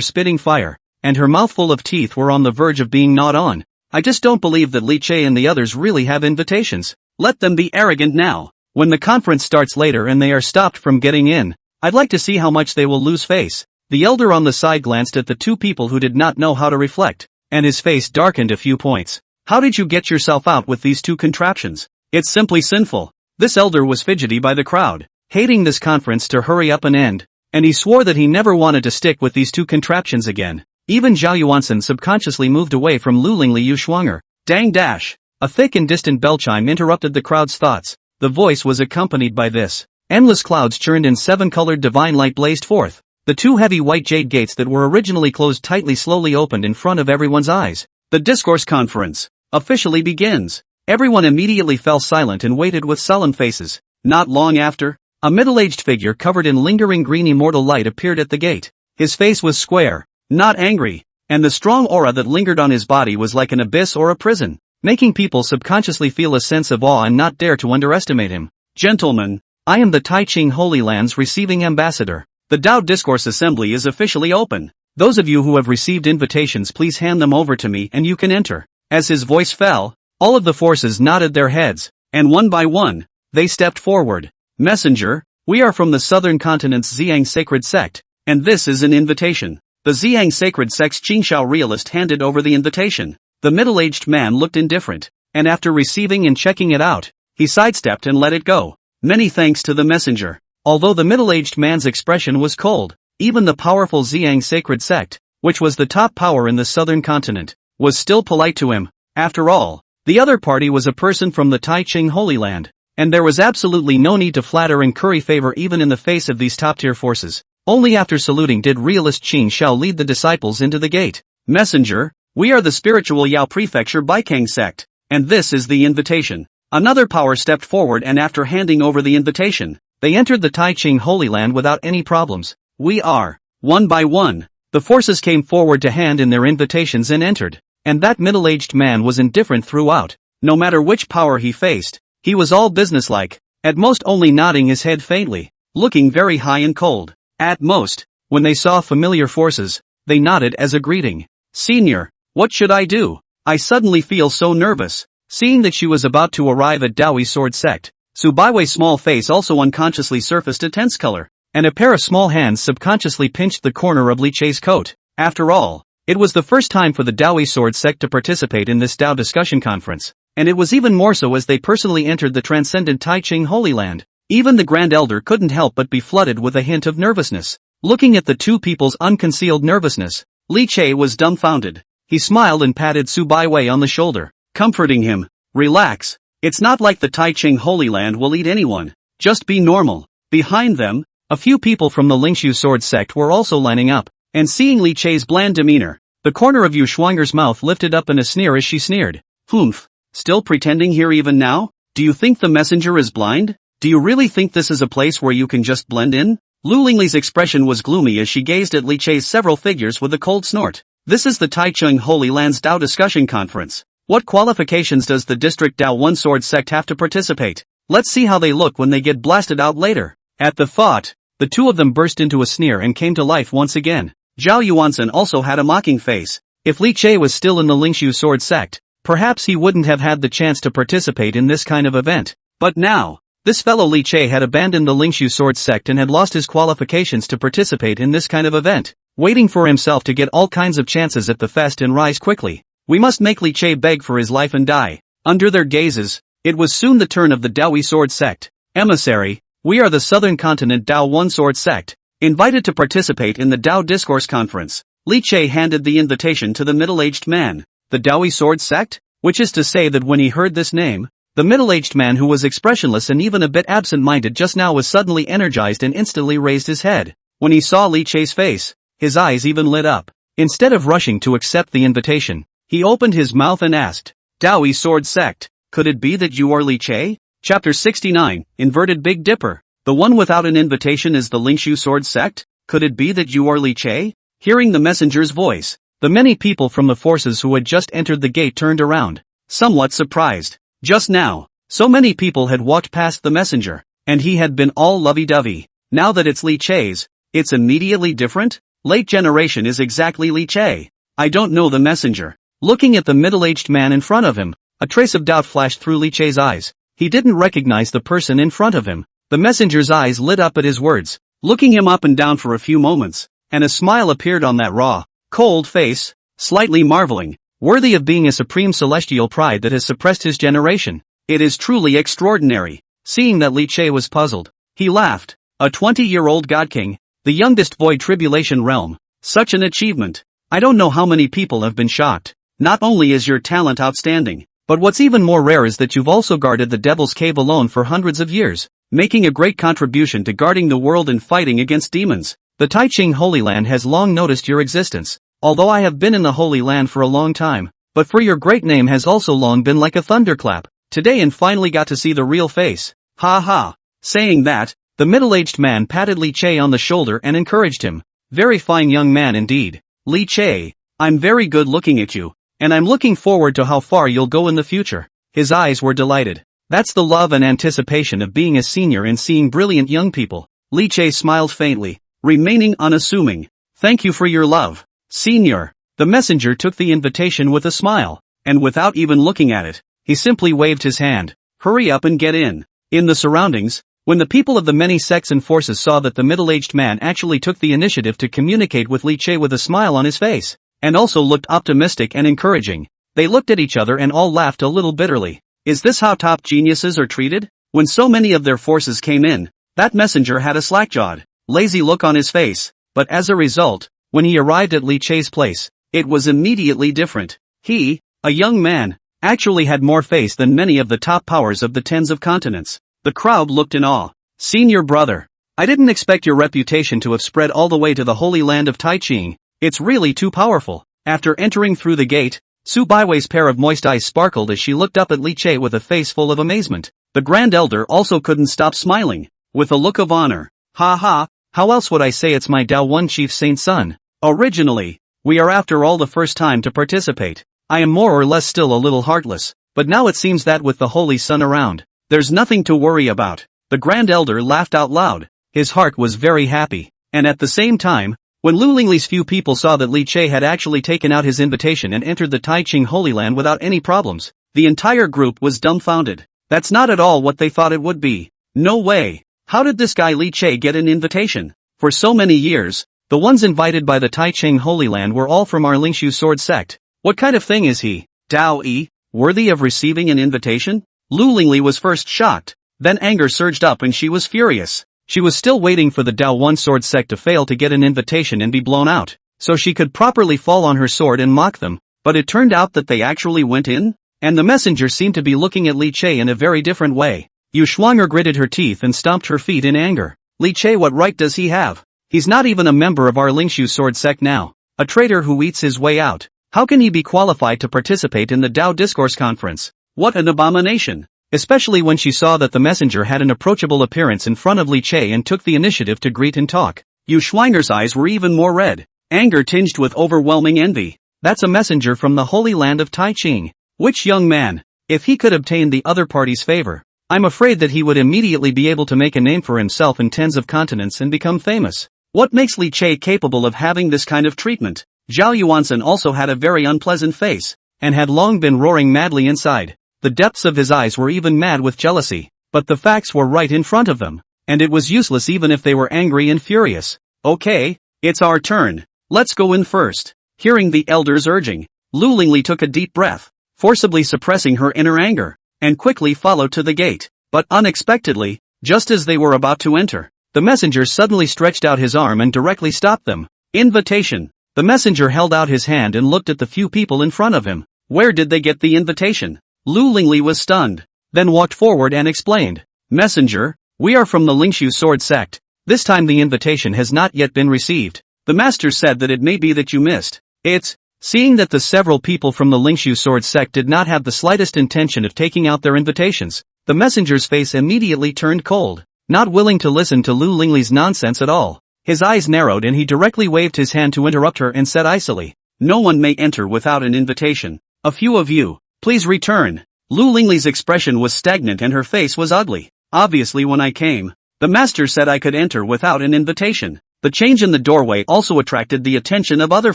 spitting fire, and her mouthful of teeth were on the verge of being gnawed on. I just don't believe that Li Chei and the others really have invitations. Let them be arrogant now. When the conference starts later and they are stopped from getting in, I'd like to see how much they will lose face. The elder on the side glanced at the two people who did not know how to reflect, and his face darkened a few points. How did you get yourself out with these two contraptions? It's simply sinful. This elder was fidgety by the crowd, hating this conference to hurry up and end, and he swore that he never wanted to stick with these two contraptions again. Even Zhao Yuansen subconsciously moved away from Lu Lingliu Shuanger. Dang dash! A thick and distant bell chime interrupted the crowd's thoughts. The voice was accompanied by this. Endless clouds churned and seven-colored divine light blazed forth. The two heavy white jade gates that were originally closed tightly slowly opened in front of everyone's eyes. The discourse conference officially begins. Everyone immediately fell silent and waited with sullen faces. Not long after, a middle-aged figure covered in lingering green immortal light appeared at the gate. His face was square, not angry, and the strong aura that lingered on his body was like an abyss or a prison, making people subconsciously feel a sense of awe and not dare to underestimate him. Gentlemen, I am the Tai Ching Holy Land's receiving ambassador. The Dao Discourse Assembly is officially open. Those of you who have received invitations, please hand them over to me and you can enter. As his voice fell, all of the forces nodded their heads, and one by one, they stepped forward. Messenger, we are from the southern continent's Xiang sacred sect, and this is an invitation. The Xiang sacred sect's Qingshao realist handed over the invitation. The middle-aged man looked indifferent, and after receiving and checking it out, he sidestepped and let it go. Many thanks to the messenger. Although the middle-aged man's expression was cold, even the powerful Xiang sacred sect, which was the top power in the southern continent, was still polite to him. After all, the other party was a person from the Tai Ching Holy Land, and there was absolutely no need to flatter and curry favor even in the face of these top-tier forces. Only after saluting did realist Qin Shao lead the disciples into the gate. Messenger, we are the spiritual Yao Prefecture Baikang sect, and this is the invitation. Another power stepped forward and after handing over the invitation, they entered the Tai Ching Holy Land without any problems. We are. One by one, the forces came forward to hand in their invitations and entered, and that middle-aged man was indifferent throughout. No matter which power he faced, he was all businesslike, at most only nodding his head faintly, looking very high and cold. At most, when they saw familiar forces, they nodded as a greeting. Senior, what should I do? I suddenly feel so nervous. Seeing that she was about to arrive at Daoi sword sect, Su Baiwei's small face also unconsciously surfaced a tense color, and a pair of small hands subconsciously pinched the corner of Li Chei's coat. After all, it was the first time for the Daoi sword sect to participate in this Dao discussion conference, and it was even more so as they personally entered the transcendent Tai Ching Holy Land. Even the Grand Elder couldn't help but be flooded with a hint of nervousness. Looking at the two people's unconcealed nervousness, Li Chei was dumbfounded. He smiled and patted Su Baiwei on the shoulder, comforting him. Relax. It's not like the Tai Ching Holy Land will eat anyone. Just be normal. Behind them, a few people from the Lingshu sword sect were also lining up, and seeing Li Chei's bland demeanor, the corner of Yu Shuanger's mouth lifted up in a sneer as she sneered. Humph. Still pretending here even now? Do you think the messenger is blind? Do you really think this is a place where you can just blend in? Lu Lingli's expression was gloomy as she gazed at Li Chei's several figures with a cold snort. This is the Taichung Holy Land's Dao discussion conference. What qualifications does the district Dao One Sword sect have to participate? Let's see how they look when they get blasted out later. At the thought, the two of them burst into a sneer and came to life once again. Zhao Yuanzhen also had a mocking face. If Li Chei was still in the Lingshu Sword sect, perhaps he wouldn't have had the chance to participate in this kind of event. But now, this fellow Li Chei had abandoned the Lingshu Sword sect and had lost his qualifications to participate in this kind of event, waiting for himself to get all kinds of chances at the fest and rise quickly. We must make Li Chei beg for his life and die. Under their gazes, it was soon the turn of the Daoi Sword sect. Emissary, we are the Southern Continent Dao One Sword sect, invited to participate in the Dao Discourse Conference. Li Chei handed the invitation to the middle-aged man. The Daoi Sword sect? Which is to say that when he heard this name, the middle-aged man who was expressionless and even a bit absent-minded just now was suddenly energized and instantly raised his head. When he saw Li Chei's face, his eyes even lit up. Instead of rushing to accept the invitation, he opened his mouth and asked, Daoi Sword sect, could it be that you are Li Chei? Chapter 69, Inverted Big Dipper. The one without an invitation is the Lingshu Sword sect? Could it be that you are Li Chei? Hearing the messenger's voice, the many people from the forces who had just entered the gate turned around, somewhat surprised. Just now, so many people had walked past the messenger, and he had been all lovey-dovey. Now that it's Li Chei's, it's immediately different? Late generation is exactly Li Chei. I don't know the messenger. Looking at the middle-aged man in front of him, a trace of doubt flashed through Li Chei's eyes. He didn't recognize the person in front of him. The messenger's eyes lit up at his words, looking him up and down for a few moments, and a smile appeared on that raw, cold face, slightly marveling, worthy of being a supreme celestial pride that has suppressed his generation. It is truly extraordinary. Seeing that Li Chei was puzzled, he laughed. A 20-year-old god king, the youngest void tribulation realm. Such an achievement. I don't know how many people have been shocked. Not only is your talent outstanding, but what's even more rare is that you've also guarded the Devil's Cave alone for hundreds of years, making a great contribution to guarding the world and fighting against demons. The Taichung Holy Land has long noticed your existence. Although I have been in the Holy Land for a long time, but for your great name has also long been like a thunderclap. Today and finally got to see the real face. Ha ha. Saying that, the middle-aged man patted Li Chei on the shoulder and encouraged him. Very fine young man indeed. Li Chei, I'm very good looking at you, and I'm looking forward to how far you'll go in the future. His eyes were delighted. That's the love and anticipation of being a senior and seeing brilliant young people. Li Chei smiled faintly, remaining unassuming. Thank you for your love, Senior. The messenger took the invitation with a smile, and without even looking at it, he simply waved his hand. Hurry up and get in. In the surroundings, when the people of the many sects and forces saw that the middle-aged man actually took the initiative to communicate with Li Chei with a smile on his face, and also looked optimistic and encouraging, they looked at each other and all laughed a little bitterly. Is this how top geniuses are treated? When so many of their forces came in, that messenger had a slack-jawed, lazy look on his face, but as a result, when he arrived at Li Chei's place, it was immediately different. He, a young man, actually had more face than many of the top powers of the tens of continents. The crowd looked in awe. Senior brother, I didn't expect your reputation to have spread all the way to the Holy Land of Taichung. It's really too powerful. After entering through the gate, Su Baiwei's pair of moist eyes sparkled as she looked up at Li Chei with a face full of amazement. The Grand Elder also couldn't stop smiling, with a look of honor. Ha ha, how else would I say it's my Dao One Chief Saint's son? Originally, we are after all the first time to participate. I am more or less still a little heartless, but now it seems that with the Holy Sun around, there's nothing to worry about. The Grand Elder laughed out loud. His heart was very happy, and at the same time, when Lu Lingli's few people saw that Li Chei had actually taken out his invitation and entered the Taichung Holy Land without any problems, the entire group was dumbfounded. That's not at all what they thought it would be. No way. How did this guy Li Chei get an invitation? For so many years, the ones invited by the Taichung Holy Land were all from our Lingshu Sword sect. What kind of thing is he? Dao Yi, worthy of receiving an invitation? Lu Lingli was first shocked, then anger surged up and she was furious. She was still waiting for the Dao One Sword sect to fail to get an invitation and be blown out, so she could properly fall on her sword and mock them, but it turned out that they actually went in, and the messenger seemed to be looking at Li Chei in a very different way. Yu Shuang'er gritted her teeth and stomped her feet in anger. Li Chei, what right does he have? He's not even a member of our Lingshu Sword sect now, a traitor who eats his way out. How can he be qualified to participate in the Dao Discourse Conference? What an abomination! especially when she saw that the messenger had an approachable appearance in front of Li Che and took the initiative to greet and talk. Yu Schwinger's eyes were even more red, anger tinged with overwhelming envy. That's a messenger from the holy land of Taiching. Which young man? If he could obtain the other party's favor, I'm afraid that he would immediately be able to make a name for himself in tens of continents and become famous. What makes Li Che capable of having this kind of treatment? Zhao Yuansen also had a very unpleasant face, and had long been roaring madly inside. The depths of his eyes were even mad with jealousy, but the facts were right in front of them, and it was useless even if they were angry and furious. Okay, it's our turn. Let's go in first. Hearing the elders urging, Lu Lingli took a deep breath, forcibly suppressing her inner anger, and quickly followed to the gate. But unexpectedly, just as they were about to enter, the messenger suddenly stretched out his arm and directly stopped them. Invitation. The messenger held out his hand and looked at the few people in front of him. Where did they get the invitation? Lu Lingli was stunned, then walked forward and explained. Messenger, we are from the Lingshu Sword Sect. This time the invitation has not yet been received. The master said that it may be that you missed it. Seeing that the several people from the Lingshu Sword Sect did not have the slightest intention of taking out their invitations, the messenger's face immediately turned cold, not willing to listen to Lu Lingli's nonsense at all. His eyes narrowed and he directly waved his hand to interrupt her and said icily, "No one may enter without an invitation. A few of you, please return." Lu Lingli's expression was stagnant and her face was ugly. Obviously when I came, the master said I could enter without an invitation. The change in the doorway also attracted the attention of other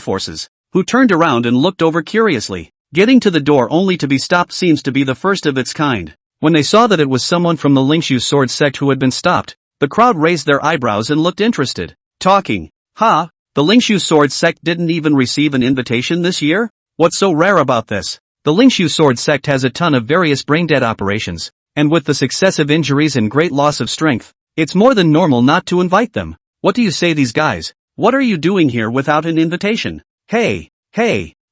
forces, who turned around and looked over curiously. Getting to the door only to be stopped seems to be the first of its kind. When they saw that it was someone from the Lingshu Sword Sect who had been stopped, the crowd raised their eyebrows and looked interested. Talking. The Lingshu Sword Sect didn't even receive an invitation this year? What's so rare about this? The Lingshu Sword Sect has a ton of various brain-dead operations, and with the successive injuries and great loss of strength, it's more than normal not to invite them. What do you say, these guys? What are you doing here without an invitation? Hey,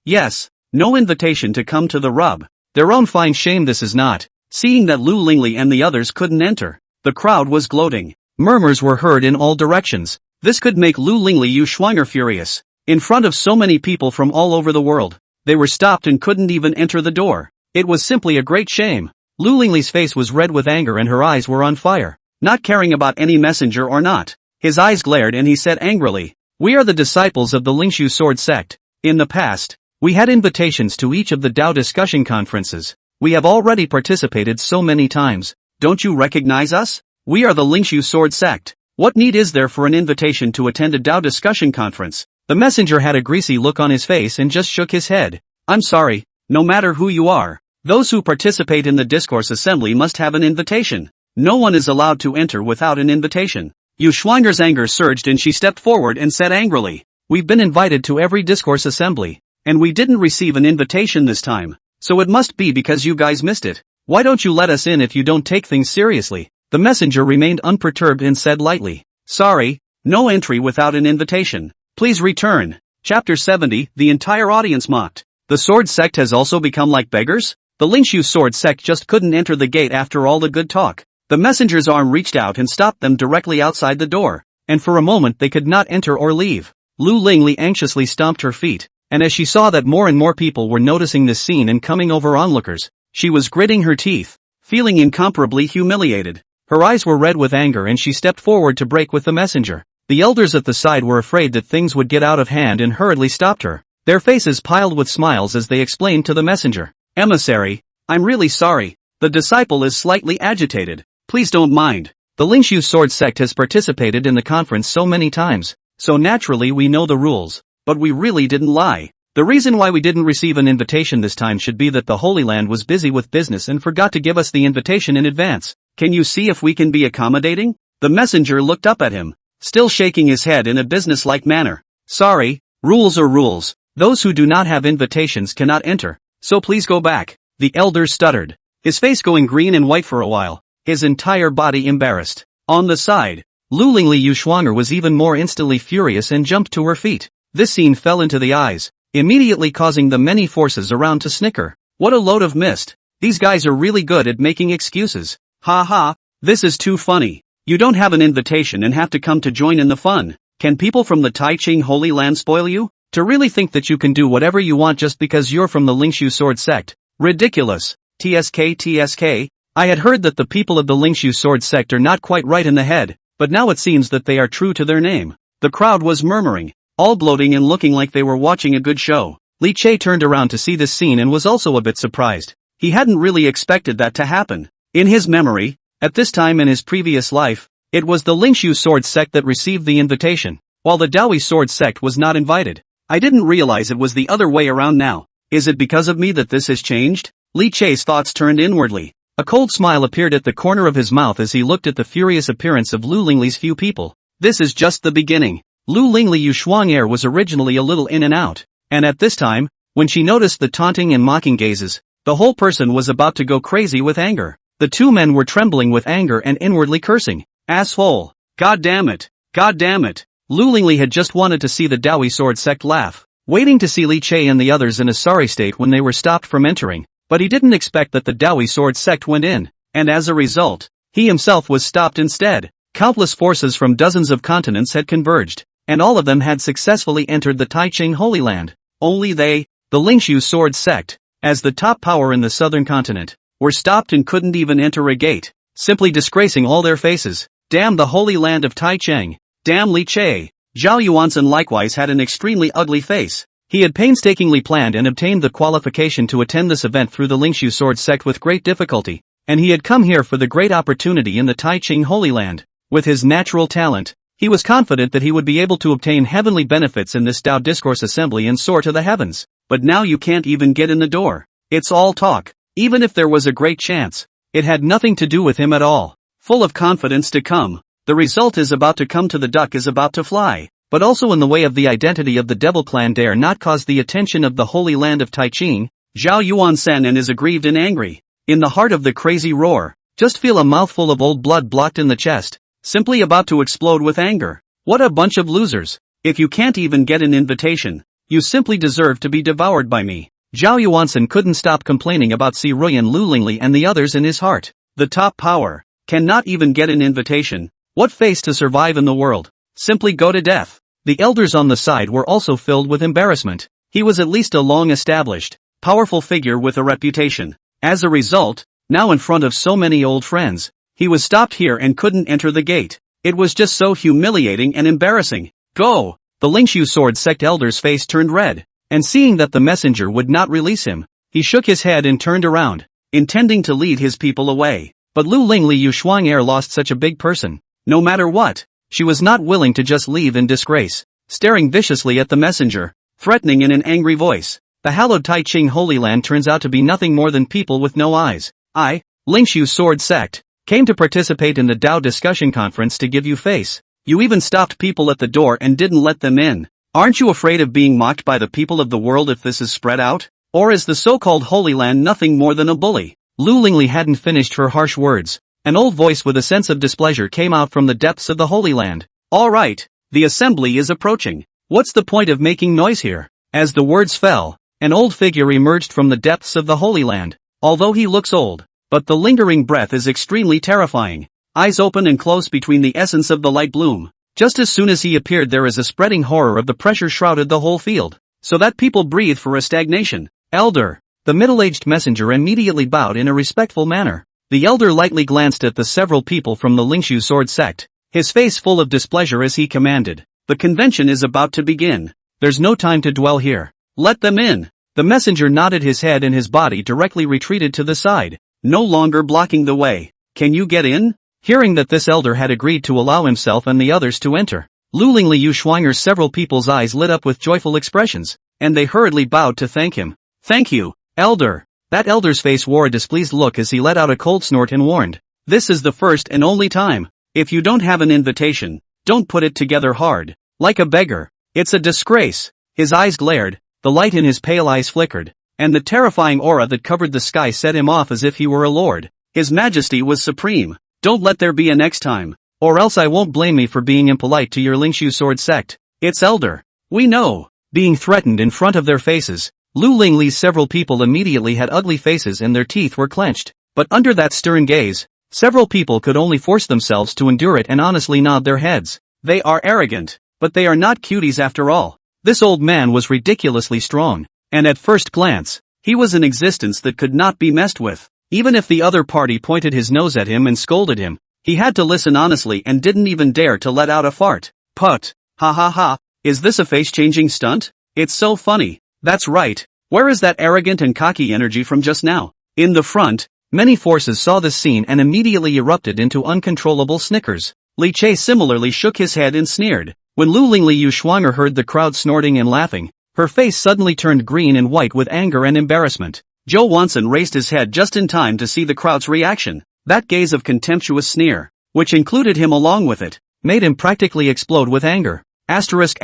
yes, no invitation to come to the rub. Their own fine shame this is not. Seeing that Lu Lingli and the others couldn't enter, the crowd was gloating. Murmurs were heard in all directions. This could make Lu Lingli Yu Schwanger furious. In front of so many people from all over the world, they were stopped and couldn't even enter the door. It was simply a great shame. Lu Lingli's face was red with anger and her eyes were on fire. Not caring about any messenger or not, his eyes glared and he said angrily, "We are the disciples of the Lingshu Sword Sect. In the past, we had invitations to each of the Dao discussion conferences. We have already participated so many times. Don't you recognize us? We are the Lingshu Sword Sect. What need is there for an invitation to attend a Dao discussion conference?" The messenger had a greasy look on his face and just shook his head. "I'm sorry, no matter who you are, those who participate in the discourse assembly must have an invitation. No one is allowed to enter without an invitation." Yu Schwinger's anger surged and she stepped forward and said angrily, "We've been invited to every discourse assembly, and we didn't receive an invitation this time, so it must be because you guys missed it. Why don't you let us in if you don't take things seriously?" The messenger remained unperturbed and said lightly, "Sorry, no entry without an invitation. Please return." Chapter 70. The entire audience mocked. The Sword Sect has also become like beggars? The Lingshu Sword Sect just couldn't enter the gate after all the good talk. The messenger's arm reached out and stopped them directly outside the door, and for a moment they could not enter or leave. Lu Lingli anxiously stomped her feet, and as she saw that more and more people were noticing this scene and coming over onlookers, she was gritting her teeth, feeling incomparably humiliated. Her eyes were red with anger and she stepped forward to break with the messenger. The elders at the side were afraid that things would get out of hand and hurriedly stopped her, their faces piled with smiles as they explained to the messenger, "Emissary, I'm really sorry. The disciple is slightly agitated. Please don't mind. The Lingshu Sword Sect has participated in the conference so many times, so naturally we know the rules, but we really didn't lie. The reason why we didn't receive an invitation this time should be that the Holy Land was busy with business and forgot to give us the invitation in advance. Can you see if we can be accommodating?" The messenger looked up at him, still shaking his head in a businesslike manner. "Sorry, rules are rules. Those who do not have invitations cannot enter, so please go back." The elder stuttered, his face going green and white for a while, his entire body embarrassed. On the side, Lu Lingli Yu Schwanger was even more instantly furious and jumped to her feet. This scene fell into the eyes, immediately causing the many forces around to snicker. What a load of mist. These guys are really good at making excuses. Ha, this is too funny. You don't have an invitation and have to come to join in the fun. Can people from the Taiching Holy Land spoil you? To really think that you can do whatever you want just because you're from the Lingshu Sword Sect. Ridiculous. TSK, I had heard that the people of the Lingshu sword sect are not quite right in the head, but now it seems that they are true to their name. The crowd was murmuring, all gloating and looking like they were watching a good show. Li Che turned around to see this scene and was also a bit surprised. He hadn't really expected that to happen. In his memory, at this time in his previous life, it was the Lingshu sword sect that received the invitation, while the Dawi sword sect was not invited. I didn't realize it was the other way around now. Is it because of me that this has changed? Li Che's thoughts turned inwardly. A cold smile appeared at the corner of his mouth as he looked at the furious appearance of Lu Lingli's few people. This is just the beginning. Lu Lingli Yushuang'er was originally a little in and out, and at this time, when she noticed the taunting and mocking gazes, the whole person was about to go crazy with anger. The two men were trembling with anger and inwardly cursing. Asshole! God damn it! God damn it! Lu Lingli had just wanted to see the Dawi sword sect laugh, waiting to see Li Che and the others in a sorry state when they were stopped from entering, but he didn't expect that the Dawi sword sect went in, and as a result, he himself was stopped instead. Countless forces from dozens of continents had converged, and all of them had successfully entered the Taiching Holy Land. Only they, the Lingshu sword sect, as the top power in the southern continent, were stopped and couldn't even enter a gate, simply disgracing all their faces. Damn the Holy Land of Taicheng! Damn Li Che! Zhao Yuanzhen likewise had an extremely ugly face. He had painstakingly planned and obtained the qualification to attend this event through the Lingshu sword sect with great difficulty, and he had come here for the great opportunity in the Taiching Holy Land. With his natural talent, he was confident that he would be able to obtain heavenly benefits in this Tao Discourse Assembly and soar to the heavens. But now you can't even get in the door. It's all talk. Even if there was a great chance, it had nothing to do with him at all. Full of confidence to come, the result is about to come to the duck is about to fly, but also in the way of the identity of the devil clan dare not cause the attention of the Holy Land of Taiching. Zhao Yuanzhen and is aggrieved and angry. In the heart of the crazy roar, just feel a mouthful of old blood blocked in the chest, simply about to explode with anger. What a bunch of losers. If you can't even get an invitation, you simply deserve to be devoured by me. Zhao Yuanzhen couldn't stop complaining about Si Ruyan Lu Lingli and the others in his heart. The top power cannot even get an invitation. What face to survive in the world? Simply go to death. The elders on the side were also filled with embarrassment. He was at least a long-established, powerful figure with a reputation. As a result, now in front of so many old friends, he was stopped here and couldn't enter the gate. It was just so humiliating and embarrassing. Go! The Lingshu sword sect elder's face turned red, and seeing that the messenger would not release him, he shook his head and turned around, intending to lead his people away. But Lu Lingli Yushuang'er lost such a big person. No matter what, she was not willing to just leave in disgrace. Staring viciously at the messenger, threatening in an angry voice, the hallowed Taiching Holy Land turns out to be nothing more than people with no eyes. I, Lingshu sword sect, came to participate in the Tao discussion conference to give you face. You even stopped people at the door and didn't let them in. Aren't you afraid of being mocked by the people of the world if this is spread out? Or is the so-called Holy Land nothing more than a bully? Lu Lingli hadn't finished her harsh words. An old voice with a sense of displeasure came out from the depths of the Holy Land. All right, the assembly is approaching. What's the point of making noise here? As the words fell, an old figure emerged from the depths of the Holy Land. Although he looks old, but the lingering breath is extremely terrifying. Eyes open and close between the essence of the light bloom. Just as soon as he appeared there is a spreading horror of the pressure shrouded the whole field, so that people breathe for a stagnation. Elder, the middle-aged messenger immediately bowed in a respectful manner. The elder lightly glanced at the several people from the Lingshu sword sect, his face full of displeasure as he commanded. The convention is about to begin. There's no time to dwell here. Let them in. The messenger nodded his head and his body directly retreated to the side, no longer blocking the way. Can you get in? Hearing that this elder had agreed to allow himself and the others to enter, Lu Lingli Yushuang'er's several people's eyes lit up with joyful expressions, and they hurriedly bowed to thank him. Thank you, elder. That elder's face wore a displeased look as he let out a cold snort and warned. This is the first and only time. If you don't have an invitation, don't put it together hard, like a beggar. It's a disgrace. His eyes glared, the light in his pale eyes flickered, and the terrifying aura that covered the sky set him off as if he were a lord. His majesty was supreme. Don't let there be a next time, or else I won't blame me for being impolite to your Lingshu sword sect. It's elder. We know. Being threatened in front of their faces, Lu Lingli's several people immediately had ugly faces and their teeth were clenched, but under that stern gaze, several people could only force themselves to endure it and honestly nod their heads. They are arrogant, but they are not cuties after all. This old man was ridiculously strong, and at first glance, he was an existence that could not be messed with. Even if the other party pointed his nose at him and scolded him, he had to listen honestly and didn't even dare to let out a fart. Put. Ha ha ha, is this a face-changing stunt? It's so funny. That's right. Where is that arrogant and cocky energy from just now? In the front, many forces saw this scene and immediately erupted into uncontrollable snickers. Li Che similarly shook his head and sneered. When Lu Lingli Yuxuanger heard the crowd snorting and laughing, her face suddenly turned green and white with anger and embarrassment. Zhou Wanson raised his head just in time to see the crowd's reaction. That gaze of contemptuous sneer, which included him along with it, made him practically explode with anger. Asterisk.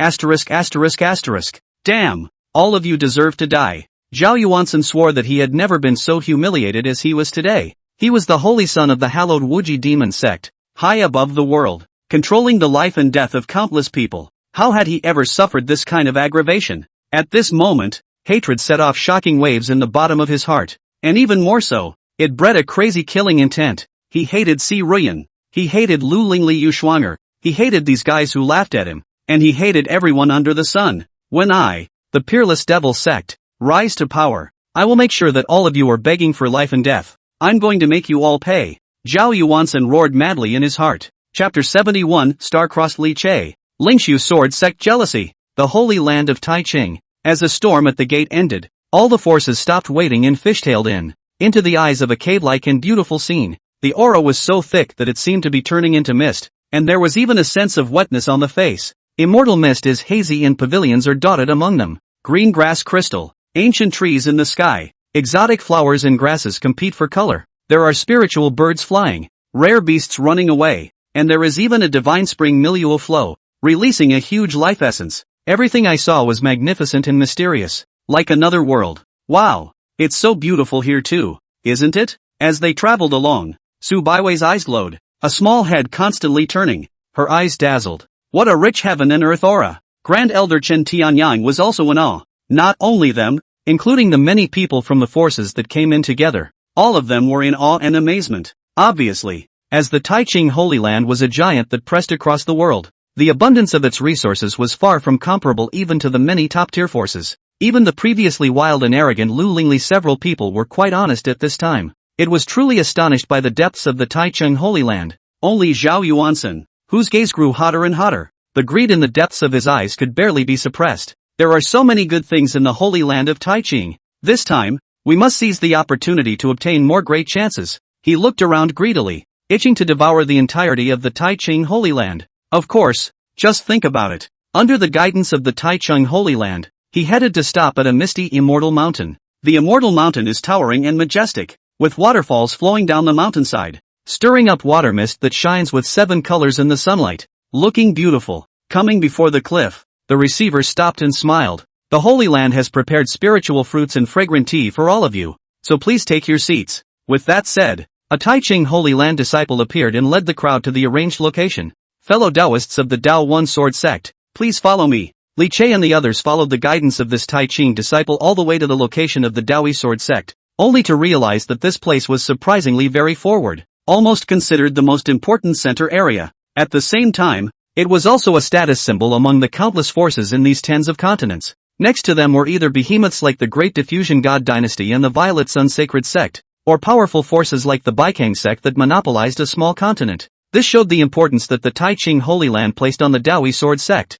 Damn! All of you deserve to die. Zhao Yuanson swore that he had never been so humiliated as he was today. He was the holy son of the hallowed Wuji demon sect, high above the world, controlling the life and death of countless people. How had he ever suffered this kind of aggravation? At this moment, hatred set off shocking waves in the bottom of his heart, and even more so, it bred a crazy killing intent. He hated Si Ruyan, he hated Lu Lingli Yuxuanger, he hated these guys who laughed at him, and he hated everyone under the sun. When I, the peerless devil sect, rise to power, I will make sure that all of you are begging for life and death. I'm going to make you all pay. Zhao Yuanson roared madly in his heart. Chapter 71, Star-Crossed Li Che. Lingshu Sword Sect Jealousy. The Holy Land of Taiching. As the storm at the gate ended, all the forces stopped waiting and fishtailed into the eyes of a cave-like and beautiful scene. The aura was so thick that it seemed to be turning into mist, and there was even a sense of wetness on the face. Immortal mist is hazy and pavilions are dotted among them. Green grass crystal, ancient trees in the sky, exotic flowers and grasses compete for color. There are spiritual birds flying, rare beasts running away, and there is even a divine spring milieu flow, releasing a huge life essence. Everything I saw was magnificent and mysterious, like another world. Wow, it's so beautiful here too, isn't it? As they traveled along, Su Baiwei's eyes glowed, a small head constantly turning, her eyes dazzled. What a rich heaven and earth aura! Grand Elder Chen Tianyang was also in awe. Not only them, including the many people from the forces that came in together, all of them were in awe and amazement. Obviously, as the Taiching Holy Land was a giant that pressed across the world, the abundance of its resources was far from comparable even to the many top-tier forces. Even the previously wild and arrogant Lu Lingli several people were quite honest at this time. It was truly astonished by the depths of the Taichung Holy Land. Only Zhao Yuanson, whose gaze grew hotter and hotter, the greed in the depths of his eyes could barely be suppressed. There are so many good things in the Holy Land of Taiching. This time, we must seize the opportunity to obtain more great chances. He looked around greedily, itching to devour the entirety of the Taiching Holy Land. Of course, just think about it. Under the guidance of the Taichung Holy Land, he headed to stop at a misty immortal mountain. The immortal mountain is towering and majestic, with waterfalls flowing down the mountainside, stirring up water mist that shines with 7 colors in the sunlight. Looking beautiful. Coming before the cliff, the receiver stopped and smiled. The Holy Land has prepared spiritual fruits and fragrant tea for all of you, so please take your seats. With that said, a Taiching Holy Land disciple appeared and led the crowd to the arranged location. Fellow Taoists of the Dao One Sword Sect, please follow me. Li Che and the others followed the guidance of this Taiching disciple all the way to the location of the Daoi Sword Sect, only to realize that this place was surprisingly very forward, almost considered the most important center area. At the same time, it was also a status symbol among the countless forces in these tens of continents. Next to them were either behemoths like the Great Diffusion God Dynasty and the Violet Sun Sacred Sect, or powerful forces like the Baikang sect that monopolized a small continent. This showed the importance that the Taiching Holy Land placed on the Daoi Sword Sect.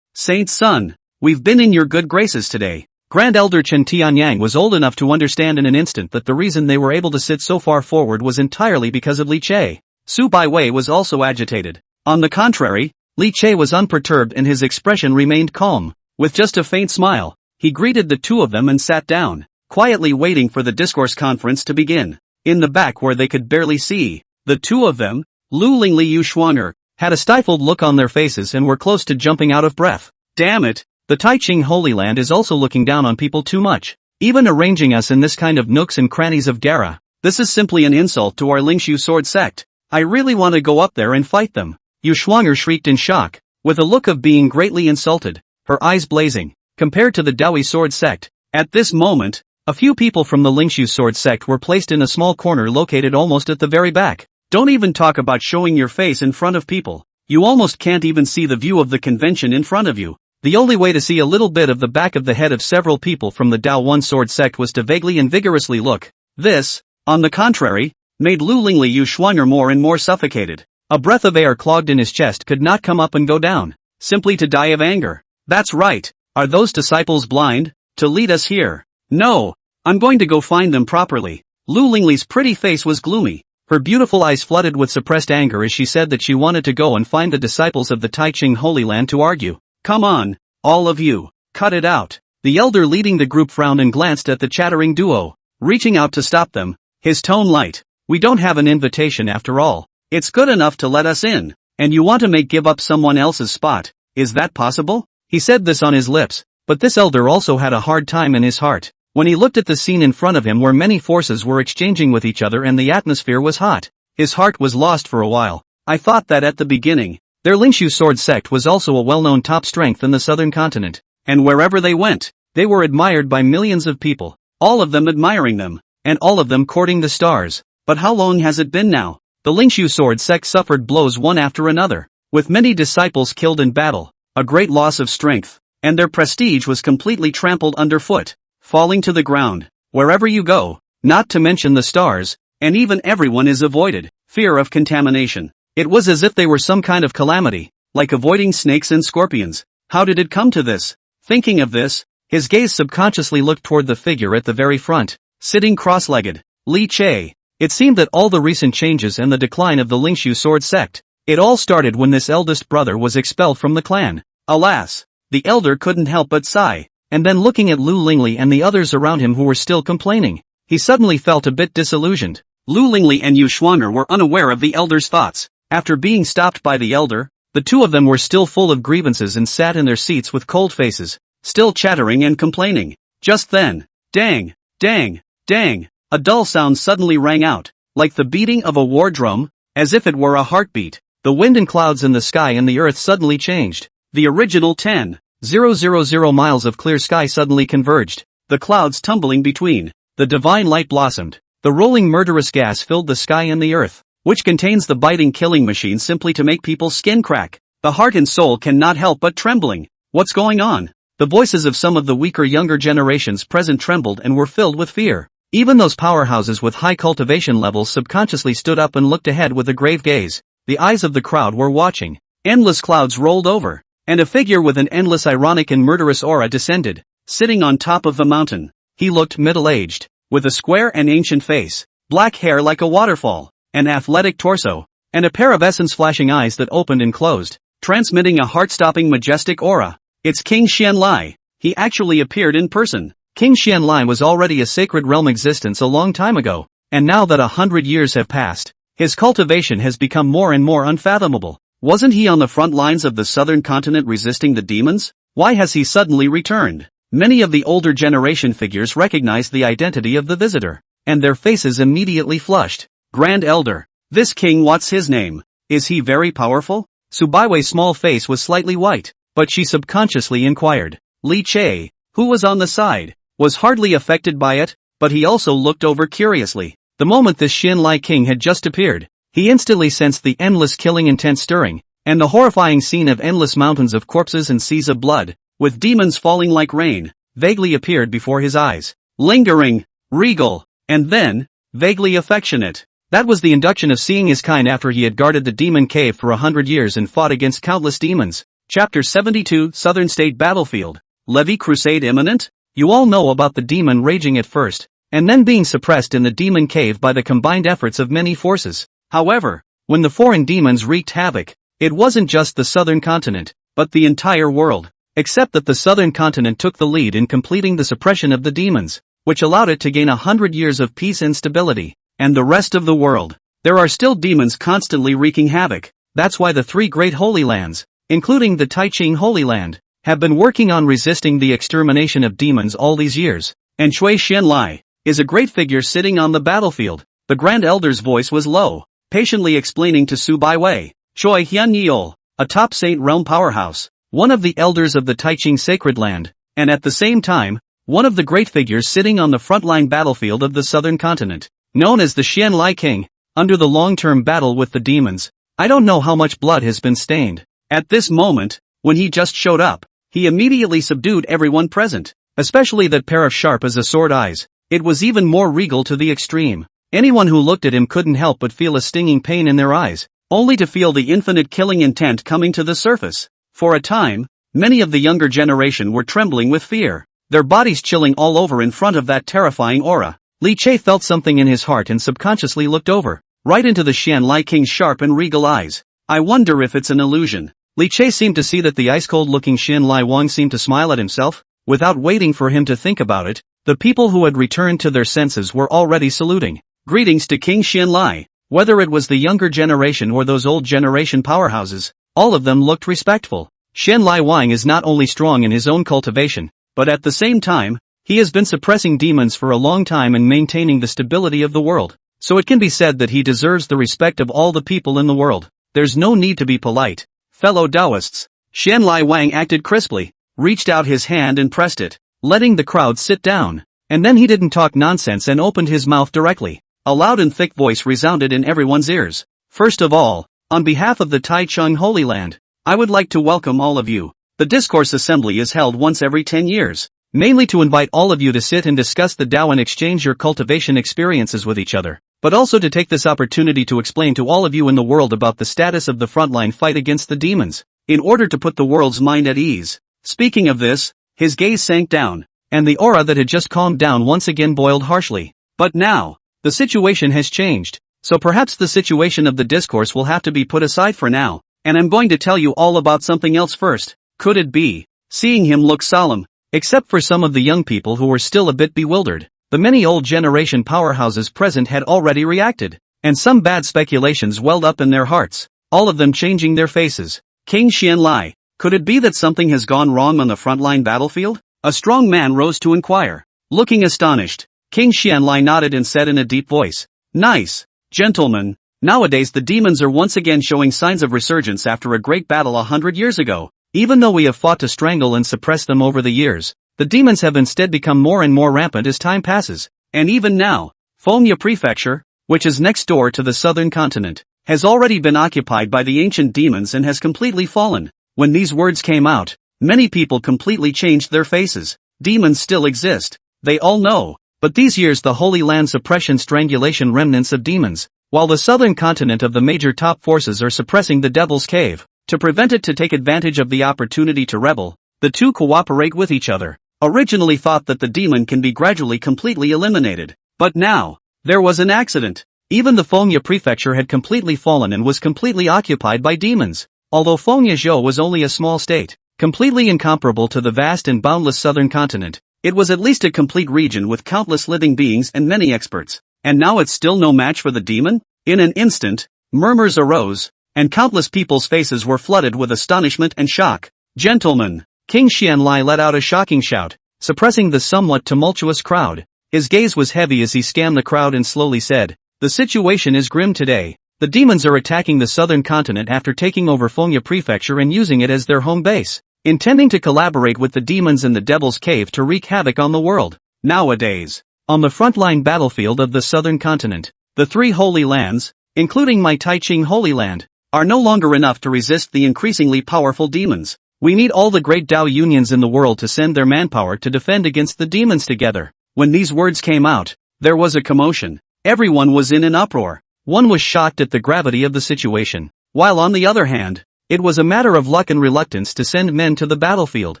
Saint's son, we've been in your good graces today. Grand Elder Chen Tianyang was old enough to understand in an instant that the reason they were able to sit so far forward was entirely because of Li Che. Su Baiwei was also agitated. On the contrary, Li Che was unperturbed and his expression remained calm. With just a faint smile, he greeted the two of them and sat down, quietly waiting for the discourse conference to begin. In the back where they could barely see, the two of them, Lu Lingli Yuxuanger, had a stifled look on their faces and were close to jumping out of breath. Damn it, the Taiching Holy Land is also looking down on people too much. Even arranging us in this kind of nooks and crannies of Gara. This is simply an insult to our Lingshu Sword Sect. I really want to go up there and fight them. Yuxuanger shrieked in shock, with a look of being greatly insulted, her eyes blazing. Compared to the Daoi Sword Sect, at this moment, a few people from the Lingshu Sword Sect were placed in a small corner located almost at the very back. Don't even talk about showing your face in front of people. You almost can't even see the view of the convention in front of you. The only way to see a little bit of the back of the head of several people from the Dao One Sword Sect was to vaguely and vigorously look. This, on the contrary, made Lu Lingli Yuxuanger more and more suffocated. A breath of air clogged in his chest could not come up and go down, simply to die of anger. That's right, are those disciples blind? To lead us here? No, I'm going to go find them properly. Lu Lingli's pretty face was gloomy. Her beautiful eyes flooded with suppressed anger as she said that she wanted to go and find the disciples of the Taiching Holy Land to argue. Come on, all of you, cut it out. The elder leading the group frowned and glanced at the chattering duo, reaching out to stop them, his tone light. We don't have an invitation after all. It's good enough to let us in, and you want to give up someone else's spot. Is that possible? He said this on his lips, but this elder also had a hard time in his heart. When he looked at the scene in front of him where many forces were exchanging with each other and the atmosphere was hot, his heart was lost for a while. I thought that at the beginning, their Lingshu sword sect was also a well-known top strength in the southern continent, and wherever they went, they were admired by millions of people, all of them admiring them, and all of them courting the stars. But how long has it been now? The Lingshu sword sect suffered blows one after another, with many disciples killed in battle, a great loss of strength, and their prestige was completely trampled underfoot, falling to the ground. Wherever you go, not to mention the stars, and even everyone is avoided, fear of contamination. It was as if they were some kind of calamity, like avoiding snakes and scorpions. How did it come to this? Thinking of this, his gaze subconsciously looked toward the figure at the very front, sitting cross-legged, Li Che. It seemed that all the recent changes and the decline of the Lingshu sword sect, it all started when this eldest brother was expelled from the clan. Alas, the elder couldn't help but sigh, and then looking at Lu Lingli and the others around him who were still complaining, he suddenly felt a bit disillusioned. Lu Lingli and Yu Xuanger were unaware of the elder's thoughts. After being stopped by the elder, the two of them were still full of grievances and sat in their seats with cold faces, still chattering and complaining. Just then, dang, dang, dang, a dull sound suddenly rang out, like the beating of a war drum, as if it were a heartbeat. The wind and clouds in the sky and the earth suddenly changed. The original 10,000 miles of clear sky suddenly converged, the clouds tumbling between. The divine light blossomed. The rolling murderous gas filled the sky and the earth, which contains the biting killing machine simply to make people's skin crack. The heart and soul cannot help but trembling. What's going on? The voices of some of the weaker younger generations present trembled and were filled with fear. Even those powerhouses with high cultivation levels subconsciously stood up and looked ahead with a grave gaze. The eyes of the crowd were watching. Endless clouds rolled over, and a figure with an endless ironic and murderous aura descended, sitting on top of the mountain. He looked middle-aged, with a square and ancient face, black hair like a waterfall, an athletic torso, and a pair of essence-flashing eyes that opened and closed, transmitting a heart-stopping majestic aura. It's King Xianlai. He actually appeared in person. King Xianlai was already a sacred realm existence a long time ago, and now that 100 years have passed, his cultivation has become more and more unfathomable. Wasn't he on the front lines of the southern continent resisting the demons? Why has he suddenly returned? Many of the older generation figures recognized the identity of the visitor, and their faces immediately flushed. Grand Elder. This king, what's his name? Is he very powerful? Subaiwei's small face was slightly white, but she subconsciously inquired. Li Che, who was on the side, was hardly affected by it, but he also looked over curiously. The moment this Xianlai king had just appeared, he instantly sensed the endless killing intent stirring, and the horrifying scene of endless mountains of corpses and seas of blood, with demons falling like rain, vaguely appeared before his eyes. Lingering, regal, and then, vaguely affectionate. That was the induction of seeing his kind after he had guarded the demon cave for 100 years and fought against countless demons. Chapter 72, Southern State Battlefield. Levy Crusade imminent? You all know about the demon raging at first, and then being suppressed in the demon cave by the combined efforts of many forces. However, when the foreign demons wreaked havoc, it wasn't just the southern continent, but the entire world. Except that the southern continent took the lead in completing the suppression of the demons, which allowed it to gain 100 years of peace and stability. And the rest of the world, there are still demons constantly wreaking havoc. That's why the three great holy lands, including the Taiching Holy Land, have been working on resisting the extermination of demons all these years. And Shui Xianlai is a great figure sitting on the battlefield. The Grand Elder's voice was low, patiently explaining to Su Baiwei. Choi Hyun Yeol, a top Saint Realm powerhouse, one of the elders of the Taiching Sacred Land, and at the same time, one of the great figures sitting on the frontline battlefield of the southern continent, known as the Xianlai King, under the long-term battle with the demons. I don't know how much blood has been stained. At this moment, when he just showed up, he immediately subdued everyone present, especially that pair of sharp as a sword eyes. It was even more regal to the extreme. Anyone who looked at him couldn't help but feel a stinging pain in their eyes, only to feel the infinite killing intent coming to the surface. For a time, many of the younger generation were trembling with fear, their bodies chilling all over in front of that terrifying aura. Li Che felt something in his heart and subconsciously looked over, right into the Xianlai King's sharp and regal eyes. I wonder if it's an illusion. Li Che seemed to see that the ice-cold-looking Xianlai Wang seemed to smile at himself. Without waiting for him to think about it, the people who had returned to their senses were already saluting. Greetings to King Xianlai. Whether it was the younger generation or those old generation powerhouses, all of them looked respectful. Xianlai Wang is not only strong in his own cultivation, but at the same time, he has been suppressing demons for a long time and maintaining the stability of the world. So it can be said that he deserves the respect of all the people in the world. There's no need to be polite. Fellow Taoists. Xianlai Wang acted crisply, reached out his hand and pressed it, letting the crowd sit down. And then he didn't talk nonsense and opened his mouth directly. A loud and thick voice resounded in everyone's ears. First of all, on behalf of the Taichung Holy Land, I would like to welcome all of you. The Discourse Assembly is held once every 10 years, mainly to invite all of you to sit and discuss the Tao and exchange your cultivation experiences with each other, but also to take this opportunity to explain to all of you in the world about the status of the frontline fight against the demons, in order to put the world's mind at ease. Speaking of this, his gaze sank down, and the aura that had just calmed down once again boiled harshly. But now, the situation has changed, so perhaps the situation of the discourse will have to be put aside for now, and I'm going to tell you all about something else first. Could it be? Seeing him look solemn, except for some of the young people who were still a bit bewildered, the many old generation powerhouses present had already reacted, and some bad speculations welled up in their hearts, all of them changing their faces. King Xianlai, could it be that something has gone wrong on the frontline battlefield? A strong man rose to inquire. Looking astonished, King Xianlai nodded and said in a deep voice, "Nice, gentlemen. Nowadays the demons are once again showing signs of resurgence after a great battle 100 years ago. Even though we have fought to strangle and suppress them over the years, the demons have instead become more and more rampant as time passes. And even now, Fengya Prefecture, which is next door to the southern continent, has already been occupied by the ancient demons and has completely fallen." When these words came out, many people completely changed their faces. Demons still exist, they all know, but these years the Holy Land suppression strangulation remnants of demons, while the southern continent of the major top forces are suppressing the Devil's Cave. To prevent it to take advantage of the opportunity to rebel, the two cooperate with each other. Originally thought that the demon can be gradually completely eliminated, but now, there was an accident. Even the Fengya Prefecture had completely fallen and was completely occupied by demons. Although Fengya Zhou was only a small state, completely incomparable to the vast and boundless southern continent, it was at least a complete region with countless living beings and many experts. And now it's still no match for the demon? In an instant, murmurs arose, and countless people's faces were flooded with astonishment and shock. "Gentlemen!" King Xianlai let out a shocking shout, suppressing the somewhat tumultuous crowd. His gaze was heavy as he scanned the crowd and slowly said, "The situation is grim today. The demons are attacking the southern continent after taking over Fengya Prefecture and using it as their home base, intending to collaborate with the demons in the Devil's Cave to wreak havoc on the world. Nowadays, on the frontline battlefield of the southern continent, the three holy lands, including my Taichung Holy Land, are no longer enough to resist the increasingly powerful demons. We need all the great Tao unions in the world to send their manpower to defend against the demons together." When these words came out, there was a commotion. Everyone was in an uproar. One was shocked at the gravity of the situation, while on the other hand, it was a matter of luck and reluctance to send men to the battlefield.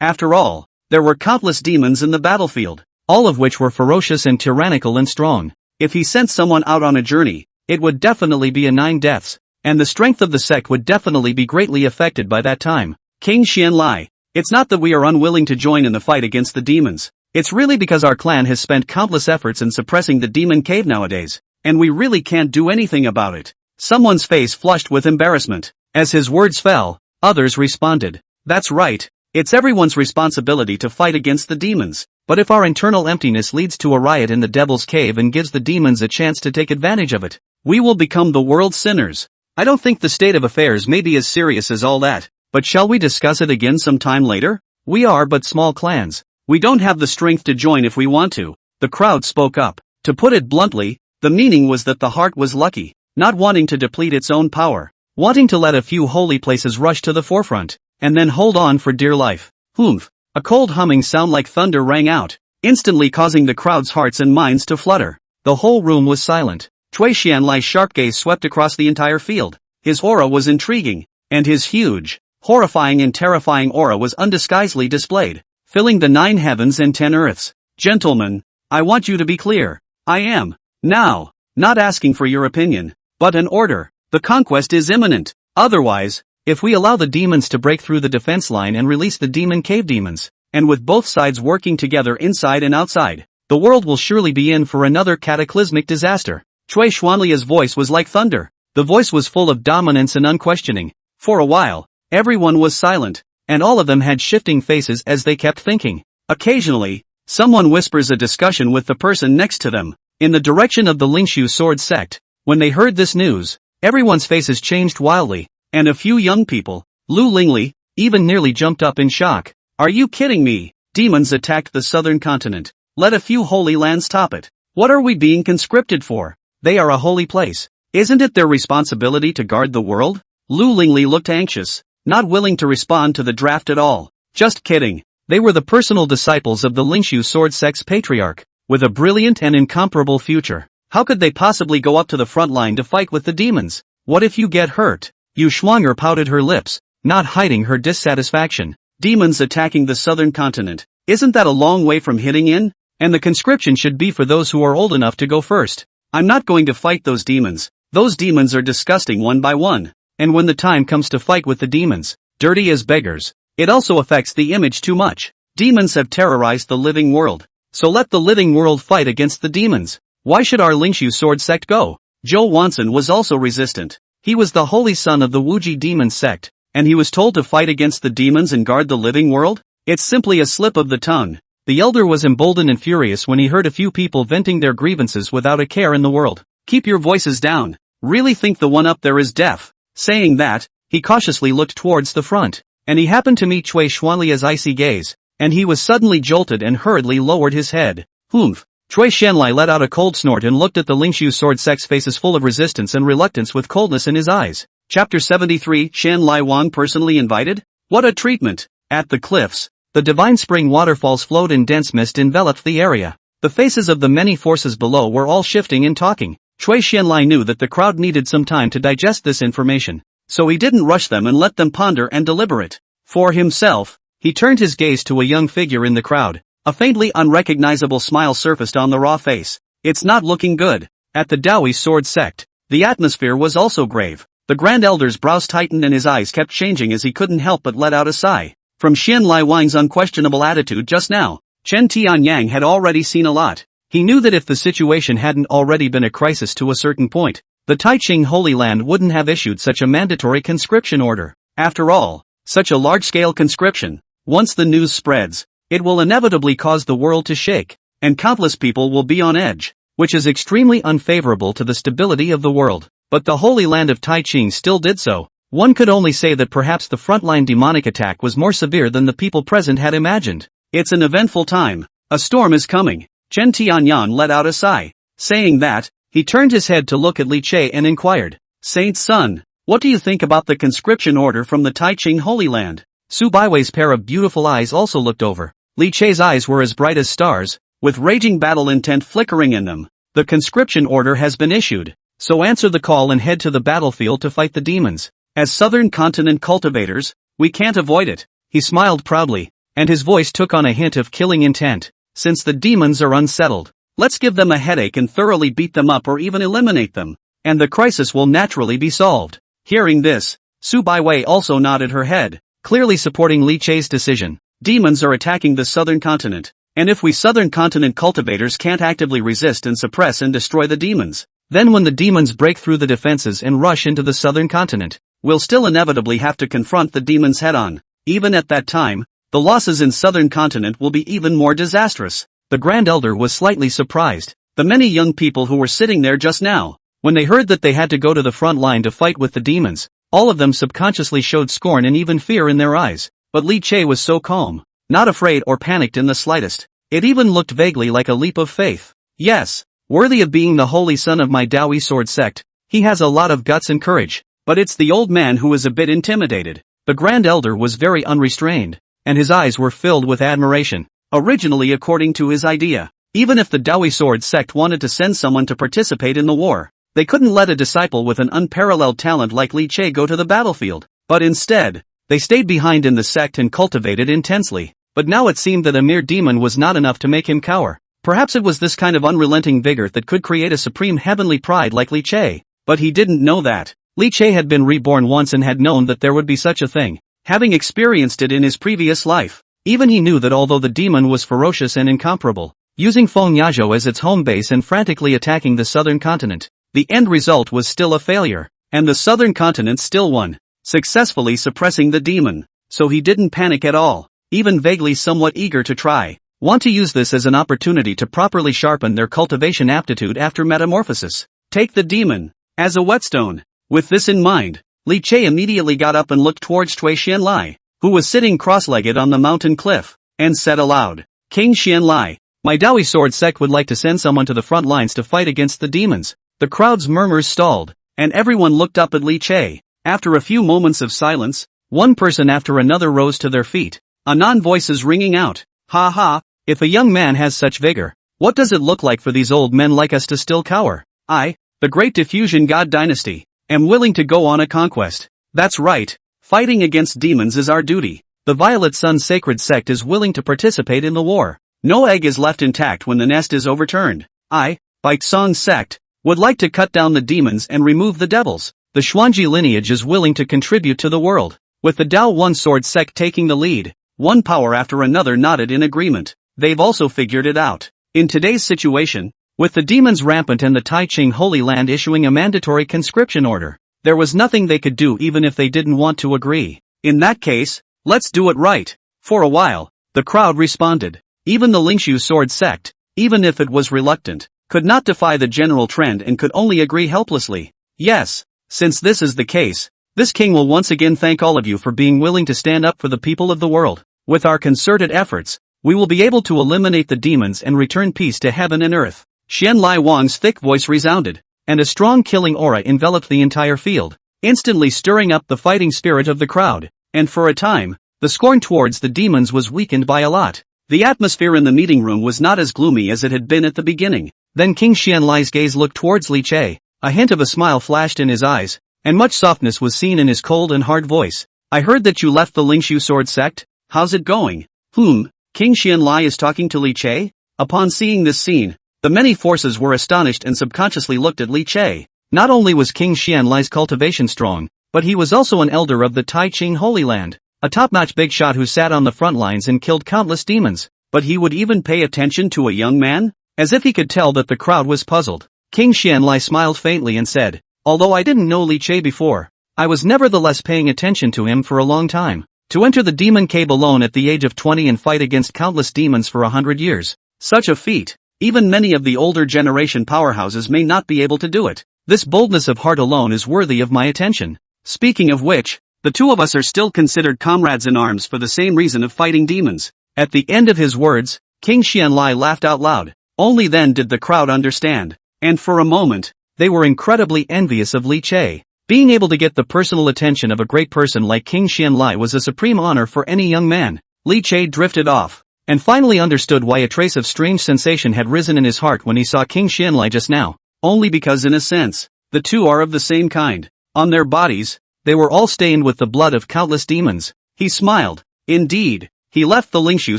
After all, there were countless demons in the battlefield, all of which were ferocious and tyrannical and strong. If he sent someone out on a journey, it would definitely be a 9 deaths, and the strength of the sect would definitely be greatly affected by that time. King Xianlai, it's not that we are unwilling to join in the fight against the demons. It's really because our clan has spent countless efforts in suppressing the demon cave nowadays, and we really can't do anything about it. Someone's face flushed with embarrassment. As his words fell, others responded, "That's right, it's everyone's responsibility to fight against the demons. But if our internal emptiness leads to a riot in the Devil's Cave and gives the demons a chance to take advantage of it, we will become the world's sinners. I don't think the state of affairs may be as serious as all that, but shall we discuss it again sometime later? We are but small clans. We don't have the strength to join if we want to." The crowd spoke up. To put it bluntly, the meaning was that the heart was lucky, not wanting to deplete its own power, wanting to let a few holy places rush to the forefront, and then hold on for dear life. Humph! A cold humming sound like thunder rang out, instantly causing the crowd's hearts and minds to flutter. The whole room was silent. Cui Xianlai's sharp gaze swept across the entire field. His aura was intriguing, and his huge, horrifying and terrifying aura was undisguisedly displayed, filling the 9 heavens and 10 earths. Gentlemen, I want you to be clear. I am, now, not asking for your opinion, but an order. The conquest is imminent. Otherwise, if we allow the demons to break through the defense line and release the demon cave demons, and with both sides working together inside and outside, the world will surely be in for another cataclysmic disaster. Cui Xuanlia's voice was like thunder. The voice was full of dominance and unquestioning. For a while, everyone was silent, and all of them had shifting faces as they kept thinking. Occasionally, someone whispers a discussion with the person next to them, in the direction of the Lingshu sword sect. When they heard this news, everyone's faces changed wildly, and a few young people, Lu Lingli, even nearly jumped up in shock. Are you kidding me? Demons attacked the southern continent. Let a few holy lands top it. What are we being conscripted for? They are a holy place. Isn't it their responsibility to guard the world? Lu Lingli looked anxious, not willing to respond to the draft at all. Just kidding. They were the personal disciples of the Lingshu sword sect's patriarch, with a brilliant and incomparable future. How could they possibly go up to the front line to fight with the demons? What if you get hurt? Yu Shuanger pouted her lips, not hiding her dissatisfaction. Demons attacking the southern continent. Isn't that a long way from hitting in? And the conscription should be for those who are old enough to go first. I'm not going to fight those demons. Those demons are disgusting one by one. And when the time comes to fight with the demons, dirty as beggars. It also affects the image too much. Demons have terrorized the living world. So let the living world fight against the demons. Why should our Lingshu sword sect go? Zhou Wanson was also resistant. He was the holy son of the Wuji demon sect, and he was told to fight against the demons and guard the living world? It's simply a slip of the tongue. The elder was emboldened and furious when he heard a few people venting their grievances without a care in the world. Keep your voices down. Really think the one up there is deaf? Saying that, he cautiously looked towards the front, and he happened to meet Cui Xuanlia's icy gaze, and he was suddenly jolted and hurriedly lowered his head. Humph. Cui Xianlai let out a cold snort and looked at the Lingshu sword sect's faces full of resistance and reluctance with coldness in his eyes. Chapter 73 Xianlai Wang personally invited? What a treatment! At the cliffs, the divine spring waterfalls flowed in dense mist enveloped the area. The faces of the many forces below were all shifting and talking. Cui Xianlai knew that the crowd needed some time to digest this information, so he didn't rush them and let them ponder and deliberate. For himself, he turned his gaze to a young figure in the crowd. A faintly unrecognizable smile surfaced on the raw face. It's not looking good. At the Dawi sword sect, the atmosphere was also grave. The Grand Elder's brows tightened and his eyes kept changing as he couldn't help but let out a sigh. From Xianlai Wang's unquestionable attitude just now, Chen Tianyang had already seen a lot. He knew that if the situation hadn't already been a crisis to a certain point, the Taiqing Holy Land wouldn't have issued such a mandatory conscription order. After all, such a large-scale conscription, once the news spreads, it will inevitably cause the world to shake, and countless people will be on edge, which is extremely unfavorable to the stability of the world. But the Holy Land of Taiqing still did so. One could only say that perhaps the frontline demonic attack was more severe than the people present had imagined. It's an eventful time. A storm is coming. Chen Tianyang let out a sigh. Saying that, he turned his head to look at Li Che and inquired, Saint's son, what do you think about the conscription order from the Taiqing Holy Land? Su Baiwei's pair of beautiful eyes also looked over. Li Che's eyes were as bright as stars, with raging battle intent flickering in them. The conscription order has been issued, so answer the call and head to the battlefield to fight the demons. As southern continent cultivators, we can't avoid it. He smiled proudly, and his voice took on a hint of killing intent. Since the demons are unsettled, let's give them a headache and thoroughly beat them up or even eliminate them, and the crisis will naturally be solved. Hearing this, Su Baiwei also nodded her head, clearly supporting Li Che's decision. Demons are attacking the southern continent, and if we southern continent cultivators can't actively resist and suppress and destroy the demons, then when the demons break through the defenses and rush into the southern continent, we'll still inevitably have to confront the demons head-on. Even at that time, the losses in southern continent will be even more disastrous. The Grand Elder was slightly surprised. The many young people who were sitting there just now, when they heard that they had to go to the front line to fight with the demons, all of them subconsciously showed scorn and even fear in their eyes. But Li Che was so calm, not afraid or panicked in the slightest. It even looked vaguely like a leap of faith. Yes, worthy of being the holy son of my Dawi sword sect, he has a lot of guts and courage, but it's the old man who is a bit intimidated. The Grand Elder was very unrestrained, and his eyes were filled with admiration. Originally according to his idea, Even if the Dawi sword sect wanted to send someone to participate in the war, they couldn't let a disciple with an unparalleled talent like Li Che go to the battlefield. But instead, they stayed behind in the sect and cultivated intensely. But now it seemed that a mere demon was not enough to make him cower. Perhaps it was this kind of unrelenting vigor that could create a supreme heavenly pride like Li Che. But he didn't know that. Li Che had been reborn once and had known that there would be such a thing, having experienced it in his previous life. Even he knew that although the demon was ferocious and incomparable, using Feng Yazhou as its home base and frantically attacking the southern continent, the end result was still a failure, and the southern continent still won, successfully suppressing the demon. So he didn't panic at all, even vaguely somewhat eager to want to use this as an opportunity to properly sharpen their cultivation aptitude after metamorphosis. Take the demon as a whetstone. With this in mind, Li Che immediately got up and looked towards Cui Xianlai, who was sitting cross-legged on the mountain cliff, and said aloud, "King Xianlai, my Dawi sword sect would like to send someone to the front lines to fight against the demons." The crowd's murmurs stalled, and everyone looked up at Li Che. After a few moments of silence, one person after another rose to their feet, anon voices ringing out, "Ha ha, if a young man has such vigor, what does it look like for these old men like us to still cower? I, the great diffusion god dynasty, am willing to go on a conquest. That's right, fighting against demons is our duty. The Violet Sun Sacred Sect is willing to participate in the war. No egg is left intact when the nest is overturned. I, by Song Sect, would like to cut down the demons and remove the devils. The Xuanji lineage is willing to contribute to the world." With the Dao One Sword Sect taking the lead, one power after another nodded in agreement. They've also figured it out. In today's situation, with the demons rampant and the Tai Ching Holy Land issuing a mandatory conscription order, there was nothing they could do even if they didn't want to agree. In that case, let's do it right. For a while, the crowd responded. Even the Lingshu Sword Sect, even if it was reluctant, could not defy the general trend and could only agree helplessly. Yes, since this is the case, this king will once again thank all of you for being willing to stand up for the people of the world. With our concerted efforts, we will be able to eliminate the demons and return peace to heaven and earth. Xian Lai Wang's thick voice resounded, and a strong killing aura enveloped the entire field, instantly stirring up the fighting spirit of the crowd, and for a time, the scorn towards the demons was weakened by a lot. The atmosphere in the meeting room was not as gloomy as it had been at the beginning. Then King Xian Lai's gaze looked towards Li Che, a hint of a smile flashed in his eyes, and much softness was seen in his cold and hard voice. "I heard that you left the Lingshu Sword Sect. How's it going?" King Xianlai is talking to Li Che? Upon seeing this scene, the many forces were astonished and subconsciously looked at Li Che. Not only was King Xianlai's cultivation strong, but he was also an elder of the Tai Ching Holy Land, a top-notch big shot who sat on the front lines and killed countless demons. But he would even pay attention to a young man? As if he could tell that the crowd was puzzled, King Xianlai smiled faintly and said, "Although I didn't know Li Che before, I was nevertheless paying attention to him for a long time. To enter the demon cave alone at the age of 20 and fight against countless demons for 100 years. Such a feat, even many of the older generation powerhouses may not be able to do it. This boldness of heart alone is worthy of my attention. Speaking of which, the two of us are still considered comrades in arms for the same reason of fighting demons." At the end of his words, King Xianlai laughed out loud. Only then did the crowd understand, and for a moment, they were incredibly envious of Li Che. Being able to get the personal attention of a great person like King Xianlai was a supreme honor for any young man. Li Che drifted off, and finally understood why a trace of strange sensation had risen in his heart when he saw King Xianlai just now. Only because in a sense, the two are of the same kind. On their bodies, they were all stained with the blood of countless demons. He smiled. Indeed, he left the Lingshu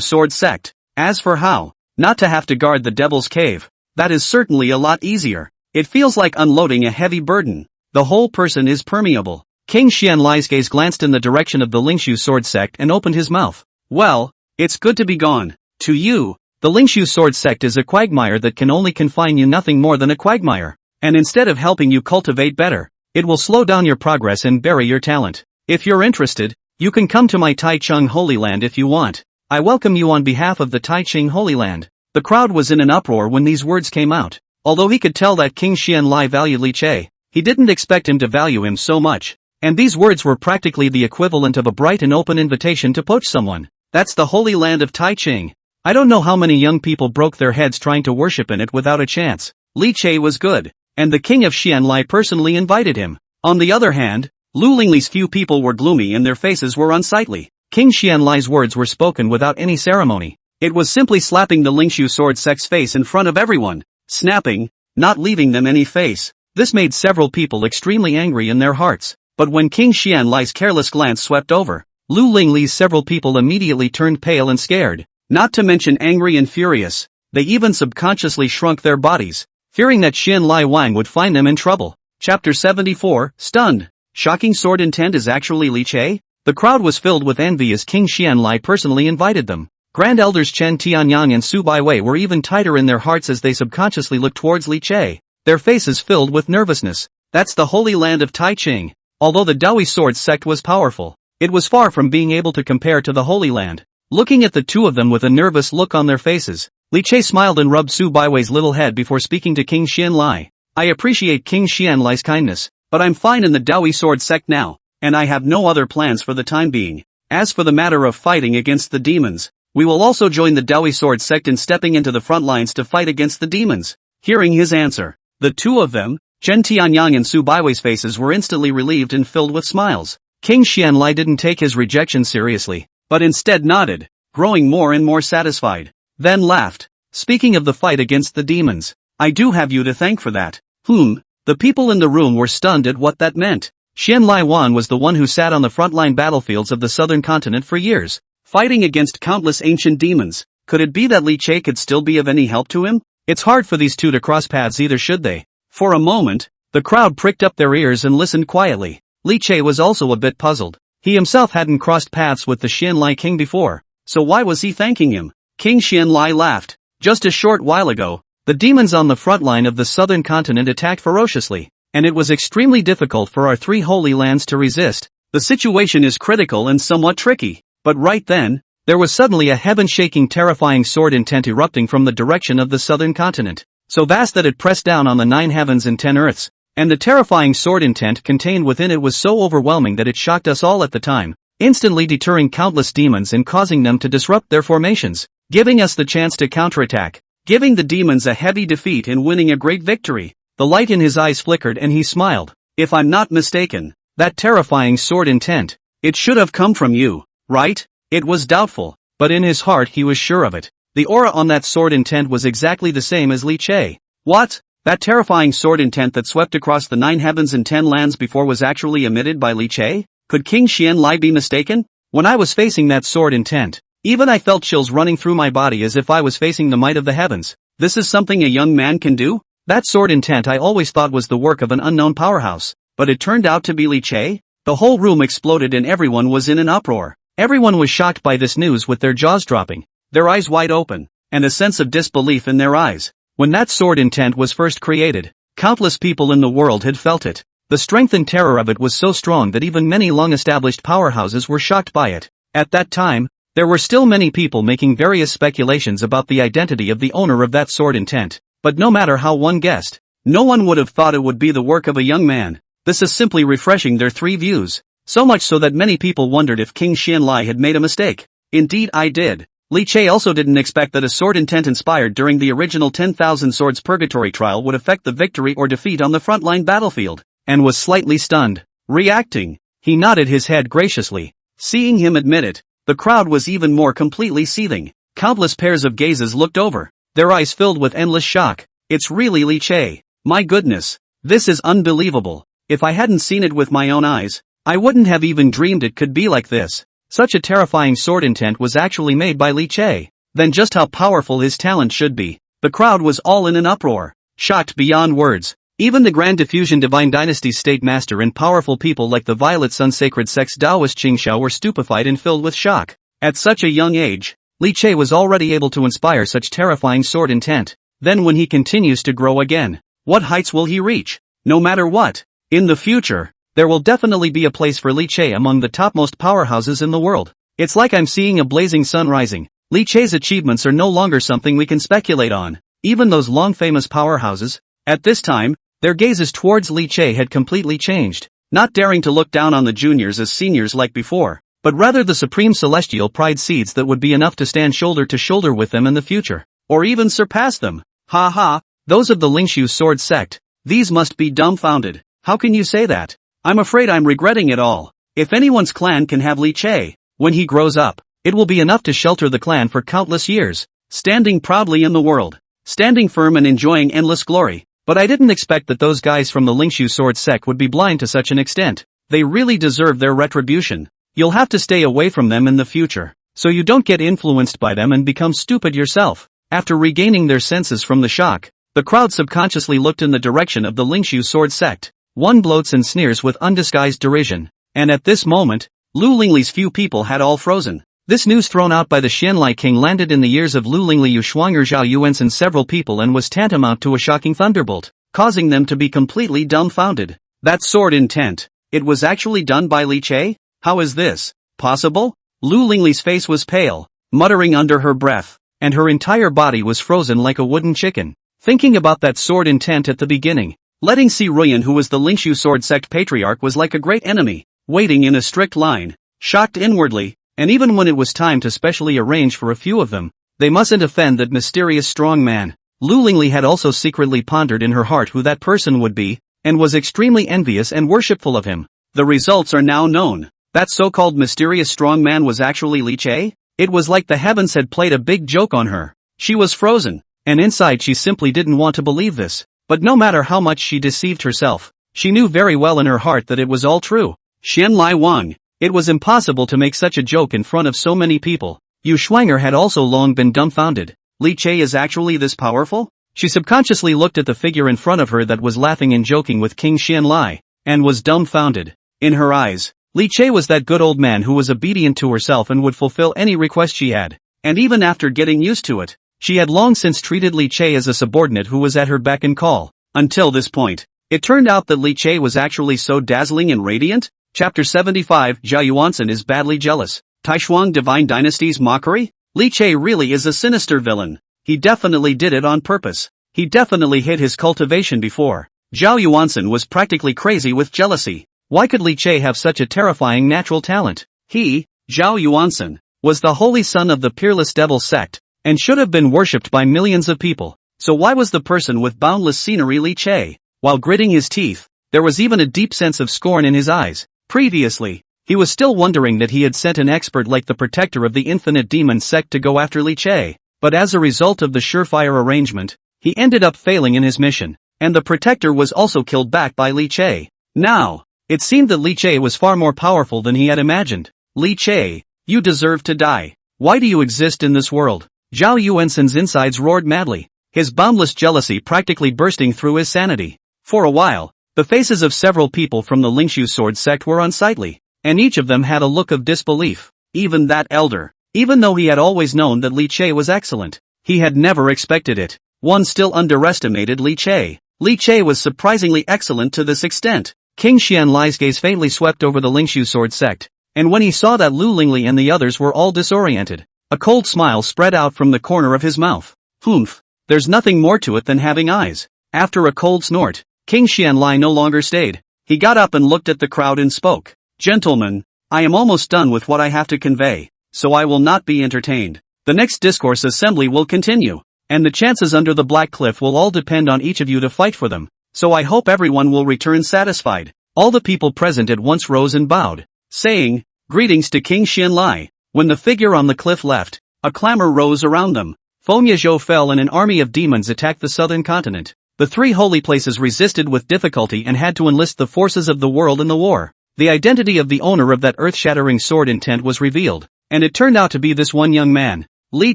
Sword Sect. As for how not to have to guard the Devil's Cave, that is certainly a lot easier. It feels like unloading a heavy burden. The whole person is permeable. King Xianlai's gaze glanced in the direction of the Lingshu Sword Sect and opened his mouth. "Well, it's good to be gone. To you, the Lingshu Sword Sect is a quagmire that can only confine you, nothing more than a quagmire. And instead of helping you cultivate better, it will slow down your progress and bury your talent. If you're interested, you can come to my Tai Ching Holy Land if you want. I welcome you on behalf of the Tai Ching Holy Land." The crowd was in an uproar when these words came out. Although he could tell that King Xianlai valued Li Che, he didn't expect him to value him so much. And these words were practically the equivalent of a bright and open invitation to poach someone. That's the Holy Land of Tai Ching. I don't know how many young people broke their heads trying to worship in it without a chance. Li Che was good, and the king of Xianlai personally invited him. On the other hand, Lu Lingli's few people were gloomy and their faces were unsightly. King Xianlai's words were spoken without any ceremony. It was simply slapping the Lingshu sword sect's face in front of everyone, snapping, not leaving them any face. This made several people extremely angry in their hearts, but when King Xianlai's careless glance swept over, Lu Lingli's several people immediately turned pale and scared, not to mention angry and furious. They even subconsciously shrunk their bodies, fearing that Xianlai Wang would find them in trouble. Chapter 74, Stunned. Shocking sword intent is actually Li Che? The crowd was filled with envy as King Xianlai personally invited them. Grand Elders Chen Tianyang and Su Baiwei were even tighter in their hearts as they subconsciously looked towards Li Che, their faces filled with nervousness. That's the holy land of Taiching. Although the Dawi sword sect was powerful, it was far from being able to compare to the Holy Land. Looking at the two of them with a nervous look on their faces, Li Che smiled and rubbed Su Baiwei's little head before speaking to King Xianlai. I appreciate King Xianlai's kindness, but I'm fine in the Dawi sword sect now, and I have no other plans for the time being. As for the matter of fighting against the demons, we will also join the Dawi sword sect in stepping into the front lines to fight against the demons. Hearing his answer, the two of them, Chen Tianyang and Su Baiwei's faces were instantly relieved and filled with smiles. King Xianlai didn't take his rejection seriously, but instead nodded, growing more and more satisfied, then laughed. Speaking of the fight against the demons, I do have you to thank for that. The people in the room were stunned at what that meant. Xianlai Wan was the one who sat on the frontline battlefields of the southern continent for years, fighting against countless ancient demons. Could it be that Li Che could still be of any help to him? It's hard for these two to cross paths either, should they? For a moment, the crowd pricked up their ears and listened quietly. Li Che was also a bit puzzled. He himself hadn't crossed paths with the Xianlai king before, so why was he thanking him? King Xianlai laughed. Just a short while ago, the demons on the front line of the southern continent attacked ferociously, and it was extremely difficult for our three holy lands to resist. The situation is critical and somewhat tricky, but right then, there was suddenly a heaven-shaking terrifying sword intent erupting from the direction of the southern continent, so vast that it pressed down on the 9 heavens and 10 earths, and the terrifying sword intent contained within it was so overwhelming that it shocked us all at the time, instantly deterring countless demons and causing them to disrupt their formations, giving us the chance to counterattack, giving the demons a heavy defeat and winning a great victory. The light in his eyes flickered and he smiled. If I'm not mistaken, that terrifying sword intent, it should have come from you, right? It was doubtful, but in his heart he was sure of it. The aura on that sword intent was exactly the same as Li Che. What? That terrifying sword intent that swept across the 9 heavens and 10 lands before was actually emitted by Li Che? Could King Xianlai be mistaken? When I was facing that sword intent, even I felt chills running through my body as if I was facing the might of the heavens. This is something a young man can do? That sword intent I always thought was the work of an unknown powerhouse, but it turned out to be Li Che? The whole room exploded and everyone was in an uproar. Everyone was shocked by this news with their jaws dropping, their eyes wide open, and a sense of disbelief in their eyes. When that sword intent was first created, countless people in the world had felt it. The strength and terror of it was so strong that even many long-established powerhouses were shocked by it. At that time, there were still many people making various speculations about the identity of the owner of that sword intent. But no matter how one guessed, no one would have thought it would be the work of a young man. This is simply refreshing their three views, so much so that many people wondered if King Xianlai had made a mistake. Indeed I did. Li Che also didn't expect that a sword intent inspired during the original 10,000 Swords Purgatory trial would affect the victory or defeat on the frontline battlefield, and was slightly stunned. Reacting, he nodded his head graciously. Seeing him admit it, the crowd was even more completely seething. Countless pairs of gazes looked over, their eyes filled with endless shock. It's really Li Che. My goodness, this is unbelievable. If I hadn't seen it with my own eyes, I wouldn't have even dreamed it could be like this. Such a terrifying sword intent was actually made by Li Che. Then just how powerful his talent should be. The crowd was all in an uproar, shocked beyond words. Even the Grand Diffusion Divine Dynasty's State Master and powerful people like the Violet Sun Sacred Sect's Taoist Qingxiao were stupefied and filled with shock. At such a young age, Li Che was already able to inspire such terrifying sword intent. Then when he continues to grow again, what heights will he reach? No matter what, in the future, there will definitely be a place for Li Che among the topmost powerhouses in the world. It's like I'm seeing a blazing sun rising. Li Che's achievements are no longer something we can speculate on. Even those long-famous powerhouses, at this time, their gazes towards Li Che had completely changed, not daring to look down on the juniors as seniors like before, but rather the supreme celestial pride seeds that would be enough to stand shoulder to shoulder with them in the future, or even surpass them. Ha ha, those of the Lingshu sword sect, these must be dumbfounded. How can you say that? I'm afraid I'm regretting it all. If anyone's clan can have Li Che, when he grows up, It will be enough to shelter the clan for countless years, standing proudly in the world, standing firm and enjoying endless glory. But I didn't expect that those guys from the Lingshu sword sect would be blind to such an extent. They really deserve their retribution. You'll have to stay away from them in the future, so you don't get influenced by them and become stupid yourself." After regaining their senses from the shock, the crowd subconsciously looked in the direction of the Lingshu sword sect. One gloats and sneers with undisguised derision. And at this moment, Lu Lingli's few people had all frozen. This news thrown out by the Xianlai king landed in the ears of Lu Lingli, Yuxuanger, Zhao Yuans and several people and was tantamount to a shocking thunderbolt, causing them to be completely dumbfounded. That sword intent, it was actually done by Li Che? How is this possible? Lu Lingli's face was pale, muttering under her breath, and her entire body was frozen like a wooden chicken. Thinking about that sword intent at the beginning, letting Si Ruyan, who was the Lingshu sword sect patriarch, was like a great enemy, waiting in a strict line, shocked inwardly, and even when it was time to specially arrange for a few of them, they mustn't offend that mysterious strong man. Lu Lingli had also secretly pondered in her heart who that person would be, and was extremely envious and worshipful of him. The results are now known. That so-called mysterious strong man was actually Li Che? It was like the heavens had played a big joke on her. She was frozen, and inside she simply didn't want to believe this. But no matter how much she deceived herself, she knew very well in her heart that it was all true. Xianlai Wang. It was impossible to make such a joke in front of so many people. Yu Shuang'er had also long been dumbfounded. Li Che is actually this powerful? She subconsciously looked at the figure in front of her that was laughing and joking with King Xianlai, and was dumbfounded. In her eyes, Li Che was that good old man who was obedient to herself and would fulfill any request she had. And even after getting used to it, she had long since treated Li Che as a subordinate who was at her beck and call. Until this point, it turned out that Li Che was actually so dazzling and radiant. Chapter 75. Zhao Yuansen is badly jealous. Taishuang Divine Dynasty's mockery? Li Che really is a sinister villain. He definitely did it on purpose. He definitely hid his cultivation before. Zhao Yuansen was practically crazy with jealousy. Why could Li Che have such a terrifying natural talent? He, Zhao Yuansen, was the holy son of the peerless devil sect, and should have been worshipped by millions of people. So why was the person with boundless scenery Li Che? While gritting his teeth, there was even a deep sense of scorn in his eyes. Previously, he was still wondering that he had sent an expert like the protector of the infinite demon sect to go after Li Che, but as a result of the surefire arrangement, he ended up failing in his mission, and the protector was also killed back by Li Che. Now, it seemed that Li Che was far more powerful than he had imagined. Li Che, you deserve to die. Why do you exist in this world? Zhao Yuansen's insides roared madly, his boundless jealousy practically bursting through his sanity. For a while, the faces of several people from the Lingshu sword sect were unsightly, and each of them had a look of disbelief. Even that elder, even though he had always known that Li Che was excellent, he had never expected it. One still underestimated Li Che. Li Che was surprisingly excellent to this extent. King Xianlai's gaze faintly swept over the Lingshu sword sect, and when he saw that Lu Lingli and the others were all disoriented, a cold smile spread out from the corner of his mouth. Humph, there's nothing more to it than having eyes. After a cold snort, King Xianlai no longer stayed. He got up and looked at the crowd and spoke. Gentlemen, I am almost done with what I have to convey, so I will not be entertained. The next discourse assembly will continue, and the chances under the Black Cliff will all depend on each of you to fight for them, so I hope everyone will return satisfied. All the people present at once rose and bowed, saying, "Greetings to King Xianlai." When the figure on the cliff left, a clamor rose around them. Feng Yezhou fell and an army of demons attacked the southern continent. The three holy places resisted with difficulty and had to enlist the forces of the world in the war. The identity of the owner of that earth-shattering sword intent was revealed, and it turned out to be this one young man, Li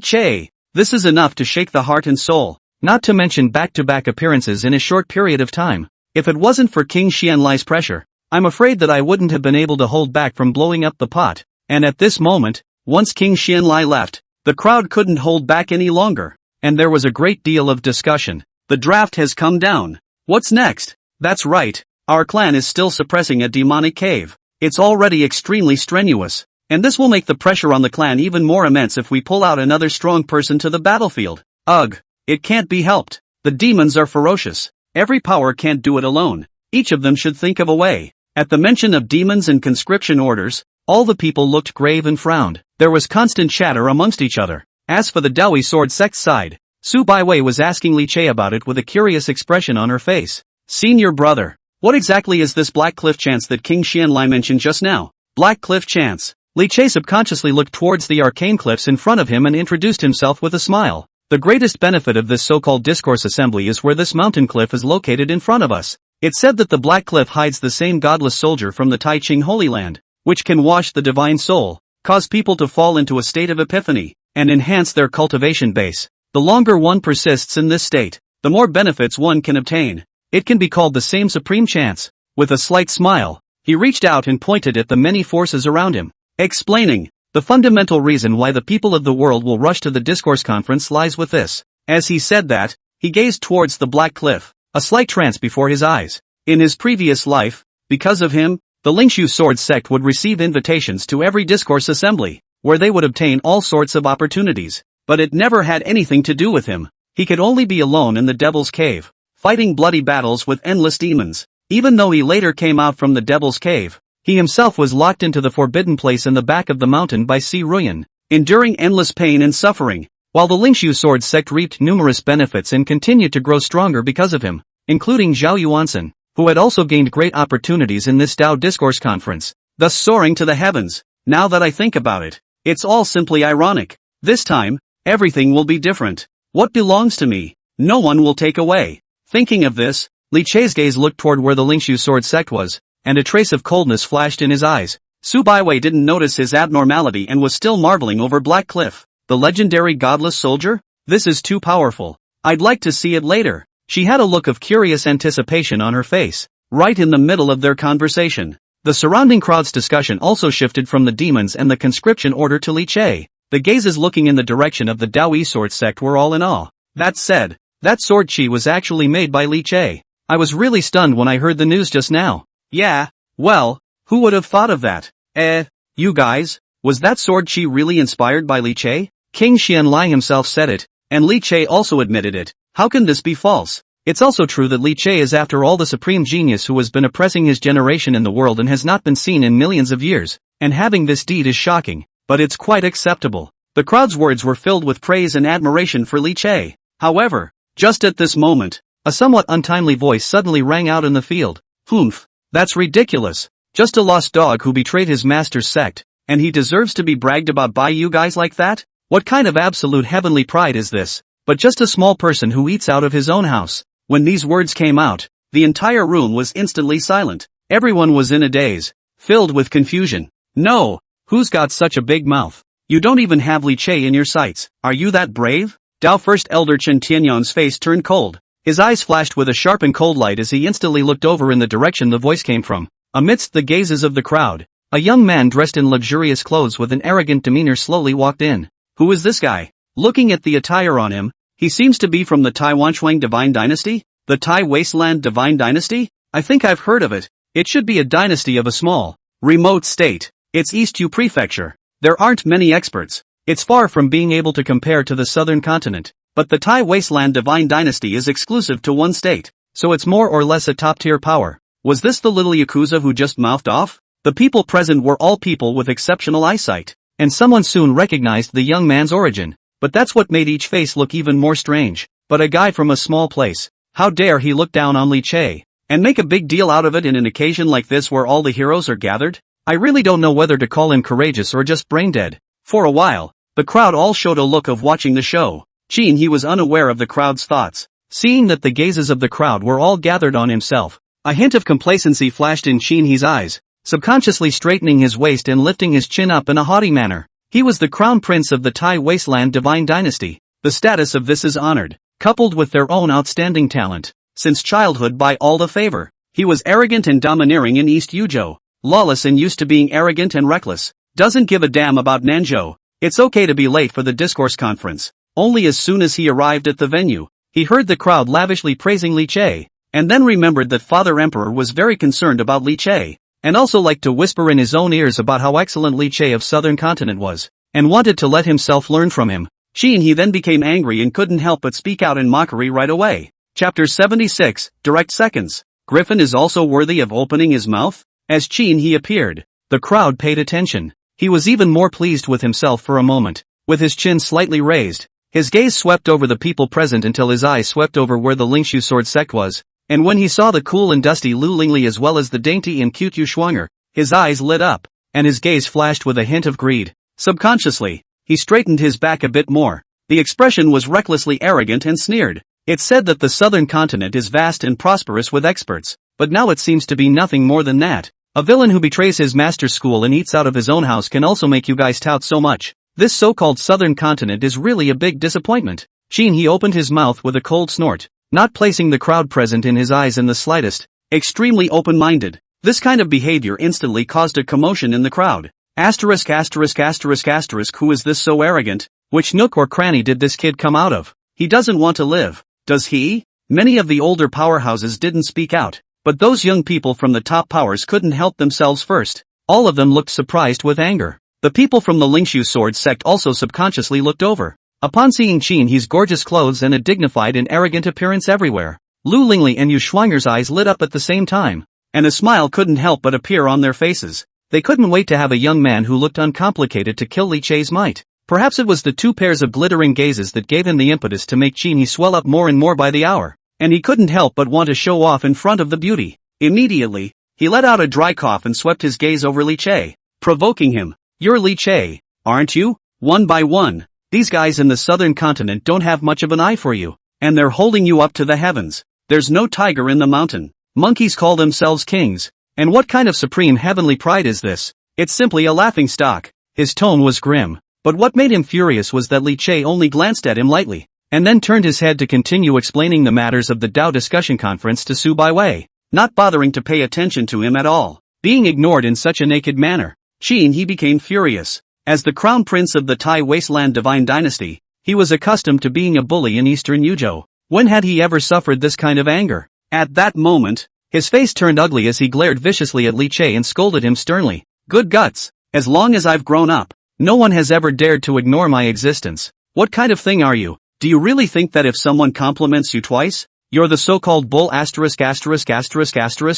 Che. This is enough to shake the heart and soul, not to mention back-to-back appearances in a short period of time. If it wasn't for King Xianlai's pressure, I'm afraid that I wouldn't have been able to hold back from blowing up the pot. And at this moment, once King Xianlai left, the crowd couldn't hold back any longer, and there was a great deal of discussion. The draft has come down. What's next? That's right, our clan is still suppressing a demonic cave. It's already extremely strenuous, and this will make the pressure on the clan even more immense if we pull out another strong person to the battlefield. Ugh, it can't be helped. The demons are ferocious. Every power can't do it alone. Each of them should think of a way. At the mention of demons and conscription orders, all the people looked grave and frowned. There was constant chatter amongst each other. As for the Daoi sword sect side, Su Baiwei was asking Li Che about it with a curious expression on her face. Senior brother, what exactly is this Black Cliff chance that King Xianlai mentioned just now? Black Cliff chance. Li Che subconsciously looked towards the arcane cliffs in front of him and introduced himself with a smile. The greatest benefit of this so-called discourse assembly is where this mountain cliff is located in front of us. It's said that the Black Cliff hides the same godless soldier from the Tai Ching Holy Land, which can wash the divine soul, cause people to fall into a state of epiphany, and enhance their cultivation base. The longer one persists in this state, the more benefits one can obtain. It can be called the same supreme chance. With a slight smile, he reached out and pointed at the many forces around him, explaining, the fundamental reason why the people of the world will rush to the discourse conference lies with this. As he said that, he gazed towards the Black Cliff, a slight trance before his eyes. In his previous life, because of him, the Lingshu Sword sect would receive invitations to every discourse assembly, where they would obtain all sorts of opportunities. But it never had anything to do with him. He could only be alone in the Devil's Cave, fighting bloody battles with endless demons. Even though he later came out from the Devil's Cave, he himself was locked into the forbidden place in the back of the mountain by Si Ruyan, enduring endless pain and suffering, while the Lingshu Sword sect reaped numerous benefits and continued to grow stronger because of him, including Zhao Yuansen, who had also gained great opportunities in this Tao Discourse Conference, thus soaring to the heavens. Now that I think about it, it's all simply ironic. This time, everything will be different. What belongs to me, no one will take away. Thinking of this, Li Che's gaze looked toward where the Lingshu Sword sect was, and a trace of coldness flashed in his eyes. Su Baiwei didn't notice his abnormality and was still marveling over Black Cliff. The legendary godless soldier? This is too powerful. I'd like to see it later. She had a look of curious anticipation on her face, right in the middle of their conversation. The surrounding crowd's discussion also shifted from the demons and the conscription order to Li Che. The gazes looking in the direction of the Daoyi Sword sect were all in awe. That said, that sword chi was actually made by Li Che. I was really stunned when I heard the news just now. Yeah, well, who would have thought of that? You guys, was that sword chi really inspired by Li Che? King Xianlai himself said it, and Li Che also admitted it. How can this be false? It's also true that Li Che is after all the supreme genius who has been oppressing his generation in the world and has not been seen in millions of years, and having this deed is shocking, but it's quite acceptable. The crowd's words were filled with praise and admiration for Li Che. However, just at this moment, a somewhat untimely voice suddenly rang out in the field. Humph. That's ridiculous. Just a lost dog who betrayed his master's sect, and he deserves to be bragged about by you guys like that? What kind of absolute heavenly pride is this? But just a small person who eats out of his own house. When these words came out, the entire room was instantly silent. Everyone was in a daze, filled with confusion. No, who's got such a big mouth? You don't even have Li Che in your sights. Are you that brave? Dao First Elder Chen Tianyang's face turned cold. His eyes flashed with a sharp and cold light as he instantly looked over in the direction the voice came from. Amidst the gazes of the crowd, a young man dressed in luxurious clothes with an arrogant demeanor slowly walked in. Who is this guy? Looking at the attire on him, he seems to be from the Tai Wanshuang Divine Dynasty? The Tai Wasteland Divine Dynasty? I think I've heard of it. It should be a dynasty of a small, remote state. It's East Yu Prefecture. There aren't many experts. It's far from being able to compare to the southern continent. But the Tai Wasteland Divine Dynasty is exclusive to one state, so it's more or less a top-tier power. Was this the little Yakuza who just mouthed off? The people present were all people with exceptional eyesight, and someone soon recognized the young man's origin. But that's what made each face look even more strange. But a guy from a small place. How dare he look down on Li Che, and make a big deal out of it in an occasion like this where all the heroes are gathered? I really don't know whether to call him courageous or just brain-dead. For a while, the crowd all showed a look of watching the show. Qin he was unaware of the crowd's thoughts. Seeing that the gazes of the crowd were all gathered on himself, a hint of complacency flashed in Qin he's eyes, subconsciously straightening his waist and lifting his chin up in a haughty manner. He was the crown prince of the Tai Wasteland Divine Dynasty. The status of this is honored, coupled with their own outstanding talent. Since childhood by all the favor, he was arrogant and domineering in East Yuzhou, lawless and used to being arrogant and reckless. Doesn't give a damn about Nanzhou. It's okay to be late for the discourse conference. Only as soon as he arrived at the venue, he heard the crowd lavishly praising Li Che, and then remembered that Father Emperor was very concerned about Li Che, and also liked to whisper in his own ears about how excellent Li Che of Southern Continent was, and wanted to let himself learn from him. Qin he then became angry and couldn't help but speak out in mockery right away. Chapter 76, Direct Seconds. Griffin is also worthy of opening his mouth? As Qin he appeared, the crowd paid attention. He was even more pleased with himself for a moment. With his chin slightly raised, his gaze swept over the people present until his eyes swept over where the Lingshu Sword sect was, and when he saw the cool and dusty Lu Lingli as well as the dainty and cute Yu Shuanger, his eyes lit up. and his gaze flashed with a hint of greed. Subconsciously, he straightened his back a bit more. The expression was recklessly arrogant and sneered. It said that the southern continent is vast and prosperous with experts, but now it seems to be nothing more than that. A villain who betrays his master's school and eats out of his own house can also make you guys tout so much. This so-called southern continent is really a big disappointment. He opened his mouth with a cold snort, not placing the crowd present in his eyes in the slightest. Extremely open-minded. This kind of behavior instantly caused a commotion in the crowd. Who is this so arrogant? Which nook or cranny did this kid come out of? He doesn't want to live, does he? Many of the older powerhouses didn't speak out, but those young people from the top powers couldn't help themselves first. All of them looked surprised with anger. The people from the Lingshu sword sect also subconsciously looked over. Upon seeing He's gorgeous clothes and a dignified and arrogant appearance everywhere, Lu Lingli and Yu Schwanger's eyes lit up at the same time, and a smile couldn't help but appear on their faces. They couldn't wait to have a young man who looked uncomplicated to kill Li Che's might. Perhaps it was the two pairs of glittering gazes that gave him the impetus to make He swell up more and more by the hour, and he couldn't help but want to show off in front of the beauty. Immediately, he let out a dry cough and swept his gaze over Li Che, provoking him. You're Li Che, aren't you? One by one, these guys in the southern continent don't have much of an eye for you, and they're holding you up to the heavens. There's no tiger in the mountain. Monkeys call themselves kings. And what kind of supreme heavenly pride is this? It's simply a laughingstock. His tone was grim, but what made him furious was that Li Che only glanced at him lightly, and then turned his head to continue explaining the matters of the Dao discussion conference to Su Baiwei, not bothering to pay attention to him at all. Being ignored in such a naked manner, he became furious. As the crown prince of the Tai Wasteland Divine Dynasty, he was accustomed to being a bully in Eastern Yuzhou. When had he ever suffered this kind of anger? At that moment, his face turned ugly as he glared viciously at Li Che and scolded him sternly. Good guts. As long as I've grown up, no one has ever dared to ignore my existence. What kind of thing are you? Do you really think that if someone compliments you twice, you're the so-called bull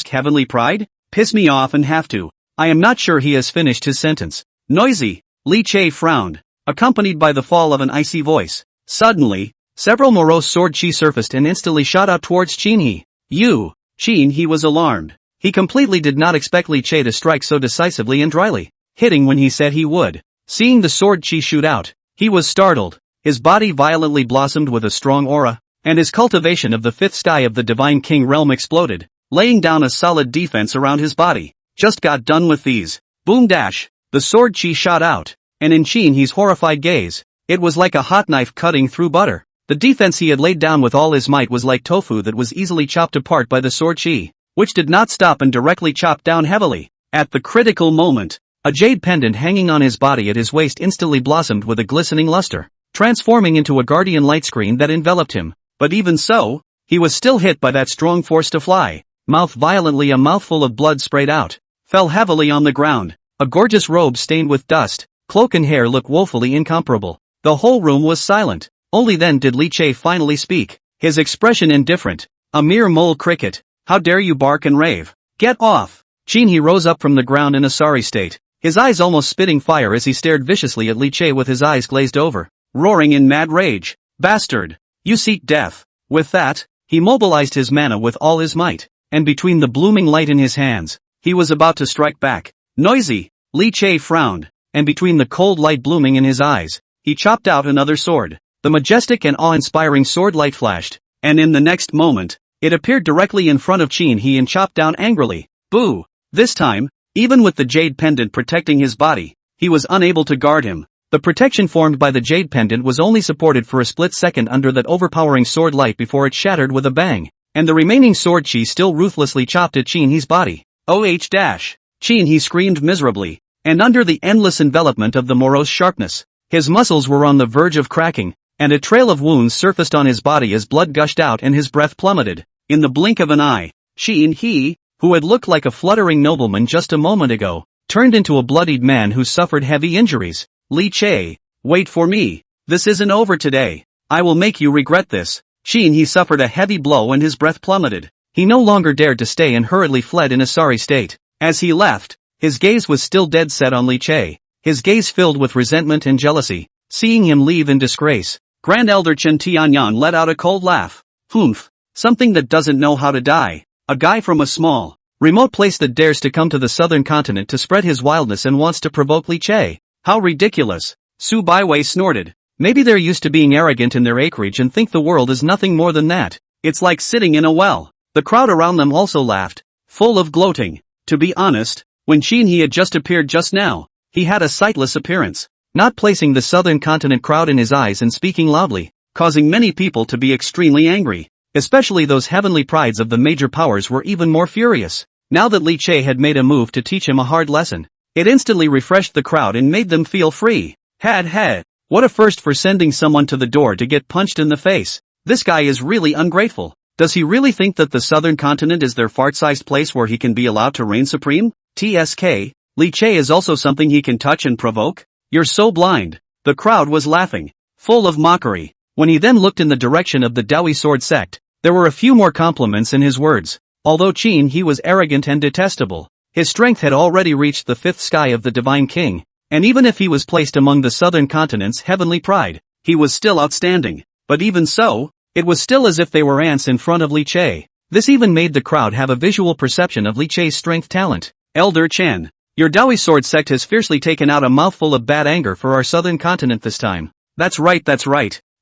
heavenly pride? Piss me off and have to. I am not sure he has finished his sentence. Noisy. Li Che frowned, accompanied by the fall of an icy voice. Suddenly, several morose sword chi surfaced and instantly shot out towards He was alarmed. He completely did not expect Li Che to strike so decisively and dryly, hitting when he said he would. Seeing the sword chi shoot out, he was startled. His body violently blossomed with a strong aura, and his cultivation of the fifth sky of the Divine King realm exploded, laying down a solid defense around his body. Just got done with these. Boom dash. The sword chi shot out, and in He's horrified gaze, it was like a hot knife cutting through butter. The defense he had laid down with all his might was like tofu that was easily chopped apart by the sword chi, which did not stop and directly chopped down heavily. At the critical moment, a jade pendant hanging on his body at his waist instantly blossomed with a glistening luster, transforming into a guardian light screen that enveloped him. But even so, he was still hit by that strong force to fly. Mouth violently, a mouthful of blood sprayed out, fell heavily on the ground. A gorgeous robe stained with dust, cloak and hair looked woefully incomparable. The whole room was silent. Only then did Li Che finally speak, his expression indifferent. A mere mole cricket. How dare you bark and rave? Get off! He rose up from the ground in a sorry state, his eyes almost spitting fire as he stared viciously at Li Che with his eyes glazed over, roaring in mad rage. Bastard! You seek death. With that, he mobilized his mana with all his might, and between the blooming light in his hands, he was about to strike back. Noisy! Li Che frowned, and between the cold light blooming in his eyes, he chopped out another sword. The majestic and awe-inspiring sword light flashed, and in the next moment, it appeared directly in front of He and chopped down angrily. Boo! This time, even with the jade pendant protecting his body, he was unable to guard him. The protection formed by the jade pendant was only supported for a split second under that overpowering sword light before it shattered with a bang, and the remaining sword chi still ruthlessly chopped at He's body. He screamed miserably, and under the endless envelopment of the morose sharpness, his muscles were on the verge of cracking, and a trail of wounds surfaced on his body as blood gushed out and his breath plummeted. In the blink of an eye, he, who had looked like a fluttering nobleman just a moment ago, turned into a bloodied man who suffered heavy injuries. Li Che, wait for me. This isn't over today. I will make you regret this. He suffered a heavy blow and his breath plummeted. He no longer dared to stay and hurriedly fled in a sorry state. As he left, his gaze was still dead set on Li Che, his gaze filled with resentment and jealousy. Seeing him leave in disgrace, Grand Elder Chen Tianyan let out a cold laugh. Humph, something that doesn't know how to die. A guy from a small, Remote place that dares to come to the southern continent to spread his wildness and wants to provoke Li Che. How ridiculous. Su Baiwei snorted. Maybe they're used to being arrogant in their acreage and think the world is nothing more than that. It's like sitting in a well. The crowd around them also laughed, full of gloating. To be honest, when Qin He had just appeared just now, he had a sightless appearance, not placing the southern continent crowd in his eyes and speaking loudly, causing many people to be extremely angry. Especially those heavenly prides of the major powers were even more furious. Now that Li Che had made a move to teach him a hard lesson, it instantly refreshed the crowd and made them feel free. Had. What a first for sending someone to the door to get punched in the face. This guy is really ungrateful. Does he really think that the southern continent is their fart-sized place where he can be allowed to reign supreme? TSK, Li Che is also something he can touch and provoke? You're so blind. The crowd was laughing, full of mockery. When he then looked in the direction of the Dawi sword sect, there were a few more compliments in his words. Although Qin He was arrogant and detestable, his strength had already reached the fifth sky of the Divine King, and even if he was placed among the southern continent's heavenly pride, he was still outstanding. But even so, it was still as if they were ants in front of Li Che. This even made the crowd have a visual perception of Li Che's strength talent. Elder Chen, your Dawi sword sect has fiercely taken out a mouthful of bad anger for our southern continent this time. That's right.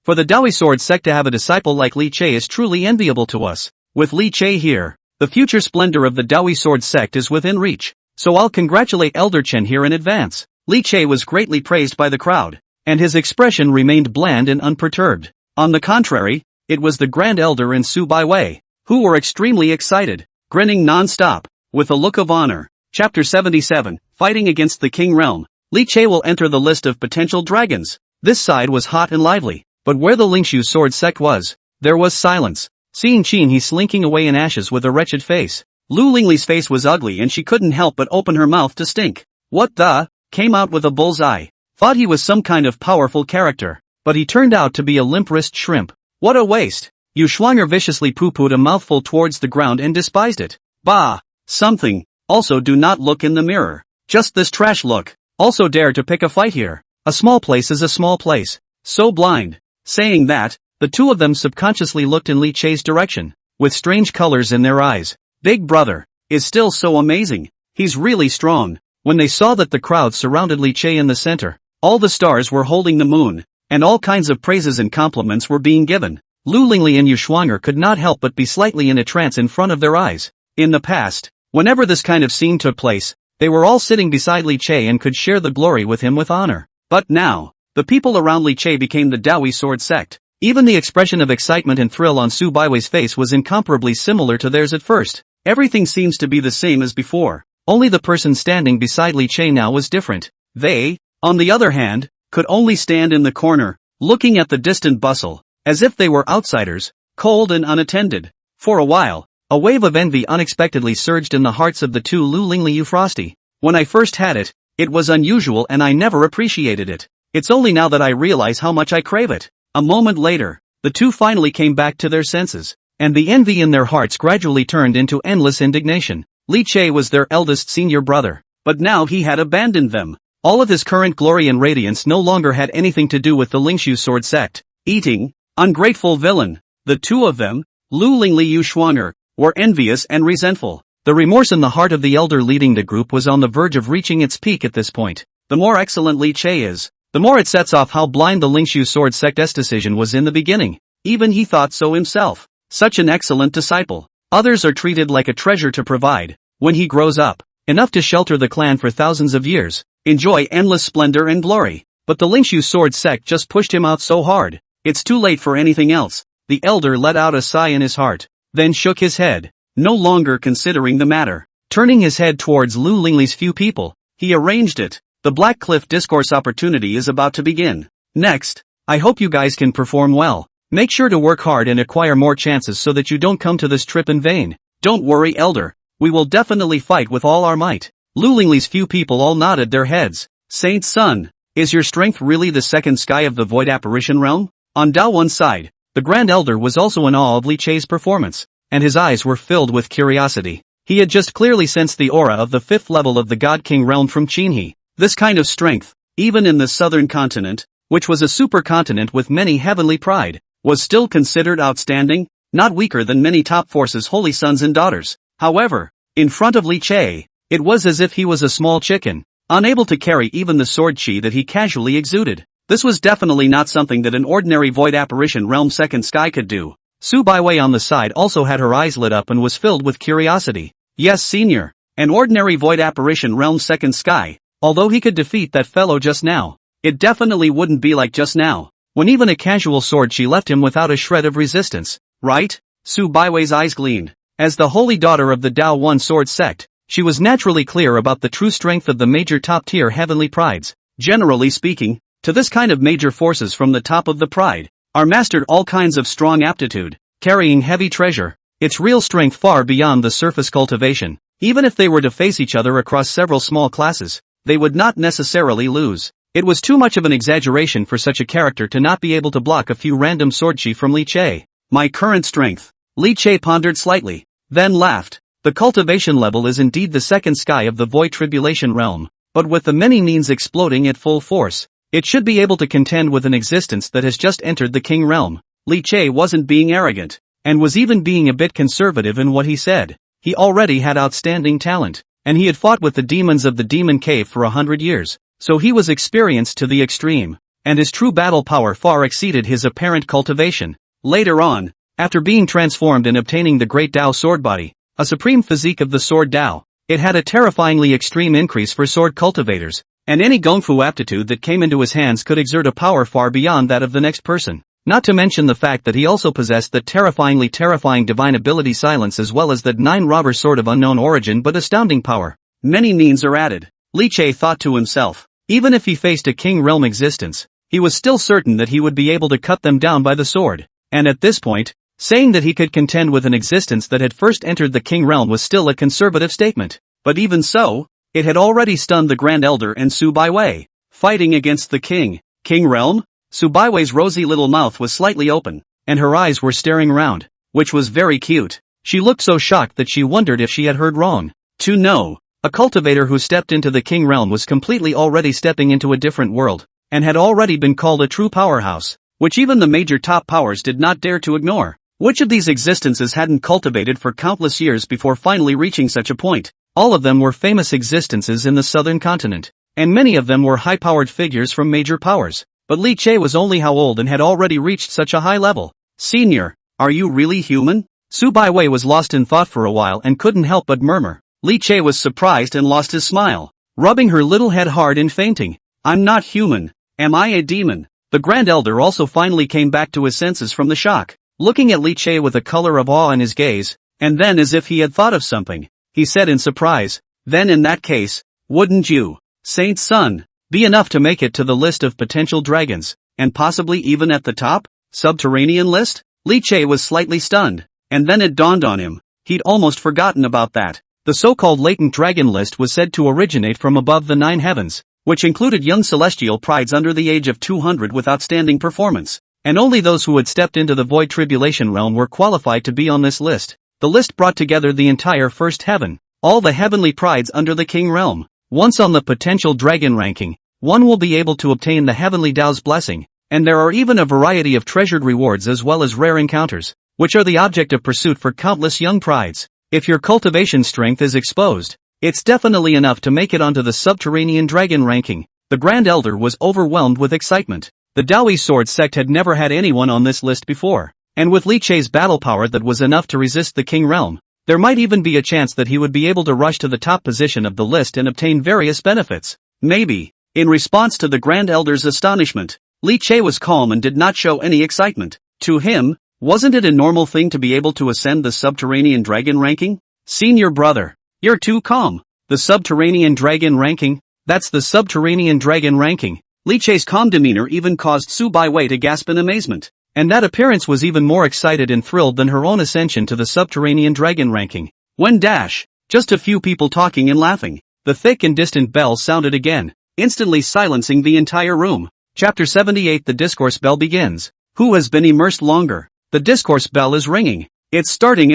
For the Dawi sword sect to have a disciple like Li Che is truly enviable to us. With Li Che here, the future splendor of the Dawi sword sect is within reach. So I'll congratulate Elder Chen here in advance. Li Che was greatly praised by the crowd, and his expression remained bland and unperturbed. On the contrary, it was the Grand Elder and Su Baiwei, who were extremely excited, grinning non-stop, with a look of honor. Chapter 77, Fighting Against the King Realm. Li Che will enter the list of potential dragons. This side was hot and lively, but where the Lingshu sword sect was, there was silence. Seeing Qin He slinking away in ashes with a wretched face, Lu Lingli's face was ugly and she couldn't help but open her mouth to stink. What the? Came out with a bull's eye. Thought he was some kind of powerful character, but he turned out to be a limp-wrist shrimp. What a waste. Yu Shuang'er viciously poo-pooed a mouthful towards the ground and despised it. Bah! Something. Also do not look in the mirror. Just this trash look. Also dare to pick a fight here. A small place is a small place. So blind. Saying that, the two of them subconsciously looked in Li Che's direction, with strange colors in their eyes. Big brother is still so amazing. He's really strong. When they saw that the crowd surrounded Li Che in the center, all the stars were holding the moon, and all kinds of praises and compliments were being given. Lu Lingli and Yu Shuang'er could not help but be slightly in a trance in front of their eyes. In the past, whenever this kind of scene took place, they were all sitting beside Li Che and could share the glory with him with honor. But now, the people around Li Che became the Dawi sword sect. Even the expression of excitement and thrill on Su Baiwei's face was incomparably similar to theirs at first. Everything seems to be the same as before. Only the person standing beside Li Che now was different. They, on the other hand, could only stand in the corner, looking at the distant bustle, as if they were outsiders, cold and unattended. For a while, a wave of envy unexpectedly surged in the hearts of the two Lu Lingli Yu Frosty. When I first had it, it was unusual and I never appreciated it. It's only now that I realize how much I crave it. A moment later, the two finally came back to their senses, and the envy in their hearts gradually turned into endless indignation. Li Che was their eldest senior brother, but now he had abandoned them. All of his current glory and radiance no longer had anything to do with the Lingshu sword sect. Eating, ungrateful villain. The two of them, Lu Lingli Yu Shuang'er, were envious and resentful. The remorse in the heart of the elder leading the group was on the verge of reaching its peak at this point. The more excellent Li Che is, the more it sets off how blind the Lingshu sword sect's decision was in the beginning. Even he thought so himself. Such an excellent disciple. Others are treated like a treasure to provide, when he grows up, enough to shelter the clan for thousands of years, enjoy endless splendor and glory. But the Lingshu sword sect just pushed him out so hard. It's too late for anything else. The elder let out a sigh in his heart, then shook his head, no longer considering the matter. Turning his head towards Lu Lingli's few people, he arranged it. The Black Cliff Discourse opportunity is about to begin. Next, I hope you guys can perform well. Make sure to work hard and acquire more chances so that you don't come to this trip in vain. Don't worry, elder. We will definitely fight with all our might. Lu Lingli's few people all nodded their heads. Saint Sun, is your strength really the second sky of the void apparition realm? On Dao One's side, the Grand Elder was also in awe of Li Che's performance, and his eyes were filled with curiosity. He had just clearly sensed the aura of the fifth level of the God King realm from Qin He. This kind of strength, even in the southern continent, which was a supercontinent with many heavenly pride, was still considered outstanding, not weaker than many top forces' holy sons and daughters. However, in front of Li Che. It was as if he was a small chicken, unable to carry even the sword chi that he casually exuded. This was definitely not something that an ordinary void apparition realm second sky could do. Su Baiwei on the side also had her eyes lit up and was filled with curiosity. Yes, senior. An ordinary void apparition realm second sky. Although he could defeat that fellow just now, it definitely wouldn't be like just now, when even a casual sword chi left him without a shred of resistance, right? Su Baiwei's eyes gleamed. As the holy daughter of the Dao One Sword sect, she was naturally clear about the true strength of the major top-tier heavenly prides. Generally speaking, to this kind of major forces from the top of the pride, are mastered all kinds of strong aptitude, carrying heavy treasure, its real strength far beyond the surface cultivation. Even if they were to face each other across several small classes, they would not necessarily lose. It was too much of an exaggeration for such a character to not be able to block a few random sword chi from Li Che. My current strength. Li Che pondered slightly, then laughed. The cultivation level is indeed the second sky of the void tribulation realm, but with the many means exploding at full force, it should be able to contend with an existence that has just entered the king realm. Li Che wasn't being arrogant, and was even being a bit conservative in what he said. He already had outstanding talent, and he had fought with the demons of the demon cave for 100 years, so he was experienced to the extreme, and his true battle power far exceeded his apparent cultivation. Later on, after being transformed and obtaining the great Dao sword body, a supreme physique of the sword Dao, it had a terrifyingly extreme increase for sword cultivators, and any gongfu aptitude that came into his hands could exert a power far beyond that of the next person. Not to mention the fact that he also possessed the terrifying divine ability silence as well as the 9 robber sword of unknown origin but astounding power. Many means are added, Li Che thought to himself. Even if he faced a king realm existence, he was still certain that he would be able to cut them down by the sword, and at this point, saying that he could contend with an existence that had first entered the king realm was still a conservative statement. But even so, it had already stunned the Grand Elder and Su Baiwei. Fighting against the king realm? Su Baiwei's rosy little mouth was slightly open, and her eyes were staring round, which was very cute. She looked so shocked that she wondered if she had heard wrong. No, a cultivator who stepped into the king realm was completely already stepping into a different world, and had already been called a true powerhouse, which even the major top powers did not dare to ignore. Which of these existences hadn't cultivated for countless years before finally reaching such a point? All of them were famous existences in the southern continent, and many of them were high-powered figures from major powers. But Li Che was only how old and had already reached such a high level. Senior, are you really human? Su Baiwei was lost in thought for a while and couldn't help but murmur. Li Che was surprised and lost his smile, rubbing her little head hard and fainting. I'm not human. Am I a demon? The Grand Elder also finally came back to his senses from the shock, looking at Li Che with a color of awe in his gaze, and then as if he had thought of something, he said in surprise, then in that case, wouldn't you, Saint's son, be enough to make it to the list of potential dragons, and possibly even at the top, subterranean list? Li Che was slightly stunned, and then it dawned on him, he'd almost forgotten about that. The so-called latent dragon list was said to originate from above the 9 heavens, which included young celestial prides under the age of 200 with outstanding performance, and only those who had stepped into the void tribulation realm were qualified to be on this list. The list brought together the entire first heaven, all the heavenly prides under the king realm. Once on the potential dragon ranking, one will be able to obtain the heavenly Dao's blessing, and there are even a variety of treasured rewards as well as rare encounters, which are the object of pursuit for countless young prides. If your cultivation strength is exposed, it's definitely enough to make it onto the subterranean dragon ranking. The Grand Elder was overwhelmed with excitement. The Daoi Sword sect had never had anyone on this list before, and with Li Che's battle power that was enough to resist the king realm, there might even be a chance that he would be able to rush to the top position of the list and obtain various benefits. Maybe. In response to the Grand Elder's astonishment, Li Che was calm and did not show any excitement. To him, wasn't it a normal thing to be able to ascend the subterranean dragon ranking? Senior brother, you're too calm. The subterranean dragon ranking? That's the subterranean dragon ranking. Li Che's calm demeanor even caused Su Baiwei to gasp in amazement, and that appearance was even more excited and thrilled than her own ascension to the subterranean dragon ranking. When just a few people talking and laughing, the thick and distant bell sounded again, instantly silencing the entire room. Chapter 78. The discourse bell begins. Who has been immersed longer? The discourse bell is ringing. It's starting.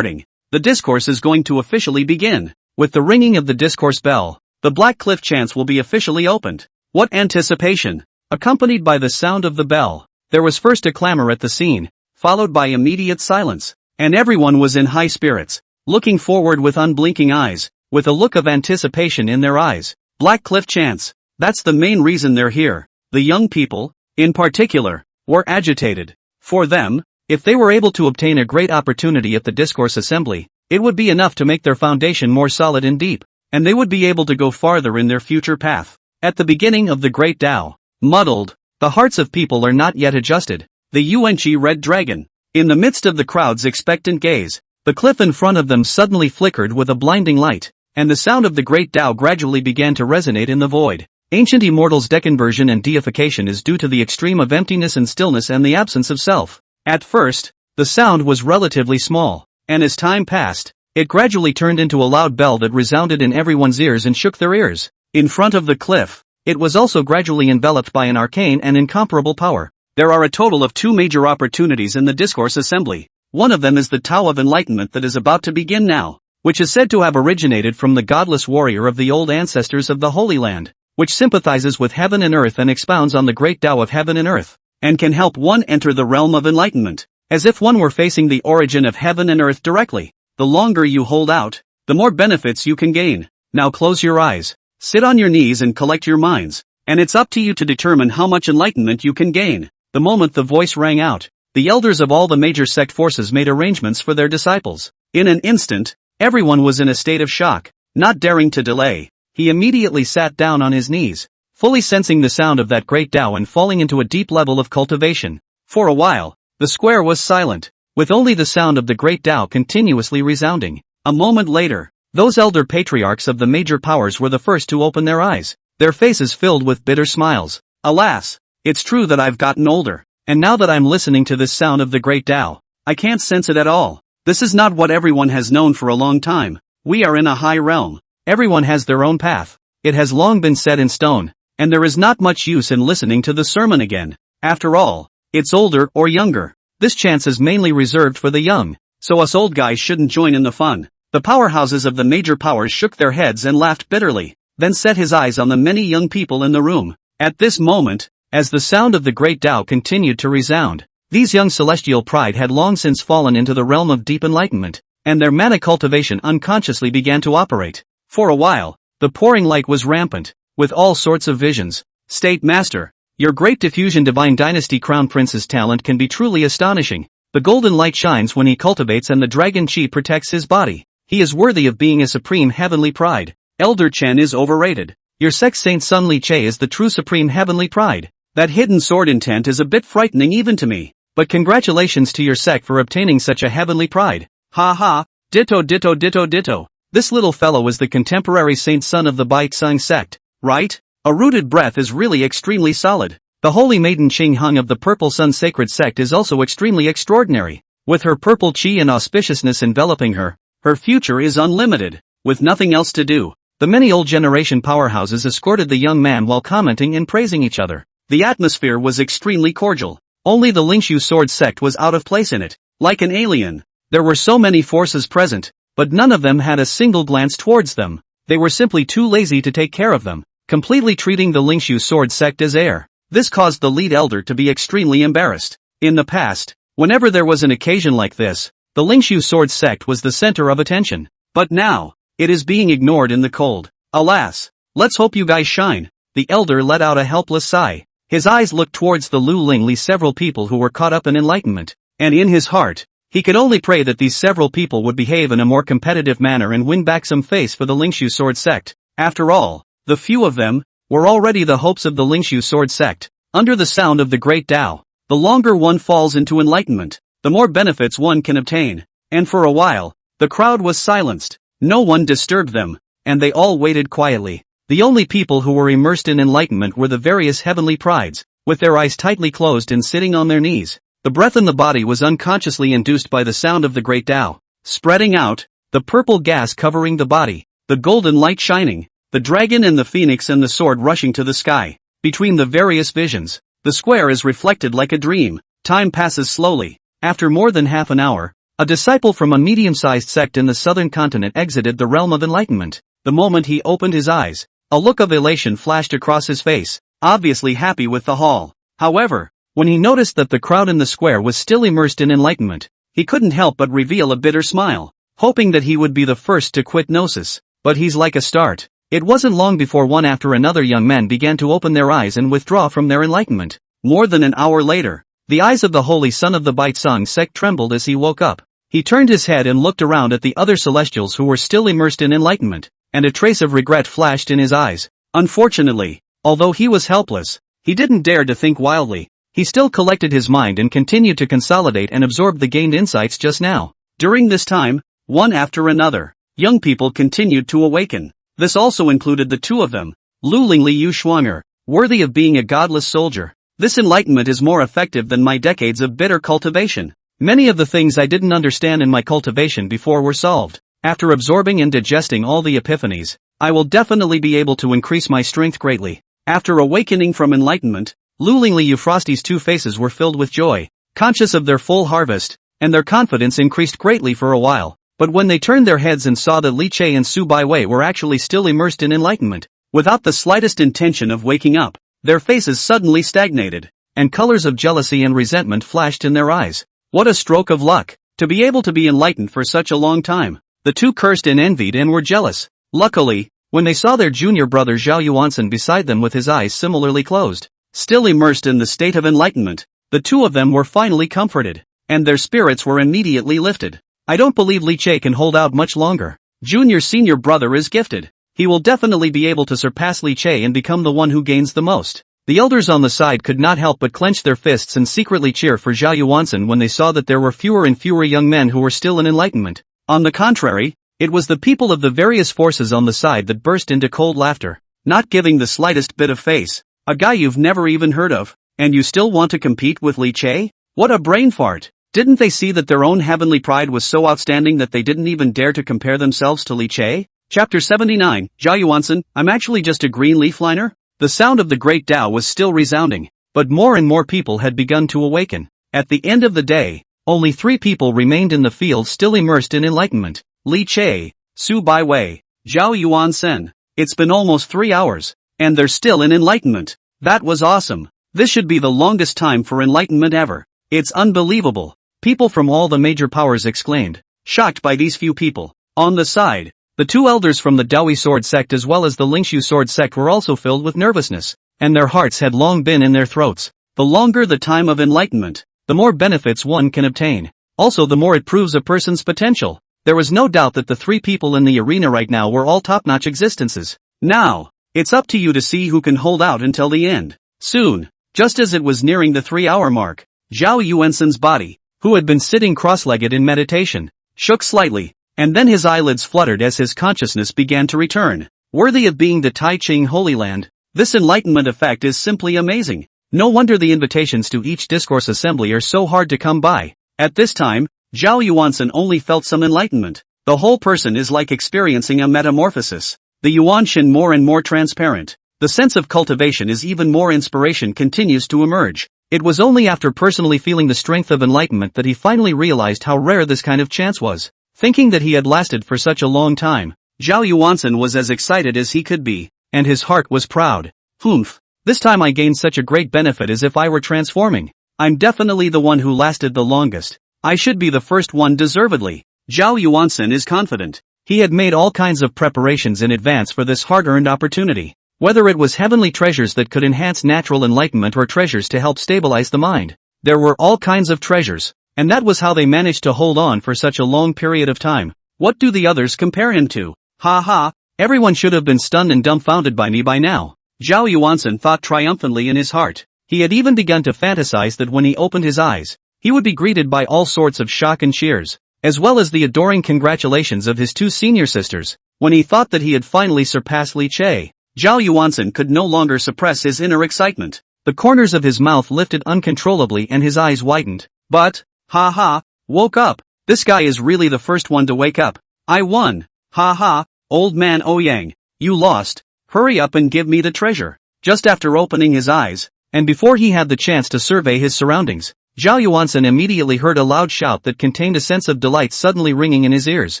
The discourse is going to officially begin. With the ringing of the discourse bell, the Black Cliff chants will be officially opened. What anticipation! Accompanied by the sound of the bell, there was first a clamor at the scene, followed by immediate silence, and everyone was in high spirits. looking forward with unblinking eyes, with a look of anticipation in their eyes. Black Cliff chants. That's the main reason they're here. The young people, in particular, were agitated. For them, if they were able to obtain a great opportunity at the discourse assembly, it would be enough to make their foundation more solid and deep, and they would be able to go farther in their future path. At the beginning of the Great Tao, muddled, the hearts of people are not yet adjusted. The Yuanqi Red Dragon. In the midst of the crowd's expectant gaze, the cliff in front of them suddenly flickered with a blinding light, and the sound of the Great Tao gradually began to resonate in the void. Ancient immortals' deconversion and deification is due to the extreme of emptiness and stillness and the absence of self. At first, the sound was relatively small, and as time passed, it gradually turned into a loud bell that resounded in everyone's ears and shook their ears. In front of the cliff, it was also gradually enveloped by an arcane and incomparable power. There are a total of 2 major opportunities in the discourse assembly. One of them is the Tao of Enlightenment that is about to begin now, which is said to have originated from the godless warrior of the old ancestors of the Holy Land, which sympathizes with heaven and earth and expounds on the great Tao of heaven and earth, and can help one enter the realm of enlightenment, as if one were facing the origin of heaven and earth directly. The longer you hold out, the more benefits you can gain. Now close your eyes, sit on your knees and collect your minds, and it's up to you to determine how much enlightenment you can gain. The moment the voice rang out, the elders of all the major sect forces made arrangements for their disciples. In an instant, everyone was in a state of shock. Not daring to delay, he immediately sat down on his knees, fully sensing the sound of that great Tao and falling into a deep level of cultivation. For a while, the square was silent, with only the sound of the great Tao continuously resounding. A moment later, those elder patriarchs of the major powers were the first to open their eyes, their faces filled with bitter smiles. Alas, it's true that I've gotten older, and now that I'm listening to this sound of the great Tao, I can't sense it at all. This is not what everyone has known for a long time. We are in a high realm. Everyone has their own path. It has long been set in stone, and there is not much use in listening to the sermon again. After all, it's older or younger. This chance is mainly reserved for the young, so us old guys shouldn't join in the fun. The powerhouses of the major powers shook their heads and laughed bitterly, then set his eyes on the many young people in the room. At this moment, as the sound of the great Tao continued to resound, these young celestial pride had long since fallen into the realm of deep enlightenment, and their mana cultivation unconsciously began to operate. For a while, the pouring light was rampant, with all sorts of visions. State Master, your great diffusion divine dynasty crown prince's talent can be truly astonishing. The golden light shines when he cultivates and the dragon chi protects his body. He is worthy of being a supreme heavenly pride. Elder Chen is overrated. Your sect Saint Sun Li Che is the true supreme heavenly pride. That hidden sword intent is a bit frightening even to me. But congratulations to your sect for obtaining such a heavenly pride. Ha ha, ditto ditto ditto ditto. This little fellow is the contemporary Saint Sun of the Bai Tsang sect, right? A rooted breath is really extremely solid. The holy maiden Qing Hung of the Purple Sun sacred sect is also extremely extraordinary. With her purple chi and auspiciousness enveloping her, her future is unlimited. With nothing else to do, the many old generation powerhouses escorted the young man while commenting and praising each other. The atmosphere was extremely cordial. Only the Lingshu sword sect was out of place in it. Like an alien, there were so many forces present, but none of them had a single glance towards them. They were simply too lazy to take care of them, completely treating the Lingshu sword sect as air. This caused the lead elder to be extremely embarrassed. In the past, whenever there was an occasion like this, the Lingshu sword sect was the center of attention. But now, it is being ignored in the cold. Alas, let's hope you guys shine. The elder let out a helpless sigh. His eyes looked towards the Lu Lingli several people who were caught up in enlightenment, and in his heart, he could only pray that these several people would behave in a more competitive manner and win back some face for the Lingshu sword sect. After all, the few of them were already the hopes of the Lingshu sword sect. Under the sound of the great Tao, the longer one falls into enlightenment, the more benefits one can obtain. And for a while, the crowd was silenced. No one disturbed them, and they all waited quietly. The only people who were immersed in enlightenment were the various heavenly prides, with their eyes tightly closed and sitting on their knees. The breath in the body was unconsciously induced by the sound of the great Tao, spreading out, the purple gas covering the body, the golden light shining, the dragon and the phoenix and the sword rushing to the sky. Between the various visions, the square is reflected like a dream. Time passes slowly. After more than half an hour, a disciple from a medium-sized sect in the southern continent exited the realm of enlightenment. The moment he opened his eyes, a look of elation flashed across his face, obviously happy with the haul. However, when he noticed that the crowd in the square was still immersed in enlightenment, he couldn't help but reveal a bitter smile. hoping that he would be the first to quit Gnosis. But he's like a start. It wasn't long before one after another young men began to open their eyes and withdraw from their enlightenment. More than an hour later, the eyes of the holy son of the Baitsang sect trembled as he woke up. He turned his head and looked around at the other celestials who were still immersed in enlightenment, and a trace of regret flashed in his eyes. Unfortunately, although he was helpless, he didn't dare to think wildly. He still collected his mind and continued to consolidate and absorb the gained insights just now. During this time, one after another, young people continued to awaken. This also included the two of them, Lu Lingli Yu Shuanger, worthy of being a godless soldier. This enlightenment is more effective than my decades of bitter cultivation. Many of the things I didn't understand in my cultivation before were solved. After absorbing and digesting all the epiphanies, I will definitely be able to increase my strength greatly. After awakening from enlightenment, Lu Lingli Yu Frosty's two faces were filled with joy, conscious of their full harvest, and their confidence increased greatly for a while. But when they turned their heads and saw that Li Che and Su Baiwei were actually still immersed in enlightenment, without the slightest intention of waking up, their faces suddenly stagnated, and colors of jealousy and resentment flashed in their eyes. What a stroke of luck, to be able to be enlightened for such a long time. The two cursed and envied and were jealous. Luckily, when they saw their junior brother Zhao Yuansen beside them with his eyes similarly closed, still immersed in the state of enlightenment, the two of them were finally comforted, and their spirits were immediately lifted. I don't believe Li Che can hold out much longer. Junior's senior brother is gifted. He will definitely be able to surpass Li Che and become the one who gains the most. The elders on the side could not help but clench their fists and secretly cheer for Zhao Yuansen when they saw that there were fewer and fewer young men who were still in enlightenment. On the contrary, it was the people of the various forces on the side that burst into cold laughter, not giving the slightest bit of face. A guy you've never even heard of, and you still want to compete with Li Che? What a brain fart! Didn't they see that their own heavenly pride was so outstanding that they didn't even dare to compare themselves to Li Che? Chapter 79, Zhao Yuansen, I'm actually just a green leaf liner? The sound of the great Tao was still resounding, but more and more people had begun to awaken. At the end of the day, only 3 people remained in the field still immersed in enlightenment. Li Che, Su Baiwei, Zhao Yuansen. It's been almost 3 hours, and they're still in enlightenment. That was awesome. This should be the longest time for enlightenment ever. It's unbelievable. People from all the major powers exclaimed, shocked by these few people. On the side, the 2 elders from the Dawi sword sect as well as the Lingshu sword sect were also filled with nervousness, and their hearts had long been in their throats. The longer the time of enlightenment, the more benefits one can obtain. Also the more it proves a person's potential. There was no doubt that the 3 people in the arena right now were all top-notch existences. Now, it's up to you to see who can hold out until the end. Soon, just as it was nearing the 3-hour mark, Zhao Yuansen's body, who had been sitting cross-legged in meditation, shook slightly, and then his eyelids fluttered as his consciousness began to return. Worthy of being the Tai Ching Holy Land, this enlightenment effect is simply amazing. No wonder the invitations to each discourse assembly are so hard to come by. At this time, Zhao Yuansen only felt some enlightenment. The whole person is like experiencing a metamorphosis. The Yuanshin more and more transparent. The sense of cultivation is even more inspiration continues to emerge. It was only after personally feeling the strength of enlightenment that he finally realized how rare this kind of chance was. Thinking that he had lasted for such a long time, Zhao Yuansen was as excited as he could be, and his heart was proud. Humph, this time I gained such a great benefit as if I were transforming. I'm definitely the one who lasted the longest. I should be the first one deservedly. Zhao Yuansen is confident. He had made all kinds of preparations in advance for this hard-earned opportunity. Whether it was heavenly treasures that could enhance natural enlightenment or treasures to help stabilize the mind, there were all kinds of treasures, and that was how they managed to hold on for such a long period of time. What do the others compare him to? Ha ha, everyone should have been stunned and dumbfounded by me by now. Zhao Yuansen thought triumphantly in his heart. He had even begun to fantasize that when he opened his eyes, he would be greeted by all sorts of shock and cheers, as well as the adoring congratulations of his 2 senior sisters. When he thought that he had finally surpassed Li Che, Zhao Yuansen could no longer suppress his inner excitement. The corners of his mouth lifted uncontrollably and his eyes widened. But, ha ha, woke up. This guy is really the first one to wake up. I won. Ha ha, old man Ouyang, you lost. Hurry up and give me the treasure. Just after opening his eyes, and before he had the chance to survey his surroundings, Zhao Yuansen immediately heard a loud shout that contained a sense of delight suddenly ringing in his ears.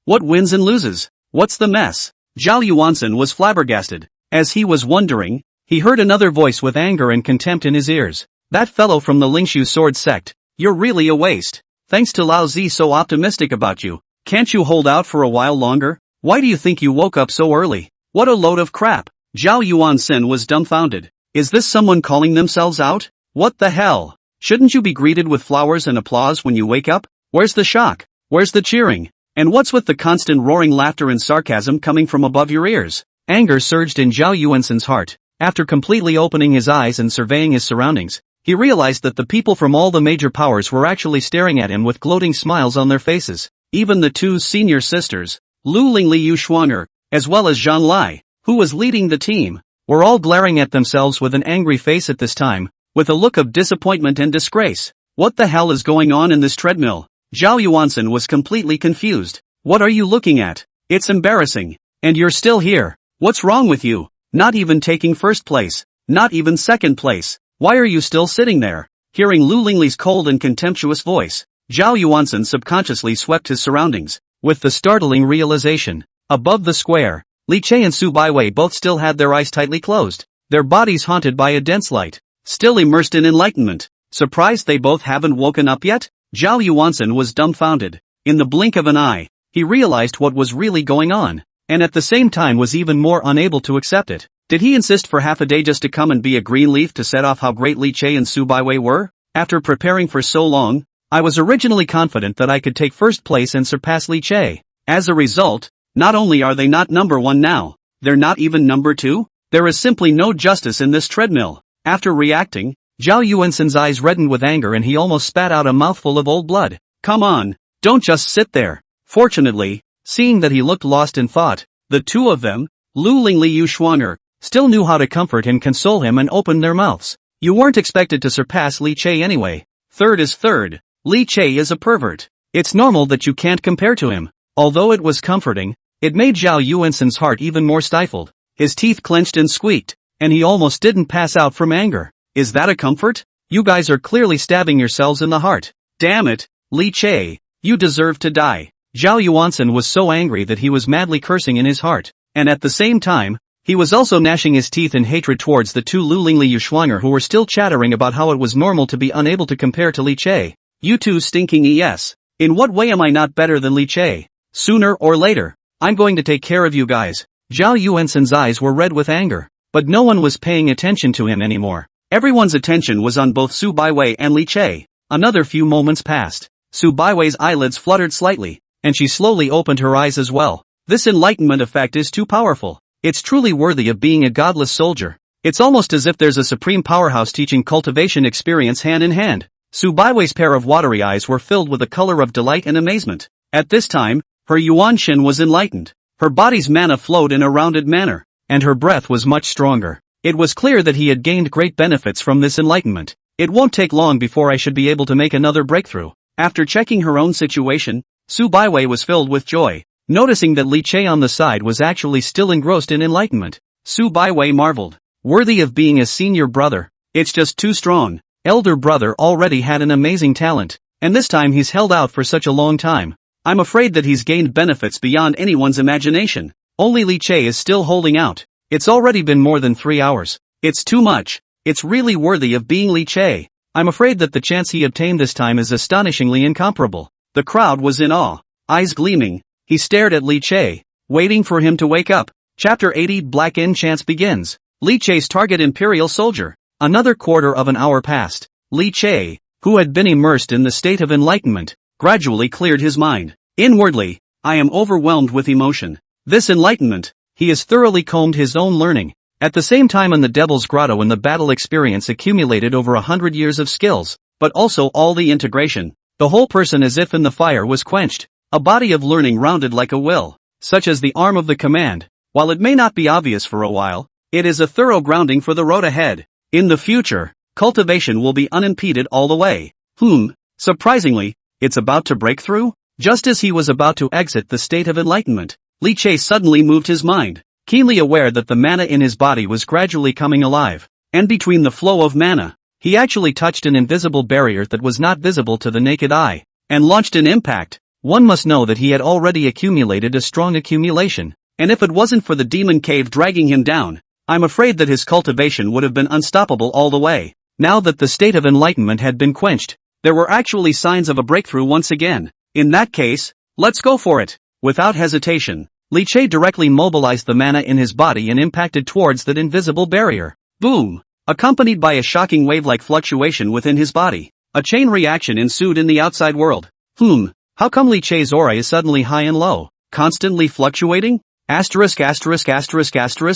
What wins and loses? What's the mess? Zhao Yuansen was flabbergasted. As he was wondering, he heard another voice with anger and contempt in his ears. That fellow from the Lingshu sword sect, you're really a waste. Thanks to Lao Zi so optimistic about you, Can't you hold out for a while longer? Why do you think you woke up so early? What a load of crap. Zhao Yuanxin was dumbfounded. Is this someone calling themselves out? What the hell? Shouldn't you be greeted with flowers and applause when you wake up? Where's the shock? Where's the cheering? And what's with the constant roaring laughter and sarcasm coming from above your ears? Anger surged in Zhao Yuanxin's heart. After completely opening his eyes and surveying his surroundings, he realized that the people from all the major powers were actually staring at him with gloating smiles on their faces. Even the two senior sisters, Lu Lingli Yuxuanger, as well as Zhang Lai, who was leading the team, were all glaring at themselves with an angry face at this time, with a look of disappointment and disgrace. What the hell is going on in this treadmill? Zhao Yuanxin was completely confused. What are you looking at? It's embarrassing. And you're still here. What's wrong with you? Not even taking first place. Not even second place. Why are you still sitting there? Hearing Lu Lingli's cold and contemptuous voice, Zhao Yuanxin subconsciously swept his surroundings, with the startling realization. Above the square, Li Che and Su Baiwei both still had their eyes tightly closed, their bodies haunted by a dense light, still immersed in enlightenment. Surprised they both haven't woken up yet? Zhao Yuanxin was dumbfounded. In the blink of an eye, he realized what was really going on, and at the same time was even more unable to accept it. Did he insist for half a day just to come and be a green leaf to set off how great Li Che and Su Baiwei were? After preparing for so long, I was originally confident that I could take first place and surpass Li Che. As a result, not only are they not number one now, they're not even number two? There is simply no justice in this treadmill. After reacting, Zhao Yuanxin's eyes reddened with anger and he almost spat out a mouthful of old blood. Come on, don't just sit there. Fortunately, seeing that he looked lost in thought, the two of them, Lu Lingli Yuxuanger, still knew how to comfort and console him and opened their mouths. You weren't expected to surpass Li Che anyway. Third is third. Li Che is a pervert. It's normal that you can't compare to him. Although it was comforting, it made Zhao Yuanxin's heart even more stifled. His teeth clenched and squeaked, and he almost didn't pass out from anger. Is that a comfort? You guys are clearly stabbing yourselves in the heart. Damn it, Li Che, you deserve to die. Zhao Yuanxin was so angry that he was madly cursing in his heart, and at the same time, he was also gnashing his teeth in hatred towards the two Lu Lingli Yuxuanger who were still chattering about how it was normal to be unable to compare to Li Che. You two stinking ES. In what way am I not better than Li Che? Sooner or later, I'm going to take care of you guys. Zhao Yuanxin's eyes were red with anger, but no one was paying attention to him anymore. Everyone's attention was on both Su Baiwei and Li Che. Another few moments passed. Su Baiwei's eyelids fluttered slightly, and she slowly opened her eyes as well. This enlightenment effect is too powerful. It's truly worthy of being a godless soldier. It's almost as if there's a supreme powerhouse teaching cultivation experience hand in hand. Su Baiwei's pair of watery eyes were filled with a color of delight and amazement. At this time, her Yuanxin was enlightened. Her body's mana flowed in a rounded manner, and her breath was much stronger. It was clear that he had gained great benefits from this enlightenment. It won't take long before I should be able to make another breakthrough. After checking her own situation, Su Baiwei was filled with joy. Noticing that Li Che on the side was actually still engrossed in enlightenment, Su Baiwei marveled. Worthy of being a senior brother. It's just too strong. Elder brother already had an amazing talent, and this time he's held out for such a long time. I'm afraid that he's gained benefits beyond anyone's imagination. Only Li Che is still holding out. It's already been more than 3 hours. It's too much. It's really worthy of being Li Che. I'm afraid that the chance he obtained this time is astonishingly incomparable. The crowd was in awe. Eyes gleaming, he stared at Li Che, waiting for him to wake up. Chapter 80 Black Enchants begins. Li Che's target Imperial Soldier. Another quarter of an hour passed. Li Che, who had been immersed in the state of enlightenment, gradually cleared his mind. Inwardly, I am overwhelmed with emotion. This enlightenment, he has thoroughly combed his own learning. At the same time in the Devil's Grotto in the battle experience accumulated over 100 years of skills, but also all the integration. The whole person as if in the fire was quenched. A body of learning rounded like a will, such as the arm of the command. While it may not be obvious for a while, it is a thorough grounding for the road ahead. In the future, cultivation will be unimpeded all the way. Surprisingly, it's about to break through? Just as he was about to exit the state of enlightenment, Li Che suddenly moved his mind, keenly aware that the mana in his body was gradually coming alive. And between the flow of mana, he actually touched an invisible barrier that was not visible to the naked eye, and launched an impact. One must know that he had already accumulated a strong accumulation, and if it wasn't for the demon cave dragging him down, I'm afraid that his cultivation would have been unstoppable all the way. Now that the state of enlightenment had been quenched, there were actually signs of a breakthrough once again. In that case, Let's go for it. Without hesitation, Li Che directly mobilized the mana in his body and impacted towards that invisible barrier. Boom! Accompanied by a shocking wave-like fluctuation within his body. A chain reaction ensued in the outside world. How come Li Che's aura is suddenly high and low? Constantly fluctuating? Asterisk.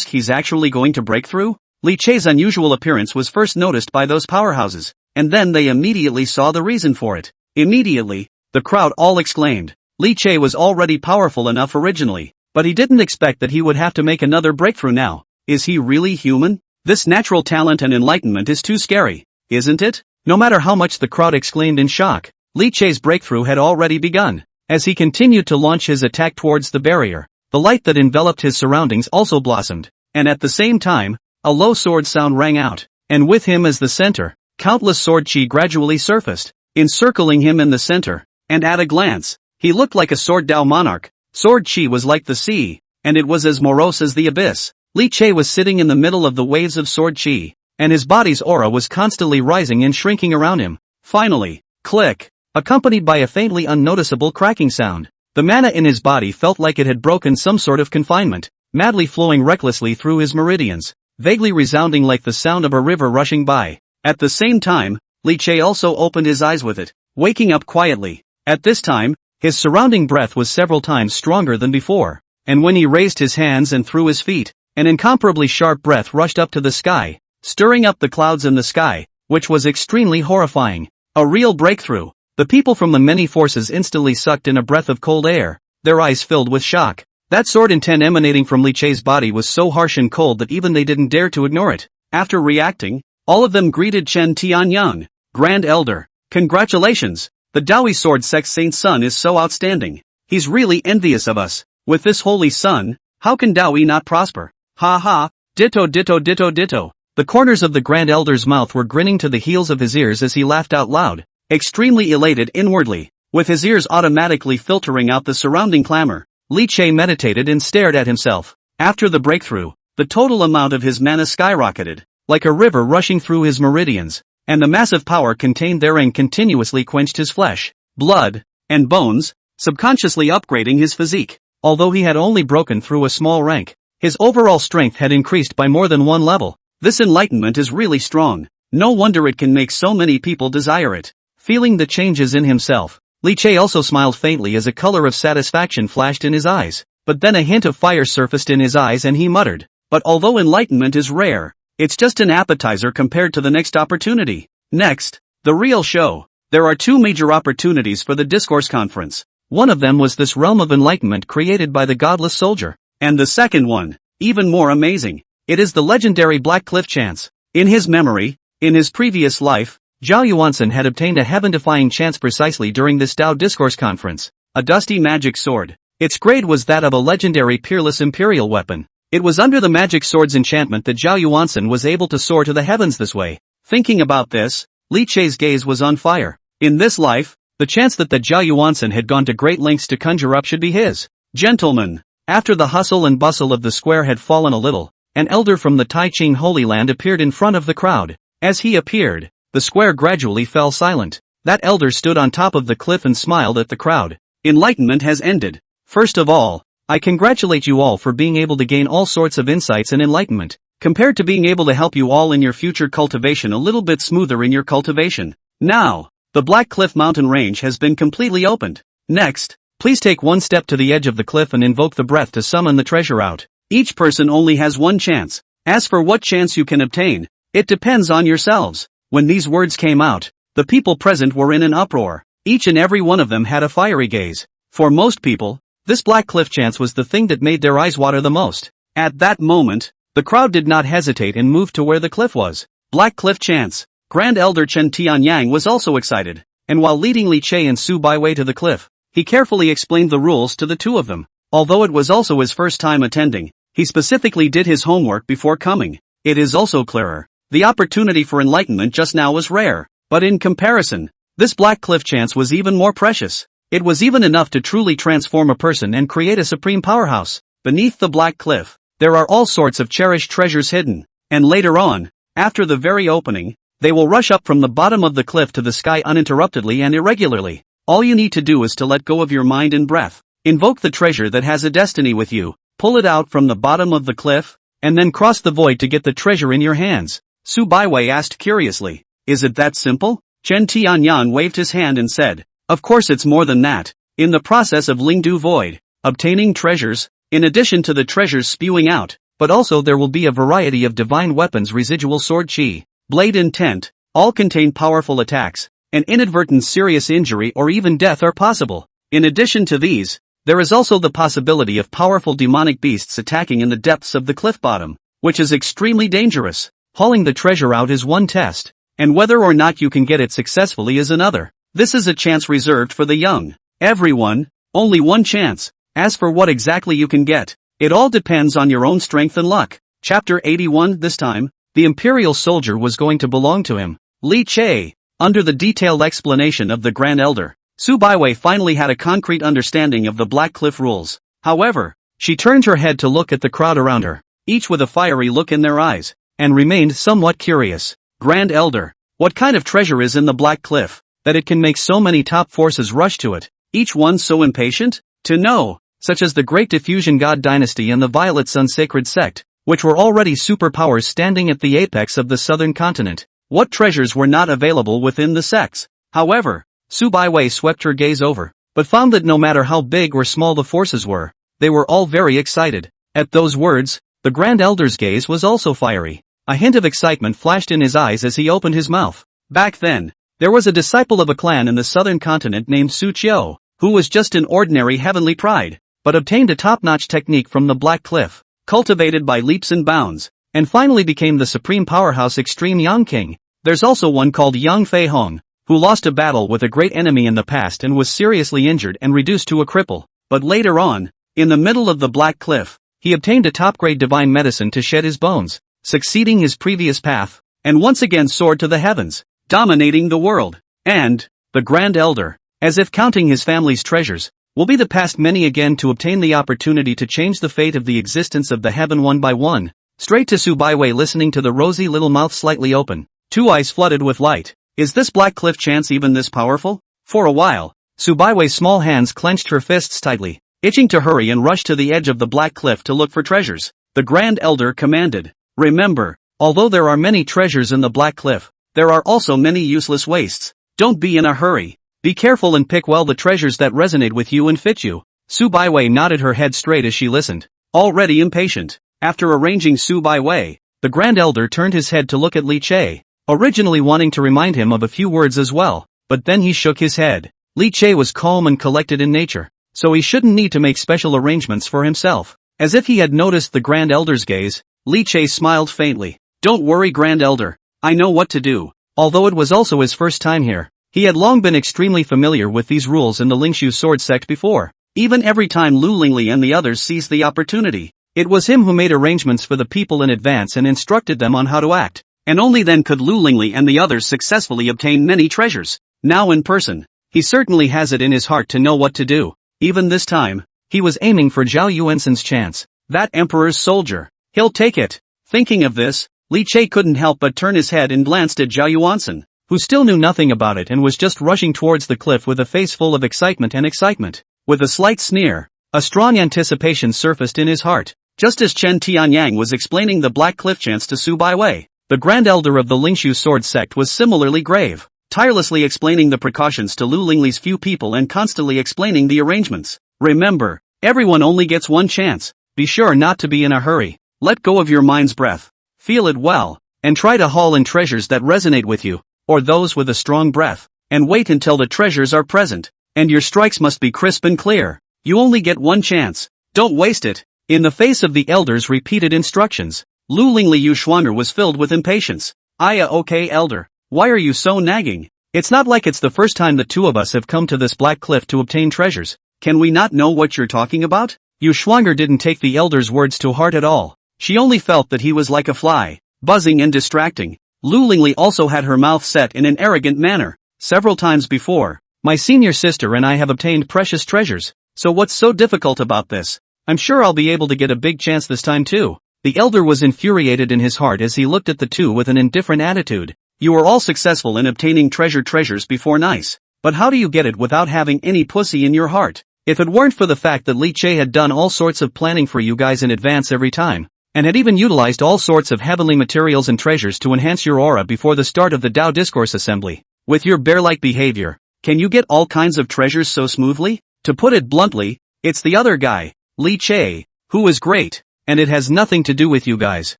He's actually going to break through? Li Che's unusual appearance was first noticed by those powerhouses, and then they immediately saw the reason for it. Immediately, the crowd all exclaimed. Li Che was already powerful enough originally, but he didn't expect that he would have to make another breakthrough now. Is he really human? This natural talent and enlightenment is too scary, isn't it? No matter how much the crowd exclaimed in shock, Li Che's breakthrough had already begun. As he continued to launch his attack towards the barrier, the light that enveloped his surroundings also blossomed, and at the same time, a low sword sound rang out, and with him as the center, countless sword chi gradually surfaced, encircling him in the center, and at a glance, he looked like a sword Dao monarch. Sword chi was like the sea, and it was as morose as the abyss. Li Che was sitting in the middle of the waves of sword chi, and his body's aura was constantly rising and shrinking around him. Finally, click, accompanied by a faintly unnoticeable cracking sound. The mana in his body felt like it had broken some sort of confinement, madly flowing recklessly through his meridians, vaguely resounding like the sound of a river rushing by. At the same time, Li Che also opened his eyes with it, waking up quietly. At this time, his surrounding breath was several times stronger than before, and when he raised his hands and threw his feet, an incomparably sharp breath rushed up to the sky, stirring up the clouds in the sky, which was extremely horrifying. A real breakthrough. The people from the many forces instantly sucked in a breath of cold air, their eyes filled with shock. That sword intent emanating from Li Che's body was so harsh and cold that even they didn't dare to ignore it. After reacting, all of them greeted Chen Tianyang, Grand Elder. Congratulations! The Daoi Sword Sect's Saint Son is so outstanding. He's really envious of us. With this holy son, how can Daoi not prosper? Ha ha, ditto. The corners of the Grand Elder's mouth were grinning to the heels of his ears as he laughed out loud, extremely elated inwardly. With his ears automatically filtering out the surrounding clamor, Li Che meditated and stared at himself. After the breakthrough, the total amount of his mana skyrocketed, like a river rushing through his meridians, and the massive power contained therein continuously quenched his flesh, blood, and bones, subconsciously upgrading his physique. Although he had only broken through a small rank, his overall strength had increased by more than one level. This enlightenment is really strong. No wonder it can make so many people desire it. Feeling the changes in himself, Li Che also smiled faintly as a color of satisfaction flashed in his eyes. But then a hint of fire surfaced in his eyes and he muttered, "But although enlightenment is rare, it's just an appetizer compared to the next opportunity." Next, the real show. There are two major opportunities for the discourse conference. One of them was this realm of enlightenment created by the godless soldier. And the second one, even more amazing. It is the legendary Black Cliff chance. In his memory, in his previous life, Zhao Yuansen had obtained a heaven-defying chance precisely during this Tao Discourse Conference, a dusty magic sword. Its grade was that of a legendary peerless imperial weapon. It was under the magic sword's enchantment that Zhao Yuansen was able to soar to the heavens this way. Thinking about this, Li Che's gaze was on fire. In this life, the chance that Zhao Yuansen had gone to great lengths to conjure up should be his. Gentlemen, after the hustle and bustle of the square had fallen a little, an elder from the Taiching Holy Land appeared in front of the crowd. As he appeared, the square gradually fell silent. That elder stood on top of the cliff and smiled at the crowd. Enlightenment has ended. First of all, I congratulate you all for being able to gain all sorts of insights and enlightenment, compared to being able to help you all in your future cultivation a little bit smoother in your cultivation. Now, the Black Cliff mountain range has been completely opened. Next, please take one step to the edge of the cliff and invoke the breath to summon the treasure out. Each person only has one chance. As for what chance you can obtain, it depends on yourselves. When these words came out, the people present were in an uproar. Each and every one of them had a fiery gaze. For most people, this Black Cliff chance was the thing that made their eyes water the most. At that moment, the crowd did not hesitate and moved to where the cliff was. Black Cliff chance. Grand Elder Chen Tianyang was also excited, and while leading Li Che and Su Baiwei to the cliff, he carefully explained the rules to the two of them. Although it was also his first time attending, he specifically did his homework before coming. It is also clearer. The opportunity for enlightenment just now was rare, but in comparison, this Black Cliff chance was even more precious. It was even enough to truly transform a person and create a supreme powerhouse. Beneath the Black Cliff, there are all sorts of cherished treasures hidden, and later on, after the very opening, they will rush up from the bottom of the cliff to the sky uninterruptedly and irregularly. All you need to do is to let go of your mind and breath. Invoke the treasure that has a destiny with you, pull it out from the bottom of the cliff, and then cross the void to get the treasure in your hands. Su Baiwei asked curiously. Is it that simple? Chen Tianyan waved his hand and said, of course it's more than that. In the process of Lingdu Void, obtaining treasures, in addition to the treasures spewing out, but also there will be a variety of divine weapons, residual sword chi, blade intent, all contain powerful attacks, and inadvertent serious injury or even death are possible. In addition to these, there is also the possibility of powerful demonic beasts attacking in the depths of the cliff bottom, which is extremely dangerous. Hauling the treasure out is one test, and whether or not you can get it successfully is another. This is a chance reserved for the young. Everyone, only one chance. As for what exactly you can get, it all depends on your own strength and luck. Chapter 81. This time, the imperial soldier was going to belong to him. Li Che. Under the detailed explanation of the Grand Elder, Su Baiwei finally had a concrete understanding of the Black Cliff rules. However, she turned her head to look at the crowd around her, each with a fiery look in their eyes, and remained somewhat curious. Grand Elder, what kind of treasure is in the Black Cliff, that it can make so many top forces rush to it, each one so impatient to know, such as the Great Diffusion God Dynasty and the Violet Sun Sacred Sect, which were already superpowers standing at the apex of the southern continent. What treasures were not available within the sects? However, Su Baiwei swept her gaze over, but found that no matter how big or small the forces were, they were all very excited. At those words, the Grand Elder's gaze was also fiery. A hint of excitement flashed in his eyes as he opened his mouth. Back then, there was a disciple of a clan in the southern continent named Su Qiu, who was just an ordinary heavenly pride, but obtained a top-notch technique from the Black Cliff, cultivated by leaps and bounds, and finally became the supreme powerhouse Extreme Yang King. There's also one called Yang Fei Hong, who lost a battle with a great enemy in the past and was seriously injured and reduced to a cripple, but later on, in the middle of the Black Cliff, he obtained a top-grade divine medicine to shed his bones, succeeding his previous path, and once again soared to the heavens, dominating the world. And, the Grand Elder, as if counting his family's treasures, will be the past many again to obtain the opportunity to change the fate of the existence of the heaven one by one. Straight to Su Baiwei, listening to the rosy little mouth slightly open, two eyes flooded with light. Is this Black Cliff chance even this powerful? For a while, Su Baiwei's small hands clenched her fists tightly, itching to hurry and rush to the edge of the Black Cliff to look for treasures. The Grand Elder commanded, remember, although there are many treasures in the Black Cliff, there are also many useless wastes. Don't be in a hurry. Be careful and pick well the treasures that resonate with you and fit you. Su Baiwei nodded her head straight as she listened, already impatient. After arranging Su Baiwei, the Grand Elder turned his head to look at Li Che, originally wanting to remind him of a few words as well, but then he shook his head. Li Che was calm and collected in nature, so he shouldn't need to make special arrangements for himself. As if he had noticed the Grand Elder's gaze, Li Che smiled faintly. Don't worry, Grand Elder, I know what to do. Although it was also his first time here, he had long been extremely familiar with these rules in the Lingshu sword sect before. Even every time Lu Lingli and the others seized the opportunity, it was him who made arrangements for the people in advance and instructed them on how to act, and only then could Lu Lingli and the others successfully obtain many treasures. Now in person, he certainly has it in his heart to know what to do. Even this time, he was aiming for Zhao Yuansen's chance. That emperor's soldier, he'll take it. Thinking of this, Li Che couldn't help but turn his head and glanced at Zhao Yuansen, who still knew nothing about it and was just rushing towards the cliff with a face full of excitement. With a slight sneer, a strong anticipation surfaced in his heart. Just as Chen Tianyang was explaining the Black Cliff chance to Su Baiwei, the Grand Elder of the Lingshu sword sect was similarly grave, tirelessly explaining the precautions to Lu Lingli's few people and constantly explaining the arrangements. Remember, everyone only gets one chance. Be sure not to be in a hurry. Let go of your mind's breath. Feel it well, and try to haul in treasures that resonate with you, or those with a strong breath, and wait until the treasures are present, and your strikes must be crisp and clear. You only get one chance. Don't waste it. In the face of the elder's repeated instructions, Lu Lingli Yuxuanger was filled with impatience. Okay, Elder, why are you so nagging? It's not like it's the first time the two of us have come to this Black Cliff to obtain treasures. Can we not know what you're talking about? Yuxuanger didn't take the elder's words to heart at all. She only felt that he was like a fly, buzzing and distracting. Lu Lingli also had her mouth set in an arrogant manner. Several times before, my senior sister and I have obtained precious treasures, so what's so difficult about this? I'm sure I'll be able to get a big chance this time too. The elder was infuriated in his heart as he looked at the two with an indifferent attitude. You are all successful in obtaining treasures before nice. But how do you get it without having any pussy in your heart? If it weren't for the fact that Li Che had done all sorts of planning for you guys in advance every time, and had even utilized all sorts of heavenly materials and treasures to enhance your aura before the start of the Tao Discourse Assembly, with your bear-like behavior, can you get all kinds of treasures so smoothly? To put it bluntly, it's the other guy, Li Che, who is great, and it has nothing to do with you guys.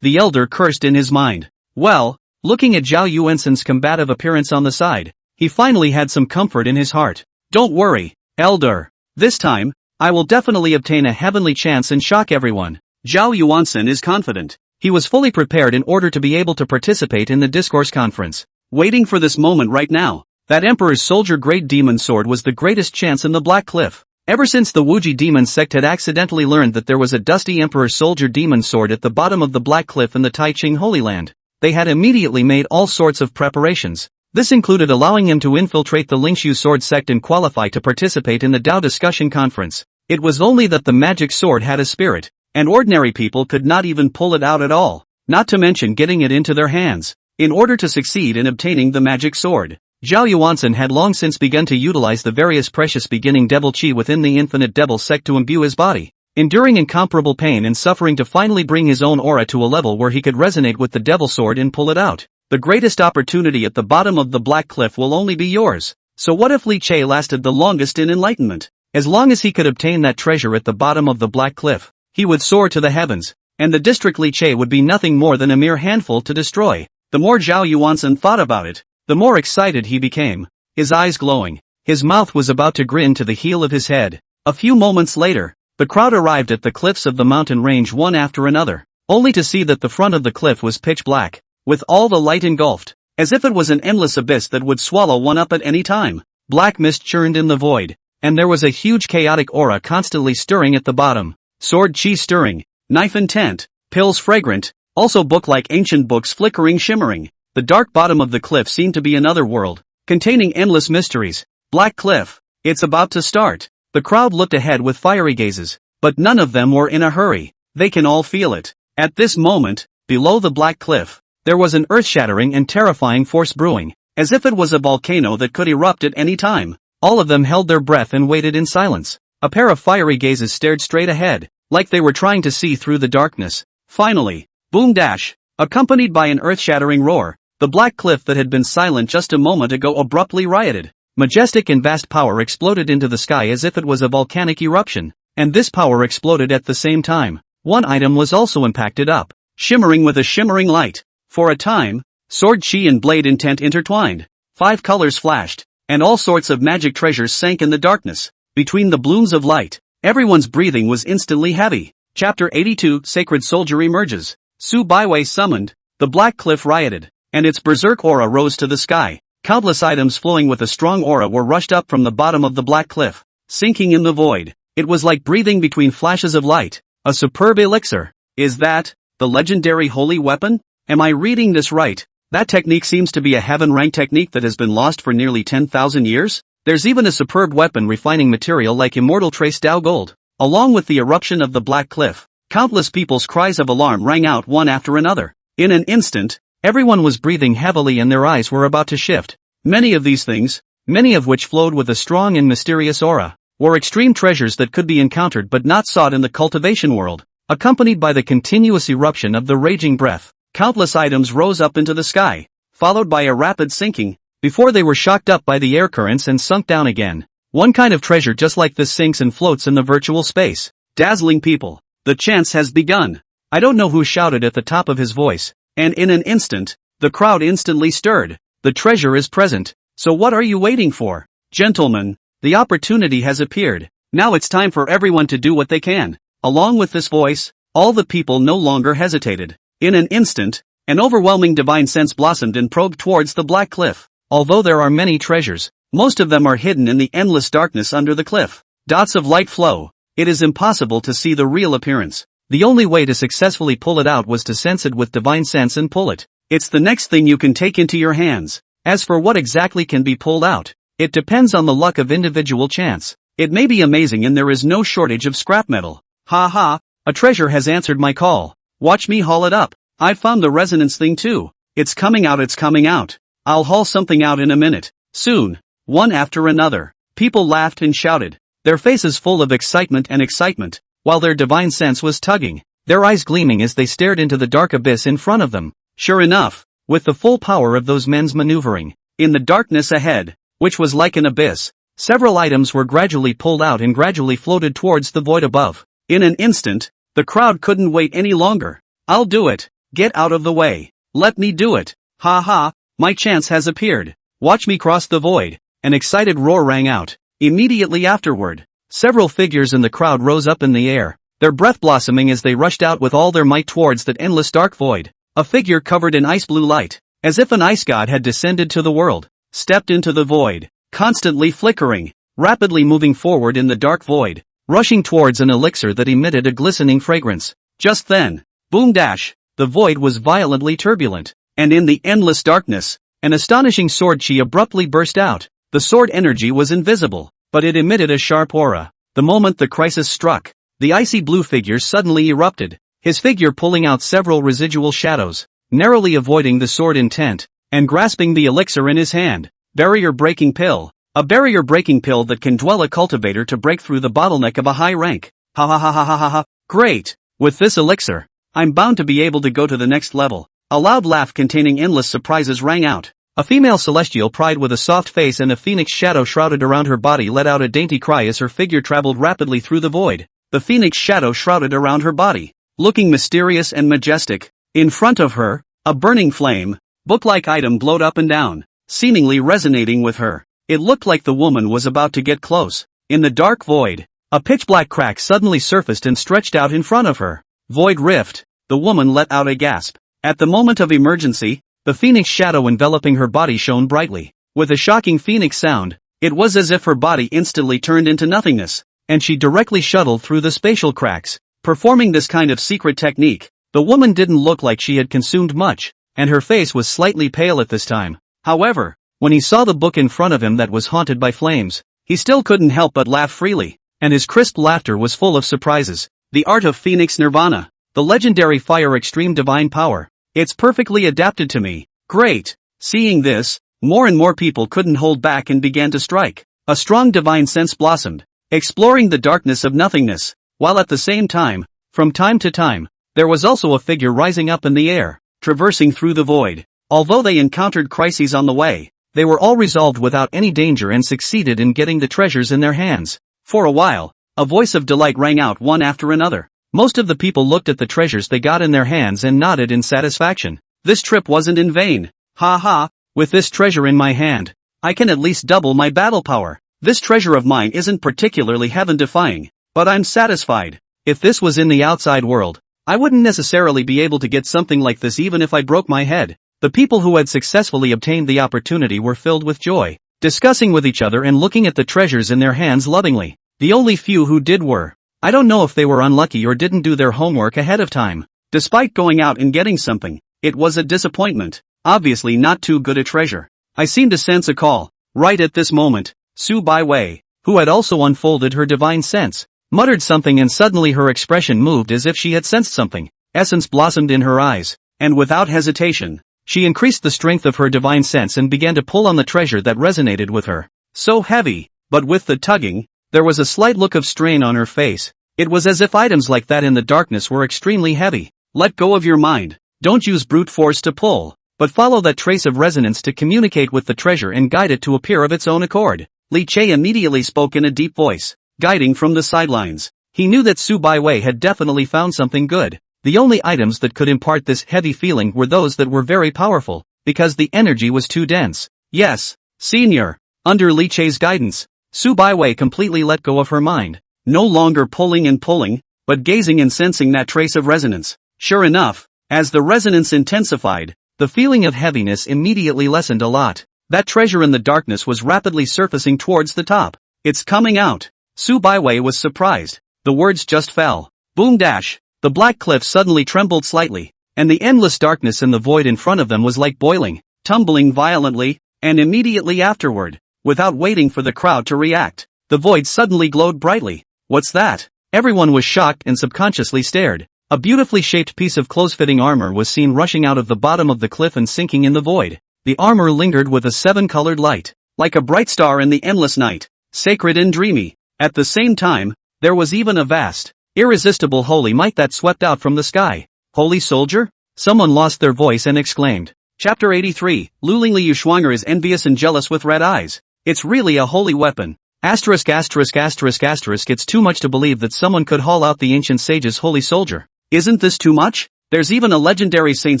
The elder cursed in his mind. Well, looking at Zhao Yuansen's combative appearance on the side, he finally had some comfort in his heart. Don't worry, elder. This time, I will definitely obtain a heavenly chance and shock everyone. Zhao Yuansen is confident. He was fully prepared in order to be able to participate in the discourse conference. Waiting for this moment right now. That Emperor's Soldier Great Demon Sword was the greatest chance in the Black Cliff. Ever since the Wuji Demon sect had accidentally learned that there was a dusty Emperor Soldier Demon Sword at the bottom of the Black Cliff in the Taiching Holy Land, they had immediately made all sorts of preparations. This included allowing him to infiltrate the Lingshu Sword sect and qualify to participate in the Tao Discussion Conference. It was only that the magic sword had a spirit, and ordinary people could not even pull it out at all, not to mention getting it into their hands. In order to succeed in obtaining the magic sword, Zhao Yuansen had long since begun to utilize the various precious beginning devil chi within the infinite devil sect to imbue his body, enduring incomparable pain and suffering to finally bring his own aura to a level where he could resonate with the devil sword and pull it out. The greatest opportunity at the bottom of the Black Cliff will only be yours. So what if Li Che lasted the longest in enlightenment? As long as he could obtain that treasure at the bottom of the Black Cliff, he would soar to the heavens, and the district Li Che would be nothing more than a mere handful to destroy. The more Zhao Yuansen thought about it, the more excited he became, his eyes glowing. His mouth was about to grin to the heel of his head. A few moments later, the crowd arrived at the cliffs of the mountain range one after another, only to see that the front of the cliff was pitch black, with all the light engulfed, as if it was an endless abyss that would swallow one up at any time. Black mist churned in the void, and there was a huge chaotic aura constantly stirring at the bottom. Sword chi stirring, knife intent, pills fragrant, also book-like ancient books flickering shimmering. The dark bottom of the cliff seemed to be another world, containing endless mysteries. Black Cliff, it's about to start. The crowd looked ahead with fiery gazes, but none of them were in a hurry. They can all feel it. At this moment, below the Black Cliff, there was an earth-shattering and terrifying force brewing, as if it was a volcano that could erupt at any time. All of them held their breath and waited in silence. A pair of fiery gazes stared straight ahead, like they were trying to see through the darkness. Finally, boom dash, accompanied by an earth-shattering roar, the Black Cliff that had been silent just a moment ago abruptly rioted. Majestic and vast power exploded into the sky as if it was a volcanic eruption, and this power exploded at the same time. One item was also impacted up, shimmering with a shimmering light. For a time, sword chi and blade intent intertwined. 5 colors flashed, and all sorts of magic treasures sank in the darkness. Between the blooms of light, everyone's breathing was instantly heavy. Chapter 82 Sacred Soldier emerges. Su Baiwei summoned, the Black Cliff rioted, and its berserk aura rose to the sky. Countless items flowing with a strong aura were rushed up from the bottom of the Black Cliff, sinking in the void. It was like breathing between flashes of light. A superb elixir. Is that the legendary holy weapon? Am I reading this right? That technique seems to be a heaven-rank technique that has been lost for nearly 10,000 years. There's even a superb weapon refining material like immortal trace Tao gold. Along with the eruption of the Black Cliff, countless people's cries of alarm rang out one after another. In an instant, everyone was breathing heavily and their eyes were about to shift. Many of these things, many of which flowed with a strong and mysterious aura, were extreme treasures that could be encountered but not sought in the cultivation world. Accompanied by the continuous eruption of the raging breath, countless items rose up into the sky, followed by a rapid sinking, before they were shocked up by the air currents and sunk down again. One kind of treasure just like this sinks and floats in the virtual space. Dazzling people, the chance has begun. I don't know who shouted at the top of his voice, and in an instant, the crowd instantly stirred. The treasure is present, so what are you waiting for? Gentlemen, the opportunity has appeared. Now it's time for everyone to do what they can. Along with this voice, all the people no longer hesitated. In an instant, an overwhelming divine sense blossomed and probed towards the Black Cliff. Although there are many treasures, most of them are hidden in the endless darkness under the cliff. Dots of light flow. It is impossible to see the real appearance. The only way to successfully pull it out was to sense it with divine sense and pull it. It's the next thing you can take into your hands. As for what exactly can be pulled out, it depends on the luck of individual chance. It may be amazing and there is no shortage of scrap metal. Ha ha, a treasure has answered my call. Watch me haul it up. I found the resonance thing too. It's coming out. I'll haul something out in a minute. Soon. one after another. People laughed and shouted, their faces full of excitement, while their divine sense was tugging, their eyes gleaming as they stared into the dark abyss in front of them. Sure enough, with the full power of those men's maneuvering, in the darkness ahead, which was like an abyss, several items were gradually pulled out and gradually floated towards the void above. In an instant, the crowd couldn't wait any longer. I'll do it. Get out of the way. Let me do it. Ha ha, my chance has appeared. Watch me cross the void. An excited roar rang out. Immediately afterward, several figures in the crowd rose up in the air, their breath blossoming as they rushed out with all their might towards that endless dark void. A figure covered in ice blue light, as if an ice god had descended to the world, stepped into the void, constantly flickering, rapidly moving forward in the dark void, rushing towards an elixir that emitted a glistening fragrance. Just then, boom dash, the void was violently turbulent, and in the endless darkness, an astonishing sword chi abruptly burst out. The sword energy was invisible, but it emitted a sharp aura. The moment the crisis struck, the icy blue figure suddenly erupted, his figure pulling out several residual shadows, narrowly avoiding the sword intent, and grasping the elixir in his hand. Barrier-breaking pill. A barrier-breaking pill that can dwell a cultivator to break through the bottleneck of a high rank. Ha ha ha ha ha ha ha. Great! With this elixir, I'm bound to be able to go to the next level. A loud laugh containing endless surprises rang out. A female celestial pride with a soft face and a phoenix shadow shrouded around her body let out a dainty cry as her figure traveled rapidly through the void. The phoenix shadow shrouded around her body, looking mysterious and majestic. In front of her, a burning flame, book-like item glowed up and down, seemingly resonating with her. It looked like the woman was about to get close. In the dark void, a pitch-black crack suddenly surfaced and stretched out in front of her. Void rift. The woman let out a gasp. At the moment of emergency, the phoenix shadow enveloping her body shone brightly. With a shocking phoenix sound, it was as if her body instantly turned into nothingness, and she directly shuttled through the spatial cracks. Performing this kind of secret technique, the woman didn't look like she had consumed much, and her face was slightly pale at this time. However, when he saw the book in front of him that was haunted by flames, he still couldn't help but laugh freely, and his crisp laughter was full of surprises. The art of Phoenix Nirvana. The legendary fire extreme divine power. It's perfectly adapted to me. Great! Seeing this, more and more people couldn't hold back and began to strike. A strong divine sense blossomed, exploring the darkness of nothingness, while at the same time, from time to time, there was also a figure rising up in the air, traversing through the void. Although they encountered crises on the way, they were all resolved without any danger and succeeded in getting the treasures in their hands. For a while, a voice of delight rang out one after another. Most of the people looked at the treasures they got in their hands and nodded in satisfaction. This trip wasn't in vain. Ha ha, with this treasure in my hand, I can at least double my battle power. This treasure of mine isn't particularly heaven-defying, but I'm satisfied. If this was in the outside world, I wouldn't necessarily be able to get something like this even if I broke my head. The people who had successfully obtained the opportunity were filled with joy, discussing with each other and looking at the treasures in their hands lovingly. The only few who did were, I don't know if they were unlucky or didn't do their homework ahead of time. Despite going out and getting something, it was a disappointment. Obviously not too good a treasure. I seem to sense a call. Right at this moment, Su Baiwei, who had also unfolded her divine sense, muttered something and suddenly her expression moved as if she had sensed something. Essence blossomed in her eyes, and without hesitation, she increased the strength of her divine sense and began to pull on the treasure that resonated with her. So heavy, but with the tugging, there was a slight look of strain on her face. It was as if items like that in the darkness were extremely heavy. Let go of your mind. Don't use brute force to pull, but follow that trace of resonance to communicate with the treasure and guide it to appear of its own accord. Li Che immediately spoke in a deep voice, guiding from the sidelines. He knew that Su Baiwei had definitely found something good. The only items that could impart this heavy feeling were those that were very powerful, because the energy was too dense. Yes, senior. Under Li Che's guidance, Su Baiwei completely let go of her mind, no longer pulling, but gazing and sensing that trace of resonance. Sure enough, as the resonance intensified, the feeling of heaviness immediately lessened a lot. That treasure in the darkness was rapidly surfacing towards the top. It's coming out. Su Baiwei was surprised. The words just fell. Boom dash. The black cliff suddenly trembled slightly, and the endless darkness in the void in front of them was like boiling, tumbling violently, and immediately afterward, without waiting for the crowd to react, the void suddenly glowed brightly. What's that? Everyone was shocked and subconsciously stared. A beautifully shaped piece of close-fitting armor was seen rushing out of the bottom of the cliff and sinking in the void. The armor lingered with a 7-colored light. like a bright star in the endless night, sacred and dreamy. At the same time, there was even a vast, irresistible holy might that swept out from the sky. Holy soldier? Someone lost their voice and exclaimed. Chapter 83, Lu Lingli Yuxuanger is envious and jealous with red eyes. It's really a holy weapon. Asterisk asterisk asterisk asterisk It's too much to believe that someone could haul out the ancient sage's holy soldier. Isn't this too much? There's even a legendary saint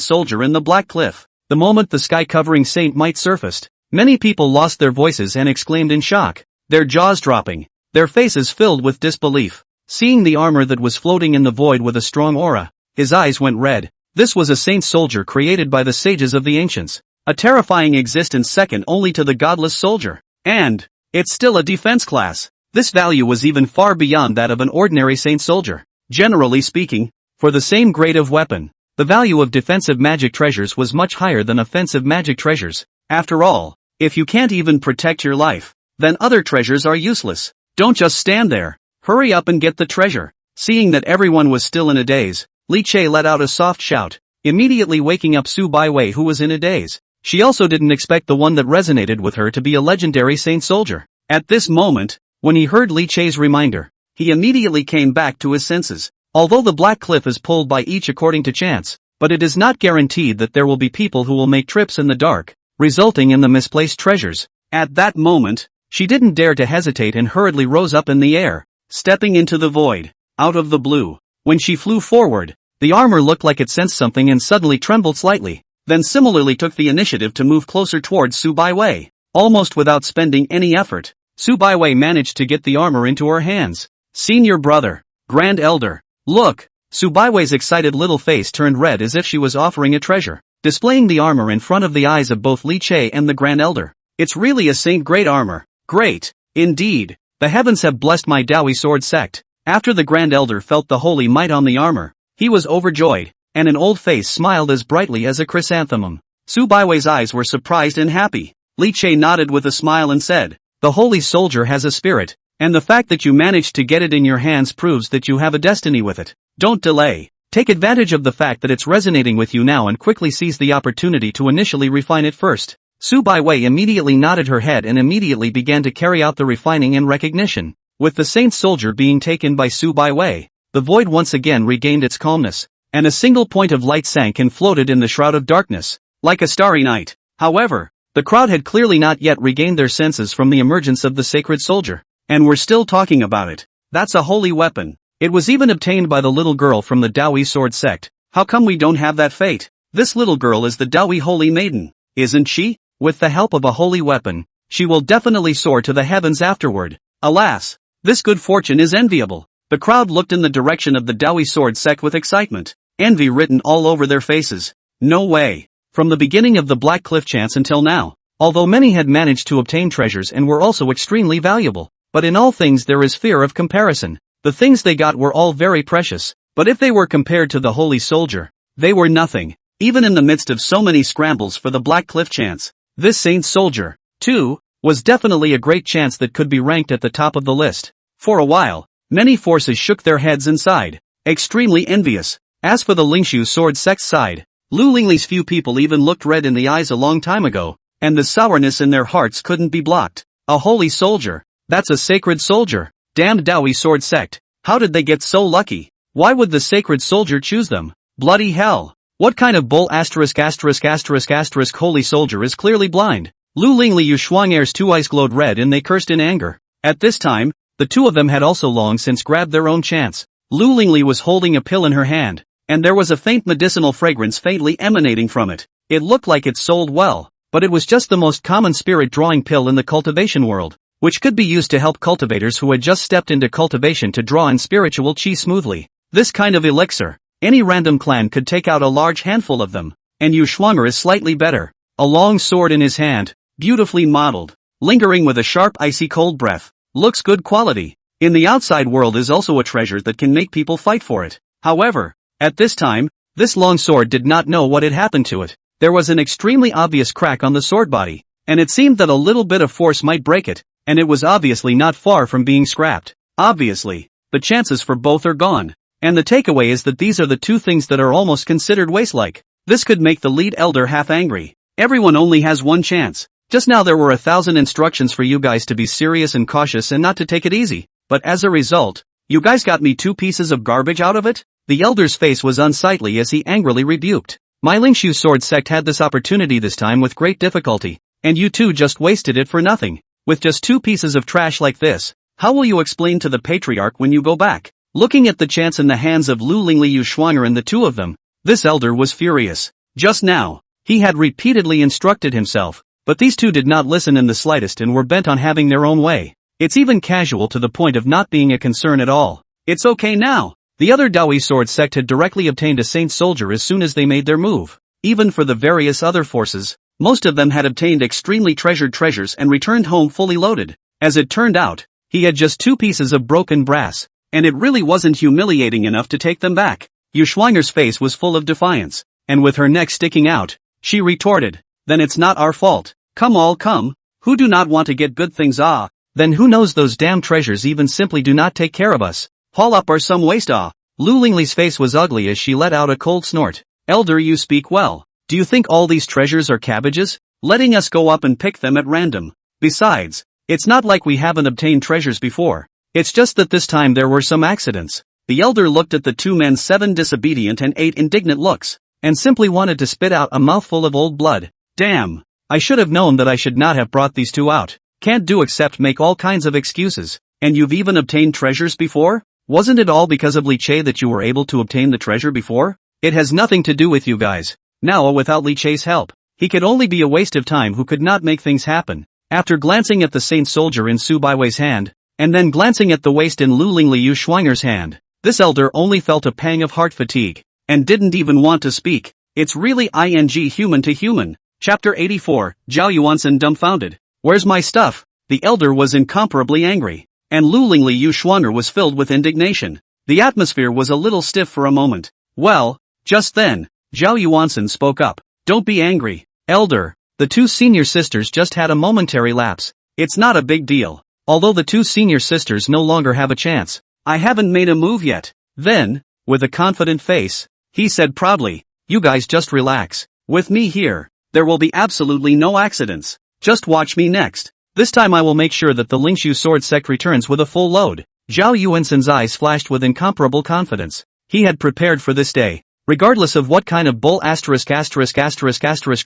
soldier in the Black Cliff. The moment the sky-covering saint might surfaced, many people lost their voices and exclaimed in shock, their jaws dropping, their faces filled with disbelief. Seeing the armor that was floating in the void with a strong aura, his eyes went red. This was a saint soldier created by the sages of the ancients, a terrifying existence second only to the godless soldier. And it's still a defense class. This value was even far beyond that of an ordinary saint soldier. Generally speaking, for the same grade of weapon, the value of defensive magic treasures was much higher than offensive magic treasures. After all, if you can't even protect your life, then other treasures are useless. Don't just stand there. Hurry up and get the treasure. Seeing that everyone was still in a daze, Li Che let out a soft shout, immediately waking up Su Baiwei, who was in a daze. She also didn't expect the one that resonated with her to be a legendary saint soldier. At this moment, when he heard Li Che's reminder, he immediately came back to his senses. Although the Black Cliff is pulled by each according to chance, but it is not guaranteed that there will be people who will make trips in the dark, resulting in the misplaced treasures. At that moment, she didn't dare to hesitate and hurriedly rose up in the air, stepping into the void. Out of the blue, when she flew forward, the armor looked like it sensed something and suddenly trembled slightly, then similarly took the initiative to move closer towards Su Baiwei. Almost without spending any effort, Su Baiwei managed to get the armor into her hands. Senior brother, Grand Elder, look! Su Baiwei's excited little face turned red as if she was offering a treasure, displaying the armor in front of the eyes of both Li Che and the Grand Elder. It's really a saint-grade armor. Great, indeed. The heavens have blessed my Dawi sword sect. After the Grand Elder felt the holy might on the armor, he was overjoyed, and an old face smiled as brightly as a chrysanthemum. Su Baiwei's eyes were surprised and happy. Li Che nodded with a smile and said, the holy soldier has a spirit, and the fact that you managed to get it in your hands proves that you have a destiny with it. Don't delay. Take advantage of the fact that it's resonating with you now and quickly seize the opportunity to initially refine it first. Su Baiwei immediately nodded her head and immediately began to carry out the refining and recognition. With the saint soldier being taken by Su Baiwei, the void once again regained its calmness, and a single point of light sank and floated in the shroud of darkness, like a starry night. However, the crowd had clearly not yet regained their senses from the emergence of the sacred soldier, and were still talking about it. That's a holy weapon. It was even obtained by the little girl from the Dawi sword sect. How come we don't have that fate? This little girl is the Dawi holy maiden, isn't she? With the help of a holy weapon, she will definitely soar to the heavens afterward. Alas, this good fortune is enviable. The crowd looked in the direction of the Dawi sword sect with excitement, envy written all over their faces. No way. From the beginning of the Black Cliff chance until now, although many had managed to obtain treasures and were also extremely valuable, but in all things there is fear of comparison. The things they got were all very precious, but if they were compared to the holy soldier, they were nothing. Even in the midst of so many scrambles for the Black Cliff chance, this saint soldier, too, was definitely a great chance that could be ranked at the top of the list. For a while, many forces shook their heads and sighed, extremely envious. As for the Lingshu sword sect side, Lu Lingli's few people even looked red in the eyes a long time ago, and the sourness in their hearts couldn't be blocked. A holy soldier, that's a sacred soldier. Damned Dawi sword sect, how did they get so lucky? Why would the sacred soldier choose them? Bloody hell. What kind of bull asterisk holy soldier is clearly blind? Lu Lingli Yuxuanger's two eyes glowed red and they cursed in anger. At this time, the two of them had also long since grabbed their own chance. Lu Lingli was holding a pill in her hand, and there was a faint medicinal fragrance faintly emanating from it. It looked like it sold well, but it was just the most common spirit-drawing pill in the cultivation world, which could be used to help cultivators who had just stepped into cultivation to draw in spiritual chi smoothly. This kind of elixir, any random clan could take out a large handful of them, and Yuxuanger is slightly better. A long sword in his hand, beautifully modeled, lingering with a sharp icy cold breath, looks good quality. In the outside world is also a treasure that can make people fight for it. However, at this time, this long sword did not know what had happened to it. There was an extremely obvious crack on the sword body, and it seemed that a little bit of force might break it, and it was obviously not far from being scrapped. Obviously, the chances for both are gone. And the takeaway is that these are the two things that are almost considered waste-like. This could make the lead elder half angry. Everyone only has one chance. Just now there were 1,000 instructions for you guys to be serious and cautious and not to take it easy, but as a result, you guys got me 2 pieces of garbage out of it? The elder's face was unsightly as he angrily rebuked. My Lingshu sword sect had this opportunity this time with great difficulty, and you two just wasted it for nothing. With just 2 pieces of trash like this, how will you explain to the patriarch when you go back? Looking at the chance in the hands of Lu Lingli Schwanger and the 2 of them, this elder was furious. Just now, he had repeatedly instructed himself, but these 2 did not listen in the slightest and were bent on having their own way. It's even casual to the point of not being a concern at all. It's okay now. The other Dawi sword sect had directly obtained a saint soldier as soon as they made their move. Even for the various other forces, most of them had obtained extremely treasured treasures and returned home fully loaded. As it turned out, he had just 2 pieces of broken brass, and it really wasn't humiliating enough to take them back. Yu Schwanger's face was full of defiance, and with her neck sticking out, she retorted, "Then it's not our fault. Come all come, who do not want to get good things then who knows those damn treasures even simply do not take care of us. Haul up or some waste Lu Lingli's face was ugly as she let out a cold snort. Elder, you speak well. Do you think all these treasures are cabbages? Letting us go up and pick them at random. Besides, it's not like we haven't obtained treasures before. It's just that this time there were some accidents. The elder looked at the 2 men's 7 disobedient and 8 indignant looks, and simply wanted to spit out a mouthful of old blood. Damn! I should have known that I should not have brought these 2 out. Can't do except make all kinds of excuses. And you've even obtained treasures before? Wasn't it all because of Li Che that you were able to obtain the treasure before? It has nothing to do with you guys. Now without Li Che's help, he could only be a waste of time who could not make things happen. After glancing at the saint soldier in Su Baiwei's hand, and then glancing at the waist in Lu Lingli Yu Schwanger's hand, this elder only felt a pang of heart fatigue, and didn't even want to speak. It's really human to human. Chapter 84, Zhao Yuansen dumbfounded. Where's my stuff? The elder was incomparably angry, and Lu Lingli Yu Schwanger was filled with indignation. The atmosphere was a little stiff for a moment. Well, just then, Zhao Yuansen spoke up. Don't be angry, elder. The 2 senior sisters just had a momentary lapse. It's not a big deal. Although the 2 senior sisters no longer have a chance. I haven't made a move yet. Then, with a confident face, he said proudly, you guys just relax. With me here, there will be absolutely no accidents. Just watch me next. This time I will make sure that the Lingshu sword sect returns with a full load. Zhao Yuansen's eyes flashed with incomparable confidence. He had prepared for this day, regardless of what kind of bull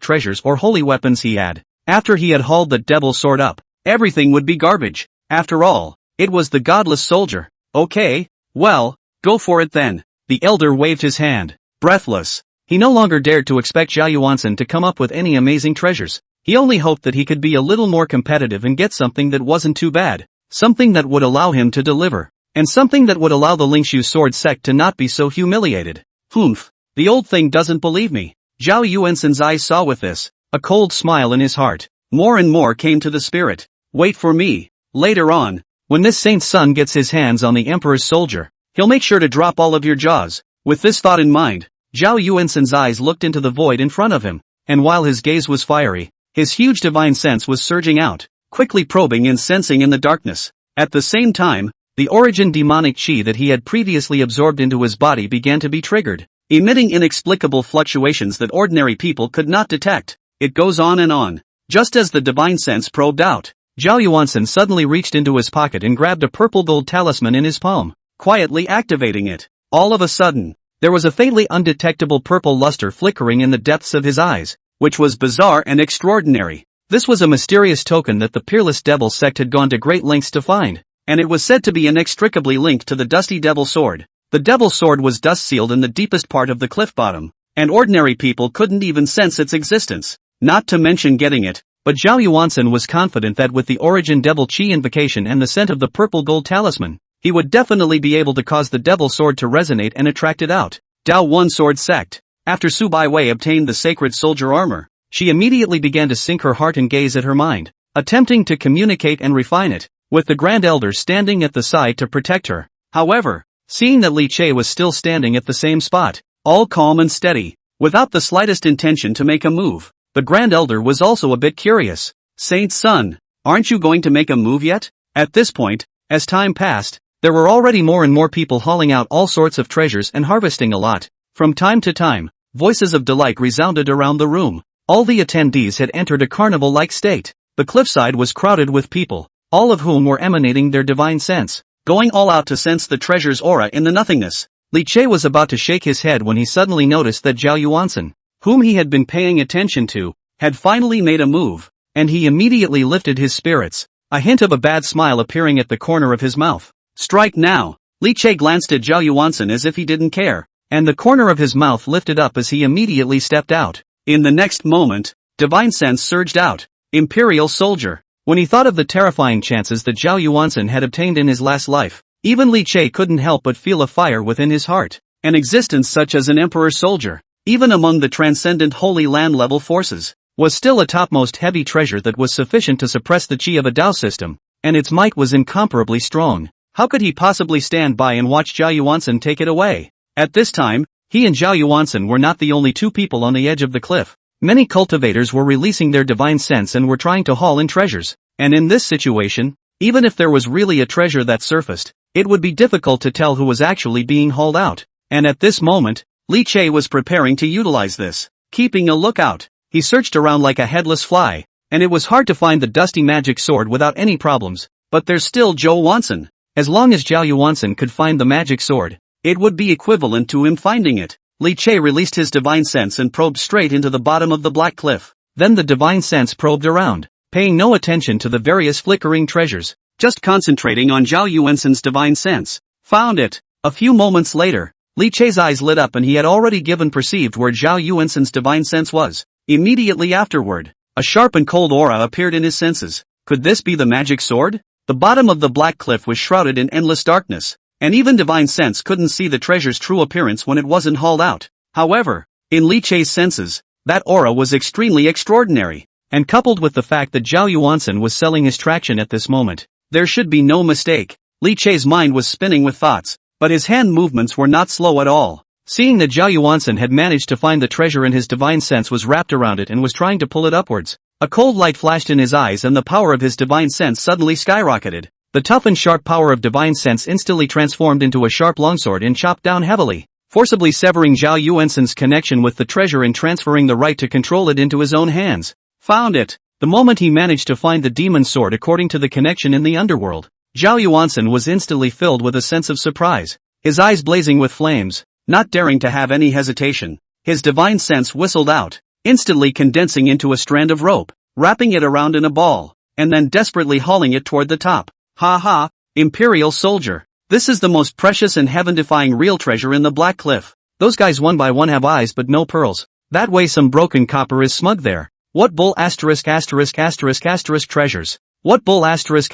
treasures or holy weapons he had. After he had hauled the devil sword up, everything would be garbage. After all, it was the godless soldier. Okay, well, go for it then. The elder waved his hand, breathless. He no longer dared to expect Zhao Yuansen to come up with any amazing treasures. He only hoped that he could be a little more competitive and get something that wasn't too bad. Something that would allow him to deliver. And something that would allow the Lingshu sword sect to not be so humiliated. Humph. The old thing doesn't believe me. Zhao Yuansen's eyes saw with this, a cold smile in his heart. More and more came to the spirit. Wait for me. Later on, when this saint's son gets his hands on the emperor's soldier, he'll make sure to drop all of your jaws. With this thought in mind, Zhao Yuansen's eyes looked into the void in front of him, and while his gaze was fiery, his huge divine sense was surging out, quickly probing and sensing in the darkness. At the same time, the origin demonic chi that he had previously absorbed into his body began to be triggered, emitting inexplicable fluctuations that ordinary people could not detect. It goes on and on. Just as the divine sense probed out, Zhao Yuansen suddenly reached into his pocket and grabbed a purple gold talisman in his palm, quietly activating it. All of a sudden, there was a faintly undetectable purple luster flickering in the depths of his eyes, which was bizarre and extraordinary. This was a mysterious token that the peerless devil sect had gone to great lengths to find, and it was said to be inextricably linked to the dusty devil sword. The devil sword was dust-sealed in the deepest part of the cliff bottom, and ordinary people couldn't even sense its existence, not to mention getting it. But Zhao Yuansen was confident that with the origin devil chi invocation and the scent of the purple gold talisman, he would definitely be able to cause the devil sword to resonate and attract it out. Dao One Sword Sect. After Su Baiwei obtained the sacred soldier armor, she immediately began to sink her heart and gaze at her mind, attempting to communicate and refine it, with the Grand Elder standing at the side to protect her. However, seeing that Li Che was still standing at the same spot, all calm and steady, without the slightest intention to make a move, the Grand Elder was also a bit curious. Saint's son, aren't you going to make a move yet? At this point, as time passed, there were already more and more people hauling out all sorts of treasures and harvesting a lot. From time to time, voices of delight resounded around the room. All the attendees had entered a carnival-like state. The cliffside was crowded with people, all of whom were emanating their divine sense, going all out to sense the treasure's aura in the nothingness. Li Che was about to shake his head when he suddenly noticed that Zhao Yuansen, whom he had been paying attention to, had finally made a move, and he immediately lifted his spirits, a hint of a bad smile appearing at the corner of his mouth. Strike now! Li Che glanced at Zhao Yuansen as if he didn't care, and the corner of his mouth lifted up as he immediately stepped out. In the next moment, divine sense surged out. Imperial soldier. When he thought of the terrifying chances that Zhao Yuansen had obtained in his last life, even Li Che couldn't help but feel a fire within his heart. An existence such as an emperor soldier, even among the transcendent Holy Land level forces, was still a topmost heavy treasure that was sufficient to suppress the chi of a Dao system, and its might was incomparably strong. How could he possibly stand by and watch Zhao Yuansen take it away? At this time, he and Zhao Yuansen were not the only two people on the edge of the cliff. Many cultivators were releasing their divine sense and were trying to haul in treasures, and in this situation, even if there was really a treasure that surfaced, it would be difficult to tell who was actually being hauled out. And at this moment, Li Che was preparing to utilize this. Keeping a lookout, he searched around like a headless fly, and it was hard to find the dusty magic sword without any problems. But there's still Zhou Wansen. As long as Zhao Yuansen could find the magic sword, it would be equivalent to him finding it. Li Che released his divine sense and probed straight into the bottom of the black cliff. Then the divine sense probed around, paying no attention to the various flickering treasures, just concentrating on Zhao Yuansen's divine sense. Found it. A few moments later, Li Che's eyes lit up and he had already perceived where Zhao Yuansen's divine sense was. Immediately afterward, a sharp and cold aura appeared in his senses. Could this be the magic sword? The bottom of the black cliff was shrouded in endless darkness, and even divine sense couldn't see the treasure's true appearance when it wasn't hauled out. However, in Li Che's senses, that aura was extremely extraordinary, and coupled with the fact that Zhao Yuansen was selling his traction at this moment, there should be no mistake. Li Che's mind was spinning with thoughts, but his hand movements were not slow at all. Seeing that Zhao Yuansen had managed to find the treasure and his divine sense was wrapped around it and was trying to pull it upwards, a cold light flashed in his eyes and the power of his divine sense suddenly skyrocketed. The tough and sharp power of divine sense instantly transformed into a sharp longsword and chopped down heavily, forcibly severing Zhao Yuansen's connection with the treasure and transferring the right to control it into his own hands. Found it. The moment he managed to find the demon sword according to the connection in the underworld, Zhao Yuansen was instantly filled with a sense of surprise, his eyes blazing with flames. Not daring to have any hesitation, his divine sense whistled out, instantly condensing into a strand of rope, wrapping it around in a ball, and then desperately hauling it toward the top. Ha ha, Imperial soldier. This is the most precious and heaven-defying real treasure in the Black Cliff. Those guys one by one have eyes but no pearls. That way some broken copper is smug there. What bull asterisk treasures. What bull asterisk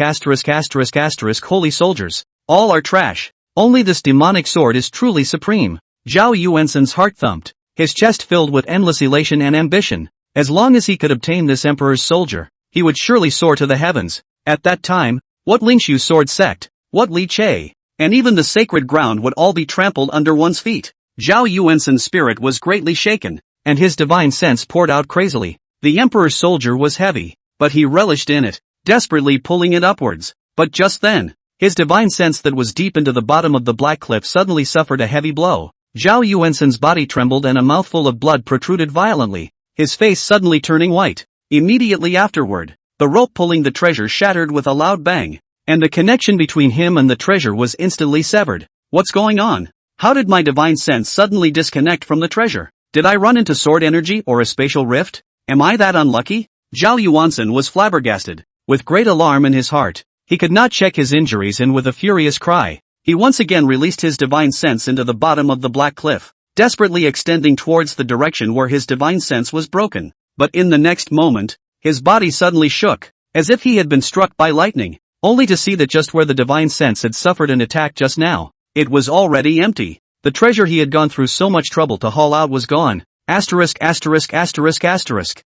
holy soldiers. All are trash. Only this demonic sword is truly supreme. Zhao Yuansen's heart thumped, his chest filled with endless elation and ambition. As long as he could obtain this emperor's soldier, he would surely soar to the heavens. At that time, what Lingshu sword sect, what Li Che, and even the sacred ground would all be trampled under one's feet. Zhao Yuansen's spirit was greatly shaken, and his divine sense poured out crazily. The emperor's soldier was heavy, but he relished in it, desperately pulling it upwards. But just then, his divine sense that was deep into the bottom of the black cliff suddenly suffered a heavy blow. Zhao Yuansen's body trembled and a mouthful of blood protruded violently, his face suddenly turning white. Immediately afterward, the rope pulling the treasure shattered with a loud bang, and the connection between him and the treasure was instantly severed. What's going on? How did my divine sense suddenly disconnect from the treasure? Did I run into sword energy or a spatial rift? Am I that unlucky? Zhao Yuansen was flabbergasted. With great alarm in his heart, he could not check his injuries and with a furious cry, he once again released his divine sense into the bottom of the black cliff, desperately extending towards the direction where his divine sense was broken. But in the next moment, his body suddenly shook, as if he had been struck by lightning, only to see that just where the divine sense had suffered an attack just now, it was already empty. The treasure he had gone through so much trouble to haul out was gone. Asterisk.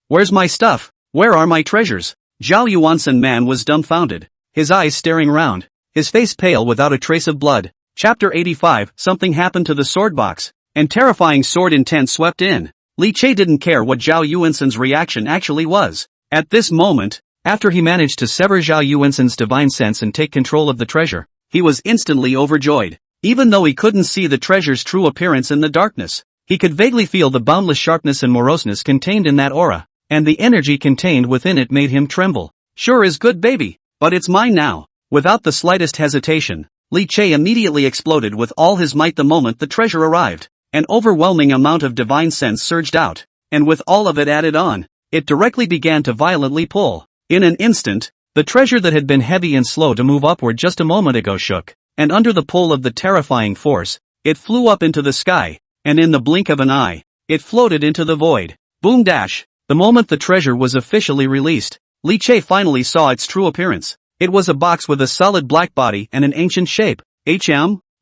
Where's my stuff? Where are my treasures? Zhao Yuansen man was dumbfounded, his eyes staring round, his face pale without a trace of blood. Chapter 85. Something happened to the sword box, and terrifying sword intent swept in. Li Che didn't care what Zhao Yuansen's reaction actually was. At this moment, after he managed to sever Zhao Yuansen's divine sense and take control of the treasure, he was instantly overjoyed. Even though he couldn't see the treasure's true appearance in the darkness, he could vaguely feel the boundless sharpness and moroseness contained in that aura. and the energy contained within it made him tremble. "Sure is good, baby, but it's mine now." Without the slightest hesitation, Li Che immediately exploded with all his might the moment the treasure arrived. An overwhelming amount of divine sense surged out, and with all of it added on, it directly began to violently pull. In an instant, the treasure that had been heavy and slow to move upward just a moment ago shook, and under the pull of the terrifying force, it flew up into the sky, and in the blink of an eye, it floated into the void. Boom dash! The moment the treasure was officially released, Li Che finally saw its true appearance. It was a box with a solid black body and an ancient shape.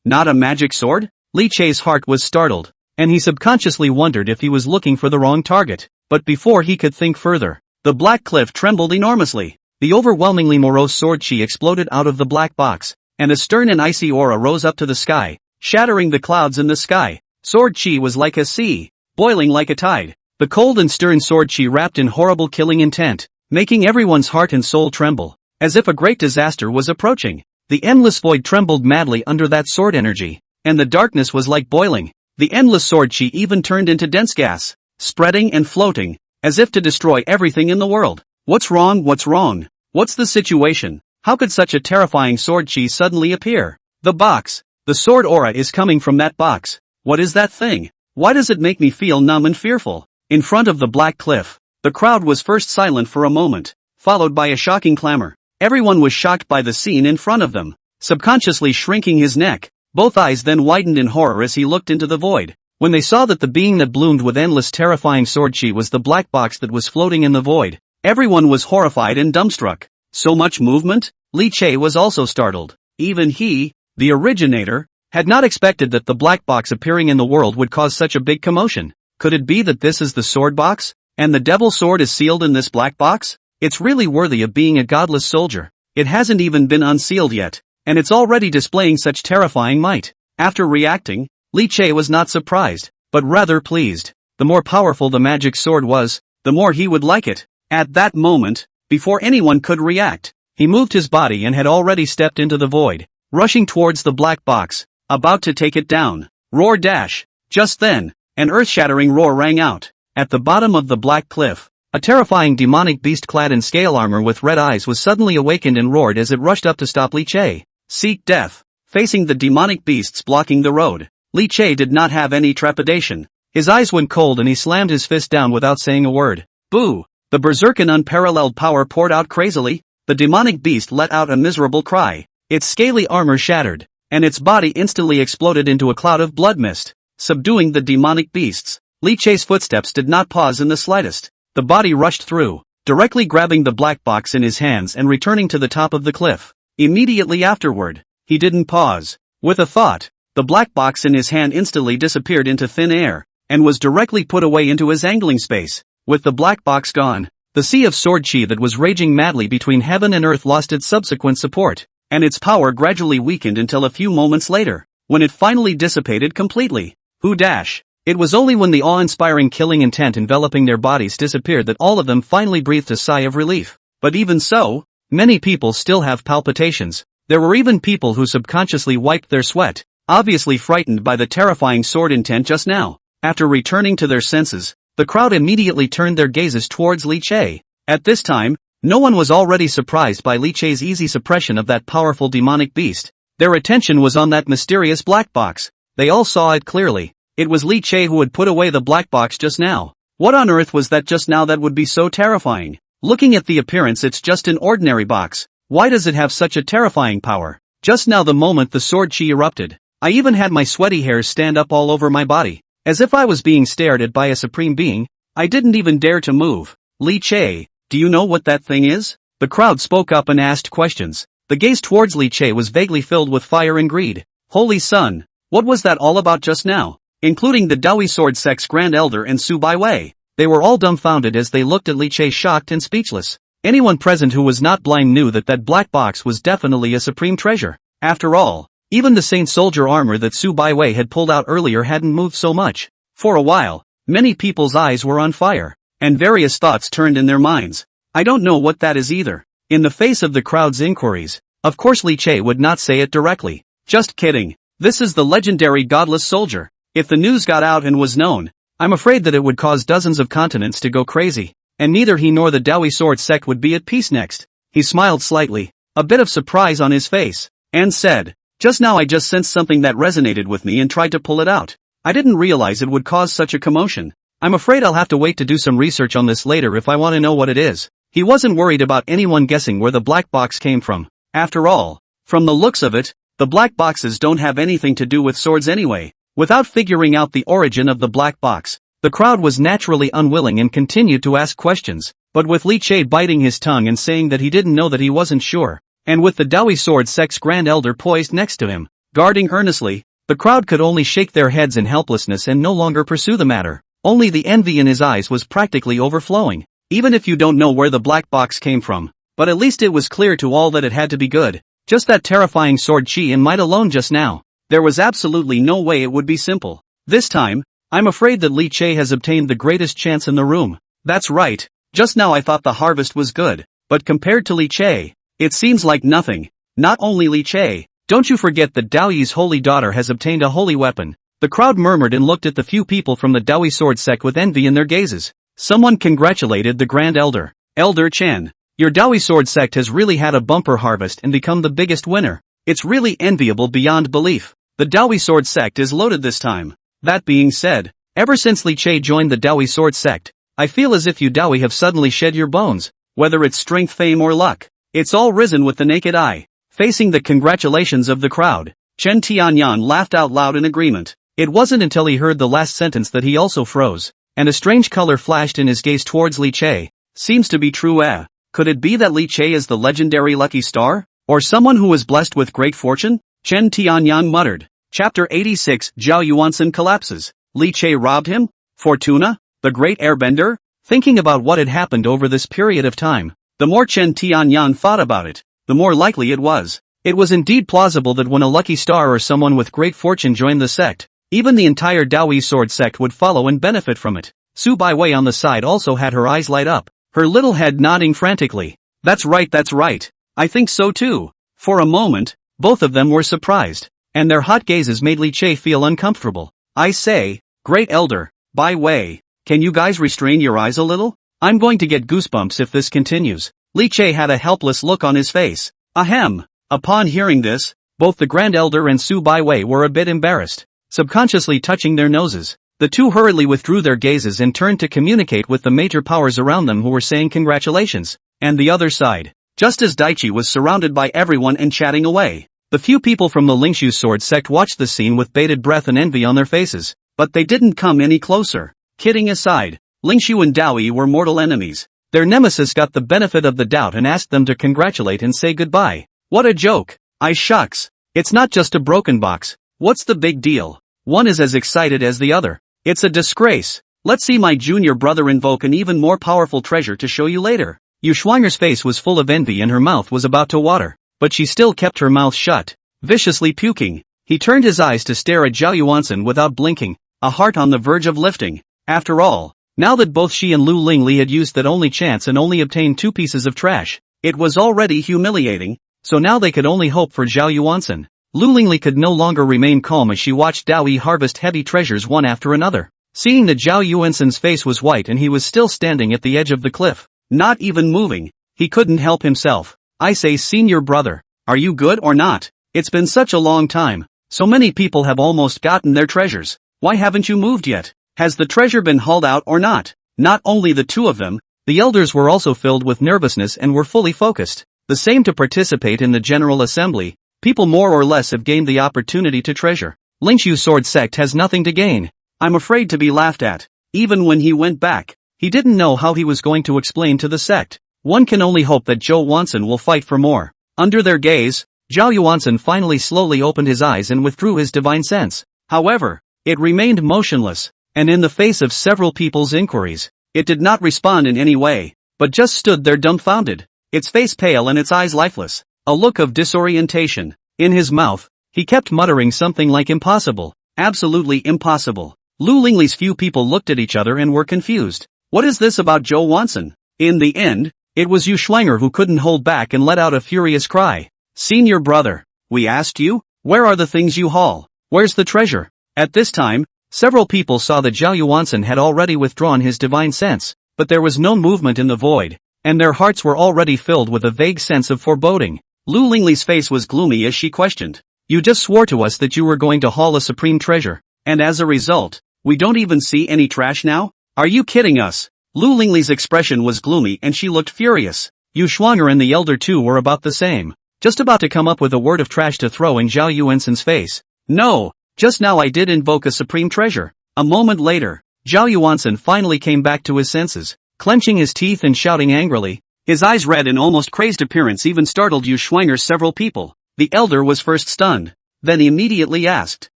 Not a magic sword? Li Che's heart was startled, and he subconsciously wondered if he was looking for the wrong target. But before he could think further, the black cliff trembled enormously. The overwhelmingly morose sword chi exploded out of the black box, and a stern and icy aura rose up to the sky, shattering the clouds in the sky. Sword chi was like a sea, boiling like a tide. The cold and stern sword chi wrapped in horrible killing intent, making everyone's heart and soul tremble, as if a great disaster was approaching. The endless void trembled madly under that sword energy, and the darkness was like boiling. The endless sword chi even turned into dense gas, spreading and floating, as if to destroy everything in the world. What's wrong? What's wrong? What's the situation? How could such a terrifying sword chi suddenly appear? The box. The sword aura is coming from that box. What is that thing? Why does it make me feel numb and fearful? In front of the black cliff, the crowd was first silent for a moment, followed by a shocking clamor. Everyone was shocked by the scene in front of them, subconsciously shrinking his neck. Both eyes then widened in horror as he looked into the void. When they saw that the being that bloomed with endless terrifying sword chi was the black box that was floating in the void, everyone was horrified and dumbstruck. So much movement? Li Che was also startled. Even he, the originator, had not expected that the black box appearing in the world would cause such a big commotion. Could it be that this is the sword box, and the devil sword is sealed in this black box? It's really worthy of being a godless soldier. It hasn't even been unsealed yet, and it's already displaying such terrifying might. After reacting, Li Che was not surprised, but rather pleased. The more powerful the magic sword was, the more he would like it. At that moment, before anyone could react, he moved his body and had already stepped into the void, rushing towards the black box, about to take it down. Roar dash! Just then, an earth-shattering roar rang out. At the bottom of the black cliff, a terrifying demonic beast clad in scale armor with red eyes was suddenly awakened and roared as it rushed up to stop Li Che. Seek death. Facing the demonic beasts blocking the road, Li Che did not have any trepidation. His eyes went cold and he slammed his fist down without saying a word. Boo! The berserk and unparalleled power poured out crazily. The demonic beast let out a miserable cry. Its scaly armor shattered, and its body instantly exploded into a cloud of blood mist, subduing the demonic beasts. Li Che's footsteps did not pause in the slightest. The body rushed through, directly grabbing the black box in his hands and returning to the top of the cliff. Immediately afterward, he didn't pause. With a thought, the black box in his hand instantly disappeared into thin air, and was directly put away into his angling space. With the black box gone, the sea of sword chi that was raging madly between heaven and earth lost its subsequent support, and its power gradually weakened until a few moments later, when it finally dissipated completely. Who dash? It was only when the awe-inspiring killing intent enveloping their bodies disappeared that all of them finally breathed a sigh of relief. But even so, many people still have palpitations. There were even people who subconsciously wiped their sweat, obviously frightened by the terrifying sword intent just now. After returning to their senses, the crowd immediately turned their gazes towards Li Che. At this time, no one was already surprised by Li Che's easy suppression of that powerful demonic beast. Their attention was on that mysterious black box. They all saw it clearly. It was Li Che who had put away the black box just now. What on earth was that just now that would be so terrifying? Looking at the appearance, it's just an ordinary box. Why does it have such a terrifying power? Just now, the moment the sword chi erupted, I even had my sweaty hairs stand up all over my body, as if I was being stared at by a supreme being. I didn't even dare to move. Li Che, do you know what that thing is? The crowd spoke up and asked questions. The gaze towards Li Che was vaguely filled with fire and greed. Holy sun, what was that all about just now? Including the Dawi Sword Sect's Grand Elder and Su Baiwei. They were all dumbfounded as they looked at Li Che, shocked and speechless. Anyone present who was not blind knew that that black box was definitely a supreme treasure. After all, even the Saint Soldier armor that Su Baiwei had pulled out earlier hadn't moved so much. For a while, many people's eyes were on fire, and various thoughts turned in their minds. I don't know what that is either. In the face of the crowd's inquiries, of course Li Che would not say it directly. Just kidding. This is the legendary godless soldier. If the news got out and was known, I'm afraid that it would cause dozens of continents to go crazy. and neither he nor the Dawi sword sect would be at peace next. He smiled slightly, a bit of surprise on his face, and said, "Just now I just sensed something that resonated with me and tried to pull it out. I didn't realize it would cause such a commotion. I'm afraid I'll have to wait to do some research on this later if I want to know what it is." He wasn't worried about anyone guessing where the black box came from. After all, from the looks of it, the black boxes don't have anything to do with swords anyway. Without figuring out the origin of the black box, the crowd was naturally unwilling and continued to ask questions, but with Li Che biting his tongue and saying that he didn't know, that he wasn't sure, and with the Dawi sword sect's grand elder poised next to him, guarding earnestly, the crowd could only shake their heads in helplessness and no longer pursue the matter. Only the envy in his eyes was practically overflowing. Even if you don't know where the black box came from, but at least it was clear to all that it had to be good. Just that terrifying sword chi and might alone just now. There was absolutely no way it would be simple. This time, I'm afraid that Li Che has obtained the greatest chance in the room. That's right, just now I thought the harvest was good, but compared to Li Che, it seems like nothing. Not only Li Che, don't you forget that Dao Yi's holy daughter has obtained a holy weapon. The crowd murmured and looked at the few people from the Dawi sword sect with envy in their gazes. Someone congratulated the Grand Elder. "Elder Chen, your Dawi sword sect has really had a bumper harvest and become the biggest winner. It's really enviable beyond belief. The Dawi sword sect is loaded this time." That being said, ever since Li Che joined the Dawi sword sect, I feel as if you Dawi have suddenly shed your bones. Whether it's strength, fame or luck, it's all risen with the naked eye. Facing the congratulations of the crowd, Chen Tianyan laughed out loud in agreement. It wasn't until he heard the last sentence that he also froze, and a strange color flashed in his gaze towards Li Che. Seems to be true. Could it be that Li Che is the legendary lucky star? Or someone who was blessed with great fortune? Chen Tianyan muttered. Chapter 86 Zhao Yuansen collapses. Li Che robbed him? Fortuna? The great airbender? Thinking about what had happened over this period of time, the more Chen Tianyan thought about it, the more likely it was. It was indeed plausible that when a lucky star or someone with great fortune joined the sect, even the entire Dawi sword sect would follow and benefit from it. Su Baiwei on the side also had her eyes light up, her little head nodding frantically. That's right. I think so too. For a moment, both of them were surprised, and their hot gazes made Li Che feel uncomfortable. "I say, Great Elder, Baiwei, can you guys restrain your eyes a little? I'm going to get goosebumps if this continues." Li Che had a helpless look on his face. Ahem. Upon hearing this, both the Grand Elder and Su Baiwei were a bit embarrassed. Subconsciously touching their noses, the two hurriedly withdrew their gazes and turned to communicate with the major powers around them who were saying congratulations. And the other side, just as Daichi was surrounded by everyone and chatting away, the few people from the Lingshu sword sect watched the scene with bated breath and envy on their faces, but they didn't come any closer. Kidding aside, Lingshu and Dawi were mortal enemies. Their nemesis got the benefit of the doubt and asked them to congratulate and say goodbye. What a joke. I shucks. It's not just a broken box. What's the big deal? One is as excited as the other. It's a disgrace. Let's see my junior brother invoke an even more powerful treasure to show you later. Yu Schwanger's face was full of envy and her mouth was about to water, but she still kept her mouth shut, viciously puking. He turned his eyes to stare at Zhao Yuansen without blinking, a heart on the verge of lifting. After all, now that both she and Lu Lingli had used that only chance and only obtained 2 pieces of trash, it was already humiliating, so now they could only hope for Zhao Yuansen. Lu Lingli could no longer remain calm as she watched Dao Yi harvest heavy treasures one after another. Seeing that Zhao Yuansen's face was white and he was still standing at the edge of the cliff, not even moving, he couldn't help himself. "I say, senior brother, are you good or not? It's been such a long time. So many people have almost gotten their treasures. Why haven't you moved yet? Has the treasure been hauled out or not?" Not only the two of them, the elders were also filled with nervousness and were fully focused. The same to participate in the General Assembly. People more or less have gained the opportunity to treasure. Lingshu sword sect has nothing to gain. I'm afraid to be laughed at. Even when he went back, he didn't know how he was going to explain to the sect. One can only hope that Zhou Wansen will fight for more. Under their gaze, Zhao Yuansen finally slowly opened his eyes and withdrew his divine sense. However, it remained motionless, and in the face of several people's inquiries, it did not respond in any way, but just stood there dumbfounded, its face pale and its eyes lifeless, a look of disorientation. In his mouth, he kept muttering something like impossible, absolutely impossible. Lu Lingli's few people looked at each other and were confused. What is this about Zhou Wansen? In the end, it was Yu Schwanger who couldn't hold back and let out a furious cry. "Senior brother, we asked you, where are the things you haul? Where's the treasure?" At this time, several people saw that Zhao Yuansen had already withdrawn his divine sense, but there was no movement in the void, and their hearts were already filled with a vague sense of foreboding. Lu Lingli's face was gloomy as she questioned. You just swore to us that you were going to haul a supreme treasure, and as a result, we don't even see any trash now? Are you kidding us? Lu Lingli's expression was gloomy and she looked furious. Yu Shuang'er and the elder too were about the same, just about to come up with a word of trash to throw in Zhao Yuansen's face. No, just now I did invoke a supreme treasure. A moment later, Zhao Yuansen finally came back to his senses, clenching his teeth and shouting angrily. His eyes red and almost crazed appearance even startled Yu Shuang'er's several people. The elder was first stunned, then he immediately asked,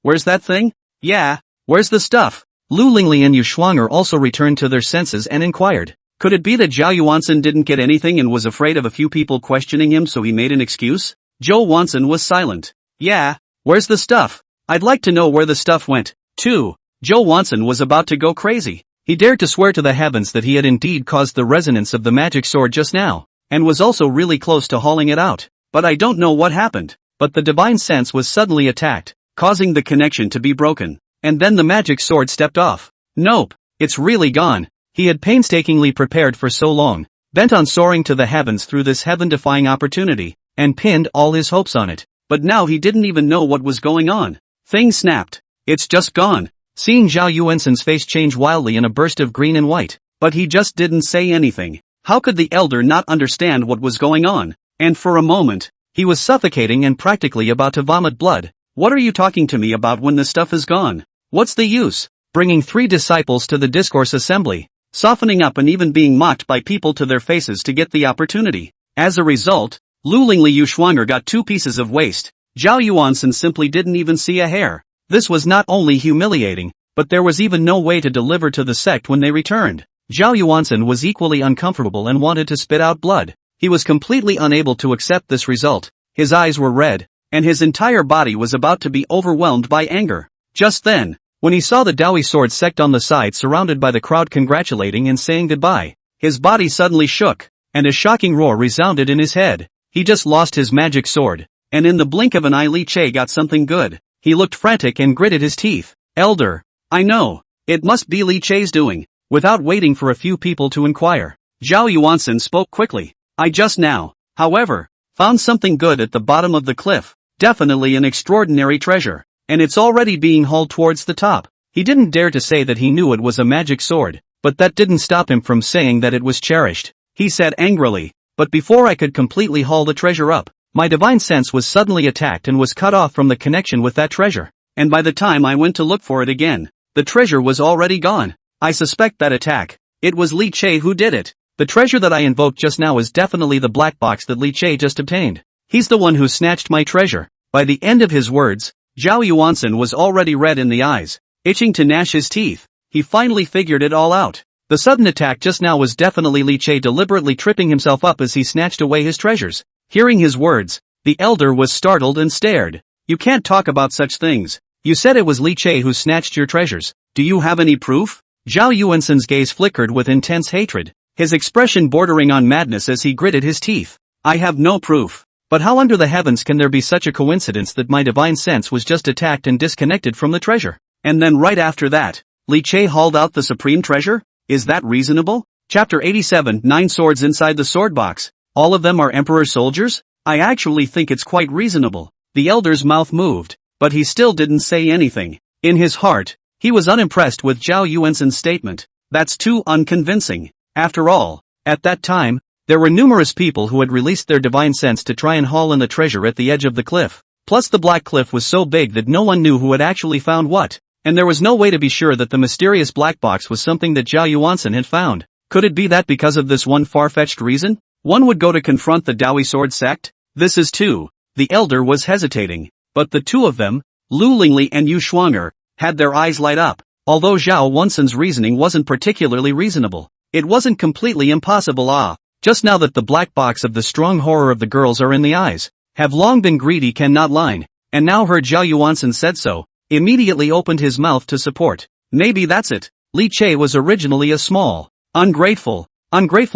"Where's that thing?" "Yeah, where's the stuff?" Lu Lingli and Yu Shuang'er also returned to their senses and inquired. Could it be that Zhao Yuansen didn't get anything and was afraid of a few people questioning him, so he made an excuse? Zhou Wansen was silent. "Yeah, where's the stuff? I'd like to know where the stuff went, too." Zhou Wansen was about to go crazy. He dared to swear to the heavens that he had indeed caused the resonance of the magic sword just now, and was also really close to hauling it out. But I don't know what happened. But the divine sense was suddenly attacked, causing the connection to be broken. And then the magic sword stepped off. Nope, it's really gone. He had painstakingly prepared for so long, bent on soaring to the heavens through this heaven-defying opportunity, and pinned all his hopes on it. But now he didn't even know what was going on. Things snapped. It's just gone. Seeing Zhao Yuansen's face change wildly in a burst of green and white, but he just didn't say anything. How could the elder not understand what was going on? And for a moment, he was suffocating and practically about to vomit blood. What are you talking to me about when the stuff is gone? What's the use? Bringing 3 disciples to the discourse assembly, softening up and even being mocked by people to their faces to get the opportunity. As a result, Lu Lingli Yu Shuang'er got 2 pieces of waste. Zhao Yuansen simply didn't even see a hair. This was not only humiliating, but there was even no way to deliver to the sect when they returned. Zhao Yuansen was equally uncomfortable and wanted to spit out blood. He was completely unable to accept this result. His eyes were red, and his entire body was about to be overwhelmed by anger. Just then, when he saw the Daoi sword sect on the side surrounded by the crowd congratulating and saying goodbye, his body suddenly shook, and a shocking roar resounded in his head. He just lost his magic sword, and in the blink of an eye Li Che got something good. He looked frantic and gritted his teeth. Elder, I know, it must be Li Che's doing. Without waiting for a few people to inquire, Zhao Yuansen spoke quickly. I just now, however, found something good at the bottom of the cliff. Definitely an extraordinary treasure. And it's already being hauled towards the top. He didn't dare to say that he knew it was a magic sword, but that didn't stop him from saying that it was cherished. He said angrily, but before I could completely haul the treasure up, my divine sense was suddenly attacked and was cut off from the connection with that treasure. And by the time I went to look for it again, the treasure was already gone. I suspect that attack. It was Li Che who did it. The treasure that I invoked just now is definitely the black box that Li Che just obtained. He's the one who snatched my treasure. By the end of his words, Zhao Yuansen was already red in the eyes, itching to gnash his teeth. He finally figured it all out. The sudden attack just now was definitely Li Che deliberately tripping himself up as he snatched away his treasures. Hearing his words, the elder was startled and stared. You can't talk about such things. You said it was Li Che who snatched your treasures. Do you have any proof? Zhao Yuansen's gaze flickered with intense hatred, his expression bordering on madness as he gritted his teeth. I have no proof. But how under the heavens can there be such a coincidence that my divine sense was just attacked and disconnected from the treasure? And then right after that, Li Che hauled out the supreme treasure? Is that reasonable? Chapter 87 9 swords inside the sword box. All of them are emperor soldiers? I actually think it's quite reasonable. The elder's mouth moved, but he still didn't say anything. In his heart, he was unimpressed with Zhao Yuansen's statement. That's too unconvincing. After all, at that time, there were numerous people who had released their divine sense to try and haul in the treasure at the edge of the cliff. Plus the black cliff was so big that no one knew who had actually found what. And there was no way to be sure that the mysterious black box was something that Zhao Yuansen had found. Could it be that because of this one far-fetched reason, one would go to confront the Daoi sword sect? This is too. The elder was hesitating. But the two of them, Lu Lingli and Yu Shuang'er, had their eyes light up. Although Zhao Yuansen's reasoning wasn't particularly reasonable, it wasn't completely impossible. Just now that the black box of the strong horror of the girls are in the eyes, have long been greedy cannot lie, and now heard Zhao Yuansen said so, immediately opened his mouth to support. Maybe that's it. Li Che was originally a small, ungrateful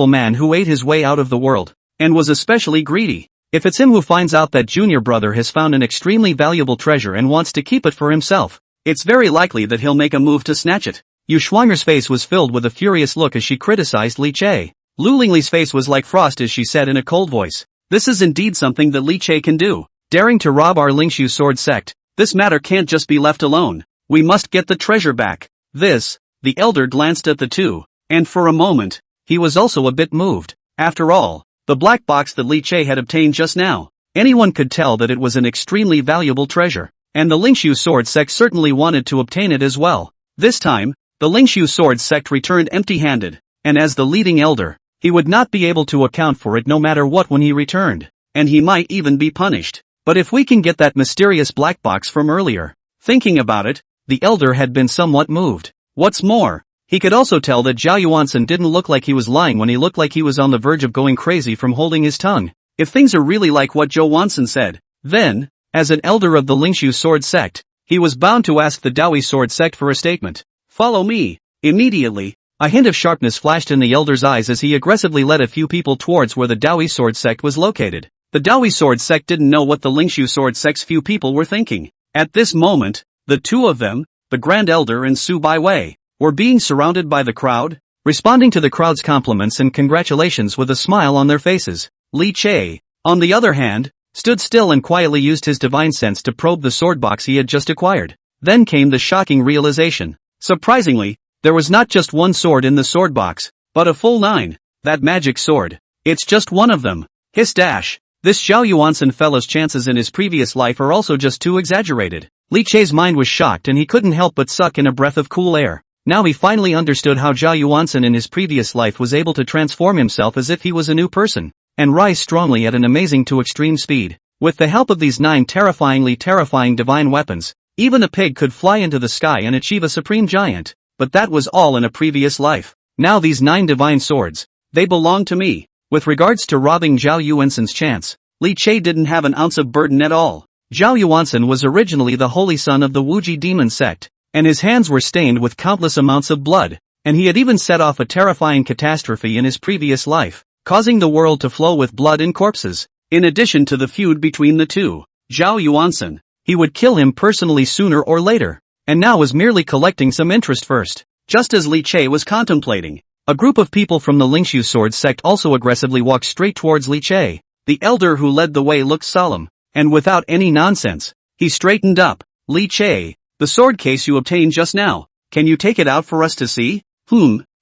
man who ate his way out of the world, and was especially greedy. If it's him who finds out that junior brother has found an extremely valuable treasure and wants to keep it for himself, it's very likely that he'll make a move to snatch it. Yu Shuang'er's face was filled with a furious look as she criticized Li Che. Lu Lingli's face was like frost as she said in a cold voice, "This is indeed something that Li Che can do. Daring to rob our Lingshu sword sect. This matter can't just be left alone. We must get the treasure back." The elder glanced at the two, and for a moment, he was also a bit moved. After all, the black box that Li Che had obtained just now, anyone could tell that it was an extremely valuable treasure, and the Lingshu sword sect certainly wanted to obtain it as well. This time, the Lingshu sword sect returned empty-handed, and as the leading elder, he would not be able to account for it no matter what when he returned, and he might even be punished. But if we can get that mysterious black box from earlier. Thinking about it, the elder had been somewhat moved. What's more, he could also tell that Zhao Yuansen didn't look like he was lying when he looked like he was on the verge of going crazy from holding his tongue. If things are really like what Zhou Wansen said, then, as an elder of the Lingshu sword sect, he was bound to ask the Daoi sword sect for a statement. "Follow me." Immediately, a hint of sharpness flashed in the elder's eyes as he aggressively led a few people towards where the Daoi sword sect was located. The Daoi sword sect didn't know what the Lingshu sword sect's few people were thinking. At this moment, the two of them, the Grand Elder and Su Baiwei, were being surrounded by the crowd, responding to the crowd's compliments and congratulations with a smile on their faces. Li Che, on the other hand, stood still and quietly used his divine sense to probe the sword box he had just acquired. Then came the shocking realization. Surprisingly, there was not just one sword in the sword box, but a full 9. That magic sword. It's just one of them. Hiss dash. This Zhao Yuansen fellow's chances in his previous life are also just too exaggerated. Li Che's mind was shocked and he couldn't help but suck in a breath of cool air. Now he finally understood how Zhao Yuansen in his previous life was able to transform himself as if he was a new person, and rise strongly at an amazing to extreme speed. With the help of these 9 terrifying divine weapons, even a pig could fly into the sky and achieve a supreme giant. But that was all in a previous life. Now these 9 divine swords, they belong to me. With regards to robbing Zhao Yuansen's chance, Li Che didn't have an ounce of burden at all. Zhao Yuansen was originally the holy son of the Wuji demon sect, and his hands were stained with countless amounts of blood, and he had even set off a terrifying catastrophe in his previous life, causing the world to flow with blood and corpses. In addition to the feud between the two, Zhao Yuansen, he would kill him personally sooner or later, and now was merely collecting some interest first. Just as Li Che was contemplating, a group of people from the Lingshu sword sect also aggressively walked straight towards Li Che. The elder who led the way looked solemn, and without any nonsense, he straightened up. "Li Che, the sword case you obtained just now, can you take it out for us to see?"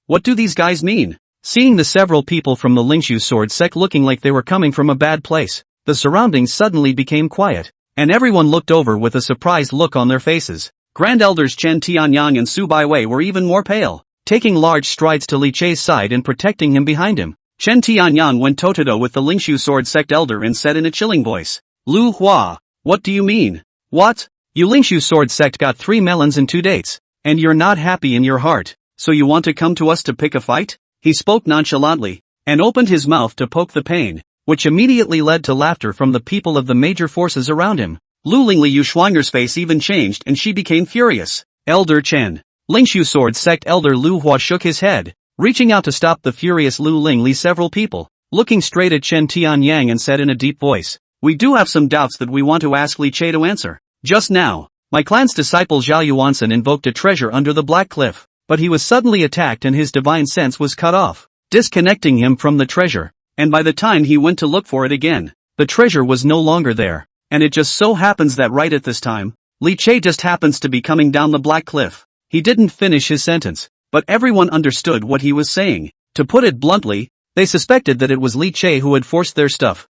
What do these guys mean? Seeing the several people from the Lingshu sword sect looking like they were coming from a bad place, the surroundings suddenly became quiet, and everyone looked over with a surprised look on their faces. Grand Elders Chen Tianyang and Su Baiwei were even more pale, taking large strides to Li Che's side and protecting him behind him. Chen Tianyang went toe-to-toe with the Lingshu sword sect elder and said in a chilling voice, "Lu Hua, what do you mean? What? You Lingshu sword sect got 3 melons and 2 dates, and you're not happy in your heart, so you want to come to us to pick a fight?" He spoke nonchalantly, and opened his mouth to poke the pain, which immediately led to laughter from the people of the major forces around him. Lu Lingli Yuxuanger's face even changed and she became furious. "Elder Chen." Lingshu sword sect elder Lu Hua shook his head, reaching out to stop the furious Lu Lingli. Several people, looking straight at Chen Tianyang and said in a deep voice, "We do have some doubts that we want to ask Li Che to answer. Just now, my clan's disciple Zhao Yuansen invoked a treasure under the Black Cliff, but he was suddenly attacked and his divine sense was cut off, disconnecting him from the treasure, and by the time he went to look for it again, the treasure was no longer there. And it just so happens that right at this time, Li Che just happens to be coming down the Black Cliff." He didn't finish his sentence, but everyone understood what he was saying. To put it bluntly, they suspected that it was Li Che who had forced their stuff.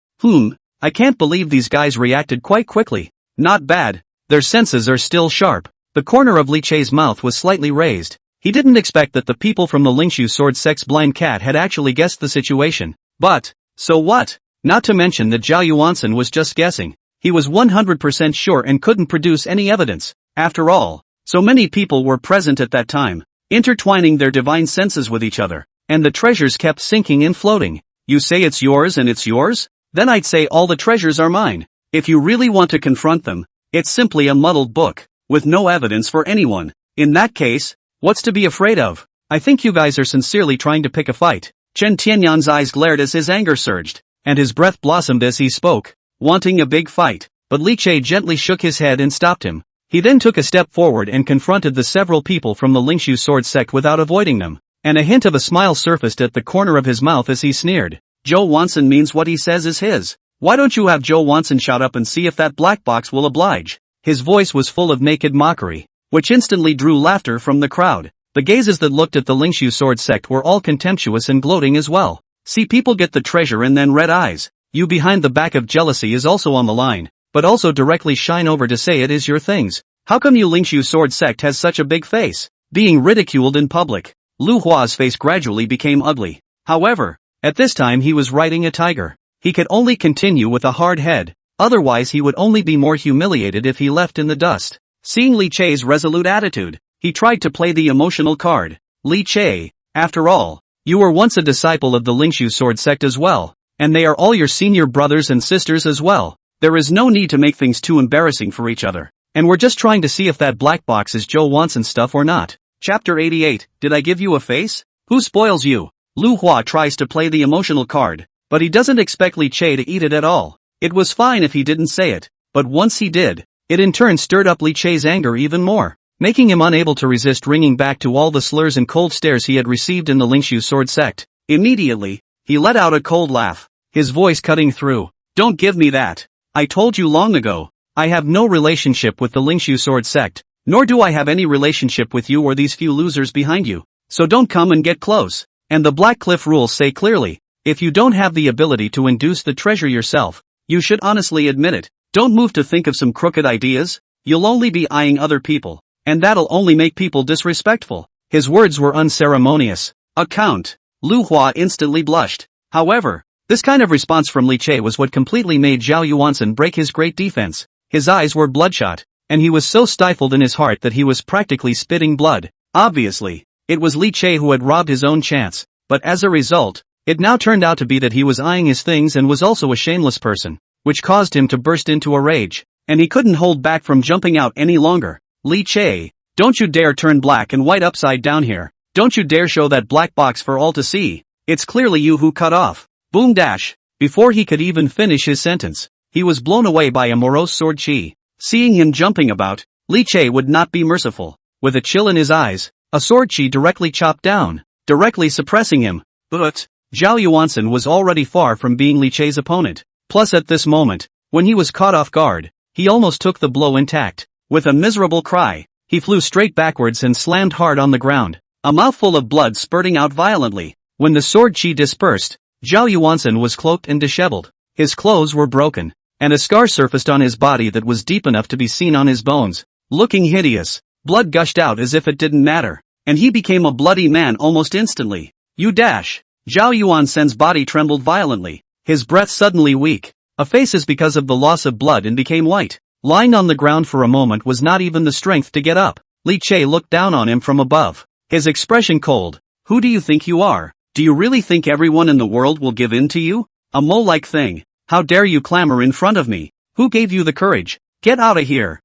I can't believe these guys reacted quite quickly. Not bad, their senses are still sharp. The corner of Li Che's mouth was slightly raised. He didn't expect that the people from the Lingshu sword sect's blind cat had actually guessed the situation. But, so what? Not to mention that Zhao Yuansen was just guessing. He was 100% sure and couldn't produce any evidence. After all, so many people were present at that time, intertwining their divine senses with each other, and the treasures kept sinking and floating. "You say it's yours and it's yours? Then I'd say all the treasures are mine. If you really want to confront them, it's simply a muddled book, with no evidence for anyone. In that case, what's to be afraid of? I think you guys are sincerely trying to pick a fight." Chen Tianyang's eyes glared as his anger surged, and his breath blossomed as he spoke. Wanting a big fight, but Li Che gently shook his head and stopped him. He then took a step forward and confronted the several people from the Lingshu sword sect without avoiding them, and a hint of a smile surfaced at the corner of his mouth as he sneered. Joe Wanson means what he says is his. Why don't you have Joe Wanson shout up and see if that black box will oblige? His voice was full of naked mockery, which instantly drew laughter from the crowd. The gazes that looked at the Lingshu sword sect were all contemptuous and gloating as well. See, people get the treasure and then red eyes. You behind the back of jealousy is also on the line, but also directly shine over to say it is your things. How come you Lingshu sword sect has such a big face? Being ridiculed in public. Lu Hua's face gradually became ugly. However, at this time he was riding a tiger. He could only continue with a hard head, otherwise he would only be more humiliated if he left in the dust. Seeing Li Che's resolute attitude, he tried to play the emotional card. Li Che, after all, you were once a disciple of the Lingshu sword sect as well, and they are all your senior brothers and sisters as well. There is no need to make things too embarrassing for each other. And we're just trying to see if that black box is Joe Wanson stuff or not. Chapter 88, Did I give you a face? Who spoils you? Lu Hua tries to play the emotional card, but he doesn't expect Li Che to eat it at all. It was fine if he didn't say it, but once he did, it in turn stirred up Li Che's anger even more, making him unable to resist ringing back to all the slurs and cold stares he had received in the Lingshu sword sect. Immediately, he let out a cold laugh, his voice cutting through. Don't give me that. I told you long ago, I have no relationship with the Lingshu sword sect, nor do I have any relationship with you or these few losers behind you, so don't come and get close. And the Black Cliff rules say clearly, if you don't have the ability to induce the treasure yourself, you should honestly admit it. Don't move to think of some crooked ideas, you'll only be eyeing other people, and that'll only make people disrespectful. His words were unceremonious. Account. Lu Hua instantly blushed. However, this kind of response from Li Che was what completely made Zhao Yuansen break his great defense. His eyes were bloodshot, and he was so stifled in his heart that he was practically spitting blood. Obviously, it was Li Che who had robbed his own chance, but as a result, it now turned out to be that he was eyeing his things and was also a shameless person, which caused him to burst into a rage, and he couldn't hold back from jumping out any longer. Li Che, don't you dare turn black and white upside down here. Don't you dare show that black box for all to see. It's clearly you who cut off. Boom dash. Before he could even finish his sentence, he was blown away by a morose sword chi. Seeing him jumping about, Li Che would not be merciful. With a chill in his eyes, a sword chi directly chopped down, directly suppressing him. But Zhao Yuansen was already far from being Li Che's opponent. Plus at this moment, when he was caught off guard, he almost took the blow intact. With a miserable cry, he flew straight backwards and slammed hard on the ground, a mouthful of blood spurting out violently. When the sword chi dispersed, Zhao Yuansen was cloaked and disheveled. His clothes were broken, and a scar surfaced on his body that was deep enough to be seen on his bones. Looking hideous, blood gushed out as if it didn't matter, and he became a bloody man almost instantly. You dash! Zhao Yuansen's body trembled violently, his breath suddenly weak. A face is because of the loss of blood and became white. Lying on the ground for a moment was not even the strength to get up. Li Che looked down on him from above, his expression cold. Who do you think you are? Do you really think everyone in the world will give in to you? A mole-like thing. How dare you clamor in front of me? Who gave you the courage? Get out of here.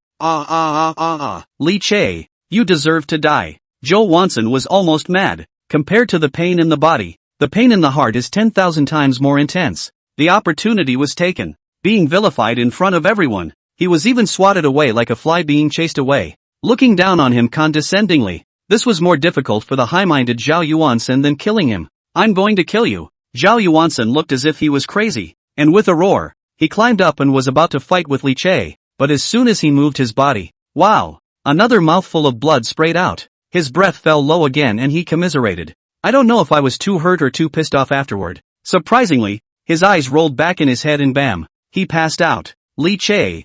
Li Che, you deserve to die. Zhou Wansen was almost mad. Compared to the pain in the body, the pain in the heart is 10,000 times more intense. The opportunity was taken. Being vilified in front of everyone, he was even swatted away like a fly being chased away. Looking down on him condescendingly, this was more difficult for the high-minded Zhao Yuansen than killing him. I'm going to kill you. Zhao Yuansen looked as if he was crazy, and with a roar, he climbed up and was about to fight with Li Che, but as soon as he moved his body, wow! Another mouthful of blood sprayed out. His breath fell low again and he commiserated. I don't know if I was too hurt or too pissed off afterward. Surprisingly, his eyes rolled back in his head and bam, he passed out. Li Che,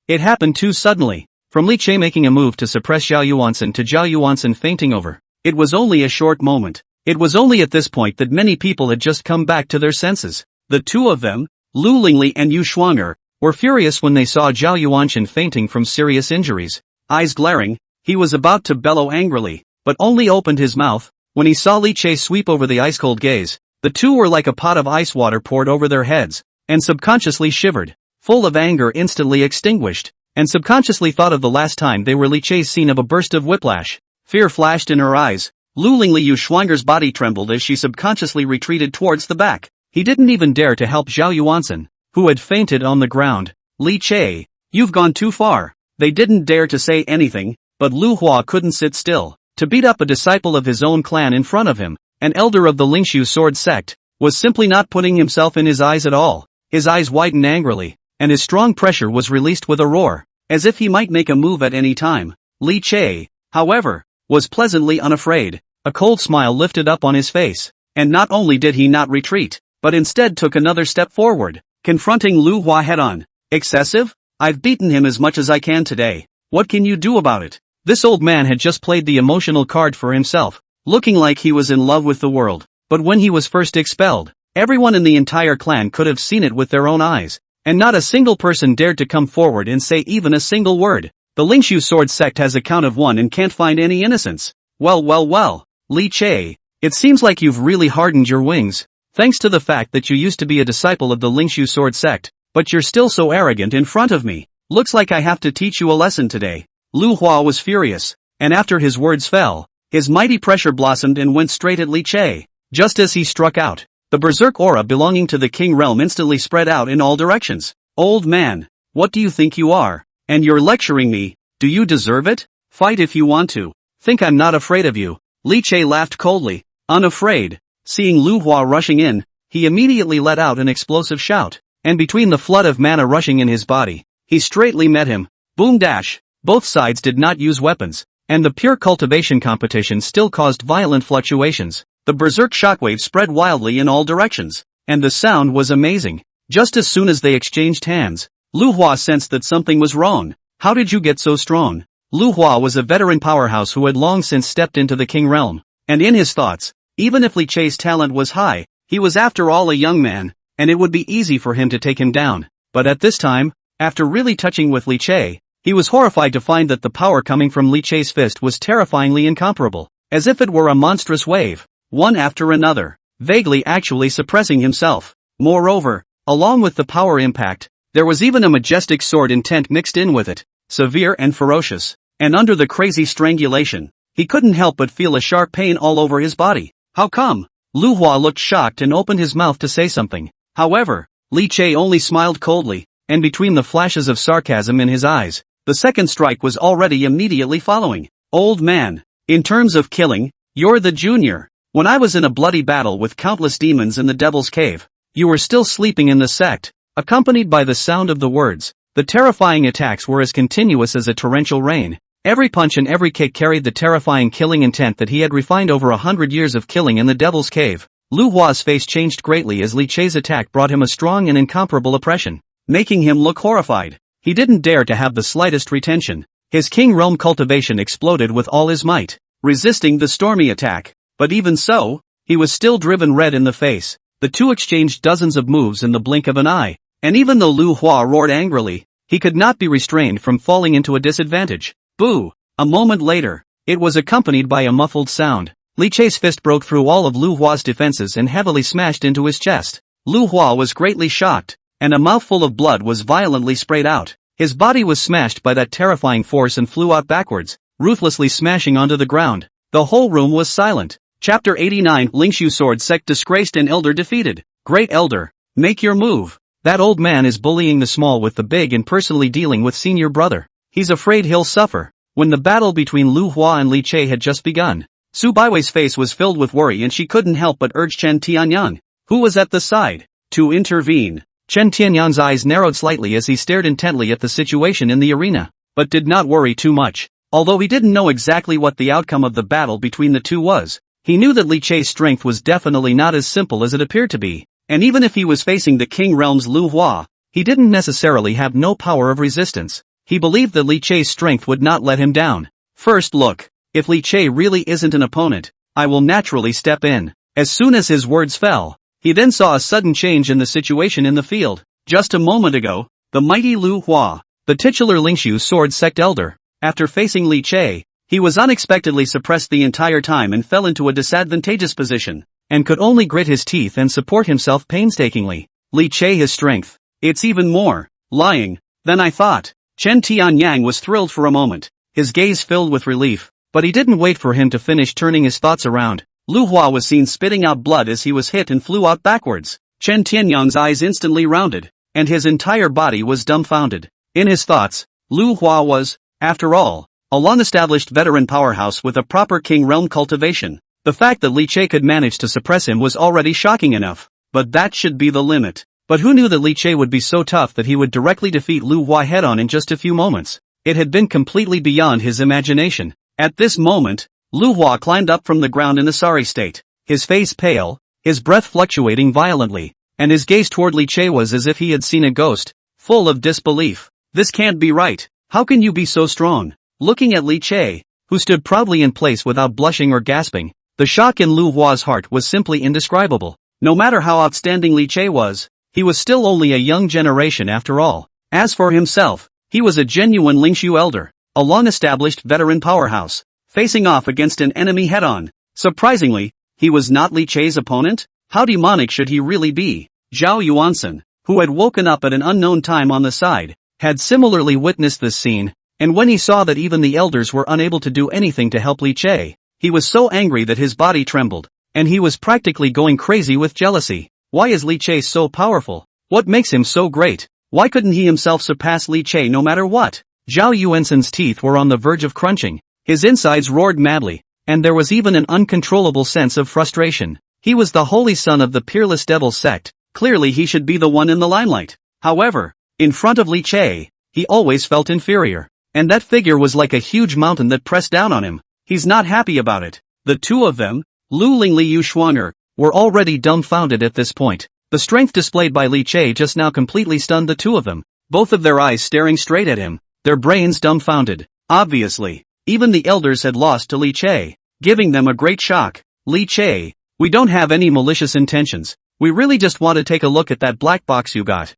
it happened too suddenly. From Li Che making a move to suppress Zhao Yuansen to Zhao Yuansen fainting over, it was only a short moment. It was only at this point that many people had just come back to their senses. The two of them, Lu Lingli and Yu Shuanger, were furious when they saw Zhao Yuanchen fainting from serious injuries. Eyes glaring, he was about to bellow angrily, but only opened his mouth when he saw Li Che sweep over the ice-cold gaze. The two were like a pot of ice water poured over their heads, and subconsciously shivered, full of anger instantly extinguished, and subconsciously thought of the last time they were Li Che's scene of a burst of whiplash. Fear flashed in her eyes. Lu Lingli Yu Shuanger's body trembled as she subconsciously retreated towards the back. He didn't even dare to help Zhao Yuansen, who had fainted on the ground. Li Che, you've gone too far. They didn't dare to say anything, but Lu Hua couldn't sit still. To beat up a disciple of his own clan in front of him, an elder of the Lingshu sword sect, was simply not putting himself in his eyes at all. His eyes widened angrily, and his strong pressure was released with a roar, as if he might make a move at any time. Li Che, however, was pleasantly unafraid. A cold smile lifted up on his face, and not only did he not retreat, but instead took another step forward, confronting Lu Hua head-on. Excessive? I've beaten him as much as I can today. What can you do about it? This old man had just played the emotional card for himself, looking like he was in love with the world. But when he was first expelled, everyone in the entire clan could have seen it with their own eyes, and not a single person dared to come forward and say even a single word. The Lingshu sword sect has a count of 1 and can't find any innocents. Well, Li Che, it seems like you've really hardened your wings, thanks to the fact that you used to be a disciple of the Lingshu sword sect, but you're still so arrogant in front of me. Looks like I have to teach you a lesson today. Lu Hua was furious, and after his words fell, his mighty pressure blossomed and went straight at Li Che. Just as he struck out, the berserk aura belonging to the king realm instantly spread out in all directions. Old man, what do you think you are? And you're lecturing me? Do you deserve it? Fight if you want to. Think I'm not afraid of you? Li Che laughed coldly. Unafraid. Seeing Lu Hua rushing in, he immediately let out an explosive shout, and between the flood of mana rushing in his body, he straightly met him. Boom dash. Both sides did not use weapons, and the pure cultivation competition still caused violent fluctuations. The berserk shockwave spread wildly in all directions, and the sound was amazing. Just as soon as they exchanged hands, Lu Hua sensed that something was wrong. How did you get so strong? Lu Hua was a veteran powerhouse who had long since stepped into the king realm, and in his thoughts, even if Li Che's talent was high, he was after all a young man, and it would be easy for him to take him down. But at this time, after really touching with Li Che, he was horrified to find that the power coming from Li Che's fist was terrifyingly incomparable, as if it were a monstrous wave, one after another, vaguely actually suppressing himself. Moreover, along with the power impact, there was even a majestic sword intent mixed in with it, severe and ferocious, and under the crazy strangulation, he couldn't help but feel a sharp pain all over his body. How come? Lu Hua looked shocked and opened his mouth to say something. However, Li Che only smiled coldly, and between the flashes of sarcasm in his eyes, the second strike was already immediately following. Old man, in terms of killing, you're the junior. When I was in a bloody battle with countless demons in the Devil's Cave, you were still sleeping in the sect. Accompanied by the sound of the words, the terrifying attacks were as continuous as a torrential rain. Every punch and every kick carried the terrifying killing intent that he had refined over 100 years of killing in the Devil's Cave. Lu Hua's face changed greatly as Li Che's attack brought him a strong and incomparable oppression, making him look horrified. He didn't dare to have the slightest retention. His king realm cultivation exploded with all his might, resisting the stormy attack. But even so, he was still driven red in the face. The two exchanged dozens of moves in the blink of an eye, and even though Lu Hua roared angrily, he could not be restrained from falling into a disadvantage. Boo! A moment later, it was accompanied by a muffled sound. Li Che's fist broke through all of Lu Hua's defenses and heavily smashed into his chest. Lu Hua was greatly shocked, and a mouthful of blood was violently sprayed out. His body was smashed by that terrifying force and flew out backwards, ruthlessly smashing onto the ground. The whole room was silent. Chapter 89 Lingshu Sword Sect Disgraced and Elder Defeated. Great Elder, make your move. That old man is bullying the small with the big and personally dealing with senior brother. He's afraid he'll suffer. When the battle between Lu Hua and Li Che had just begun, Su Baiwei's face was filled with worry and she couldn't help but urge Chen Tianyang, who was at the side, to intervene. Chen Tianyang's eyes narrowed slightly as he stared intently at the situation in the arena, but did not worry too much. Although he didn't know exactly what the outcome of the battle between the two was, he knew that Li Che's strength was definitely not as simple as it appeared to be, and even if he was facing the King Realm's Lu Hua, he didn't necessarily have no power of resistance. He believed that Li Che's strength would not let him down. First look, if Li Che really isn't an opponent, I will naturally step in. As soon as his words fell, he then saw a sudden change in the situation in the field. Just a moment ago, the mighty Lu Hua, the titular Lingshu sword sect elder, after facing Li Che, he was unexpectedly suppressed the entire time and fell into a disadvantageous position, and could only grit his teeth and support himself painstakingly. Li Che his strength, it's even more lying than I thought. Chen Tianyang was thrilled for a moment, his gaze filled with relief, but he didn't wait for him to finish turning his thoughts around. Lu Hua was seen spitting out blood as he was hit and flew out backwards. Chen Tianyang's eyes instantly rounded, and his entire body was dumbfounded. In his thoughts, Lu Hua was, after all, a long-established veteran powerhouse with a proper king realm cultivation. The fact that Li Che could manage to suppress him was already shocking enough. But that should be the limit. But who knew that Li Che would be so tough that he would directly defeat Lu Hua head-on in just a few moments? It had been completely beyond his imagination. At this moment, Lu Hua climbed up from the ground in a sorry state, his face pale, his breath fluctuating violently, and his gaze toward Li Che was as if he had seen a ghost, full of disbelief. This can't be right. How can you be so strong? Looking at Li Che, who stood proudly in place without blushing or gasping, the shock in Lu Hua's heart was simply indescribable. No matter how outstanding Li Che was, he was still only a young generation after all. As for himself, he was a genuine Lingshu elder, a long-established veteran powerhouse, facing off against an enemy head-on. Surprisingly, he was not Li Che's opponent? How demonic should he really be? Zhao Yuansen, who had woken up at an unknown time on the side, had similarly witnessed this scene, and when he saw that even the elders were unable to do anything to help Li Che, he was so angry that his body trembled, and he was practically going crazy with jealousy. Why is Li Che so powerful? What makes him so great? Why couldn't he himself surpass Li Che no matter what? Zhao Yuansen's teeth were on the verge of crunching, his insides roared madly, and there was even an uncontrollable sense of frustration. He was the holy son of the peerless devil sect, clearly he should be the one in the limelight. However, in front of Li Che, he always felt inferior, and that figure was like a huge mountain that pressed down on him. He's not happy about it. The two of them, Lu Ling Liu Shuanger, were already dumbfounded at this point. The strength displayed by Li Che just now completely stunned the two of them, both of their eyes staring straight at him, their brains dumbfounded. Obviously, even the elders had lost to Li Che, giving them a great shock. Li Che, we don't have any malicious intentions. We really just want to take a look at that black box you got.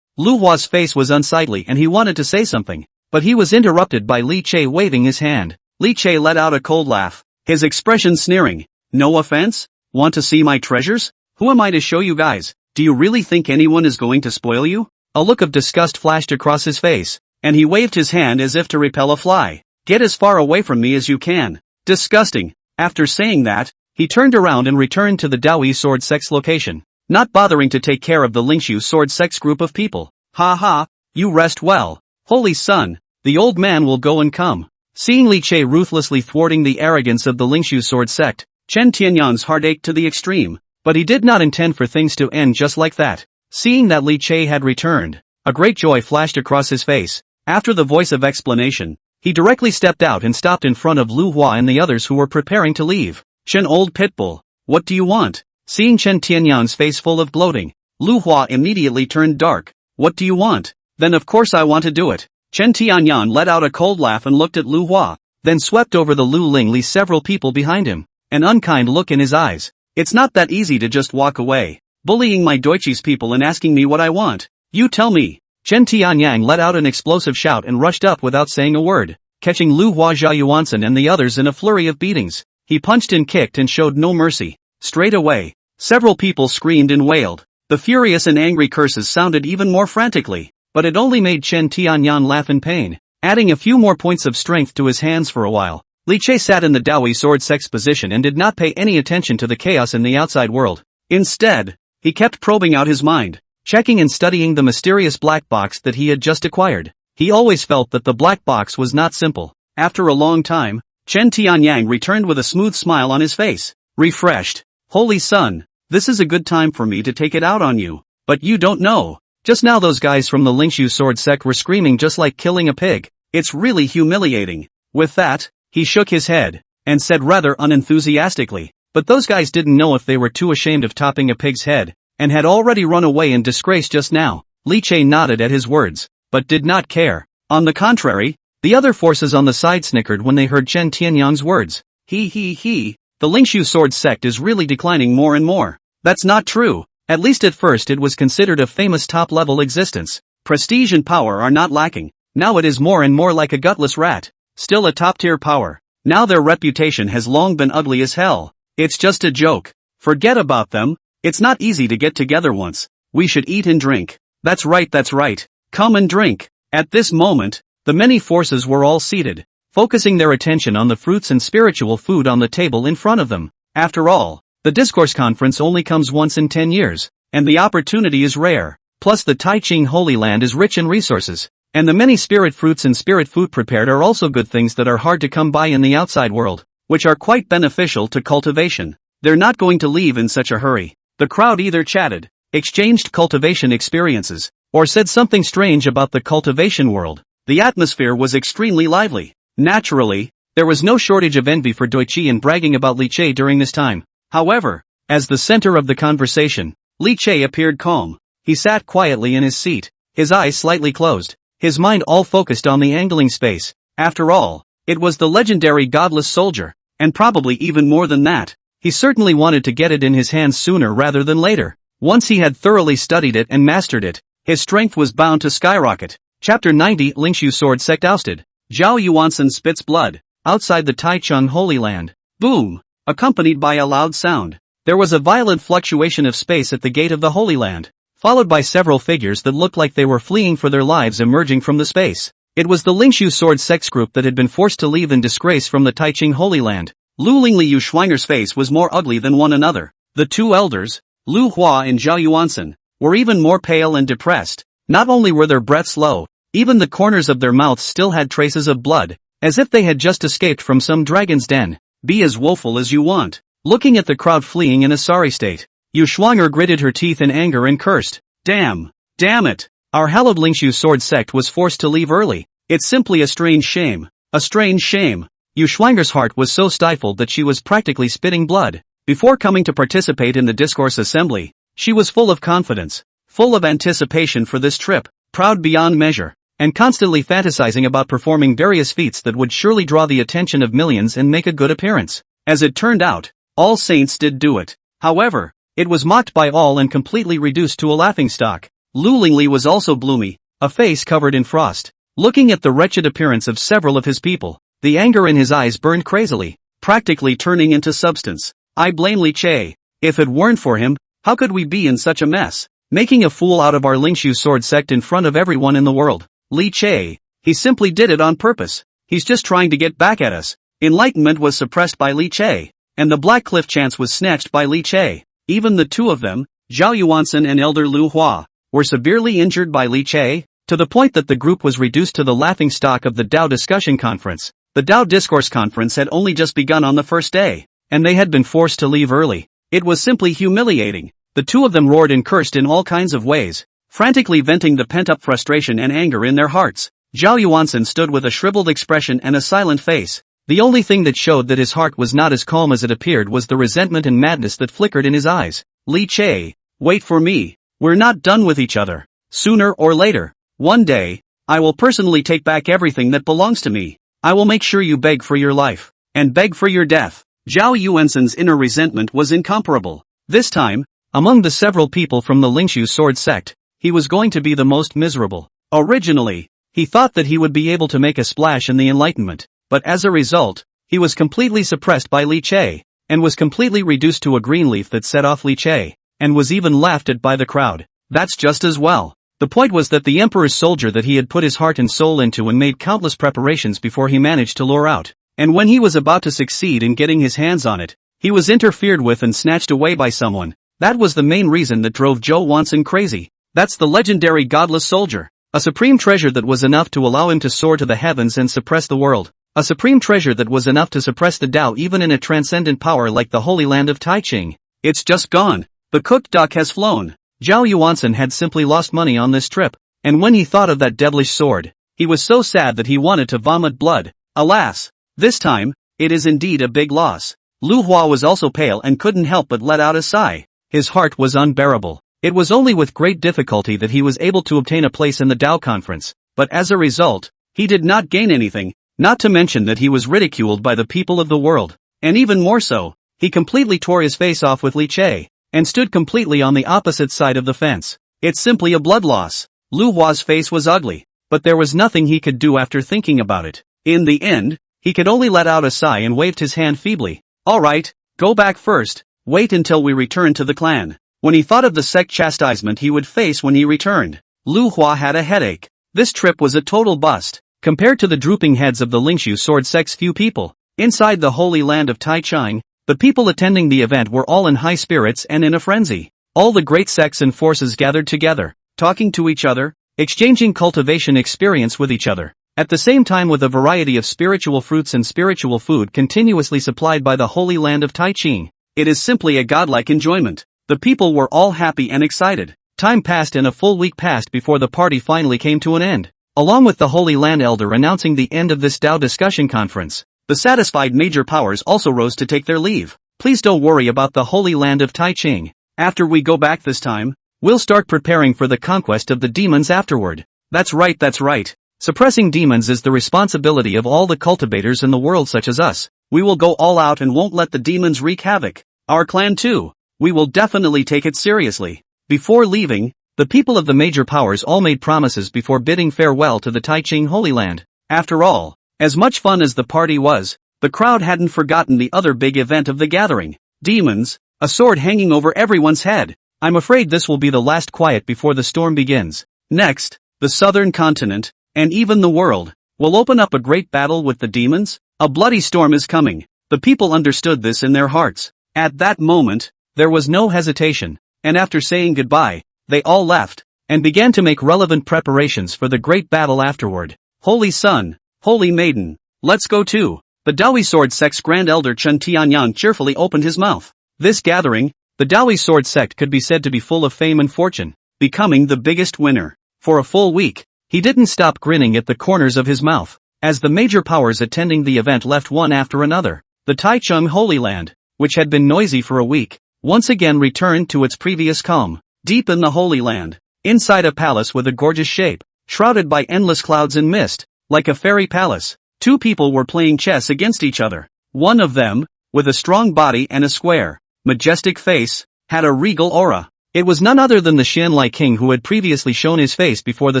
Lu Hua's face was unsightly and he wanted to say something, but he was interrupted by Li Che waving his hand. Li Che let out a cold laugh, his expression sneering. No offense? Want to see my treasures? Who am I to show you guys? Do you really think anyone is going to spoil you? A look of disgust flashed across his face, and he waved his hand as if to repel a fly. Get as far away from me as you can. Disgusting. After saying that, he turned around and returned to the Daoi Sword Sect's location, not bothering to take care of the Lingshu Sword Sect's group of people. Ha ha, you rest well. Holy son, the old man will go and come. Seeing Li Che ruthlessly thwarting the arrogance of the Lingshu Sword Sect, Chen Tianyan's heart ached to the extreme, but he did not intend for things to end just like that. Seeing that Li Che had returned, a great joy flashed across his face. After the voice of explanation, he directly stepped out and stopped in front of Lu Hua and the others who were preparing to leave. Chen old pitbull, what do you want? Seeing Chen Tianyan's face full of gloating, Lu Hua immediately turned dark. What do you want? Then of course I want to do it. Chen Tianyan let out a cold laugh and looked at Lu Hua, then swept over the Lu Ling Li several people behind him, an unkind look in his eyes. It's not that easy to just walk away, bullying my Deutsches people and asking me what I want. You tell me. Chen Tianyang let out an explosive shout and rushed up without saying a word, catching Lu Hua, Zhao Yuansen and the others in a flurry of beatings. He punched and kicked and showed no mercy. Straight away, several people screamed and wailed. The furious and angry curses sounded even more frantically, but it only made Chen Tianyan laugh in pain, adding a few more points of strength to his hands for a while. Li Che sat in the Daoi Sword Sect's position and did not pay any attention to the chaos in the outside world. Instead, he kept probing out his mind, checking and studying the mysterious black box that he had just acquired. He always felt that the black box was not simple. After a long time, Chen Tianyang returned with a smooth smile on his face. Refreshed. Holy son, this is a good time for me to take it out on you. But you don't know. Just now those guys from the Lingshu Sword Sect were screaming just like killing a pig. It's really humiliating. With that, he shook his head, and said rather unenthusiastically, but those guys didn't know if they were too ashamed of topping a pig's head, and had already run away in disgrace just now. Li Che nodded at his words, but did not care. On the contrary, the other forces on the side snickered when they heard Chen Tianyang's words. The Lingshu Sword Sect is really declining more and more. That's not true. At least at first it was considered a famous top-level existence. Prestige and power are not lacking. Now it is more and more like a gutless rat. Still a top-tier power. Now their reputation has long been ugly as hell. It's just a joke. Forget about them. It's not easy to get together once. We should eat and drink. That's right. Come and drink. At this moment, the many forces were all seated, focusing their attention on the fruits and spiritual food on the table in front of them. After all, the discourse conference only comes once in 10 years, and the opportunity is rare. Plus the Tai Ching Holy Land is rich in resources. And the many spirit fruits and spirit food prepared are also good things that are hard to come by in the outside world, which are quite beneficial to cultivation. They're not going to leave in such a hurry. The crowd either chatted, exchanged cultivation experiences, or said something strange about the cultivation world. The atmosphere was extremely lively. Naturally, there was no shortage of envy for Doichi and bragging about Li Che during this time. However, as the center of the conversation, Li Che appeared calm. He sat quietly in his seat, his eyes slightly closed, his mind all focused on the angling space. After all, it was the legendary godless soldier, and probably even more than that. He certainly wanted to get it in his hands sooner rather than later. Once he had thoroughly studied it and mastered it, his strength was bound to skyrocket. Chapter 90 Lingshu Sword Sect Ousted. Zhao Yuansen spits blood. Outside the Taichung Holy Land. Boom! Accompanied by a loud sound. There was a violent fluctuation of space at the gate of the Holy Land, followed by several figures that looked like they were fleeing for their lives emerging from the space. It was the Lingshu Sword Sect's group that had been forced to leave in disgrace from the Taichung Holy Land. Lu Lingli Yuschwanger's face was more ugly than one another. The two elders, Lu Hua and Zhao Yuansen, were even more pale and depressed. Not only were their breaths low, even the corners of their mouths still had traces of blood, as if they had just escaped from some dragon's den. Be as woeful as you want. Looking at the crowd fleeing in a sorry state, Yuschwanger gritted her teeth in anger and cursed. Damn it. Our hallowed Lingshu Sword Sect was forced to leave early. It's simply a strange shame. A strange shame. Yuschwanger's heart was so stifled that she was practically spitting blood. Before coming to participate in the discourse assembly, she was full of confidence, full of anticipation for this trip, proud beyond measure, and constantly fantasizing about performing various feats that would surely draw the attention of millions and make a good appearance. As it turned out, all saints did do it. However, it was mocked by all and completely reduced to a laughingstock. Lu Lingli was also gloomy, a face covered in frost. Looking at the wretched appearance of several of his people, the anger in his eyes burned crazily, practically turning into substance. I blame Li Che. If it weren't for him, how could we be in such a mess? Making a fool out of our Lingshu Sword Sect in front of everyone in the world. Li Che. He simply did it on purpose. He's just trying to get back at us. Enlightenment was suppressed by Li Che, and the Black Cliff chance was snatched by Li Che. Even the two of them, Zhao Yuansen and Elder Lu Hua, were severely injured by Li Che, to the point that the group was reduced to the laughingstock of the Dao Discussion Conference. The Dao Discourse Conference had only just begun on the first day, and they had been forced to leave early. It was simply humiliating. The two of them roared and cursed in all kinds of ways, frantically venting the pent-up frustration and anger in their hearts. Zhao Yuansen stood with a shriveled expression and a silent face. The only thing that showed that his heart was not as calm as it appeared was the resentment and madness that flickered in his eyes. Li Che, wait for me. We're not done with each other. Sooner or later, one day, I will personally take back everything that belongs to me. I will make sure you beg for your life, and beg for your death. Zhao Yuansen's inner resentment was incomparable. This time, among the several people from the Lingshu Sword Sect, he was going to be the most miserable. Originally, he thought that he would be able to make a splash in the Enlightenment, but as a result, he was completely suppressed by Li Che, and was completely reduced to a green leaf that set off Li Che, and was even laughed at by the crowd. That's just as well. The point was that the Emperor's soldier that he had put his heart and soul into and made countless preparations before he managed to lure out, and when he was about to succeed in getting his hands on it, he was interfered with and snatched away by someone. That was the main reason that drove Zhou Wansen crazy. That's the legendary godless soldier. A supreme treasure that was enough to allow him to soar to the heavens and suppress the world. A supreme treasure that was enough to suppress the Tao even in a transcendent power like the Holy Land of Taichung. It's just gone. The cooked duck has flown. Zhao Yuansen had simply lost money on this trip, and when he thought of that devilish sword, he was so sad that he wanted to vomit blood. Alas! This time, it is indeed a big loss. Lu Hua was also pale and couldn't help but let out a sigh. His heart was unbearable. It was only with great difficulty that he was able to obtain a place in the Tao conference, but as a result, he did not gain anything, not to mention that he was ridiculed by the people of the world. And even more so, he completely tore his face off with Li Che, and stood completely on the opposite side of the fence. It's simply a blood loss. Lu Hua's face was ugly, but there was nothing he could do after thinking about it. In the end, he could only let out a sigh and waved his hand feebly. Alright, go back first, wait until we return to the clan. When he thought of the sect chastisement he would face when he returned, Lu Hua had a headache. This trip was a total bust, compared to the drooping heads of the Lingshu Sword Sect's few people. Inside the Holy Land of Taichung, the people attending the event were all in high spirits and in a frenzy. All the great sects and forces gathered together, talking to each other, exchanging cultivation experience with each other. At the same time, with a variety of spiritual fruits and spiritual food continuously supplied by the holy land of Taiching. It is simply a godlike enjoyment. The people were all happy and excited. Time passed and a full week passed before the party finally came to an end. Along with the Holy Land Elder announcing the end of this Tao discussion conference, the satisfied major powers also rose to take their leave. Please don't worry about the Holy Land of Taiching. After we go back this time, we'll start preparing for the conquest of the demons afterward. That's right, that's right. Suppressing demons is the responsibility of all the cultivators in the world such as us. We will go all out and won't let the demons wreak havoc. Our clan too. We will definitely take it seriously. Before leaving, the people of the major powers all made promises before bidding farewell to the Taiching Holy Land. After all, as much fun as the party was, the crowd hadn't forgotten the other big event of the gathering. Demons, a sword hanging over everyone's head. I'm afraid this will be the last quiet before the storm begins. Next, the southern continent, and even the world, will open up a great battle with the demons. A bloody storm is coming. The people understood this in their hearts. At that moment, there was no hesitation, and after saying goodbye, they all left, and began to make relevant preparations for the great battle afterward. Holy Sun, Holy Maiden, let's go too. The Dawi Sword Sect's Grand Elder Chen Tianyang cheerfully opened his mouth. This gathering, the Dawi Sword Sect, could be said to be full of fame and fortune, becoming the biggest winner. For a full week, he didn't stop grinning at the corners of his mouth. As the major powers attending the event left one after another, the Taichung Holy Land, which had been noisy for a week, once again returned to its previous calm. Deep in the Holy Land, inside a palace with a gorgeous shape, shrouded by endless clouds and mist, like a fairy palace, two people were playing chess against each other. One of them, with a strong body and a square, majestic face, had a regal aura. It was none other than the Xianlai King who had previously shown his face before the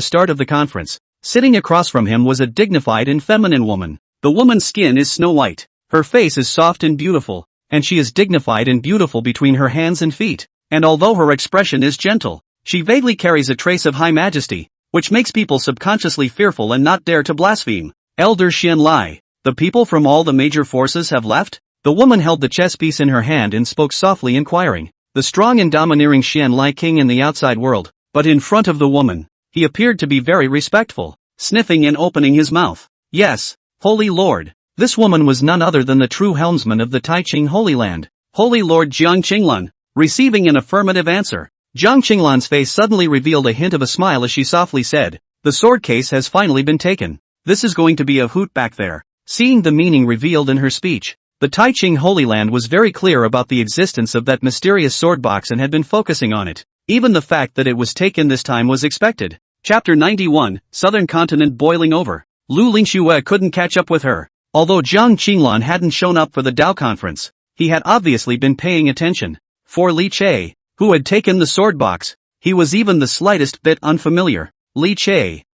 start of the conference. Sitting across from him was a dignified and feminine woman. The woman's skin is snow white, her face is soft and beautiful, and she is dignified and beautiful between her hands and feet. And although her expression is gentle, she vaguely carries a trace of high majesty, which makes people subconsciously fearful and not dare to blaspheme. Elder Xianlai, the people from all the major forces have left? The woman held the chess piece in her hand and spoke softly, inquiring. The strong and domineering Xianlai King in the outside world, but in front of the woman, he appeared to be very respectful, sniffing and opening his mouth. Yes, Holy Lord, this woman was none other than the true helmsman of the Taiching Holy Land, Holy Lord Jiang Qinglan. Receiving an affirmative answer, Jiang Qinglan's face suddenly revealed a hint of a smile as she softly said, "The sword case has finally been taken. This is going to be a hoot back there." Seeing the meaning revealed in her speech, the Taiching Holy Land was very clear about the existence of that mysterious sword box and had been focusing on it. Even the fact that it was taken this time was expected. Chapter 91, Southern Continent boiling over. Lu Lingxue couldn't catch up with her. Although Jiang Qinglan hadn't shown up for the Dao conference, he had obviously been paying attention. For Li Che, who had taken the sword box, he was even the slightest bit unfamiliar. Li Che,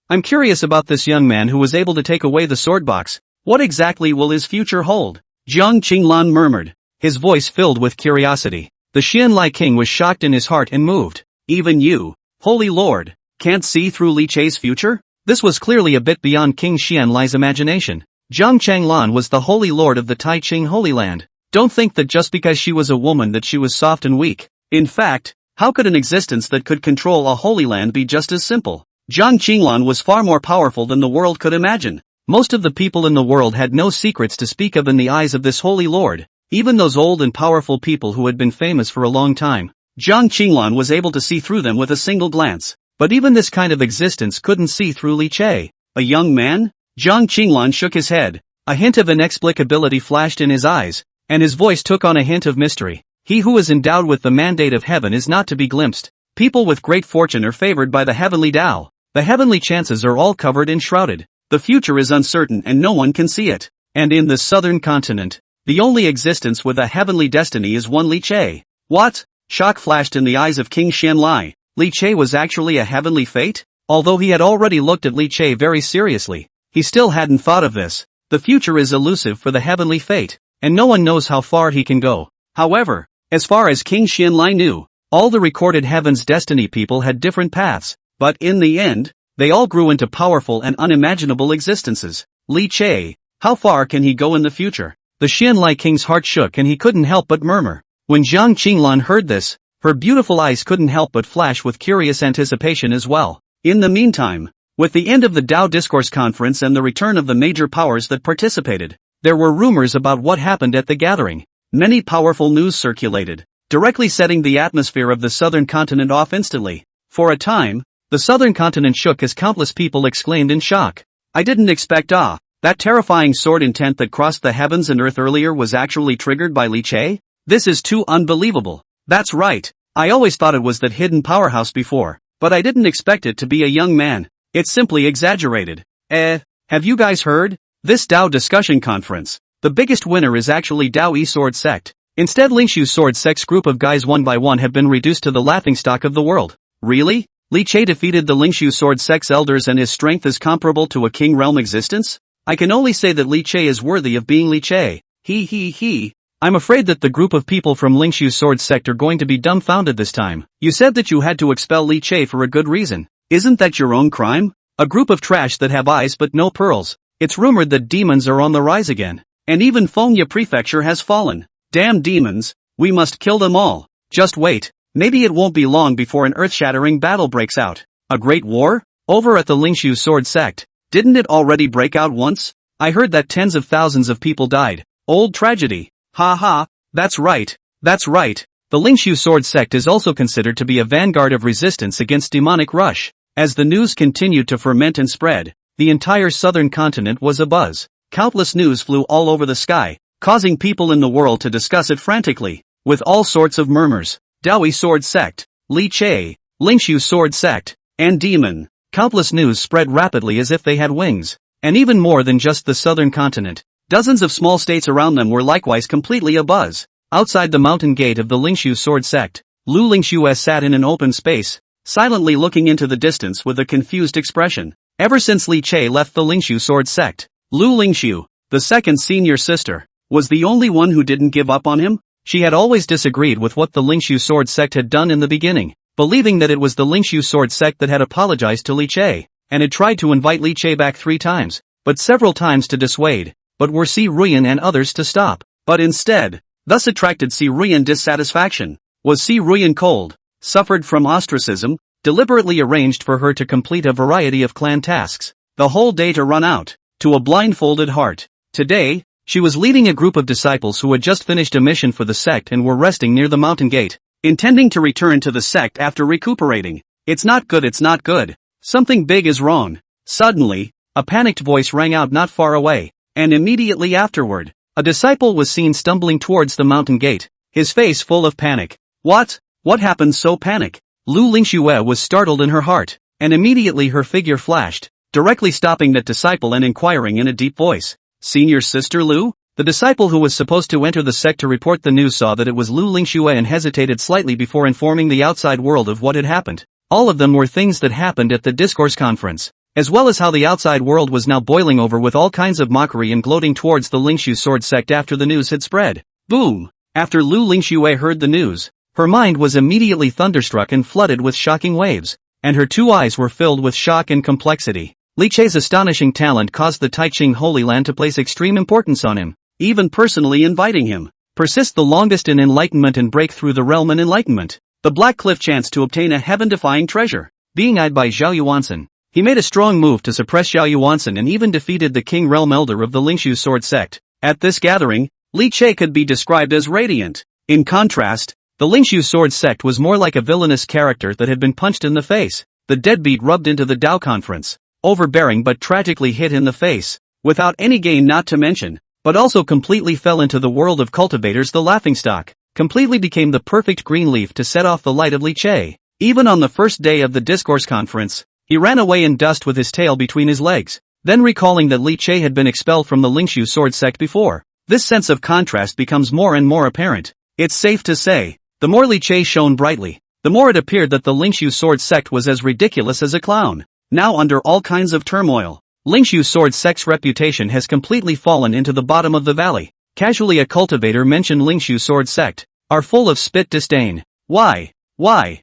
I'm curious about this young man who was able to take away the sword box. What exactly will his future hold? Jiang Qinglan murmured, his voice filled with curiosity. The Xianlai King was shocked in his heart and moved. Even you, Holy Lord, can't see through Li Che's future? This was clearly a bit beyond King Xianlai's imagination. Jiang Changlan was the Holy Lord of the Taiching Holy Land. Don't think that just because she was a woman that she was soft and weak. In fact, how could an existence that could control a holy land be just as simple? Jiang Qinglan was far more powerful than the world could imagine. Most of the people in the world had no secrets to speak of in the eyes of this Holy Lord, even those old and powerful people who had been famous for a long time. Jiang Qinglan was able to see through them with a single glance. But even this kind of existence couldn't see through Li Che. A young man? Jiang Qinglan shook his head. A hint of inexplicability flashed in his eyes, and his voice took on a hint of mystery. He who is endowed with the mandate of heaven is not to be glimpsed. People with great fortune are favored by the heavenly Tao. The heavenly chances are all covered and shrouded. The future is uncertain and no one can see it. And in the southern continent, the only existence with a heavenly destiny is one Li Che. What? Shock flashed in the eyes of King Xianlai. Li Che was actually a heavenly fate? Although he had already looked at Li Che very seriously, he still hadn't thought of this. The future is elusive for the heavenly fate, and no one knows how far he can go. However, as far as King Xianlai knew, all the recorded heaven's destiny people had different paths, but in the end, they all grew into powerful and unimaginable existences. Li Che, how far can he go in the future? The Xianlai King's heart shook and he couldn't help but murmur. When Jiang Qinglan heard this, Her beautiful eyes couldn't help but flash with curious anticipation as well. In the meantime, with the end of the Tao Discourse Conference and the return of the major powers that participated, there were rumors about what happened at the gathering. Many powerful news circulated, directly setting the atmosphere of the southern continent off instantly. For a time, the southern continent shook as countless people exclaimed in shock. I didn't expect that terrifying sword intent that crossed the heavens and earth earlier was actually triggered by Li Che? This is too unbelievable. That's right, I always thought it was that hidden powerhouse before, but I didn't expect it to be a young man. It's simply exaggerated. Have you guys heard? This Tao discussion conference, the biggest winner is actually Tao E-Sword Sect. Instead, Lingshu Sword Sect's group of guys one by one have been reduced to the laughingstock of the world. Really? Li Che defeated the Lingshu Sword Sect's elders and his strength is comparable to a king realm existence? I can only say that Li Che is worthy of being Li Che. He. I'm afraid that the group of people from Lingshu Sword Sect are going to be dumbfounded this time. You said that you had to expel Li Che for a good reason. Isn't that your own crime? A group of trash that have eyes but no pearls. It's rumored that demons are on the rise again. And even Fengya Prefecture has fallen. Damn demons, we must kill them all. Just wait, maybe it won't be long before an earth-shattering battle breaks out. A great war? Over at the Lingshu Sword Sect. Didn't it already break out once? I heard that tens of thousands of people died. Old tragedy. Ha, that's right. The Lingshu Sword Sect is also considered to be a vanguard of resistance against demonic rush. As the news continued to ferment and spread, the entire southern continent was abuzz. Countless news flew all over the sky, causing people in the world to discuss it frantically, with all sorts of murmurs. Dao Sword Sect, Li Che, Lingshu Sword Sect, and Demon. Countless news spread rapidly as if they had wings. And even more than just the southern continent. Dozens of small states around them were likewise completely abuzz. Outside the mountain gate of the Lingshu Sword Sect, Lu Lingshu sat in an open space, silently looking into the distance with a confused expression. Ever since Li Che left the Lingshu Sword Sect, Lu Lingshu, the second senior sister, was the only one who didn't give up on him. She had always disagreed with what the Lingshu Sword Sect had done in the beginning, believing that it was the Lingshu Sword Sect that had apologized to Li Che, and had tried to invite Li Che back 3 times, but several times to dissuade, but were Si Ruyan and others to stop. But instead, thus attracted Si Ruyan dissatisfaction. Was Si Ruyan cold, suffered from ostracism, deliberately arranged for her to complete a variety of clan tasks, the whole day to run out, to a blindfolded heart. Today, she was leading a group of disciples who had just finished a mission for the sect and were resting near the mountain gate, intending to return to the sect after recuperating. It's not good. Something big is wrong. Suddenly, a panicked voice rang out not far away, and immediately afterward, a disciple was seen stumbling towards the mountain gate, his face full of panic. What happened so panic? Lu Lingshu was startled in her heart, and immediately her figure flashed, directly stopping that disciple and inquiring in a deep voice. Senior Sister Lu? The disciple who was supposed to enter the sect to report the news saw that it was Lu Lingshu and hesitated slightly before informing the outside world of what had happened. All of them were things that happened at the discourse conference, as well as how the outside world was now boiling over with all kinds of mockery and gloating towards the Lingshu Sword Sect after the news had spread. Boom! After Lu Lingshu heard the news, her mind was immediately thunderstruck and flooded with shocking waves, and her 2 eyes were filled with shock and complexity. Li Che's astonishing talent caused the Taiching Holy Land to place extreme importance on him, even personally inviting him. Persist the longest in enlightenment and break through the realm in enlightenment. The Black Cliff chanced to obtain a heaven-defying treasure. Being eyed by Zhao Yuansen, he made a strong move to suppress Zhao Yuansen and even defeated the King Realm Elder of the Lingshu Sword Sect. At this gathering, Li Che could be described as radiant. In contrast, the Lingshu Sword Sect was more like a villainous character that had been punched in the face. The deadbeat rubbed into the Tao conference, overbearing but tragically hit in the face, without any gain not to mention, but also completely fell into the world of cultivators. The laughingstock completely became the perfect green leaf to set off the light of Li Che. Even on the first day of the discourse conference, he ran away in dust with his tail between his legs, then recalling that Li Che had been expelled from the Lingshu Sword Sect before. This sense of contrast becomes more and more apparent. It's safe to say, the more Li Che shone brightly, the more it appeared that the Lingshu Sword Sect was as ridiculous as a clown. Now under all kinds of turmoil, Lingshu Sword Sect's reputation has completely fallen into the bottom of the valley. Casually a cultivator mentioned Lingshu Sword Sect, are full of spit disdain. Why? Lu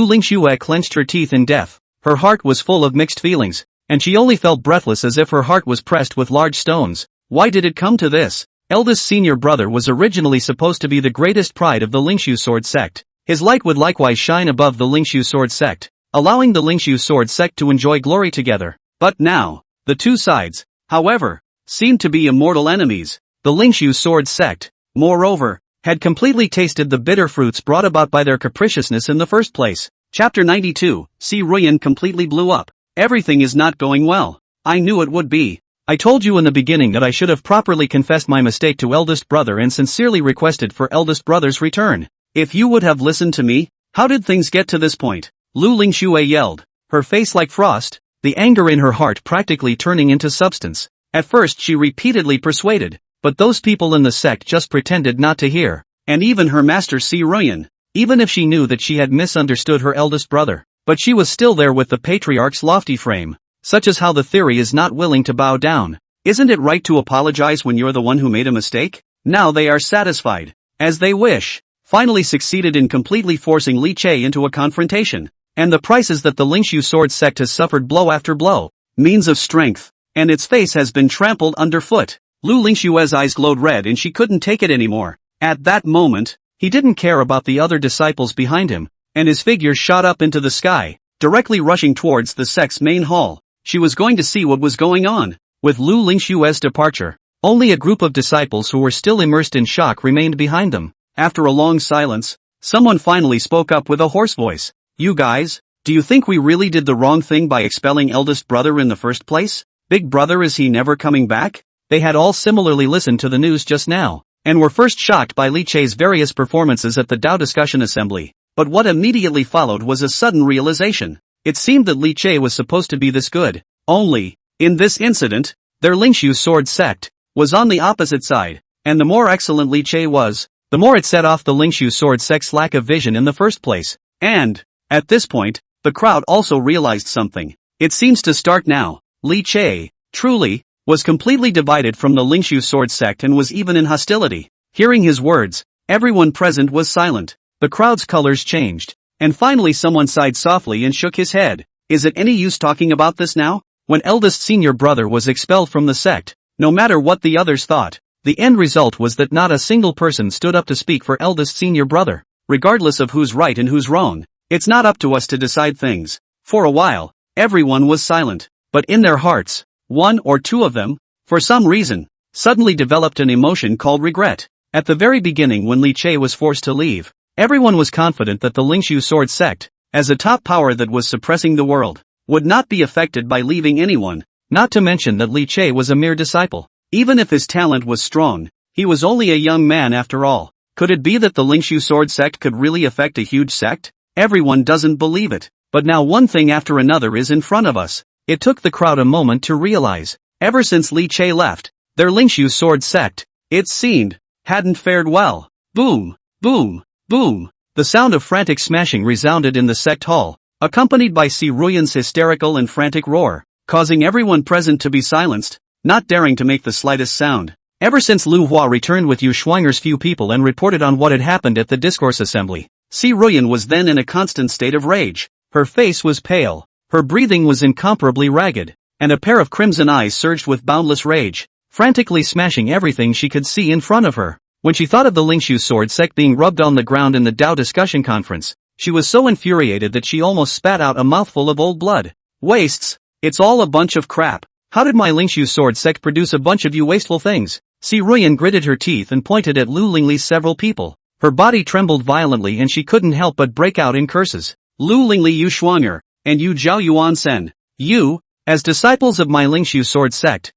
Lingshu clenched her teeth in death. Her heart was full of mixed feelings, and she only felt breathless as if her heart was pressed with large stones. Why did it come to this? eldest senior brother was originally supposed to be the greatest pride of the Lingshu sword sect. His light would likewise shine above the Lingshu sword sect, allowing the Lingshu sword sect to enjoy glory together. But now, the two sides, however, seemed to be immortal enemies. The Lingshu sword sect, moreover, had completely tasted the bitter fruits brought about by their capriciousness in the first place. Chapter 92, Si Ruyan completely blew up. Everything is not going well. I knew it would be. I told you in the beginning that I should have properly confessed my mistake to eldest brother and sincerely requested for eldest brother's return. If you would have listened to me, how did things get to this point? Lu Lingxue yelled, her face like frost, the anger in her heart practically turning into substance. At first she repeatedly persuaded, but those people in the sect just pretended not to hear, and even her master Si Ruyan, even if she knew that she had misunderstood her eldest brother, but she was still there with the patriarch's lofty frame. Such is how the theory is not willing to bow down. Isn't it right to apologize when you're the one who made a mistake? Now they are satisfied, as they wish, finally succeeded in completely forcing Li Che into a confrontation. And the price is that the Lingshu sword sect has suffered blow after blow, means of strength, and its face has been trampled underfoot. Lu Lingshue's eyes glowed red and she couldn't take it anymore. At that moment, he didn't care about the other disciples behind him, and his figure shot up into the sky, directly rushing towards the sect's main hall. She was going to see what was going on. With Lu Lingshue's departure, only a group of disciples who were still immersed in shock remained behind them. After a long silence, someone finally spoke up with a hoarse voice. You guys, do you think we really did the wrong thing by expelling eldest brother in the first place? Big brother, is he never coming back? They had all similarly listened to the news just now, and were first shocked by Li Che's various performances at the Dao discussion assembly. But what immediately followed was a sudden realization. It seemed that Li Che was supposed to be this good. Only, in this incident, their Lingshu sword sect was on the opposite side, and the more excellent Li Che was, the more it set off the Lingshu sword sect's lack of vision in the first place. And, at this point, the crowd also realized something. It seems to start now. Li Che, truly, was completely divided from the Lingshu sword sect and was even in hostility. Hearing his words, everyone present was silent. The crowd's colors changed, and finally someone sighed softly and shook his head. Is it any use talking about this now? When eldest senior brother was expelled from the sect, no matter what the others thought, the end result was that not a single person stood up to speak for eldest senior brother. Regardless of who's right and who's wrong, it's not up to us to decide things. For a while, everyone was silent, but in their hearts, one or two of them, for some reason, suddenly developed an emotion called regret. At the very beginning when Li Che was forced to leave, everyone was confident that the Lingshu sword sect, as a top power that was suppressing the world, would not be affected by leaving anyone, not to mention that Li Che was a mere disciple. Even if his talent was strong, he was only a young man after all. Could it be that the Lingshu sword sect could really affect a huge sect? Everyone doesn't believe it, but now one thing after another is in front of us. It took the crowd a moment to realize, ever since Li Che left, their Lingshu sword sect, it seemed, hadn't fared well. Boom, boom, boom. The sound of frantic smashing resounded in the sect hall, accompanied by Si Ruyan's hysterical and frantic roar, causing everyone present to be silenced, not daring to make the slightest sound. Ever since Lu Hua returned with Yu Shuanger's few people and reported on what had happened at the discourse assembly, Si Ruyan was then in a constant state of rage. Her face was pale, her breathing was incomparably ragged, and a pair of crimson eyes surged with boundless rage, frantically smashing everything she could see in front of her. When she thought of the Lingshu sword sect being rubbed on the ground in the Dao discussion conference, she was so infuriated that she almost spat out a mouthful of old blood. Wastes, it's all a bunch of crap. How did my Lingshu sword sect produce a bunch of you wasteful things? Si Ruyan gritted her teeth and pointed at Lu Lingli's several people. Her body trembled violently and she couldn't help but break out in curses. Lu Lingli Yu Shuanger, and you Zhao Yuan Sen, you, as disciples of my Lingshu sword sect,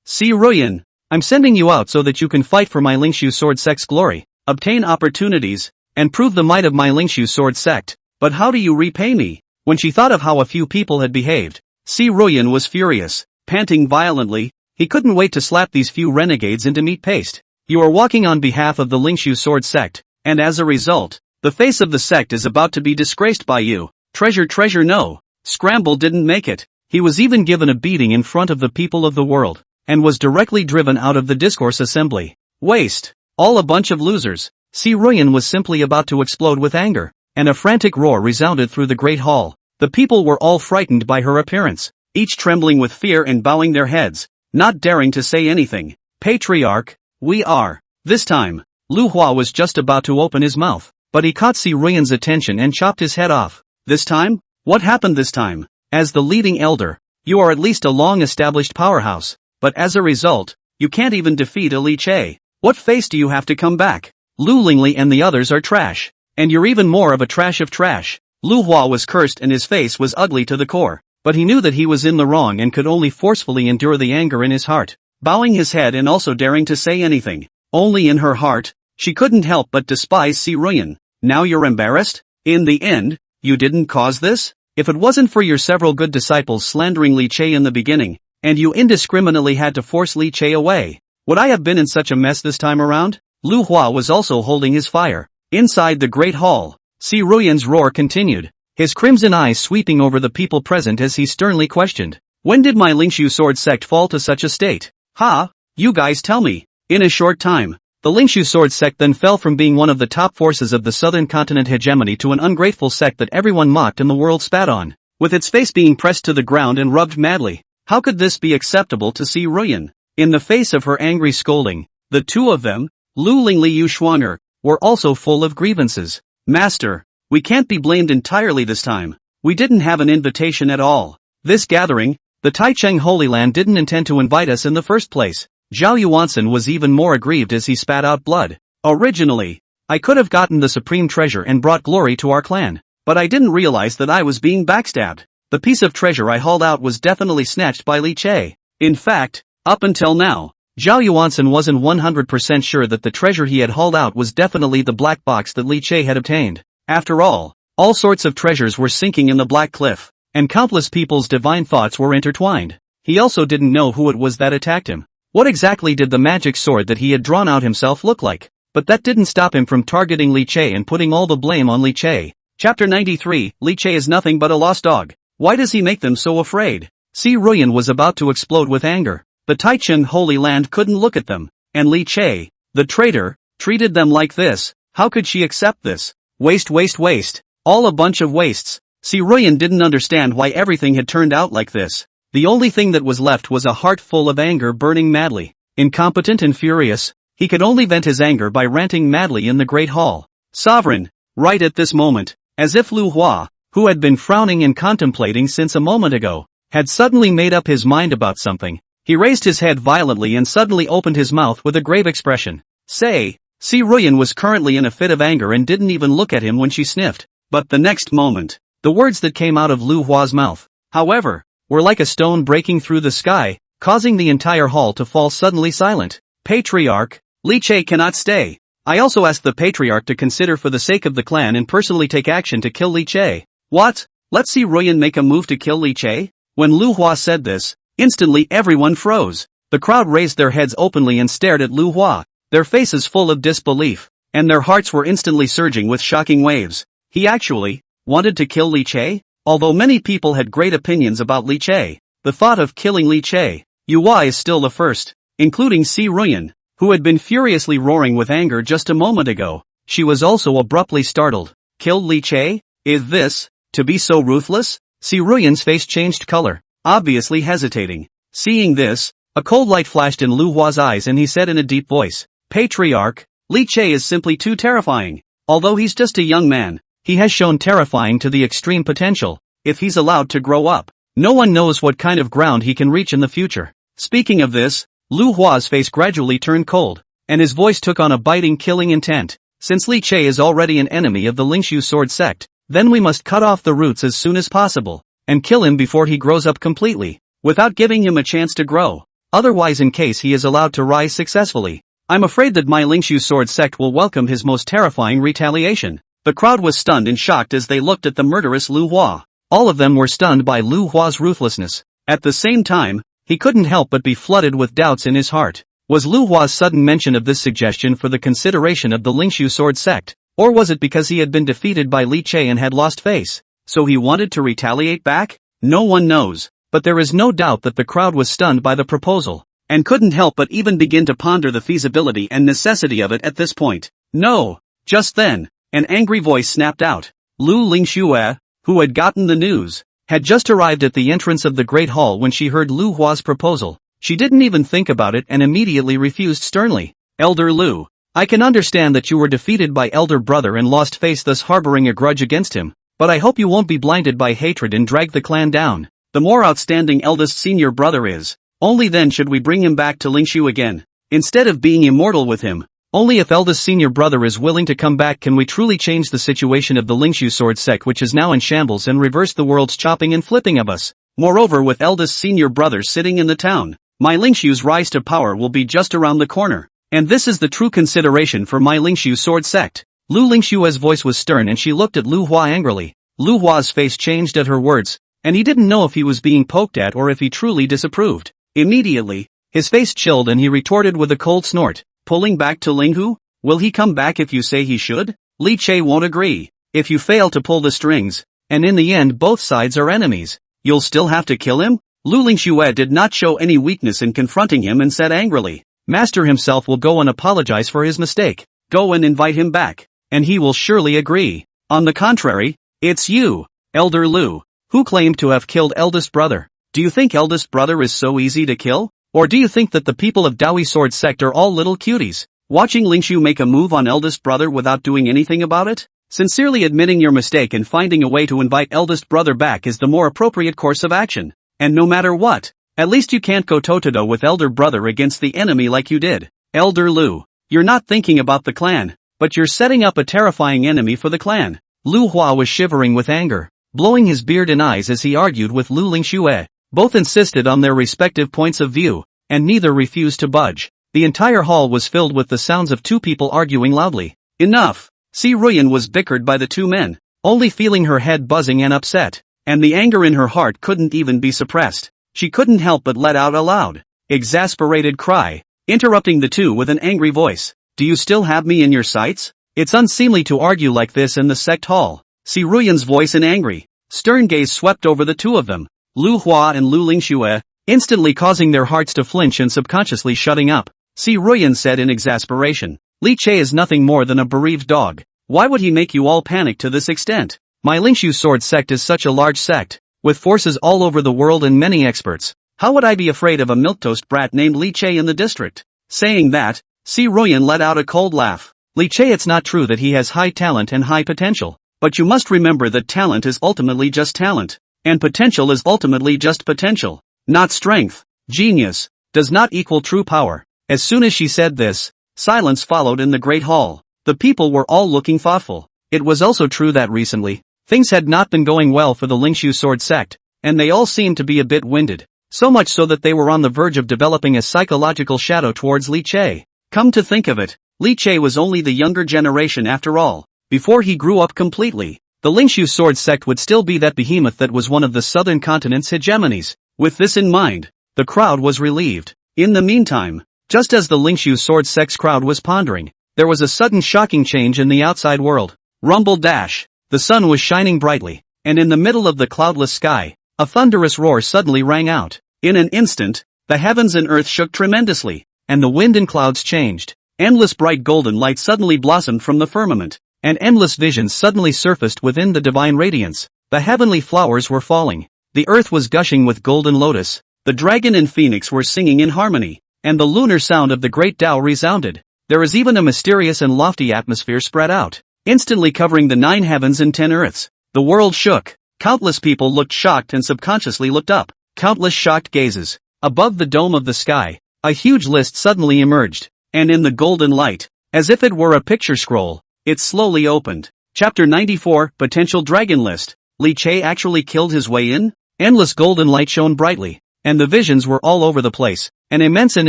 Si Ruyan, I'm sending you out so that you can fight for my Lingshu sword sect's glory, obtain opportunities, and prove the might of my Lingshu sword sect. But how do you repay me? When she thought of how a few people had behaved, Si Ruyan was furious, panting violently. He couldn't wait to slap these few renegades into meat paste. You are walking on behalf of the Lingshu sword sect, and as a result, the face of the sect is about to be disgraced by you. Treasure no. Scramble didn't make it. He was even given a beating in front of the people of the world, and was directly driven out of the discourse assembly. Waste. All a bunch of losers. Si Ruyan was simply about to explode with anger, and a frantic roar resounded through the great hall. The people were all frightened by her appearance, each trembling with fear and bowing their heads, not daring to say anything. Patriarch, We are. This time, Lu Hua was just about to open his mouth, but he caught Si Ruyan's attention and chopped his head off. This time? What happened this time? As the leading elder, you are at least a long-established powerhouse, but as a result, you can't even defeat a Li Che. What face do you have to come back? Lu Lingli and the others are trash. And you're even more of a trash of trash. Lu Hua was cursed and his face was ugly to the core, but he knew that he was in the wrong and could only forcefully endure the anger in his heart, bowing his head and also daring to say anything. Only in her heart, she couldn't help but despise Si Ruyan. Now you're embarrassed? In the end, you didn't cause this? If it wasn't for your several good disciples slandering Li Che in the beginning, and you indiscriminately had to force Li Che away, would I have been in such a mess this time around? Lu Hua was also holding his fire. Inside the great hall, Si Ruyan's roar continued, his crimson eyes sweeping over the people present as he sternly questioned, when did my Lingshu sword sect fall to such a state? Ha! You guys tell me. In a short time, the Lingshu sword sect then fell from being one of the top forces of the southern continent hegemony to an ungrateful sect that everyone mocked and the world spat on, with its face being pressed to the ground and rubbed madly. How could this be acceptable to Si Ruyan? In the face of her angry scolding, the two of them, Lu Lingli Yu Xuaner, were also full of grievances. Master, we can't be blamed entirely this time. We didn't have an invitation at all. This gathering, the Taicheng Holy Land didn't intend to invite us in the first place. Zhao Yuansen was even more aggrieved as he spat out blood. Originally, I could have gotten the supreme treasure and brought glory to our clan, but I didn't realize that I was being backstabbed. The piece of treasure I hauled out was definitely snatched by Li Che. In fact, up until now, Zhao Yuansen wasn't 100% sure that the treasure he had hauled out was definitely the black box that Li Che had obtained. After all sorts of treasures were sinking in the Black Cliff, and countless people's divine thoughts were intertwined. He also didn't know who it was that attacked him. What exactly did the magic sword that he had drawn out himself look like? But that didn't stop him from targeting Li Che and putting all the blame on Li Che. Chapter 93, Li Che is nothing but a lost dog. Why does he make them so afraid? Si Ruyan was about to explode with anger. The Taichung Holy Land couldn't look at them, and Li Che, the traitor, treated them like this. How could she accept this? Waste. All a bunch of wastes. Si Ruyan didn't understand why everything had turned out like this. The only thing that was left was a heart full of anger burning madly. Incompetent and furious, he could only vent his anger by ranting madly in the Great Hall. Sovereign, right at this moment, as if Lu Hua, who had been frowning and contemplating since a moment ago, had suddenly made up his mind about something. He raised his head violently and suddenly opened his mouth with a grave expression. Si Ruyan was currently in a fit of anger and didn't even look at him when she sniffed. But the next moment, the words that came out of Lu Hua's mouth, however, were like a stone breaking through the sky, causing the entire hall to fall suddenly silent. Patriarch, Li Che cannot stay. I also asked the Patriarch to consider for the sake of the clan and personally take action to kill Li Che. What? Let Si Ruyan make a move to kill Li Che? When Lu Hua said this, instantly everyone froze. The crowd raised their heads openly and stared at Lu Hua, their faces full of disbelief, and their hearts were instantly surging with shocking waves. He actually wanted to kill Li Che? Although many people had great opinions about Li Che, the thought of killing Li Che, Yua is still the first, including Si Ruyan, who had been furiously roaring with anger just a moment ago. She was also abruptly startled. Killed Li Che? Is this to be so ruthless? Si Ruyan's face changed color, obviously hesitating. Seeing this, a cold light flashed in Lu Hua's eyes and he said in a deep voice, Patriarch, Li Che is simply too terrifying. Although he's just a young man, he has shown terrifying to the extreme potential. If he's allowed to grow up, no one knows what kind of ground he can reach in the future. Speaking of this, Lu Hua's face gradually turned cold, and his voice took on a biting killing intent. Since Li Che is already an enemy of the Lingshu sword sect, then we must cut off the roots as soon as possible, and kill him before he grows up completely, without giving him a chance to grow. Otherwise, in case he is allowed to rise successfully, I'm afraid that my Lingshu sword sect will welcome his most terrifying retaliation. The crowd was stunned and shocked as they looked at the murderous Lu Hua. All of them were stunned by Lu Hua's ruthlessness. At the same time, he couldn't help but be flooded with doubts in his heart. Was Lu Hua's sudden mention of this suggestion for the consideration of the Lingshu sword sect, or was it because he had been defeated by Li Che and had lost face, so he wanted to retaliate back? No one knows, but there is no doubt that the crowd was stunned by the proposal, and couldn't help but even begin to ponder the feasibility and necessity of it at this point. No! Just then, an angry voice snapped out. Lu Lingxue, who had gotten the news, had just arrived at the entrance of the Great Hall when she heard Lu Hua's proposal. She didn't even think about it and immediately refused sternly. Elder Lu. I can understand that you were defeated by elder brother and lost face, thus harboring a grudge against him, but I hope you won't be blinded by hatred and drag the clan down. The more outstanding eldest senior brother is, only then should we bring him back to Lingshu again, instead of being immortal with him. Only if eldest senior brother is willing to come back can we truly change the situation of the Lingshu sword sect, which is now in shambles, and reverse the world's chopping and flipping of us. Moreover, with eldest senior brother sitting in the town, my Lingshu's rise to power will be just around the corner. And this is the true consideration for my Lingshu sword sect. Lu Lingshue's voice was stern and she looked at Lu Hua angrily. Lu Hua's face changed at her words, and he didn't know if he was being poked at or if he truly disapproved. Immediately, his face chilled and he retorted with a cold snort, "Pulling back to Linghu? Will he come back if you say he should? Li Che won't agree. If you fail to pull the strings, and in the end both sides are enemies, you'll still have to kill him?" Lu Lingxue did not show any weakness in confronting him and said angrily, "Master himself will go and apologize for his mistake. Go and invite him back, and he will surely agree. On the contrary, it's you, Elder Lu, who claimed to have killed eldest brother. Do you think eldest brother is so easy to kill? Or do you think that the people of Dawi Sword Sect are all little cuties, watching Lingshu make a move on eldest brother without doing anything about it? Sincerely admitting your mistake and finding a way to invite eldest brother back is the more appropriate course of action. And no matter what, at least you can't go toe-to-toe with elder brother against the enemy like you did. Elder Lu, you're not thinking about the clan, but you're setting up a terrifying enemy for the clan." Lu Hua was shivering with anger, blowing his beard and eyes as he argued with Lu Lingxue. Both insisted on their respective points of view, and neither refused to budge. The entire hall was filled with the sounds of two people arguing loudly. Enough! Si Ruyan was bickered by the two men, only feeling her head buzzing and upset, and the anger in her heart couldn't even be suppressed. She couldn't help but let out a loud, exasperated cry, interrupting the two with an angry voice. "Do you still have me in your sights? It's unseemly to argue like this in the sect hall." Si Ruyan's voice in angry, stern gaze swept over the two of them, Lu Hua and Lu Lingxue, instantly causing their hearts to flinch and subconsciously shutting up. Si Ruyan said in exasperation, "Li Che is nothing more than a bereaved dog. Why would he make you all panic to this extent? My Lingshu sword sect is such a large sect, with forces all over the world and many experts. How would I be afraid of a milquetoast brat named Li Che in the district?" Saying that, Si Ruyan let out a cold laugh. "Li Che, it's not true that he has high talent and high potential, but you must remember that talent is ultimately just talent, and potential is ultimately just potential, not strength. Genius does not equal true power." As soon as she said this, silence followed in the great hall. The people were all looking thoughtful. It was also true that recently, things had not been going well for the Lingshu sword sect, and they all seemed to be a bit winded, so much so that they were on the verge of developing a psychological shadow towards Li Che. Come to think of it, Li Che was only the younger generation after all. Before he grew up completely, the Lingshu sword sect would still be that behemoth that was one of the southern continent's hegemonies. With this in mind, the crowd was relieved. In the meantime, just as the Lingshu sword sect's crowd was pondering, there was a sudden shocking change in the outside world. Rumble dash! The sun was shining brightly, and in the middle of the cloudless sky, a thunderous roar suddenly rang out. In an instant, the heavens and earth shook tremendously, and the wind and clouds changed. Endless bright golden light suddenly blossomed from the firmament, and endless visions suddenly surfaced within the divine radiance. The heavenly flowers were falling, the earth was gushing with golden lotus, the dragon and phoenix were singing in harmony, and the lunar sound of the great Tao resounded. There is even a mysterious and lofty atmosphere spread out, instantly covering the 9 heavens and 10 earths. The world shook. Countless people looked shocked and subconsciously looked up. Countless shocked gazes. Above the dome of the sky, a huge list suddenly emerged, and in the golden light, as if it were a picture scroll, it slowly opened. Chapter 94, Potential Dragon List. Li Che actually killed his way in? Endless golden light shone brightly, and the visions were all over the place. An immense and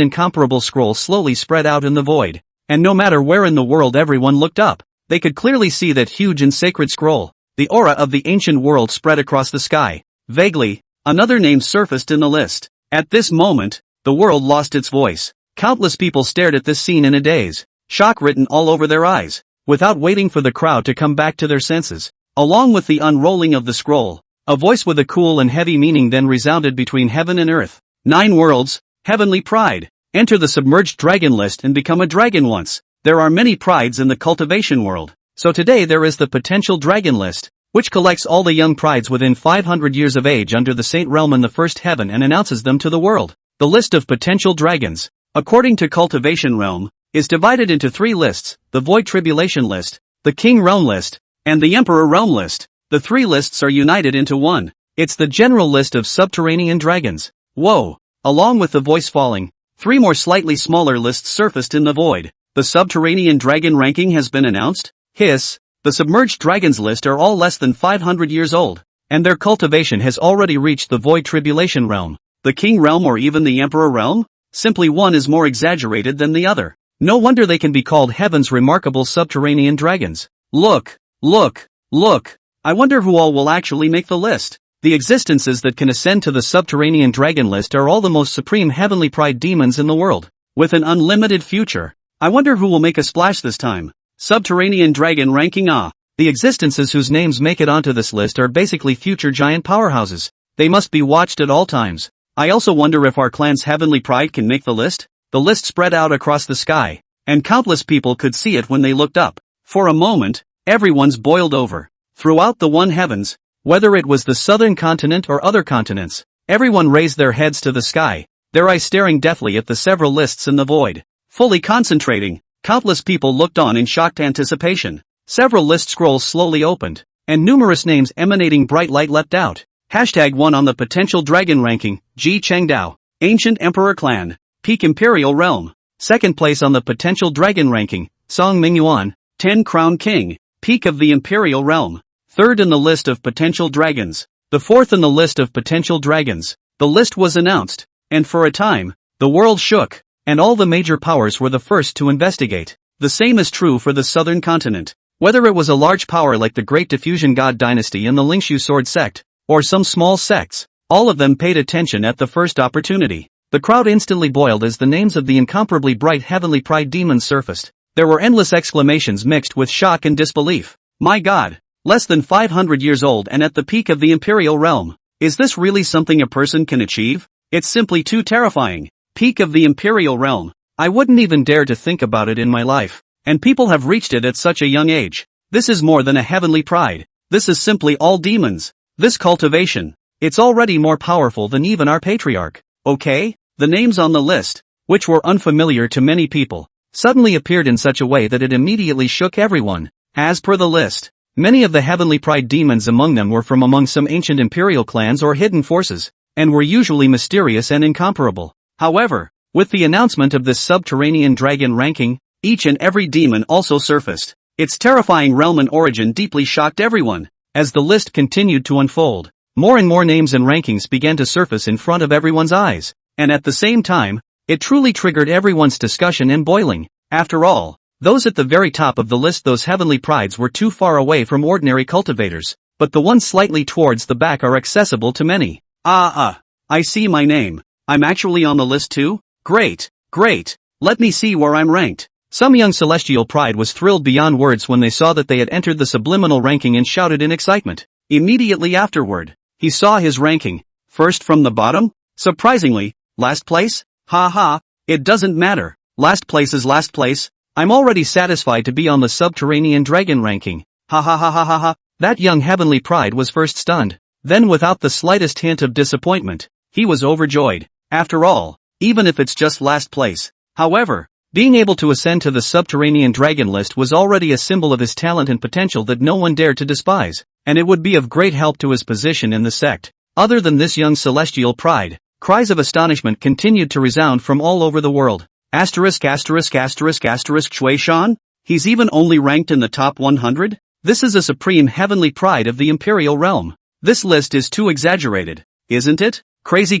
incomparable scroll slowly spread out in the void, and no matter where in the world everyone looked up, they could clearly see that huge and sacred scroll. The aura of the ancient world spread across the sky. Vaguely, another name surfaced in the list. At this moment, the world lost its voice. Countless people stared at this scene in a daze, shock written all over their eyes. Without waiting for the crowd to come back to their senses, along with the unrolling of the scroll, a voice with a cool and heavy meaning then resounded between heaven and earth. 9 worlds, heavenly pride. Enter the submerged dragon list and become a dragon once. There are many prides in the cultivation world, so today there is the potential dragon list, which collects all the young prides within 500 years of age under the Saint Realm in the first heaven and announces them to the world. The list of potential dragons, according to Cultivation Realm, is divided into 3 lists: the Void Tribulation list, the King Realm list, and the Emperor Realm list. The 3 lists are united into one. It's the general list of subterranean dragons. Whoa! Along with the voice falling, 3 more slightly smaller lists surfaced in the void. The subterranean dragon ranking has been announced. Hiss! The submerged dragons list are all less than 500 years old, and their cultivation has already reached the Void Tribulation realm. The King Realm or even the Emperor Realm? Simply one is more exaggerated than the other. No wonder they can be called heaven's remarkable subterranean dragons. Look! Look! Look! I wonder who all will actually make the list. The existences that can ascend to the subterranean dragon list are all the most supreme heavenly pride demons in the world, with an unlimited future. I wonder who will make a splash this time. Subterranean dragon ranking. The existences whose names make it onto this list are basically future giant powerhouses. They must be watched at all times. I also wonder if our clan's heavenly pride can make the list. The list spread out across the sky, and countless people could see it when they looked up. For a moment, everyone's boiled over. Throughout the one heavens, whether it was the southern continent or other continents, everyone raised their heads to the sky, their eyes staring deathly at the several lists in the void. Fully concentrating, countless people looked on in shocked anticipation. Several list scrolls slowly opened, and numerous names emanating bright light leapt out. #1 on the potential dragon ranking, Ji Chengdao, Ancient Emperor Clan, Peak Imperial Realm. 2nd place on the potential dragon ranking, Song Mingyuan, 10 Crown King, Peak of the Imperial Realm. 3rd in the list of potential dragons. The 4th in the list of potential dragons. The list was announced, and for a time, the world shook, and all the major powers were the first to investigate. The same is true for the southern continent. Whether it was a large power like the Great Diffusion God Dynasty and the Lingshu Sword Sect, or some small sects, all of them paid attention at the first opportunity. The crowd instantly boiled as the names of the incomparably bright heavenly pride demons surfaced. There were endless exclamations mixed with shock and disbelief. My God! Less than 500 years old and at the peak of the Imperial Realm. Is this really something a person can achieve? It's simply too terrifying. Peak of the Imperial Realm. I wouldn't even dare to think about it in my life. And people have reached it at such a young age. This is more than a heavenly pride. This is simply all demons. This cultivation. It's already more powerful than even our patriarch. Okay? The names on the list, which were unfamiliar to many people, suddenly appeared in such a way that it immediately shook everyone. As per the list, many of the heavenly pride demons among them were from among some ancient imperial clans or hidden forces, and were usually mysterious and incomparable. However, with the announcement of this subterranean dragon ranking, each and every demon also surfaced. Its terrifying realm and origin deeply shocked everyone. As the list continued to unfold, more and more names and rankings began to surface in front of everyone's eyes, and at the same time, it truly triggered everyone's discussion and boiling. After all, those at the very top of the list, those heavenly prides, were too far away from ordinary cultivators, but the ones slightly towards the back are accessible to many. I see my name. I'm actually on the list too? Great, great. Let me see where I'm ranked. Some young celestial pride was thrilled beyond words when they saw that they had entered the subliminal ranking and shouted in excitement. Immediately afterward, he saw his ranking. First from the bottom? Surprisingly, last place? It doesn't matter. Last place is last place. I'm already satisfied to be on the subterranean dragon ranking. That young heavenly pride was first stunned. Then without the slightest hint of disappointment, he was overjoyed. After all, even if it's just last place. However, being able to ascend to the subterranean dragon list was already a symbol of his talent and potential that no one dared to despise, and it would be of great help to his position in the sect. Other than this young celestial pride, cries of astonishment continued to resound from all over the world. Shui Shan? He's even only ranked in the top 100? This is a supreme heavenly pride of the Imperial Realm. This list is too exaggerated, isn't it? Crazy.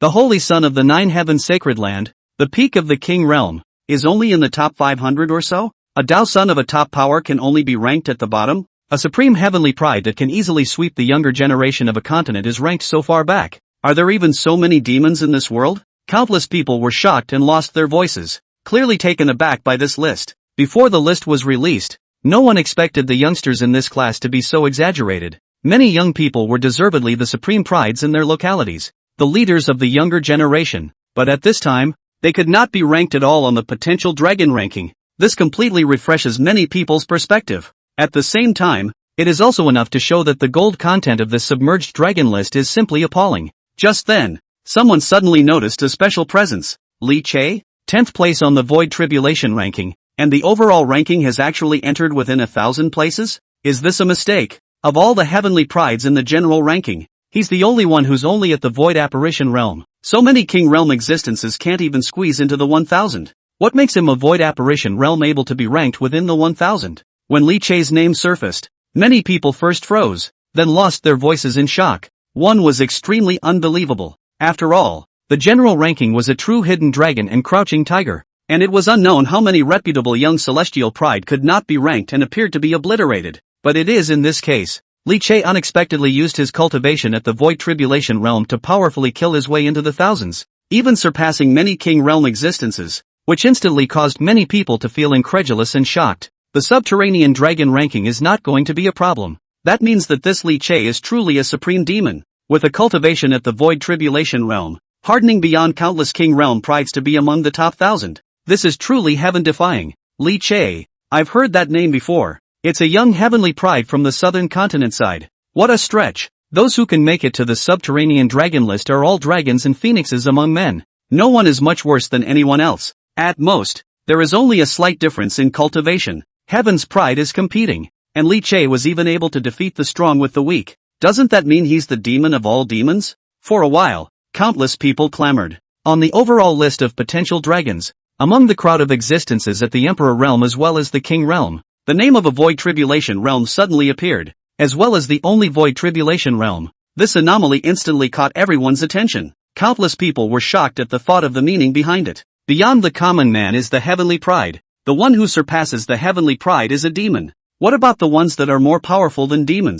The holy son of the nine heavens sacred land, the peak of the King Realm, is only in the top 500 or so? A Dao son of a top power can only be ranked at the bottom? A supreme heavenly pride that can easily sweep the younger generation of a continent is ranked so far back. Are there even so many demons in this world? Countless people were shocked and lost their voices, clearly taken aback by this list. Before the list was released, no one expected the youngsters in this class to be so exaggerated. Many young people were deservedly the supreme prides in their localities, the leaders of the younger generation, but at this time, they could not be ranked at all on the potential dragon ranking. This completely refreshes many people's perspective. At the same time, it is also enough to show that the gold content of this submerged dragon list is simply appalling. Just then, someone suddenly noticed a special presence. Li Che? 10th place on the Void Tribulation ranking, and the overall ranking has actually entered within 1,000 places? Is this a mistake? Of all the heavenly prides in the general ranking, he's the only one who's only at the Void Apparition realm. So many King Realm existences can't even squeeze into the 1,000. What makes him a Void Apparition realm able to be ranked within the 1,000? When Li Che's name surfaced, many people first froze, then lost their voices in shock. One was extremely unbelievable. After all, the general ranking was a true hidden dragon and crouching tiger, and it was unknown how many reputable young celestial pride could not be ranked and appeared to be obliterated. But it is in this case. Li Che unexpectedly used his cultivation at the Void Tribulation realm to powerfully kill his way into the thousands, even surpassing many King Realm existences, which instantly caused many people to feel incredulous and shocked. The subterranean dragon ranking is not going to be a problem. That means that this Li Che is truly a supreme demon, with a cultivation at the Void Tribulation realm, hardening beyond countless King Realm prides to be among the top 1,000. This is truly heaven-defying. Li Che. I've heard that name before. It's a young heavenly pride from the southern continent side. What a stretch. Those who can make it to the subterranean dragon list are all dragons and phoenixes among men. No one is much worse than anyone else. At most, there is only a slight difference in cultivation. Heaven's pride is competing, and Li Che was even able to defeat the strong with the weak. Doesn't that mean he's the demon of all demons? For a while, countless people clamored. On the overall list of potential dragons, among the crowd of existences at the Emperor realm as well as the King realm, the name of a Void Tribulation realm suddenly appeared, as well as the only Void Tribulation realm. This anomaly instantly caught everyone's attention. Countless people were shocked at the thought of the meaning behind it. Beyond the common man is the heavenly pride. The one who surpasses the heavenly pride is a demon. What about the ones that are more powerful than demons?